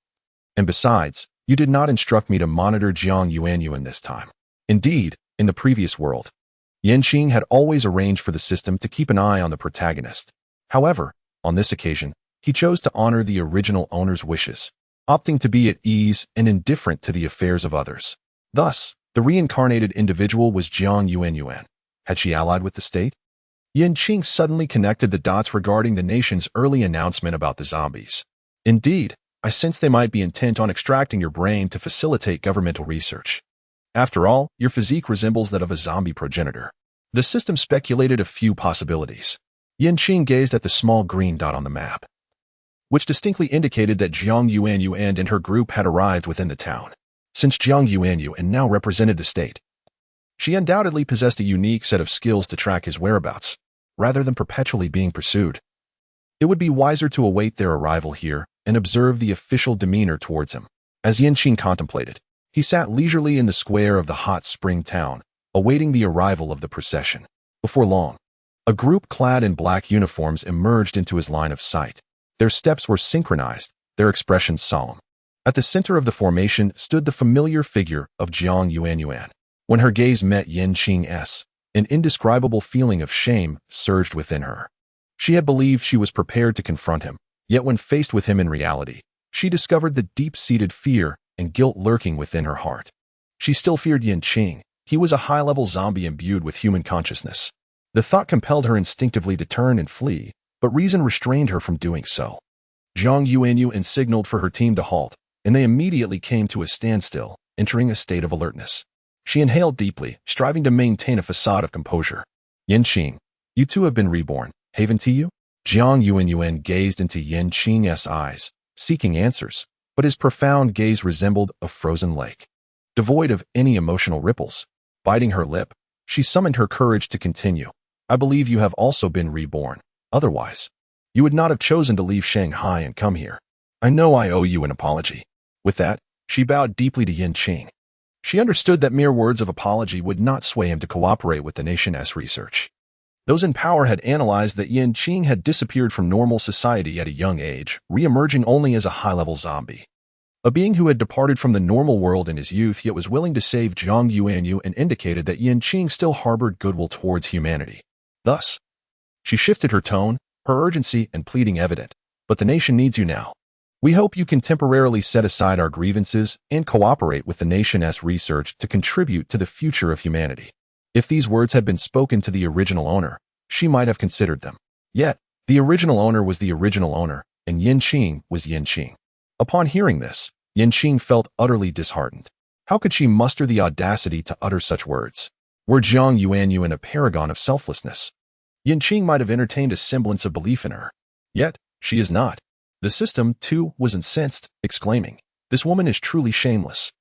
And besides, you did not instruct me to monitor Jiang Yuanyuan this time." Indeed, in the previous world, Qing had always arranged for the system to keep an eye on the protagonist. However, on this occasion, he chose to honor the original owner's wishes, opting to be at ease and indifferent to the affairs of others. Thus, the reincarnated individual was Jiang Yuanyuan. Had she allied with the state? Qing suddenly connected the dots regarding the nation's early announcement about the zombies. Indeed, I sense they might be intent on extracting your brain to facilitate governmental research. After all, your physique resembles that of a zombie progenitor. The system speculated a few possibilities. Qing gazed at the small green dot on the map, which distinctly indicated that Jiang Yuanyuan and her group had arrived within the town. Since Jiang Yuanyuan now represented the state, she undoubtedly possessed a unique set of skills to track his whereabouts, rather than perpetually being pursued. It would be wiser to await their arrival here and observe the official demeanor towards him. As Qing contemplated, he sat leisurely in the square of the hot spring town, awaiting the arrival of the procession. Before long, a group clad in black uniforms emerged into his line of sight. Their steps were synchronized, their expressions solemn. At the center of the formation stood the familiar figure of Jiang Yuanyuan. When her gaze met Qing's, an indescribable feeling of shame surged within her. She had believed she was prepared to confront him, yet when faced with him in reality, she discovered the deep-seated fear and guilt lurking within her heart. She still feared Qing. He was a high-level zombie imbued with human consciousness. The thought compelled her instinctively to turn and flee, but reason restrained her from doing so. Jiang Yuanyuan signaled for her team to halt, and they immediately came to a standstill, entering a state of alertness. She inhaled deeply, striving to maintain a facade of composure. Qing, you too have been reborn, haven't you? Jiang Yuanyuan gazed into Qing's eyes, seeking answers, but his profound gaze resembled a frozen lake. Devoid of any emotional ripples, biting her lip, she summoned her courage to continue. I believe you have also been reborn. Otherwise, you would not have chosen to leave Shanghai and come here. I know I owe you an apology. With that, she bowed deeply to Qing. She understood that mere words of apology would not sway him to cooperate with the nation's research. Those in power had analyzed that Qing had disappeared from normal society at a young age, re-emerging only as a high-level zombie. A being who had departed from the normal world in his youth yet was willing to save Jiang Yuanyu and indicated that Qing still harbored goodwill towards humanity. Thus, she shifted her tone, her urgency and pleading evident. But the nation needs you now. We hope you can temporarily set aside our grievances and cooperate with the nation's research to contribute to the future of humanity. If these words had been spoken to the original owner, she might have considered them. Yet, the original owner was the original owner, and Qing was Qing. Upon hearing this, Qing felt utterly disheartened. How could she muster the audacity to utter such words? Were Jiang Yuanyuan a paragon of selflessness? Qing might have entertained a semblance of belief in her. Yet, she is not. The system, too, was incensed, exclaiming, "This woman is truly shameless."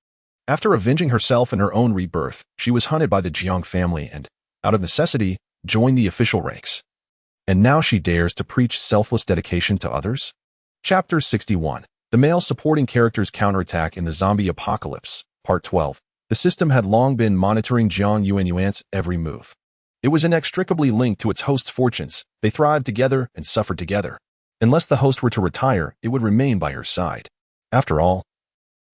After avenging herself and her own rebirth, she was hunted by the Jiang family and, out of necessity, joined the official ranks. And now she dares to preach selfless dedication to others? Chapter 61. The male supporting characters counterattack in the zombie apocalypse, Part 12. The system had long been monitoring Jiang Yuanyuan's every move. It was inextricably linked to its host's fortunes. They thrived together and suffered together. Unless the host were to retire, it would remain by her side. After all,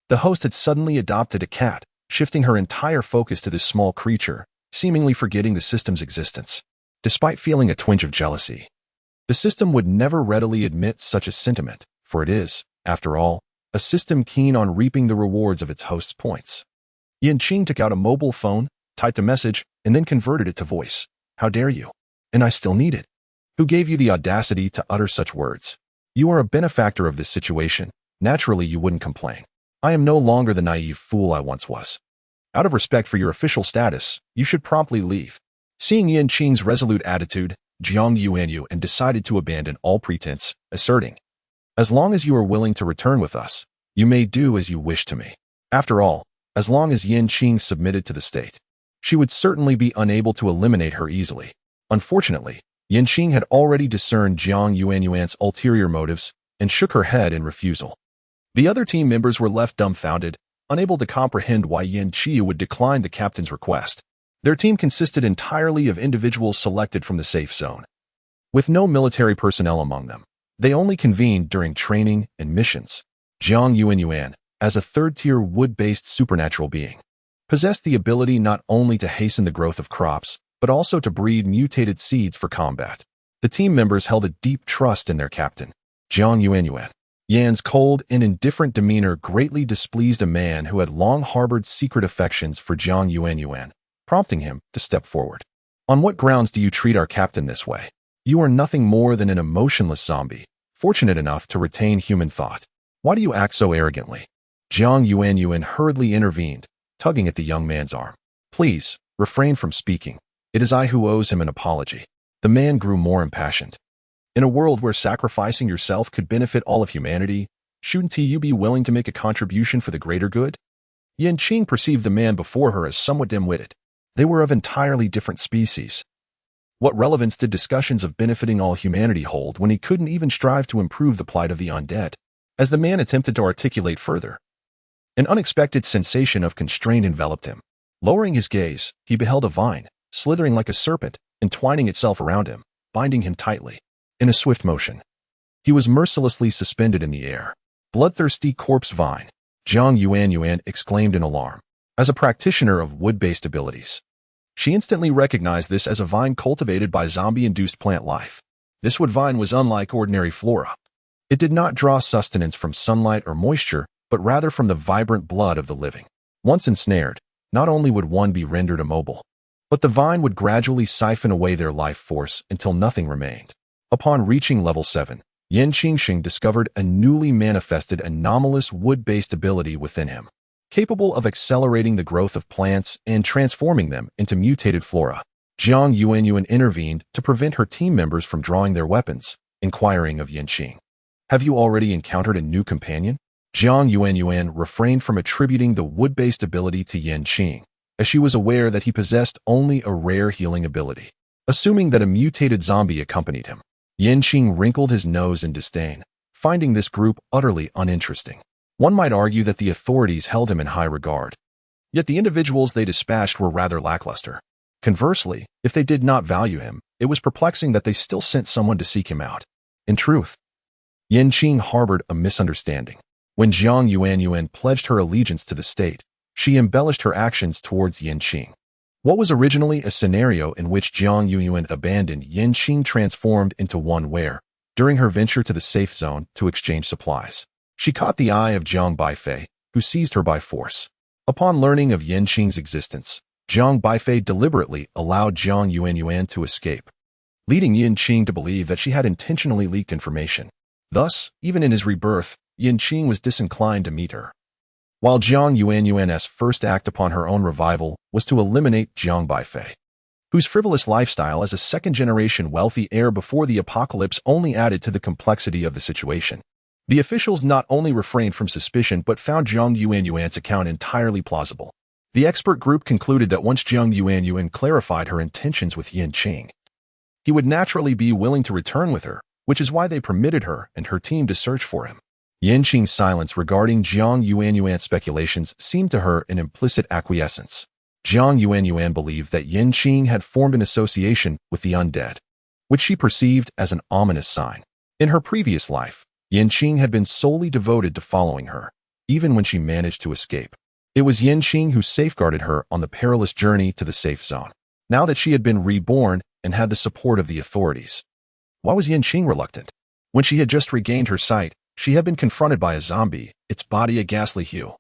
the host had suddenly adopted a cat, shifting her entire focus to this small creature, seemingly forgetting the system's existence. Despite feeling a twinge of jealousy, the system would never readily admit such a sentiment, for it is, after all, a system keen on reaping the rewards of its host's points. Qing took out a mobile phone, typed a message, and then converted it to voice. "How dare you? And I still need it. Who gave you the audacity to utter such words? You are a benefactor of this situation. Naturally, you wouldn't complain. I am no longer the naive fool I once was. Out of respect for your official status, you should promptly leave." Seeing Qing's resolute attitude, Jiang Yuanyuan decided to abandon all pretense, asserting, "As long as you are willing to return with us, you may do as you wish to me." After all, as long as Qing submitted to the state, she would certainly be unable to eliminate her easily. Unfortunately, Qing had already discerned Jiang Yuanyuan's ulterior motives and shook her head in refusal. The other team members were left dumbfounded, unable to comprehend why Qing would decline the captain's request. Their team consisted entirely of individuals selected from the safe zone. With no military personnel among them, they only convened during training and missions. Jiang Yuanyuan, as a third-tier wood-based supernatural being, possessed the ability not only to hasten the growth of crops, but also to breed mutated seeds for combat. The team members held a deep trust in their captain, Jiang Yuanyuan. Yan's cold and indifferent demeanor greatly displeased a man who had long harbored secret affections for Jiang Yuanyuan, prompting him to step forward. "On what grounds do you treat our captain this way? You are nothing more than an emotionless zombie, fortunate enough to retain human thought. Why do you act so arrogantly?" Jiang Yuanyuan hurriedly intervened, tugging at the young man's arm. "Please, refrain from speaking. It is I who owes him an apology." The man grew more impassioned. "In a world where sacrificing yourself could benefit all of humanity, shouldn't you be willing to make a contribution for the greater good?" Qing perceived the man before her as somewhat dim-witted. They were of entirely different species. What relevance did discussions of benefiting all humanity hold when he couldn't even strive to improve the plight of the undead? As the man attempted to articulate further, an unexpected sensation of constraint enveloped him. Lowering his gaze, he beheld a vine, slithering like a serpent, entwining itself around him, binding him tightly. In a swift motion, he was mercilessly suspended in the air. Bloodthirsty corpse vine, Jiang Yuan exclaimed in alarm. As a practitioner of wood-based abilities, she instantly recognized this as a vine cultivated by zombie-induced plant life. This wood vine was unlike ordinary flora. It did not draw sustenance from sunlight or moisture, but rather from the vibrant blood of the living. Once ensnared, not only would one be rendered immobile, but the vine would gradually siphon away their life force until nothing remained. Upon reaching level 7, Yan Qingxing discovered a newly manifested anomalous wood-based ability within him, capable of accelerating the growth of plants and transforming them into mutated flora. Jiang Yuan intervened to prevent her team members from drawing their weapons, inquiring of Yan Qing. Have you already encountered a new companion? Jiang Yuan refrained from attributing the wood-based ability to Yan Qing, as she was aware that he possessed only a rare healing ability. Assuming that a mutated zombie accompanied him, Yan Qing wrinkled his nose in disdain, finding this group utterly uninteresting. One might argue that the authorities held him in high regard, yet the individuals they dispatched were rather lackluster. Conversely, if they did not value him, it was perplexing that they still sent someone to seek him out. In truth, Yan Qing harbored a misunderstanding. When Jiang Yuan pledged her allegiance to the state, she embellished her actions towards Yan Qing. What was originally a scenario in which Jiang Yuan abandoned Yan Qing transformed into one where, during her venture to the safe zone to exchange supplies, she caught the eye of Jiang Baifei, who seized her by force. Upon learning of Yan Qing's existence, Jiang Baifei deliberately allowed Jiang Yuan to escape, leading Yan Qing to believe that she had intentionally leaked information. Thus, even in his rebirth, Yan Qing was disinclined to meet her. While Jiang Yuan's first act upon her own revival was to eliminate Jiang Baifei, whose frivolous lifestyle as a second-generation wealthy heir before the apocalypse only added to the complexity of the situation. The officials not only refrained from suspicion but found Jiang Yuan's account entirely plausible. The expert group concluded that once Jiang Yuan clarified her intentions with Yan Qing, he would naturally be willing to return with her, which is why they permitted her and her team to search for him. Yan Qing's silence regarding Jiang Yuan's speculations seemed to her an implicit acquiescence. Jiang Yuan believed that Yan Qing had formed an association with the undead, which she perceived as an ominous sign. In her previous life, Yan Qing had been solely devoted to following her, even when she managed to escape. It was Yan Qing who safeguarded her on the perilous journey to the safe zone. Now that she had been reborn and had the support of the authorities, why was Yan Qing reluctant? When she had just regained her sight, she had been confronted by a zombie, its body a ghastly hue,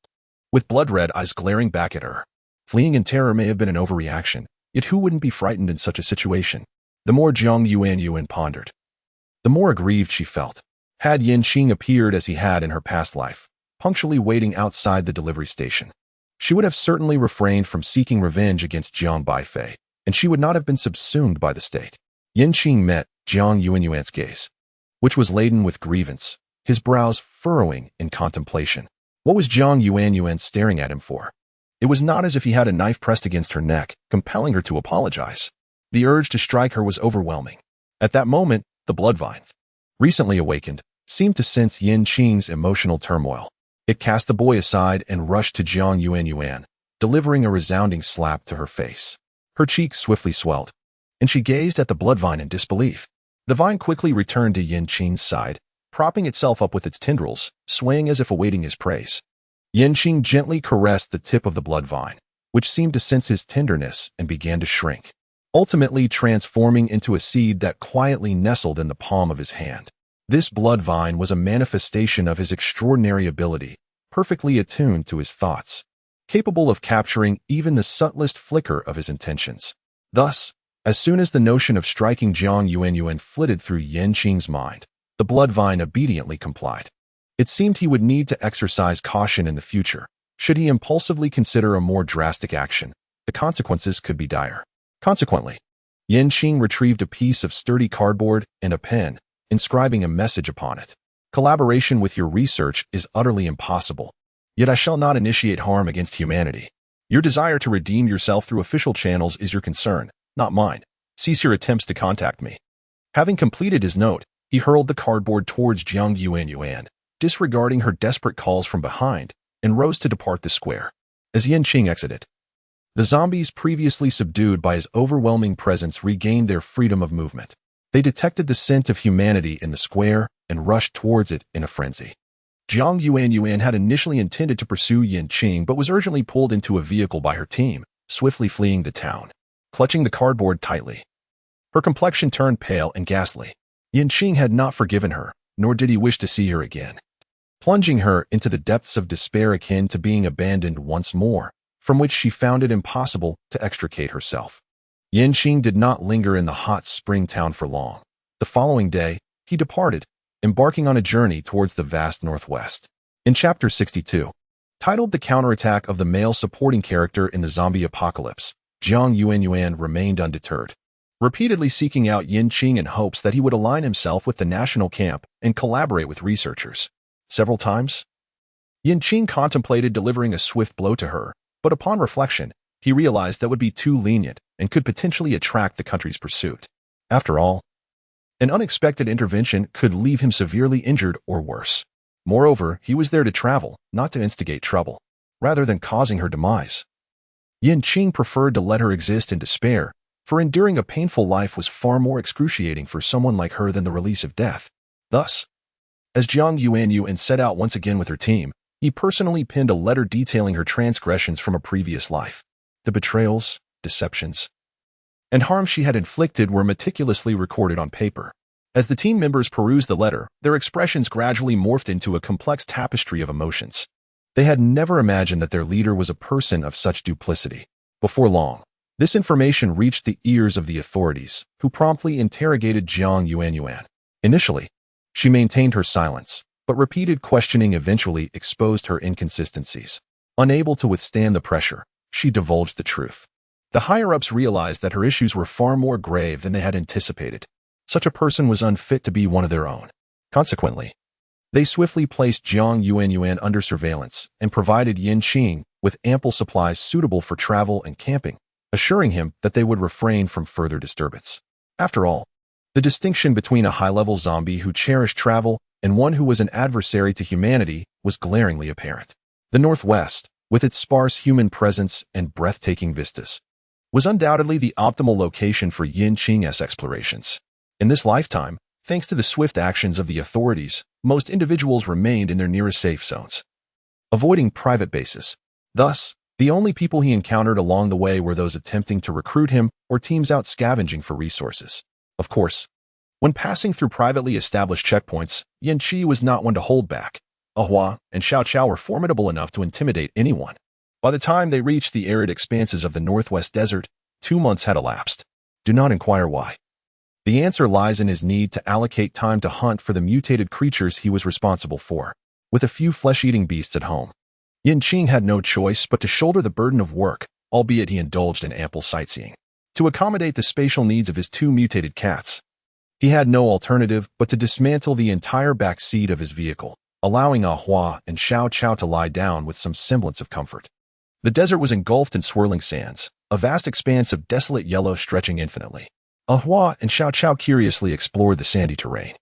with blood-red eyes glaring back at her. Fleeing in terror may have been an overreaction, yet who wouldn't be frightened in such a situation? The more Jiang Yuan pondered, the more aggrieved she felt. Had Yan Qing appeared as he had in her past life, punctually waiting outside the delivery station, she would have certainly refrained from seeking revenge against Jiang Baifei, and she would not have been subsumed by the state. Yan Qing met Jiang Yuan's gaze, which was laden with grievance, his brows furrowing in contemplation. What was Jiang Yuan staring at him for? It was not as if he had a knife pressed against her neck, compelling her to apologize. The urge to strike her was overwhelming. At that moment, the bloodvine, recently awakened, seemed to sense Yan Qing's emotional turmoil. It cast the boy aside and rushed to Jiang Yuan, delivering a resounding slap to her face. Her cheeks swiftly swelled, and she gazed at the bloodvine in disbelief. The vine quickly returned to Yan Qing's side, propping itself up with its tendrils, swaying as if awaiting his praise. Yan Qing gently caressed the tip of the bloodvine, which seemed to sense his tenderness and began to shrink, ultimately transforming into a seed that quietly nestled in the palm of his hand. This bloodvine was a manifestation of his extraordinary ability, perfectly attuned to his thoughts, capable of capturing even the subtlest flicker of his intentions. Thus, as soon as the notion of striking Jiang Yuan flitted through Yan Qing's mind, the bloodvine obediently complied. It seemed he would need to exercise caution in the future. Should he impulsively consider a more drastic action, the consequences could be dire. Consequently, Yan Qing retrieved a piece of sturdy cardboard and a pen, inscribing a message upon it. Collaboration with your research is utterly impossible, yet I shall not initiate harm against humanity. Your desire to redeem yourself through official channels is your concern, not mine. Cease your attempts to contact me. Having completed his note, he hurled the cardboard towards Jiang Yuan, disregarding her desperate calls from behind, and rose to depart the square. As Qing exited, the zombies previously subdued by his overwhelming presence regained their freedom of movement. They detected the scent of humanity in the square and rushed towards it in a frenzy. Jiang Yuan had initially intended to pursue Qing but was urgently pulled into a vehicle by her team, swiftly fleeing the town. Clutching the cardboard tightly, her complexion turned pale and ghastly. Qing had not forgiven her, nor did he wish to see her again, plunging her into the depths of despair akin to being abandoned once more, from which she found it impossible to extricate herself. Qing did not linger in the hot spring town for long. The following day, he departed, embarking on a journey towards the vast northwest. In Chapter 62, titled The Counterattack of the Male Supporting Character in the Zombie Apocalypse, Jiang Yuan remained undeterred, repeatedly seeking out Qing in hopes that he would align himself with the national camp and collaborate with researchers. Several times, Qing contemplated delivering a swift blow to her, but upon reflection, he realized that would be too lenient and could potentially attract the country's pursuit. After all, an unexpected intervention could leave him severely injured or worse. Moreover, he was there to travel, not to instigate trouble, rather than causing her demise. Qing preferred to let her exist in despair, for enduring a painful life was far more excruciating for someone like her than the release of death. Thus, as Jiang Yuan set out once again with her team, he personally penned a letter detailing her transgressions from a previous life. The betrayals, deceptions, and harm she had inflicted were meticulously recorded on paper. As the team members perused the letter, their expressions gradually morphed into a complex tapestry of emotions. They had never imagined that their leader was a person of such duplicity. Before long, this information reached the ears of the authorities, who promptly interrogated Jiang Yuan. Initially, she maintained her silence, but repeated questioning eventually exposed her inconsistencies. Unable to withstand the pressure, she divulged the truth. The higher-ups realized that her issues were far more grave than they had anticipated. Such a person was unfit to be one of their own. Consequently, they swiftly placed Jiang Yuan under surveillance and provided Qing with ample supplies suitable for travel and camping, assuring him that they would refrain from further disturbance. After all, the distinction between a high-level zombie who cherished travel and one who was an adversary to humanity was glaringly apparent. The Northwest, with its sparse human presence and breathtaking vistas, was undoubtedly the optimal location for Qing's explorations. In this lifetime, thanks to the swift actions of the authorities, most individuals remained in their nearest safe zones, avoiding private bases. Thus, the only people he encountered along the way were those attempting to recruit him or teams out scavenging for resources. Of course, when passing through privately established checkpoints, Qi was not one to hold back. Ahua and Xiao Qiao were formidable enough to intimidate anyone. By the time they reached the arid expanses of the Northwest Desert, 2 months had elapsed. Do not inquire why. The answer lies in his need to allocate time to hunt for the mutated creatures he was responsible for. With a few flesh-eating beasts at home, Qing had no choice but to shoulder the burden of work, albeit he indulged in ample sightseeing, to accommodate the spatial needs of his 2 mutated cats. He had no alternative but to dismantle the entire back seat of his vehicle, allowing Ahua and Xiao Qiao to lie down with some semblance of comfort. The desert was engulfed in swirling sands, a vast expanse of desolate yellow stretching infinitely. Ahua and Xiao Qiao curiously explored the sandy terrain,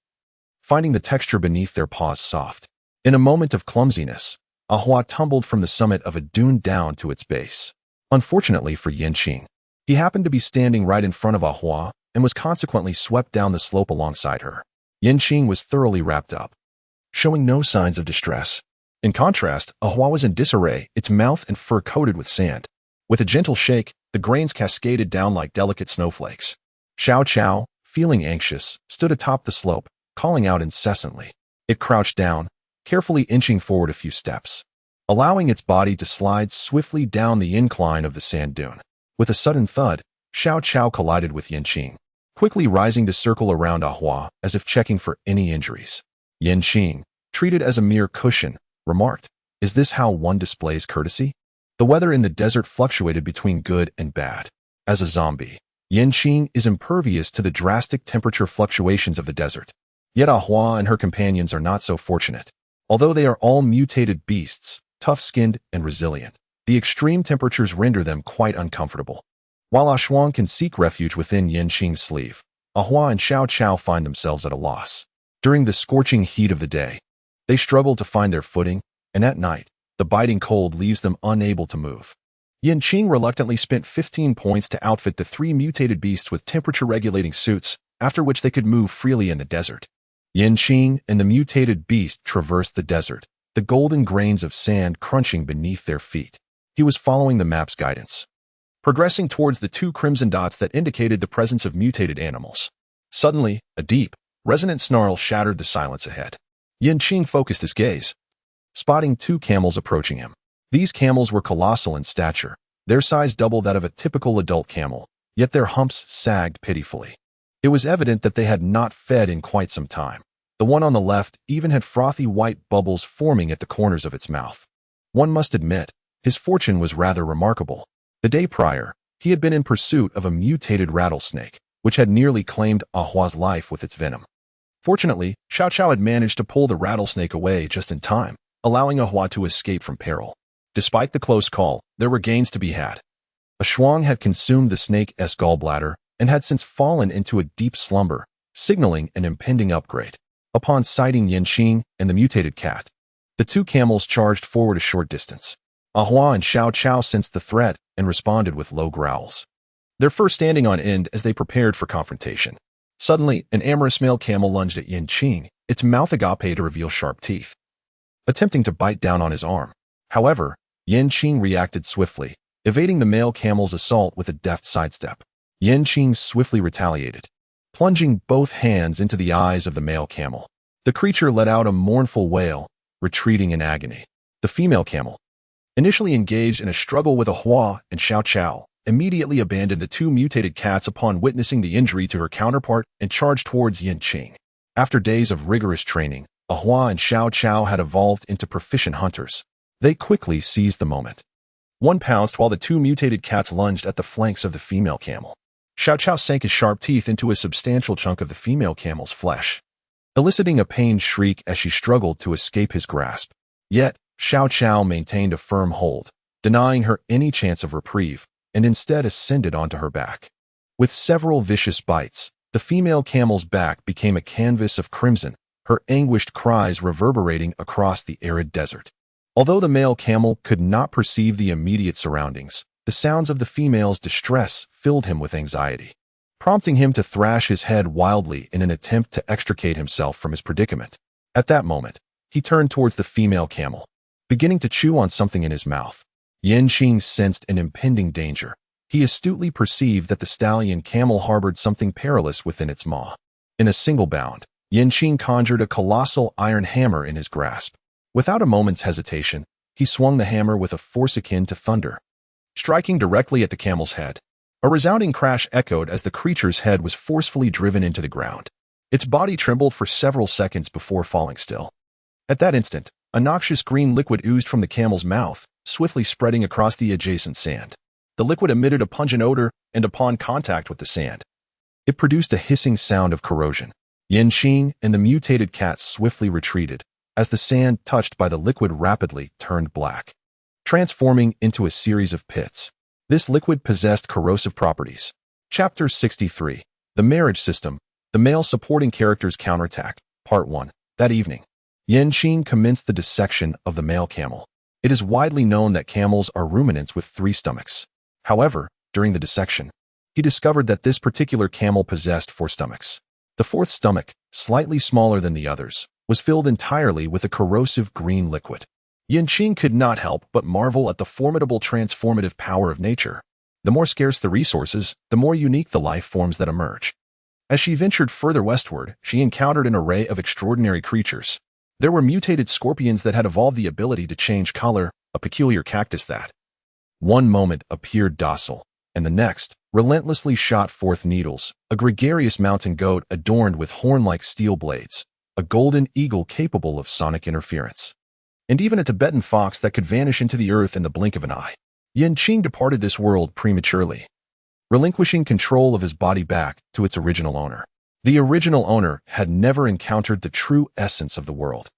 finding the texture beneath their paws soft. In a moment of clumsiness, Ahua tumbled from the summit of a dune down to its base. Unfortunately for Qing, he happened to be standing right in front of Ahua and was consequently swept down the slope alongside her. Qing was thoroughly wrapped up, showing no signs of distress. In contrast, Ahua was in disarray, its mouth and fur coated with sand. With a gentle shake, the grains cascaded down like delicate snowflakes. Xiao Qiao, feeling anxious, stood atop the slope, calling out incessantly. It crouched down, carefully inching forward a few steps, allowing its body to slide swiftly down the incline of the sand dune. With a sudden thud, Xiao Qiao collided with Qing, quickly rising to circle around Ahua as if checking for any injuries. Qing, treated as a mere cushion, remarked, "Is this how one displays courtesy?" The weather in the desert fluctuated between good and bad. As a zombie, Qing is impervious to the drastic temperature fluctuations of the desert. Yet Ahua and her companions are not so fortunate. Although they are all mutated beasts, tough-skinned and resilient, the extreme temperatures render them quite uncomfortable. While Ah Shuang can seek refuge within Yin Qing's sleeve, Ah Hua and Xiao Chao find themselves at a loss. During the scorching heat of the day, they struggle to find their footing, and at night, the biting cold leaves them unable to move. Yin Qing reluctantly spent 15 points to outfit the 3 mutated beasts with temperature-regulating suits, after which they could move freely in the desert. Yin Qing and the mutated beast traversed the desert, the golden grains of sand crunching beneath their feet. He was following the map's guidance, progressing towards the 2 crimson dots that indicated the presence of mutated animals. Suddenly, a deep, resonant snarl shattered the silence ahead. Yin Qing focused his gaze, spotting 2 camels approaching him. These camels were colossal in stature, their size double that of a typical adult camel, yet their humps sagged pitifully. It was evident that they had not fed in quite some time. The one on the left even had frothy white bubbles forming at the corners of its mouth. One must admit, his fortune was rather remarkable. The day prior, he had been in pursuit of a mutated rattlesnake, which had nearly claimed Ah Hua's life with its venom. Fortunately, Xiao Chao had managed to pull the rattlesnake away just in time, allowing Ah Hua to escape from peril. Despite the close call, there were gains to be had. Ah Shuang had consumed the snake's gallbladder and had since fallen into a deep slumber, signaling an impending upgrade. Upon sighting Yin Qing and the mutated cat, the 2 camels charged forward a short distance. Ah Hua and Xiao Chao sensed the threat and responded with low growls, their fur standing on end as they prepared for confrontation. Suddenly, an amorous male camel lunged at Yin Qing, its mouth agape to reveal sharp teeth, attempting to bite down on his arm. However, Yin Qing reacted swiftly, evading the male camel's assault with a deft sidestep. Yin Qing swiftly retaliated, plunging both hands into the eyes of the male camel. The creature let out a mournful wail, retreating in agony. The female camel, initially engaged in a struggle with Ah Hua and Xiao Chao, immediately abandoned the 2 mutated cats upon witnessing the injury to her counterpart and charged towards Yin Qing. After days of rigorous training, Ah Hua and Xiao Chao had evolved into proficient hunters. They quickly seized the moment. One pounced while the 2 mutated cats lunged at the flanks of the female camel. Xiao Chao sank his sharp teeth into a substantial chunk of the female camel's flesh, eliciting a pained shriek as she struggled to escape his grasp. Yet, Xiao Chao maintained a firm hold, denying her any chance of reprieve, and instead ascended onto her back. With several vicious bites, the female camel's back became a canvas of crimson, her anguished cries reverberating across the arid desert. Although the male camel could not perceive the immediate surroundings, the sounds of the female's distress filled him with anxiety, prompting him to thrash his head wildly in an attempt to extricate himself from his predicament. At that moment, he turned towards the female camel, beginning to chew on something in his mouth. Yin Qing sensed an impending danger. He astutely perceived that the stallion camel harbored something perilous within its maw. In a single bound, Yin Qing conjured a colossal iron hammer in his grasp. Without a moment's hesitation, he swung the hammer with a force akin to thunder, striking directly at the camel's head. A resounding crash echoed as the creature's head was forcefully driven into the ground. Its body trembled for several seconds before falling still. At that instant, a noxious green liquid oozed from the camel's mouth, swiftly spreading across the adjacent sand. The liquid emitted a pungent odor, and upon contact with the sand, it produced a hissing sound of corrosion. Yin Qing and the mutated cat swiftly retreated, as the sand touched by the liquid rapidly turned black, transforming into a series of pits. This liquid possessed corrosive properties. Chapter 63. The Marriage System. The Male Supporting Characters Counterattack. Part 1. That evening, Yin Qing commenced the dissection of the male camel. It is widely known that camels are ruminants with 3 stomachs. However, during the dissection, he discovered that this particular camel possessed 4 stomachs. The 4th stomach, slightly smaller than the others, was filled entirely with a corrosive green liquid. Yin Qing could not help but marvel at the formidable transformative power of nature. The more scarce the resources, the more unique the life forms that emerge. As she ventured further westward, she encountered an array of extraordinary creatures. There were mutated scorpions that had evolved the ability to change color, a peculiar cactus that, one moment appeared docile, and the next, relentlessly shot forth needles, a gregarious mountain goat adorned with horn-like steel blades, a golden eagle capable of sonic interference, and even a Tibetan fox that could vanish into the earth in the blink of an eye. Yin Qing departed this world prematurely, relinquishing control of his body back to its original owner. The original owner had never encountered the true essence of the world.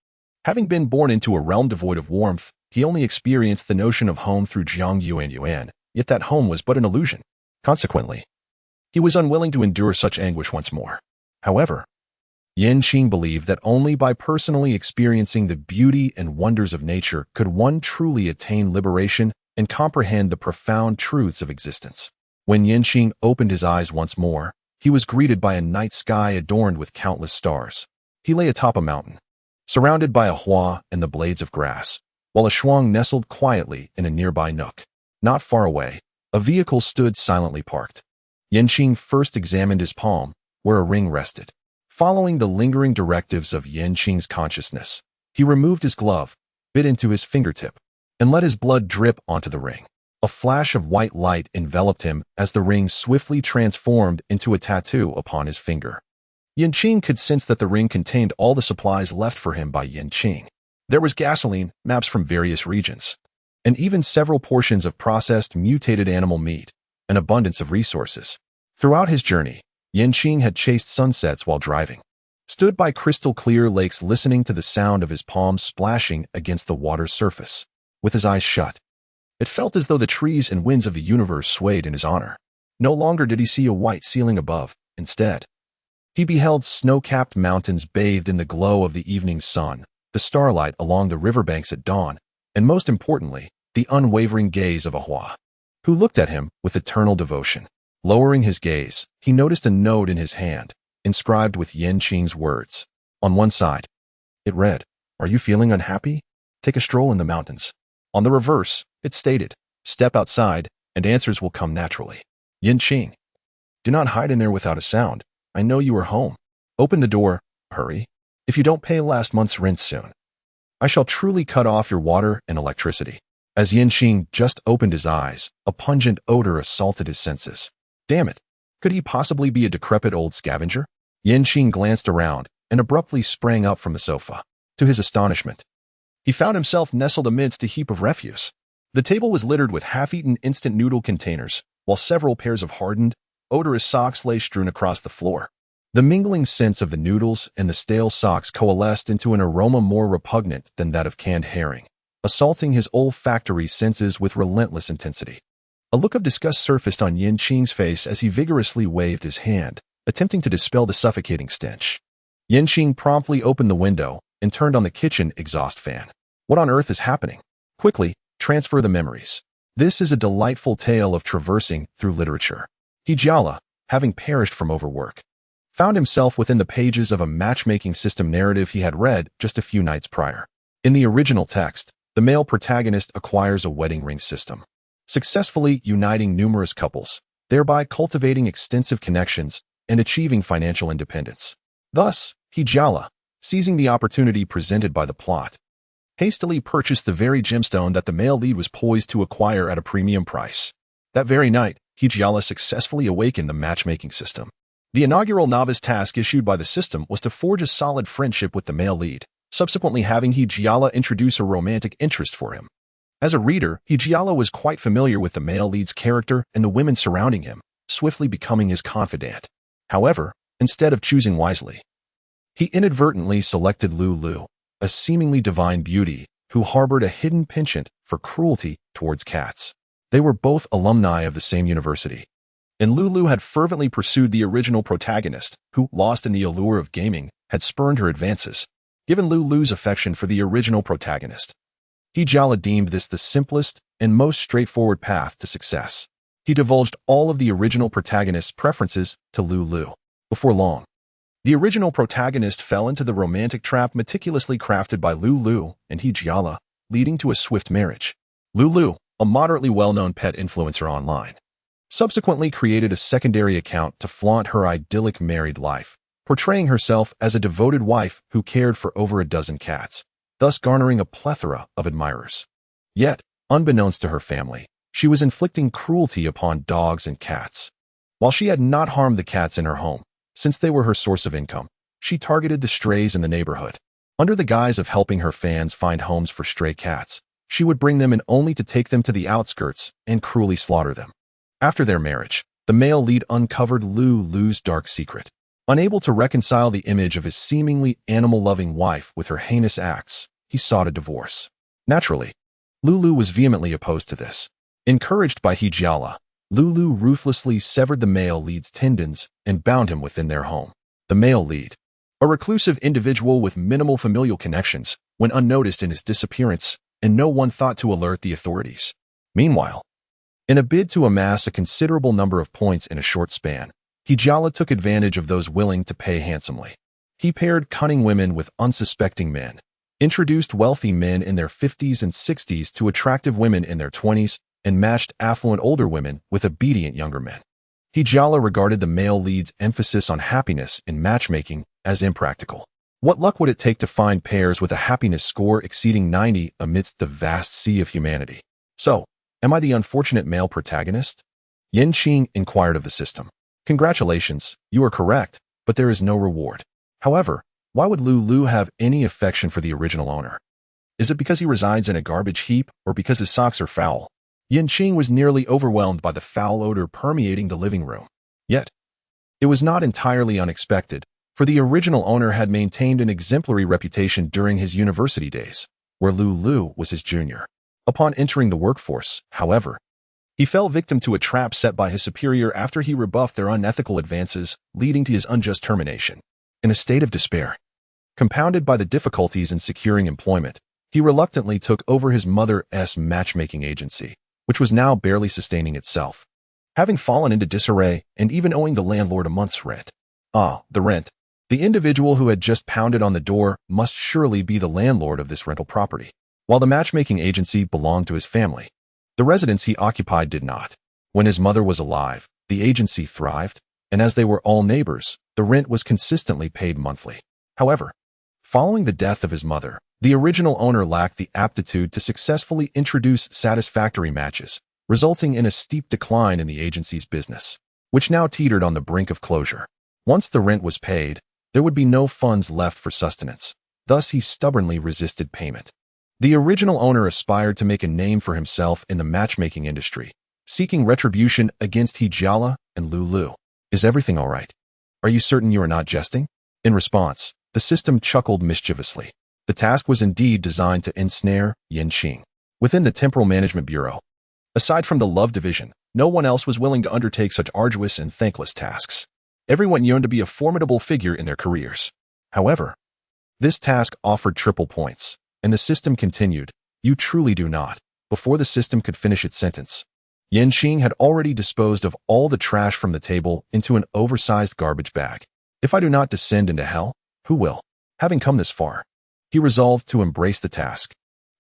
Having been born into a realm devoid of warmth, he only experienced the notion of home through Jiang Yuan Yuan, yet that home was but an illusion. Consequently, he was unwilling to endure such anguish once more. However, Qing believed that only by personally experiencing the beauty and wonders of nature could one truly attain liberation and comprehend the profound truths of existence. When Qing opened his eyes once more, he was greeted by a night sky adorned with countless stars. He lay atop a mountain, surrounded by a hua and the blades of grass, while a shuang nestled quietly in a nearby nook. Not far away, a vehicle stood silently parked. Qing first examined his palm, where a ring rested. Following the lingering directives of Qing's consciousness, he removed his glove, bit into his fingertip, and let his blood drip onto the ring. A flash of white light enveloped him as the ring swiftly transformed into a tattoo upon his finger. Qing could sense that the ring contained all the supplies left for him by Qing. There was gasoline, maps from various regions, and even several portions of processed mutated animal meat, an abundance of resources. Throughout his journey, Qing had chased sunsets while driving, stood by crystal-clear lakes listening to the sound of his palms splashing against the water's surface. With his eyes shut, it felt as though the trees and winds of the universe swayed in his honor. No longer did he see a white ceiling above. Instead, he beheld snow-capped mountains bathed in the glow of the evening sun, the starlight along the riverbanks at dawn, and most importantly, the unwavering gaze of a hua, who looked at him with eternal devotion. Lowering his gaze, he noticed a note in his hand, inscribed with Qing's words. On one side, it read, "Are you feeling unhappy? Take a stroll in the mountains." On the reverse, it stated, "Step outside, and answers will come naturally." Qing, do not hide in there without a sound. I know you are home. Open the door, hurry. If you don't pay last month's rent soon, I shall truly cut off your water and electricity. As Qing just opened his eyes, a pungent odor assaulted his senses. Damn it, could he possibly be a decrepit old scavenger? Qing glanced around and abruptly sprang up from the sofa. To his astonishment, he found himself nestled amidst a heap of refuse. The table was littered with half-eaten instant noodle containers, while several pairs of hardened, odorous socks lay strewn across the floor. The mingling scents of the noodles and the stale socks coalesced into an aroma more repugnant than that of canned herring, assaulting his olfactory senses with relentless intensity. A look of disgust surfaced on Qing's face as he vigorously waved his hand, attempting to dispel the suffocating stench. Qing promptly opened the window and turned on the kitchen exhaust fan. What on earth is happening? Quickly, transfer the memories. This is a delightful tale of traversing through literature. Jiala, having perished from overwork, found himself within the pages of a matchmaking system narrative he had read just a few nights prior. In the original text, the male protagonist acquires a wedding ring system, successfully uniting numerous couples, thereby cultivating extensive connections and achieving financial independence. Thus, Jiala, seizing the opportunity presented by the plot, hastily purchased the very gemstone that the male lead was poised to acquire at a premium price. That very night, Jiala successfully awakened the matchmaking system. The inaugural novice task issued by the system was to forge a solid friendship with the male lead, subsequently having Jiala introduce a romantic interest for him. As a reader, Jiala was quite familiar with the male lead's character and the women surrounding him, swiftly becoming his confidant. However, instead of choosing wisely, he inadvertently selected Lulu, a seemingly divine beauty who harbored a hidden penchant for cruelty towards cats. They were both alumni of the same university, and Lulu had fervently pursued the original protagonist, who, lost in the allure of gaming, had spurned her advances. Given Lulu's affection for the original protagonist, Jiala deemed this the simplest and most straightforward path to success. He divulged all of the original protagonist's preferences to Lulu. Before long, the original protagonist fell into the romantic trap meticulously crafted by Lulu and Jiala, leading to a swift marriage. Lulu, a moderately well-known pet influencer online, subsequently created a secondary account to flaunt her idyllic married life, portraying herself as a devoted wife who cared for over a dozen cats, thus garnering a plethora of admirers. Yet, unbeknownst to her family, she was inflicting cruelty upon dogs and cats. While she had not harmed the cats in her home, since they were her source of income, she targeted the strays in the neighborhood. Under the guise of helping her fans find homes for stray cats, she would bring them in only to take them to the outskirts and cruelly slaughter them. After their marriage, the male lead uncovered Lulu's dark secret. Unable to reconcile the image of his seemingly animal-loving wife with her heinous acts, he sought a divorce. Naturally, Lulu was vehemently opposed to this. Encouraged by Jiala, Lulu ruthlessly severed the male lead's tendons and bound him within their home. The male lead, a reclusive individual with minimal familial connections, went unnoticed in his disappearance, and no one thought to alert the authorities. Meanwhile, in a bid to amass a considerable number of points in a short span, Hijala took advantage of those willing to pay handsomely. He paired cunning women with unsuspecting men, introduced wealthy men in their 50s and 60s to attractive women in their 20s, and matched affluent older women with obedient younger men. Hijala regarded the male lead's emphasis on happiness in matchmaking as impractical. What luck would it take to find pairs with a happiness score exceeding 90 amidst the vast sea of humanity? So, am I the unfortunate male protagonist? Qing inquired of the system. Congratulations, you are correct, but there is no reward. However, why would Lulu have any affection for the original owner? Is it because he resides in a garbage heap or because his socks are foul? Qing was nearly overwhelmed by the foul odor permeating the living room. Yet, it was not entirely unexpected, for the original owner had maintained an exemplary reputation during his university days, where Lulu was his junior. Upon entering the workforce, however, he fell victim to a trap set by his superior after he rebuffed their unethical advances, leading to his unjust termination. In a state of despair, compounded by the difficulties in securing employment, he reluctantly took over his mother's matchmaking agency, which was now barely sustaining itself, having fallen into disarray and even owing the landlord a month's rent. The rent. The individual who had just pounded on the door must surely be the landlord of this rental property. While the matchmaking agency belonged to his family, the residence he occupied did not. When his mother was alive, the agency thrived, and as they were all neighbors, the rent was consistently paid monthly. However, following the death of his mother, the original owner lacked the aptitude to successfully introduce satisfactory matches, resulting in a steep decline in the agency's business, which now teetered on the brink of closure. Once the rent was paid, there would be no funds left for sustenance. Thus, he stubbornly resisted payment. The original owner aspired to make a name for himself in the matchmaking industry, seeking retribution against Hijala and Lulu. Is everything all right? Are you certain you are not jesting? In response, the system chuckled mischievously. The task was indeed designed to ensnare Qing. Within the Temporal Management Bureau, aside from the Love Division, no one else was willing to undertake such arduous and thankless tasks. Everyone yearned to be a formidable figure in their careers. However, this task offered triple points, and the system continued, "You truly do not." Before the system could finish its sentence, Qing had already disposed of all the trash from the table into an oversized garbage bag. If I do not descend into hell, who will? Having come this far, he resolved to embrace the task.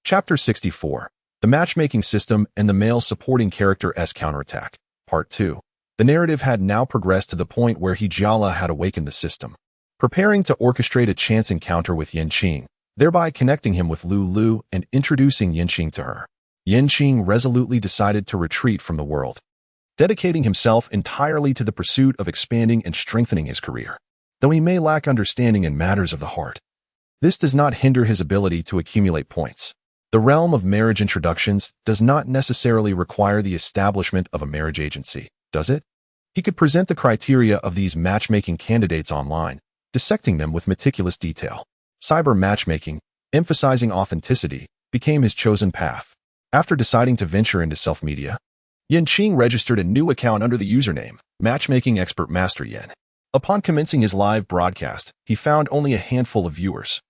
Chapter 64. The Matchmaking System and the Male Supporting Character's Counterattack. Part 2. The narrative had now progressed to the point where Hijala had awakened the system, preparing to orchestrate a chance encounter with Qing, thereby connecting him with Lulu and introducing Qing to her. Qing resolutely decided to retreat from the world, dedicating himself entirely to the pursuit of expanding and strengthening his career. Though he may lack understanding in matters of the heart, this does not hinder his ability to accumulate points. The realm of marriage introductions does not necessarily require the establishment of a marriage agency, does it? He could present the criteria of these matchmaking candidates online, dissecting them with meticulous detail. Cyber matchmaking, emphasizing authenticity, became his chosen path. After deciding to venture into self-media, Qing registered a new account under the username, Matchmaking Expert Master Yen. Upon commencing his live broadcast, he found only a handful of viewers,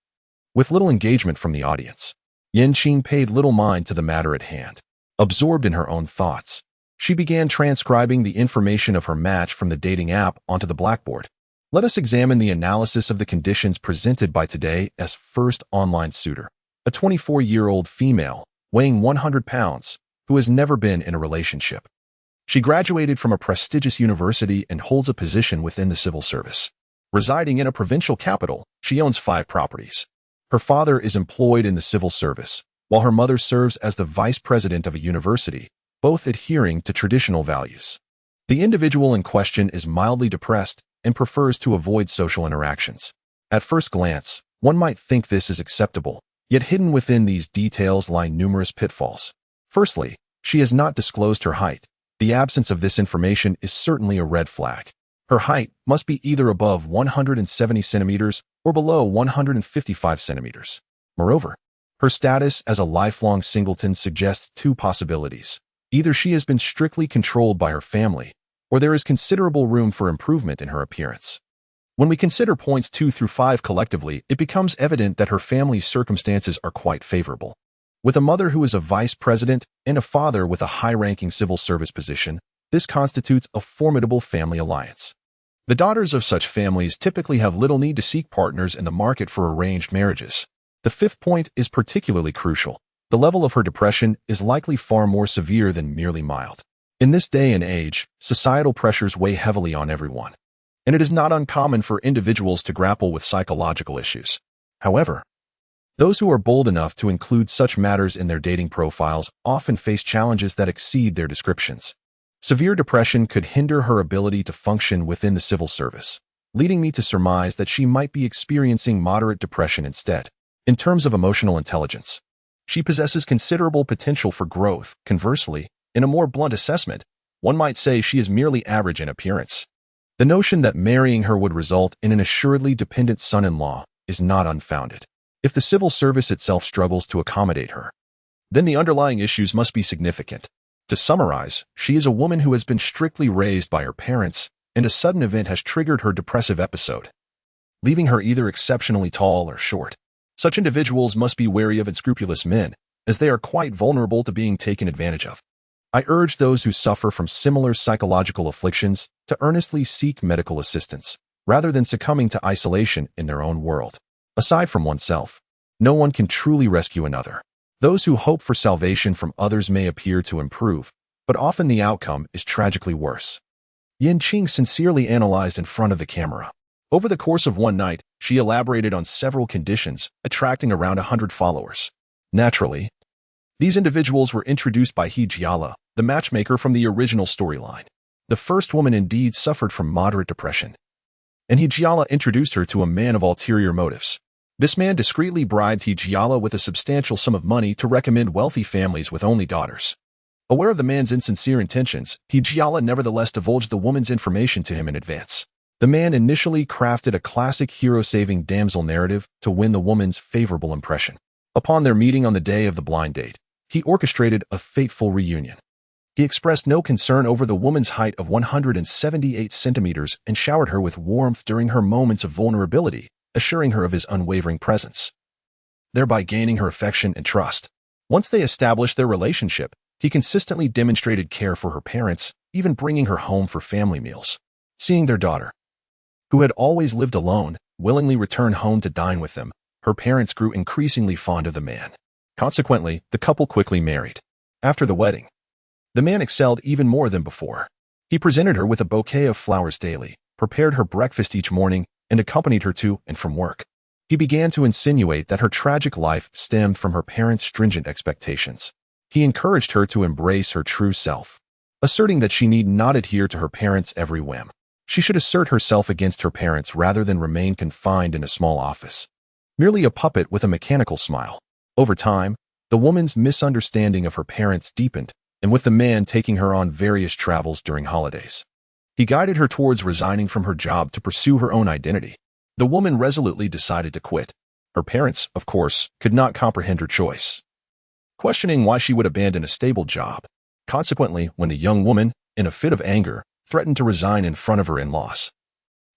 with little engagement from the audience. Qing paid little mind to the matter at hand. Absorbed in her own thoughts, she began transcribing the information of her match from the dating app onto the blackboard. Let us examine the analysis of the conditions presented by today's first online suitor, a 24-year-old female, weighing 100 pounds, who has never been in a relationship. She graduated from a prestigious university and holds a position within the civil service. Residing in a provincial capital, she owns 5 properties. Her father is employed in the civil service, while her mother serves as the vice president of a university, both adhering to traditional values. The individual in question is mildly depressed and prefers to avoid social interactions. At first glance, one might think this is acceptable, yet hidden within these details lie numerous pitfalls. Firstly, she has not disclosed her height. The absence of this information is certainly a red flag. Her height must be either above 170 centimeters or below 155 centimeters. Moreover, her status as a lifelong singleton suggests 2 possibilities. Either she has been strictly controlled by her family, or there is considerable room for improvement in her appearance. When we consider points 2 through 5 collectively, it becomes evident that her family's circumstances are quite favorable. With a mother who is a vice president and a father with a high-ranking civil service position, this constitutes a formidable family alliance. The daughters of such families typically have little need to seek partners in the market for arranged marriages. The fifth point is particularly crucial. The level of her depression is likely far more severe than merely mild. In this day and age, societal pressures weigh heavily on everyone, and it is not uncommon for individuals to grapple with psychological issues. However, those who are bold enough to include such matters in their dating profiles often face challenges that exceed their descriptions. Severe depression could hinder her ability to function within the civil service, leading me to surmise that she might be experiencing moderate depression instead. In terms of emotional intelligence, she possesses considerable potential for growth. Conversely, in a more blunt assessment, one might say she is merely average in appearance. The notion that marrying her would result in an assuredly dependent son-in-law is not unfounded. If the civil service itself struggles to accommodate her, then the underlying issues must be significant. To summarize, she is a woman who has been strictly raised by her parents, and a sudden event has triggered her depressive episode, leaving her either exceptionally tall or short. Such individuals must be wary of unscrupulous men, as they are quite vulnerable to being taken advantage of. I urge those who suffer from similar psychological afflictions to earnestly seek medical assistance, rather than succumbing to isolation in their own world. Aside from oneself, no one can truly rescue another. Those who hope for salvation from others may appear to improve, but often the outcome is tragically worse. Qing sincerely analyzed in front of the camera. Over the course of one night, she elaborated on several conditions, attracting around 100 followers. Naturally, these individuals were introduced by Jiala, the matchmaker from the original storyline. The first woman indeed suffered from moderate depression, and Jiala introduced her to a man of ulterior motives. This man discreetly bribed Jiala with a substantial sum of money to recommend wealthy families with only daughters. Aware of the man's insincere intentions, Jiala nevertheless divulged the woman's information to him in advance. The man initially crafted a classic hero-saving damsel narrative to win the woman's favorable impression. Upon their meeting on the day of the blind date, he orchestrated a fateful reunion. He expressed no concern over the woman's height of 178 centimeters and showered her with warmth during her moments of vulnerability, assuring her of his unwavering presence, thereby gaining her affection and trust. Once they established their relationship, he consistently demonstrated care for her parents, even bringing her home for family meals. Seeing their daughter, who had always lived alone, willingly return home to dine with them, her parents grew increasingly fond of the man. Consequently, the couple quickly married. After the wedding, the man excelled even more than before. He presented her with a bouquet of flowers daily, prepared her breakfast each morning, and accompanied her to and from work. He began to insinuate that her tragic life stemmed from her parents' stringent expectations. He encouraged her to embrace her true self, asserting that she need not adhere to her parents' every whim. She should assert herself against her parents rather than remain confined in a small office, merely a puppet with a mechanical smile. Over time, the woman's misunderstanding of her parents deepened, and with the man taking her on various travels during holidays, he guided her towards resigning from her job to pursue her own identity. The woman resolutely decided to quit. Her parents, of course, could not comprehend her choice, questioning why she would abandon a stable job. Consequently, when the young woman, in a fit of anger, threatened to resign in front of her in-laws,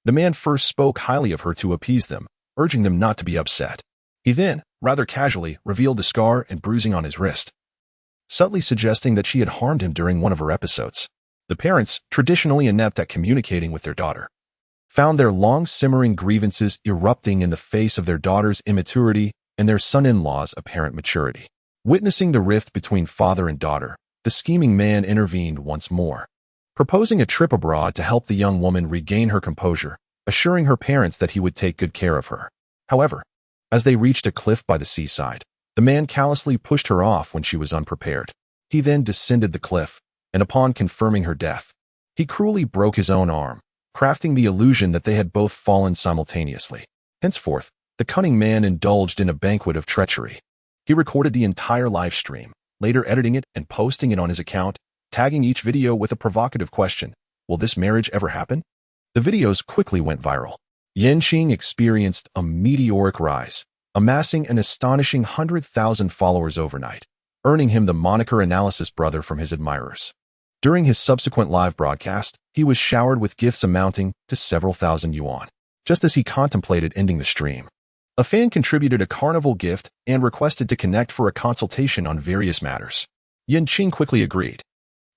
the man first spoke highly of her to appease them, urging them not to be upset. He then, rather casually, revealed the scar and bruising on his wrist, subtly suggesting that she had harmed him during one of her episodes. The parents, traditionally inept at communicating with their daughter, found their long-simmering grievances erupting in the face of their daughter's immaturity and their son-in-law's apparent maturity. Witnessing the rift between father and daughter, the scheming man intervened once more, proposing a trip abroad to help the young woman regain her composure, assuring her parents that he would take good care of her. However, as they reached a cliff by the seaside, the man callously pushed her off when she was unprepared. He then descended the cliff, and upon confirming her death, he cruelly broke his own arm, crafting the illusion that they had both fallen simultaneously. Henceforth, the cunning man indulged in a banquet of treachery. He recorded the entire live stream, later editing it and posting it on his account, tagging each video with a provocative question: "Will this marriage ever happen?" The videos quickly went viral. Qing experienced a meteoric rise, amassing an astonishing 100,000 followers overnight. earning him the moniker Analysis Brother from his admirers. During his subsequent live broadcast, he was showered with gifts amounting to several thousand yuan. Just as he contemplated ending the stream, a fan contributed a carnival gift and requested to connect for a consultation on various matters. Qing quickly agreed.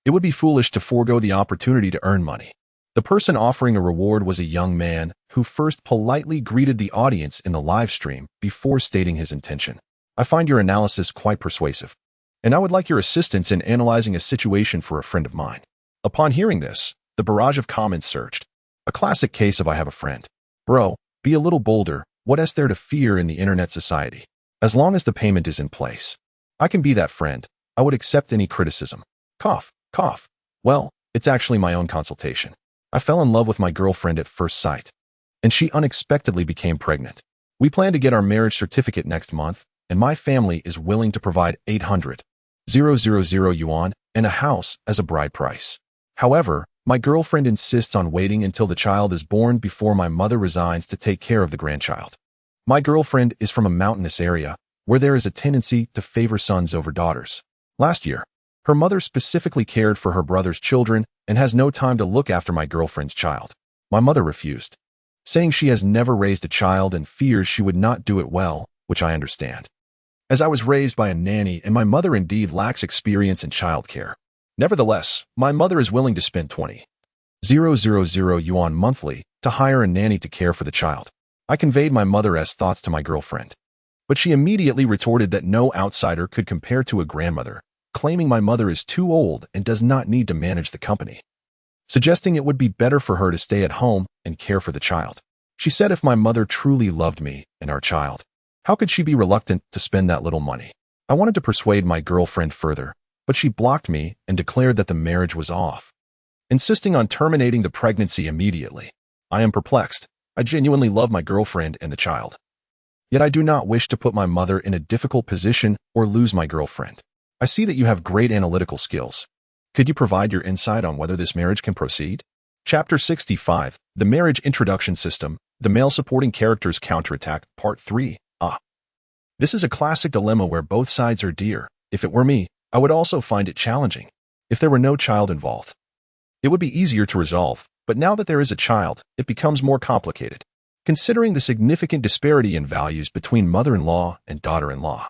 It would be foolish to forego the opportunity to earn money. The person offering a reward was a young man who first politely greeted the audience in the live stream before stating his intention. I find your analysis quite persuasive, and I would like your assistance in analyzing a situation for a friend of mine. Upon hearing this, the barrage of comments surged. A classic case of I have a friend. Bro, be a little bolder. What is there to fear in the internet society? As long as the payment is in place, I can be that friend. I would accept any criticism. Cough, cough. Well, it's actually my own consultation. I fell in love with my girlfriend at first sight, and she unexpectedly became pregnant. We plan to get our marriage certificate next month, and my family is willing to provide 800,000 yuan and a house as a bride price. However, my girlfriend insists on waiting until the child is born before my mother resigns to take care of the grandchild. My girlfriend is from a mountainous area where there is a tendency to favor sons over daughters. Last year, her mother specifically cared for her brother's children and has no time to look after my girlfriend's child. My mother refused, saying she has never raised a child and fears she would not do it well, which I understand, as I was raised by a nanny and my mother indeed lacks experience in childcare. Nevertheless, my mother is willing to spend 20,000 yuan monthly to hire a nanny to care for the child. I conveyed my mother's thoughts to my girlfriend, but she immediately retorted that no outsider could compare to a grandmother, claiming my mother is too old and does not need to manage the company, suggesting it would be better for her to stay at home and care for the child. She said if my mother truly loved me and our child, how could she be reluctant to spend that little money? I wanted to persuade my girlfriend further, but she blocked me and declared that the marriage was off, insisting on terminating the pregnancy immediately. I am perplexed. I genuinely love my girlfriend and the child. Yet I do not wish to put my mother in a difficult position or lose my girlfriend. I see that you have great analytical skills. Could you provide your insight on whether this marriage can proceed? Chapter 65, The Marriage Introduction System, The Male Supporting Characters Counterattack, Part 3. This is a classic dilemma where both sides are dear. If it were me, I would also find it challenging. If there were no child involved, it would be easier to resolve, but now that there is a child, it becomes more complicated, considering the significant disparity in values between mother-in-law and daughter-in-law.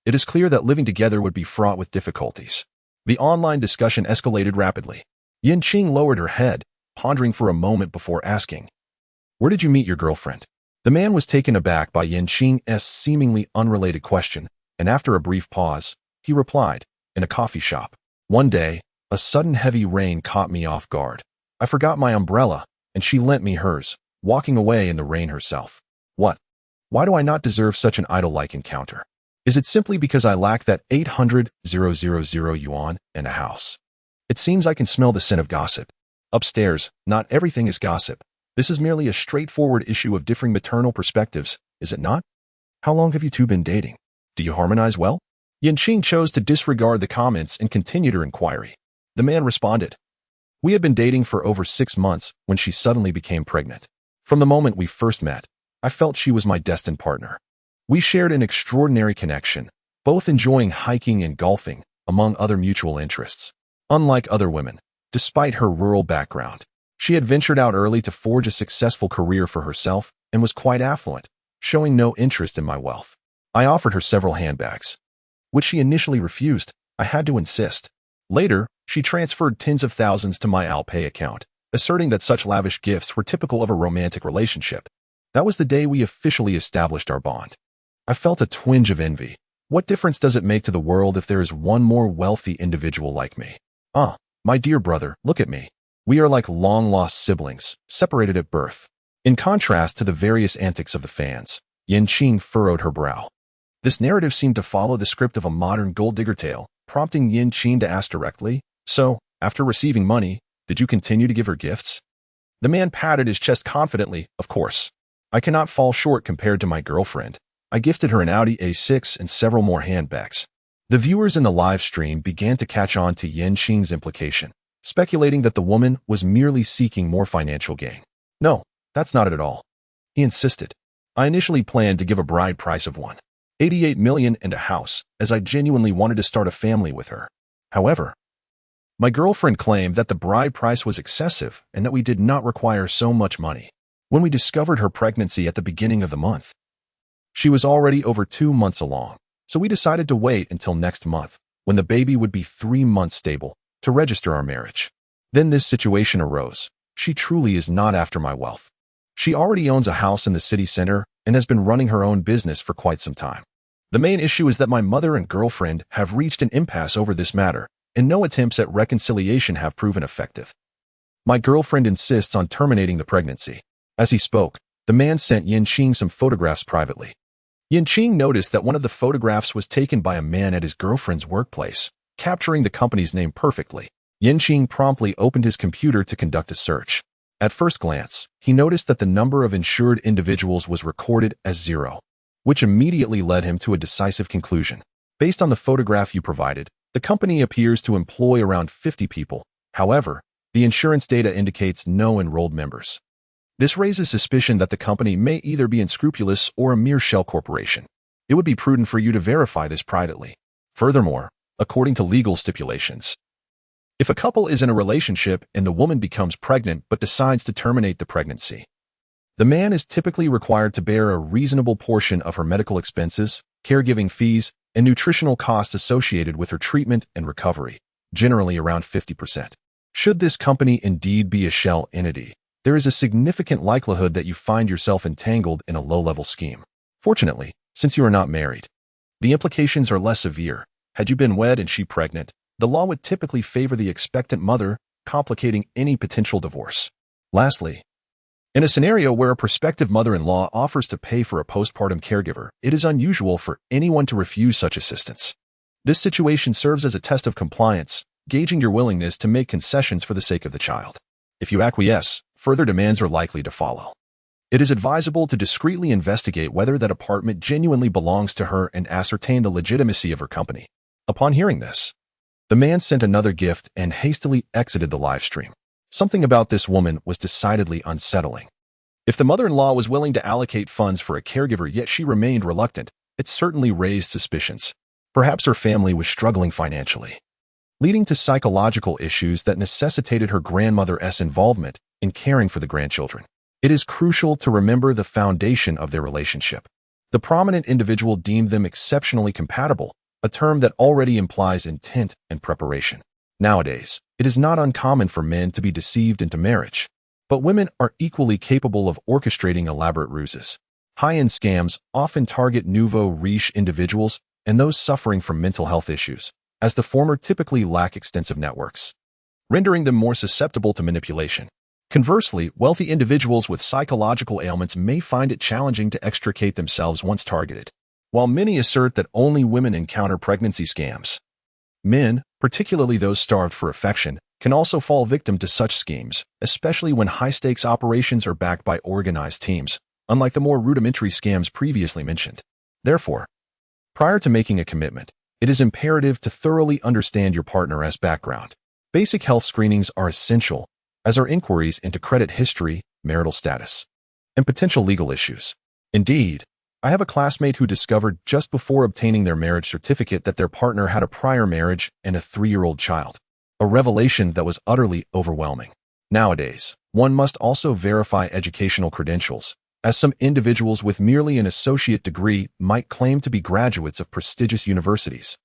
It is clear that living together would be fraught with difficulties. The online discussion escalated rapidly. Qing lowered her head, pondering for a moment before asking, "Where did you meet your girlfriend?" The man was taken aback by Qing's seemingly unrelated question, and after a brief pause, he replied, "In a coffee shop. One day, a sudden heavy rain caught me off guard. I forgot my umbrella, and she lent me hers, walking away in the rain herself. What? Why do I not deserve such an idol-like encounter? Is it simply because I lack that 800,000 yuan and a house? It seems I can smell the scent of gossip. Upstairs, not everything is gossip. This is merely a straightforward issue of differing maternal perspectives, is it not? How long have you two been dating? Do you harmonize well?" Qing chose to disregard the comments and continued her inquiry. The man responded, "We had been dating for over 6 months when she suddenly became pregnant. From the moment we first met, I felt she was my destined partner. We shared an extraordinary connection, both enjoying hiking and golfing, among other mutual interests. Unlike other women, despite her rural background, she had ventured out early to forge a successful career for herself and was quite affluent, showing no interest in my wealth. I offered her several handbags, which she initially refused. I had to insist. Later, she transferred tens of thousands to my Alipay account, asserting that such lavish gifts were typical of a romantic relationship. That was the day we officially established our bond. I felt a twinge of envy. What difference does it make to the world if there is one more wealthy individual like me? My dear brother, look at me. We are like long-lost siblings, separated at birth." In contrast to the various antics of the fans, Qing furrowed her brow. This narrative seemed to follow the script of a modern gold digger tale, prompting Qing to ask directly, "So, after receiving money, did you continue to give her gifts?" The man patted his chest confidently. "Of course. I cannot fall short compared to my girlfriend. I gifted her an Audi A6 and several more handbags." The viewers in the live stream began to catch on to Qing's implication, speculating that the woman was merely seeking more financial gain. "No, that's not it at all," he insisted. "I initially planned to give a bride price of 1 $88 million and a house, as I genuinely wanted to start a family with her. However, my girlfriend claimed that the bride price was excessive and that we did not require so much money. When we discovered her pregnancy at the beginning of the month, she was already over 2 months along, so we decided to wait until next month, when the baby would be 3 months stable, to register our marriage. Then this situation arose. She truly is not after my wealth. She already owns a house in the city center and has been running her own business for quite some time. The main issue is that my mother and girlfriend have reached an impasse over this matter, and no attempts at reconciliation have proven effective. My girlfriend insists on terminating the pregnancy. As he spoke, the man sent Qing some photographs privately. Qing noticed that one of the photographs was taken by a man at his girlfriend's workplace, capturing the company's name perfectly. Qing promptly opened his computer to conduct a search. At first glance, he noticed that the number of insured individuals was recorded as 0, which immediately led him to a decisive conclusion. Based on the photograph you provided, the company appears to employ around 50 people. However, the insurance data indicates no enrolled members. This raises suspicion that the company may either be unscrupulous or a mere shell corporation. It would be prudent for you to verify this privately. Furthermore, according to legal stipulations, if a couple is in a relationship and the woman becomes pregnant but decides to terminate the pregnancy, the man is typically required to bear a reasonable portion of her medical expenses, caregiving fees, and nutritional costs associated with her treatment and recovery, generally around 50%. Should this company indeed be a shell entity, there is a significant likelihood that you find yourself entangled in a low-level scheme. Fortunately, since you are not married, the implications are less severe. Had you been wed and she pregnant, the law would typically favor the expectant mother, complicating any potential divorce. Lastly, in a scenario where a prospective mother-in-law offers to pay for a postpartum caregiver, it is unusual for anyone to refuse such assistance. This situation serves as a test of compliance, gauging your willingness to make concessions for the sake of the child. If you acquiesce, further demands are likely to follow. It is advisable to discreetly investigate whether that apartment genuinely belongs to her and ascertain the legitimacy of her company. Upon hearing this, the man sent another gift and hastily exited the live stream. Something about this woman was decidedly unsettling. If the mother-in-law was willing to allocate funds for a caregiver yet she remained reluctant, it certainly raised suspicions. Perhaps her family was struggling financially, leading to psychological issues that necessitated her grandmother's involvement in caring for the grandchildren. It is crucial to remember the foundation of their relationship. The prominent individual deemed them exceptionally compatible, a term that already implies intent and preparation. Nowadays, it is not uncommon for men to be deceived into marriage, but women are equally capable of orchestrating elaborate ruses. High-end scams often target nouveau riche individuals and those suffering from mental health issues, as the former typically lack extensive networks, rendering them more susceptible to manipulation. Conversely, wealthy individuals with psychological ailments may find it challenging to extricate themselves once targeted. While many assert that only women encounter pregnancy scams, men, particularly those starved for affection, can also fall victim to such schemes, especially when high-stakes operations are backed by organized teams, unlike the more rudimentary scams previously mentioned. Therefore, prior to making a commitment, it is imperative to thoroughly understand your partner's background. Basic health screenings are essential, as are inquiries into credit history, marital status, and potential legal issues. Indeed, I have a classmate who discovered just before obtaining their marriage certificate that their partner had a prior marriage and a 3-year-old child, a revelation that was utterly overwhelming. Nowadays, one must also verify educational credentials, as some individuals with merely an associate degree might claim to be graduates of prestigious universities,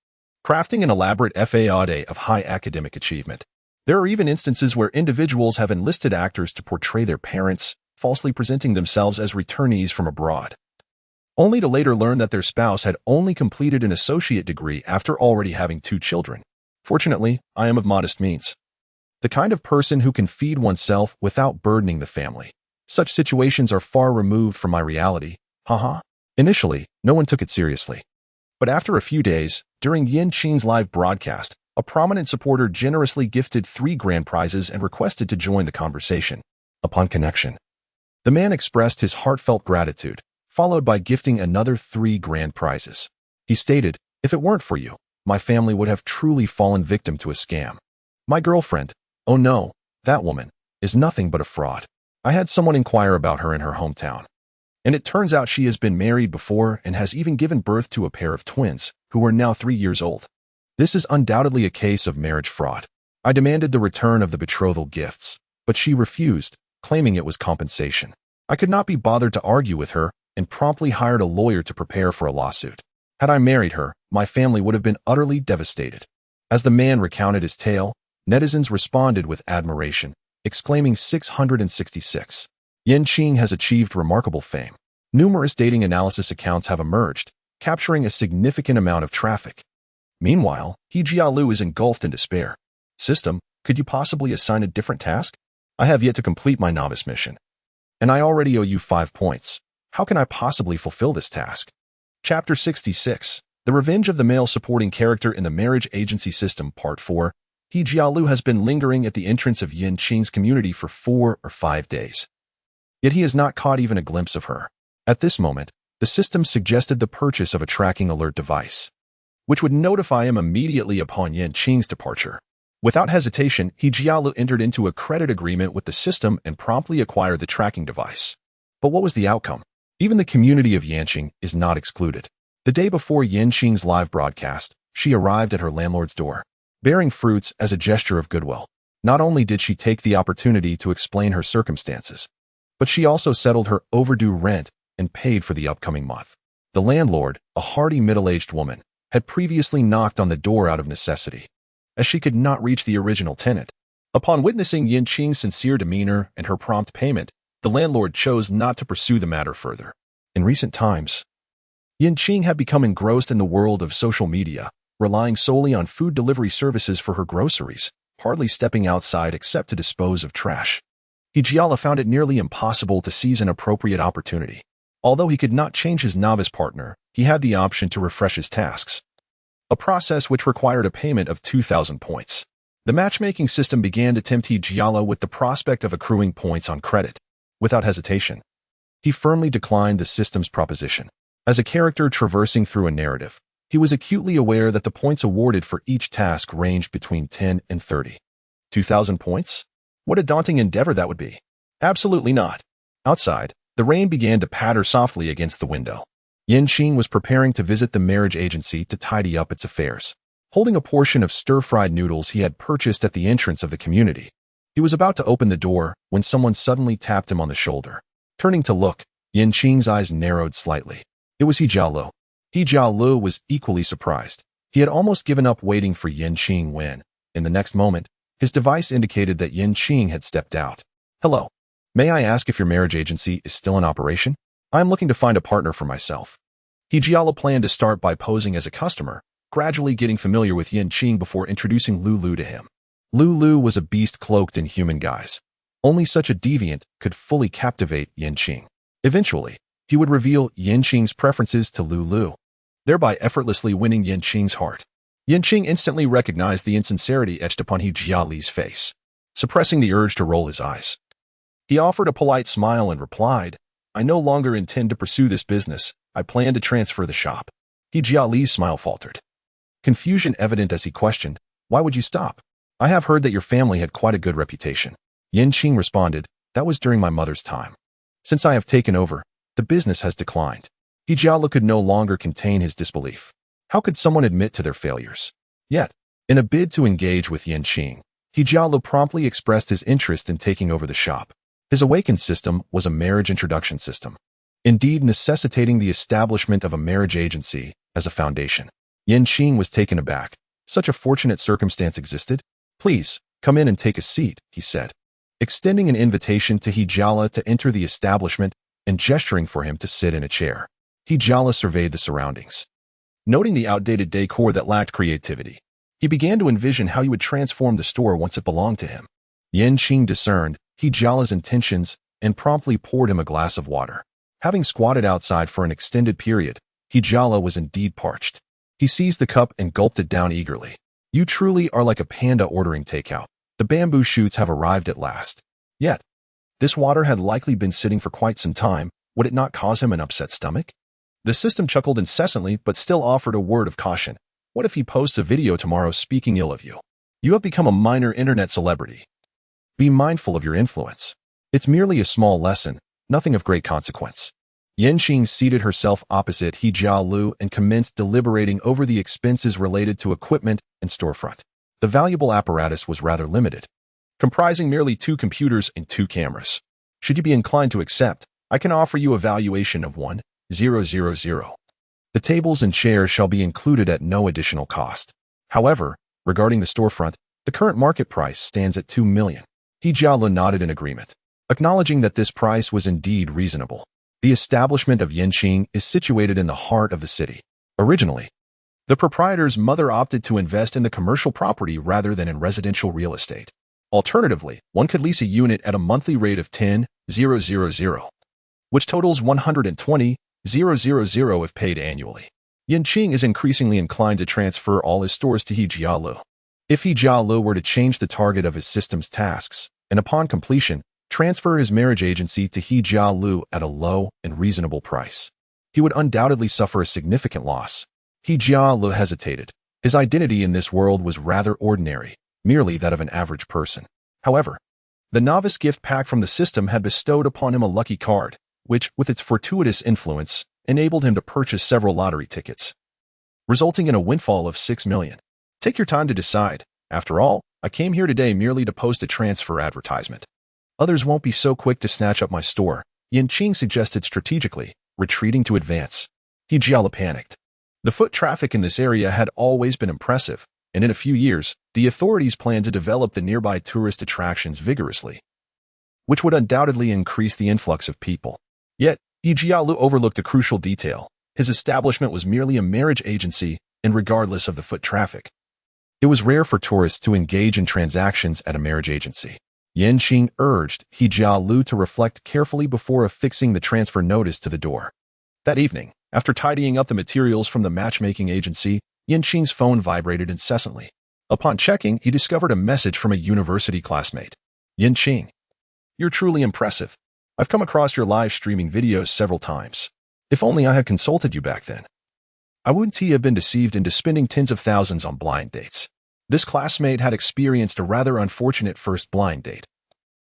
crafting an elaborate facade of high academic achievement. There are even instances where individuals have enlisted actors to portray their parents, falsely presenting themselves as returnees from abroad, only to later learn that their spouse had only completed an associate degree after already having 2 children. Fortunately, I am of modest means, the kind of person who can feed oneself without burdening the family. Such situations are far removed from my reality. Initially, no one took it seriously. But after a few days, during Qing's live broadcast, a prominent supporter generously gifted 3 grand prizes and requested to join the conversation. Upon connection, the man expressed his heartfelt gratitude, followed by gifting another 3 grand prizes. He stated, "If it weren't for you, my family would have truly fallen victim to a scam. My girlfriend, oh no, that woman, is nothing but a fraud. I had someone inquire about her in her hometown. And it turns out she has been married before and has even given birth to a pair of twins, who are now 3 years old. This is undoubtedly a case of marriage fraud. I demanded the return of the betrothal gifts, but she refused, claiming it was compensation. I could not be bothered to argue with her and promptly hired a lawyer to prepare for a lawsuit. Had I married her, my family would have been utterly devastated. As the man recounted his tale, netizens responded with admiration, exclaiming 666. Qing has achieved remarkable fame. Numerous dating analysis accounts have emerged, capturing a significant amount of traffic. Meanwhile, Jialu is engulfed in despair. System, could you possibly assign a different task? I have yet to complete my novice mission. And I already owe you 5 points. How can I possibly fulfill this task? Chapter 66. The Revenge of the Male Supporting Character in the Marriage Agency System, Part 4. Jialu has been lingering at the entrance of Qing's community for 4 or 5 days. Yet he has not caught even a glimpse of her. At this moment, the system suggested the purchase of a tracking alert device, which would notify him immediately upon Qing's departure. Without hesitation, Jialu entered into a credit agreement with the system and promptly acquired the tracking device. But what was the outcome? Even the community of Qing is not excluded. The day before Qing's live broadcast, she arrived at her landlord's door, bearing fruits as a gesture of goodwill. Not only did she take the opportunity to explain her circumstances, but she also settled her overdue rent and paid for the upcoming month. The landlord, a hardy middle-aged woman, had previously knocked on the door out of necessity, as she could not reach the original tenant. Upon witnessing Qing's sincere demeanor and her prompt payment, the landlord chose not to pursue the matter further. In recent times, Qing had become engrossed in the world of social media, relying solely on food delivery services for her groceries, hardly stepping outside except to dispose of trash. Jialu found it nearly impossible to seize an appropriate opportunity. Although he could not change his novice partner, he had the option to refresh his tasks, a process which required a payment of 2,000 points. The matchmaking system began to tempt Jialu with the prospect of accruing points on credit. Without hesitation, he firmly declined the system's proposition. As a character traversing through a narrative, he was acutely aware that the points awarded for each task ranged between 10 and 30. 2,000 points? What a daunting endeavor that would be. Absolutely not. Outside, the rain began to patter softly against the window. Qing was preparing to visit the marriage agency to tidy up its affairs. Holding a portion of stir-fried noodles he had purchased at the entrance of the community, he was about to open the door when someone suddenly tapped him on the shoulder. Turning to look, Qing's eyes narrowed slightly. It was Jialu. Jialu was equally surprised. He had almost given up waiting for Qing when, in the next moment, his device indicated that Qing had stepped out. Hello. May I ask if your marriage agency is still in operation? I am looking to find a partner for myself. Jialu planned to start by posing as a customer, gradually getting familiar with Qing before introducing Lulu to him. Lulu was a beast cloaked in human guise. Only such a deviant could fully captivate Qing. Eventually, he would reveal Qing's preferences to Lulu, thereby effortlessly winning Qing's heart. Qing instantly recognized the insincerity etched upon Jialu's face, suppressing the urge to roll his eyes. He offered a polite smile and replied, I no longer intend to pursue this business. I plan to transfer the shop. Jialu's smile faltered, confusion evident as he questioned, Why would you stop? I have heard that your family had quite a good reputation. Qing responded, That was during my mother's time. Since I have taken over, the business has declined. Jialu could no longer contain his disbelief. How could someone admit to their failures? Yet, in a bid to engage with Qing, Jialu promptly expressed his interest in taking over the shop. His awakened system was a marriage introduction system, indeed necessitating the establishment of a marriage agency as a foundation. Qing was taken aback. Such a fortunate circumstance existed? Please, come in and take a seat, he said, extending an invitation to Jialu to enter the establishment and gesturing for him to sit in a chair. Jialu surveyed the surroundings. Noting the outdated decor that lacked creativity, he began to envision how he would transform the store once it belonged to him. Qing discerned Jialu's intentions and promptly poured him a glass of water. Having squatted outside for an extended period, Jialu was indeed parched. He seized the cup and gulped it down eagerly. You truly are like a panda ordering takeout. The bamboo shoots have arrived at last. Yet, this water had likely been sitting for quite some time. Would it not cause him an upset stomach? The system chuckled incessantly but still offered a word of caution. What if he posts a video tomorrow speaking ill of you? You have become a minor internet celebrity. Be mindful of your influence. It's merely a small lesson, nothing of great consequence. Qing seated herself opposite He Jialu and commenced deliberating over the expenses related to equipment and storefront. The valuable apparatus was rather limited, comprising merely 2 computers and 2 cameras. Should you be inclined to accept, I can offer you a valuation of 1,000. The tables and chairs shall be included at no additional cost. However, regarding the storefront, the current market price stands at 2 million. He Jialu nodded in agreement, acknowledging that this price was indeed reasonable. The establishment of Qing is situated in the heart of the city. Originally, the proprietor's mother opted to invest in the commercial property rather than in residential real estate. Alternatively, one could lease a unit at a monthly rate of 10,000, which totals 120,000 if paid annually. Qing is increasingly inclined to transfer all his stores to He Jialu. If He Jialu were to change the target of his system's tasks, and upon completion, transfer his marriage agency to He Jialu at a low and reasonable price, he would undoubtedly suffer a significant loss. He Jialu hesitated. His identity in this world was rather ordinary, merely that of an average person. However, the novice gift pack from the system had bestowed upon him a lucky card, which, with its fortuitous influence, enabled him to purchase several lottery tickets, resulting in a windfall of 6 million. Take your time to decide. After all, I came here today merely to post a transfer advertisement. Others won't be so quick to snatch up my store, Qing suggested strategically, retreating to advance. He Jialu panicked. The foot traffic in this area had always been impressive, and in a few years, the authorities planned to develop the nearby tourist attractions vigorously, which would undoubtedly increase the influx of people. Yet, He Jialu overlooked a crucial detail. His establishment was merely a marriage agency, and regardless of the foot traffic, it was rare for tourists to engage in transactions at a marriage agency. Qing urged He Jialu to reflect carefully before affixing the transfer notice to the door. That evening, after tidying up the materials from the matchmaking agency, Qing's phone vibrated incessantly. Upon checking, he discovered a message from a university classmate. Qing, you're truly impressive. I've come across your live streaming videos several times. If only I had consulted you back then, I wouldn't have been deceived into spending tens of thousands on blind dates. This classmate had experienced a rather unfortunate first blind date,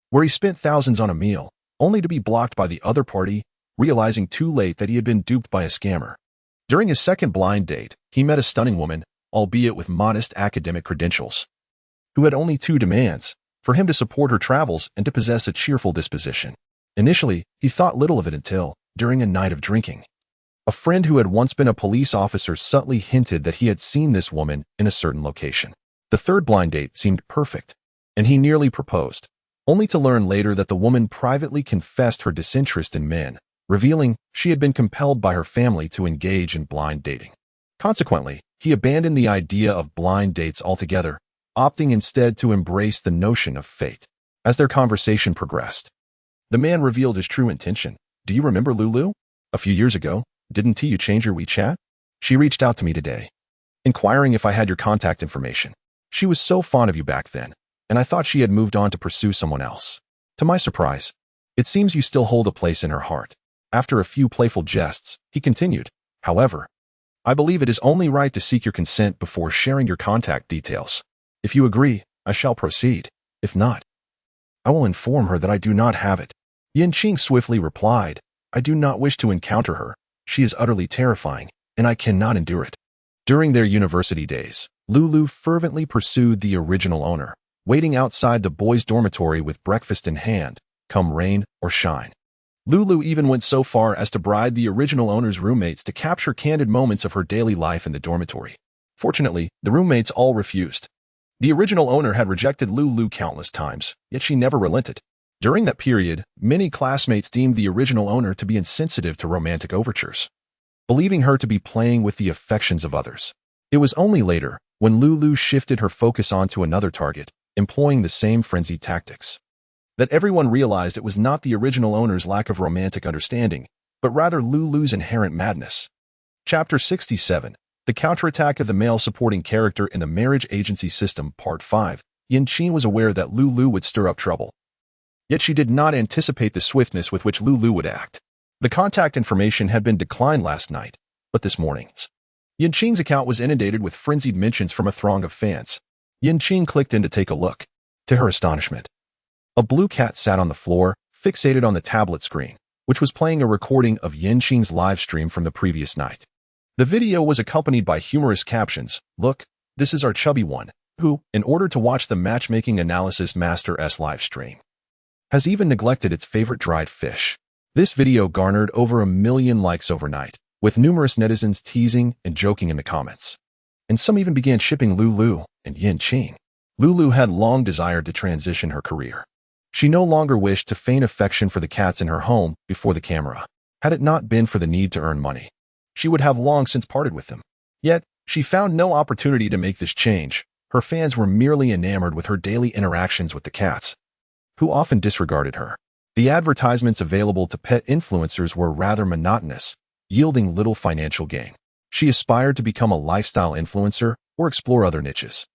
where he spent thousands on a meal, only to be blocked by the other party, realizing too late that he had been duped by a scammer. During his second blind date, he met a stunning woman, albeit with modest academic credentials, who had only 2 demands: for him to support her travels and to possess a cheerful disposition. Initially, he thought little of it until, during a night of drinking, a friend who had once been a police officer subtly hinted that he had seen this woman in a certain location. The third blind date seemed perfect, and he nearly proposed, only to learn later that the woman privately confessed her disinterest in men, revealing she had been compelled by her family to engage in blind dating. Consequently, he abandoned the idea of blind dates altogether, opting instead to embrace the notion of fate. As their conversation progressed, the man revealed his true intention. Do you remember Lulu? A few years ago, didn't you change your WeChat? She reached out to me today, inquiring if I had your contact information. She was so fond of you back then, and I thought she had moved on to pursue someone else. To my surprise, it seems you still hold a place in her heart. After a few playful jests, he continued, however, I believe it is only right to seek your consent before sharing your contact details. If you agree, I shall proceed. If not, I will inform her that I do not have it. Qing swiftly replied, I do not wish to encounter her. She is utterly terrifying, and I cannot endure it. During their university days, Lulu fervently pursued the original owner, waiting outside the boys' dormitory with breakfast in hand, come rain or shine. Lulu even went so far as to bribe the original owner's roommates to capture candid moments of her daily life in the dormitory. Fortunately, the roommates all refused. The original owner had rejected Lulu countless times, yet she never relented. During that period, many classmates deemed the original owner to be insensitive to romantic overtures, believing her to be playing with the affections of others. It was only later, when Lulu shifted her focus onto another target, employing the same frenzied tactics, that everyone realized it was not the original owner's lack of romantic understanding, but rather Lulu's inherent madness. Chapter 67, The Counterattack of the Male Supporting Character in the Marriage Agency System, Part 5. Qing was aware that Lulu would stir up trouble, yet she did not anticipate the swiftness with which Lulu would act. The contact information had been declined last night, but this morning, Qing's account was inundated with frenzied mentions from a throng of fans. Qing clicked in to take a look. To her astonishment, a blue cat sat on the floor, fixated on the tablet screen. which was playing a recording of Qing's live stream from the previous night. The video was accompanied by humorous captions. "Look, this is our chubby one, who, in order to watch the matchmaking analysis master's live stream, has even neglected its favorite dried fish." This video garnered over 1 million likes overnight, with numerous netizens teasing and joking in the comments. And some even began shipping Lulu and Qing. Lulu had long desired to transition her career. She no longer wished to feign affection for the cats in her home before the camera. Had it not been for the need to earn money, she would have long since parted with them. Yet, she found no opportunity to make this change. Her fans were merely enamored with her daily interactions with the cats, who often disregarded her. The advertisements available to pet influencers were rather monotonous, yielding little financial gain. She aspired to become a lifestyle influencer or explore other niches,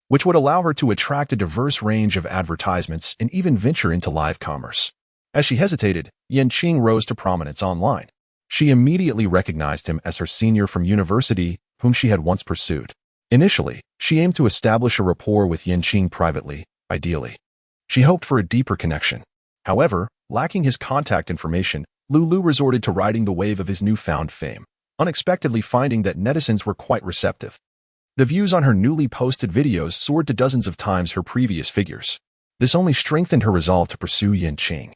which would allow her to attract a diverse range of advertisements and even venture into live commerce. As she hesitated, Qing rose to prominence online. She immediately recognized him as her senior from university, whom she had once pursued. Initially, she aimed to establish a rapport with Qing privately, ideally. She hoped for a deeper connection. However, lacking his contact information, Lulu resorted to riding the wave of his newfound fame, unexpectedly finding that netizens were quite receptive. The views on her newly posted videos soared to dozens of times her previous figures. This only strengthened her resolve to pursue Qing,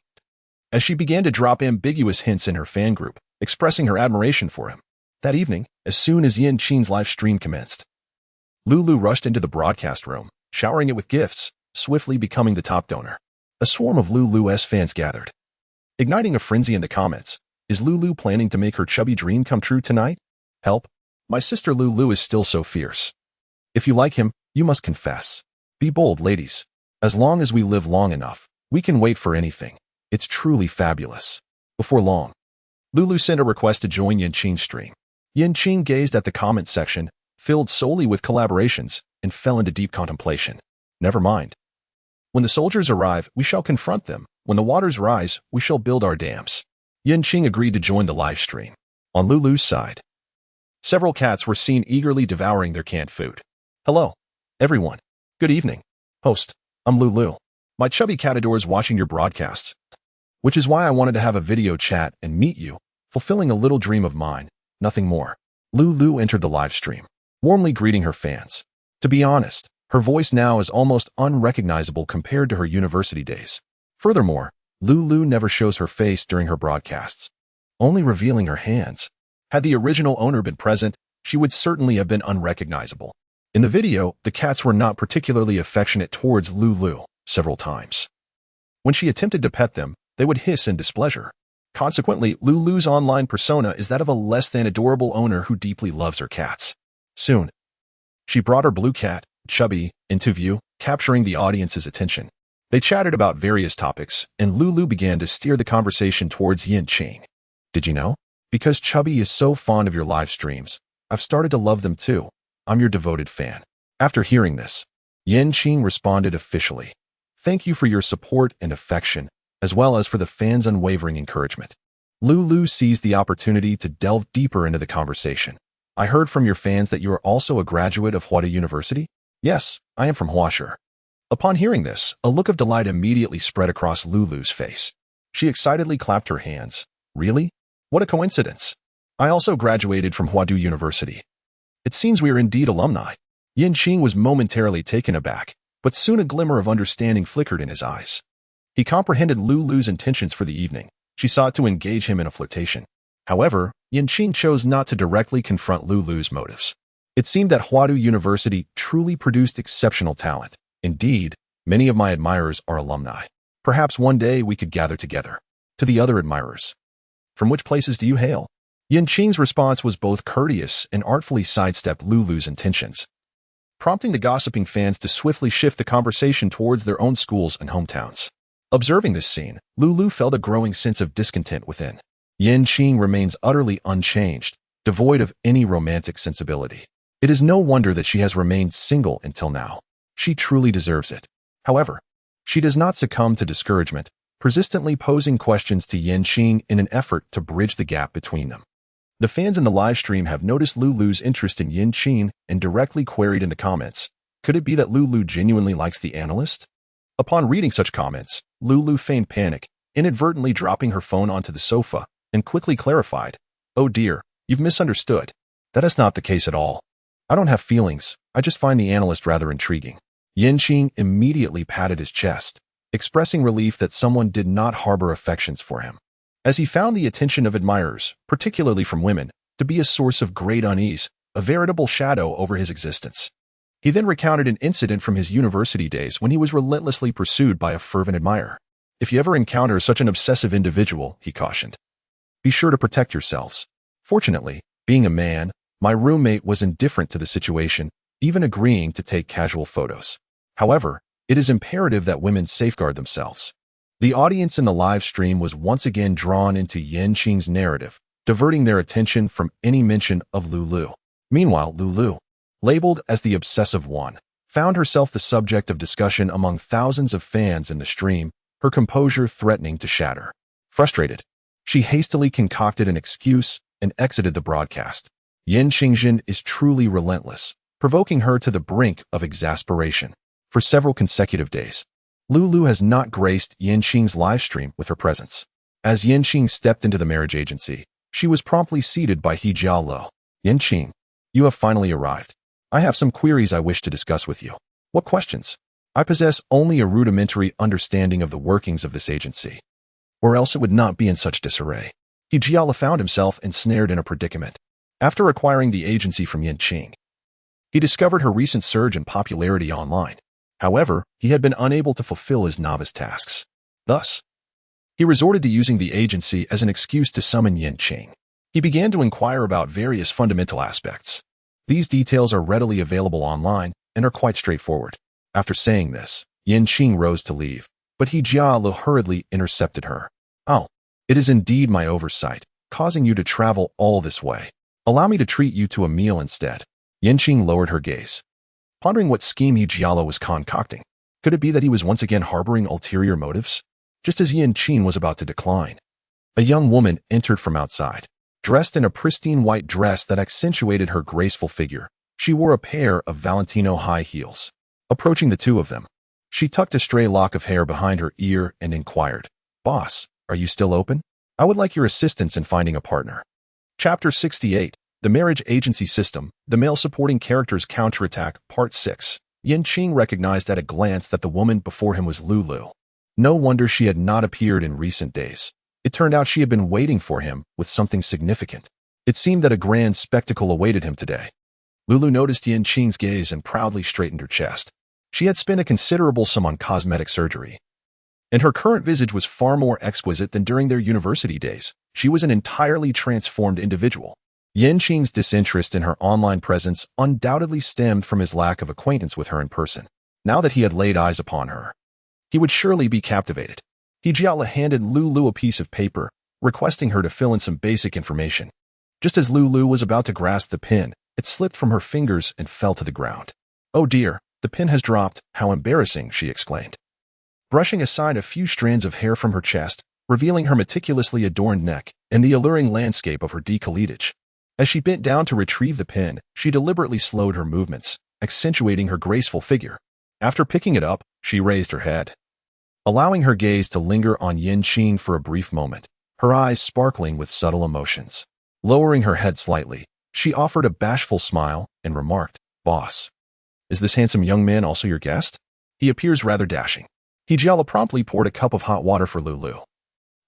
as she began to drop ambiguous hints in her fan group, expressing her admiration for him. That evening, as soon as Qing's live stream commenced, Lulu rushed into the broadcast room, showering it with gifts, swiftly becoming the top donor. A swarm of Lulu's fans gathered, igniting a frenzy in the comments. Is Lulu planning to make her chubby dream come true tonight? Help! My sister Lulu is still so fierce. If you like him, you must confess. Be bold, ladies. As long as we live long enough, we can wait for anything. It's truly fabulous. Before long, Lulu sent a request to join Qing's stream. Qing gazed at the comment section, filled solely with collaborations, and fell into deep contemplation. Never mind. When the soldiers arrive, we shall confront them. When the waters rise, we shall build our dams. Qing agreed to join the live stream. On Lulu's side, several cats were seen eagerly devouring their canned food. Hello, everyone. Good evening. Host, I'm Lulu. My chubby cat adores watching your broadcasts, which is why I wanted to have a video chat and meet you, fulfilling a little dream of mine, nothing more. Lulu entered the live stream, warmly greeting her fans. To be honest, her voice now is almost unrecognizable compared to her university days. Furthermore, Lulu never shows her face during her broadcasts, only revealing her hands. Had the original owner been present, she would certainly have been unrecognizable. In the video, the cats were not particularly affectionate towards Lulu several times. When she attempted to pet them, they would hiss in displeasure. Consequently, Lulu's online persona is that of a less than adorable owner who deeply loves her cats. Soon, she brought her blue cat, Chubby, into view, capturing the audience's attention. They chatted about various topics, and Lulu began to steer the conversation towards Qing. Did you know? Because Chubby is so fond of your live streams, I've started to love them too. I'm your devoted fan. After hearing this, Qing responded officially. Thank you for your support and affection, as well as for the fans' unwavering encouragement. Lulu seized the opportunity to delve deeper into the conversation. I heard from your fans that you are also a graduate of Fodder University? Yes, I am from Fodder. Upon hearing this, a look of delight immediately spread across Lulu's face. She excitedly clapped her hands. Really? What a coincidence. I also graduated from Fodder University. It seems we are indeed alumni. Qing was momentarily taken aback, but soon a glimmer of understanding flickered in his eyes. He comprehended Lulu's intentions for the evening. She sought to engage him in a flirtation. However, Qing chose not to directly confront Lulu's motives. It seemed that Fodder University truly produced exceptional talent. Indeed, many of my admirers are alumni. Perhaps one day we could gather together. To the other admirers, from which places do you hail? Qing's response was both courteous and artfully sidestepped Lulu's intentions, prompting the gossiping fans to swiftly shift the conversation towards their own schools and hometowns. Observing this scene, Lulu felt a growing sense of discontent within. Qing remains utterly unchanged, devoid of any romantic sensibility. It is no wonder that she has remained single until now. She truly deserves it. However, she does not succumb to discouragement, persistently posing questions to Qing in an effort to bridge the gap between them. The fans in the live stream have noticed Lulu's interest in Qing and directly queried in the comments, could it be that Lulu genuinely likes the analyst? Upon reading such comments, Lulu feigned panic, inadvertently dropping her phone onto the sofa, and quickly clarified, "Oh dear, you've misunderstood. That is not the case at all. I don't have feelings, I just find the analyst rather intriguing." Qing immediately patted his chest, expressing relief that someone did not harbor affections for him, as he found the attention of admirers, particularly from women, to be a source of great unease, a veritable shadow over his existence. He then recounted an incident from his university days when he was relentlessly pursued by a fervent admirer. "If you ever encounter such an obsessive individual," he cautioned, "be sure to protect yourselves." Fortunately, being a man, my roommate was indifferent to the situation, even agreeing to take casual photos. However, it is imperative that women safeguard themselves. The audience in the live stream was once again drawn into Qing's narrative, diverting their attention from any mention of Lulu. Meanwhile, Lulu, labeled as the obsessive one, found herself the subject of discussion among thousands of fans in the stream, her composure threatening to shatter. Frustrated, she hastily concocted an excuse and exited the broadcast. Qing is truly relentless, provoking her to the brink of exasperation. For several consecutive days, Lulu has not graced Qing's live stream with her presence. As Qing stepped into the marriage agency, she was promptly seated by He Jialo. "Qing, you have finally arrived. I have some queries I wish to discuss with you." "What questions?" "I possess only a rudimentary understanding of the workings of this agency, or else it would not be in such disarray." He Jialo found himself ensnared in a predicament. After acquiring the agency from Qing, he discovered her recent surge in popularity online. However, he had been unable to fulfill his novice tasks. Thus, he resorted to using the agency as an excuse to summon Qing. He began to inquire about various fundamental aspects. These details are readily available online and are quite straightforward. After saying this, Qing rose to leave, but He Jialo hurriedly intercepted her. "Oh, it is indeed my oversight, causing you to travel all this way. Allow me to treat you to a meal instead." Qing lowered her gaze, pondering what scheme He Jialo was concocting. Could it be that he was once again harboring ulterior motives? Just as Qing was about to decline, a young woman entered from outside. Dressed in a pristine white dress that accentuated her graceful figure, she wore a pair of Valentino high heels. Approaching the two of them, she tucked a stray lock of hair behind her ear and inquired, "Boss, are you still open? I would like your assistance in finding a partner." Chapter 68, The Marriage Agency System, The Male Supporting Characters Counterattack, Part 6. Qing recognized at a glance that the woman before him was Lulu. No wonder she had not appeared in recent days. It turned out she had been waiting for him with something significant. It seemed that a grand spectacle awaited him today. Lulu noticed Qing's gaze and proudly straightened her chest. She had spent a considerable sum on cosmetic surgery, and her current visage was far more exquisite than during their university days. She was an entirely transformed individual. Qing's disinterest in her online presence undoubtedly stemmed from his lack of acquaintance with her in person. Now that he had laid eyes upon her, he would surely be captivated. He Jialo handed Lulu a piece of paper, requesting her to fill in some basic information. Just as Lulu was about to grasp the pen, it slipped from her fingers and fell to the ground. "Oh dear, the pen has dropped. How embarrassing," she exclaimed, brushing aside a few strands of hair from her chest, revealing her meticulously adorned neck and the alluring landscape of her décolletage. As she bent down to retrieve the pen, she deliberately slowed her movements, accentuating her graceful figure. After picking it up, she raised her head, allowing her gaze to linger on Qing for a brief moment, her eyes sparkling with subtle emotions. Lowering her head slightly, she offered a bashful smile and remarked, "Boss, is this handsome young man also your guest? He appears rather dashing." He Jialo promptly poured a cup of hot water for Lulu,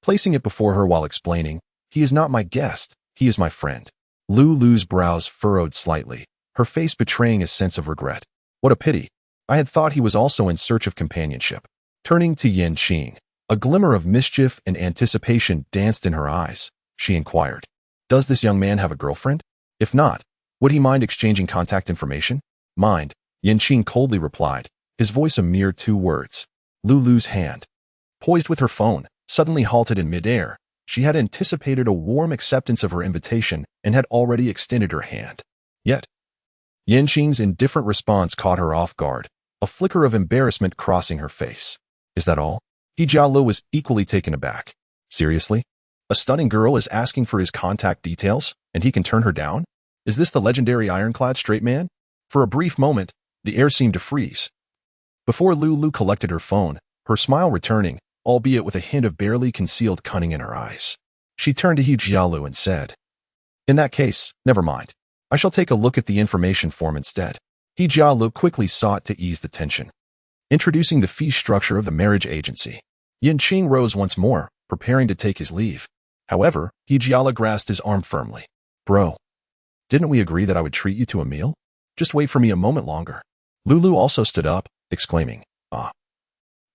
placing it before her while explaining, "He is not my guest, he is my friend." Lulu's brows furrowed slightly, her face betraying a sense of regret. "What a pity. I had thought he was also in search of companionship." Turning to Qing, a glimmer of mischief and anticipation danced in her eyes. She inquired, "Does this young man have a girlfriend? If not, would he mind exchanging contact information?" "Mind," Qing coldly replied, his voice a mere 2 words. Lulu's hand, poised with her phone, suddenly halted in midair. She had anticipated a warm acceptance of her invitation and had already extended her hand. Yet, Qing's indifferent response caught her off guard, a flicker of embarrassment crossing her face. "Is that all?" He Jialo was equally taken aback. "Seriously? A stunning girl is asking for his contact details, and he can turn her down? Is this the legendary ironclad straight man?" For a brief moment, the air seemed to freeze. Before Lulu collected her phone, her smile returning, albeit with a hint of barely concealed cunning in her eyes. She turned to He Jialu and said, "In that case, never mind. I shall take a look at the information form instead." He Jialu quickly sought to ease the tension. Introducing the fee structure of the marriage agency, Yin Qing rose once more, preparing to take his leave. However, He Jialu grasped his arm firmly. "Bro, didn't we agree that I would treat you to a meal? Just wait for me a moment longer." Lulu also stood up, exclaiming, "Ah.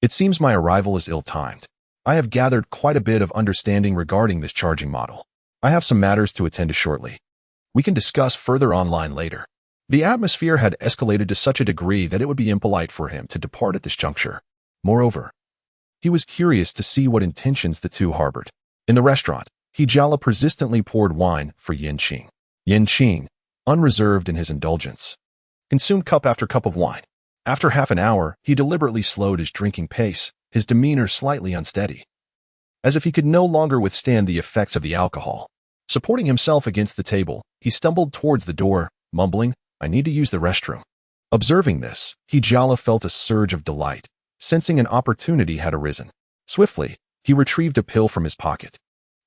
It seems my arrival is ill-timed. I have gathered quite a bit of understanding regarding this charging model. I have some matters to attend to shortly. We can discuss further online later." The atmosphere had escalated to such a degree that it would be impolite for him to depart at this juncture. Moreover, he was curious to see what intentions the two harbored. In the restaurant, He Jialu persistently poured wine for Yin Qing. Yin Qing, unreserved in his indulgence, consumed cup after cup of wine. After half an hour, he deliberately slowed his drinking pace, his demeanor slightly unsteady, as if he could no longer withstand the effects of the alcohol. Supporting himself against the table, he stumbled towards the door, mumbling, "I need to use the restroom." Observing this, He Jialu felt a surge of delight, sensing an opportunity had arisen. Swiftly, he retrieved a pill from his pocket,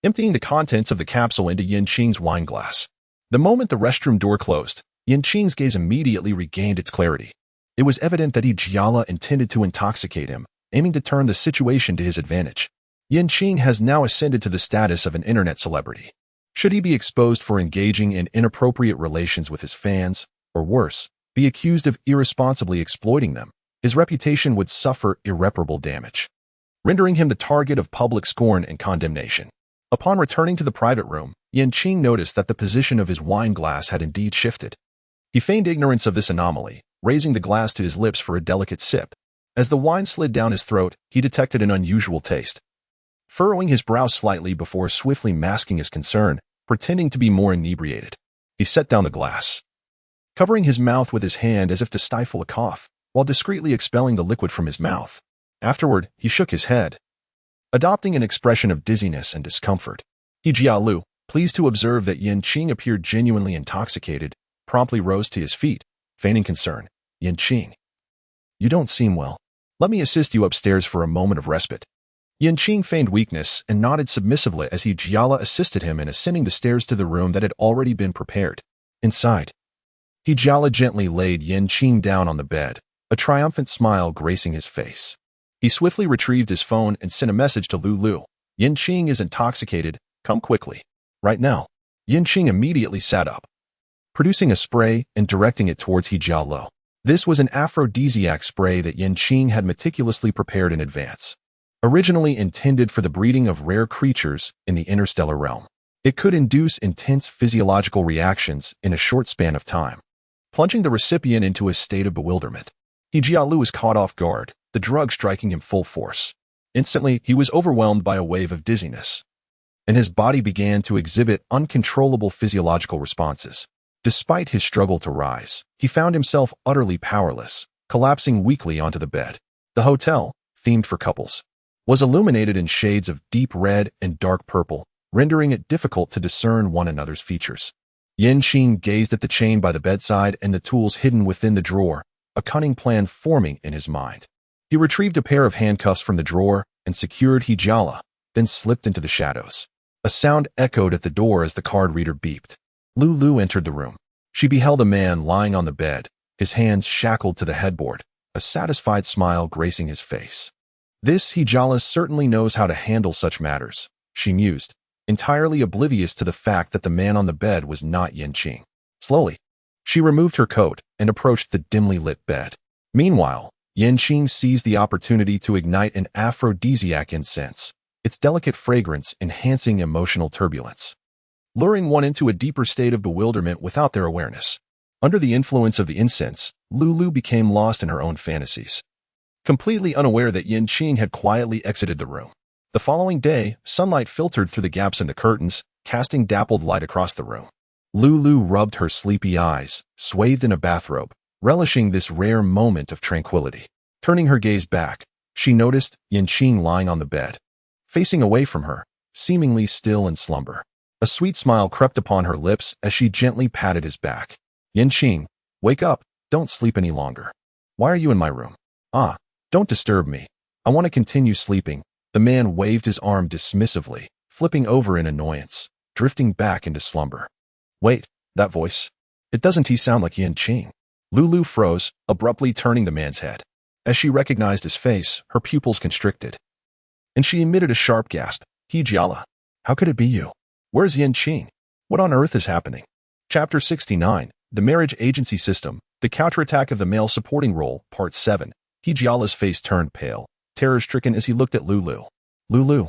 emptying the contents of the capsule into Yin Qing's wine glass. The moment the restroom door closed, Yin Qing's gaze immediately regained its clarity. It was evident that He Jialu intended to intoxicate him, aiming to turn the situation to his advantage. Yin Qing has now ascended to the status of an internet celebrity. Should he be exposed for engaging in inappropriate relations with his fans, or worse, be accused of irresponsibly exploiting them, his reputation would suffer irreparable damage, rendering him the target of public scorn and condemnation. Upon returning to the private room, Yin Qing noticed that the position of his wine glass had indeed shifted. He feigned ignorance of this anomaly, raising the glass to his lips for a delicate sip. As the wine slid down his throat, he detected an unusual taste. Furrowing his brow slightly before swiftly masking his concern, pretending to be more inebriated, he set down the glass, covering his mouth with his hand as if to stifle a cough, while discreetly expelling the liquid from his mouth. Afterward, he shook his head, adopting an expression of dizziness and discomfort. He Jialu, pleased to observe that Yin Qing appeared genuinely intoxicated, promptly rose to his feet, feigning concern. "Yin Qing, you don't seem well. Let me assist you upstairs for a moment of respite." Yin Qing feigned weakness and nodded submissively as He Jialu assisted him in ascending the stairs to the room that had already been prepared. Inside, He Jialu gently laid Yin Qing down on the bed, a triumphant smile gracing his face. He swiftly retrieved his phone and sent a message to Lulu. "Yin Qing is intoxicated. Come quickly. Right now." Yin Qing immediately sat up, producing a spray and directing it towards He Jialu. This was an aphrodisiac spray that Yin Qing had meticulously prepared in advance. Originally intended for the breeding of rare creatures in the interstellar realm, it could induce intense physiological reactions in a short span of time, plunging the recipient into a state of bewilderment. He Jialu was caught off guard, the drug striking him full force. Instantly, he was overwhelmed by a wave of dizziness, and his body began to exhibit uncontrollable physiological responses. Despite his struggle to rise, he found himself utterly powerless, collapsing weakly onto the bed. The hotel, themed for couples, was illuminated in shades of deep red and dark purple, rendering it difficult to discern one another's features. Yin Qing gazed at the chain by the bedside and the tools hidden within the drawer, a cunning plan forming in his mind. He retrieved a pair of handcuffs from the drawer and secured He Jialu, then slipped into the shadows. A sound echoed at the door as the card reader beeped. Lulu entered the room. She beheld a man lying on the bed, his hands shackled to the headboard, a satisfied smile gracing his face. "This He Jialu certainly knows how to handle such matters," she mused, entirely oblivious to the fact that the man on the bed was not Yin Qing. Slowly, she removed her coat and approached the dimly lit bed. Meanwhile, Yin Qing seized the opportunity to ignite an aphrodisiac incense, its delicate fragrance enhancing emotional turbulence, luring one into a deeper state of bewilderment without their awareness. Under the influence of the incense, Lulu became lost in her own fantasies, completely unaware that Yin Qing had quietly exited the room. The following day, sunlight filtered through the gaps in the curtains, casting dappled light across the room. Lulu rubbed her sleepy eyes, swathed in a bathrobe, relishing this rare moment of tranquility. Turning her gaze back, she noticed Yin Qing lying on the bed, facing away from her, seemingly still in slumber. A sweet smile crept upon her lips as she gently patted his back. "Yin Qing, wake up, don't sleep any longer. Why are you in my room? Ah, don't disturb me. I want to continue sleeping." The The man waved his arm dismissively, flipping over in annoyance, drifting back into slumber. Wait, that voice. It doesn't sound like Qing. Lulu froze, abruptly turning the man's head. As she recognized his face, her pupils constricted. And she emitted a sharp gasp. Jiala. How could it be you? Where's Qing? What on earth is happening? Chapter 69, The Marriage Agency System, The Counterattack of the Male Supporting Role, Part 7. Jiala's face turned pale, terror-stricken as he looked at Lulu. Lulu.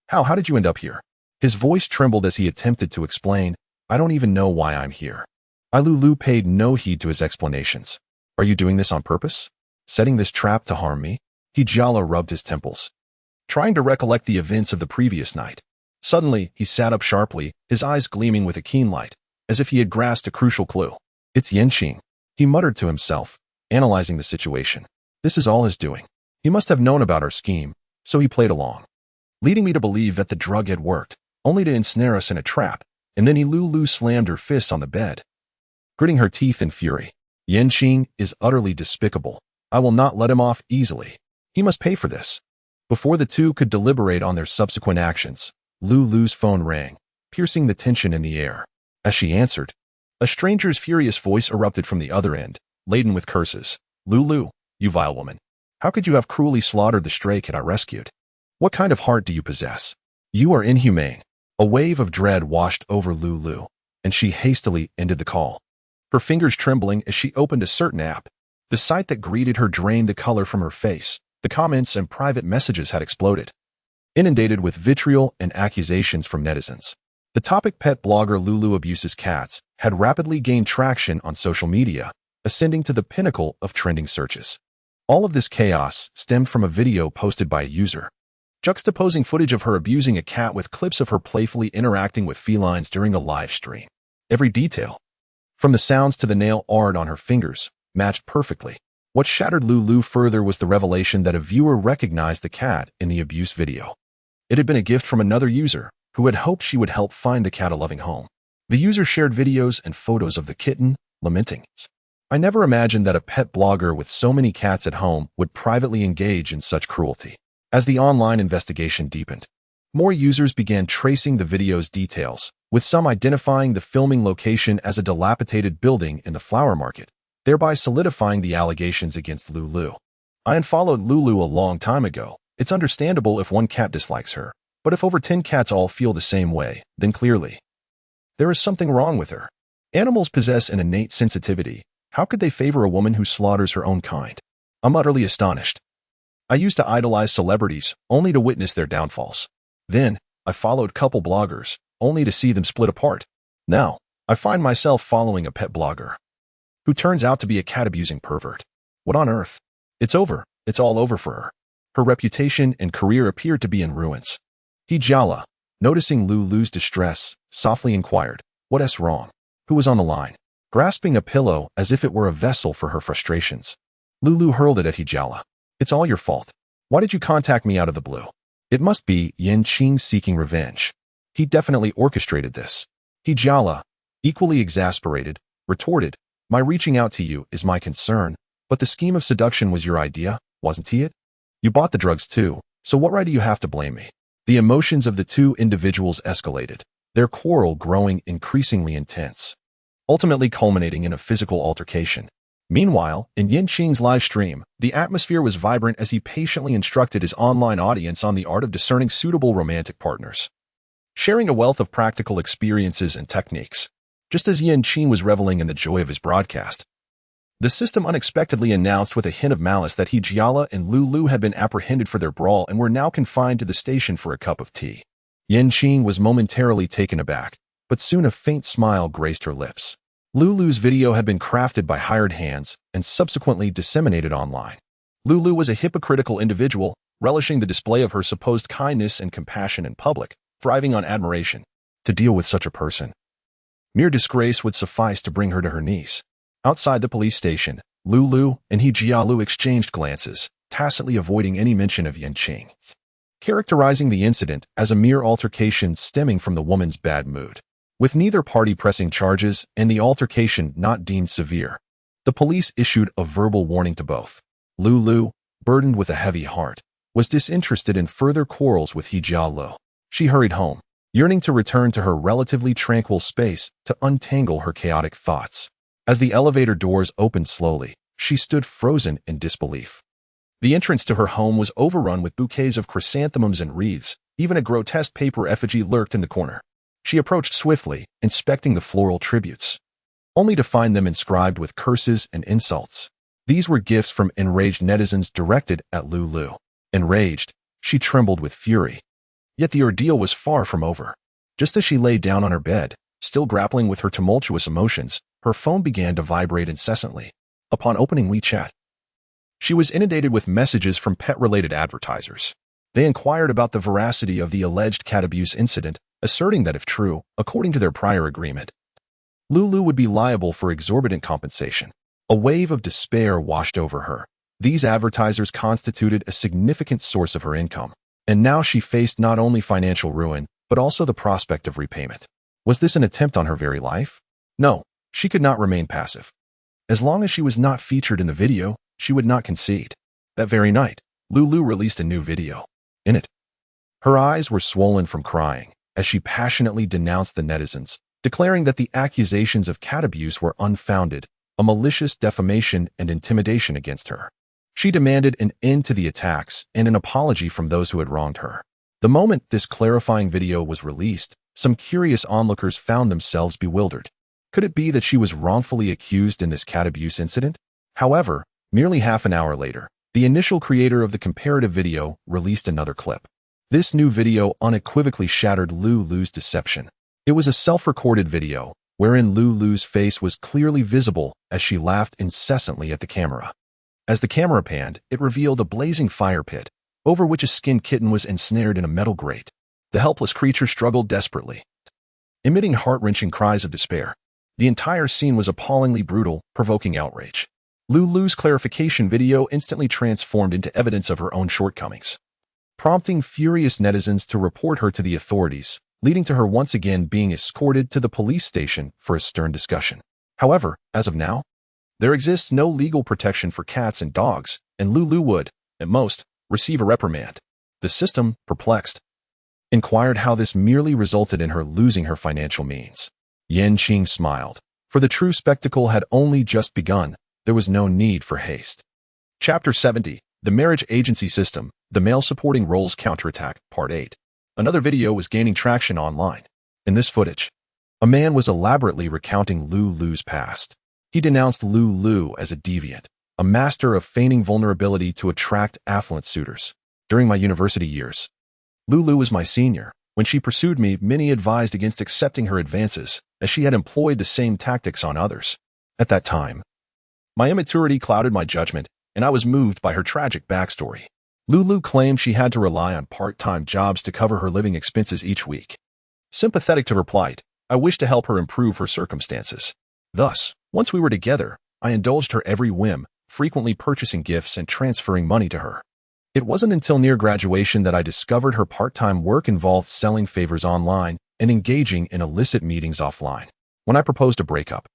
How did you end up here? His voice trembled as he attempted to explain, I don't even know why I'm here. Lulu paid no heed to his explanations. Are you doing this on purpose? Setting this trap to harm me? Jiala rubbed his temples, trying to recollect the events of the previous night. Suddenly, he sat up sharply, his eyes gleaming with a keen light, as if he had grasped a crucial clue. It's Qing, he muttered to himself, analyzing the situation. This is all his doing. He must have known about our scheme, so he played along, leading me to believe that the drug had worked, only to ensnare us in a trap, and then Lulu slammed her fist on the bed, gritting her teeth in fury. Qing is utterly despicable. I will not let him off easily. He must pay for this. Before the two could deliberate on their subsequent actions, Lulu's phone rang, piercing the tension in the air. As she answered, a stranger's furious voice erupted from the other end, laden with curses. Lulu, you vile woman. How could you have cruelly slaughtered the stray cat I rescued? What kind of heart do you possess? You are inhumane. A wave of dread washed over Lulu, and she hastily ended the call, her fingers trembling as she opened a certain app. The sight that greeted her drained the color from her face. The comments and private messages had exploded, inundated with vitriol and accusations from netizens. The topic pet blogger Lulu abuses cats had rapidly gained traction on social media, ascending to the pinnacle of trending searches. All of this chaos stemmed from a video posted by a user, juxtaposing footage of her abusing a cat with clips of her playfully interacting with felines during a live stream. Every detail, from the sounds to the nail art on her fingers, matched perfectly. What shattered Lulu further was the revelation that a viewer recognized the cat in the abuse video. It had been a gift from another user who had hoped she would help find the cat a loving home. The user shared videos and photos of the kitten, lamenting, I never imagined that a pet blogger with so many cats at home would privately engage in such cruelty. As the online investigation deepened, more users began tracing the video's details, with some identifying the filming location as a dilapidated building in the flower market, thereby solidifying the allegations against Lulu. I unfollowed Lulu a long time ago. It's understandable if one cat dislikes her, but if over 10 cats all feel the same way, then clearly there is something wrong with her. Animals possess an innate sensitivity. How could they favor a woman who slaughters her own kind? I'm utterly astonished. I used to idolize celebrities, only to witness their downfalls. Then, I followed couple bloggers, only to see them split apart. Now, I find myself following a pet blogger who turns out to be a cat-abusing pervert. What on earth? It's over. It's all over for her. Her reputation and career appeared to be in ruins. Jiala, noticing Lulu's distress, softly inquired, What's wrong? Who was on the line? Grasping a pillow as if it were a vessel for her frustrations, Lulu hurled it at Jiala. It's all your fault. Why did you contact me out of the blue? It must be Qing seeking revenge. He definitely orchestrated this. Jiala, equally exasperated, retorted, My reaching out to you is my concern, but the scheme of seduction was your idea, wasn't it? You bought the drugs too, so what right do you have to blame me? The emotions of the two individuals escalated, their quarrel growing increasingly intense, ultimately culminating in a physical altercation. Meanwhile, in Qing's live stream, the atmosphere was vibrant as he patiently instructed his online audience on the art of discerning suitable romantic partners, sharing a wealth of practical experiences and techniques. Just as Qing was reveling in the joy of his broadcast, the system unexpectedly announced with a hint of malice that Jiala and Lulu had been apprehended for their brawl and were now confined to the station for a cup of tea. Qing was momentarily taken aback, but soon a faint smile graced her lips. Lulu's video had been crafted by hired hands and subsequently disseminated online. Lulu was a hypocritical individual, relishing the display of her supposed kindness and compassion in public, thriving on admiration. To deal with such a person, mere disgrace would suffice to bring her to her knees. Outside the police station, Lulu and Jiala exchanged glances, tacitly avoiding any mention of Qing, characterizing the incident as a mere altercation stemming from the woman's bad mood. With neither party pressing charges and the altercation not deemed severe, the police issued a verbal warning to both. Lulu, burdened with a heavy heart, was disinterested in further quarrels with He Jialuo. She hurried home, yearning to return to her relatively tranquil space to untangle her chaotic thoughts. As the elevator doors opened slowly, she stood frozen in disbelief. The entrance to her home was overrun with bouquets of chrysanthemums and wreaths. Even a grotesque paper effigy lurked in the corner. She approached swiftly, inspecting the floral tributes, only to find them inscribed with curses and insults. These were gifts from enraged netizens directed at Lulu. Enraged, she trembled with fury. Yet the ordeal was far from over. Just as she lay down on her bed, still grappling with her tumultuous emotions, her phone began to vibrate incessantly. Upon opening WeChat, she was inundated with messages from pet-related advertisers. They inquired about the veracity of the alleged cat abuse incident, asserting that if true, according to their prior agreement, Lulu would be liable for exorbitant compensation. A wave of despair washed over her. These advertisers constituted a significant source of her income, and now she faced not only financial ruin, but also the prospect of repayment. Was this an attempt on her very life? No, she could not remain passive. As long as she was not featured in the video, she would not concede. That very night, Lulu released a new video. In it, her eyes were swollen from crying as she passionately denounced the netizens, declaring that the accusations of cat abuse were unfounded, a malicious defamation and intimidation against her. She demanded an end to the attacks and an apology from those who had wronged her. The moment this clarifying video was released, some curious onlookers found themselves bewildered. Could it be that she was wrongfully accused in this cat abuse incident? However, nearly half an hour later, the initial creator of the comparative video released another clip. This new video unequivocally shattered Lulu's deception. It was a self-recorded video, wherein Lulu's face was clearly visible as she laughed incessantly at the camera. As the camera panned, it revealed a blazing fire pit, over which a skinned kitten was ensnared in a metal grate. The helpless creature struggled desperately, emitting heart-wrenching cries of despair. The entire scene was appallingly brutal, provoking outrage. Lulu's clarification video instantly transformed into evidence of her own shortcomings, prompting furious netizens to report her to the authorities, leading to her once again being escorted to the police station for a stern discussion. However, as of now, there exists no legal protection for cats and dogs, and Lulu would, at most, receive a reprimand. The system, perplexed, inquired how this merely resulted in her losing her financial means. Qing smiled. For the true spectacle had only just begun. There was no need for haste. Chapter 70, The Marriage Agency System, The Male Supporting Roles Counterattack, Part 8. Another video was gaining traction online. In this footage, a man was elaborately recounting Lulu's past. He denounced Lulu as a deviant, a master of feigning vulnerability to attract affluent suitors. During my university years, Lulu was my senior. When she pursued me, many advised against accepting her advances, as she had employed the same tactics on others. At that time, my immaturity clouded my judgment, and I was moved by her tragic backstory. Lulu claimed she had to rely on part-time jobs to cover her living expenses each week. Sympathetic to her plight, I wished to help her improve her circumstances. Thus, once we were together, I indulged her every whim, frequently purchasing gifts and transferring money to her. It wasn't until near graduation that I discovered her part-time work involved selling favors online and engaging in illicit meetings offline. When I proposed a breakup,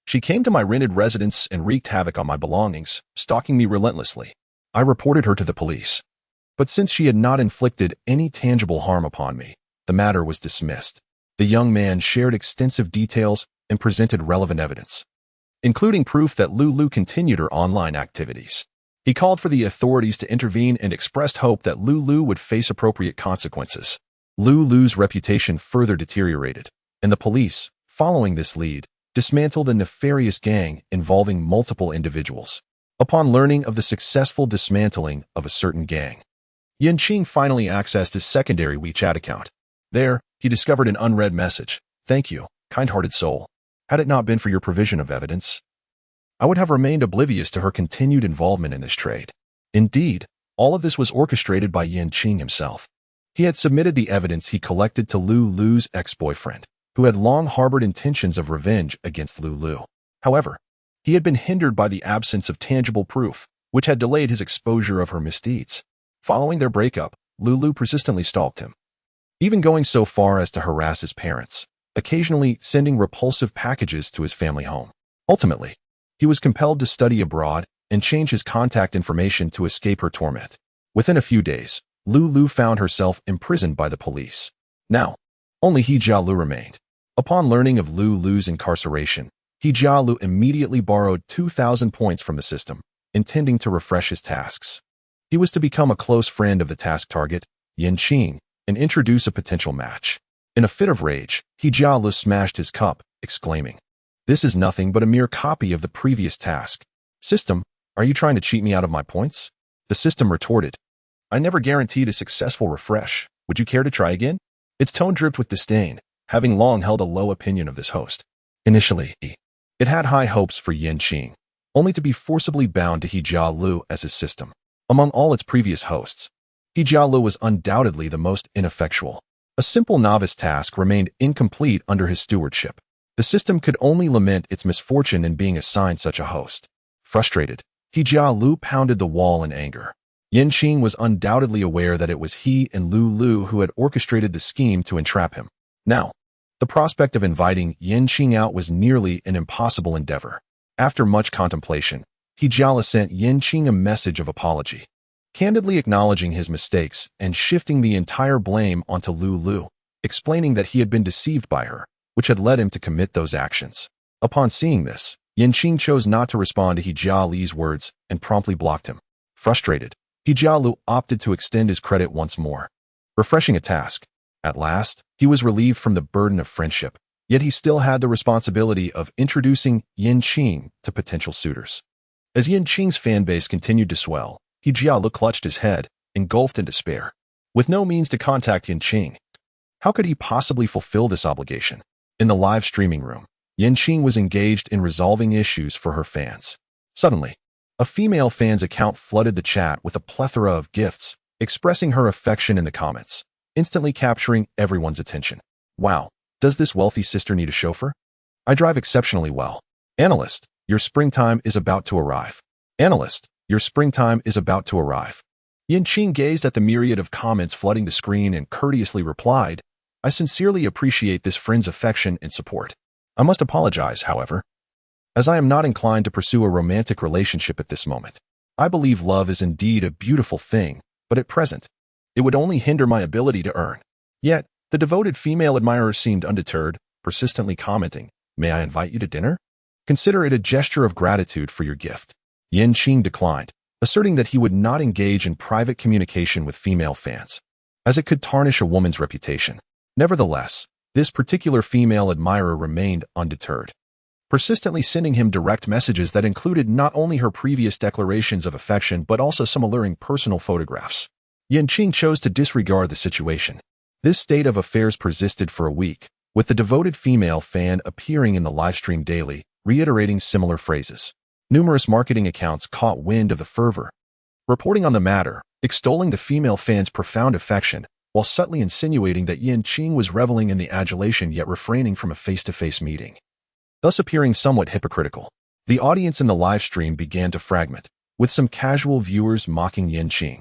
she came to my rented residence and wreaked havoc on my belongings, stalking me relentlessly. I reported her to the police. But since she had not inflicted any tangible harm upon me, the matter was dismissed. The young man shared extensive details and presented relevant evidence, including proof that Lulu continued her online activities. He called for the authorities to intervene and expressed hope that Lulu would face appropriate consequences. Lulu's reputation further deteriorated, and the police, following this lead, dismantled a nefarious gang involving multiple individuals. Upon learning of the successful dismantling of a certain gang, Qing finally accessed his secondary WeChat account. There, he discovered an unread message. "Thank you, kind-hearted soul. Had it not been for your provision of evidence, I would have remained oblivious to her continued involvement in this trade." Indeed, all of this was orchestrated by Qing himself. He had submitted the evidence he collected to Lulu's ex-boyfriend, who had long harbored intentions of revenge against Lulu. However, he had been hindered by the absence of tangible proof, which had delayed his exposure of her misdeeds. Following their breakup, Lulu persistently stalked him, even going so far as to harass his parents, occasionally sending repulsive packages to his family home. Ultimately, he was compelled to study abroad and change his contact information to escape her torment. Within a few days, Lu found herself imprisoned by the police. Now, only He Jialu remained. Upon learning of Lu's incarceration, He Jialu immediately borrowed 2,000 points from the system, intending to refresh his tasks. He was to become a close friend of the task target, Qing, and introduce a potential match. In a fit of rage, He Jialu smashed his cup, exclaiming, "This is nothing but a mere copy of the previous task. System, are you trying to cheat me out of my points?" The system retorted, "I never guaranteed a successful refresh. Would you care to try again?" Its tone dripped with disdain, having long held a low opinion of this host. Initially, it had high hopes for Qing, only to be forcibly bound to He Jialu as his system. Among all its previous hosts, He Jialu was undoubtedly the most ineffectual. A simple novice task remained incomplete under his stewardship. The system could only lament its misfortune in being assigned such a host. Frustrated, He Jialu pounded the wall in anger. Qing was undoubtedly aware that it was he and Lu who had orchestrated the scheme to entrap him. Now, the prospect of inviting Qing out was nearly an impossible endeavor. After much contemplation, He Jialu sent Qing a message of apology, candidly acknowledging his mistakes and shifting the entire blame onto Lu, explaining that he had been deceived by her, which had led him to commit those actions. Upon seeing this, Qing chose not to respond to He Jialu's words and promptly blocked him. Frustrated, He Jialu opted to extend his credit once more, refreshing a task. At last, he was relieved from the burden of friendship, yet he still had the responsibility of introducing Qing to potential suitors. As Qing's fanbase continued to swell, He Jialu clutched his head, engulfed in despair. With no means to contact Qing, how could he possibly fulfill this obligation? In the live streaming room, Qing was engaged in resolving issues for her fans. Suddenly, a female fan's account flooded the chat with a plethora of gifts, expressing her affection in the comments, instantly capturing everyone's attention. "Wow, does this wealthy sister need a chauffeur? I drive exceptionally well. Analyst, your springtime is about to arrive. Analyst, your springtime is about to arrive." Qing gazed at the myriad of comments flooding the screen and courteously replied, "I sincerely appreciate this friend's affection and support. I must apologize, however, as I am not inclined to pursue a romantic relationship at this moment. I believe love is indeed a beautiful thing, but at present, it would only hinder my ability to earn." Yet, the devoted female admirer seemed undeterred, persistently commenting, "May I invite you to dinner? Consider it a gesture of gratitude for your gift." Qing declined, asserting that he would not engage in private communication with female fans, as it could tarnish a woman's reputation. Nevertheless, this particular female admirer remained undeterred, persistently sending him direct messages that included not only her previous declarations of affection but also some alluring personal photographs. Qing chose to disregard the situation. This state of affairs persisted for a week, with the devoted female fan appearing in the livestream daily, reiterating similar phrases. Numerous marketing accounts caught wind of the fervor, reporting on the matter, extolling the female fan's profound affection, while subtly insinuating that Qing was reveling in the adulation yet refraining from a face-to-face meeting, thus appearing somewhat hypocritical. The audience in the live stream began to fragment, with some casual viewers mocking Qing,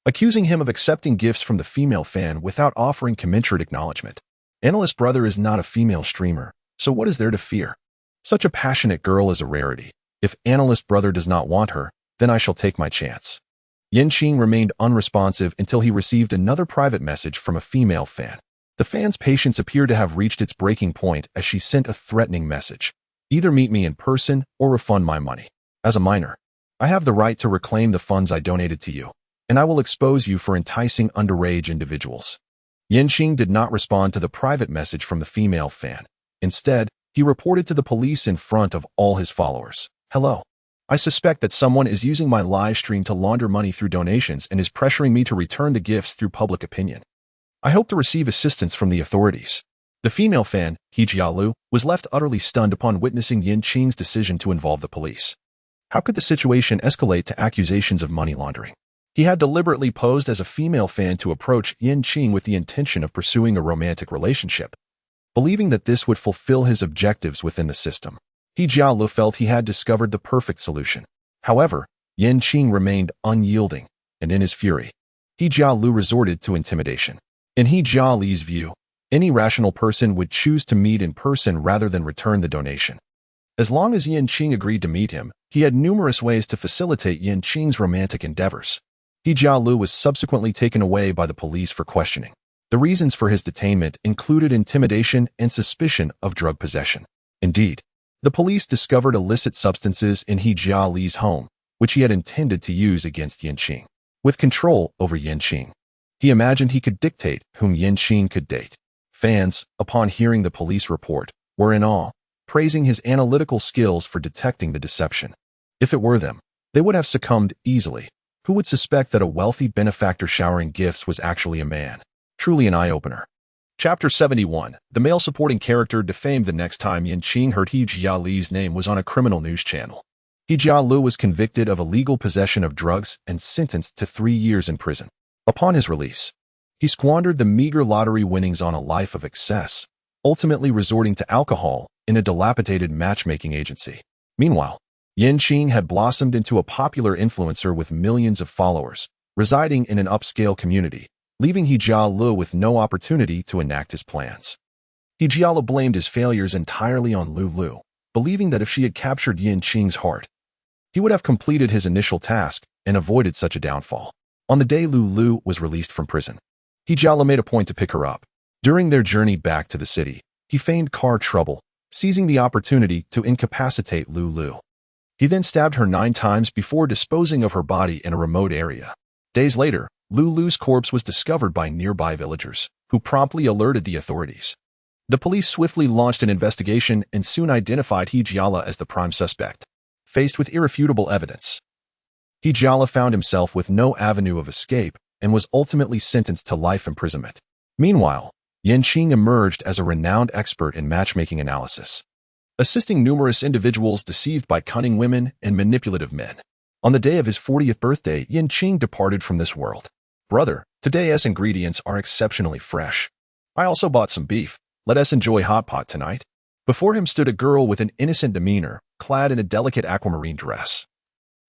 accusing him of accepting gifts from the female fan without offering commensurate acknowledgement. Analyst brother is not a female streamer, so what is there to fear? Such a passionate girl is a rarity. If analyst brother does not want her, then I shall take my chance. Qing remained unresponsive until he received another private message from a female fan. The fan's patience appeared to have reached its breaking point as she sent a threatening message. "Either meet me in person or refund my money. As a minor, I have the right to reclaim the funds I donated to you, and I will expose you for enticing underage individuals." Qing did not respond to the private message from the female fan. Instead, he reported to the police in front of all his followers. "Hello. I suspect that someone is using my live stream to launder money through donations and is pressuring me to return the gifts through public opinion. I hope to receive assistance from the authorities." The female fan, He Jialu, was left utterly stunned upon witnessing Qing's decision to involve the police. How could the situation escalate to accusations of money laundering? He had deliberately posed as a female fan to approach Qing with the intention of pursuing a romantic relationship, believing that this would fulfill his objectives within the system. He Jialu felt he had discovered the perfect solution. However, Qing remained unyielding, and in his fury, He Jialu resorted to intimidation. In He Jialu's view, any rational person would choose to meet in person rather than return the donation. As long as Qing agreed to meet him, he had numerous ways to facilitate Qing's romantic endeavors. He Jialu was subsequently taken away by the police for questioning. The reasons for his detainment included intimidation and suspicion of drug possession. Indeed, the police discovered illicit substances in He Jiali's home, which he had intended to use against Yin Qing. With control over Yin Qing, he imagined he could dictate whom Yin Qing could date. Fans, upon hearing the police report, were in awe, praising his analytical skills for detecting the deception. If it were them, they would have succumbed easily. Who would suspect that a wealthy benefactor showering gifts was actually a man? Truly an eye-opener. Chapter 71. The male supporting character defamed the next time Yin Qing heard He Jiali's name was on a criminal news channel. He Jialu was convicted of illegal possession of drugs and sentenced to 3 years in prison. Upon his release, he squandered the meager lottery winnings on a life of excess, ultimately resorting to alcohol in a dilapidated matchmaking agency. Meanwhile, Yin Qing had blossomed into a popular influencer with millions of followers, residing in an upscale community, leaving He Jialu with no opportunity to enact his plans. He Jialu blamed his failures entirely on Lulu, believing that if she had captured Yin Qing's heart, he would have completed his initial task and avoided such a downfall. On the day Lulu was released from prison, He Jialu made a point to pick her up. During their journey back to the city, he feigned car trouble, seizing the opportunity to incapacitate Lulu. He then stabbed her 9 times before disposing of her body in a remote area. Days later, Lulu's corpse was discovered by nearby villagers, who promptly alerted the authorities. The police swiftly launched an investigation and soon identified He Jialu as the prime suspect. Faced with irrefutable evidence, He Jialu found himself with no avenue of escape and was ultimately sentenced to life imprisonment. Meanwhile, Yin Qing emerged as a renowned expert in matchmaking analysis, assisting numerous individuals deceived by cunning women and manipulative men. On the day of his 40th birthday, Yin Qing departed from this world. Brother, today's ingredients are exceptionally fresh. I also bought some beef. Let us enjoy hot pot tonight. Before him stood a girl with an innocent demeanor, clad in a delicate aquamarine dress,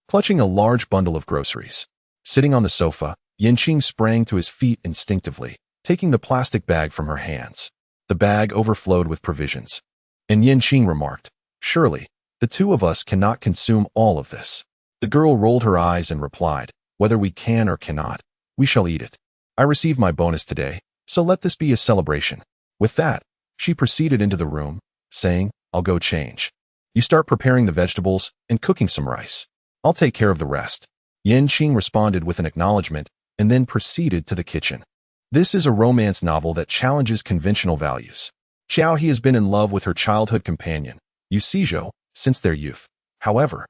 clutching a large bundle of groceries. Sitting on the sofa, Yin Qing sprang to his feet instinctively, taking the plastic bag from her hands. The bag overflowed with provisions. And Yin Qing remarked, "Surely, the two of us cannot consume all of this." The girl rolled her eyes and replied, "Whether we can or cannot, we shall eat it. I received my bonus today, so let this be a celebration." With that, she proceeded into the room, saying, "I'll go change. You start preparing the vegetables and cooking some rice. I'll take care of the rest." Yin Qing responded with an acknowledgement and then proceeded to the kitchen. This is a romance novel that challenges conventional values. Xiao He has been in love with her childhood companion, Yu Xizhou, since their youth. However,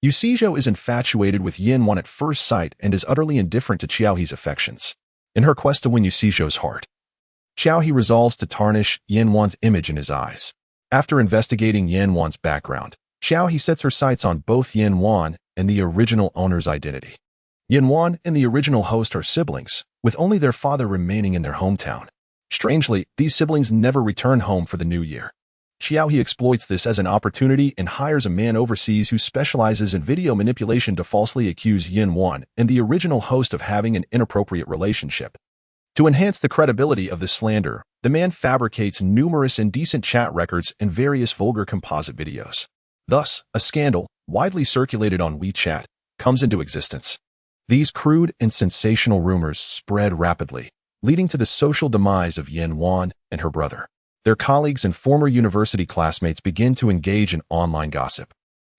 Yu Xizhou is infatuated with Yin Wan at first sight and is utterly indifferent to Xiao He's affections. In her quest to win Yu Xizhou's heart, Xiao He resolves to tarnish Yin Wan's image in his eyes. After investigating Yin Wan's background, Xiao He sets her sights on both Yin Wan and the original owner's identity. Yin Wan and the original host are siblings, with only their father remaining in their hometown. Strangely, these siblings never return home for the new year. Xiao He exploits this as an opportunity and hires a man overseas who specializes in video manipulation to falsely accuse Yin Wan and the original host of having an inappropriate relationship. To enhance the credibility of this slander, the man fabricates numerous indecent chat records and various vulgar composite videos. Thus, a scandal, widely circulated on WeChat, comes into existence. These crude and sensational rumors spread rapidly, leading to the social demise of Yin Wan and her brother. Their colleagues and former university classmates begin to engage in online gossip,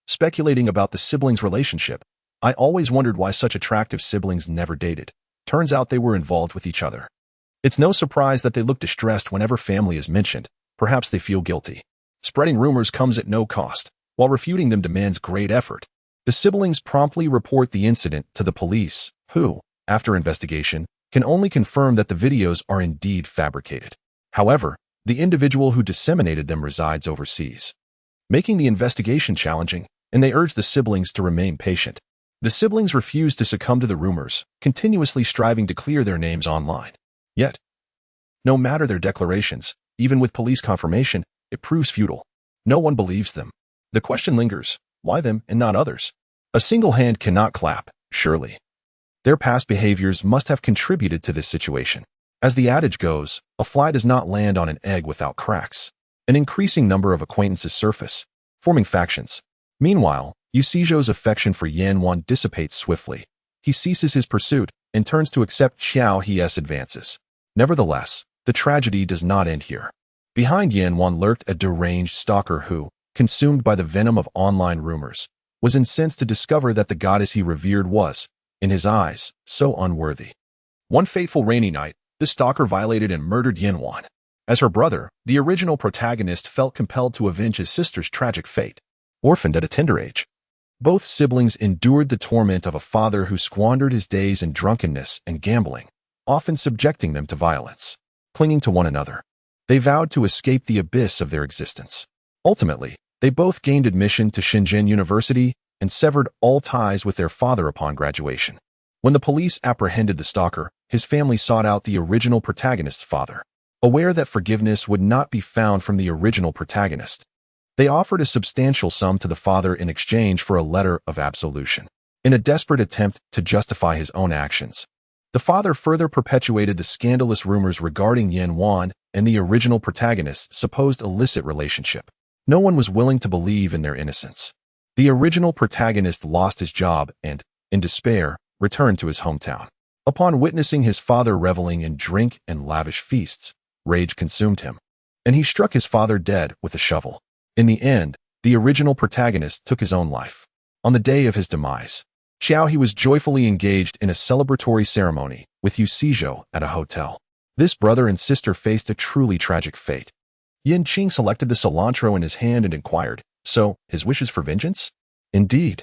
speculating about the siblings' relationship. I always wondered why such attractive siblings never dated. Turns out they were involved with each other. It's no surprise that they look distressed whenever family is mentioned. Perhaps they feel guilty. Spreading rumors comes at no cost, while refuting them demands great effort. The siblings promptly report the incident to the police, who, after investigation, can only confirm that the videos are indeed fabricated. However, the individual who disseminated them resides overseas, making the investigation challenging, and they urge the siblings to remain patient. The siblings refuse to succumb to the rumors, continuously striving to clear their names online. Yet, no matter their declarations, even with police confirmation, it proves futile. No one believes them. The question lingers, why them and not others? A single hand cannot clap, surely. Their past behaviors must have contributed to this situation. As the adage goes, a fly does not land on an egg without cracks. An increasing number of acquaintances surface, forming factions. Meanwhile, Yu Xizhou's affection for Yin Wan dissipates swiftly. He ceases his pursuit and turns to accept Xiao He's advances. Nevertheless, the tragedy does not end here. Behind Yan lurked a deranged stalker who, consumed by the venom of online rumors, was incensed to discover that the goddess he revered was, in his eyes, so unworthy. One fateful rainy night, this stalker violated and murdered Yan. As her brother, the original protagonist felt compelled to avenge his sister's tragic fate. Orphaned at a tender age, both siblings endured the torment of a father who squandered his days in drunkenness and gambling, often subjecting them to violence. Clinging to one another, they vowed to escape the abyss of their existence. Ultimately, they both gained admission to Shenzhen University and severed all ties with their father upon graduation. When the police apprehended the stalker, his family sought out the original protagonist's father. Aware that forgiveness would not be found from the original protagonist, they offered a substantial sum to the father in exchange for a letter of absolution. In a desperate attempt to justify his own actions, the father further perpetuated the scandalous rumors regarding Yan and the original protagonist's supposed illicit relationship. No one was willing to believe in their innocence. The original protagonist lost his job and, in despair, returned to his hometown. Upon witnessing his father reveling in drink and lavish feasts, rage consumed him, and he struck his father dead with a shovel. In the end, the original protagonist took his own life. On the day of his demise, Xiao He was joyfully engaged in a celebratory ceremony with Qing at a hotel. This brother and sister faced a truly tragic fate. Qing selected the cilantro in his hand and inquired, "So, his wishes for vengeance?" Indeed.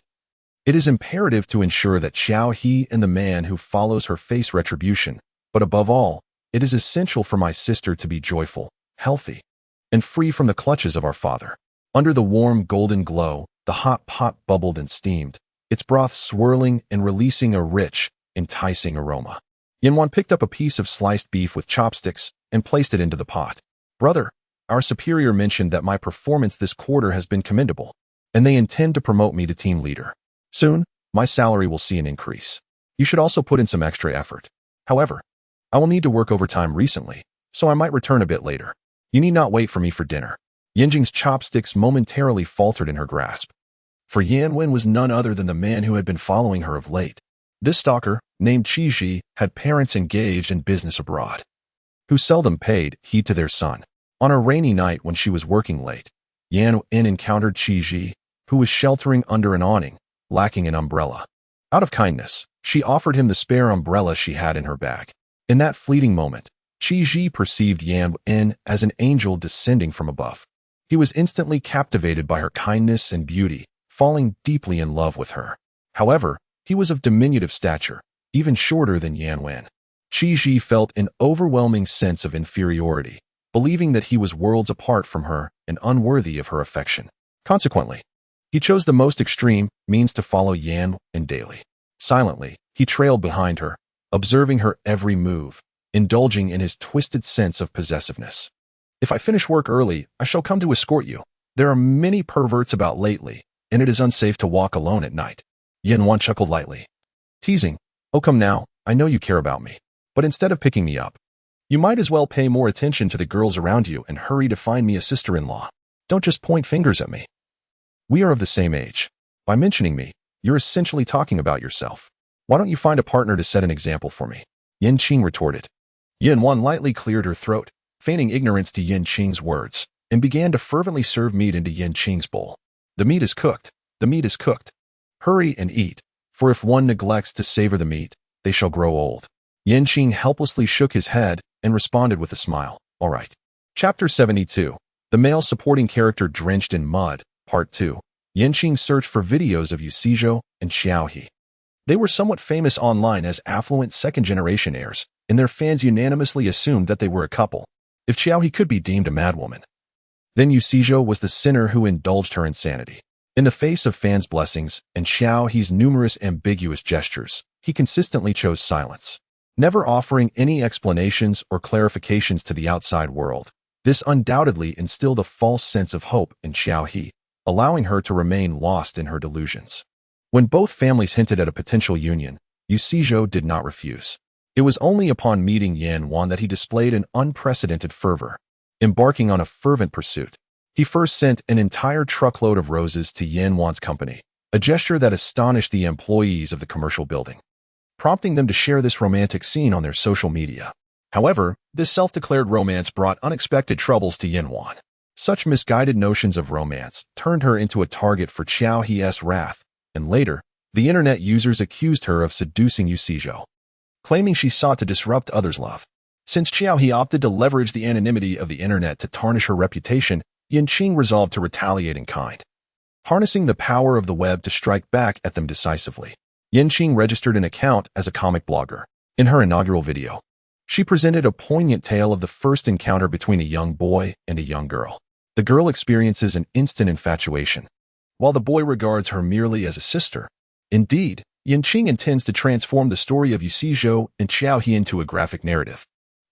It is imperative to ensure that Xiao He and the man who follows her face retribution, but above all, it is essential for my sister to be joyful, healthy, and free from the clutches of our father. Under the warm golden glow, the hot pot bubbled and steamed, its broth swirling and releasing a rich, enticing aroma. Yan picked up a piece of sliced beef with chopsticks and placed it into the pot. "Brother, our superior mentioned that my performance this quarter has been commendable, and they intend to promote me to team leader. Soon, my salary will see an increase. You should also put in some extra effort. However, I will need to work overtime recently, so I might return a bit later. You need not wait for me for dinner." Yanjing's chopsticks momentarily faltered in her grasp. For Yan was none other than the man who had been following her of late. This stalker, named Qi, had parents engaged in business abroad, who seldom paid heed to their son. On a rainy night when she was working late, Yan encountered Qi, who was sheltering under an awning, lacking an umbrella. Out of kindness, she offered him the spare umbrella she had in her bag. In that fleeting moment, Qi perceived Yan as an angel descending from above. He was instantly captivated by her kindness and beauty, falling deeply in love with her. However, he was of diminutive stature, even shorter than Yan. Qi felt an overwhelming sense of inferiority, believing that he was worlds apart from her and unworthy of her affection. Consequently, he chose the most extreme means to follow Yan daily. Silently, he trailed behind her, observing her every move, indulging in his twisted sense of possessiveness. "If I finish work early, I shall come to escort you. There are many perverts about lately, and it is unsafe to walk alone at night." Yan chuckled lightly. Teasing, "Oh, come now, I know you care about me. But instead of picking me up, you might as well pay more attention to the girls around you and hurry to find me a sister-in-law. Don't just point fingers at me. We are of the same age. By mentioning me, you're essentially talking about yourself. Why don't you find a partner to set an example for me?" Qing retorted. Yan lightly cleared her throat, feigning ignorance to Qing's words, and began to fervently serve meat into Qing's bowl. "The meat is cooked. The meat is cooked. Hurry and eat, for if one neglects to savor the meat, they shall grow old." Qing helplessly shook his head and responded with a smile, "All right." Chapter 72. The Male Supporting Character Drenched in Mud, Part 2. Qing searched for videos of Qi and Xiao He. They were somewhat famous online as affluent second-generation heirs, and their fans unanimously assumed that they were a couple. If Xiao He could be deemed a madwoman, then Qi was the sinner who indulged her insanity. In the face of fans' blessings and Xiao He's numerous ambiguous gestures, he consistently chose silence, never offering any explanations or clarifications to the outside world. This undoubtedly instilled a false sense of hope in Xiao He, allowing her to remain lost in her delusions. When both families hinted at a potential union, Qi did not refuse. It was only upon meeting Yan that he displayed an unprecedented fervor. Embarking on a fervent pursuit, he first sent an entire truckload of roses to Yan's company, a gesture that astonished the employees of the commercial building. prompting them to share this romantic scene on their social media. However, this self-declared romance brought unexpected troubles to Yinwan. Such misguided notions of romance turned her into a target for Qiao He's wrath, and later, the internet users accused her of seducing Yuzhou, claiming she sought to disrupt others' love. Since Qiao He opted to leverage the anonymity of the internet to tarnish her reputation, Qing resolved to retaliate in kind, harnessing the power of the web to strike back at them decisively. Qing registered an account as a comic blogger. In her inaugural video, she presented a poignant tale of the first encounter between a young boy and a young girl. The girl experiences an instant infatuation, while the boy regards her merely as a sister. Indeed, Qing intends to transform the story of Yuzhou and Qiao He into a graphic narrative.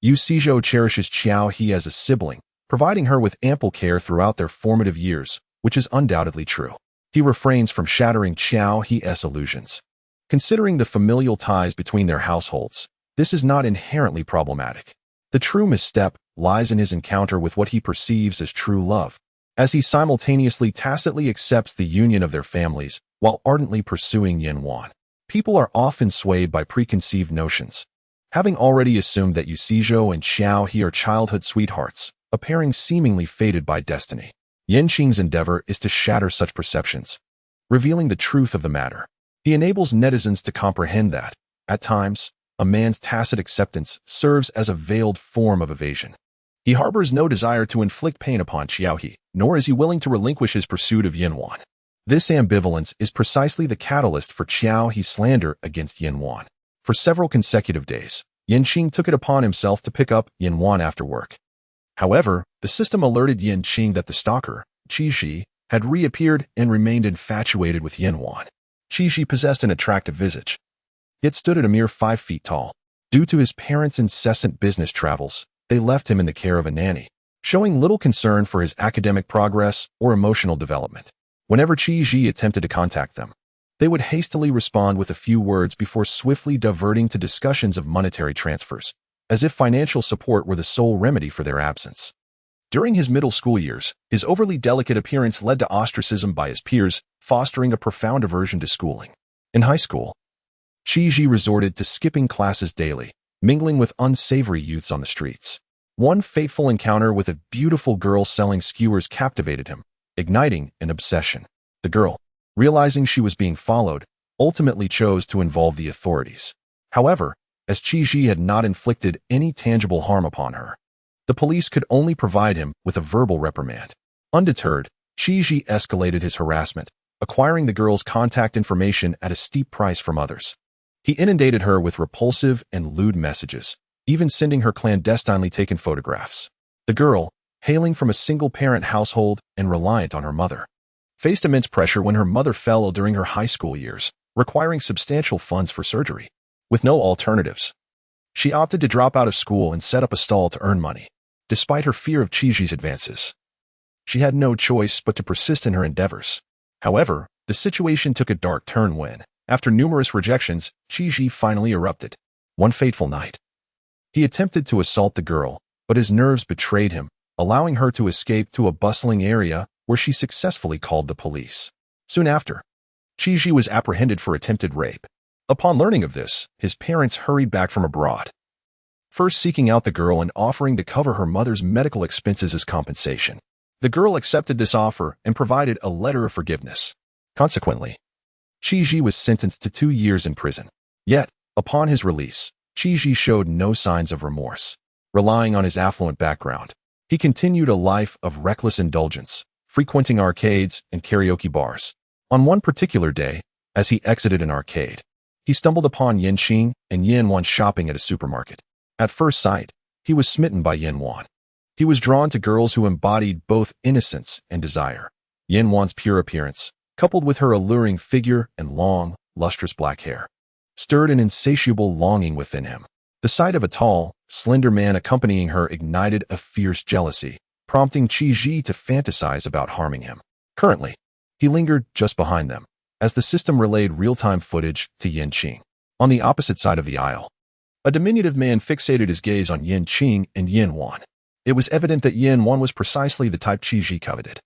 Yuzhou cherishes Qiao He as a sibling, providing her with ample care throughout their formative years, which is undoubtedly true. He refrains from shattering Qiao He's illusions. Considering the familial ties between their households, this is not inherently problematic. The true misstep lies in his encounter with what he perceives as true love, as he simultaneously tacitly accepts the union of their families while ardently pursuing Yinwan. People are often swayed by preconceived notions. Having already assumed that Yuzhou and Qiao He are childhood sweethearts, a pairing seemingly fated by destiny, Qing's endeavor is to shatter such perceptions, revealing the truth of the matter. He enables netizens to comprehend that, at times, a man's tacit acceptance serves as a veiled form of evasion. He harbors no desire to inflict pain upon Qiao He, nor is he willing to relinquish his pursuit of Yinwan. This ambivalence is precisely the catalyst for Qiao He's slander against Yinwan. For several consecutive days, Qing took it upon himself to pick up Yinwan after work. However, the system alerted Qing that the stalker, Qi, had reappeared and remained infatuated with Yinwan. Qi possessed an attractive visage, yet stood at a mere 5 feet tall. Due to his parents' incessant business travels, they left him in the care of a nanny, showing little concern for his academic progress or emotional development. Whenever Qi attempted to contact them, they would hastily respond with a few words before swiftly diverting to discussions of monetary transfers, as if financial support were the sole remedy for their absence. During his middle school years, his overly delicate appearance led to ostracism by his peers, fostering a profound aversion to schooling. In high school, Qi resorted to skipping classes daily, mingling with unsavory youths on the streets. One fateful encounter with a beautiful girl selling skewers captivated him, igniting an obsession. The girl, realizing she was being followed, ultimately chose to involve the authorities. However, as Qi had not inflicted any tangible harm upon her, the police could only provide him with a verbal reprimand. Undeterred, Qi escalated his harassment, acquiring the girl's contact information at a steep price from others. He inundated her with repulsive and lewd messages, even sending her clandestinely taken photographs. The girl, hailing from a single-parent household and reliant on her mother, faced immense pressure when her mother fell ill during her high school years, requiring substantial funds for surgery. With no alternatives, she opted to drop out of school and set up a stall to earn money. Despite her fear of Qi's advances, she had no choice but to persist in her endeavors. However, the situation took a dark turn when, after numerous rejections, Qi finally erupted. One fateful night, he attempted to assault the girl, but his nerves betrayed him, allowing her to escape to a bustling area where she successfully called the police. Soon after, Qi was apprehended for attempted rape. Upon learning of this, his parents hurried back from abroad, first seeking out the girl and offering to cover her mother's medical expenses as compensation. The girl accepted this offer and provided a letter of forgiveness. Consequently, Qi was sentenced to 2 years in prison. Yet, upon his release, Qi showed no signs of remorse. Relying on his affluent background, he continued a life of reckless indulgence, frequenting arcades and karaoke bars. On one particular day, as he exited an arcade, he stumbled upon Qing and Yinwan shopping at a supermarket. At first sight, he was smitten by Yinwan. He was drawn to girls who embodied both innocence and desire. Yinwan's pure appearance, coupled with her alluring figure and long, lustrous black hair, stirred an insatiable longing within him. The sight of a tall, slender man accompanying her ignited a fierce jealousy, prompting Qi to fantasize about harming him. Currently, he lingered just behind them, as the system relayed real-time footage to Qing. On the opposite side of the aisle, a diminutive man fixated his gaze on Qing and Yinwan. It was evident that Yinwan was precisely the type Qi coveted.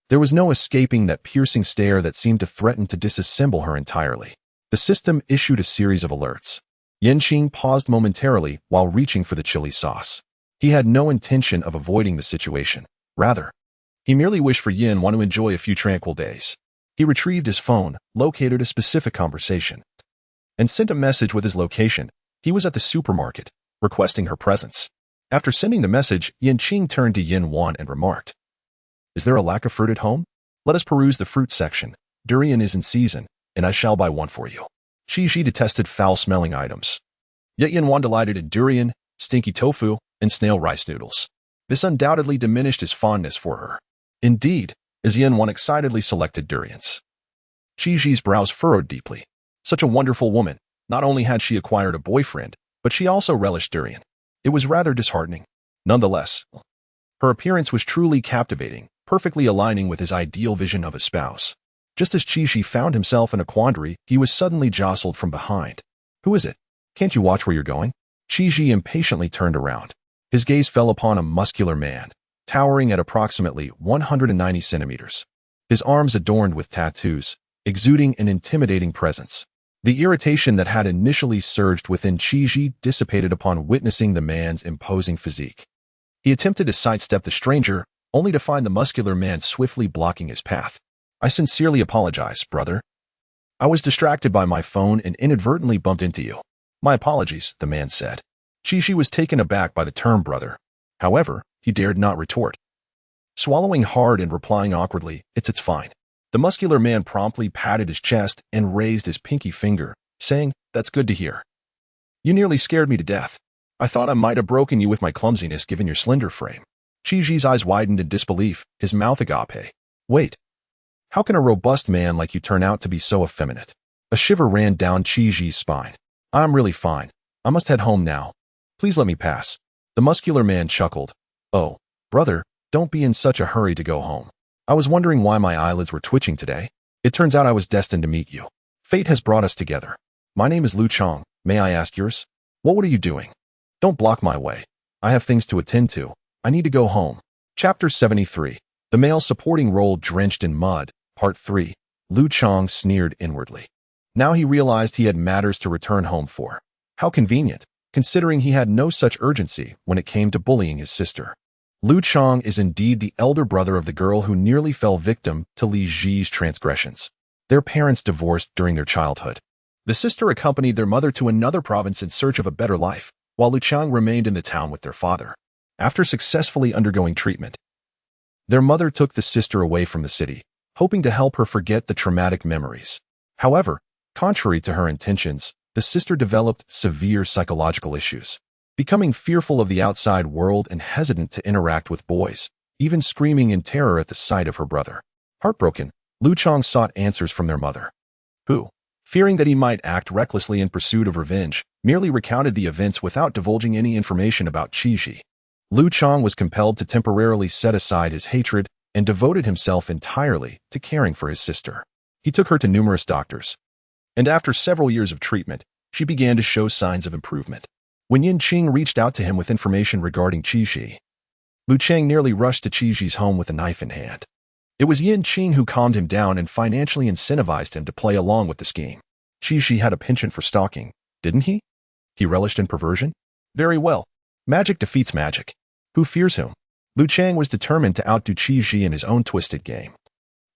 There was no escaping that piercing stare that seemed to threaten to disassemble her entirely. The system issued a series of alerts. Qing paused momentarily while reaching for the chili sauce. He had no intention of avoiding the situation. Rather, he merely wished for Yin to enjoy a few tranquil days. He retrieved his phone, located a specific conversation, and sent a message with his location. He was at the supermarket, requesting her presence. After sending the message, Qing turned to Yin and remarked, "Is there a lack of fruit at home? Let us peruse the fruit section. Durian is in season, and I shall buy one for you." Qi detested foul-smelling items. Yet Yin delighted in durian, stinky tofu, and snail rice noodles. This undoubtedly diminished his fondness for her. Indeed, as Yin excitedly selected durians, Qi's brows furrowed deeply. Such a wonderful woman. Not only had she acquired a boyfriend, but she also relished durian. It was rather disheartening. Nonetheless, her appearance was truly captivating, perfectly aligning with his ideal vision of a spouse. Just as Qi found himself in a quandary, he was suddenly jostled from behind. "Who is it? Can't you watch where you're going?" Qi impatiently turned around. His gaze fell upon a muscular man, towering at approximately 190 centimeters. His arms adorned with tattoos, exuding an intimidating presence. The irritation that had initially surged within Qi dissipated upon witnessing the man's imposing physique. He attempted to sidestep the stranger, only to find the muscular man swiftly blocking his path. "I sincerely apologize, brother. I was distracted by my phone and inadvertently bumped into you." "My apologies," the man said. Qi was taken aback by the term brother. However, he dared not retort. Swallowing hard and replying awkwardly, It's fine." The muscular man promptly patted his chest and raised his pinky finger, saying, "That's good to hear. You nearly scared me to death. I thought I might have broken you with my clumsiness given your slender frame." Qi's eyes widened in disbelief, his mouth agape. "Wait. How can a robust man like you turn out to be so effeminate?" A shiver ran down Qi's spine. "I'm really fine. I must head home now. Please let me pass." The muscular man chuckled. "Oh, brother, don't be in such a hurry to go home. I was wondering why my eyelids were twitching today. It turns out I was destined to meet you. Fate has brought us together. My name is Chang. May I ask yours? What are you doing? Don't block my way. I have things to attend to. I need to go home." Chapter 73. The Male Supporting Role Drenched in Mud, Part 3. Chang sneered inwardly. Now he realized he had matters to return home for. How convenient, considering he had no such urgency when it came to bullying his sister. Chang is indeed the elder brother of the girl who nearly fell victim to Li Zi's transgressions. Their parents divorced during their childhood. The sister accompanied their mother to another province in search of a better life, while Chang remained in the town with their father. After successfully undergoing treatment, their mother took the sister away from the city, hoping to help her forget the traumatic memories. However, contrary to her intentions, the sister developed severe psychological issues, becoming fearful of the outside world and hesitant to interact with boys, even screaming in terror at the sight of her brother. Heartbroken, Chang sought answers from their mother, who, fearing that he might act recklessly in pursuit of revenge, merely recounted the events without divulging any information about Qi. Chang was compelled to temporarily set aside his hatred and devoted himself entirely to caring for his sister. He took her to numerous doctors, and after several years of treatment, she began to show signs of improvement. When Qing reached out to him with information regarding Qi, Chang nearly rushed to Qi's home with a knife in hand. It was Qing who calmed him down and financially incentivized him to play along with the scheme. Qi had a penchant for stalking, didn't he? He relished in perversion? Very well. Magic defeats magic. Who fears whom? Chang was determined to outdo Qi in his own twisted game,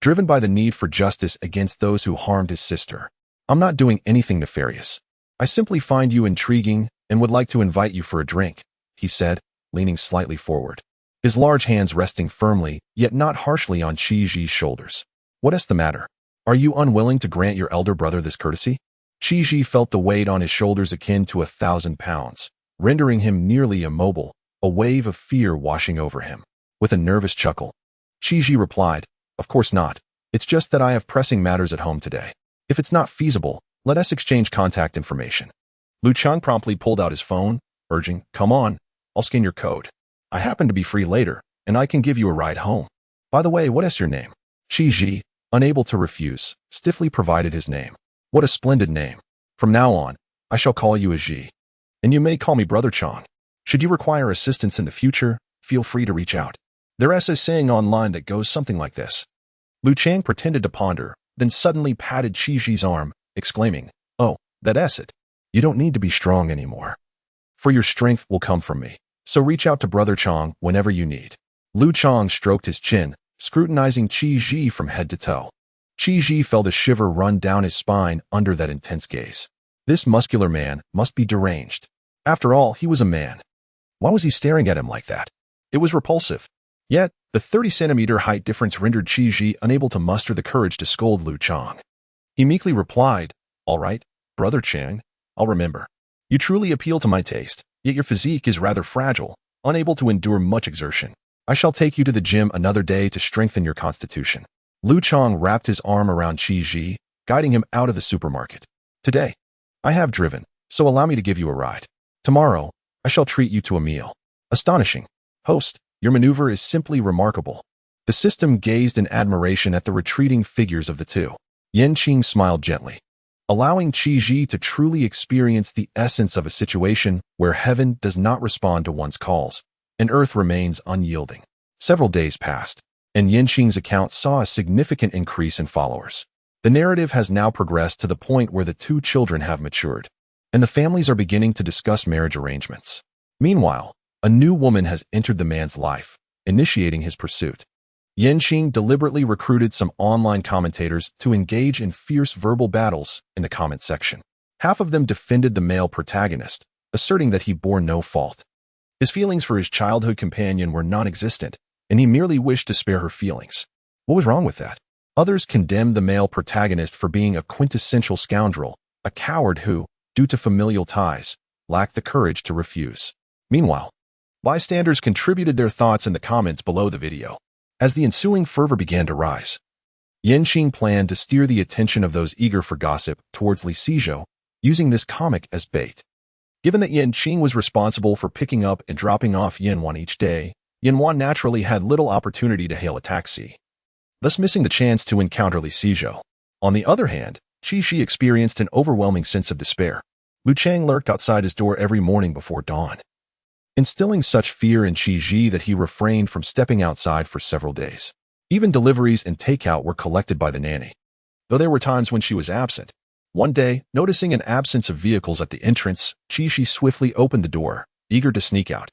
driven by the need for justice against those who harmed his sister. "I'm not doing anything nefarious. I simply find you intriguing and would like to invite you for a drink," he said, leaning slightly forward, his large hands resting firmly, yet not harshly on Qi's shoulders. "What is the matter? Are you unwilling to grant your elder brother this courtesy?" Qi felt the weight on his shoulders akin to 1,000 pounds, rendering him nearly immobile, a wave of fear washing over him. With a nervous chuckle, Qi replied, "Of course not. It's just that I have pressing matters at home today. If it's not feasible, let us exchange contact information." Chang promptly pulled out his phone, urging, "Come on, I'll scan your code. I happen to be free later, and I can give you a ride home. By the way, what is your name?" Qi, unable to refuse, stiffly provided his name. "What a splendid name. From now on, I shall call you a Ji. And you may call me Brother Chang. Should you require assistance in the future, feel free to reach out." There is a saying online that goes something like this. Chang pretended to ponder, then suddenly patted Qi's arm, exclaiming, That's it. You don't need to be strong anymore. For your strength will come from me. So reach out to Brother Chang whenever you need. Lu Chang stroked his chin, scrutinizing Qi Ji from head to toe. Qi Ji felt a shiver run down his spine under that intense gaze. This muscular man must be deranged. After all, he was a man. Why was he staring at him like that? It was repulsive. Yet, the 30-centimeter height difference rendered Qi Ji unable to muster the courage to scold Lu Chang. He meekly replied, "All right, Brother Chang, I'll remember. You truly appeal to my taste, yet your physique is rather fragile, unable to endure much exertion. I shall take you to the gym another day to strengthen your constitution." Lu Chang wrapped his arm around Qi Ji, guiding him out of the supermarket. "Today, I have driven, so allow me to give you a ride. Tomorrow, I shall treat you to a meal." Astonishing. Host, your maneuver is simply remarkable. The system gazed in admiration at the retreating figures of the two. Qing smiled gently, allowing Qi Ji to truly experience the essence of a situation where heaven does not respond to one's calls, and earth remains unyielding. Several days passed, and Qing's account saw a significant increase in followers. The narrative has now progressed to the point where the two children have matured, and the families are beginning to discuss marriage arrangements. Meanwhile, a new woman has entered the man's life, initiating his pursuit. Qing deliberately recruited some online commentators to engage in fierce verbal battles in the comment section. Half of them defended the male protagonist, asserting that he bore no fault. His feelings for his childhood companion were non-existent, and he merely wished to spare her feelings. What was wrong with that? Others condemned the male protagonist for being a quintessential scoundrel, a coward who, due to familial ties, lacked the courage to refuse. Meanwhile, bystanders contributed their thoughts in the comments below the video. As the ensuing fervor began to rise, Qing planned to steer the attention of those eager for gossip towards Li Sizhou, using this comic as bait. Given that Qing was responsible for picking up and dropping off Yanwan each day, Yanwan naturally had little opportunity to hail a taxi, thus missing the chance to encounter Li Sizhou. On the other hand, Qi Ji experienced an overwhelming sense of despair. Lu Chang lurked outside his door every morning before dawn, instilling such fear in Qi Ji that he refrained from stepping outside for several days. Even deliveries and takeout were collected by the nanny, though there were times when she was absent. One day, noticing an absence of vehicles at the entrance, Qi Ji swiftly opened the door, eager to sneak out.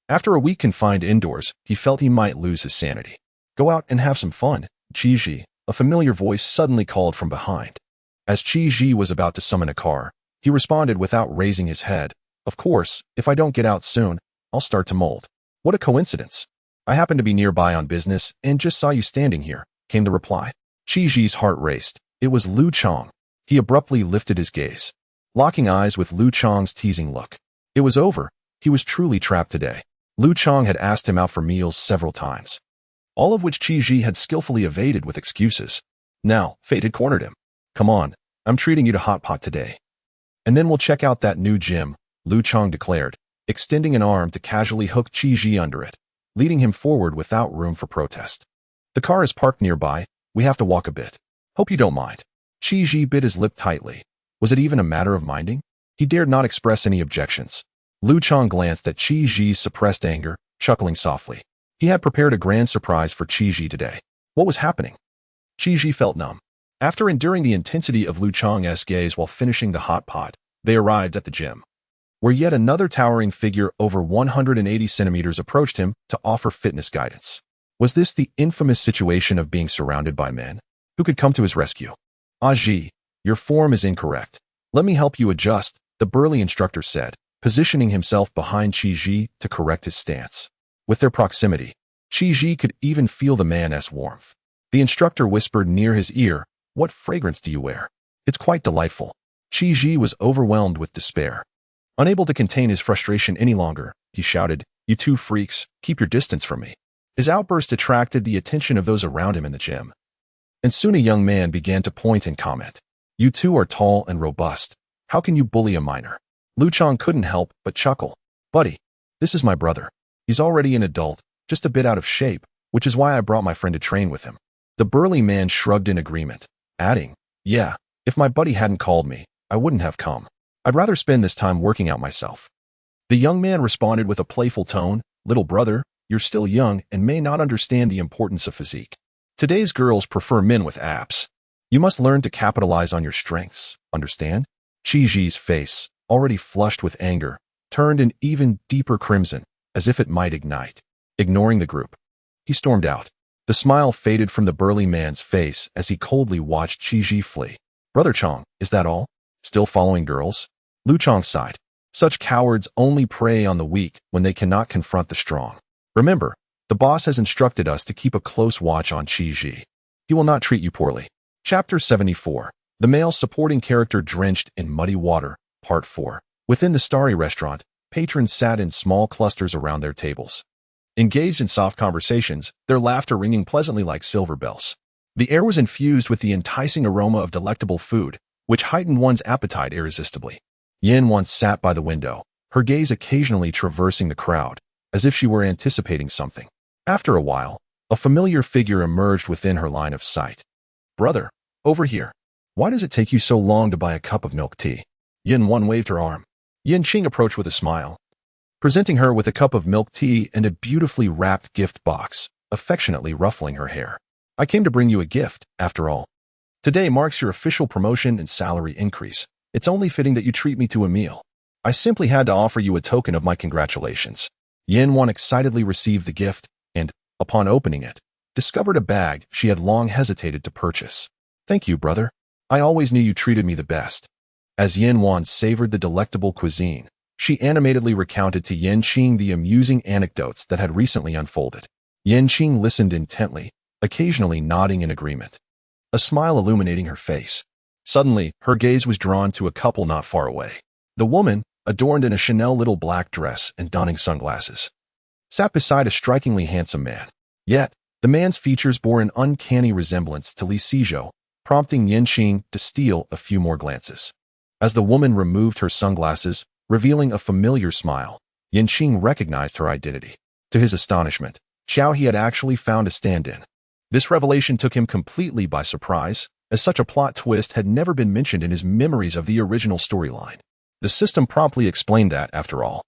After a week confined indoors, he felt he might lose his sanity. "Go out and have some fun, Qi Ji," a familiar voice suddenly called from behind. As Qi Ji was about to summon a car, he responded without raising his head, "Of course, if I don't get out soon, I'll start to mold." "What a coincidence. I happened to be nearby on business and just saw you standing here," came the reply. Qi Ji's heart raced. It was Lu Chang. He abruptly lifted his gaze, locking eyes with Lu Chang's teasing look. It was over. He was truly trapped today. Lu Chang had asked him out for meals several times, all of which Qi Ji had skillfully evaded with excuses. Now, fate had cornered him. "Come on, I'm treating you to hot pot today. And then we'll check out that new gym," Lu Chang declared, extending an arm to casually hook Qi Ji under it, leading him forward without room for protest. "The car is parked nearby. We have to walk a bit. Hope you don't mind." Qi Ji bit his lip tightly. Was it even a matter of minding? He dared not express any objections. Lu Chang glanced at Qi Ji's suppressed anger, chuckling softly. He had prepared a grand surprise for Qi Ji today. What was happening? Qi Ji felt numb. After enduring the intensity of Lu Chang's gaze while finishing the hot pot, they arrived at the gym, where yet another towering figure over 180 centimeters approached him to offer fitness guidance. Was this the infamous situation of being surrounded by men who could come to his rescue? "Ah Ji, your form is incorrect. Let me help you adjust," the burly instructor said, positioning himself behind Qi Ji to correct his stance. With their proximity, Qi Ji could even feel the man's warmth. The instructor whispered near his ear, "What fragrance do you wear? It's quite delightful." Qi Ji was overwhelmed with despair. Unable to contain his frustration any longer, he shouted, "You two freaks, keep your distance from me." His outburst attracted the attention of those around him in the gym, and soon a young man began to point and comment. "You two are tall and robust. How can you bully a minor?" Lu Chang couldn't help but chuckle. "Buddy, this is my brother. He's already an adult, just a bit out of shape, which is why I brought my friend to train with him." The burly man shrugged in agreement, adding, "Yeah, if my buddy hadn't called me, I wouldn't have come. I'd rather spend this time working out myself." The young man responded with a playful tone, "Little brother, you're still young and may not understand the importance of physique. Today's girls prefer men with abs. You must learn to capitalize on your strengths, understand? Qi Ji's face, already flushed with anger, turned an even deeper crimson, as if it might ignite. Ignoring the group, he stormed out. The smile faded from the burly man's face as he coldly watched Qi Ji flee. Brother Chong, is that all? Still following girls? Lu Chong sighed. Such cowards only prey on the weak when they cannot confront the strong. Remember, the boss has instructed us to keep a close watch on Qi Ji. He will not treat you poorly. Chapter 74. The male supporting character drenched in muddy water, Part 4. Within the starry restaurant, patrons sat in small clusters around their tables. Engaged in soft conversations, their laughter ringing pleasantly like silver bells. The air was infused with the enticing aroma of delectable food, which heightened one's appetite irresistibly. Yin once sat by the window, her gaze occasionally traversing the crowd, as if she were anticipating something. After a while, a familiar figure emerged within her line of sight. Brother, over here. Why does it take you so long to buy a cup of milk tea? Yin Wan waved her arm. Yin Qing approached with a smile, presenting her with a cup of milk tea and a beautifully wrapped gift box, affectionately ruffling her hair. I came to bring you a gift, after all. Today marks your official promotion and salary increase. It's only fitting that you treat me to a meal. I simply had to offer you a token of my congratulations. Yin Wan excitedly received the gift and, upon opening it, discovered a bag she had long hesitated to purchase. Thank you, brother. I always knew you treated me the best. As Yin Wan savored the delectable cuisine, she animatedly recounted to Yin Qing the amusing anecdotes that had recently unfolded. Yin Qing listened intently, occasionally nodding in agreement, a smile illuminating her face. Suddenly, her gaze was drawn to a couple not far away. The woman, adorned in a Chanel little black dress and donning sunglasses, sat beside a strikingly handsome man. Yet, the man's features bore an uncanny resemblance to Li Sizhou, prompting Yin Qing to steal a few more glances. As the woman removed her sunglasses, revealing a familiar smile, Yin Qing recognized her identity. To his astonishment, Xiao He had actually found a stand-in. This revelation took him completely by surprise, as such a plot twist had never been mentioned in his memories of the original storyline. The system promptly explained that, after all,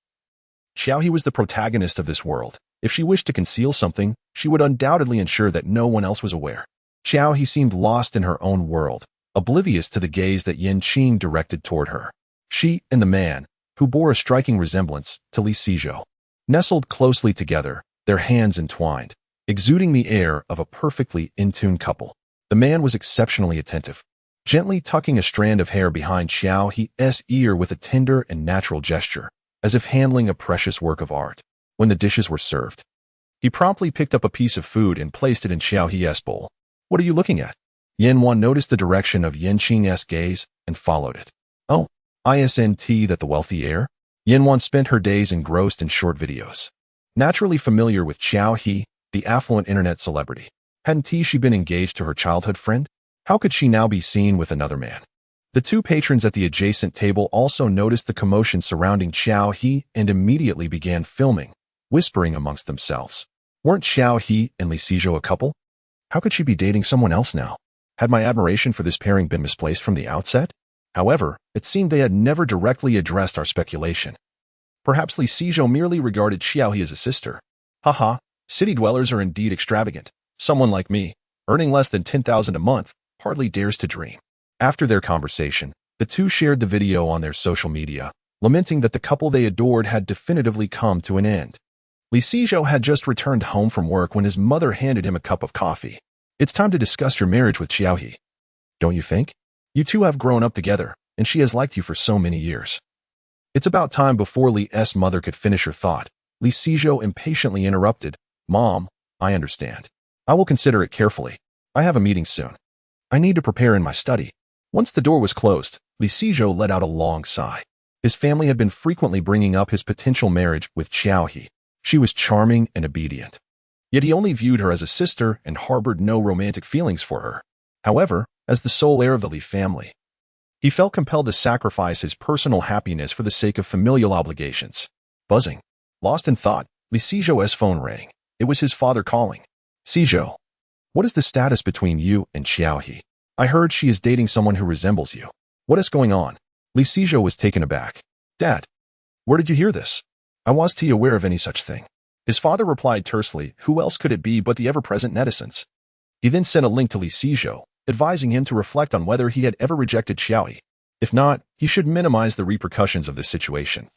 Xiao He was the protagonist of this world. If she wished to conceal something, she would undoubtedly ensure that no one else was aware. Xiao He seemed lost in her own world, oblivious to the gaze that Yin Qing directed toward her. She and the man, who bore a striking resemblance to Li Sizhou, nestled closely together, their hands entwined, exuding the air of a perfectly in-tune couple. The man was exceptionally attentive, gently tucking a strand of hair behind Xiao He's ear with a tender and natural gesture, as if handling a precious work of art. When the dishes were served, he promptly picked up a piece of food and placed it in Xiao He's bowl. What are you looking at? Yin Wan noticed the direction of Yin Qing's gaze and followed it. Oh, isn't that the wealthy heir? Yin Wan spent her days engrossed in short videos. Naturally familiar with Xiao He, the affluent internet celebrity, hadn't she been engaged to her childhood friend? How could she now be seen with another man? The two patrons at the adjacent table also noticed the commotion surrounding Xiao He and immediately began filming, whispering amongst themselves. Weren't Xiao He and Li Sizhou a couple? How could she be dating someone else now? Had my admiration for this pairing been misplaced from the outset? However, it seemed they had never directly addressed our speculation. Perhaps Li Sizhou merely regarded Xiao He as a sister. Haha, city dwellers are indeed extravagant. Someone like me, earning less than 10,000 a month, hardly dares to dream. After their conversation, the two shared the video on their social media, lamenting that the couple they adored had definitively come to an end. Li Sizhou had just returned home from work when his mother handed him a cup of coffee. It's time to discuss your marriage with Xiao He. Don't you think? You two have grown up together, and she has liked you for so many years. It's about time. Before Li's mother could finish her thought, Li Sizhou impatiently interrupted. Mom, I understand. I will consider it carefully. I have a meeting soon. I need to prepare in my study. Once the door was closed, Li Sizhou let out a long sigh. His family had been frequently bringing up his potential marriage with Xiao He. She was charming and obedient. Yet he only viewed her as a sister and harbored no romantic feelings for her. However, as the sole heir of the Li family, he felt compelled to sacrifice his personal happiness for the sake of familial obligations. Buzzing. Lost in thought, Li Sizhou's phone rang. It was his father calling. Sizhou, what is the status between you and Xiao He? I heard she is dating someone who resembles you. What is going on? Li Sizhou was taken aback. Dad, where did you hear this? I wasn't aware of any such thing. His father replied tersely, who else could it be but the ever-present netizens? He then sent a link to Li Sizhou, advising him to reflect on whether he had ever rejected Xiao He. If not, he should minimize the repercussions of this situation,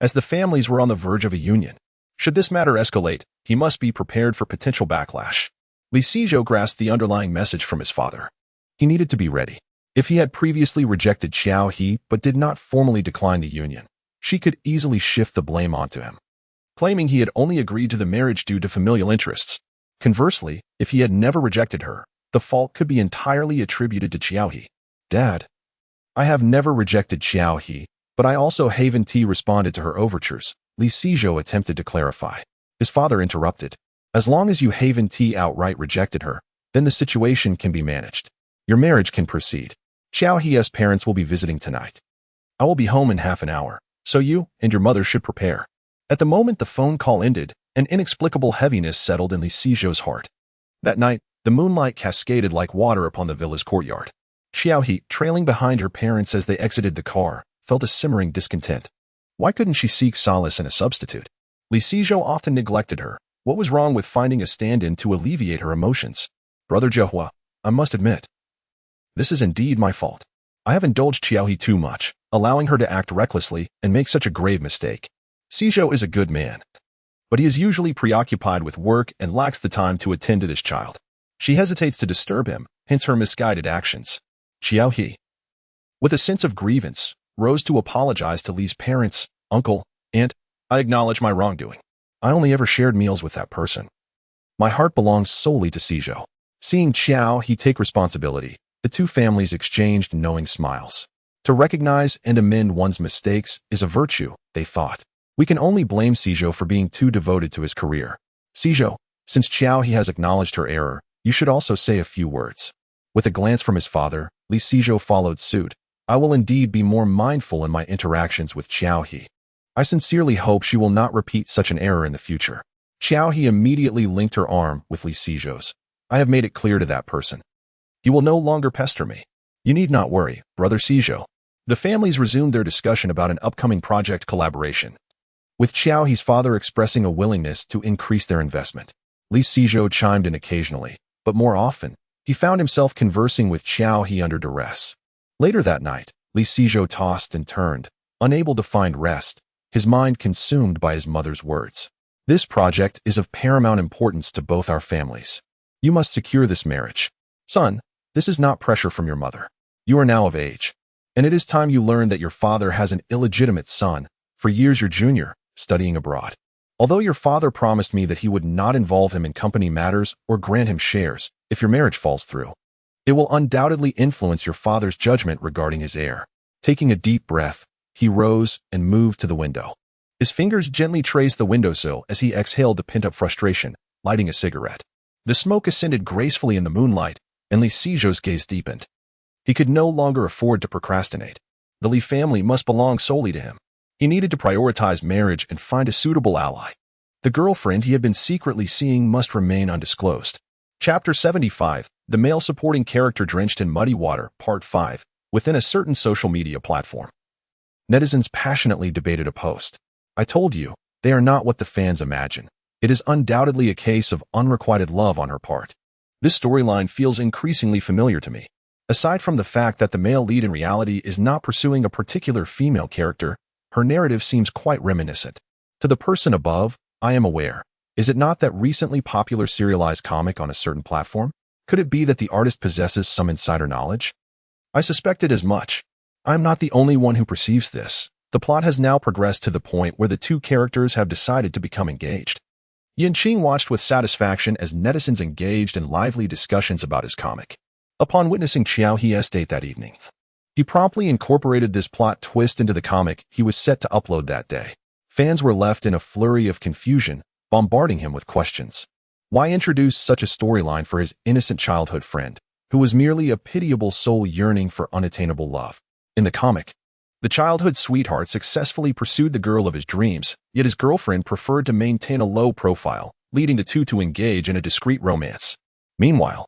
as the families were on the verge of a union. Should this matter escalate, he must be prepared for potential backlash. Li Sizhou grasped the underlying message from his father. He needed to be ready. If he had previously rejected Xiao He but did not formally decline the union, she could easily shift the blame onto him, claiming he had only agreed to the marriage due to familial interests. Conversely, if he had never rejected her, the fault could be entirely attributed to Xiao He. Dad, I have never rejected Xiao He, but I also haven't responded to her overtures, Li Sizhou attempted to clarify. His father interrupted. As long as you haven't outright rejected her, then the situation can be managed. Your marriage can proceed. Xiao He's parents will be visiting tonight. I will be home in half an hour, so you and your mother should prepare. At the moment the phone call ended, an inexplicable heaviness settled in Li Sizhou's heart. That night, the moonlight cascaded like water upon the villa's courtyard. Xiao He, trailing behind her parents as they exited the car, felt a simmering discontent. Why couldn't she seek solace in a substitute? Li Sizhou often neglected her. What was wrong with finding a stand-in to alleviate her emotions? Brother Zhehua, I must admit, this is indeed my fault. I have indulged Xiao He too much, allowing her to act recklessly and make such a grave mistake. Sizhou is a good man, but he is usually preoccupied with work and lacks the time to attend to this child. She hesitates to disturb him, hence her misguided actions. Xiao He, with a sense of grievance, rose to apologize to Li's parents, uncle, aunt. I acknowledge my wrongdoing. I only ever shared meals with that person. My heart belongs solely to Sizhou. Seeing Xiao He take responsibility, the two families exchanged knowing smiles. To recognize and amend one's mistakes is a virtue, they thought. We can only blame Sizhou for being too devoted to his career. Sizhou, since Xiao He has acknowledged her error, you should also say a few words. With a glance from his father, Li Sizhou followed suit. I will indeed be more mindful in my interactions with Xiao He. I sincerely hope she will not repeat such an error in the future. Xiao He immediately linked her arm with Li Sizhou's. I have made it clear to that person. He will no longer pester me. You need not worry, Brother Sizhou. The families resumed their discussion about an upcoming project collaboration, with Xiao He's father expressing a willingness to increase their investment. Li Sizhou chimed in occasionally, but more often, he found himself conversing with Xiao He under duress. Later that night, Li Sizhou tossed and turned, unable to find rest, his mind consumed by his mother's words. This project is of paramount importance to both our families. You must secure this marriage. Son, this is not pressure from your mother. You are now of age, and it is time you learned that your father has an illegitimate son, for years your junior, studying abroad. Although your father promised me that he would not involve him in company matters or grant him shares if your marriage falls through, it will undoubtedly influence your father's judgment regarding his heir. Taking a deep breath, he rose and moved to the window. His fingers gently traced the windowsill as he exhaled the pent-up frustration, lighting a cigarette. The smoke ascended gracefully in the moonlight, and Li Sizhou's gaze deepened. He could no longer afford to procrastinate. The Li family must belong solely to him. He needed to prioritize marriage and find a suitable ally. The girlfriend he had been secretly seeing must remain undisclosed. Chapter 75, The Male Supporting Character Drenched in Muddy Water, Part 5, within a certain social media platform. Netizens passionately debated a post. I told you, they are not what the fans imagine. It is undoubtedly a case of unrequited love on her part. This storyline feels increasingly familiar to me. Aside from the fact that the male lead in reality is not pursuing a particular female character, her narrative seems quite reminiscent. To the person above, I am aware. Is it not that recently popular serialized comic on a certain platform? Could it be that the artist possesses some insider knowledge? I suspected as much. I am not the only one who perceives this. The plot has now progressed to the point where the two characters have decided to become engaged. Qing watched with satisfaction as netizens engaged in lively discussions about his comic. Upon witnessing Xiao He's date that evening, he promptly incorporated this plot twist into the comic he was set to upload that day. Fans were left in a flurry of confusion, bombarding him with questions. Why introduce such a storyline for his innocent childhood friend, who was merely a pitiable soul yearning for unattainable love? In the comic, the childhood sweetheart successfully pursued the girl of his dreams, yet his girlfriend preferred to maintain a low profile, leading the two to engage in a discreet romance. Meanwhile,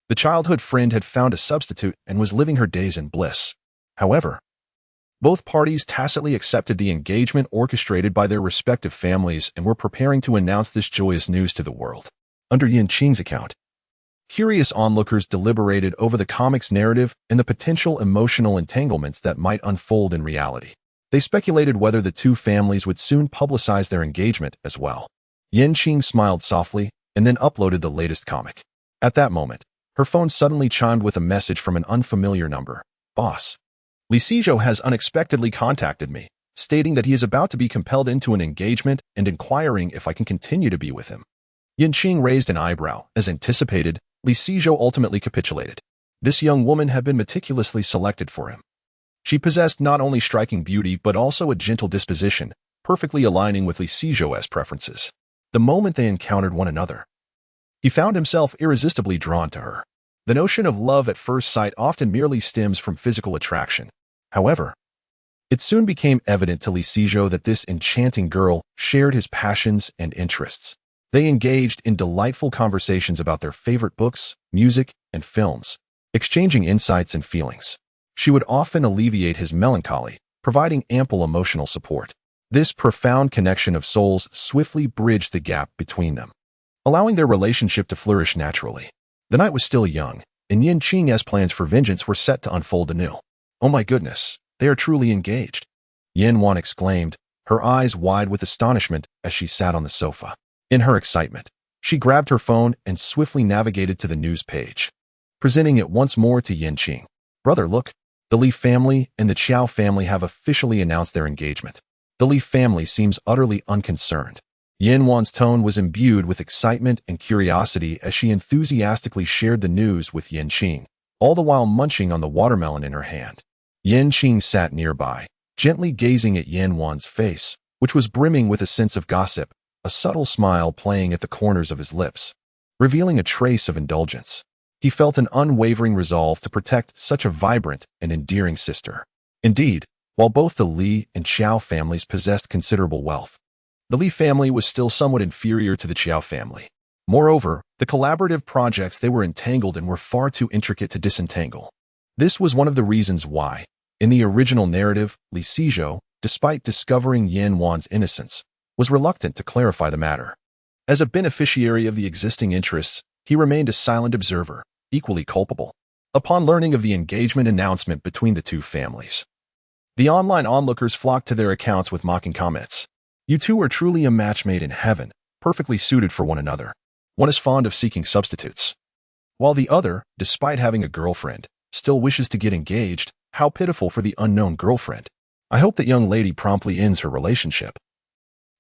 the childhood friend had found a substitute and was living her days in bliss. However, both parties tacitly accepted the engagement orchestrated by their respective families and were preparing to announce this joyous news to the world. Under Qing's account, Curious onlookers deliberated over the comic's narrative and the potential emotional entanglements that might unfold in reality. They speculated whether the two families would soon publicize their engagement as well. Qing smiled softly and then uploaded the latest comic. At that moment, her phone suddenly chimed with a message from an unfamiliar number. Boss, Li Sijou has unexpectedly contacted me, stating that he is about to be compelled into an engagement and inquiring if I can continue to be with him. Qing raised an eyebrow. As anticipated, Li Sijou ultimately capitulated. This young woman had been meticulously selected for him. She possessed not only striking beauty but also a gentle disposition, perfectly aligning with Li Sijou's preferences. The moment they encountered one another, he found himself irresistibly drawn to her. The notion of love at first sight often merely stems from physical attraction. However, it soon became evident to Li Sijou that this enchanting girl shared his passions and interests. They engaged in delightful conversations about their favorite books, music, and films, exchanging insights and feelings. She would often alleviate his melancholy, providing ample emotional support. This profound connection of souls swiftly bridged the gap between them, allowing their relationship to flourish naturally. The night was still young, and Qing's plans for vengeance were set to unfold anew. Oh my goodness, they are truly engaged, Wan exclaimed, her eyes wide with astonishment as she sat on the sofa. In her excitement, she grabbed her phone and swiftly navigated to the news page, presenting it once more to Qing. Brother, look, the Li family and the Qiao family have officially announced their engagement. The Li family seems utterly unconcerned. Wan's tone was imbued with excitement and curiosity as she enthusiastically shared the news with Qing, all the while munching on the watermelon in her hand. Qing sat nearby, gently gazing at Wan's face, which was brimming with a sense of gossip, a subtle smile playing at the corners of his lips, revealing a trace of indulgence. He felt an unwavering resolve to protect such a vibrant and endearing sister. Indeed, while both the Li and Qiao families possessed considerable wealth, the Li family was still somewhat inferior to the Qiao family. Moreover, the collaborative projects they were entangled in were far too intricate to disentangle. This was one of the reasons why, in the original narrative, Li Sijou, despite discovering Wan's innocence, was reluctant to clarify the matter. As a beneficiary of the existing interests, he remained a silent observer, equally culpable. Upon learning of the engagement announcement between the two families, the online onlookers flocked to their accounts with mocking comments. You two are truly a match made in heaven, perfectly suited for one another. One is fond of seeking substitutes, while the other, despite having a girlfriend, still wishes to get engaged. How pitiful for the unknown girlfriend. I hope that young lady promptly ends her relationship.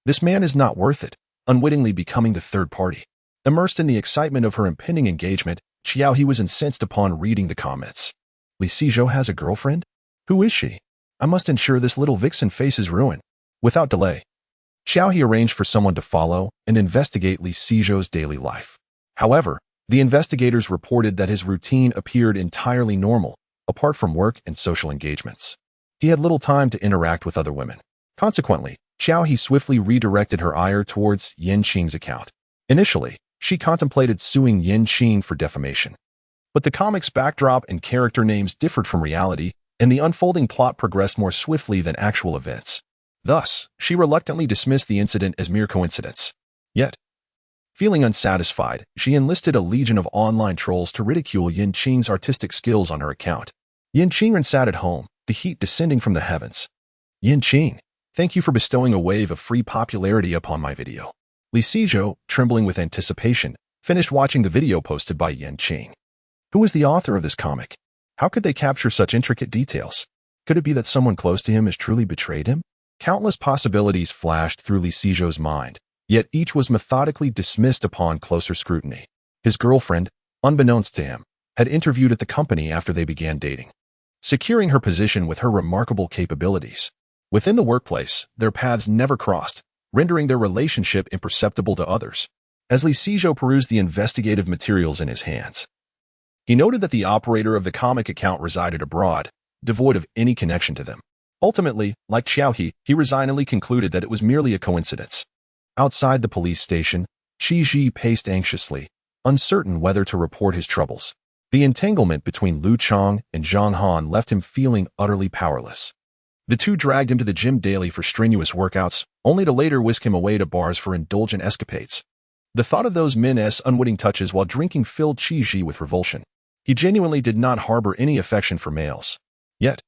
This man is not worth it, unwittingly becoming the third party. Immersed in the excitement of her impending engagement, He was incensed upon reading the comments. Li Sijou has a girlfriend? Who is she? I must ensure this little vixen faces ruin. Without delay, He arranged for someone to follow and investigate Li Sijou's daily life. However, the investigators reported that his routine appeared entirely normal, apart from work and social engagements. He had little time to interact with other women. Consequently, He swiftly redirected her ire towards Qing's account. Initially, she contemplated suing Qing for defamation. But the comic's backdrop and character names differed from reality, and the unfolding plot progressed more swiftly than actual events. Thus, she reluctantly dismissed the incident as mere coincidence. Yet, feeling unsatisfied, she enlisted a legion of online trolls to ridicule Qing's artistic skills on her account. Qing sat at home, the heat descending from the heavens. Qing, thank you for bestowing a wave of free popularity upon my video. Li Sijou, trembling with anticipation, finished watching the video posted by Qing. Who is the author of this comic? How could they capture such intricate details? Could it be that someone close to him has truly betrayed him? Countless possibilities flashed through Li Sijou's mind, yet each was methodically dismissed upon closer scrutiny. His girlfriend, unbeknownst to him, had interviewed at the company after they began dating, securing her position with her remarkable capabilities. Within the workplace, their paths never crossed, rendering their relationship imperceptible to others. As Li Sijou perused the investigative materials in his hands, he noted that the operator of the comic account resided abroad, devoid of any connection to them. Ultimately, like Xiaohe, he resignedly concluded that it was merely a coincidence. Outside the police station, Qi paced anxiously, uncertain whether to report his troubles. The entanglement between Lu Chang and Zhang Han left him feeling utterly powerless. The two dragged him to the gym daily for strenuous workouts, only to later whisk him away to bars for indulgent escapades. The thought of those men's unwitting touches while drinking filled Qi with revulsion. He genuinely did not harbor any affection for males. Yet,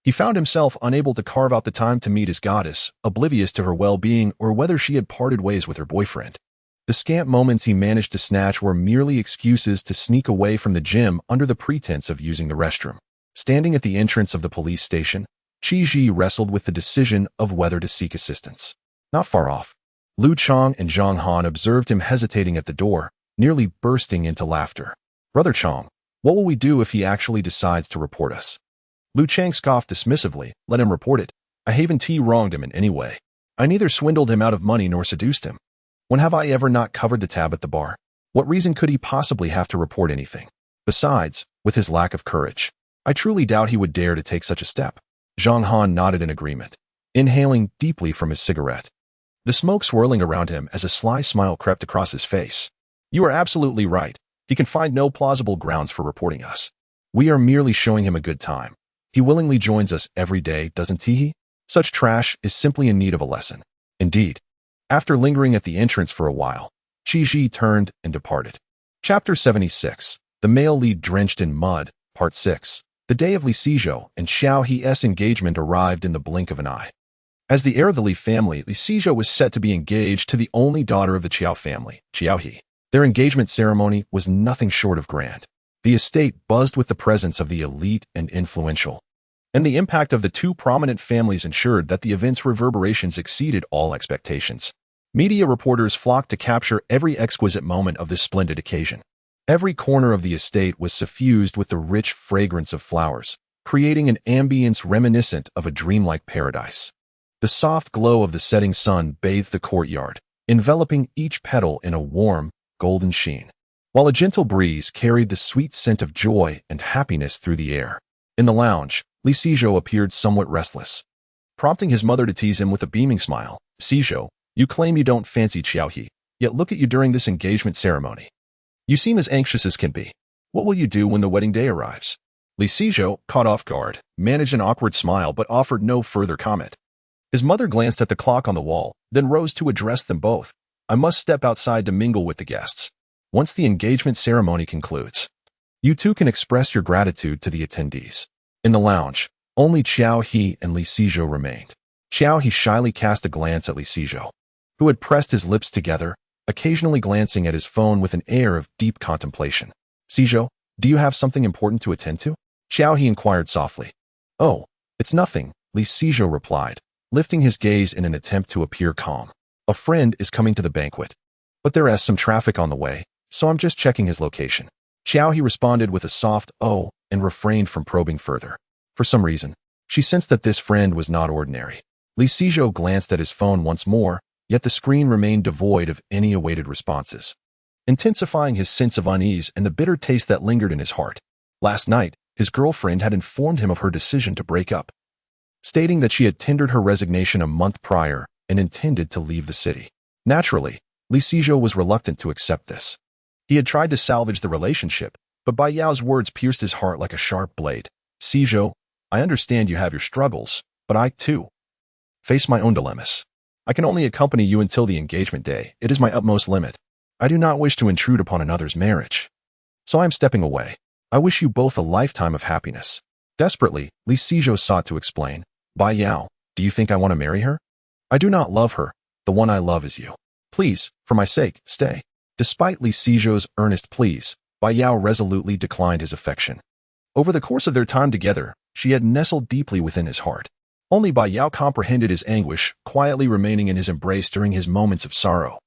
he found himself unable to carve out the time to meet his goddess, oblivious to her well-being or whether she had parted ways with her boyfriend. The scant moments he managed to snatch were merely excuses to sneak away from the gym under the pretense of using the restroom. Standing at the entrance of the police station, Qi wrestled with the decision of whether to seek assistance. Not far off, Lu Chang and Zhang Han observed him hesitating at the door, nearly bursting into laughter. "Brother Chang, what will we do if he actually decides to report us?" Lu Chang scoffed dismissively. "Let him report it. I haven't wronged him in any way. I neither swindled him out of money nor seduced him. When have I ever not covered the tab at the bar? What reason could he possibly have to report anything? Besides, with his lack of courage, I truly doubt he would dare to take such a step." Zhang Han nodded in agreement, inhaling deeply from his cigarette, the smoke swirling around him as a sly smile crept across his face. "You are absolutely right. He can find no plausible grounds for reporting us. We are merely showing him a good time. He willingly joins us every day, doesn't he? Such trash is simply in need of a lesson." Indeed. After lingering at the entrance for a while, Qi turned and departed. Chapter 76. The Male Lead Drenched in Mud, Part 6. The day of Li Sijou and Xiao He's engagement arrived in the blink of an eye. As the heir of the Li family, Li Sijou was set to be engaged to the only daughter of the Qiao family, Qiao He. Their engagement ceremony was nothing short of grand. The estate buzzed with the presence of the elite and influential, and the impact of the two prominent families ensured that the event's reverberations exceeded all expectations. Media reporters flocked to capture every exquisite moment of this splendid occasion. Every corner of the estate was suffused with the rich fragrance of flowers, creating an ambience reminiscent of a dreamlike paradise. The soft glow of the setting sun bathed the courtyard, enveloping each petal in a warm, golden sheen, while a gentle breeze carried the sweet scent of joy and happiness through the air. In the lounge, Li Sijou appeared somewhat restless, prompting his mother to tease him with a beaming smile. "Sijou, you claim you don't fancy Qiao He, yet look at you during this engagement ceremony. You seem as anxious as can be. What will you do when the wedding day arrives?" Li Sijou, caught off guard, managed an awkward smile but offered no further comment. His mother glanced at the clock on the wall, then rose to address them both. "I must step outside to mingle with the guests. Once the engagement ceremony concludes, you two can express your gratitude to the attendees." In the lounge, only Qiao He and Li Sijou remained. Qiao He shyly cast a glance at Li Sijou, who had pressed his lips together, occasionally glancing at his phone with an air of deep contemplation. "Sijou, do you have something important to attend to?" Qiao He inquired softly. "Oh, it's nothing," Li Sijou replied, lifting his gaze in an attempt to appear calm. "A friend is coming to the banquet, but there is some traffic on the way, so I'm just checking his location." Qiao He responded with a soft "oh" and refrained from probing further. For some reason, she sensed that this friend was not ordinary. Li Sijou glanced at his phone once more, yet the screen remained devoid of any awaited responses, intensifying his sense of unease and the bitter taste that lingered in his heart. Last night, his girlfriend had informed him of her decision to break up, stating that she had tendered her resignation a month prior and intended to leave the city. Naturally, Li Sijou was reluctant to accept this. He had tried to salvage the relationship, but Bai Yao's words pierced his heart like a sharp blade. "Sijou, I understand you have your struggles, but I, too, face my own dilemmas. I can only accompany you until the engagement day. It is my utmost limit. I do not wish to intrude upon another's marriage, so I am stepping away. I wish you both a lifetime of happiness." Desperately, Li Sijou sought to explain. "Bai Yao, do you think I want to marry her? I do not love her. The one I love is you. Please, for my sake, stay." Despite Li Sijou's earnest pleas, Bai Yao resolutely declined his affection. Over the course of their time together, she had nestled deeply within his heart. Only Bai Yao comprehended his anguish, quietly remaining in his embrace during his moments of sorrow,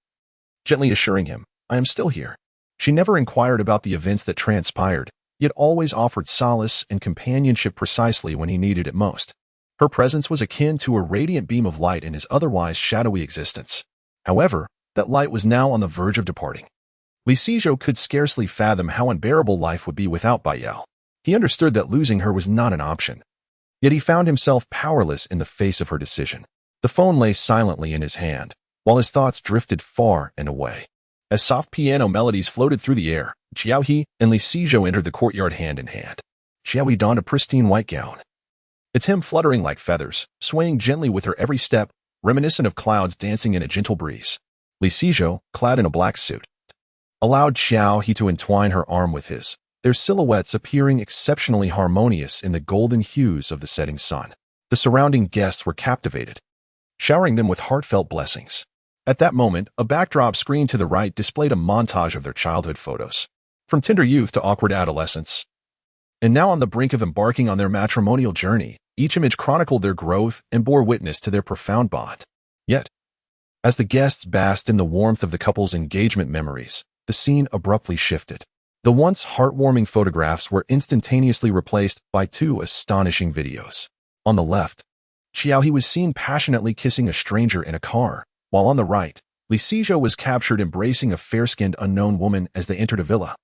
gently assuring him, "I am still here." She never inquired about the events that transpired, yet always offered solace and companionship precisely when he needed it most. Her presence was akin to a radiant beam of light in his otherwise shadowy existence. However, that light was now on the verge of departing. Li Sijou could scarcely fathom how unbearable life would be without Bai Yao. He understood that losing her was not an option, yet he found himself powerless in the face of her decision. The phone lay silently in his hand, while his thoughts drifted far and away. As soft piano melodies floated through the air, Qiao He and Li Sijou entered the courtyard hand in hand. Qiao He donned a pristine white gown, its hem fluttering like feathers, swaying gently with her every step, reminiscent of clouds dancing in a gentle breeze. Li Sizhou, clad in a black suit, allowed Xiao He to entwine her arm with his, their silhouettes appearing exceptionally harmonious in the golden hues of the setting sun. The surrounding guests were captivated, showering them with heartfelt blessings. At that moment, a backdrop screen to the right displayed a montage of their childhood photos, from tender youth to awkward adolescence. And now on the brink of embarking on their matrimonial journey, each image chronicled their growth and bore witness to their profound bond. Yet, as the guests basked in the warmth of the couple's engagement memories, the scene abruptly shifted. The once heartwarming photographs were instantaneously replaced by two astonishing videos. On the left, Xiao He was seen passionately kissing a stranger in a car, while on the right, Li Sizhou was captured embracing a fair-skinned unknown woman as they entered a villa.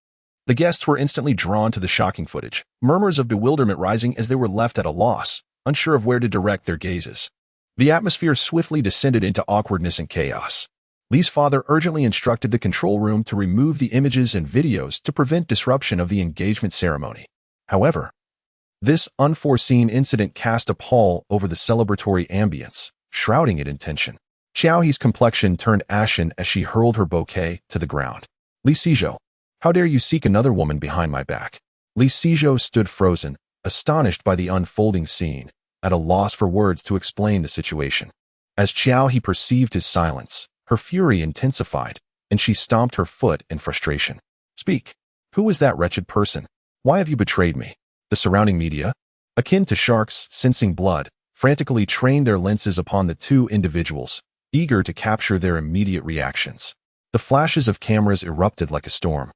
The guests were instantly drawn to the shocking footage, murmurs of bewilderment rising as they were left at a loss, unsure of where to direct their gazes. The atmosphere swiftly descended into awkwardness and chaos. Li's father urgently instructed the control room to remove the images and videos to prevent disruption of the engagement ceremony. However, this unforeseen incident cast a pall over the celebratory ambience, shrouding it in tension. Xiao He's complexion turned ashen as she hurled her bouquet to the ground. Li Sizhou, how dare you seek another woman behind my back? Li Sizhou stood frozen, astonished by the unfolding scene, at a loss for words to explain the situation. As Xiao He perceived his silence, her fury intensified, and she stomped her foot in frustration. Speak. Who is that wretched person? Why have you betrayed me? The surrounding media, akin to sharks sensing blood, frantically trained their lenses upon the two individuals, eager to capture their immediate reactions. The flashes of cameras erupted like a storm,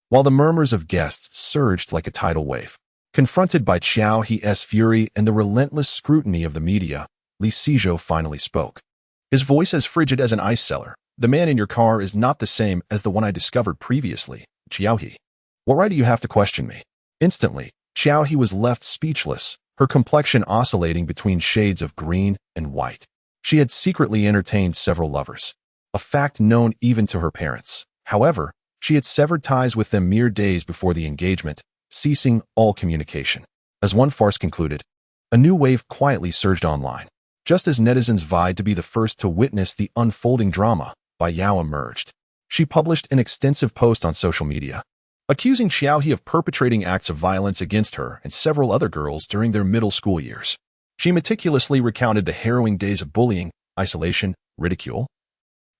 while the murmurs of guests surged like a tidal wave. Confronted by Xiao He's fury and the relentless scrutiny of the media, Li Sizhou finally spoke. His voice as frigid as an ice cellar. The man in your car is not the same as the one I discovered previously, Xiao He. What right do you have to question me? Instantly, Xiao He was left speechless, her complexion oscillating between shades of green and white. She had secretly entertained several lovers, a fact known even to her parents. However, she had severed ties with them mere days before the engagement, ceasing all communication. As one farce concluded, a new wave quietly surged online. Just as netizens vied to be the first to witness the unfolding drama, Bai Yao emerged. She published an extensive post on social media, accusing Xiao He of perpetrating acts of violence against her and several other girls during their middle school years. She meticulously recounted the harrowing days of bullying, isolation, ridicule,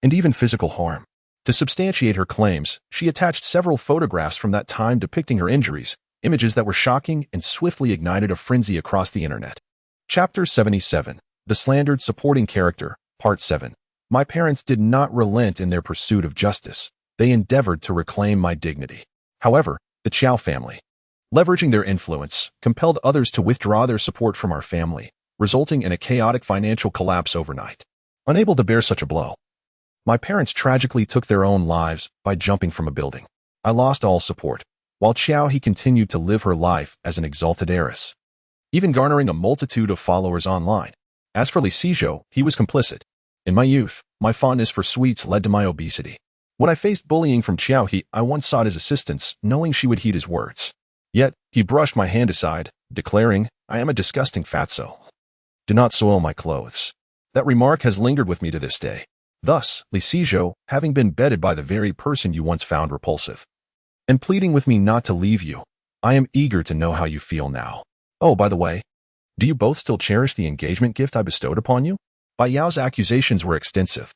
and even physical harm. To substantiate her claims, she attached several photographs from that time depicting her injuries, images that were shocking and swiftly ignited a frenzy across the internet. Chapter 77. The Slandered Supporting Character, Part 7. My parents did not relent in their pursuit of justice. They endeavored to reclaim my dignity. However, the Qiao family, leveraging their influence, compelled others to withdraw their support from our family, resulting in a chaotic financial collapse overnight. Unable to bear such a blow, my parents tragically took their own lives by jumping from a building. I lost all support, while Xiao He continued to live her life as an exalted heiress, even garnering a multitude of followers online. As for Li Sizhou, he was complicit. In my youth, my fondness for sweets led to my obesity. When I faced bullying from Xiao He, I once sought his assistance, knowing she would heed his words. Yet, he brushed my hand aside, declaring, I am a disgusting fatso. Do not soil my clothes. That remark has lingered with me to this day. Thus, Li Sizhou, having been bedded by the very person you once found repulsive, and pleading with me not to leave you, I am eager to know how you feel now. Oh, by the way, do you both still cherish the engagement gift I bestowed upon you? Bai Yao's accusations were extensive,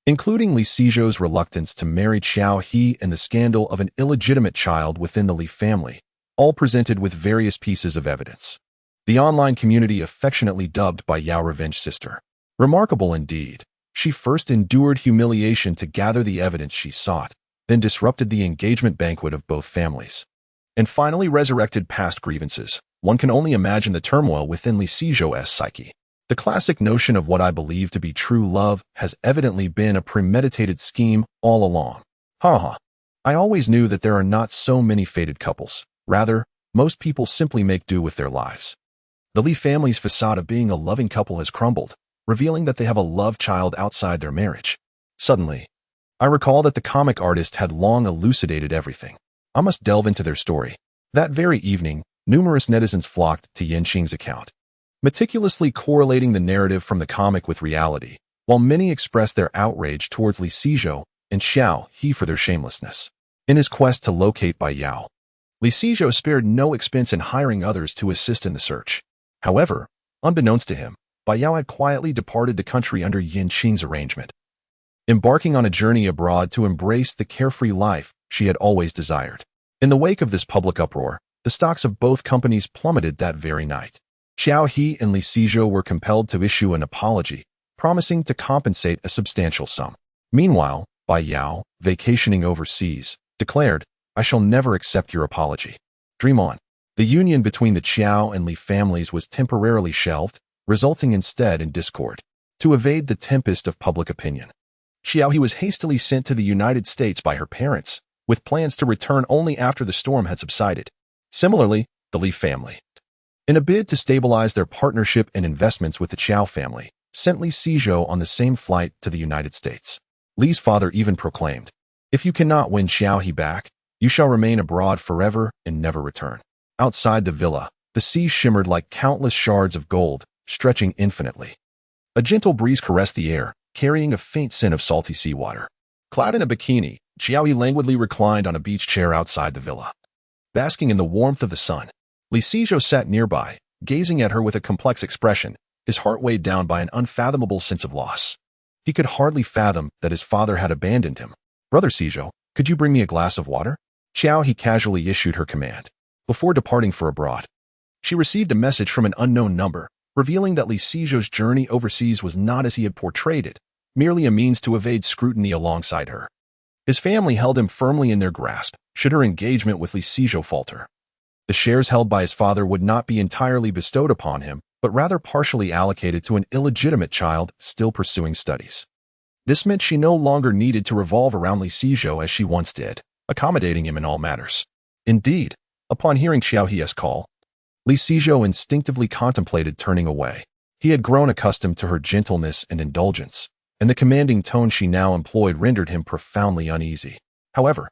including Li Sizhou's reluctance to marry Xiao He and the scandal of an illegitimate child within the Li family, all presented with various pieces of evidence. The online community affectionately dubbed Bai Yao Revenge Sister. Remarkable indeed. She first endured humiliation to gather the evidence she sought, then disrupted the engagement banquet of both families, and finally resurrected past grievances. One can only imagine the turmoil within Li Sizhou's psyche. The classic notion of what I believe to be true love has evidently been a premeditated scheme all along. I always knew that there are not so many fated couples. Rather, most people simply make do with their lives. The Li family's facade of being a loving couple has crumbled, revealing that they have a love child outside their marriage. Suddenly, I recall that the comic artist had long elucidated everything. I must delve into their story. That very evening, numerous netizens flocked to Qing's account, meticulously correlating the narrative from the comic with reality, while many expressed their outrage towards Li Sizhou and Xiao He for their shamelessness. In his quest to locate Bai Yao, Li Sizhou spared no expense in hiring others to assist in the search. However, unbeknownst to him, Bai Yao had quietly departed the country under Yin Qing's arrangement, embarking on a journey abroad to embrace the carefree life she had always desired. In the wake of this public uproar, the stocks of both companies plummeted that very night. Xiao He and Li Sizhou were compelled to issue an apology, promising to compensate a substantial sum. Meanwhile, Bai Yao, vacationing overseas, declared, "I shall never accept your apology. Dream on." The union between the Qiao and Li families was temporarily shelved, resulting instead in discord. To evade the tempest of public opinion, Xiao He was hastily sent to the United States by her parents, with plans to return only after the storm had subsided. Similarly, the Li family, in a bid to stabilize their partnership and investments with the Qiao family, sent Li Sizhou on the same flight to the United States. Li's father even proclaimed, "If you cannot win Xiao He back, you shall remain abroad forever and never return." Outside the villa, the sea shimmered like countless shards of gold, stretching infinitely. A gentle breeze caressed the air, carrying a faint scent of salty seawater. Clad in a bikini, Xiao He languidly reclined on a beach chair outside the villa. Basking in the warmth of the sun, Li Sizhou sat nearby, gazing at her with a complex expression, his heart weighed down by an unfathomable sense of loss. He could hardly fathom that his father had abandoned him. "Brother Sizhou, could you bring me a glass of water?" Xiao He casually issued her command. Before departing for abroad, she received a message from an unknown number, revealing that Li Sizhou's journey overseas was not as he had portrayed it, merely a means to evade scrutiny alongside her. His family held him firmly in their grasp, should her engagement with Li Sizhou falter. The shares held by his father would not be entirely bestowed upon him, but rather partially allocated to an illegitimate child still pursuing studies. This meant she no longer needed to revolve around Li Sizhou as she once did, accommodating him in all matters. Indeed, upon hearing Xiao He's call, Li Sizhou instinctively contemplated turning away. He had grown accustomed to her gentleness and indulgence, and the commanding tone she now employed rendered him profoundly uneasy. However,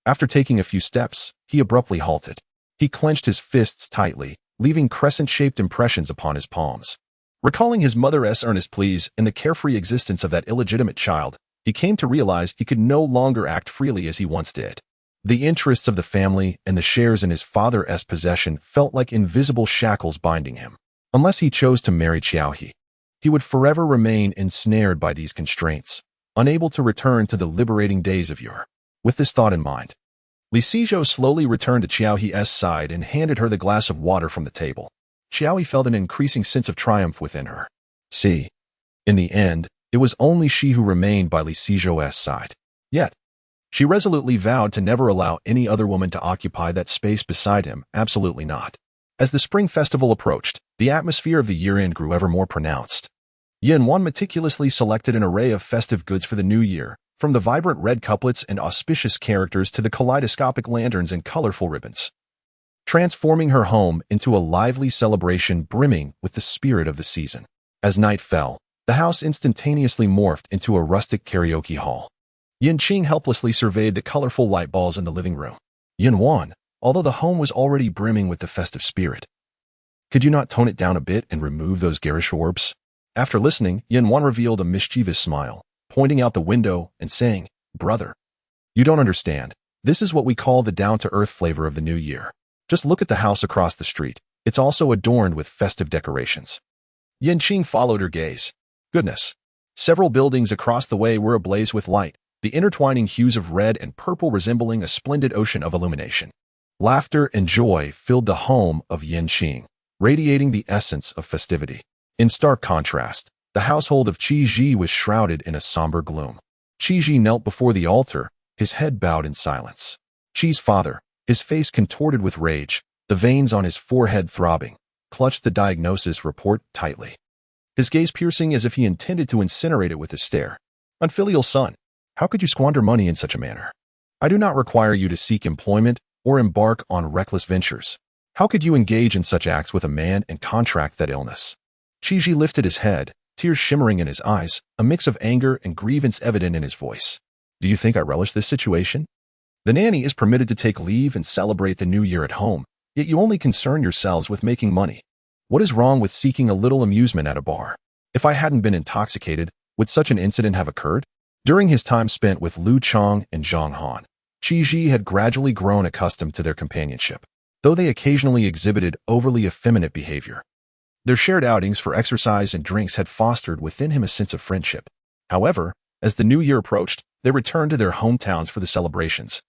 after taking a few steps, he abruptly halted. He clenched his fists tightly, leaving crescent-shaped impressions upon his palms. Recalling his mother's earnest pleas and the carefree existence of that illegitimate child, he came to realize he could no longer act freely as he once did. The interests of the family and the shares in his father's possession felt like invisible shackles binding him. Unless he chose to marry Xiao He, he would forever remain ensnared by these constraints, unable to return to the liberating days of yore. With this thought in mind, Li Sizhou slowly returned to Xiao He's side and handed her the glass of water from the table. Xiao He felt an increasing sense of triumph within her. See, in the end, it was only she who remained by Li Sizhou's side. Yet, she resolutely vowed to never allow any other woman to occupy that space beside him, absolutely not. As the spring festival approached, the atmosphere of the year-end grew ever more pronounced. Yin Wan meticulously selected an array of festive goods for the new year, from the vibrant red couplets and auspicious characters to the kaleidoscopic lanterns and colorful ribbons, transforming her home into a lively celebration brimming with the spirit of the season. As night fell, the house instantaneously morphed into a rustic karaoke hall. Yin Qing helplessly surveyed the colorful light balls in the living room. "Yin Wan, although the home was already brimming with the festive spirit, could you not tone it down a bit and remove those garish orbs?" After listening, Yin Wan revealed a mischievous smile, pointing out the window and saying, "Brother, you don't understand. This is what we call the down-to-earth flavor of the new year. Just look at the house across the street. It's also adorned with festive decorations." Yin Qing followed her gaze. Goodness. Several buildings across the way were ablaze with light, the intertwining hues of red and purple resembling a splendid ocean of illumination. Laughter and joy filled the home of Yin Qing, radiating the essence of festivity. In stark contrast, the household of Qi Ji was shrouded in a somber gloom. Qi Ji knelt before the altar, his head bowed in silence. Qi's father, his face contorted with rage, the veins on his forehead throbbing, clutched the diagnosis report tightly, his gaze piercing as if he intended to incinerate it with his stare. "Unfilial son, how could you squander money in such a manner? I do not require you to seek employment or embark on reckless ventures. How could you engage in such acts with a man and contract that illness?" Qi Ji lifted his head, tears shimmering in his eyes, a mix of anger and grievance evident in his voice. "Do you think I relish this situation? The nanny is permitted to take leave and celebrate the new year at home, yet you only concern yourselves with making money. What is wrong with seeking a little amusement at a bar? If I hadn't been intoxicated, would such an incident have occurred? During his time spent with Liu Chang and Zhang Han, Qi had gradually grown accustomed to their companionship, though they occasionally exhibited overly effeminate behavior. Their shared outings for exercise and drinks had fostered within him a sense of friendship. However, as the new year approached, they returned to their hometowns for the celebrations,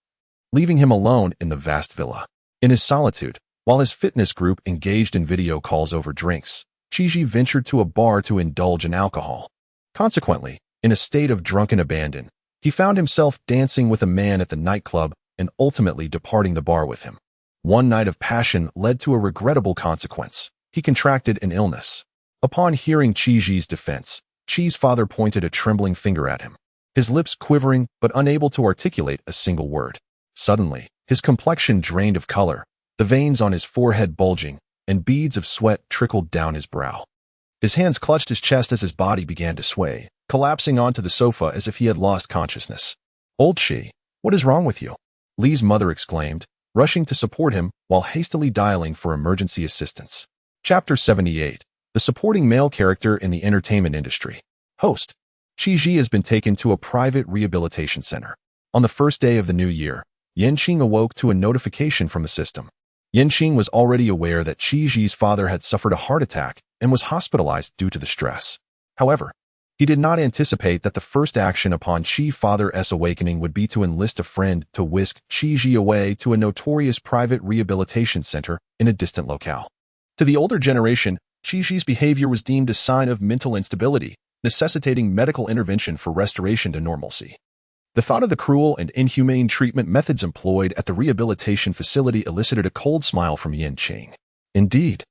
leaving him alone in the vast villa. In his solitude, while his fitness group engaged in video calls over drinks, Qi ventured to a bar to indulge in alcohol. Consequently, in a state of drunken abandon, he found himself dancing with a man at the nightclub and ultimately departing the bar with him. One night of passion led to a regrettable consequence. He contracted an illness. Upon hearing Qi's defense, Qi's father pointed a trembling finger at him, his lips quivering but unable to articulate a single word. Suddenly, his complexion drained of color, the veins on his forehead bulging, and beads of sweat trickled down his brow. His hands clutched his chest as his body began to sway, collapsing onto the sofa as if he had lost consciousness. "Old Qi, what is wrong with you?" Li's mother exclaimed, rushing to support him while hastily dialing for emergency assistance. Chapter 78. The supporting male character in the entertainment industry. Host. Qi has been taken to a private rehabilitation center. On the first day of the new year, Qing awoke to a notification from the system. Qing was already aware that Qi's father had suffered a heart attack and was hospitalized due to the stress. However, he did not anticipate that the first action upon Qi's father's awakening would be to enlist a friend to whisk Qi away to a notorious private rehabilitation center in a distant locale. To the older generation, Qi's behavior was deemed a sign of mental instability, necessitating medical intervention for restoration to normalcy. The thought of the cruel and inhumane treatment methods employed at the rehabilitation facility elicited a cold smile from Qing. Indeed,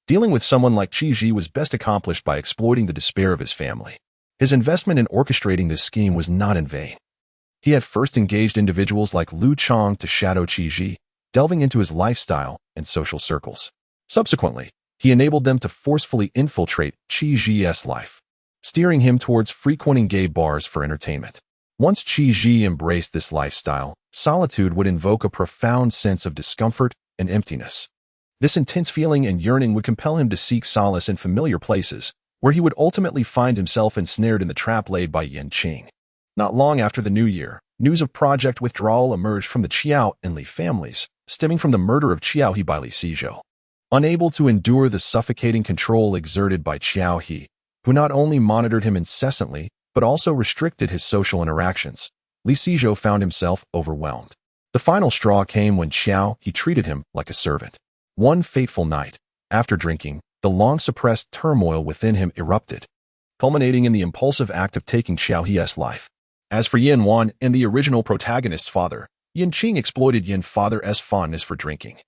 dealing with someone like Qi was best accomplished by exploiting the despair of his family. His investment in orchestrating this scheme was not in vain. He had first engaged individuals like Liu Chang to shadow Qi, delving into his lifestyle and social circles. Subsequently, he enabled them to forcefully infiltrate Qi's life, steering him towards frequenting gay bars for entertainment. Once Qi embraced this lifestyle, solitude would invoke a profound sense of discomfort and emptiness. This intense feeling and yearning would compel him to seek solace in familiar places, where he would ultimately find himself ensnared in the trap laid by Qing. Not long after the new year, news of project withdrawal emerged from the Qiao and Li families, stemming from the murder of Qiao He by Li Sizhou. Unable to endure the suffocating control exerted by Qiao He, who not only monitored him incessantly, but also restricted his social interactions, Li Sizhou found himself overwhelmed. The final straw came when Qiao He treated him like a servant. One fateful night, after drinking, the long-suppressed turmoil within him erupted, culminating in the impulsive act of taking Qiao He's life. As for Yin Wan and the original protagonist's father, Qing exploited Yin father's fondness for drinking,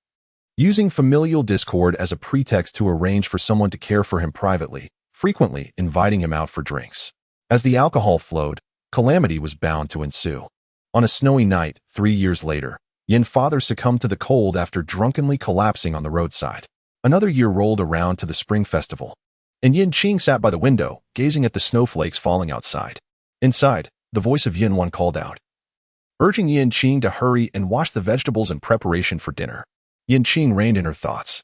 using familial discord as a pretext to arrange for someone to care for him privately, frequently inviting him out for drinks. As the alcohol flowed, calamity was bound to ensue. On a snowy night, 3 years later, Yin father succumbed to the cold after drunkenly collapsing on the roadside. Another year rolled around to the spring festival, and Qing sat by the window, gazing at the snowflakes falling outside. Inside, the voice of Yin Wan called out, urging Qing to hurry and wash the vegetables in preparation for dinner. Qing reined in her thoughts,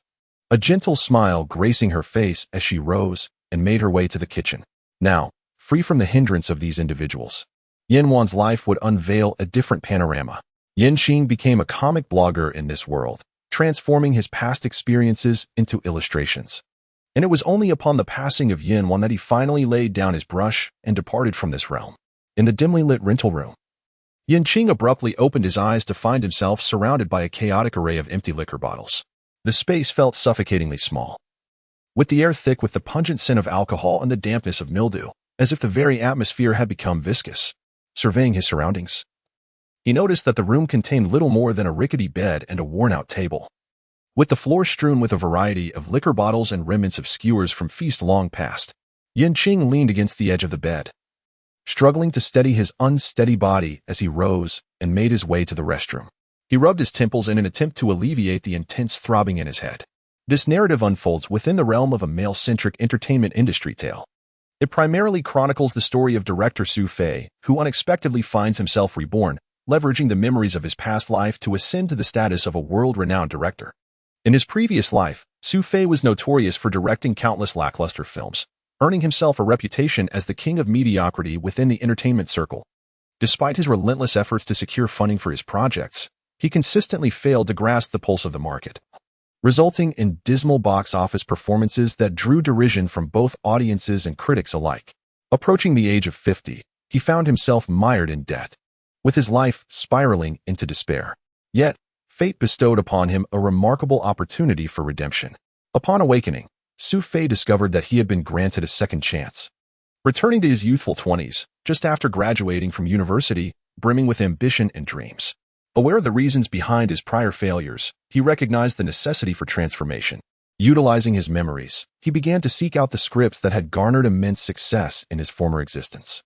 a gentle smile gracing her face as she rose and made her way to the kitchen. Now, free from the hindrance of these individuals, Yin Wan's life would unveil a different panorama. Qing became a comic blogger in this world, transforming his past experiences into illustrations. And it was only upon the passing of Yin Wan that he finally laid down his brush and departed from this realm. In the dimly lit rental room, Qing abruptly opened his eyes to find himself surrounded by a chaotic array of empty liquor bottles. The space felt suffocatingly small, with the air thick with the pungent scent of alcohol and the dampness of mildew, as if the very atmosphere had become viscous. Surveying his surroundings, he noticed that the room contained little more than a rickety bed and a worn-out table, with the floor strewn with a variety of liquor bottles and remnants of skewers from feast long past. Qing leaned against the edge of the bed, struggling to steady his unsteady body as he rose and made his way to the restroom. He rubbed his temples in an attempt to alleviate the intense throbbing in his head. This narrative unfolds within the realm of a male-centric entertainment industry tale. It primarily chronicles the story of director Su Fei, who unexpectedly finds himself reborn, leveraging the memories of his past life to ascend to the status of a world-renowned director. In his previous life, Su Fei was notorious for directing countless lackluster films, earning himself a reputation as the king of mediocrity within the entertainment circle. Despite his relentless efforts to secure funding for his projects, he consistently failed to grasp the pulse of the market, resulting in dismal box office performances that drew derision from both audiences and critics alike. Approaching the age of 50, he found himself mired in debt, with his life spiraling into despair. Yet, fate bestowed upon him a remarkable opportunity for redemption. Upon awakening, Su Fei discovered that he had been granted a second chance. Returning to his youthful 20s, just after graduating from university, brimming with ambition and dreams. Aware of the reasons behind his prior failures, he recognized the necessity for transformation. Utilizing his memories, he began to seek out the scripts that had garnered immense success in his former existence.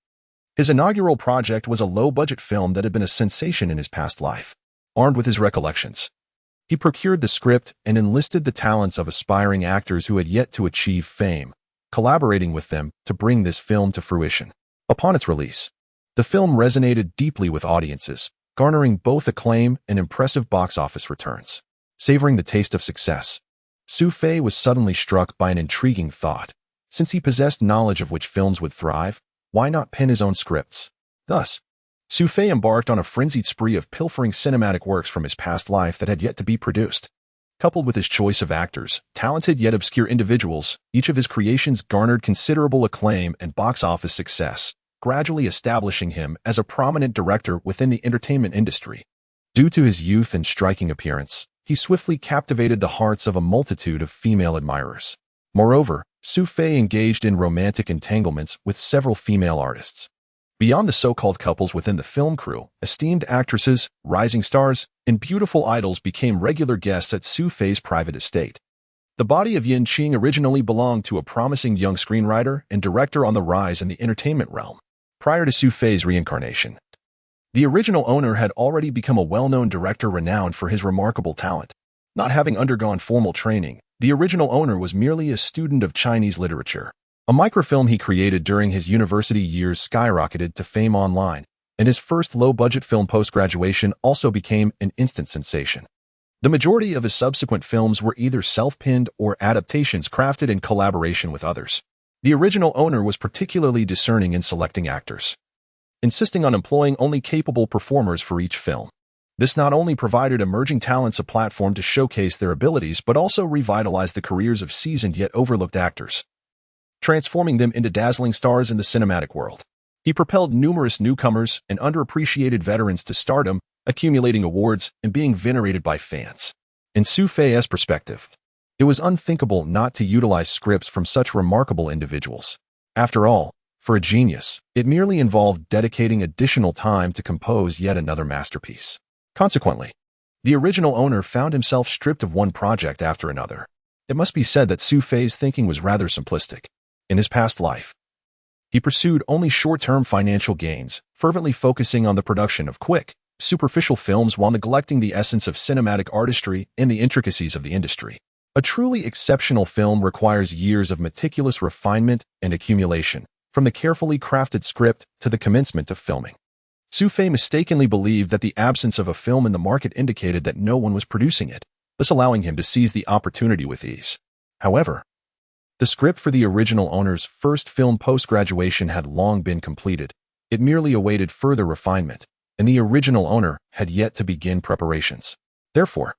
His inaugural project was a low-budget film that had been a sensation in his past life. Armed with his recollections, he procured the script and enlisted the talents of aspiring actors who had yet to achieve fame, collaborating with them to bring this film to fruition. Upon its release, the film resonated deeply with audiences, garnering both acclaim and impressive box office returns. Savoring the taste of success, Su Fei was suddenly struck by an intriguing thought. Since he possessed knowledge of which films would thrive, why not pen his own scripts? Thus, Su Fei embarked on a frenzied spree of pilfering cinematic works from his past life that had yet to be produced. Coupled with his choice of actors, talented yet obscure individuals, each of his creations garnered considerable acclaim and box office success, gradually establishing him as a prominent director within the entertainment industry. Due to his youth and striking appearance, he swiftly captivated the hearts of a multitude of female admirers. Moreover, Su Fei engaged in romantic entanglements with several female artists. Beyond the so-called couples within the film crew, esteemed actresses, rising stars, and beautiful idols became regular guests at Su Fei's private estate. The body of Qing originally belonged to a promising young screenwriter and director on the rise in the entertainment realm. Prior to Su Fei's reincarnation, the original owner had already become a well-known director renowned for his remarkable talent. Not having undergone formal training, the original owner was merely a student of Chinese literature. A microfilm he created during his university years skyrocketed to fame online, and his first low-budget film post-graduation also became an instant sensation. The majority of his subsequent films were either self-penned or adaptations crafted in collaboration with others. The original owner was particularly discerning in selecting actors, insisting on employing only capable performers for each film. This not only provided emerging talents a platform to showcase their abilities but also revitalized the careers of seasoned yet overlooked actors, transforming them into dazzling stars in the cinematic world. He propelled numerous newcomers and underappreciated veterans to stardom, accumulating awards and being venerated by fans. In Su Fei's perspective, it was unthinkable not to utilize scripts from such remarkable individuals. After all, for a genius, it merely involved dedicating additional time to compose yet another masterpiece. Consequently, the original owner found himself stripped of one project after another. It must be said that Su Fei's thinking was rather simplistic. In his past life, he pursued only short-term financial gains, fervently focusing on the production of quick, superficial films while neglecting the essence of cinematic artistry and the intricacies of the industry. A truly exceptional film requires years of meticulous refinement and accumulation, from the carefully crafted script to the commencement of filming. Su Fei mistakenly believed that the absence of a film in the market indicated that no one was producing it, thus allowing him to seize the opportunity with ease. However, the script for the original owner's first film post-graduation had long been completed. It merely awaited further refinement, and the original owner had yet to begin preparations. Therefore,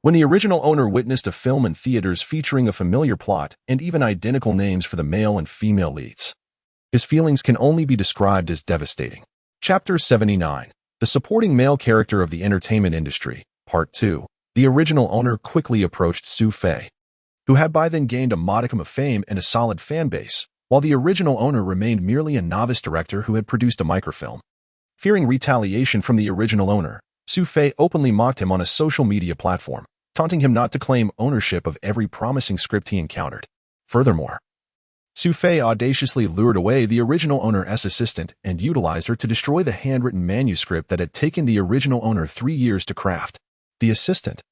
when the original owner witnessed a film in theaters featuring a familiar plot and even identical names for the male and female leads, his feelings can only be described as devastating. Chapter 79. The Supporting Male Character of the Entertainment Industry, Part 2. The original owner quickly approached Su Fei, who had by then gained a modicum of fame and a solid fan base, while the original owner remained merely a novice director who had produced a microfilm. Fearing retaliation from the original owner, Su Fei openly mocked him on a social media platform, taunting him not to claim ownership of every promising script he encountered. Furthermore, Su Fei audaciously lured away the original owner's assistant and utilized her to destroy the handwritten manuscript that had taken the original owner 3 years to craft. The assistant,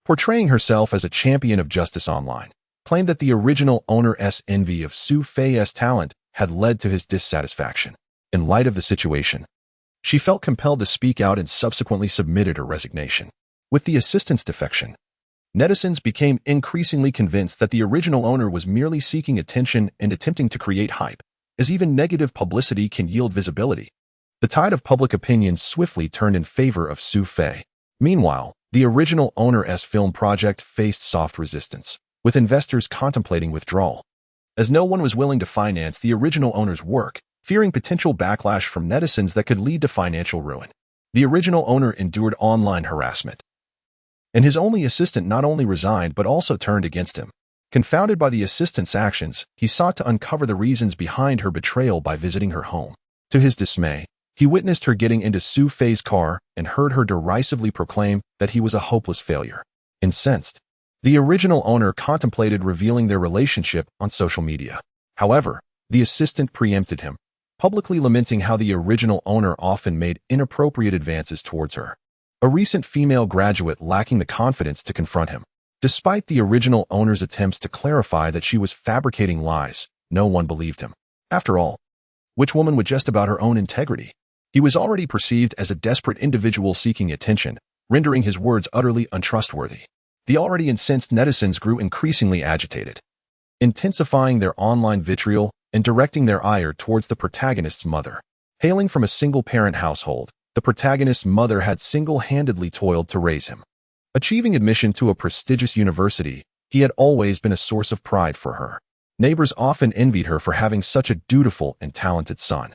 portraying herself as a champion of justice online, claimed that the original owner's envy of Su Fei's talent had led to his dissatisfaction. In light of the situation, she felt compelled to speak out and subsequently submitted her resignation. With the assistant's defection, Netizens became increasingly convinced that the original owner was merely seeking attention and attempting to create hype, as even negative publicity can yield visibility. The tide of public opinion swiftly turned in favor of Su Fei. Meanwhile, the original owner's film project faced soft resistance, with investors contemplating withdrawal. As no one was willing to finance the original owner's work, fearing potential backlash from netizens that could lead to financial ruin, the original owner endured online harassment. And his only assistant not only resigned but also turned against him. Confounded by the assistant's actions, he sought to uncover the reasons behind her betrayal by visiting her home. To his dismay, he witnessed her getting into Su Fei's car and heard her derisively proclaim that he was a hopeless failure. Incensed, the original owner contemplated revealing their relationship on social media. However, the assistant preempted him, publicly lamenting how the original owner often made inappropriate advances towards her. A recent female graduate lacking the confidence to confront him. Despite the original owner's attempts to clarify that she was fabricating lies, no one believed him. After all, which woman would jest about her own integrity? He was already perceived as a desperate individual seeking attention, rendering his words utterly untrustworthy. The already incensed netizens grew increasingly agitated, intensifying their online vitriol and directing their ire towards the protagonist's mother. Hailing from a single-parent household, the protagonist's mother had single-handedly toiled to raise him. Achieving admission to a prestigious university, he had always been a source of pride for her. Neighbors often envied her for having such a dutiful and talented son.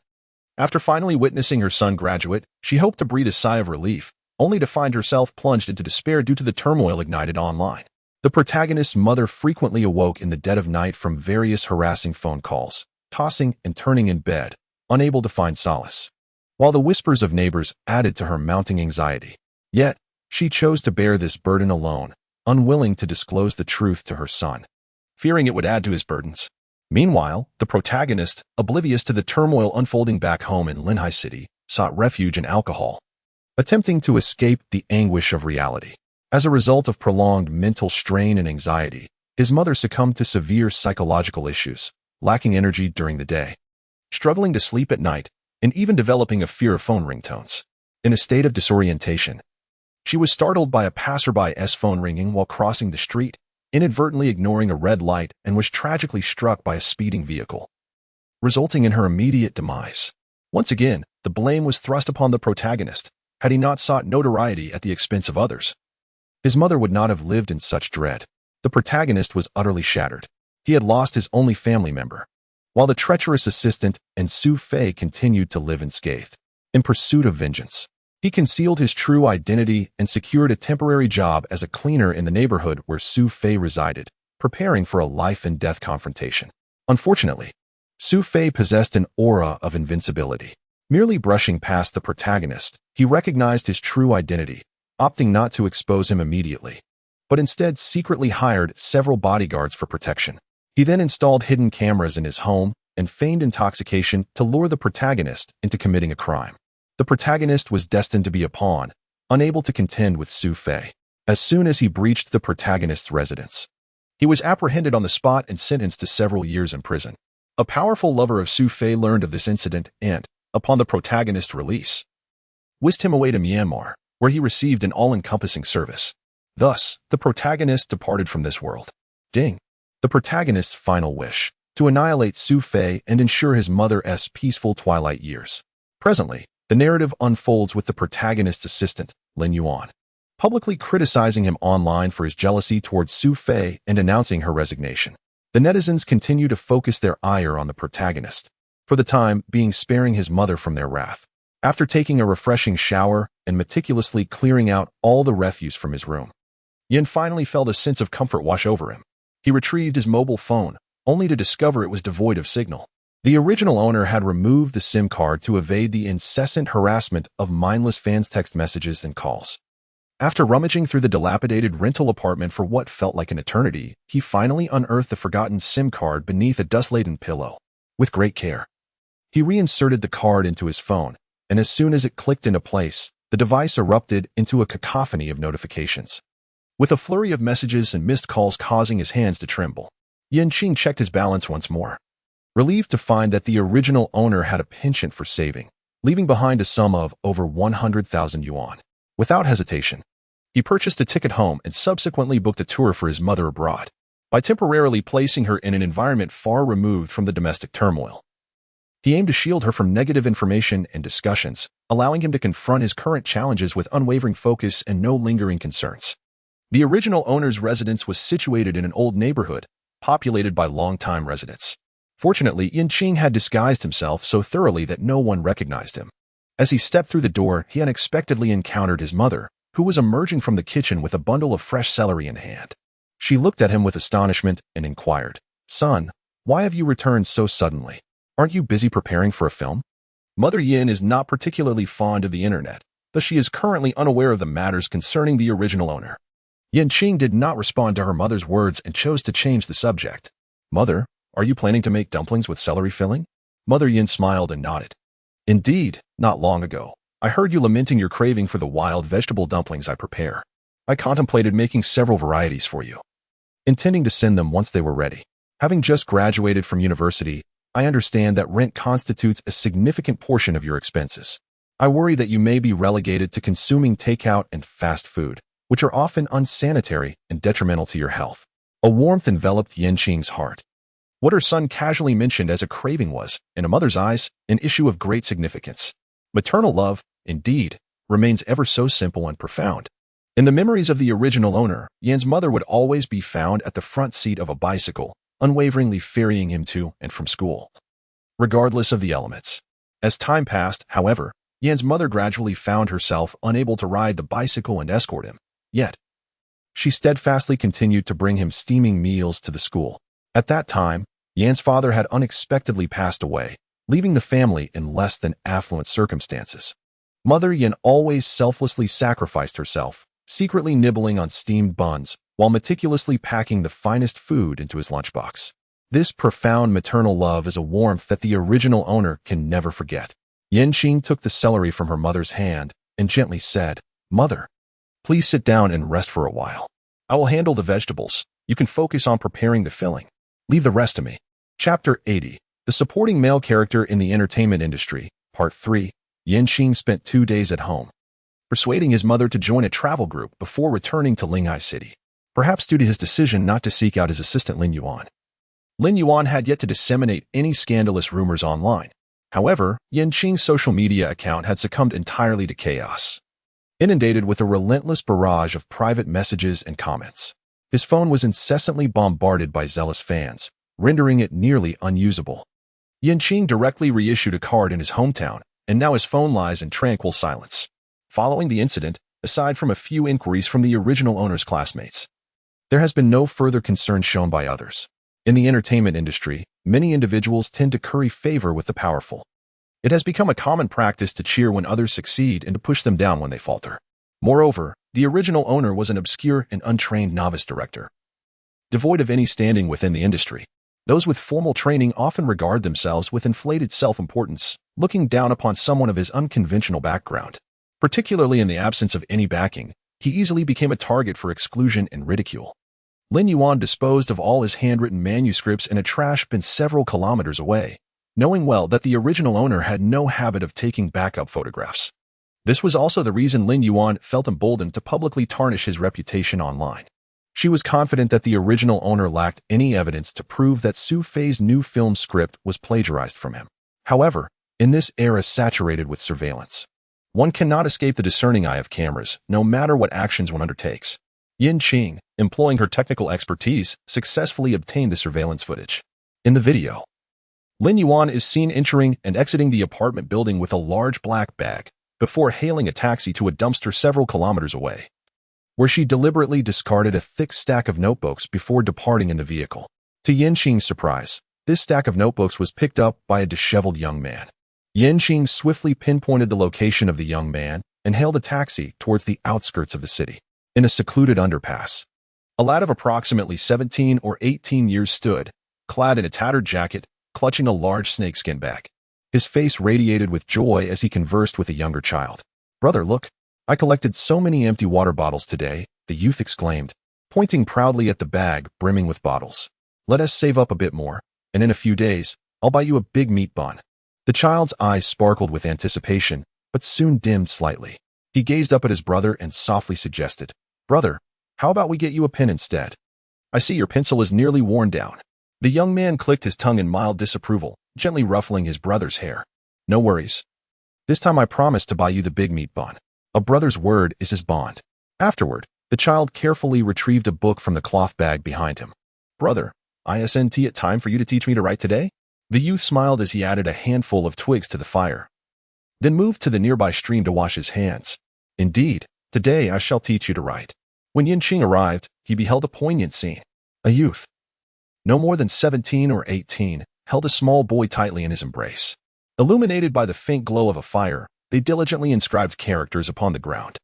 After finally witnessing her son graduate, she hoped to breathe a sigh of relief, only to find herself plunged into despair due to the turmoil ignited online. The protagonist's mother frequently awoke in the dead of night from various harassing phone calls, tossing and turning in bed, unable to find solace, while the whispers of neighbors added to her mounting anxiety. Yet, she chose to bear this burden alone, unwilling to disclose the truth to her son, fearing it would add to his burdens. Meanwhile, the protagonist, oblivious to the turmoil unfolding back home in Linhai City, sought refuge in alcohol, attempting to escape the anguish of reality. As a result of prolonged mental strain and anxiety, his mother succumbed to severe psychological issues, lacking energy during the day, struggling to sleep at night, and even developing a fear of phone ringtones. In a state of disorientation, she was startled by a passerby's phone ringing while crossing the street, inadvertently ignoring a red light, and was tragically struck by a speeding vehicle, resulting in her immediate demise. Once again, the blame was thrust upon the protagonist. Had he not sought notoriety at the expense of others, his mother would not have lived in such dread. The protagonist was utterly shattered. He had lost his only family member, while the treacherous assistant and Su Fei continued to live unscathed. In pursuit of vengeance, he concealed his true identity and secured a temporary job as a cleaner in the neighborhood where Su Fei resided, preparing for a life-and-death confrontation. Unfortunately, Su Fei possessed an aura of invincibility. Merely brushing past the protagonist, he recognized his true identity, opting not to expose him immediately, but instead secretly hired several bodyguards for protection. He then installed hidden cameras in his home and feigned intoxication to lure the protagonist into committing a crime. The protagonist was destined to be a pawn, unable to contend with Su Fei. As soon as he breached the protagonist's residence, he was apprehended on the spot and sentenced to several years in prison. A powerful lover of Su Fei learned of this incident and, upon the protagonist's release, whisked him away to Myanmar, where he received an all-encompassing service. Thus, the protagonist departed from this world. Ding. The protagonist's final wish, to annihilate Su Fei and ensure his mother's peaceful twilight years. Presently, the narrative unfolds with the protagonist's assistant, Lin Yuan, publicly criticizing him online for his jealousy towards Su Fei and announcing her resignation. The netizens continue to focus their ire on the protagonist, for the time being sparing his mother from their wrath. After taking a refreshing shower and meticulously clearing out all the refuse from his room, Yin finally felt a sense of comfort wash over him. He retrieved his mobile phone, only to discover it was devoid of signal. The original owner had removed the SIM card to evade the incessant harassment of mindless fans' text messages and calls. After rummaging through the dilapidated rental apartment for what felt like an eternity, he finally unearthed the forgotten SIM card beneath a dust-laden pillow. With great care, he reinserted the card into his phone, and as soon as it clicked into place, the device erupted into a cacophony of notifications, with a flurry of messages and missed calls causing his hands to tremble. Qing checked his balance once more, relieved to find that the original owner had a penchant for saving, leaving behind a sum of over 100,000 yuan. Without hesitation, He purchased a ticket home and subsequently booked a tour for his mother abroad, by temporarily placing her in an environment far removed from the domestic turmoil. He aimed to shield her from negative information and discussions, allowing him to confront his current challenges with unwavering focus and no lingering concerns. The original owner's residence was situated in an old neighborhood, populated by longtime residents. Fortunately, Qing had disguised himself so thoroughly that no one recognized him. As he stepped through the door, he unexpectedly encountered his mother, who was emerging from the kitchen with a bundle of fresh celery in hand. She looked at him with astonishment and inquired, "Son, why have you returned so suddenly? Aren't you busy preparing for a film?" Mother Yin is not particularly fond of the internet, thus she is currently unaware of the matters concerning the original owner. Qing did not respond to her mother's words and chose to change the subject. "Mother, are you planning to make dumplings with celery filling?" Mother Yin smiled and nodded. "Indeed, not long ago, I heard you lamenting your craving for the wild vegetable dumplings I prepare. I contemplated making several varieties for you, intending to send them once they were ready. Having just graduated from university, I understand that rent constitutes a significant portion of your expenses. I worry that you may be relegated to consuming takeout and fast food, which are often unsanitary and detrimental to your health." A warmth enveloped Qing's heart. What her son casually mentioned as a craving was, in a mother's eyes, an issue of great significance. Maternal love, indeed, remains ever so simple and profound. In the memories of the original owner, Yan's mother would always be found at the front seat of a bicycle, unwaveringly ferrying him to and from school, regardless of the elements. As time passed, however, Yan's mother gradually found herself unable to ride the bicycle and escort him. Yet, she steadfastly continued to bring him steaming meals to the school. At that time, Yan's father had unexpectedly passed away, leaving the family in less than affluent circumstances. Mother Yan always selflessly sacrificed herself, secretly nibbling on steamed buns while meticulously packing the finest food into his lunchbox. This profound maternal love is a warmth that the original owner can never forget. Qing took the celery from her mother's hand and gently said, "Mother, please sit down and rest for a while. I will handle the vegetables. You can focus on preparing the filling. Leave the rest to me." Chapter 80. The supporting male character in the entertainment industry, Part 3. Qing spent 2 days at home, persuading his mother to join a travel group before returning to Linghai City, perhaps due to his decision not to seek out his assistant Lin Yuan. Lin Yuan had yet to disseminate any scandalous rumors online. However, Qing's social media account had succumbed entirely to chaos, inundated with a relentless barrage of private messages and comments. His phone was incessantly bombarded by zealous fans, rendering it nearly unusable. Qing directly reissued a card in his hometown, and now his phone lies in tranquil silence. Following the incident, aside from a few inquiries from the original owner's classmates, there has been no further concern shown by others. In the entertainment industry, many individuals tend to curry favor with the powerful. It has become a common practice to cheer when others succeed and to push them down when they falter. Moreover, the original owner was an obscure and untrained novice director, devoid of any standing within the industry. Those with formal training often regard themselves with inflated self-importance, looking down upon someone of his unconventional background. Particularly in the absence of any backing, he easily became a target for exclusion and ridicule. Lin Yuan disposed of all his handwritten manuscripts in a trash bin several kilometers away, knowing well that the original owner had no habit of taking backup photographs. This was also the reason Lin Yuan felt emboldened to publicly tarnish his reputation online. She was confident that the original owner lacked any evidence to prove that Su Fei's new film script was plagiarized from him. However, in this era saturated with surveillance, one cannot escape the discerning eye of cameras, no matter what actions one undertakes. Qing, employing her technical expertise, successfully obtained the surveillance footage. In the video, Lin Yuan is seen entering and exiting the apartment building with a large black bag, before hailing a taxi to a dumpster several kilometers away, where she deliberately discarded a thick stack of notebooks before departing in the vehicle. To Qing's surprise, this stack of notebooks was picked up by a disheveled young man. Qing swiftly pinpointed the location of the young man and hailed a taxi towards the outskirts of the city. In a secluded underpass, a lad of approximately 17 or 18 years stood, clad in a tattered jacket, clutching a large snakeskin bag. His face radiated with joy as he conversed with a younger child. "Brother, look, I collected so many empty water bottles today," the youth exclaimed, pointing proudly at the bag brimming with bottles. "Let us save up a bit more, and in a few days, I'll buy you a big meat bun." The child's eyes sparkled with anticipation, but soon dimmed slightly. He gazed up at his brother and softly suggested, Brother, how about we get you a pen instead? I see your pencil is nearly worn down. The young man clicked his tongue in mild disapproval, gently ruffling his brother's hair. No worries. This time I promise to buy you the big meat bun. A brother's word is his bond. Afterward, the child carefully retrieved a book from the cloth bag behind him. Brother, isn't it time for you to teach me to write today? The youth smiled as he added a handful of twigs to the fire, then moved to the nearby stream to wash his hands. Indeed, today I shall teach you to write. When Qing arrived, he beheld a poignant scene. A youth, no more than 17 or 18, held a small boy tightly in his embrace. Illuminated by the faint glow of a fire, they diligently inscribed characters upon the ground.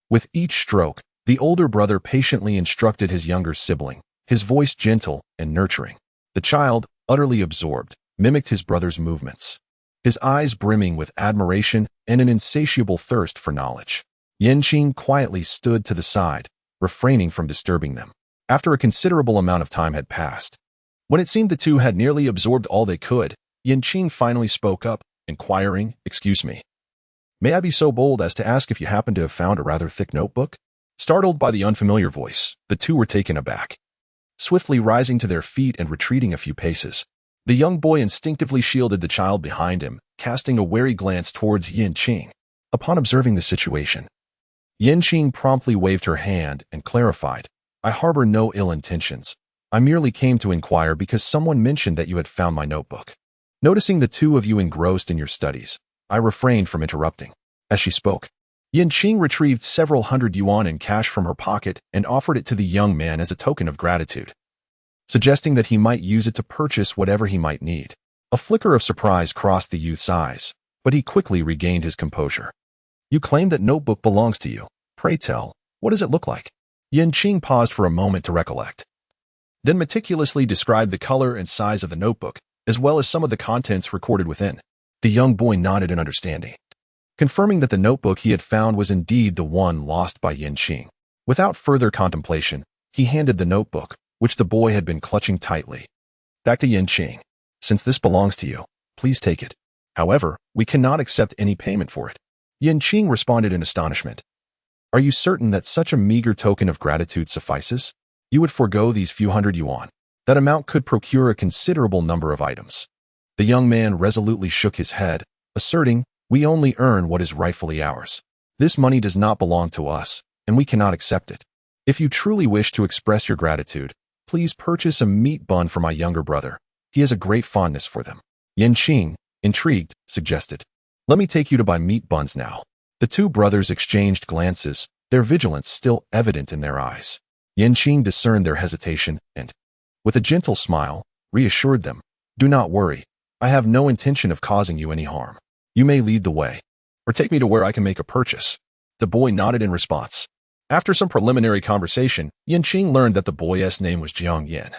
With each stroke, the older brother patiently instructed his younger sibling, his voice gentle and nurturing. The child, utterly absorbed, mimicked his brother's movements, his eyes brimming with admiration and an insatiable thirst for knowledge. Qing quietly stood to the side, refraining from disturbing them. After a considerable amount of time had passed, when it seemed the two had nearly absorbed all they could, Qing finally spoke up, inquiring, "Excuse me. May I be so bold as to ask if you happen to have found a rather thick notebook?" Startled by the unfamiliar voice, the two were taken aback. Swiftly rising to their feet and retreating a few paces, the young boy instinctively shielded the child behind him, casting a wary glance towards Qing. Upon observing the situation, Qing promptly waved her hand and clarified, "I harbor no ill intentions. I merely came to inquire because someone mentioned that you had found my notebook." Noticing the two of you engrossed in your studies, I refrained from interrupting. As she spoke, Qing retrieved several hundred yuan in cash from her pocket and offered it to the young man as a token of gratitude, suggesting that he might use it to purchase whatever he might need. A flicker of surprise crossed the youth's eyes, but he quickly regained his composure. "You claim that notebook belongs to you. Pray tell, what does it look like?" Qing paused for a moment to recollect, then meticulously described the color and size of the notebook, as well as some of the contents recorded within. The young boy nodded in understanding, confirming that the notebook he had found was indeed the one lost by Qing. Without further contemplation, he handed the notebook, which the boy had been clutching tightly, back to Qing. "Since this belongs to you, please take it. However, we cannot accept any payment for it." Qing responded in astonishment. "Are you certain that such a meager token of gratitude suffices? You would forego these few hundred yuan. That amount could procure a considerable number of items." The young man resolutely shook his head, asserting, "We only earn what is rightfully ours. This money does not belong to us, and we cannot accept it. If you truly wish to express your gratitude, please purchase a meat bun for my younger brother. He has a great fondness for them." Qing, intrigued, suggested, "Let me take you to buy meat buns now." The two brothers exchanged glances, their vigilance still evident in their eyes. Qing discerned their hesitation and, with a gentle smile, reassured them, "Do not worry. I have no intention of causing you any harm. You may lead the way, or take me to where I can make a purchase." The boy nodded in response. After some preliminary conversation, Qing learned that the boy's name was Jiang Yin,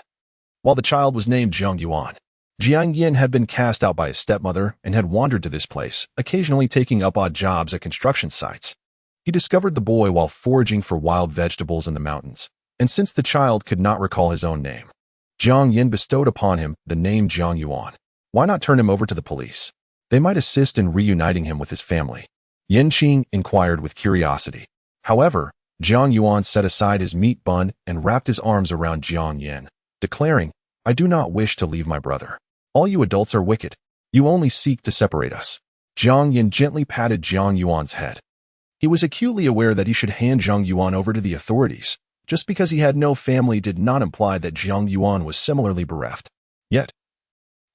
while the child was named Jiang Yuan. Jiang Yin had been cast out by his stepmother and had wandered to this place, occasionally taking up odd jobs at construction sites. He discovered the boy while foraging for wild vegetables in the mountains, and since the child could not recall his own name, Jiang Yin bestowed upon him the name Jiang Yuan. Why not turn him over to the police? They might assist in reuniting him with his family. Qing inquired with curiosity. However, Jiang Yuan set aside his meat bun and wrapped his arms around Jiang Yin, declaring, "I do not wish to leave my brother. All you adults are wicked. You only seek to separate us." Jiang Yin gently patted Jiang Yuan's head. He was acutely aware that he should hand Jiang Yuan over to the authorities. Just because he had no family did not imply that Jiang Yuan was similarly bereft. Yet,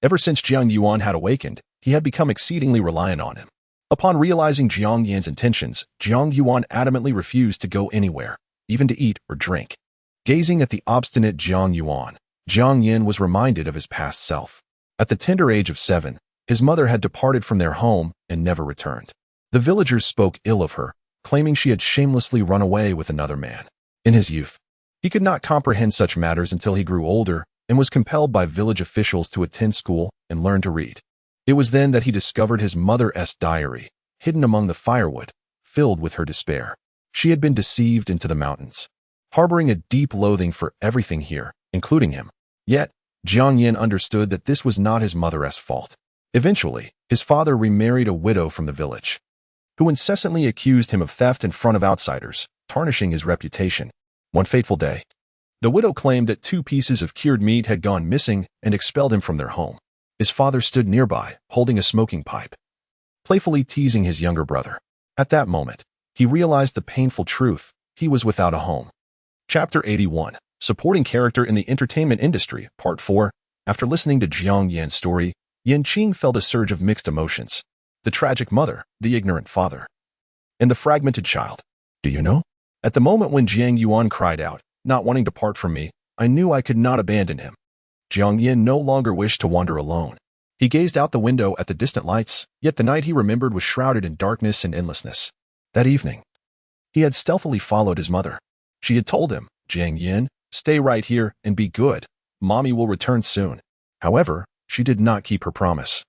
ever since Jiang Yuan had awakened, he had become exceedingly reliant on him. Upon realizing Jiang Yin's intentions, Jiang Yuan adamantly refused to go anywhere, even to eat or drink. Gazing at the obstinate Jiang Yuan, Jiang Yin was reminded of his past self. At the tender age of 7, his mother had departed from their home and never returned. The villagers spoke ill of her, claiming she had shamelessly run away with another man. In his youth, he could not comprehend such matters until he grew older and was compelled by village officials to attend school and learn to read. It was then that he discovered his mother's diary, hidden among the firewood, filled with her despair. She had been deceived into the mountains, harboring a deep loathing for everything here, including him. Yet, Jiang Yin understood that this was not his mother's fault. Eventually, his father remarried a widow from the village, who incessantly accused him of theft in front of outsiders, tarnishing his reputation. One fateful day, the widow claimed that 2 pieces of cured meat had gone missing and expelled him from their home. His father stood nearby, holding a smoking pipe, playfully teasing his younger brother. At that moment, he realized the painful truth: he was without a home. Chapter 81. Supporting Character in the Entertainment Industry, Part 4. After listening to Jiang Yan's story, Yan Qing felt a surge of mixed emotions. The tragic mother, the ignorant father, and the fragmented child. Do you know? At the moment when Jiang Yuan cried out, not wanting to part from me, I knew I could not abandon him. Jiang Yan no longer wished to wander alone. He gazed out the window at the distant lights, yet the night he remembered was shrouded in darkness and endlessness. That evening, he had stealthily followed his mother. She had told him, Jiang Yan, stay right here and be good. Mommy will return soon. However, she did not keep her promise,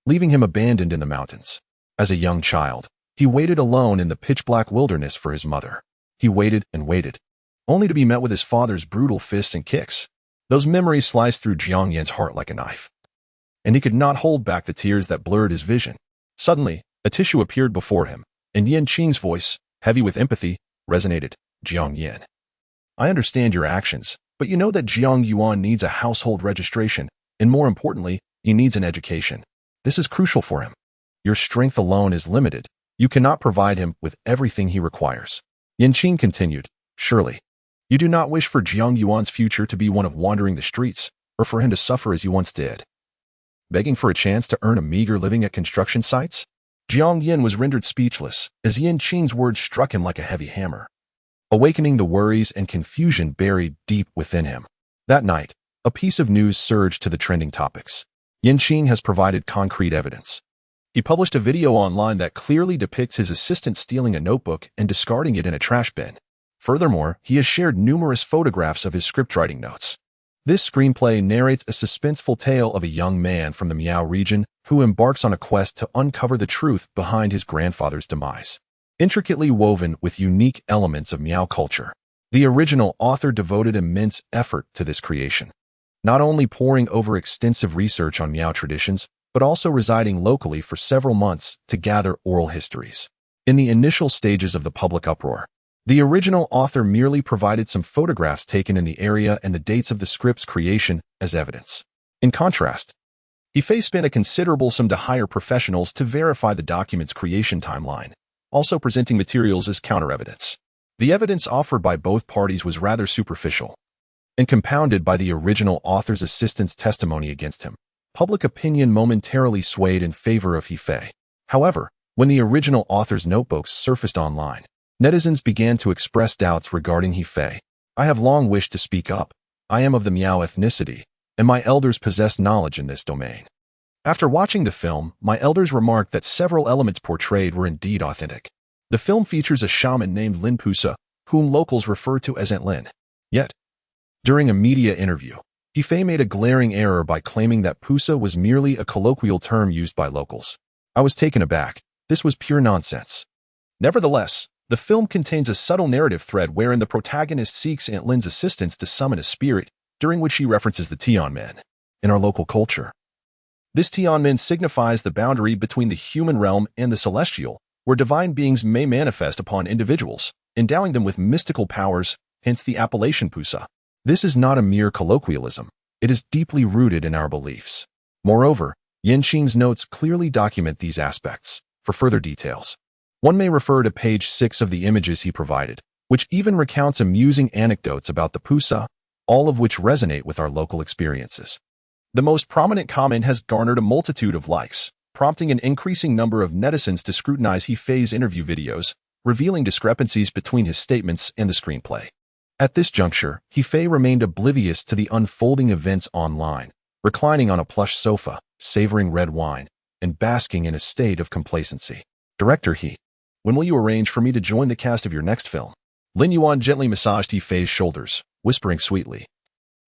leaving him abandoned in the mountains. As a young child, he waited alone in the pitch-black wilderness for his mother. He waited and waited, only to be met with his father's brutal fists and kicks. Those memories sliced through Jiang Yan's heart like a knife, and he could not hold back the tears that blurred his vision. Suddenly, a tissue appeared before him, and Yan Qing's voice, heavy with empathy, resonated. Jiang Yan, I understand your actions, but you know that Jiang Yuan needs a household registration, and more importantly, he needs an education. This is crucial for him. Your strength alone is limited. You cannot provide him with everything he requires. Yan Qing continued, surely, you do not wish for Jiang Yuan's future to be one of wandering the streets, or for him to suffer as you once did, begging for a chance to earn a meager living at construction sites? Jiang Yan was rendered speechless as Yan Qing's words struck him like a heavy hammer, awakening the worries and confusion buried deep within him. That night, a piece of news surged to the trending topics. Yan Qing has provided concrete evidence. He published a video online that clearly depicts his assistant stealing a notebook and discarding it in a trash bin. Furthermore, he has shared numerous photographs of his scriptwriting notes. This screenplay narrates a suspenseful tale of a young man from the Miao region who embarks on a quest to uncover the truth behind his grandfather's demise. Intricately woven with unique elements of Miao culture, the original author devoted immense effort to this creation, not only poring over extensive research on Miao traditions, but also residing locally for several months to gather oral histories. In the initial stages of the public uproar, the original author merely provided some photographs taken in the area and the dates of the script's creation as evidence. In contrast, He spent a considerable sum to hire professionals to verify the document's creation timeline, also presenting materials as counter-evidence. The evidence offered by both parties was rather superficial, and compounded by the original author's assistant's testimony against him. Public opinion momentarily swayed in favor of He. However, when the original author's notebooks surfaced online, netizens began to express doubts regarding He. I have long wished to speak up. I am of the Miao ethnicity, and my elders possess knowledge in this domain. After watching the film, my elders remarked that several elements portrayed were indeed authentic. The film features a shaman named Lin Pusa, whom locals refer to as Aunt Lin. Yet, during a media interview, He made a glaring error by claiming that Pusa was merely a colloquial term used by locals. I was taken aback. This was pure nonsense. Nevertheless, the film contains a subtle narrative thread wherein the protagonist seeks Aunt Lin's assistance to summon a spirit, during which she references the Tianmen in our local culture. This Tianmen signifies the boundary between the human realm and the celestial, where divine beings may manifest upon individuals, endowing them with mystical powers, hence the appellation Pusa. This is not a mere colloquialism. It is deeply rooted in our beliefs. Moreover, Yan Qing's notes clearly document these aspects. For further details, one may refer to page 6 of the images he provided, which even recounts amusing anecdotes about the Pusa, all of which resonate with our local experiences. The most prominent comment has garnered a multitude of likes, prompting an increasing number of netizens to scrutinize He's interview videos, revealing discrepancies between his statements and the screenplay. At this juncture, He remained oblivious to the unfolding events online, reclining on a plush sofa, savoring red wine, and basking in a state of complacency. Director He, when will you arrange for me to join the cast of your next film? Lin Yuan gently massaged He's shoulders, whispering sweetly,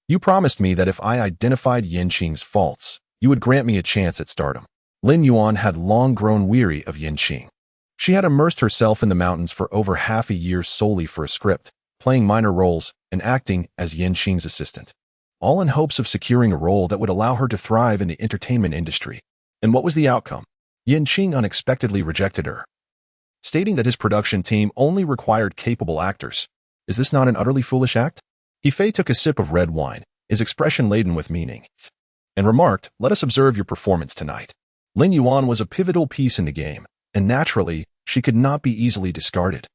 You promised me that if I identified Yan Qing's faults, you would grant me a chance at stardom. Lin Yuan had long grown weary of Yan Qing. She had immersed herself in the mountains for over half a year solely for a script, playing minor roles and acting as Yan Qing's assistant, all in hopes of securing a role that would allow her to thrive in the entertainment industry. And what was the outcome? Yan Qing unexpectedly rejected her, stating that his production team only required capable actors. Is this not an utterly foolish act? He took a sip of red wine, his expression laden with meaning, and remarked, "Let us observe your performance tonight." Lin Yuan was a pivotal piece in the game, and naturally, she could not be easily discarded,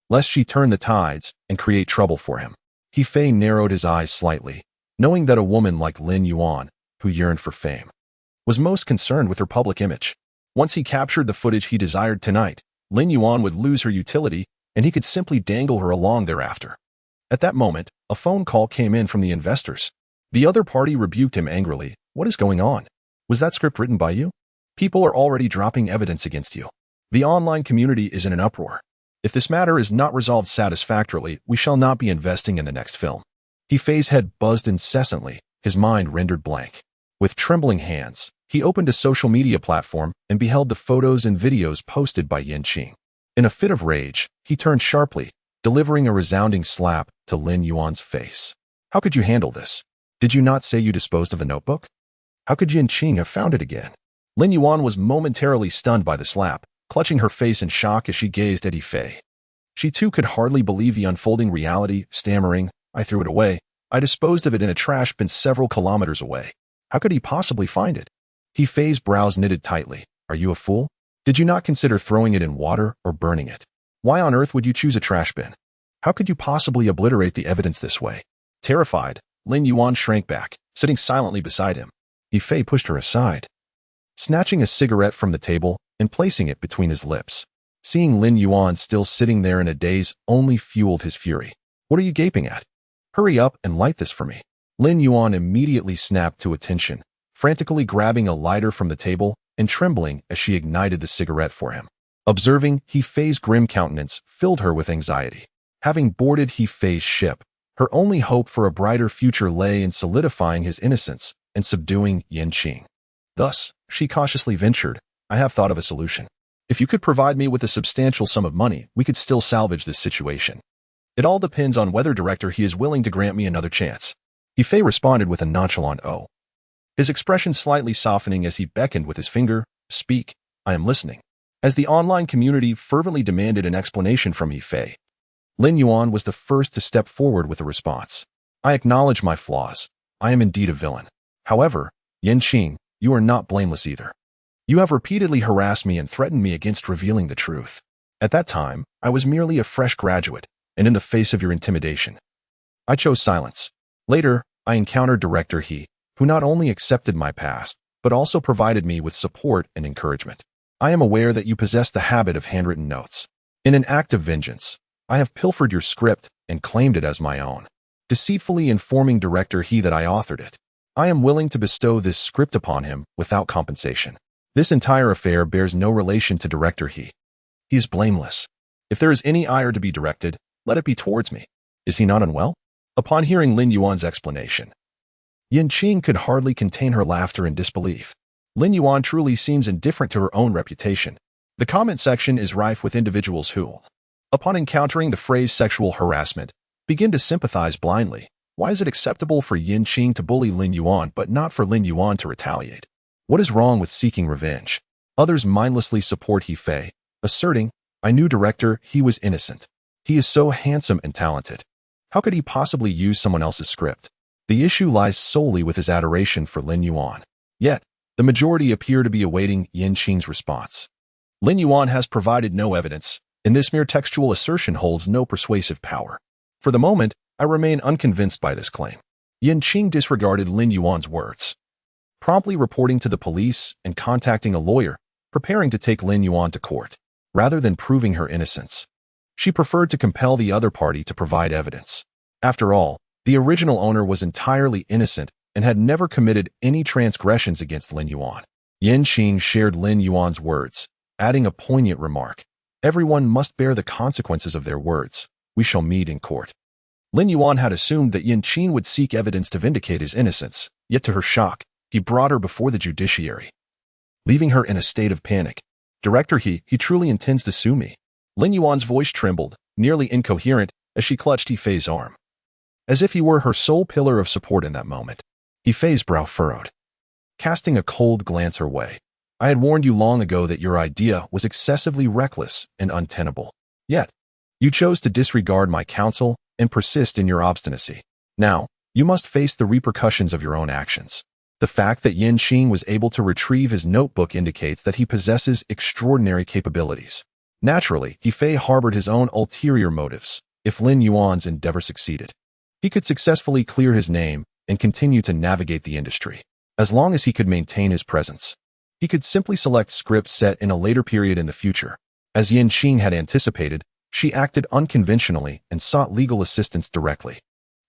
lest she turn the tides and create trouble for him. He narrowed his eyes slightly, knowing that a woman like Lin Yuan, who yearned for fame, was most concerned with her public image. Once he captured the footage he desired tonight, Lin Yuan would lose her utility, and he could simply dangle her along thereafter. At that moment, a phone call came in from the investors. The other party rebuked him angrily. "What is going on? Was that script written by you? People are already dropping evidence against you. The online community is in an uproar. If this matter is not resolved satisfactorily, we shall not be investing in the next film." He's head buzzed incessantly, his mind rendered blank. With trembling hands, he opened a social media platform and beheld the photos and videos posted by Qing. In a fit of rage, he turned sharply, delivering a resounding slap to Lin Yuan's face. "How could you handle this? Did you not say you disposed of the notebook? How could Qing have found it again?" Lin Yuan was momentarily stunned by the slap, clutching her face in shock as she gazed at He. She too could hardly believe the unfolding reality, stammering, "I threw it away. I disposed of it in a trash bin several kilometers away. How could he possibly find it?" He's brows knitted tightly. "Are you a fool? Did you not consider throwing it in water or burning it? Why on earth would you choose a trash bin? How could you possibly obliterate the evidence this way?" Terrified, Lin Yuan shrank back, sitting silently beside him. He pushed her aside, snatching a cigarette from the table and placing it between his lips. Seeing Lin Yuan still sitting there in a daze only fueled his fury. "What are you gaping at? Hurry up and light this for me." Lin Yuan immediately snapped to attention, frantically grabbing a lighter from the table and trembling as she ignited the cigarette for him. Observing He's grim countenance filled her with anxiety. Having boarded He's ship, her only hope for a brighter future lay in solidifying his innocence and subduing Qing. Thus, she cautiously ventured, "I have thought of a solution. If you could provide me with a substantial sum of money, we could still salvage this situation. It all depends on whether Director He is willing to grant me another chance." He responded with a nonchalant "Oh," his expression slightly softening as he beckoned with his finger. "Speak, I am listening." As the online community fervently demanded an explanation from He, Lin Yuan was the first to step forward with a response. "I acknowledge my flaws. I am indeed a villain. However, Qing, you are not blameless either. You have repeatedly harassed me and threatened me against revealing the truth. At that time, I was merely a fresh graduate, and in the face of your intimidation, I chose silence. Later, I encountered Director He, who not only accepted my past, but also provided me with support and encouragement. I am aware that you possess the habit of handwritten notes. In an act of vengeance, I have pilfered your script and claimed it as my own, deceitfully informing Director He that I authored it. I am willing to bestow this script upon him without compensation. This entire affair bears no relation to Director He. He is blameless. If there is any ire to be directed, let it be towards me. Is he not unwell?" Upon hearing Lin Yuan's explanation, Qing could hardly contain her laughter in disbelief. Lin Yuan truly seems indifferent to her own reputation. The comment section is rife with individuals who, upon encountering the phrase sexual harassment, begin to sympathize blindly. Why is it acceptable for Qing to bully Lin Yuan but not for Lin Yuan to retaliate? What is wrong with seeking revenge? Others mindlessly support He, asserting, "I knew Director He was innocent. He is so handsome and talented. How could he possibly use someone else's script?" The issue lies solely with his adoration for Lin Yuan. Yet, the majority appear to be awaiting Qing's response. Lin Yuan has provided no evidence, and this mere textual assertion holds no persuasive power. For the moment, I remain unconvinced by this claim. Qing disregarded Lin Yuan's words, promptly reporting to the police and contacting a lawyer, preparing to take Lin Yuan to court. Rather than proving her innocence, she preferred to compel the other party to provide evidence. After all, the original owner was entirely innocent and had never committed any transgressions against Lin Yuan. Qing shared Lin Yuan's words, adding a poignant remark. "Everyone must bear the consequences of their words. We shall meet in court." Lin Yuan had assumed that Qing would seek evidence to vindicate his innocence, yet to her shock, he brought her before the judiciary, leaving her in a state of panic. "Director He truly intends to sue me." Lin Yuan's voice trembled, nearly incoherent, as she clutched He's arm, as if he were her sole pillar of support in that moment. He's brow furrowed, casting a cold glance her way. "I had warned you long ago that your idea was excessively reckless and untenable. Yet, you chose to disregard my counsel and persist in your obstinacy. Now, you must face the repercussions of your own actions. The fact that Qing was able to retrieve his notebook indicates that he possesses extraordinary capabilities. Naturally, He harbored his own ulterior motives. If Lin Yuan's endeavor succeeded, he could successfully clear his name and continue to navigate the industry. As long as he could maintain his presence, he could simply select scripts set in a later period in the future. As Qing had anticipated, she acted unconventionally and sought legal assistance directly.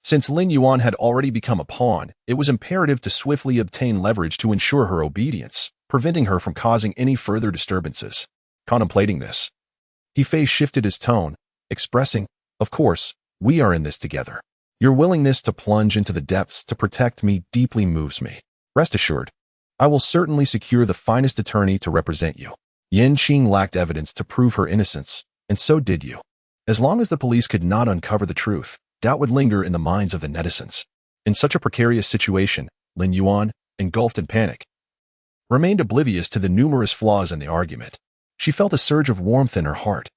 Since Lin Yuan had already become a pawn, it was imperative to swiftly obtain leverage to ensure her obedience, preventing her from causing any further disturbances. Contemplating this, He shifted his tone, expressing, "Of course, we are in this together. Your willingness to plunge into the depths to protect me deeply moves me. Rest assured, I will certainly secure the finest attorney to represent you." Qing lacked evidence to prove her innocence, and so did you. As long as the police could not uncover the truth, doubt would linger in the minds of the netizens. In such a precarious situation, Lin Yuan, engulfed in panic, remained oblivious to the numerous flaws in the argument. She felt a surge of warmth in her heart,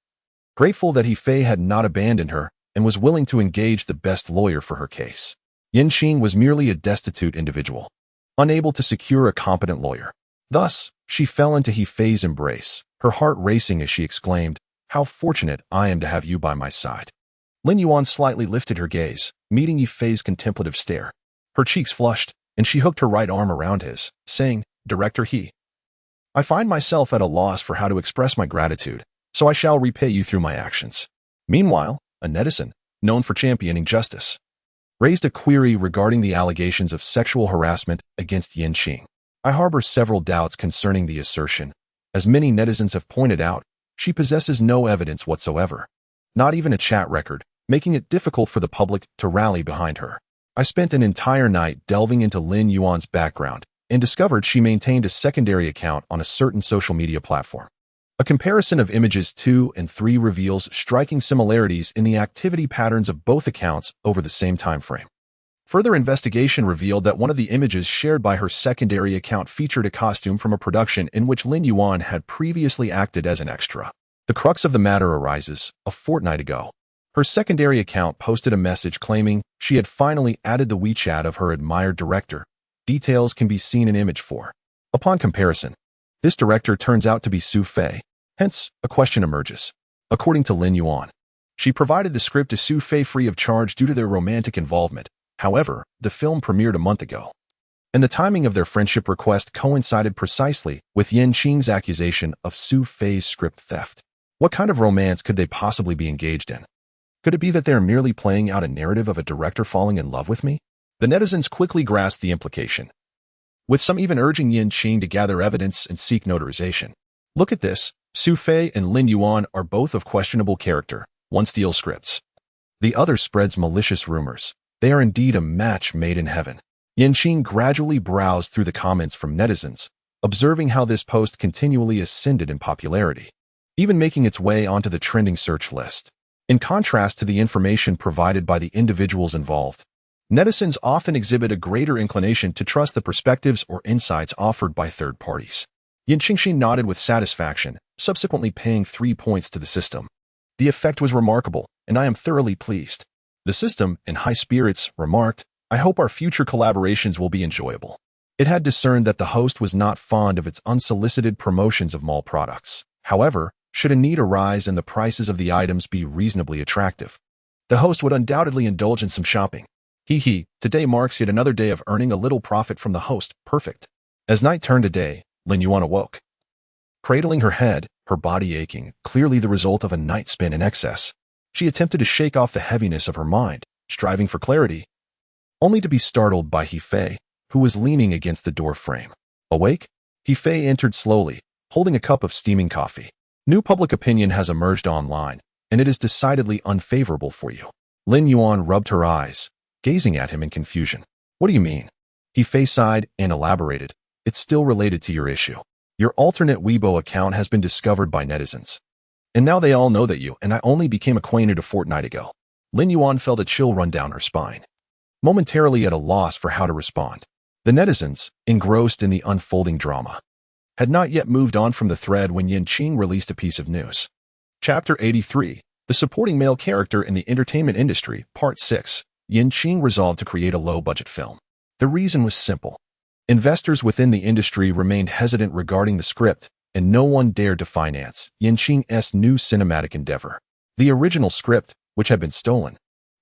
grateful that He had not abandoned her and was willing to engage the best lawyer for her case. Qing was merely a destitute individual, unable to secure a competent lawyer. Thus, she fell into He's embrace, her heart racing as she exclaimed, "How fortunate I am to have you by my side." Lin Yuan slightly lifted her gaze, meeting He's contemplative stare. Her cheeks flushed, and she hooked her right arm around his, saying, "Director He, I find myself at a loss for how to express my gratitude, so I shall repay you through my actions." Meanwhile, a netizen, known for championing justice, raised a query regarding the allegations of sexual harassment against Qing. "I harbor several doubts concerning the assertion. As many netizens have pointed out, she possesses no evidence whatsoever, not even a chat record, making it difficult for the public to rally behind her. I spent an entire night delving into Lin Yuan's background and discovered she maintained a secondary account on a certain social media platform. A comparison of images 2 and 3 reveals striking similarities in the activity patterns of both accounts over the same time frame. Further investigation revealed that one of the images shared by her secondary account featured a costume from a production in which Lin Yuan had previously acted as an extra. The crux of the matter arises, a fortnight ago, her secondary account posted a message claiming she had finally added the WeChat of her admired director. Details can be seen in image 4. Upon comparison, this director turns out to be Su Fei. Hence, a question emerges. According to Lin Yuan, she provided the script to Su Fei free of charge due to their romantic involvement. However, the film premiered a month ago, and the timing of their friendship request coincided precisely with Qing's accusation of Su Fei's script theft. What kind of romance could they possibly be engaged in? Could it be that they're merely playing out a narrative of a director falling in love with me? The netizens quickly grasped the implication, with some even urging Qing to gather evidence and seek notarization. Look at this. Su Fei and Lin Yuan are both of questionable character. One steals scripts, the other spreads malicious rumors. They are indeed a match made in heaven. Qing gradually browsed through the comments from netizens, observing how this post continually ascended in popularity, even making its way onto the trending search list. In contrast to the information provided by the individuals involved, netizens often exhibit a greater inclination to trust the perspectives or insights offered by third parties. Qing nodded with satisfaction, subsequently paying 3 points to the system. "The effect was remarkable, and I am thoroughly pleased." The system, in high spirits, remarked, "I hope our future collaborations will be enjoyable." It had discerned that the host was not fond of its unsolicited promotions of mall products. However, should a need arise and the prices of the items be reasonably attractive, the host would undoubtedly indulge in some shopping. Today marks yet another day of earning a little profit from the host. Perfect. As night turned to day, Lin Yuan awoke, cradling her head, her body aching, clearly the result of a night spent in excess. She attempted to shake off the heaviness of her mind, striving for clarity, only to be startled by He, who was leaning against the door frame. Awake? He entered slowly, holding a cup of steaming coffee. "New public opinion has emerged online, and it is decidedly unfavorable for you." Lin Yuan rubbed her eyes, gazing at him in confusion. "What do you mean?" He sighed and elaborated. "It's still related to your issue. Your alternate Weibo account has been discovered by netizens, and now they all know that you and I only became acquainted a fortnight ago." Lin Yuan felt a chill run down her spine, momentarily at a loss for how to respond. The netizens, engrossed in the unfolding drama, had not yet moved on from the thread when Qing released a piece of news. Chapter 83, The supporting male character in the entertainment industry, Part 6, Qing resolved to create a low-budget film. The reason was simple. Investors within the industry remained hesitant regarding the script, and no one dared to finance Qing's new cinematic endeavor. The original script, which had been stolen,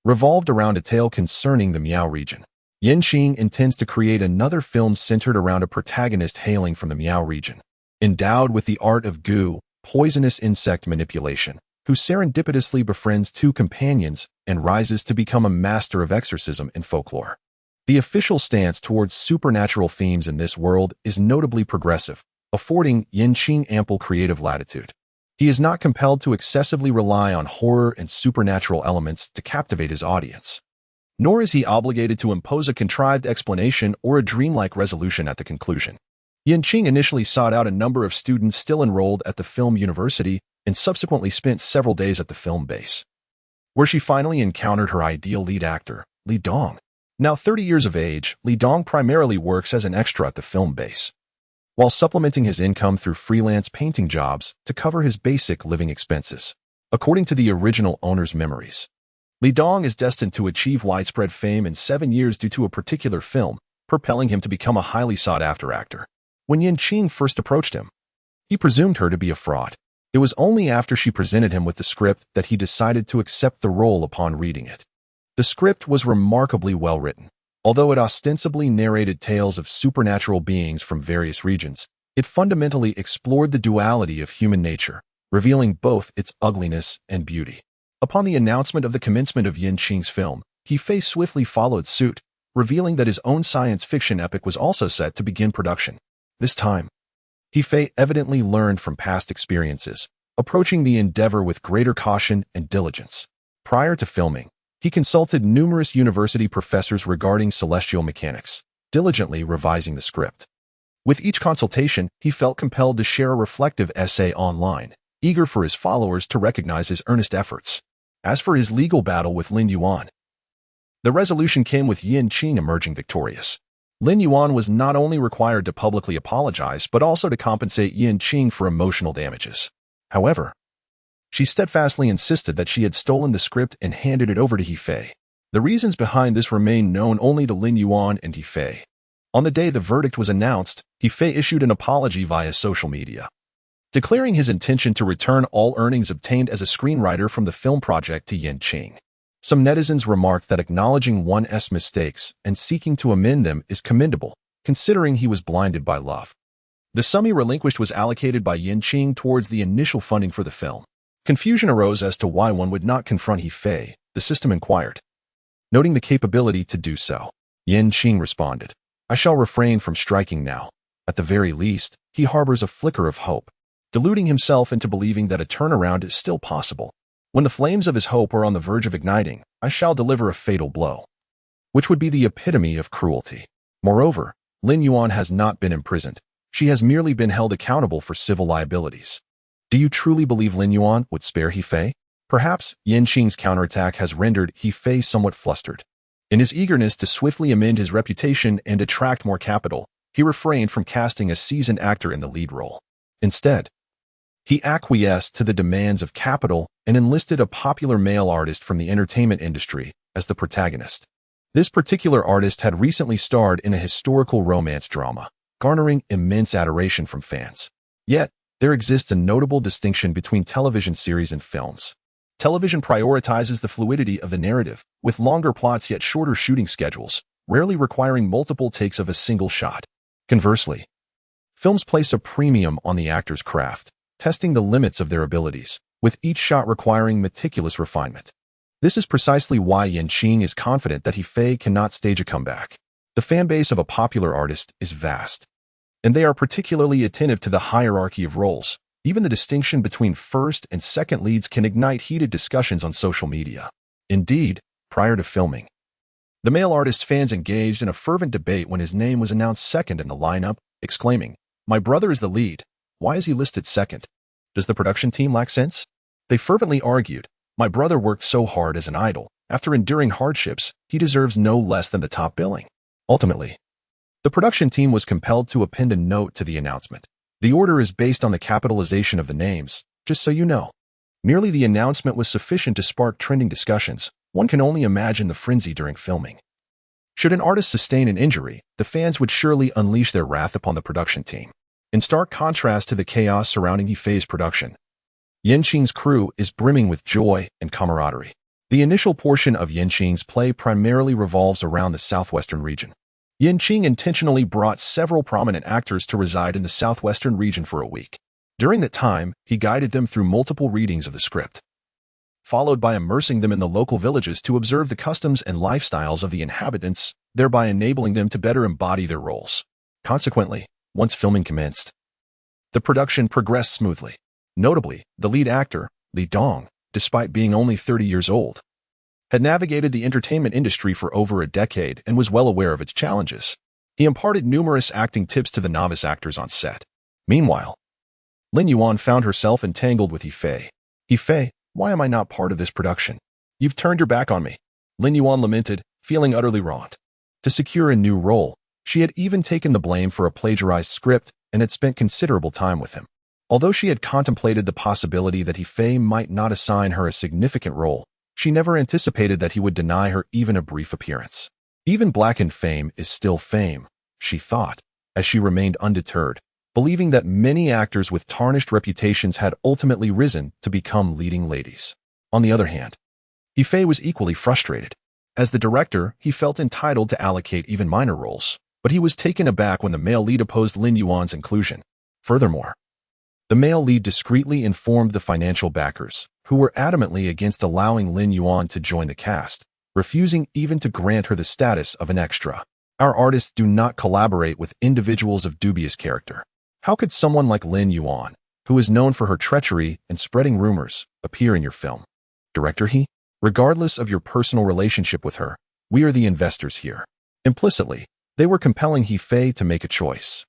revolved around a tale concerning the Miao region. Qing intends to create another film centered around a protagonist hailing from the Miao region, endowed with the art of gu, poisonous insect manipulation, who serendipitously befriends two companions and rises to become a master of exorcism in folklore. The official stance towards supernatural themes in this world is notably progressive, affording Qing ample creative latitude. He is not compelled to excessively rely on horror and supernatural elements to captivate his audience. Nor is he obligated to impose a contrived explanation or a dreamlike resolution at the conclusion. Qing initially sought out a number of students still enrolled at the film university and subsequently spent several days at the film base, where she finally encountered her ideal lead actor, Li Dong. Now 30 years of age, Li Dong primarily works as an extra at the film base, while supplementing his income through freelance painting jobs to cover his basic living expenses. According to the original owner's memories, Li Dong is destined to achieve widespread fame in 7 years due to a particular film, propelling him to become a highly sought-after actor. When Qing first approached him, he presumed her to be a fraud. It was only after she presented him with the script that he decided to accept the role upon reading it. The script was remarkably well written. Although it ostensibly narrated tales of supernatural beings from various regions, it fundamentally explored the duality of human nature, revealing both its ugliness and beauty. Upon the announcement of the commencement of Qing's film, He-Fei swiftly followed suit, revealing that his own science fiction epic was also set to begin production. This time, He-Fei evidently learned from past experiences, approaching the endeavor with greater caution and diligence. Prior to filming, he consulted numerous university professors regarding celestial mechanics, diligently revising the script. With each consultation, he felt compelled to share a reflective essay online, eager for his followers to recognize his earnest efforts. As for his legal battle with Lin Yuan, the resolution came with Qing emerging victorious. Lin Yuan was not only required to publicly apologize, but also to compensate Qing for emotional damages. However, she steadfastly insisted that she had stolen the script and handed it over to He-Fei. The reasons behind this remain known only to Lin Yuan and He-Fei. On the day the verdict was announced, He-Fei issued an apology via social media, declaring his intention to return all earnings obtained as a screenwriter from the film project to Qing. Some netizens remarked that acknowledging one's mistakes and seeking to amend them is commendable, considering he was blinded by love. The sum he relinquished was allocated by Qing towards the initial funding for the film. Confusion arose as to why one would not confront He-Fei, the system inquired. Noting the capability to do so, Qing responded, "I shall refrain from striking now. At the very least, he harbors a flicker of hope, deluding himself into believing that a turnaround is still possible. When the flames of his hope are on the verge of igniting, I shall deliver a fatal blow," which would be the epitome of cruelty. Moreover, Lin Yuan has not been imprisoned. She has merely been held accountable for civil liabilities. Do you truly believe Lin Yuan would spare He-Fei? Perhaps Qing's counterattack has rendered He-Fei somewhat flustered. In his eagerness to swiftly amend his reputation and attract more capital, he refrained from casting a seasoned actor in the lead role. Instead, he acquiesced to the demands of capital and enlisted a popular male artist from the entertainment industry as the protagonist. This particular artist had recently starred in a historical romance drama, garnering immense adoration from fans. Yet, there exists a notable distinction between television series and films. Television prioritizes the fluidity of the narrative, with longer plots yet shorter shooting schedules, rarely requiring multiple takes of a single shot. Conversely, films place a premium on the actor's craft, testing the limits of their abilities, with each shot requiring meticulous refinement. This is precisely why Qing is confident that He-Fei cannot stage a comeback. The fanbase of a popular artist is vast, and they are particularly attentive to the hierarchy of roles. Even the distinction between first and second leads can ignite heated discussions on social media. Indeed, prior to filming, the male artist's fans engaged in a fervent debate when his name was announced second in the lineup, exclaiming, "My brother is the lead. Why is he listed second? Does the production team lack sense?" They fervently argued, "My brother worked so hard as an idol. After enduring hardships, he deserves no less than the top billing." Ultimately, the production team was compelled to append a note to the announcement. The order is based on the capitalization of the names, just so you know. Merely the announcement was sufficient to spark trending discussions. One can only imagine the frenzy during filming. Should an artist sustain an injury, the fans would surely unleash their wrath upon the production team. In stark contrast to the chaos surrounding Yifei's production, Yanqing's crew is brimming with joy and camaraderie. The initial portion of Yanqing's play primarily revolves around the southwestern region. Yanqing intentionally brought several prominent actors to reside in the southwestern region for a week. During that time, he guided them through multiple readings of the script, followed by immersing them in the local villages to observe the customs and lifestyles of the inhabitants, thereby enabling them to better embody their roles. Consequently, once filming commenced, the production progressed smoothly. Notably, the lead actor, Li Dong, despite being only 30 years old, had navigated the entertainment industry for over a decade and was well aware of its challenges. He imparted numerous acting tips to the novice actors on set. Meanwhile, Lin Yuan found herself entangled with Yifei. "Yifei, why am I not part of this production? You've turned your back on me," Lin Yuan lamented, feeling utterly wronged. To secure a new role, she had even taken the blame for a plagiarized script and had spent considerable time with him. Although she had contemplated the possibility that Yifei might not assign her a significant role, she never anticipated that he would deny her even a brief appearance. Even blackened fame is still fame, she thought, as she remained undeterred, believing that many actors with tarnished reputations had ultimately risen to become leading ladies. On the other hand, Yifei was equally frustrated. As the director, he felt entitled to allocate even minor roles, but he was taken aback when the male lead opposed Lin Yuan's inclusion. Furthermore, the male lead discreetly informed the financial backers, who were adamantly against allowing Lin Yuan to join the cast, refusing even to grant her the status of an extra. "Our artists do not collaborate with individuals of dubious character. How could someone like Lin Yuan, who is known for her treachery and spreading rumors, appear in your film? Director He? Regardless of your personal relationship with her, we are the investors here." Implicitly, they were compelling Yifei to make a choice.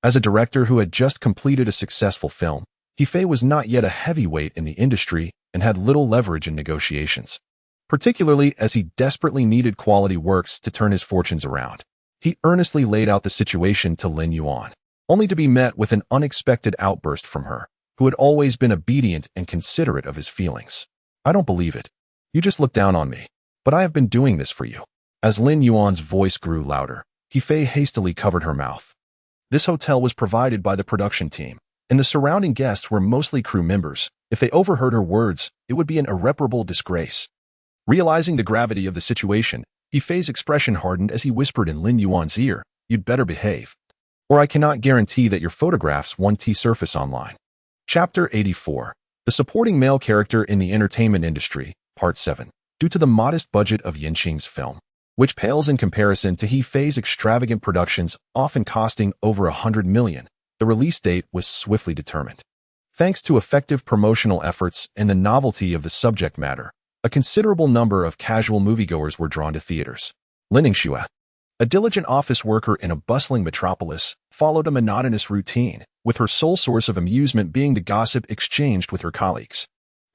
As a director who had just completed a successful film, Yifei was not yet a heavyweight in the industry and had little leverage in negotiations, particularly as he desperately needed quality works to turn his fortunes around. He earnestly laid out the situation to Lin Yuan, only to be met with an unexpected outburst from her, who had always been obedient and considerate of his feelings. "I don't believe it. You just look down on me, but I have been doing this for you." As Lin Yuan's voice grew louder, Yifei hastily covered her mouth. This hotel was provided by the production team, and the surrounding guests were mostly crew members. If they overheard her words, it would be an irreparable disgrace. Realizing the gravity of the situation, Yifei's expression hardened as he whispered in Lin Yuan's ear, "You'd better behave, or I cannot guarantee that your photographs won't surface online." Chapter 84. The Supporting Male Character in the Entertainment Industry, Part 7. Due to the modest budget of Yanqing's film, which pales in comparison to Yifei's extravagant productions, often costing over $100 million, the release date was swiftly determined. Thanks to effective promotional efforts and the novelty of the subject matter, a considerable number of casual moviegoers were drawn to theaters. Lin Yingxue, a diligent office worker in a bustling metropolis, followed a monotonous routine, with her sole source of amusement being the gossip exchanged with her colleagues.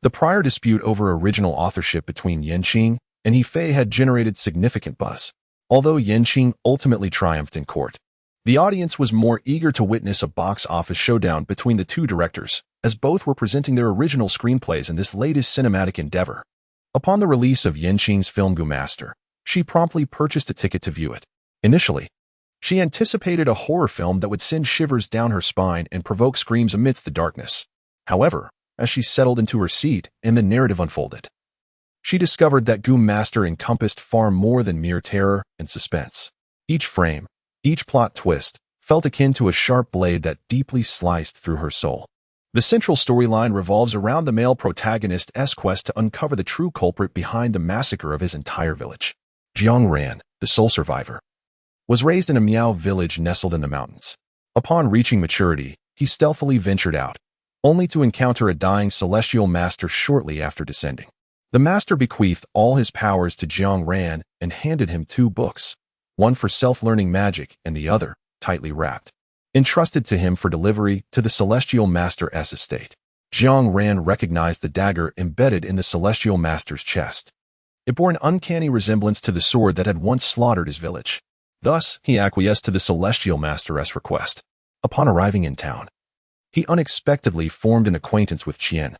The prior dispute over original authorship between Yanqing and Yifei had generated significant buzz. Although Yanqing ultimately triumphed in court, the audience was more eager to witness a box office showdown between the two directors, as both were presenting their original screenplays in this latest cinematic endeavor. Upon the release of Yanqing's film Gu Master, she promptly purchased a ticket to view it. Initially, she anticipated a horror film that would send shivers down her spine and provoke screams amidst the darkness. However, as she settled into her seat and the narrative unfolded, she discovered that Gu Master encompassed far more than mere terror and suspense. Each frame, each plot twist, felt akin to a sharp blade that deeply sliced through her soul. The central storyline revolves around the male protagonist's quest to uncover the true culprit behind the massacre of his entire village. Jiang Ran, the sole survivor, was raised in a Miao village nestled in the mountains. Upon reaching maturity, he stealthily ventured out, only to encounter a dying celestial master shortly after descending. The master bequeathed all his powers to Jiang Ran and handed him 2 books, one for self-learning magic and the other, tightly wrapped, entrusted to him for delivery to the celestial master's estate. Jiang Ran recognized the dagger embedded in the celestial master's chest. It bore an uncanny resemblance to the sword that had once slaughtered his village. Thus, he acquiesced to the celestial master's request. Upon arriving in town, he unexpectedly formed an acquaintance with Qian,